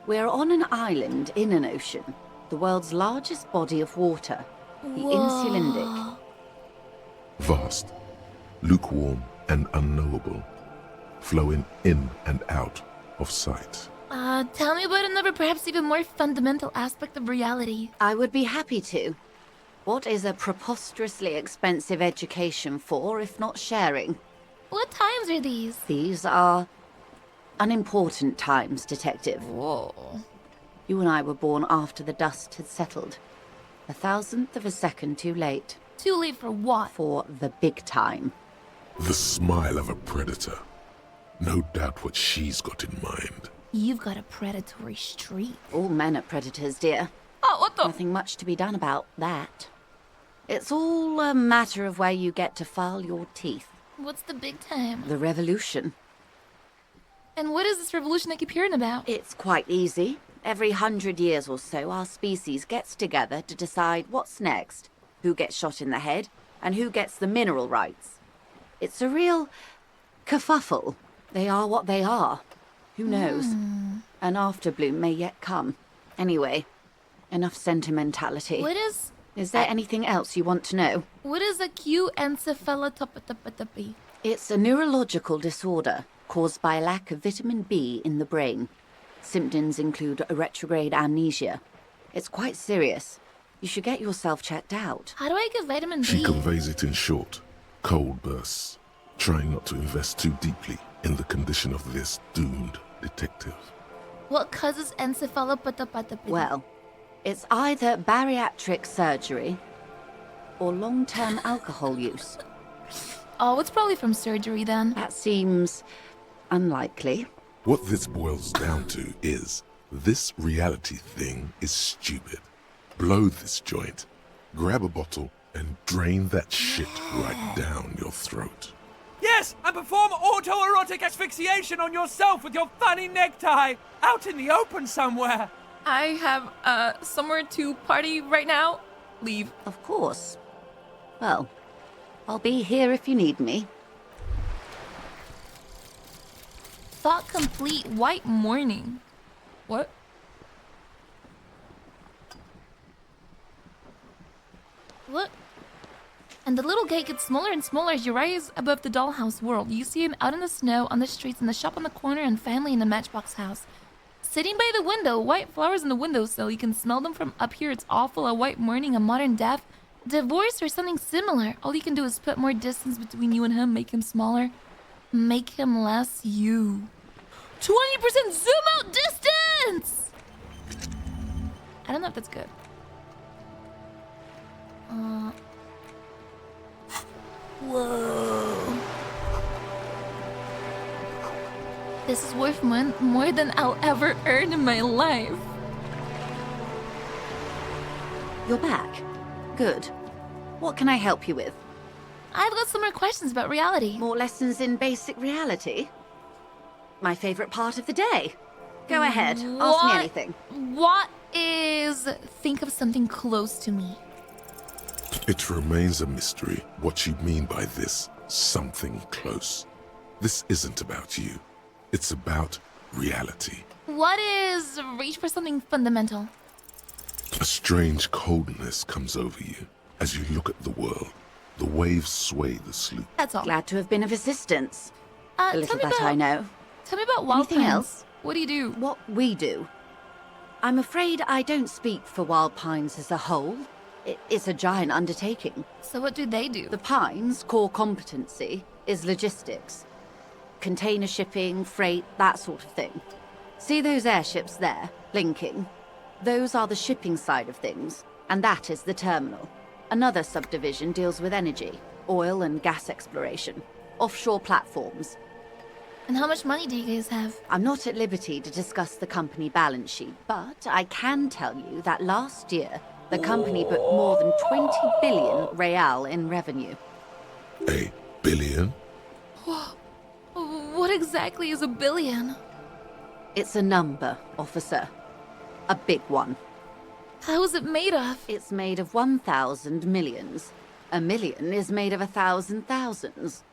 We're on an island in an ocean. The world's largest body of water. The Insulindic. Vast, lukewarm, and unknowable, flowing in and out of sight. Tell me about another, perhaps even more fundamental aspect of reality. I would be happy to. What is a preposterously expensive education for, if not sharing? What times are these? These are unimportant times, Detective. Whoa. You and I were born after the dust had settled. 1,000th of a second too late. Too late for what? For the big time. The smile of a predator. No doubt what she's got in mind. You've got a predatory streak. All men are predators, dear. Oh, what the? Nothing much to be done about that. It's all a matter of where you get to file your teeth. What's the big time? The revolution. And what is this revolution I keep hearing about? It's quite easy. Every 100 years or so, our species gets together to decide what's next, who gets shot in the head, and who gets the mineral rights. It's a real kerfuffle. They are what they are. Who knows? An afterbloom may yet come. Anyway, enough sentimentality. What is... Is there anything else you want to know? What is acute encephalopathy? It's a neurological disorder caused by a lack of vitamin B in the brain. Symptoms include a retrograde amnesia. It's quite serious. You should get yourself checked out. How do I get vitamin B? She conveys it in short, cold bursts, trying not to invest too deeply in the condition of this doomed detective. What causes encephalopathy? Well, it's either bariatric surgery or long-term alcohol use. Oh, it's probably from surgery then. That seems unlikely. What this boils down to is, this reality thing is stupid. Blow this joint, grab a bottle, and drain that shit right down your throat. Yes, and perform autoerotic asphyxiation on yourself with your funny necktie out in the open somewhere. I have, somewhere to party right now. Leave. Of course. Well, I'll be here if you need me. Thought complete white morning. What? Look. And the little gate gets smaller and smaller as you rise above the dollhouse world. You see him out in the snow, on the streets, in the shop on the corner, and family in the matchbox house. Sitting by the window, white flowers in the windowsill. You can smell them from up here. It's awful. A white morning, a modern death, divorce, or something similar. All you can do is put more distance between you and him, make him smaller, make him less you. 20% zoom out distance! I don't know if that's good. Whoa. This is worth more than I'll ever earn in my life. You're back. Good. What can I help you with? I've got some more questions about reality. More lessons in basic reality? My favorite part of the day. Go ahead. Ask me anything. What is... Think of something close to me. It remains a mystery what you mean by this something close. This isn't about you. It's about reality. What is reach for something fundamental? A strange coldness comes over you as you look at the world. The waves sway the sloop. That's all. Glad to have been of assistance. The little that I know. Tell me about Wild Anything Pines. else? What do you do? What we do? I'm afraid I don't speak for Wild Pines as a whole. It's a giant undertaking. So what do they do? The Pines' core competency is logistics. Container shipping, freight, that sort of thing. See those airships there, blinking? Those are the shipping side of things, and that is the terminal. Another subdivision deals with energy, oil and gas exploration, offshore platforms. And how much money do you guys have? I'm not at liberty to discuss the company balance sheet, but I can tell you that last year, the company booked more than 20 billion real in revenue. A billion? What exactly is a billion? It's a number, officer. A big one. How is it made of? It's made of 1,000 millions. A million is made of 1,000 thousands.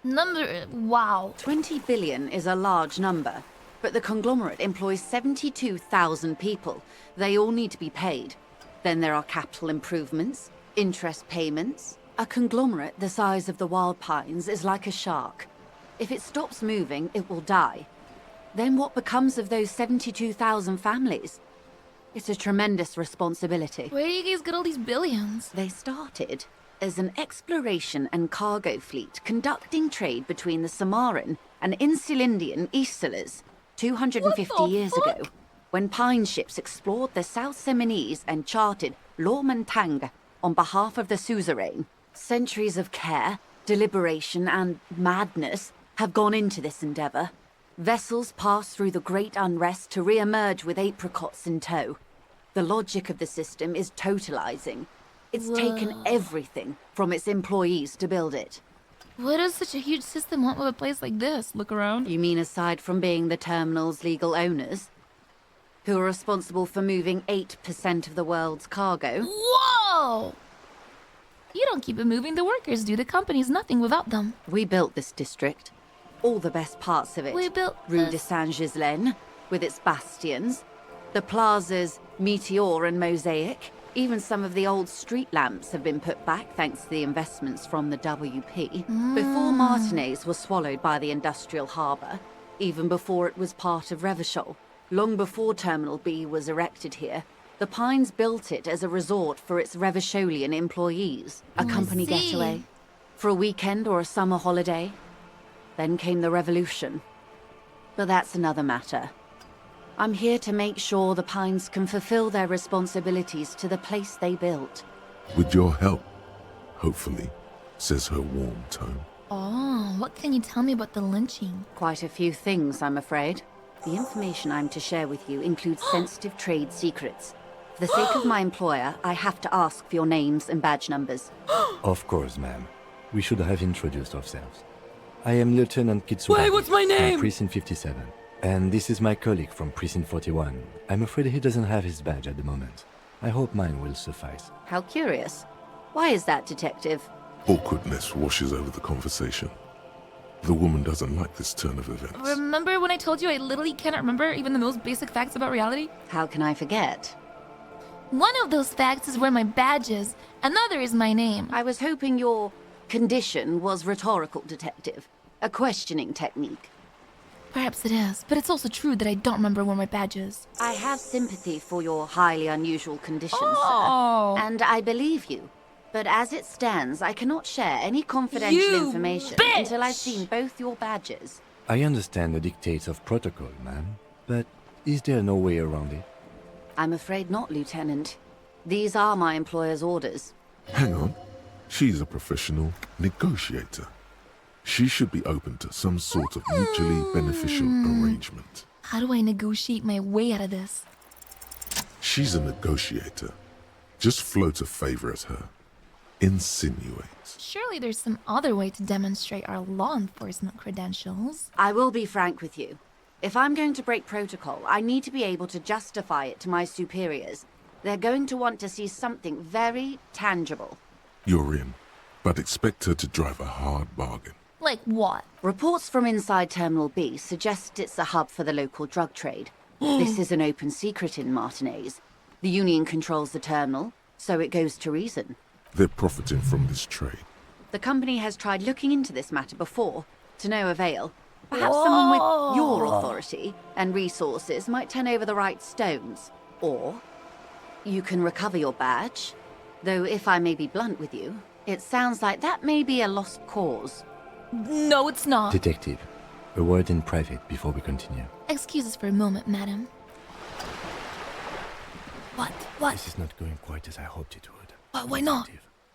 Wow. 20 billion is a large number, but the conglomerate employs 72,000 people. They all need to be paid. Then there are capital improvements, interest payments. A conglomerate the size of the Wild Pines is like a shark. If it stops moving, it will die. Then what becomes of those 72,000 families? It's a tremendous responsibility. Where do you guys get all these billions? They started as an exploration and cargo fleet conducting trade between the Samaran and Insulindian Easterlers 250 years ago, when pine ships explored the South Seminese and charted Lomantang on behalf of the suzerain. Centuries of care, deliberation, and madness have gone into this endeavor. Vessels pass through the great unrest to re-emerge with apricots in tow. The logic of the system is totalizing. It's taken everything from its employees to build it. What does such a huge system want with a place like this? Look around. You mean aside from being the terminal's legal owners? Who are responsible for moving 8% of the world's cargo? Whoa! You don't keep it moving, the workers do. The company's nothing without them. We built this district. All the best parts of it. We built Rue de Saint-Ghislain, with its bastions. The plazas Meteor and Mosaic. Even some of the old street lamps have been put back thanks to the investments from the WP. Before Martinez was swallowed by the industrial harbour, even before it was part of Revachol, long before Terminal B was erected here, the Pines built it as a resort for its Revacholian employees. A company getaway. For a weekend or a summer holiday. Then came the revolution. But that's another matter. I'm here to make sure the Pines can fulfill their responsibilities to the place they built. With your help, hopefully, says her warm tone. Oh, what can you tell me about the lynching? Quite a few things, I'm afraid. The information I'm to share with you includes sensitive trade secrets. For the sake of my employer, I have to ask for your names and badge numbers. Of course, ma'am. We should have introduced ourselves. I am Lieutenant Kitsuba. Wait, what's my name? From Precinct 57. And this is my colleague from Precinct 41. I'm afraid he doesn't have his badge at the moment. I hope mine will suffice. How curious. Why is that, Detective? Awkwardness washes over the conversation. The woman doesn't like this turn of events. Remember when I told you I literally cannot remember even the most basic facts about reality? How can I forget? One of those facts is where my badge is. Another is my name. I was hoping your condition was rhetorical, Detective. A questioning technique. Perhaps it is, but it's also true that I don't remember where my badge is. I have sympathy for your highly unusual condition, Oh. sir. And I believe you. But as it stands, I cannot share any confidential You information bitch! until I've seen both your badges. I understand the dictates of protocol, ma'am. But is there no way around it? I'm afraid not, Lieutenant. These are my employer's orders. Hang on. She's a professional negotiator. She should be open to some sort of mutually beneficial arrangement. How do I negotiate my way out of this? She's a negotiator. Just float a favor at her. Insinuate. Surely there's some other way to demonstrate our law enforcement credentials. I will be frank with you. If I'm going to break protocol, I need to be able to justify it to my superiors. They're going to want to see something very tangible. You're in, but expect her to drive a hard bargain. Like what? Reports from inside Terminal B suggest it's a hub for the local drug trade. This is an open secret in Martinez. The Union controls the terminal, so it goes to reason. They're profiting from this trade. The company has tried looking into this matter before, to no avail. Perhaps someone with your authority and resources might turn over the right stones. Or you can recover your badge. Though if I may be blunt with you, it sounds like that may be a lost cause. No, it's not. Detective, a word in private before we continue. Excuse us for a moment, madam. What? This is not going quite as I hoped it would. Why not?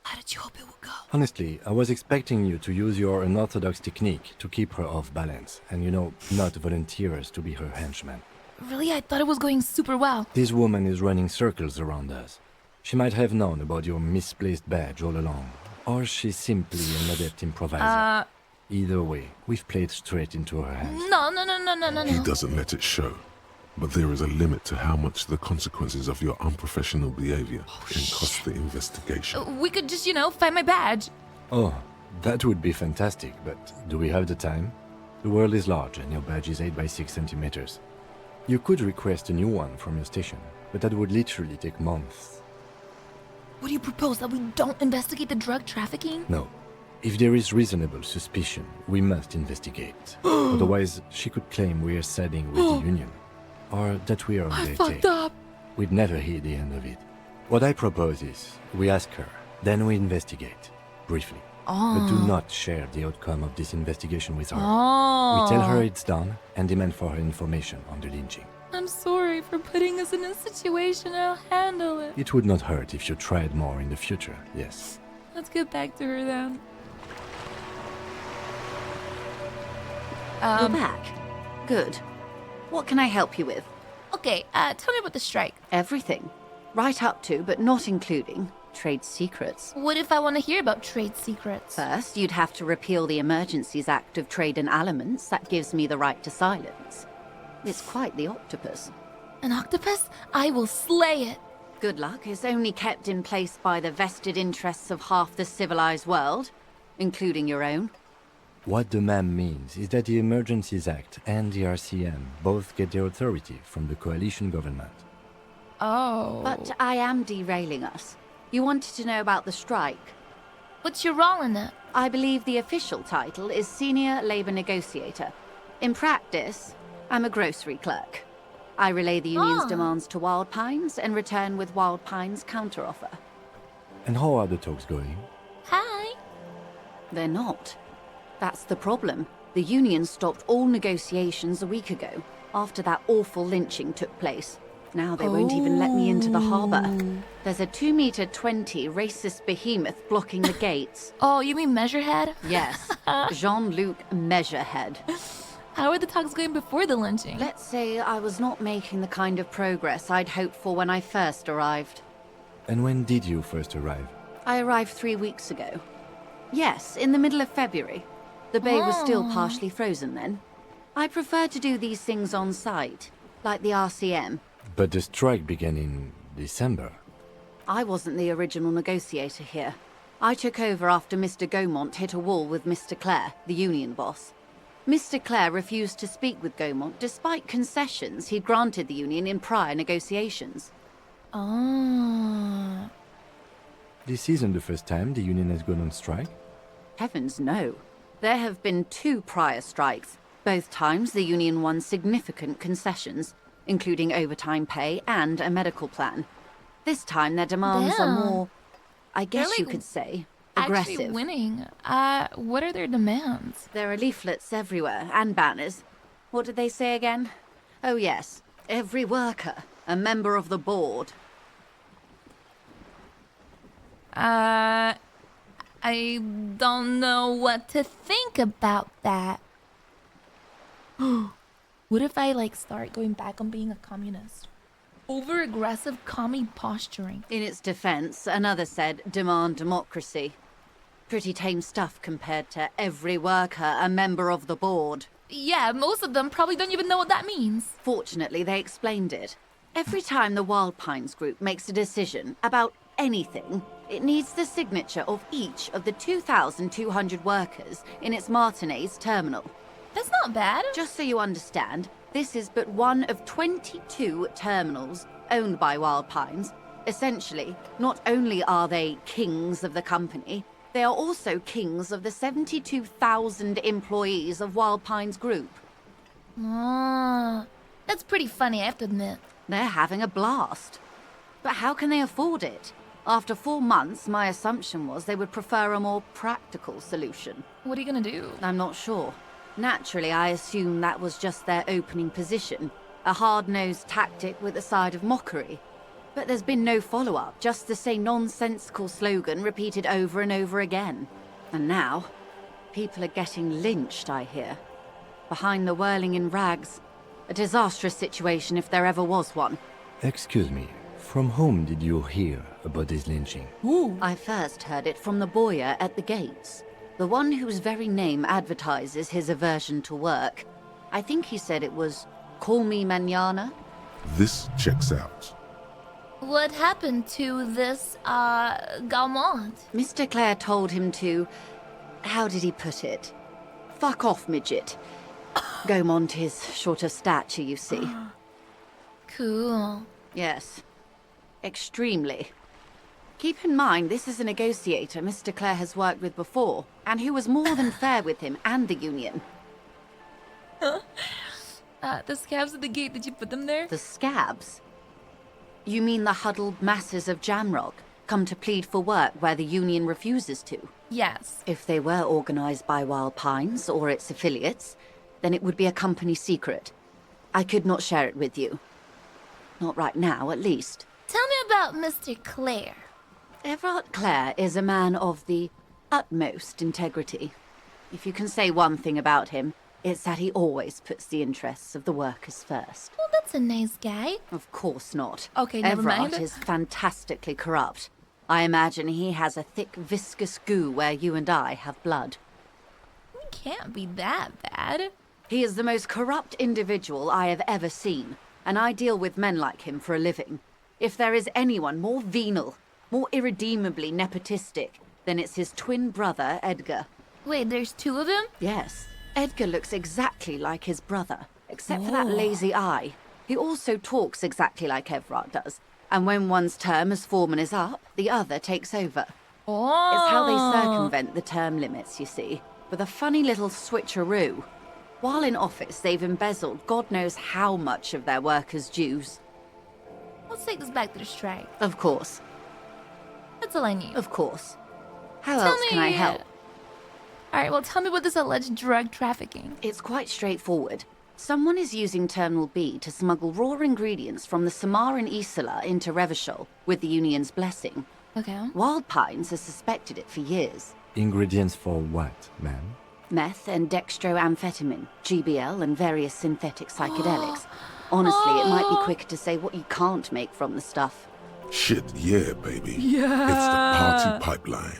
How did you hope it would go? Honestly, I was expecting you to use your unorthodox technique to keep her off balance, and not volunteer us to be her henchmen. Really? I thought it was going super well. This woman is running circles around us. She might have known about your misplaced badge all along, or she's simply an adept improviser. Either way, we've played straight into her hands. No. He doesn't let it show. But there is a limit to how much the consequences of your unprofessional behavior can cost the investigation. We could just, find my badge. Oh, that would be fantastic, but do we have the time? The world is large and your badge is 8 by 6 centimeters. You could request a new one from your station, but that would literally take months. What do you propose, that we don't investigate the drug trafficking? No. If there is reasonable suspicion, we must investigate. Otherwise, she could claim we are siding with the Union. Or that we are on their fucked tail. up. We'd never hear the end of it. What I propose is, we ask her, then we investigate, briefly. But do not share the outcome of this investigation with her. We tell her it's done and demand for her information on the lynching. I'm sorry for putting us in a situation. I'll handle it. It would not hurt if you tried more in the future, yes. Let's get back to her then. You're back. Good. What can I help you with? Okay, tell me about the strike. Everything. Right up to, but not including, trade secrets. What if I want to hear about trade secrets? First, you'd have to repeal the Emergencies Act of Trade and Aliments. That gives me the right to silence. It's quite the octopus. An octopus? I will slay it. Good luck. It's only kept in place by the vested interests of half the civilized world, including your own. What the ma'am means is that the Emergencies Act and the RCM both get their authority from the coalition government. Oh. But I am derailing us. You wanted to know about the strike. What's your role in it? I believe the official title is Senior Labor Negotiator. In practice, I'm a grocery clerk. I relay the union's demands to Wild Pines and return with Wild Pines' counteroffer. And how are the talks going? Hi. They're not. That's the problem. The union stopped all negotiations a week ago, after that awful lynching took place. Now they won't even let me into the harbour. There's a 2-meter-20 racist behemoth blocking the gates. Oh, you mean Measurehead? Yes, Jean-Luc Measurehead. How are the talks going before the lynching? Let's say I was not making the kind of progress I'd hoped for when I first arrived. And when did you first arrive? I arrived 3 weeks ago. Yes, in the middle of February. The bay was still partially frozen then. I prefer to do these things on site, like the RCM. But the strike began in December. I wasn't the original negotiator here. I took over after Mr. Gaumont hit a wall with Mr. Clare, the union boss. Mr. Clare refused to speak with Gaumont despite concessions he'd granted the union in prior negotiations. Oh. This isn't the first time the union has gone on strike? Heavens no. There have been 2 prior strikes. Both times the union won significant concessions, including overtime pay and a medical plan. This time their demands are more, I guess you could say, aggressive. Actually winning. What are their demands? There are leaflets everywhere, and banners. What did they say again? Oh yes, every worker, a member of the board. I don't know what to think about that. What if I, start going back on being a communist? Over-aggressive commie posturing. In its defense, another said, demand democracy. Pretty tame stuff compared to every worker, a member of the board. Yeah, most of them probably don't even know what that means. Fortunately, they explained it. Every time the Wild Pines group makes a decision about anything, it needs the signature of each of the 2,200 workers in its Martinez terminal. That's not bad. Just so you understand, this is but one of 22 terminals owned by Wild Pines. Essentially, not only are they kings of the company, they are also kings of the 72,000 employees of Wild Pines Group. That's pretty funny, I have to admit. They're having a blast. But how can they afford it? After 4 months, my assumption was they would prefer a more practical solution. What are you gonna do? I'm not sure. Naturally, I assumed that was just their opening position, a hard-nosed tactic with a side of mockery. But there's been no follow-up, just the same nonsensical slogan repeated over and over again. And now, people are getting lynched, I hear. Behind the whirling in rags. A disastrous situation if there ever was one. Excuse me, from whom did you hear about this lynching? I first heard it from the boyar at the gates. The one whose very name advertises his aversion to work. I think he said it was, "Call me mañana." This checks out. What happened to this, Gaumont? Mr. Clare told him to... How did he put it? Fuck off, midget. Gaumont is short of stature, you see. Cool. Yes. Extremely. Keep in mind, this is a negotiator Mr. Clare has worked with before, and who was more than fair with him and the Union. The scabs at the gate, did you put them there? The scabs? You mean the huddled masses of Jamrock, come to plead for work where the Union refuses to? Yes. If they were organized by Wild Pines or its affiliates, then it would be a company secret. I could not share it with you. Not right now, at least. Tell me about Mr. Clare. Everard Clare is a man of the utmost integrity. If you can say one thing about him, it's that he always puts the interests of the workers first. Well, that's a nice guy. Of course not. Okay, never Everard mind. is fantastically corrupt. I imagine he has a thick, viscous goo where you and I have blood. He can't be that bad. He is the most corrupt individual I have ever seen, and I deal with men like him for a living. If there is anyone more venal, more irredeemably nepotistic, then it's his twin brother, Edgar. Wait, there's two of them? Yes. Edgar looks exactly like his brother, except for that Oh. lazy eye. He also talks exactly like Everard does, and when one's term as foreman is up, the other takes over. Oh. It's how they circumvent the term limits, you see, with a funny little switcheroo. While in office, they've embezzled God knows how much of their workers' dues. Let's take this back to the strike. Of course. That's all I need. Of course. How Tell else can I me- help? Alright, well, tell me about this alleged drug trafficking. It's quite straightforward. Someone is using Terminal B to smuggle raw ingredients from the Samaran Isola into Revachol with the Union's blessing. Okay. Wild Pines has suspected it for years. Ingredients for what, ma'am? Meth and dextroamphetamine, GBL, and various synthetic psychedelics. Honestly, it might be quicker to say what you can't make from the stuff. Shit, yeah, baby. Yeah. It's the party pipeline.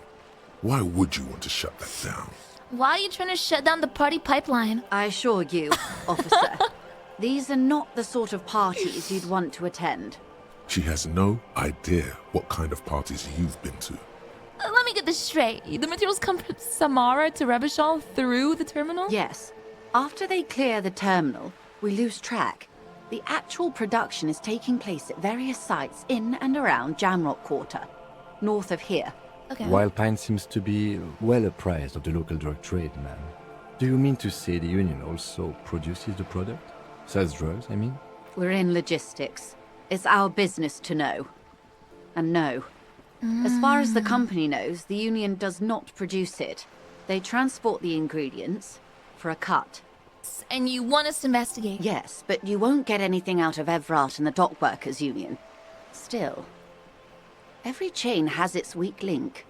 Why would you want to shut that down? Why are you trying to shut down the party pipeline? I assure you, officer, these are not the sort of parties you'd want to attend. She has no idea what kind of parties you've been to. Let me get this straight. The materials come from Samara to Revachol through the terminal? Yes. After they clear the terminal, we lose track. The actual production is taking place at various sites in and around Jamrock Quarter, north of here. Okay. Wild Pine seems to be well apprised of the local drug trade, ma'am. Do you mean to say the Union also produces the product? Sells drugs, I mean? We're in logistics. It's our business to know. And no. As far as the company knows, the Union does not produce it. They transport the ingredients for a cut. And you want us to investigate? Yes, but you won't get anything out of Everard and the Dock Workers Union. Still, every chain has its weak link.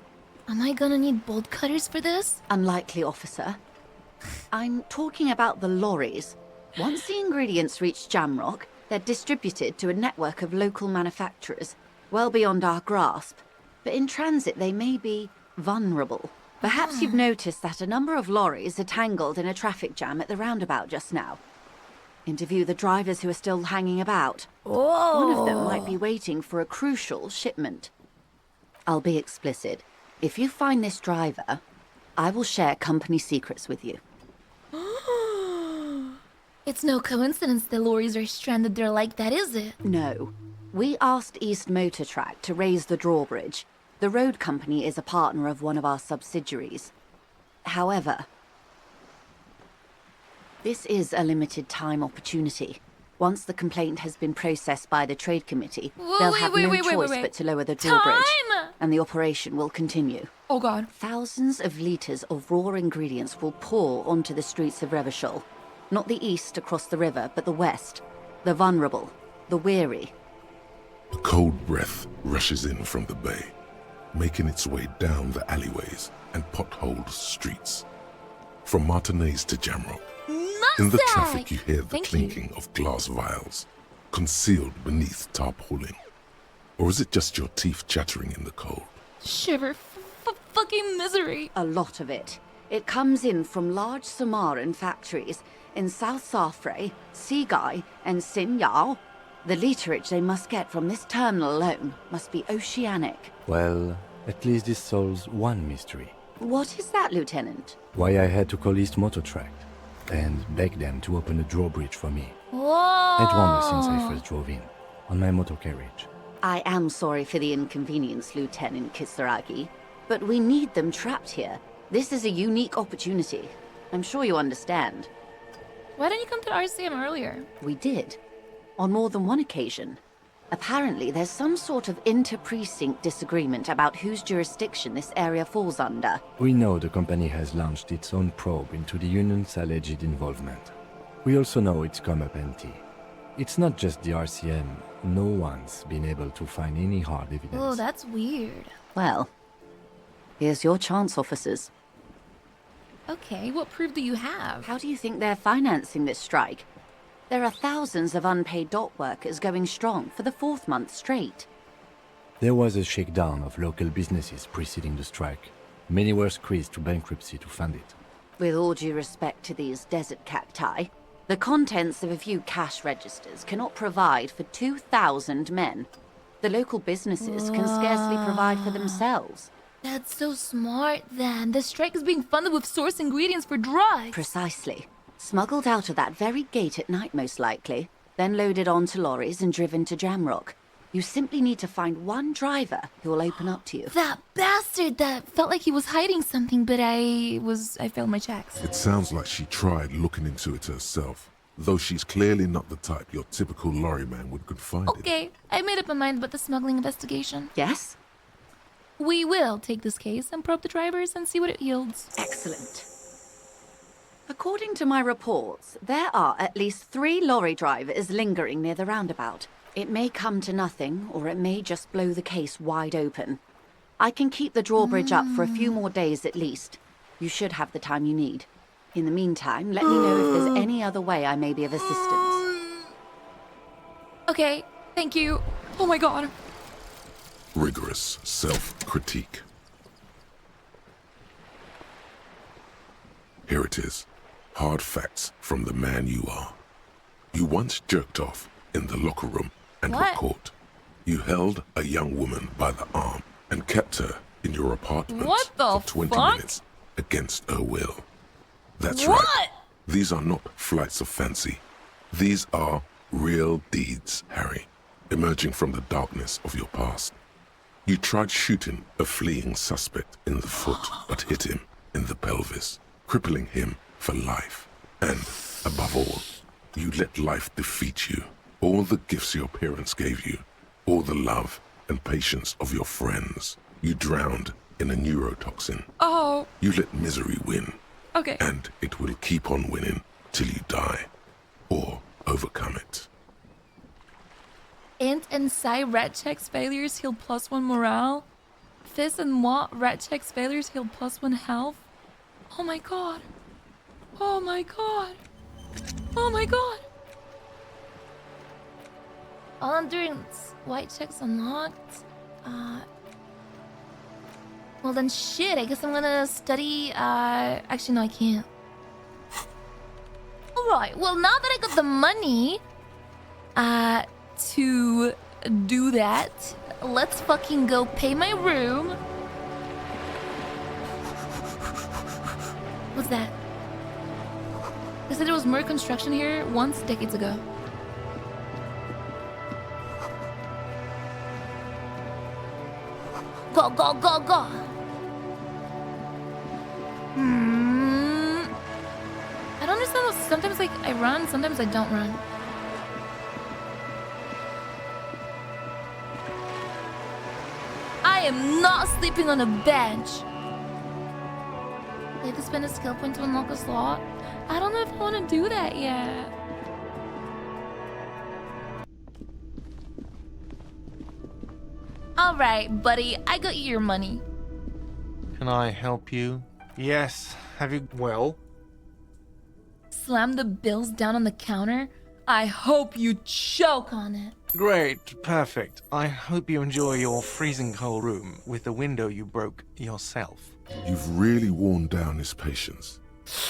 Am I gonna need bolt cutters for this? Unlikely, officer. I'm talking about the lorries. Once the ingredients reach Jamrock, they're distributed to a network of local manufacturers, well beyond our grasp. But in transit, they may be vulnerable. Perhaps you've noticed that a number of lorries are tangled in a traffic jam at the roundabout just now. Interview the drivers who are still hanging about. One of them might be waiting for a crucial shipment. I'll be explicit. If you find this driver, I will share company secrets with you. It's no coincidence the lorries are stranded there like that, is it? No. We asked East Motor Track to raise the drawbridge. The road company is a partner of one of our subsidiaries. However, this is a limited time opportunity. Once the complaint has been processed by the trade committee, they'll have no choice but to lower the drawbridge. Time! And the operation will continue. Oh god. Thousands of litres of raw ingredients will pour onto the streets of Revachol. Not the east across the river, but the west. The vulnerable, the weary. A cold breath rushes in from the bay, making its way down the alleyways and potholed streets. From Martinez to Jamrock. In the traffic you hear the clinking of glass vials, concealed beneath tarpaulin. Or is it just your teeth chattering in the cold? Shiver fucking misery. A lot of it. It comes in from large Samaran factories in South Safre, Sigai, and Sinyao. The literage they must get from this terminal alone must be oceanic. Well, at least this solves one mystery. What is that, Lieutenant? Why I had to call East Motortract and beg them to open a drawbridge for me. Whoa! I'd wondered since I first drove in, on my motor carriage. I am sorry for the inconvenience, Lieutenant Kisaragi, but we need them trapped here. This is a unique opportunity. I'm sure you understand. Why didn't you come to RCM earlier? We did. On more than one occasion. Apparently, there's some sort of inter-precinct disagreement about whose jurisdiction this area falls under. We know the company has launched its own probe into the union's alleged involvement. We also know it's come up empty. It's not just the RCM. No one's been able to find any hard evidence. Oh, that's weird. Well, here's your chance, officers. Okay, what proof do you have? How do you think they're financing this strike? There are thousands of unpaid dock workers going strong for the 4th month straight. There was a shakedown of local businesses preceding the strike. Many were squeezed to bankruptcy to fund it. With all due respect to these desert cacti, the contents of a few cash registers cannot provide for 2,000 men. The local businesses can scarcely provide for themselves. That's so smart, then. The strike is being funded with source ingredients for drugs. Precisely. Smuggled out of that very gate at night, most likely, then loaded onto lorries and driven to Jamrock. You simply need to find one driver who will open up to you. That bastard that felt like he was hiding something, but I failed my checks. It sounds like she tried looking into it herself, though she's clearly not the type your typical lorryman would confide in. Okay, I made up my mind about the smuggling investigation. Yes? We will take this case and probe the drivers and see what it yields. Excellent. According to my reports, there are at least 3 lorry drivers lingering near the roundabout. It may come to nothing, or it may just blow the case wide open. I can keep the drawbridge up for a few more days at least. You should have the time you need. In the meantime, let me know if there's any other way I may be of assistance. Okay, thank you. Oh my god. Rigorous self-critique. Here it is. Hard facts from the man you are. You once jerked off in the locker room and were caught. You held a young woman by the arm and kept her in your apartment for 20 minutes against her will. That's right. These are not flights of fancy. These are real deeds, Harry, emerging from the darkness of your past. You tried shooting a fleeing suspect in the foot, but hit him in the pelvis, crippling him for life. And, above all, you let life defeat you. All the gifts your parents gave you, all the love and patience of your friends, you drowned in a neurotoxin. Oh. You let misery win. Okay. And it will keep on winning till you die, or overcome it. Int and Psi red checks failures heal +1 morale. Fizz and Moi red checks failures heal +1 health. Oh my god. Oh my god. Oh my god. All I'm doing is white checks unlocked. Well then shit, I guess I'm gonna study, actually no I can't. Alright, well now that I got the money, to do that, let's fucking go pay my room. What's that? They said there was more construction here once decades ago. Go, go, go, go! I don't understand how sometimes like I run, sometimes I don't run. I am not sleeping on a bench. I have to spend a skill point to unlock a slot. I don't know if I want to do that yet. Alright, buddy, I got you your money. Can I help you? Yes. Have you... well? Slam the bills down on the counter? I hope you choke on it. Great. Perfect. I hope you enjoy your freezing cold room with the window you broke yourself. You've really worn down his patience.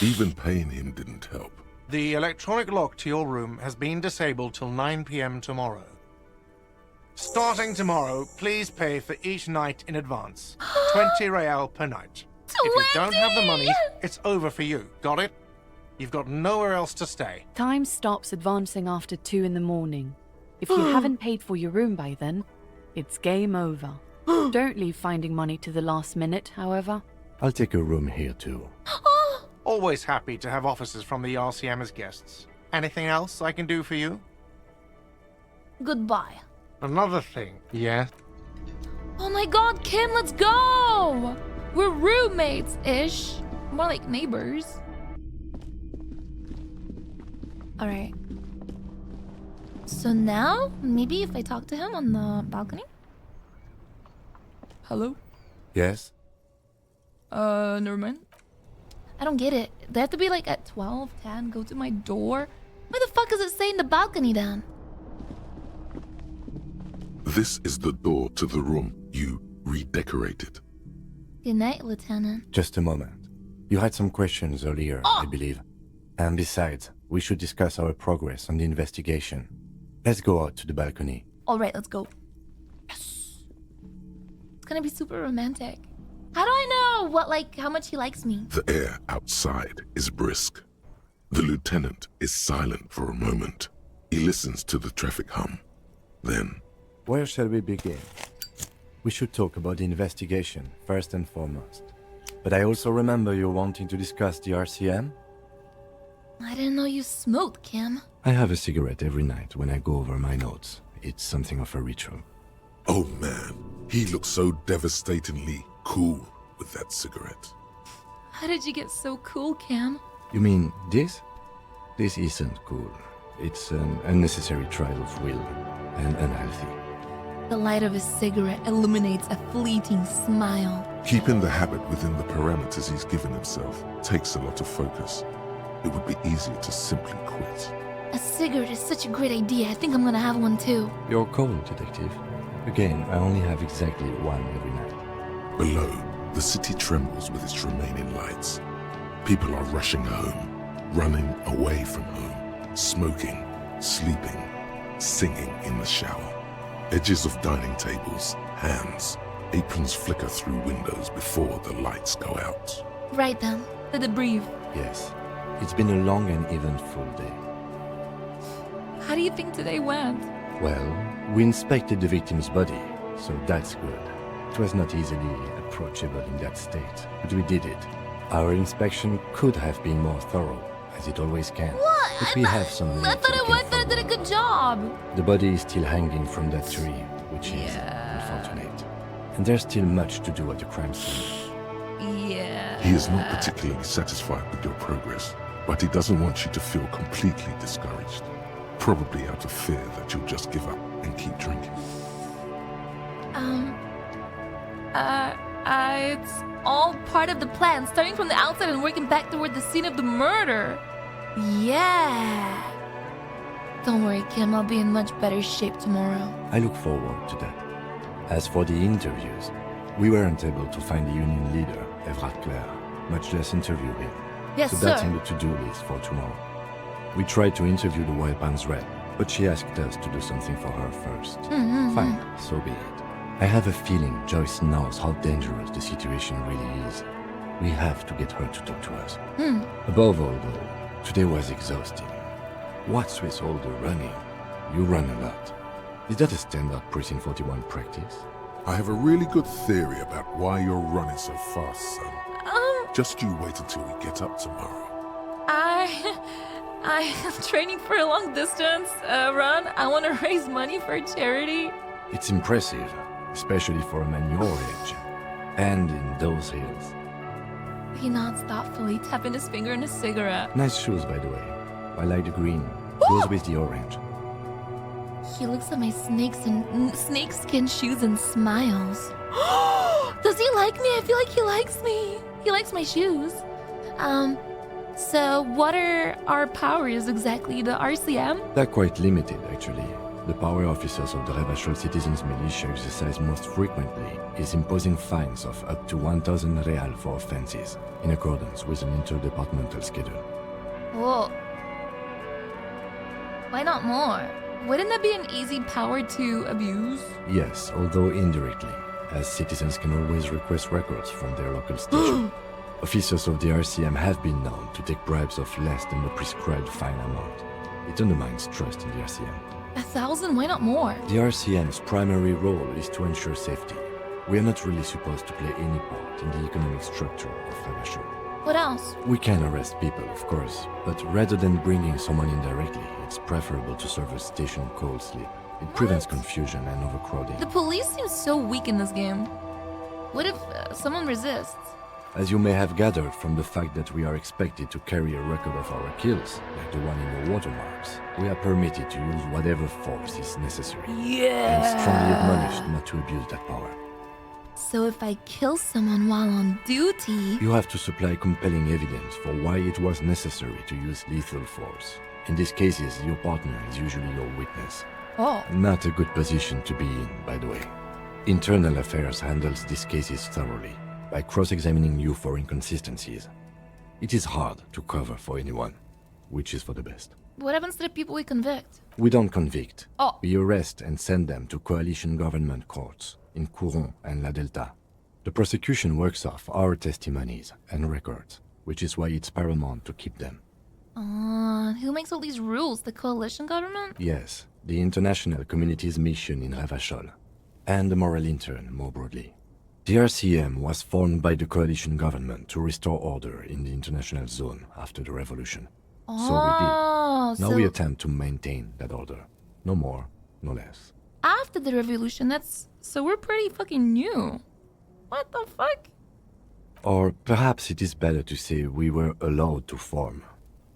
Even paying him didn't help. The electronic lock to your room has been disabled till 9 p.m. tomorrow. Starting tomorrow, please pay for each night in advance. 20 real per night. If you don't have the money, it's over for you. Got it? You've got nowhere else to stay. Time stops advancing after 2 in the morning. If you haven't paid for your room by then, it's game over. Don't leave finding money to the last minute, however. I'll take a room here too. Always happy to have officers from the RCM as guests. Anything else I can do for you? Goodbye. Another thing. Yeah? Oh my god, Kim, let's go! We're roommates-ish. More like neighbors. Alright. So now, maybe if I talk to him on the balcony? Hello? Yes? Never mind. I don't get it. They have to be like at 12, 10, go to my door? Why the fuck is it saying the balcony then? This is the door to the room you redecorated. Good night, Lieutenant. Just a moment. You had some questions earlier, I believe. And besides, we should discuss our progress on the investigation. Let's go out to the balcony. Alright, let's go. Yes. It's gonna be super romantic. How do I know how much he likes me? The air outside is brisk. The lieutenant is silent for a moment. He listens to the traffic hum. Then... Where shall we begin? We should talk about the investigation, first and foremost. But I also remember you wanting to discuss the RCM? I didn't know you smoked, Kim. I have a cigarette every night when I go over my notes. It's something of a ritual. Oh man, he looks so devastatingly cool with that cigarette. How did you get so cool, Kim? You mean this? This isn't cool. It's an unnecessary trial of will and unhealthy. The light of his cigarette illuminates a fleeting smile. Keeping the habit within the parameters he's given himself takes a lot of focus. It would be easier to simply quit. A cigarette is such a great idea. I think I'm gonna have one too. You're cold, Detective. Again, I only have exactly one every night. Below, the city trembles with its remaining lights. People are rushing home, running away from home, smoking, sleeping, singing in the shower. Edges of dining tables, hands, aprons flicker through windows before the lights go out. Right then, let it breathe. Yes, it's been a long and eventful day. How do you think today went? Well, we inspected the victim's body, so that's good. It was not easily approachable in that state, but we did it. Our inspection could have been more thorough, as it always can. What? But we have some I thought I did a good job. The body is still hanging from that tree, which is unfortunate. And there's still much to do at the crime scene. Yeah. He is not particularly satisfied with your progress, but he doesn't want you to feel completely discouraged. Probably out of fear that you'll just give up and keep drinking. It's all part of the plan, starting from the outside and working back toward the scene of the murder. Yeah. Don't worry, Kim, I'll be in much better shape tomorrow. I look forward to that. As for the interviews, we weren't able to find the union leader, Everard Clare, much less interview him. Yes, so that's sir. in the to-do list for tomorrow. We tried to interview the Wild Pines rep, but she asked us to do something for her first. Fine, so be it. I have a feeling Joyce knows how dangerous the situation really is. We have to get her to talk to us. Above all, though, today was exhausting. What's with all the running? You run a lot. Is that a standard Precinct 41 practice? I have a really good theory about why you're running so fast, son. Just you wait until we get up tomorrow. I am training for a long distance run. I want to raise money for charity. It's impressive, especially for a man your age. And in those hills. He nods thoughtfully, tapping his finger in a cigarette. Nice shoes, by the way. I like the green. Goes with the orange. He looks at my snakeskin shoes and smiles. Does he like me? I feel like he likes me. He likes my shoes. So what are our powers exactly? The RCM? They're quite limited, actually. the power officers of the Revachol Citizens Militia exercise most frequently is imposing fines of up to 1,000 real for offenses, in accordance with an interdepartmental schedule. Whoa. Why not more? Wouldn't that be an easy power to abuse? Yes, although indirectly, as citizens can always request records from their local station. Officers of the RCM have been known to take bribes of less than the prescribed fine amount. It undermines trust in the RCM. 1,000? Why not more? The RCM's primary role is to ensure safety. We are not really supposed to play any part in the economic structure of Revachol. What else? We can arrest people, of course, but rather than bringing someone in directly, it's preferable to serve a station coldly. It prevents confusion and overcrowding. The police seem so weak in this game. What if someone resists? As you may have gathered from the fact that we are expected to carry a record of our kills, like the one in the watermarks, we are permitted to use whatever force is necessary. Yeah! And strongly admonished not to abuse that power. So if I kill someone while on duty... You have to supply compelling evidence for why it was necessary to use lethal force. In these cases, your partner is usually your witness. Oh. Not a good position to be in, by the way. Internal Affairs handles these cases thoroughly, by cross-examining you for inconsistencies. It is hard to cover for anyone, which is for the best. What happens to the people we convict? We don't convict. Oh. We arrest and send them to coalition government courts in Couron and La Delta. The prosecution works off our testimonies and records, which is why it's paramount to keep them. Who makes all these rules? The coalition government? Yes, the international community's mission in Revachol, and the moral intern more broadly. The RCM was formed by the coalition government to restore order in the international zone after the revolution. So we did. Now we attempt to maintain that order. No more, no less. After the revolution, so we're pretty fucking new. What the fuck? Or perhaps it is better to say we were allowed to form.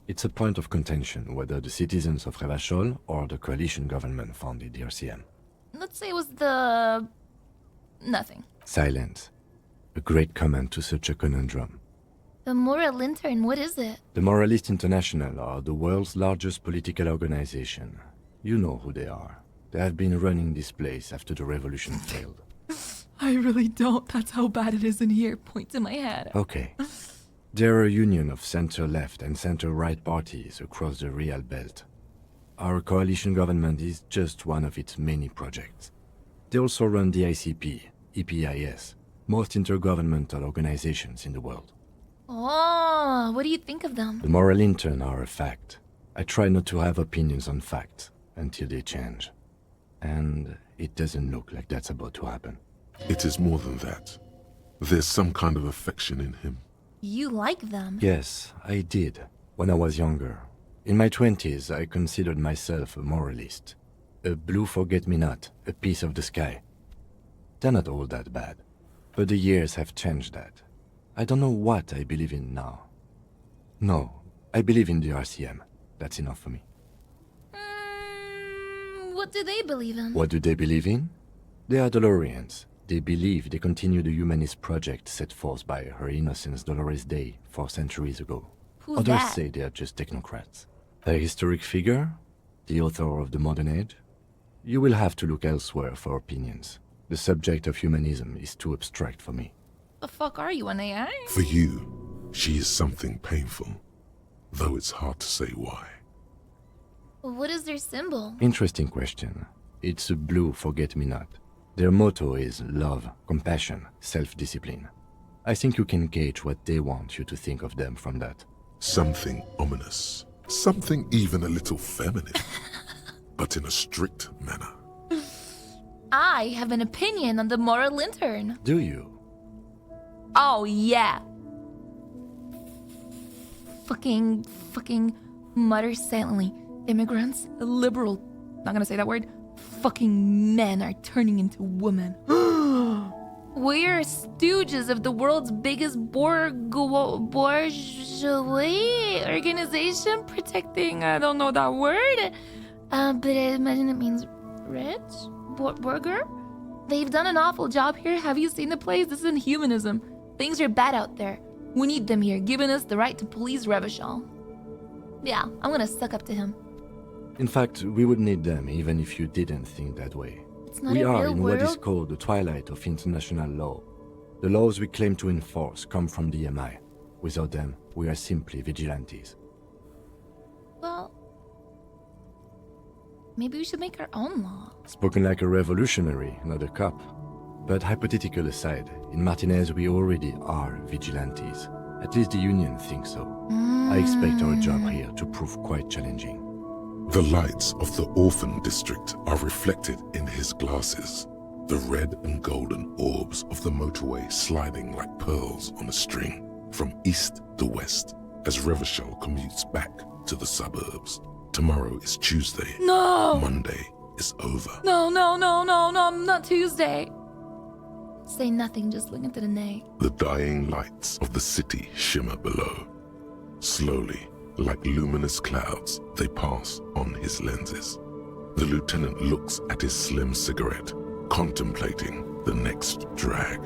It's a point of contention whether the citizens of Revachol or the coalition government founded the RCM. Let's say it was the... nothing. Silence. A great comment to such a conundrum. The Moral Intern, what is it? The Moralist International are the world's largest political organization. You know who they are. They have been running this place after the revolution failed. I really don't. That's how bad it is in here. Point to my head. Okay. They're a union of center-left and center-right parties across the Real Belt. Our coalition government is just one of its many projects. They also run the ICP, EPIS, most intergovernmental organizations in the world. Oh, what do you think of them? The moral intern are a fact. I try not to have opinions on facts until they change. And it doesn't look like that's about to happen. It is more than that. There's some kind of affection in him. You like them? Yes, I did, when I was younger. In my 20s, I considered myself a moralist. A blue forget-me-not, a piece of the sky. They're not all that bad. But the years have changed that. I don't know what I believe in now. No, I believe in the RCM. That's enough for me. What do they believe in? What do they believe in? They are Dolorians. They believe they continue the humanist project set forth by Her Innocence Dolores Day 4 centuries ago. Who's Others that? say they are just technocrats. A historic figure? The author of the modern age? You will have to look elsewhere for opinions. The subject of humanism is too abstract for me. The fuck are you, an AI? For you, she is something painful, though it's hard to say why. What is their symbol? Interesting question. It's a blue forget-me-not. Their motto is love, compassion, self-discipline. I think you can gauge what they want you to think of them from that. Something ominous. Something even a little feminine. But in a strict manner. I have an opinion on the moral intern. Do you? Oh, yeah. Fucking mutter silently. Immigrants, liberal, not gonna say that word, fucking men are turning into women. We're stooges of the world's biggest bourgeoisie organization protecting, I don't know that word, but I imagine it means rich? Burger? They've done an awful job here. Have you seen the place? This isn't humanism. Things are bad out there. We need them here, giving us the right to police Revachol. Yeah, I'm gonna suck up to him. In fact, we would need them even if you didn't think that way. It's not We a are real in what is world. called the twilight of international law. The laws we claim to enforce come from the MI. Without them, we are simply vigilantes. Well, maybe we should make our own law. Spoken like a revolutionary, not a cop. But hypothetical aside, in Martinez we already are vigilantes. At least the Union thinks so. I expect our job here to prove quite challenging. The lights of the orphan district are reflected in his glasses. The red and golden orbs of the motorway sliding like pearls on a string from east to west as Revachol commutes back to the suburbs. Tomorrow is Tuesday. No! Monday is over. No, not Tuesday. Say nothing, just look into the night. The dying lights of the city shimmer below. Slowly, like luminous clouds, they pass on his lenses. The lieutenant looks at his slim cigarette, contemplating the next drag.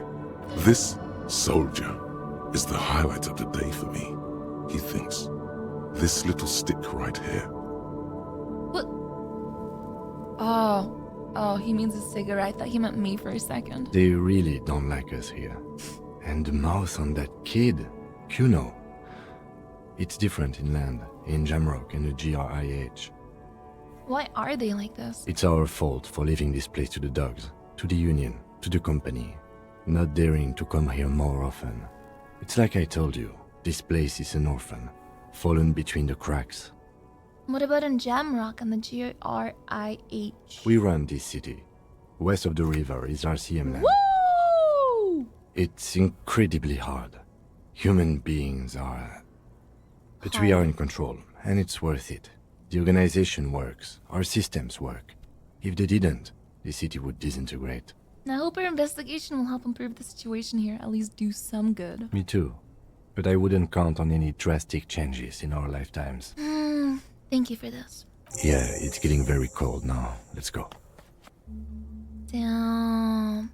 This soldier is the highlight of the day for me, he thinks. This little stick right here. What? Oh, he means a cigarette. I thought he meant me for a second. They really don't like us here. And the mouth on that kid, Kuno. It's different inland, in Jamrock and the GRIH. Why are they like this? It's our fault for leaving this place to the dogs, to the Union, to the company, not daring to come here more often. It's like I told you, this place is an orphan, fallen between the cracks. What about in Jamrock and the GRIH? We run this city. West of the river is RCM land. Woo! It's incredibly hard. Human beings are... But we are in control, and it's worth it. The organization works, our systems work. If they didn't, the city would disintegrate. I hope our investigation will help improve the situation here, at least do some good. Me too. But I wouldn't count on any drastic changes in our lifetimes. Thank you for this. Yeah, it's getting very cold now. Let's go. Damn.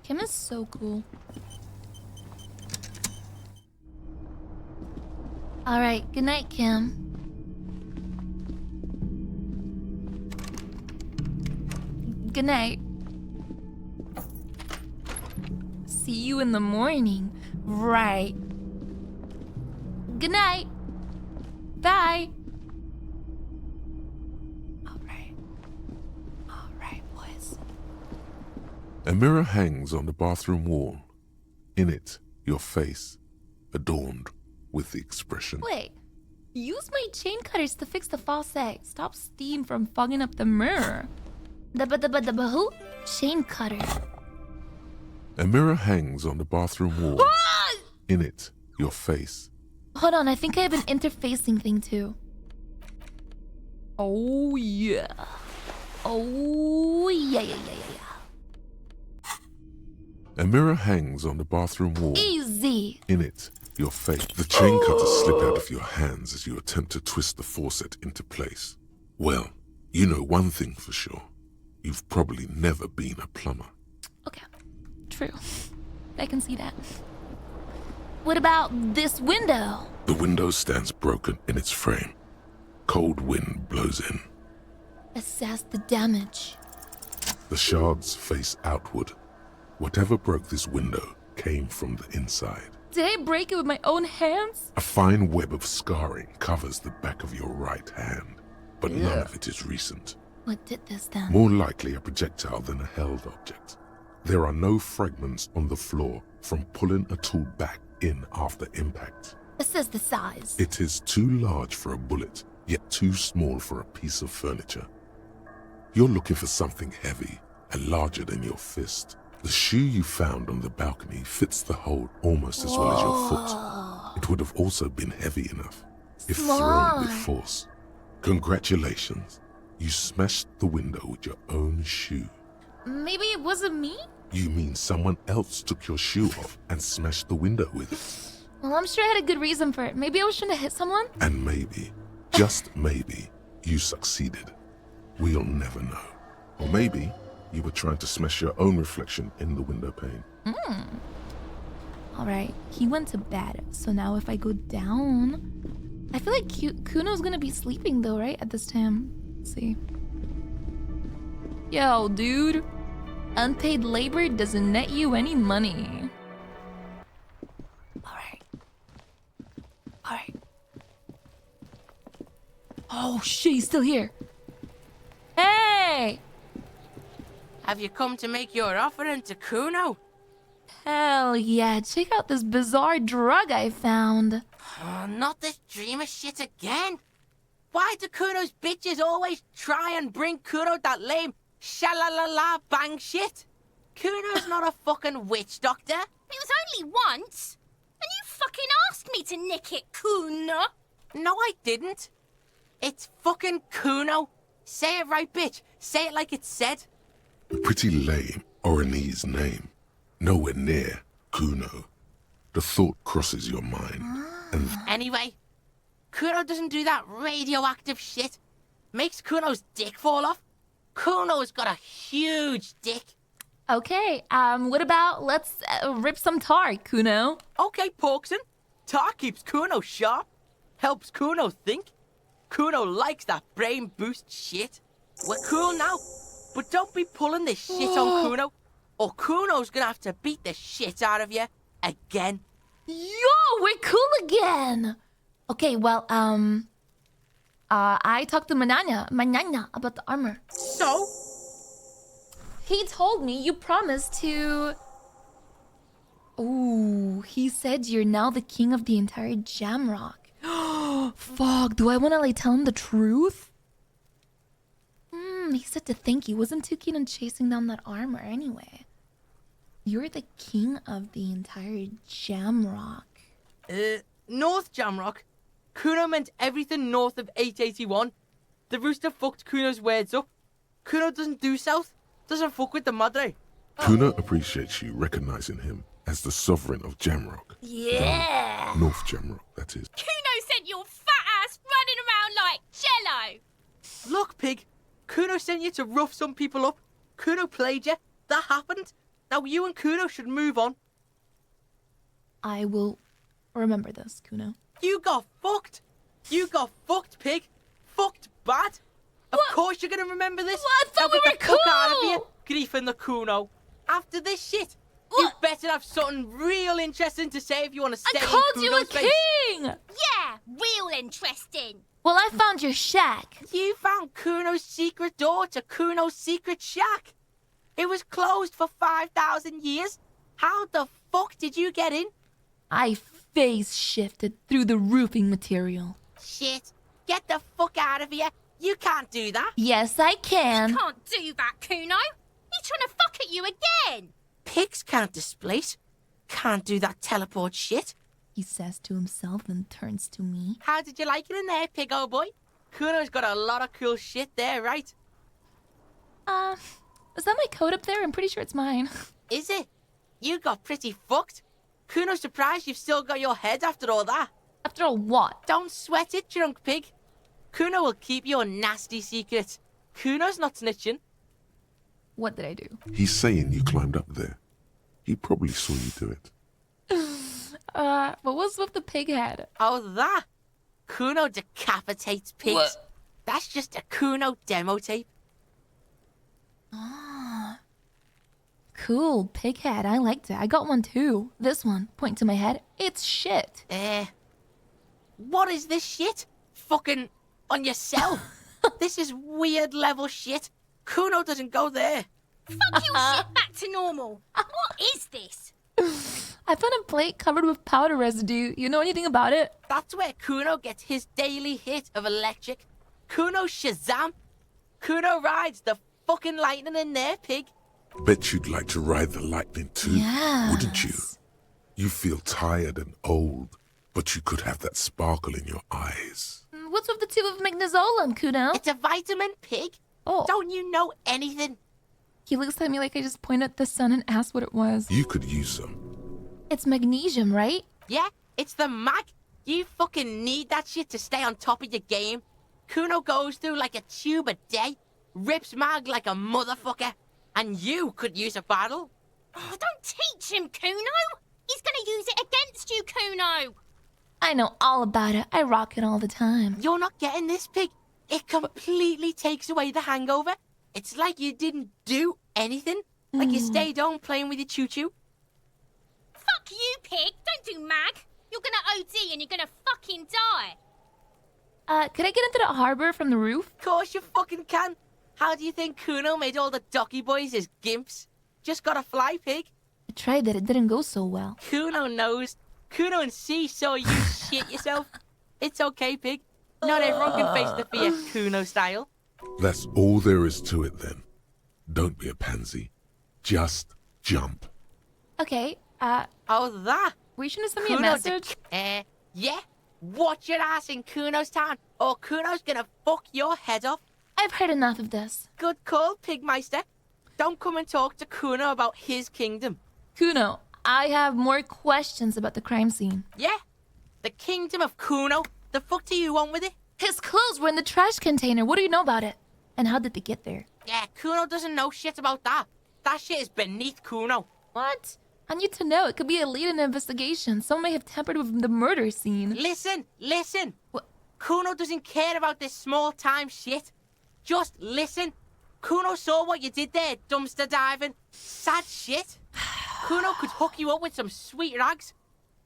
Kim is so cool. Alright, good night, Kim. Good night. See you in the morning. Right. Good night. Bye. Alright, boys. A mirror hangs on the bathroom wall. In it, your face, adorned with the expression. Wait. Use my chain cutters to fix the faucet. Stop steam from fogging up the mirror. The who? Chain cutter. A mirror hangs on the bathroom wall. Ah! In it, your face. Hold on, I think I have an interfacing thing too. Oh yeah. Oh yeah. A mirror hangs on the bathroom wall. Easy. In it, your face. The chain cutters slip out of your hands as you attempt to twist the faucet into place. Well, you know one thing for sure. You've probably never been a plumber. Okay, true. I can see that. What about this window? The window stands broken in its frame. Cold wind blows in. Assess the damage. The shards face outward. Whatever broke this window came from the inside. Did I break it with my own hands? A fine web of scarring covers the back of your right hand, but none of it is recent. What did this then? More likely a projectile than a held object. There are no fragments on the floor from pulling a tool back in after impact. Assess the size. It is too large for a bullet, yet too small for a piece of furniture. You're looking for something heavy and larger than your fist. The shoe you found on the balcony fits the hold almost as well as your foot. It would have also been heavy enough if thrown with force. Congratulations. You smashed the window with your own shoe. Maybe it wasn't me? You mean someone else took your shoe off and smashed the window with it? Well, I'm sure I had a good reason for it. Maybe I was trying to hit someone? And maybe, just maybe, you succeeded. We'll never know. Or maybe you were trying to smash your own reflection in the window pane. Alright, he went to bed, so now if I go down... I feel like Kuno's gonna be sleeping though, right? At this time. Let's see. Yo, dude. Unpaid labor doesn't net you any money. Alright. Oh shit, he's still here. Hey! Have you come to make your offering to Kuno? Hell yeah, check out this bizarre drug I found. Oh, not this dreamer shit again. Why do Kuno's bitches always try and bring Kuno that lame sha-la-la-la bang shit? Kuno's not a fucking witch doctor. It was only once. And you fucking asked me to nick it, Kuno. No, I didn't. It's fucking Kuno. Say it right, bitch. Say it like it's said. Pretty lame, Orionese name. Nowhere near Kuno. The thought crosses your mind, and Anyway, Kuno doesn't do that radioactive shit. Makes Kuno's dick fall off. Kuno's got a huge dick. Okay, what about let's rip some tar, Kuno? Okay, Porkson. Tar keeps Kuno sharp. Helps Kuno think. Kuno likes that brain boost shit. We're cool now, but don't be pulling this shit on Kuno, or Kuno's gonna have to beat the shit out of you again. Yo, we're cool again. Okay, well, I talked to Manana about the armor. So? He told me you promised to... Ooh, he said you're now the king of the entire Jamrock. Fuck, do I want to tell him the truth? He said to think he wasn't too keen on chasing down that armor anyway. You're the king of the entire Jamrock. North Jamrock? Kuno meant everything north of 881. The rooster fucked Kuno's words up. Kuno doesn't do south. Doesn't fuck with the madre. Kuno appreciates you recognizing him as the sovereign of Jamrock. Yeah. North Jamrock, that is. Kuno sent your fat ass running around like jello. Look, pig. Kuno sent you to rough some people up. Kuno played you. That happened. Now you and Kuno should move on. I will remember this, Kuno. You got fucked. You got fucked, pig. Fucked bad. Of course you're gonna remember this. What? I thought now we get were the fuck cool. out of here, Grief and the Kuno. After this shit, you better have something real interesting to say if you want to stay I called in you a Kuno's face. king. Yeah, real interesting. Well, I found your shack. You found Kuno's secret door to Kuno's secret shack. It was closed for 5,000 years. How the fuck did you get in? I phase shifted through the roofing material. Shit. Get the fuck out of here. You can't do that. Yes, I can. You can't do that, Kuno. He's trying to fuck at you again. Pigs can't displace. Can't do that teleport shit. He says to himself and turns to me. How did you like it in there, pig old boy? Kuno's got a lot of cool shit there, right? Is that my coat up there? I'm pretty sure it's mine. Is it? You got pretty fucked. Kuno's surprised you've still got your head after all that. After all what? Don't sweat it, drunk pig. Kuno will keep your nasty secrets. Kuno's not snitching. What did I do? He's saying you climbed up there. He probably saw you do it. What was with the pig head? Oh, that? Kuno decapitates pigs. What? That's just a Kuno demo tape. Cool, pig head. I liked it. I got one too. This one, point to my head. It's shit. What is this shit? Fucking on yourself. This is weird level shit. Kuno doesn't go there. Fuck your shit back to normal. What is this? I found a plate covered with powder residue. You know anything about it? That's where Kuno gets his daily hit of electric. Kuno Shazam. Kuno rides the fucking lightning in there, pig. Bet you'd like to ride the lightning too, wouldn't you? You feel tired and old, but you could have that sparkle in your eyes. What's with the tube of magnesium, Kuno? It's a vitamin, pig. Oh. Don't you know anything? He looks at me like I just pointed at the sun and asked what it was. You could use some. It's magnesium, right? Yeah, it's the mag. You fucking need that shit to stay on top of your game. Kuno goes through like a tube a day, rips mag like a motherfucker, and you could use a bottle. Oh, don't teach him, Kuno. He's gonna use it against you, Kuno. I know all about it. I rock it all the time. You're not getting this, Pig. It completely takes away the hangover. It's like you didn't do anything. Like you stayed home playing with your choo-choo. Fuck you, Pig. Don't do mag. You're gonna OD and you're gonna fucking die. Could I get into the harbor from the roof? Of course you fucking can. How do you think Kuno made all the docky boys his gimps? Just gotta fly, Pig. I tried that. It didn't go so well. Kuno knows. Kuno and C saw you shit yourself. It's okay, Pig. Not everyone can face the fear Kuno style. That's all there is to it then. Don't be a pansy. Just jump. Okay, Oh, that? were you trying to send me a Kuno message? Yeah. Watch your ass in Kuno's town, or Kuno's gonna fuck your head off. I've heard enough of this. Good call, Pigmeister. Don't come and talk to Kuno about his kingdom. Kuno, I have more questions about the crime scene. Yeah? The kingdom of Kuno? The fuck do you want with it? His clothes were in the trash container. What do you know about it? And how did they get there? Yeah, Kuno doesn't know shit about that. That shit is beneath Kuno. What? I need to know. It could be a lead in an investigation. Someone may have tampered with the murder scene. Listen. What? Kuno doesn't care about this small-time shit. Just listen. Kuno saw what you did there, dumpster diving. Sad shit. Kuno could hook you up with some sweet rags.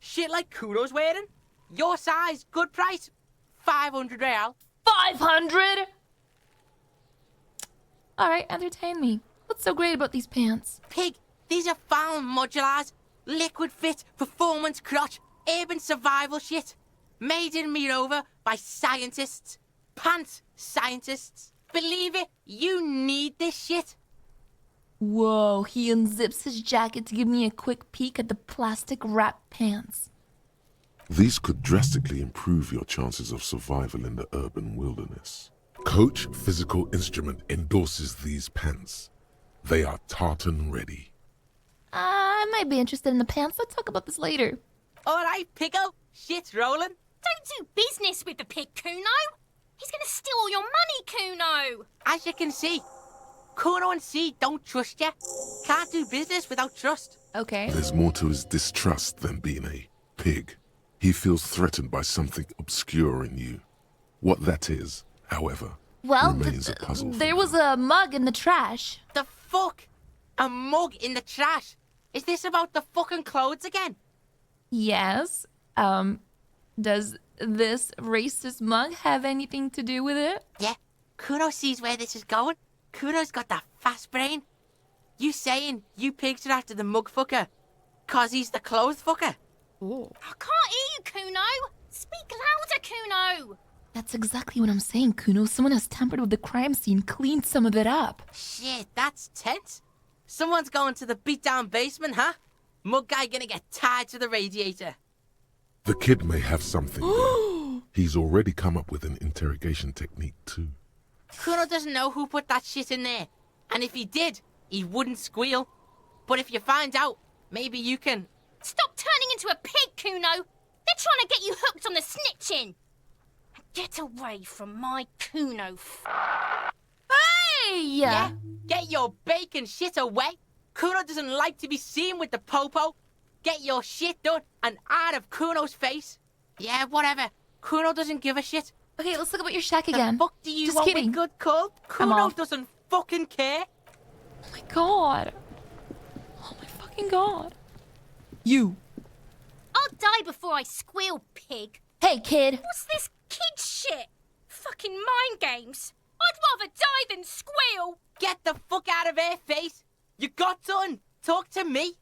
Shit like Kuno's wearing. Your size, good price. 500 real. 500? Alright, entertain me. What's so great about these pants? Pig, these are found modulars. Liquid fit, performance crotch, urban survival shit. Made in Mirova by scientists. Pants scientists. Believe it, you need this shit. Whoa, he unzips his jacket to give me a quick peek at the plastic wrap pants. These could drastically improve your chances of survival in the urban wilderness. Coach Physical Instrument endorses these pants. They are tartan ready. I might be interested in the pants. Let's talk about this later. Alright, Pico. Shit's rolling. Don't do business with the Pig, Kuno. He's gonna steal all your money, Kuno. As you can see, Kuno and C don't trust you. Can't do business without trust. Okay. There's more to his distrust than being a pig. He feels threatened by something obscure in you. What that is, however, remains a puzzle. There was a mug in the trash. The fuck? A mug in the trash? Is this about the fucking clothes again? Yes. Does this racist mug have anything to do with it? Yeah. Kuno sees where this is going. Kuno's got that fast brain. You saying you pigs are after the mug fucker? 'Cause he's the clothes fucker? Oh. I can't hear you, Kuno. Speak louder, Kuno. That's exactly what I'm saying, Kuno. Someone has tampered with the crime scene, cleaned some of it up. Shit, that's tense. Someone's going to the beat-down basement, huh? Mug guy gonna get tied to the radiator. The kid may have something there. He's already come up with an interrogation technique too. Kuno doesn't know who put that shit in there. And if he did, he wouldn't squeal. But if you find out, maybe you can... Stop turning into a pig, Kuno. They're trying to get you hooked on the snitching. Get away from my Kuno. Hey! Yeah, get your bacon shit away. Kuno doesn't like to be seen with the popo. Get your shit done and out of Kuno's face. Yeah, whatever. Kuno doesn't give a shit. Okay, let's look about your shack again. The fuck do you Just want kidding. with good call? I'm Kuno off. doesn't fucking care. Oh my god. Oh my fucking god. You. I'll die before I squeal, pig. Hey, kid. What's this kid shit? Fucking mind games. I'd rather die than squeal. Get the fuck out of here, face. You got done. Talk to me.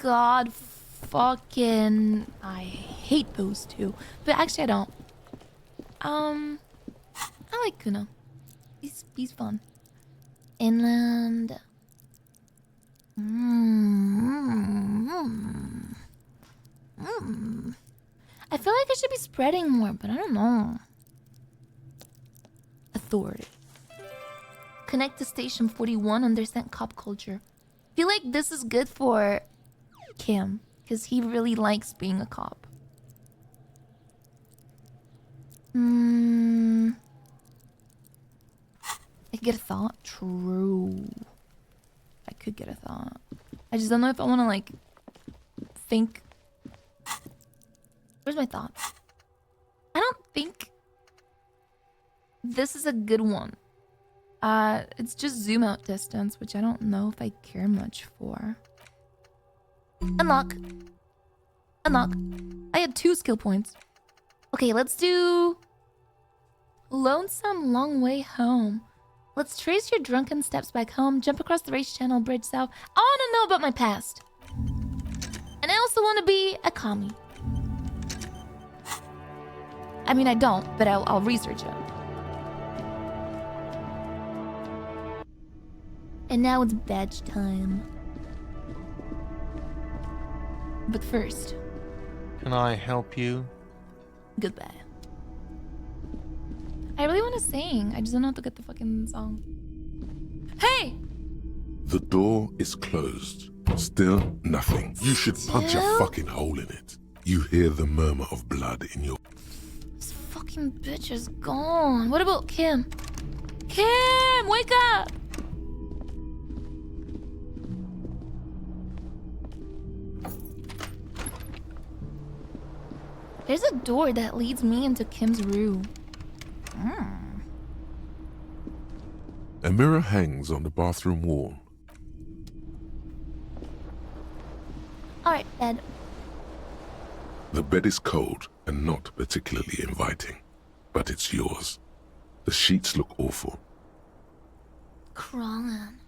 God fucking... I hate those two. But actually, I don't. I like Kuno. He's fun. Inland. I feel like I should be spreading more, but I don't know. Authority. Connect to Station 41, understand cop culture. I feel like this is good for Kim, because he really likes being a cop. I could get a thought. True. I could get a thought. I just don't know if I want to, like, think. Where's my thoughts? I don't think this is a good one. It's just zoom out distance, which I don't know if I care much for. Unlock. Unlock. I had 2 skill points. Okay, let's do Lonesome Long Way Home. Let's trace your drunken steps back home, jump across the race channel, bridge south. I want to know about my past. And I also want to be a commie. I mean, I don't, but I'll research it. And now it's badge time. But first... Can I help you? Goodbye. I really want to sing. I just don't know how to get the fucking song. Hey! The door is closed. Still nothing. You should punch a fucking hole in it. You hear the murmur of blood in your... This fucking bitch is gone. What about Kim? Kim, wake up! There's a door that leads me into Kim's room. A mirror hangs on the bathroom wall. Alright, bed. The bed is cold and not particularly inviting, but it's yours. The sheets look awful. Crawling.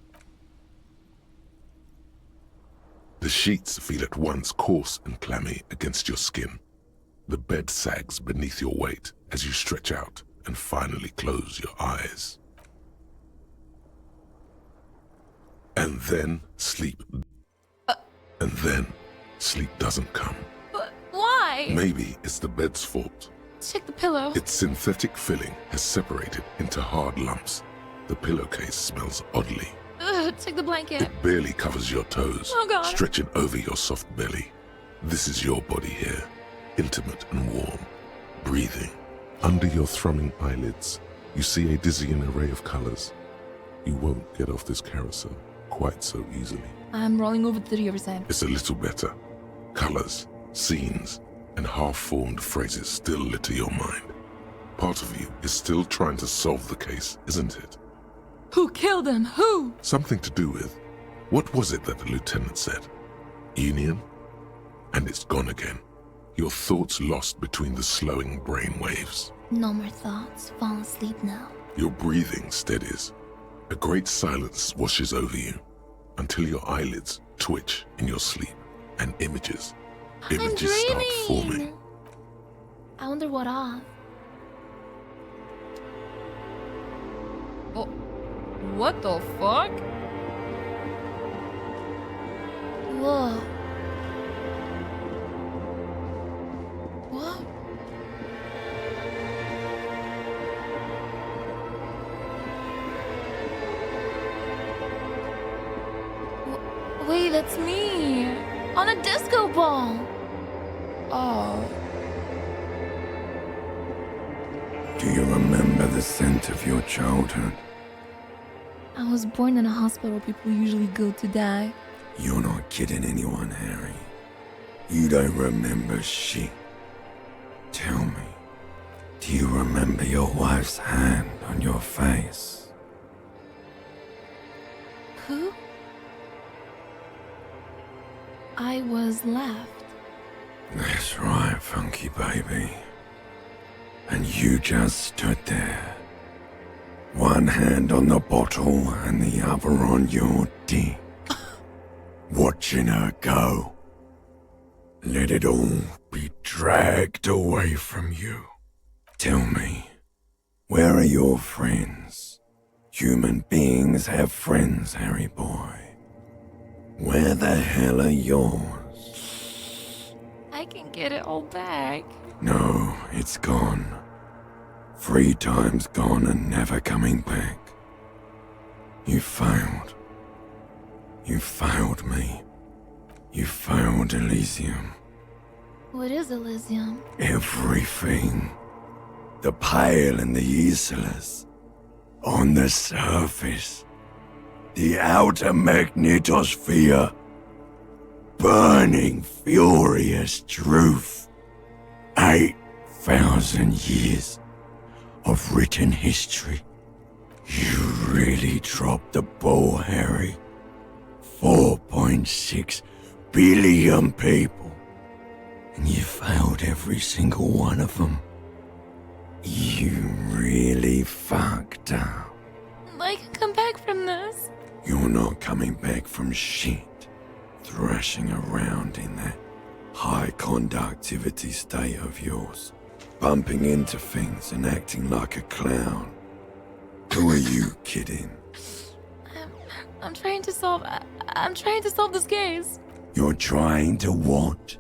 The sheets feel at once coarse and clammy against your skin. The bed sags beneath your weight as you stretch out and finally close your eyes. And then sleep. And then sleep doesn't come. But why? Maybe it's the bed's fault. Check the pillow. Its synthetic filling has separated into hard lumps. The pillowcase smells oddly. Ugh, check the blanket. It barely covers your toes, Oh God. stretching over your soft belly. This is your body here, intimate and warm, breathing. Under your thrumming eyelids, you see a dizzying array of colors. You won't get off this carousel quite so easily. I'm rolling over to the other side. It's a little better. Colors, scenes, and half-formed phrases still litter your mind. Part of you is still trying to solve the case, isn't it? Who killed him? Who? Something to do with, what was it that the lieutenant said? Union? And it's gone again. Your thoughts lost between the slowing brain waves. No more thoughts. Fall asleep now. Your breathing steadies. A great silence washes over you until your eyelids twitch in your sleep and images start forming. I wonder what off. Oh, what the fuck? Whoa. What? Wait, that's me. On a disco ball. Oh. Do you remember the scent of your childhood? I was born in a hospital people usually go to die. You're not kidding anyone, Harry. You don't remember shit. Tell me, do you remember your wife's hand on your face? Who? I was left. That's right, funky baby. And you just stood there. One hand on the bottle and the other on your dick. Watching her go. Let it all be dragged away from you. Tell me, where are your friends? Human beings have friends, Harry boy. Where the hell are yours? I can get it all back. No, it's gone. 3 times gone and never coming back. You failed. You failed me. You failed Elysium. What is Elysium? Everything. The pale and the useless. On the surface. The outer magnetosphere. Burning, furious truth. 8,000 years of written history. You really dropped the ball, Harry. 4.6 billion people. And you failed every single one of them. You really fucked up. I can come back from this. You're not coming back from shit. Thrashing around in that high conductivity state of yours. Bumping into things and acting like a clown. Who are you kidding? I'm trying to solve this case. You're trying to what?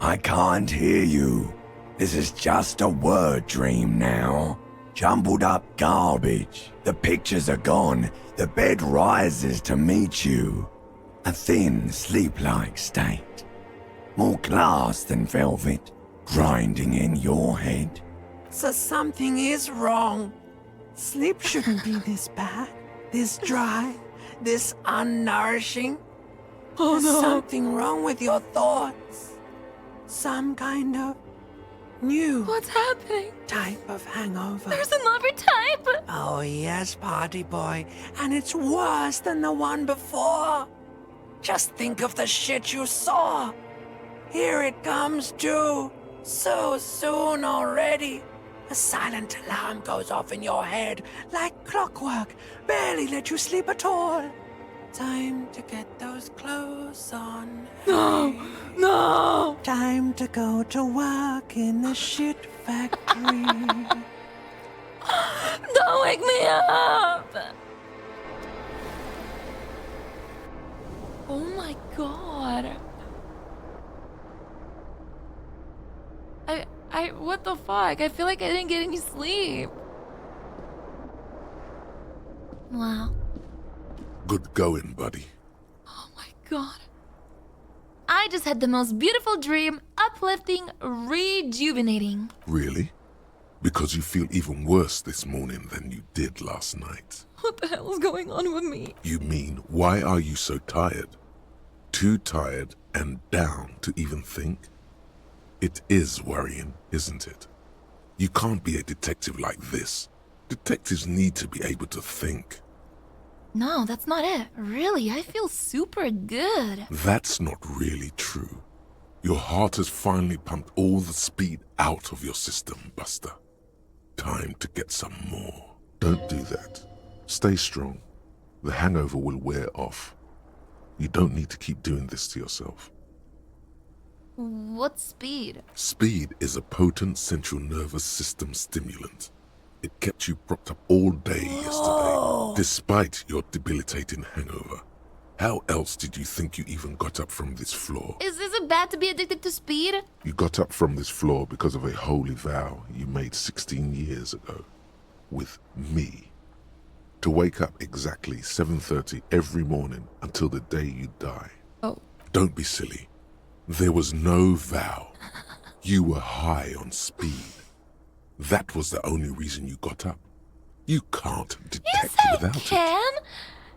I can't hear you. This is just a word dream now. Jumbled up garbage. The pictures are gone. The bed rises to meet you. A thin, sleep-like state. More glass than velvet, grinding in your head. So something is wrong. Sleep shouldn't be this bad, this dry, this unnourishing. Oh, There's no. something wrong with your thoughts. Some kind of new What's happening? type of hangover. There's another type. Oh yes, party boy, and it's worse than the one before. Just think of the shit you saw. Here it comes too. So soon already. A silent alarm goes off in your head like clockwork. Barely let you sleep at all. Time to get those clothes on. No, no. Time to go to work in the shit factory. Don't wake me up. Oh my god. What the fuck? I feel like I didn't get any sleep. Wow. Good going, buddy. God. I just had the most beautiful dream, uplifting, rejuvenating. Really? Because you feel even worse this morning than you did last night. What the hell is going on with me? You mean, why are you so tired? Too tired and down to even think? It is worrying, isn't it? You can't be a detective like this. Detectives need to be able to think. No, that's not it. Really, I feel super good. That's not really true. Your heart has finally pumped all the speed out of your system, Buster. Time to get some more. Don't do that. Stay strong. The hangover will wear off. You don't need to keep doing this to yourself. What speed? Speed is a potent central nervous system stimulant. It kept you propped up all day yesterday, despite your debilitating hangover. How else did you think you even got up from this floor? Is it bad to be addicted to speed? You got up from this floor because of a holy vow you made 16 years ago. With me. To wake up exactly 7:30 every morning until the day you die. Oh. Don't be silly. There was no vow. You were high on speed. That was the only reason you got up. You can't detect without Can? it.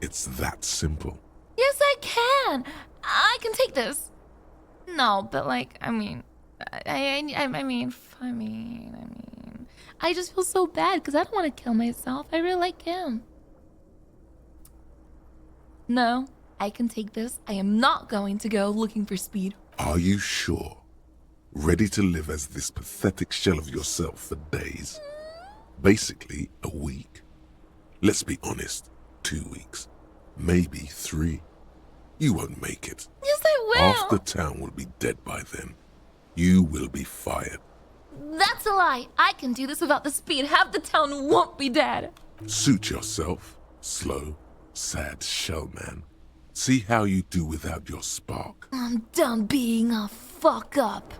It's that simple. Yes, I can. I can take this. No, but like, I mean, I just feel so bad because I don't want to kill myself. I really like him. No, I can take this. I am not going to go looking for speed. Are you sure? Ready to live as this pathetic shell of yourself for days? Basically, a week. Let's be honest, 2 weeks. Maybe 3. You won't make it. Yes, I will. Half the town will be dead by then. You will be fired. That's a lie. I can do this without the speed. Half the town won't be dead. Suit yourself, slow, sad shell man. See how you do without your spark. I'm done being a fuck up.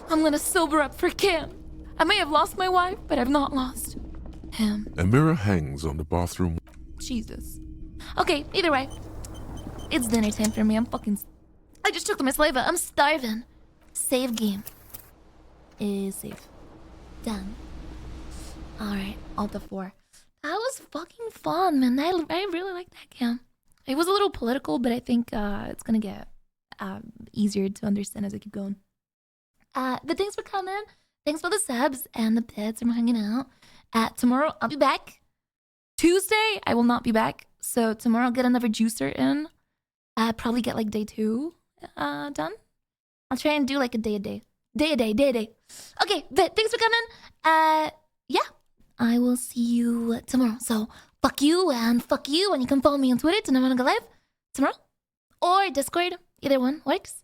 I'm gonna sober up for Kim. I may have lost my wife, but I've not lost him. A mirror hangs on the bathroom. Jesus. Okay, either way. It's dinner time for me. I just took my saliva. I'm starving. Save game. Is safe. Done. Alright, Alt F4. That was fucking fun, man. I really like that game. It was a little political, but I think it's gonna get easier to understand as I keep going. But thanks for coming. Thanks for the subs and the bits from hanging out. Tomorrow I'll be back. Tuesday I will not be back. So tomorrow I'll get another juicer in. Probably get like day 2 done. I'll try and do like a day a day. Okay, but thanks for coming. Yeah, I will see you tomorrow. So fuck you, and you can follow me on Twitter to Never Live tomorrow, or Discord. Either one works.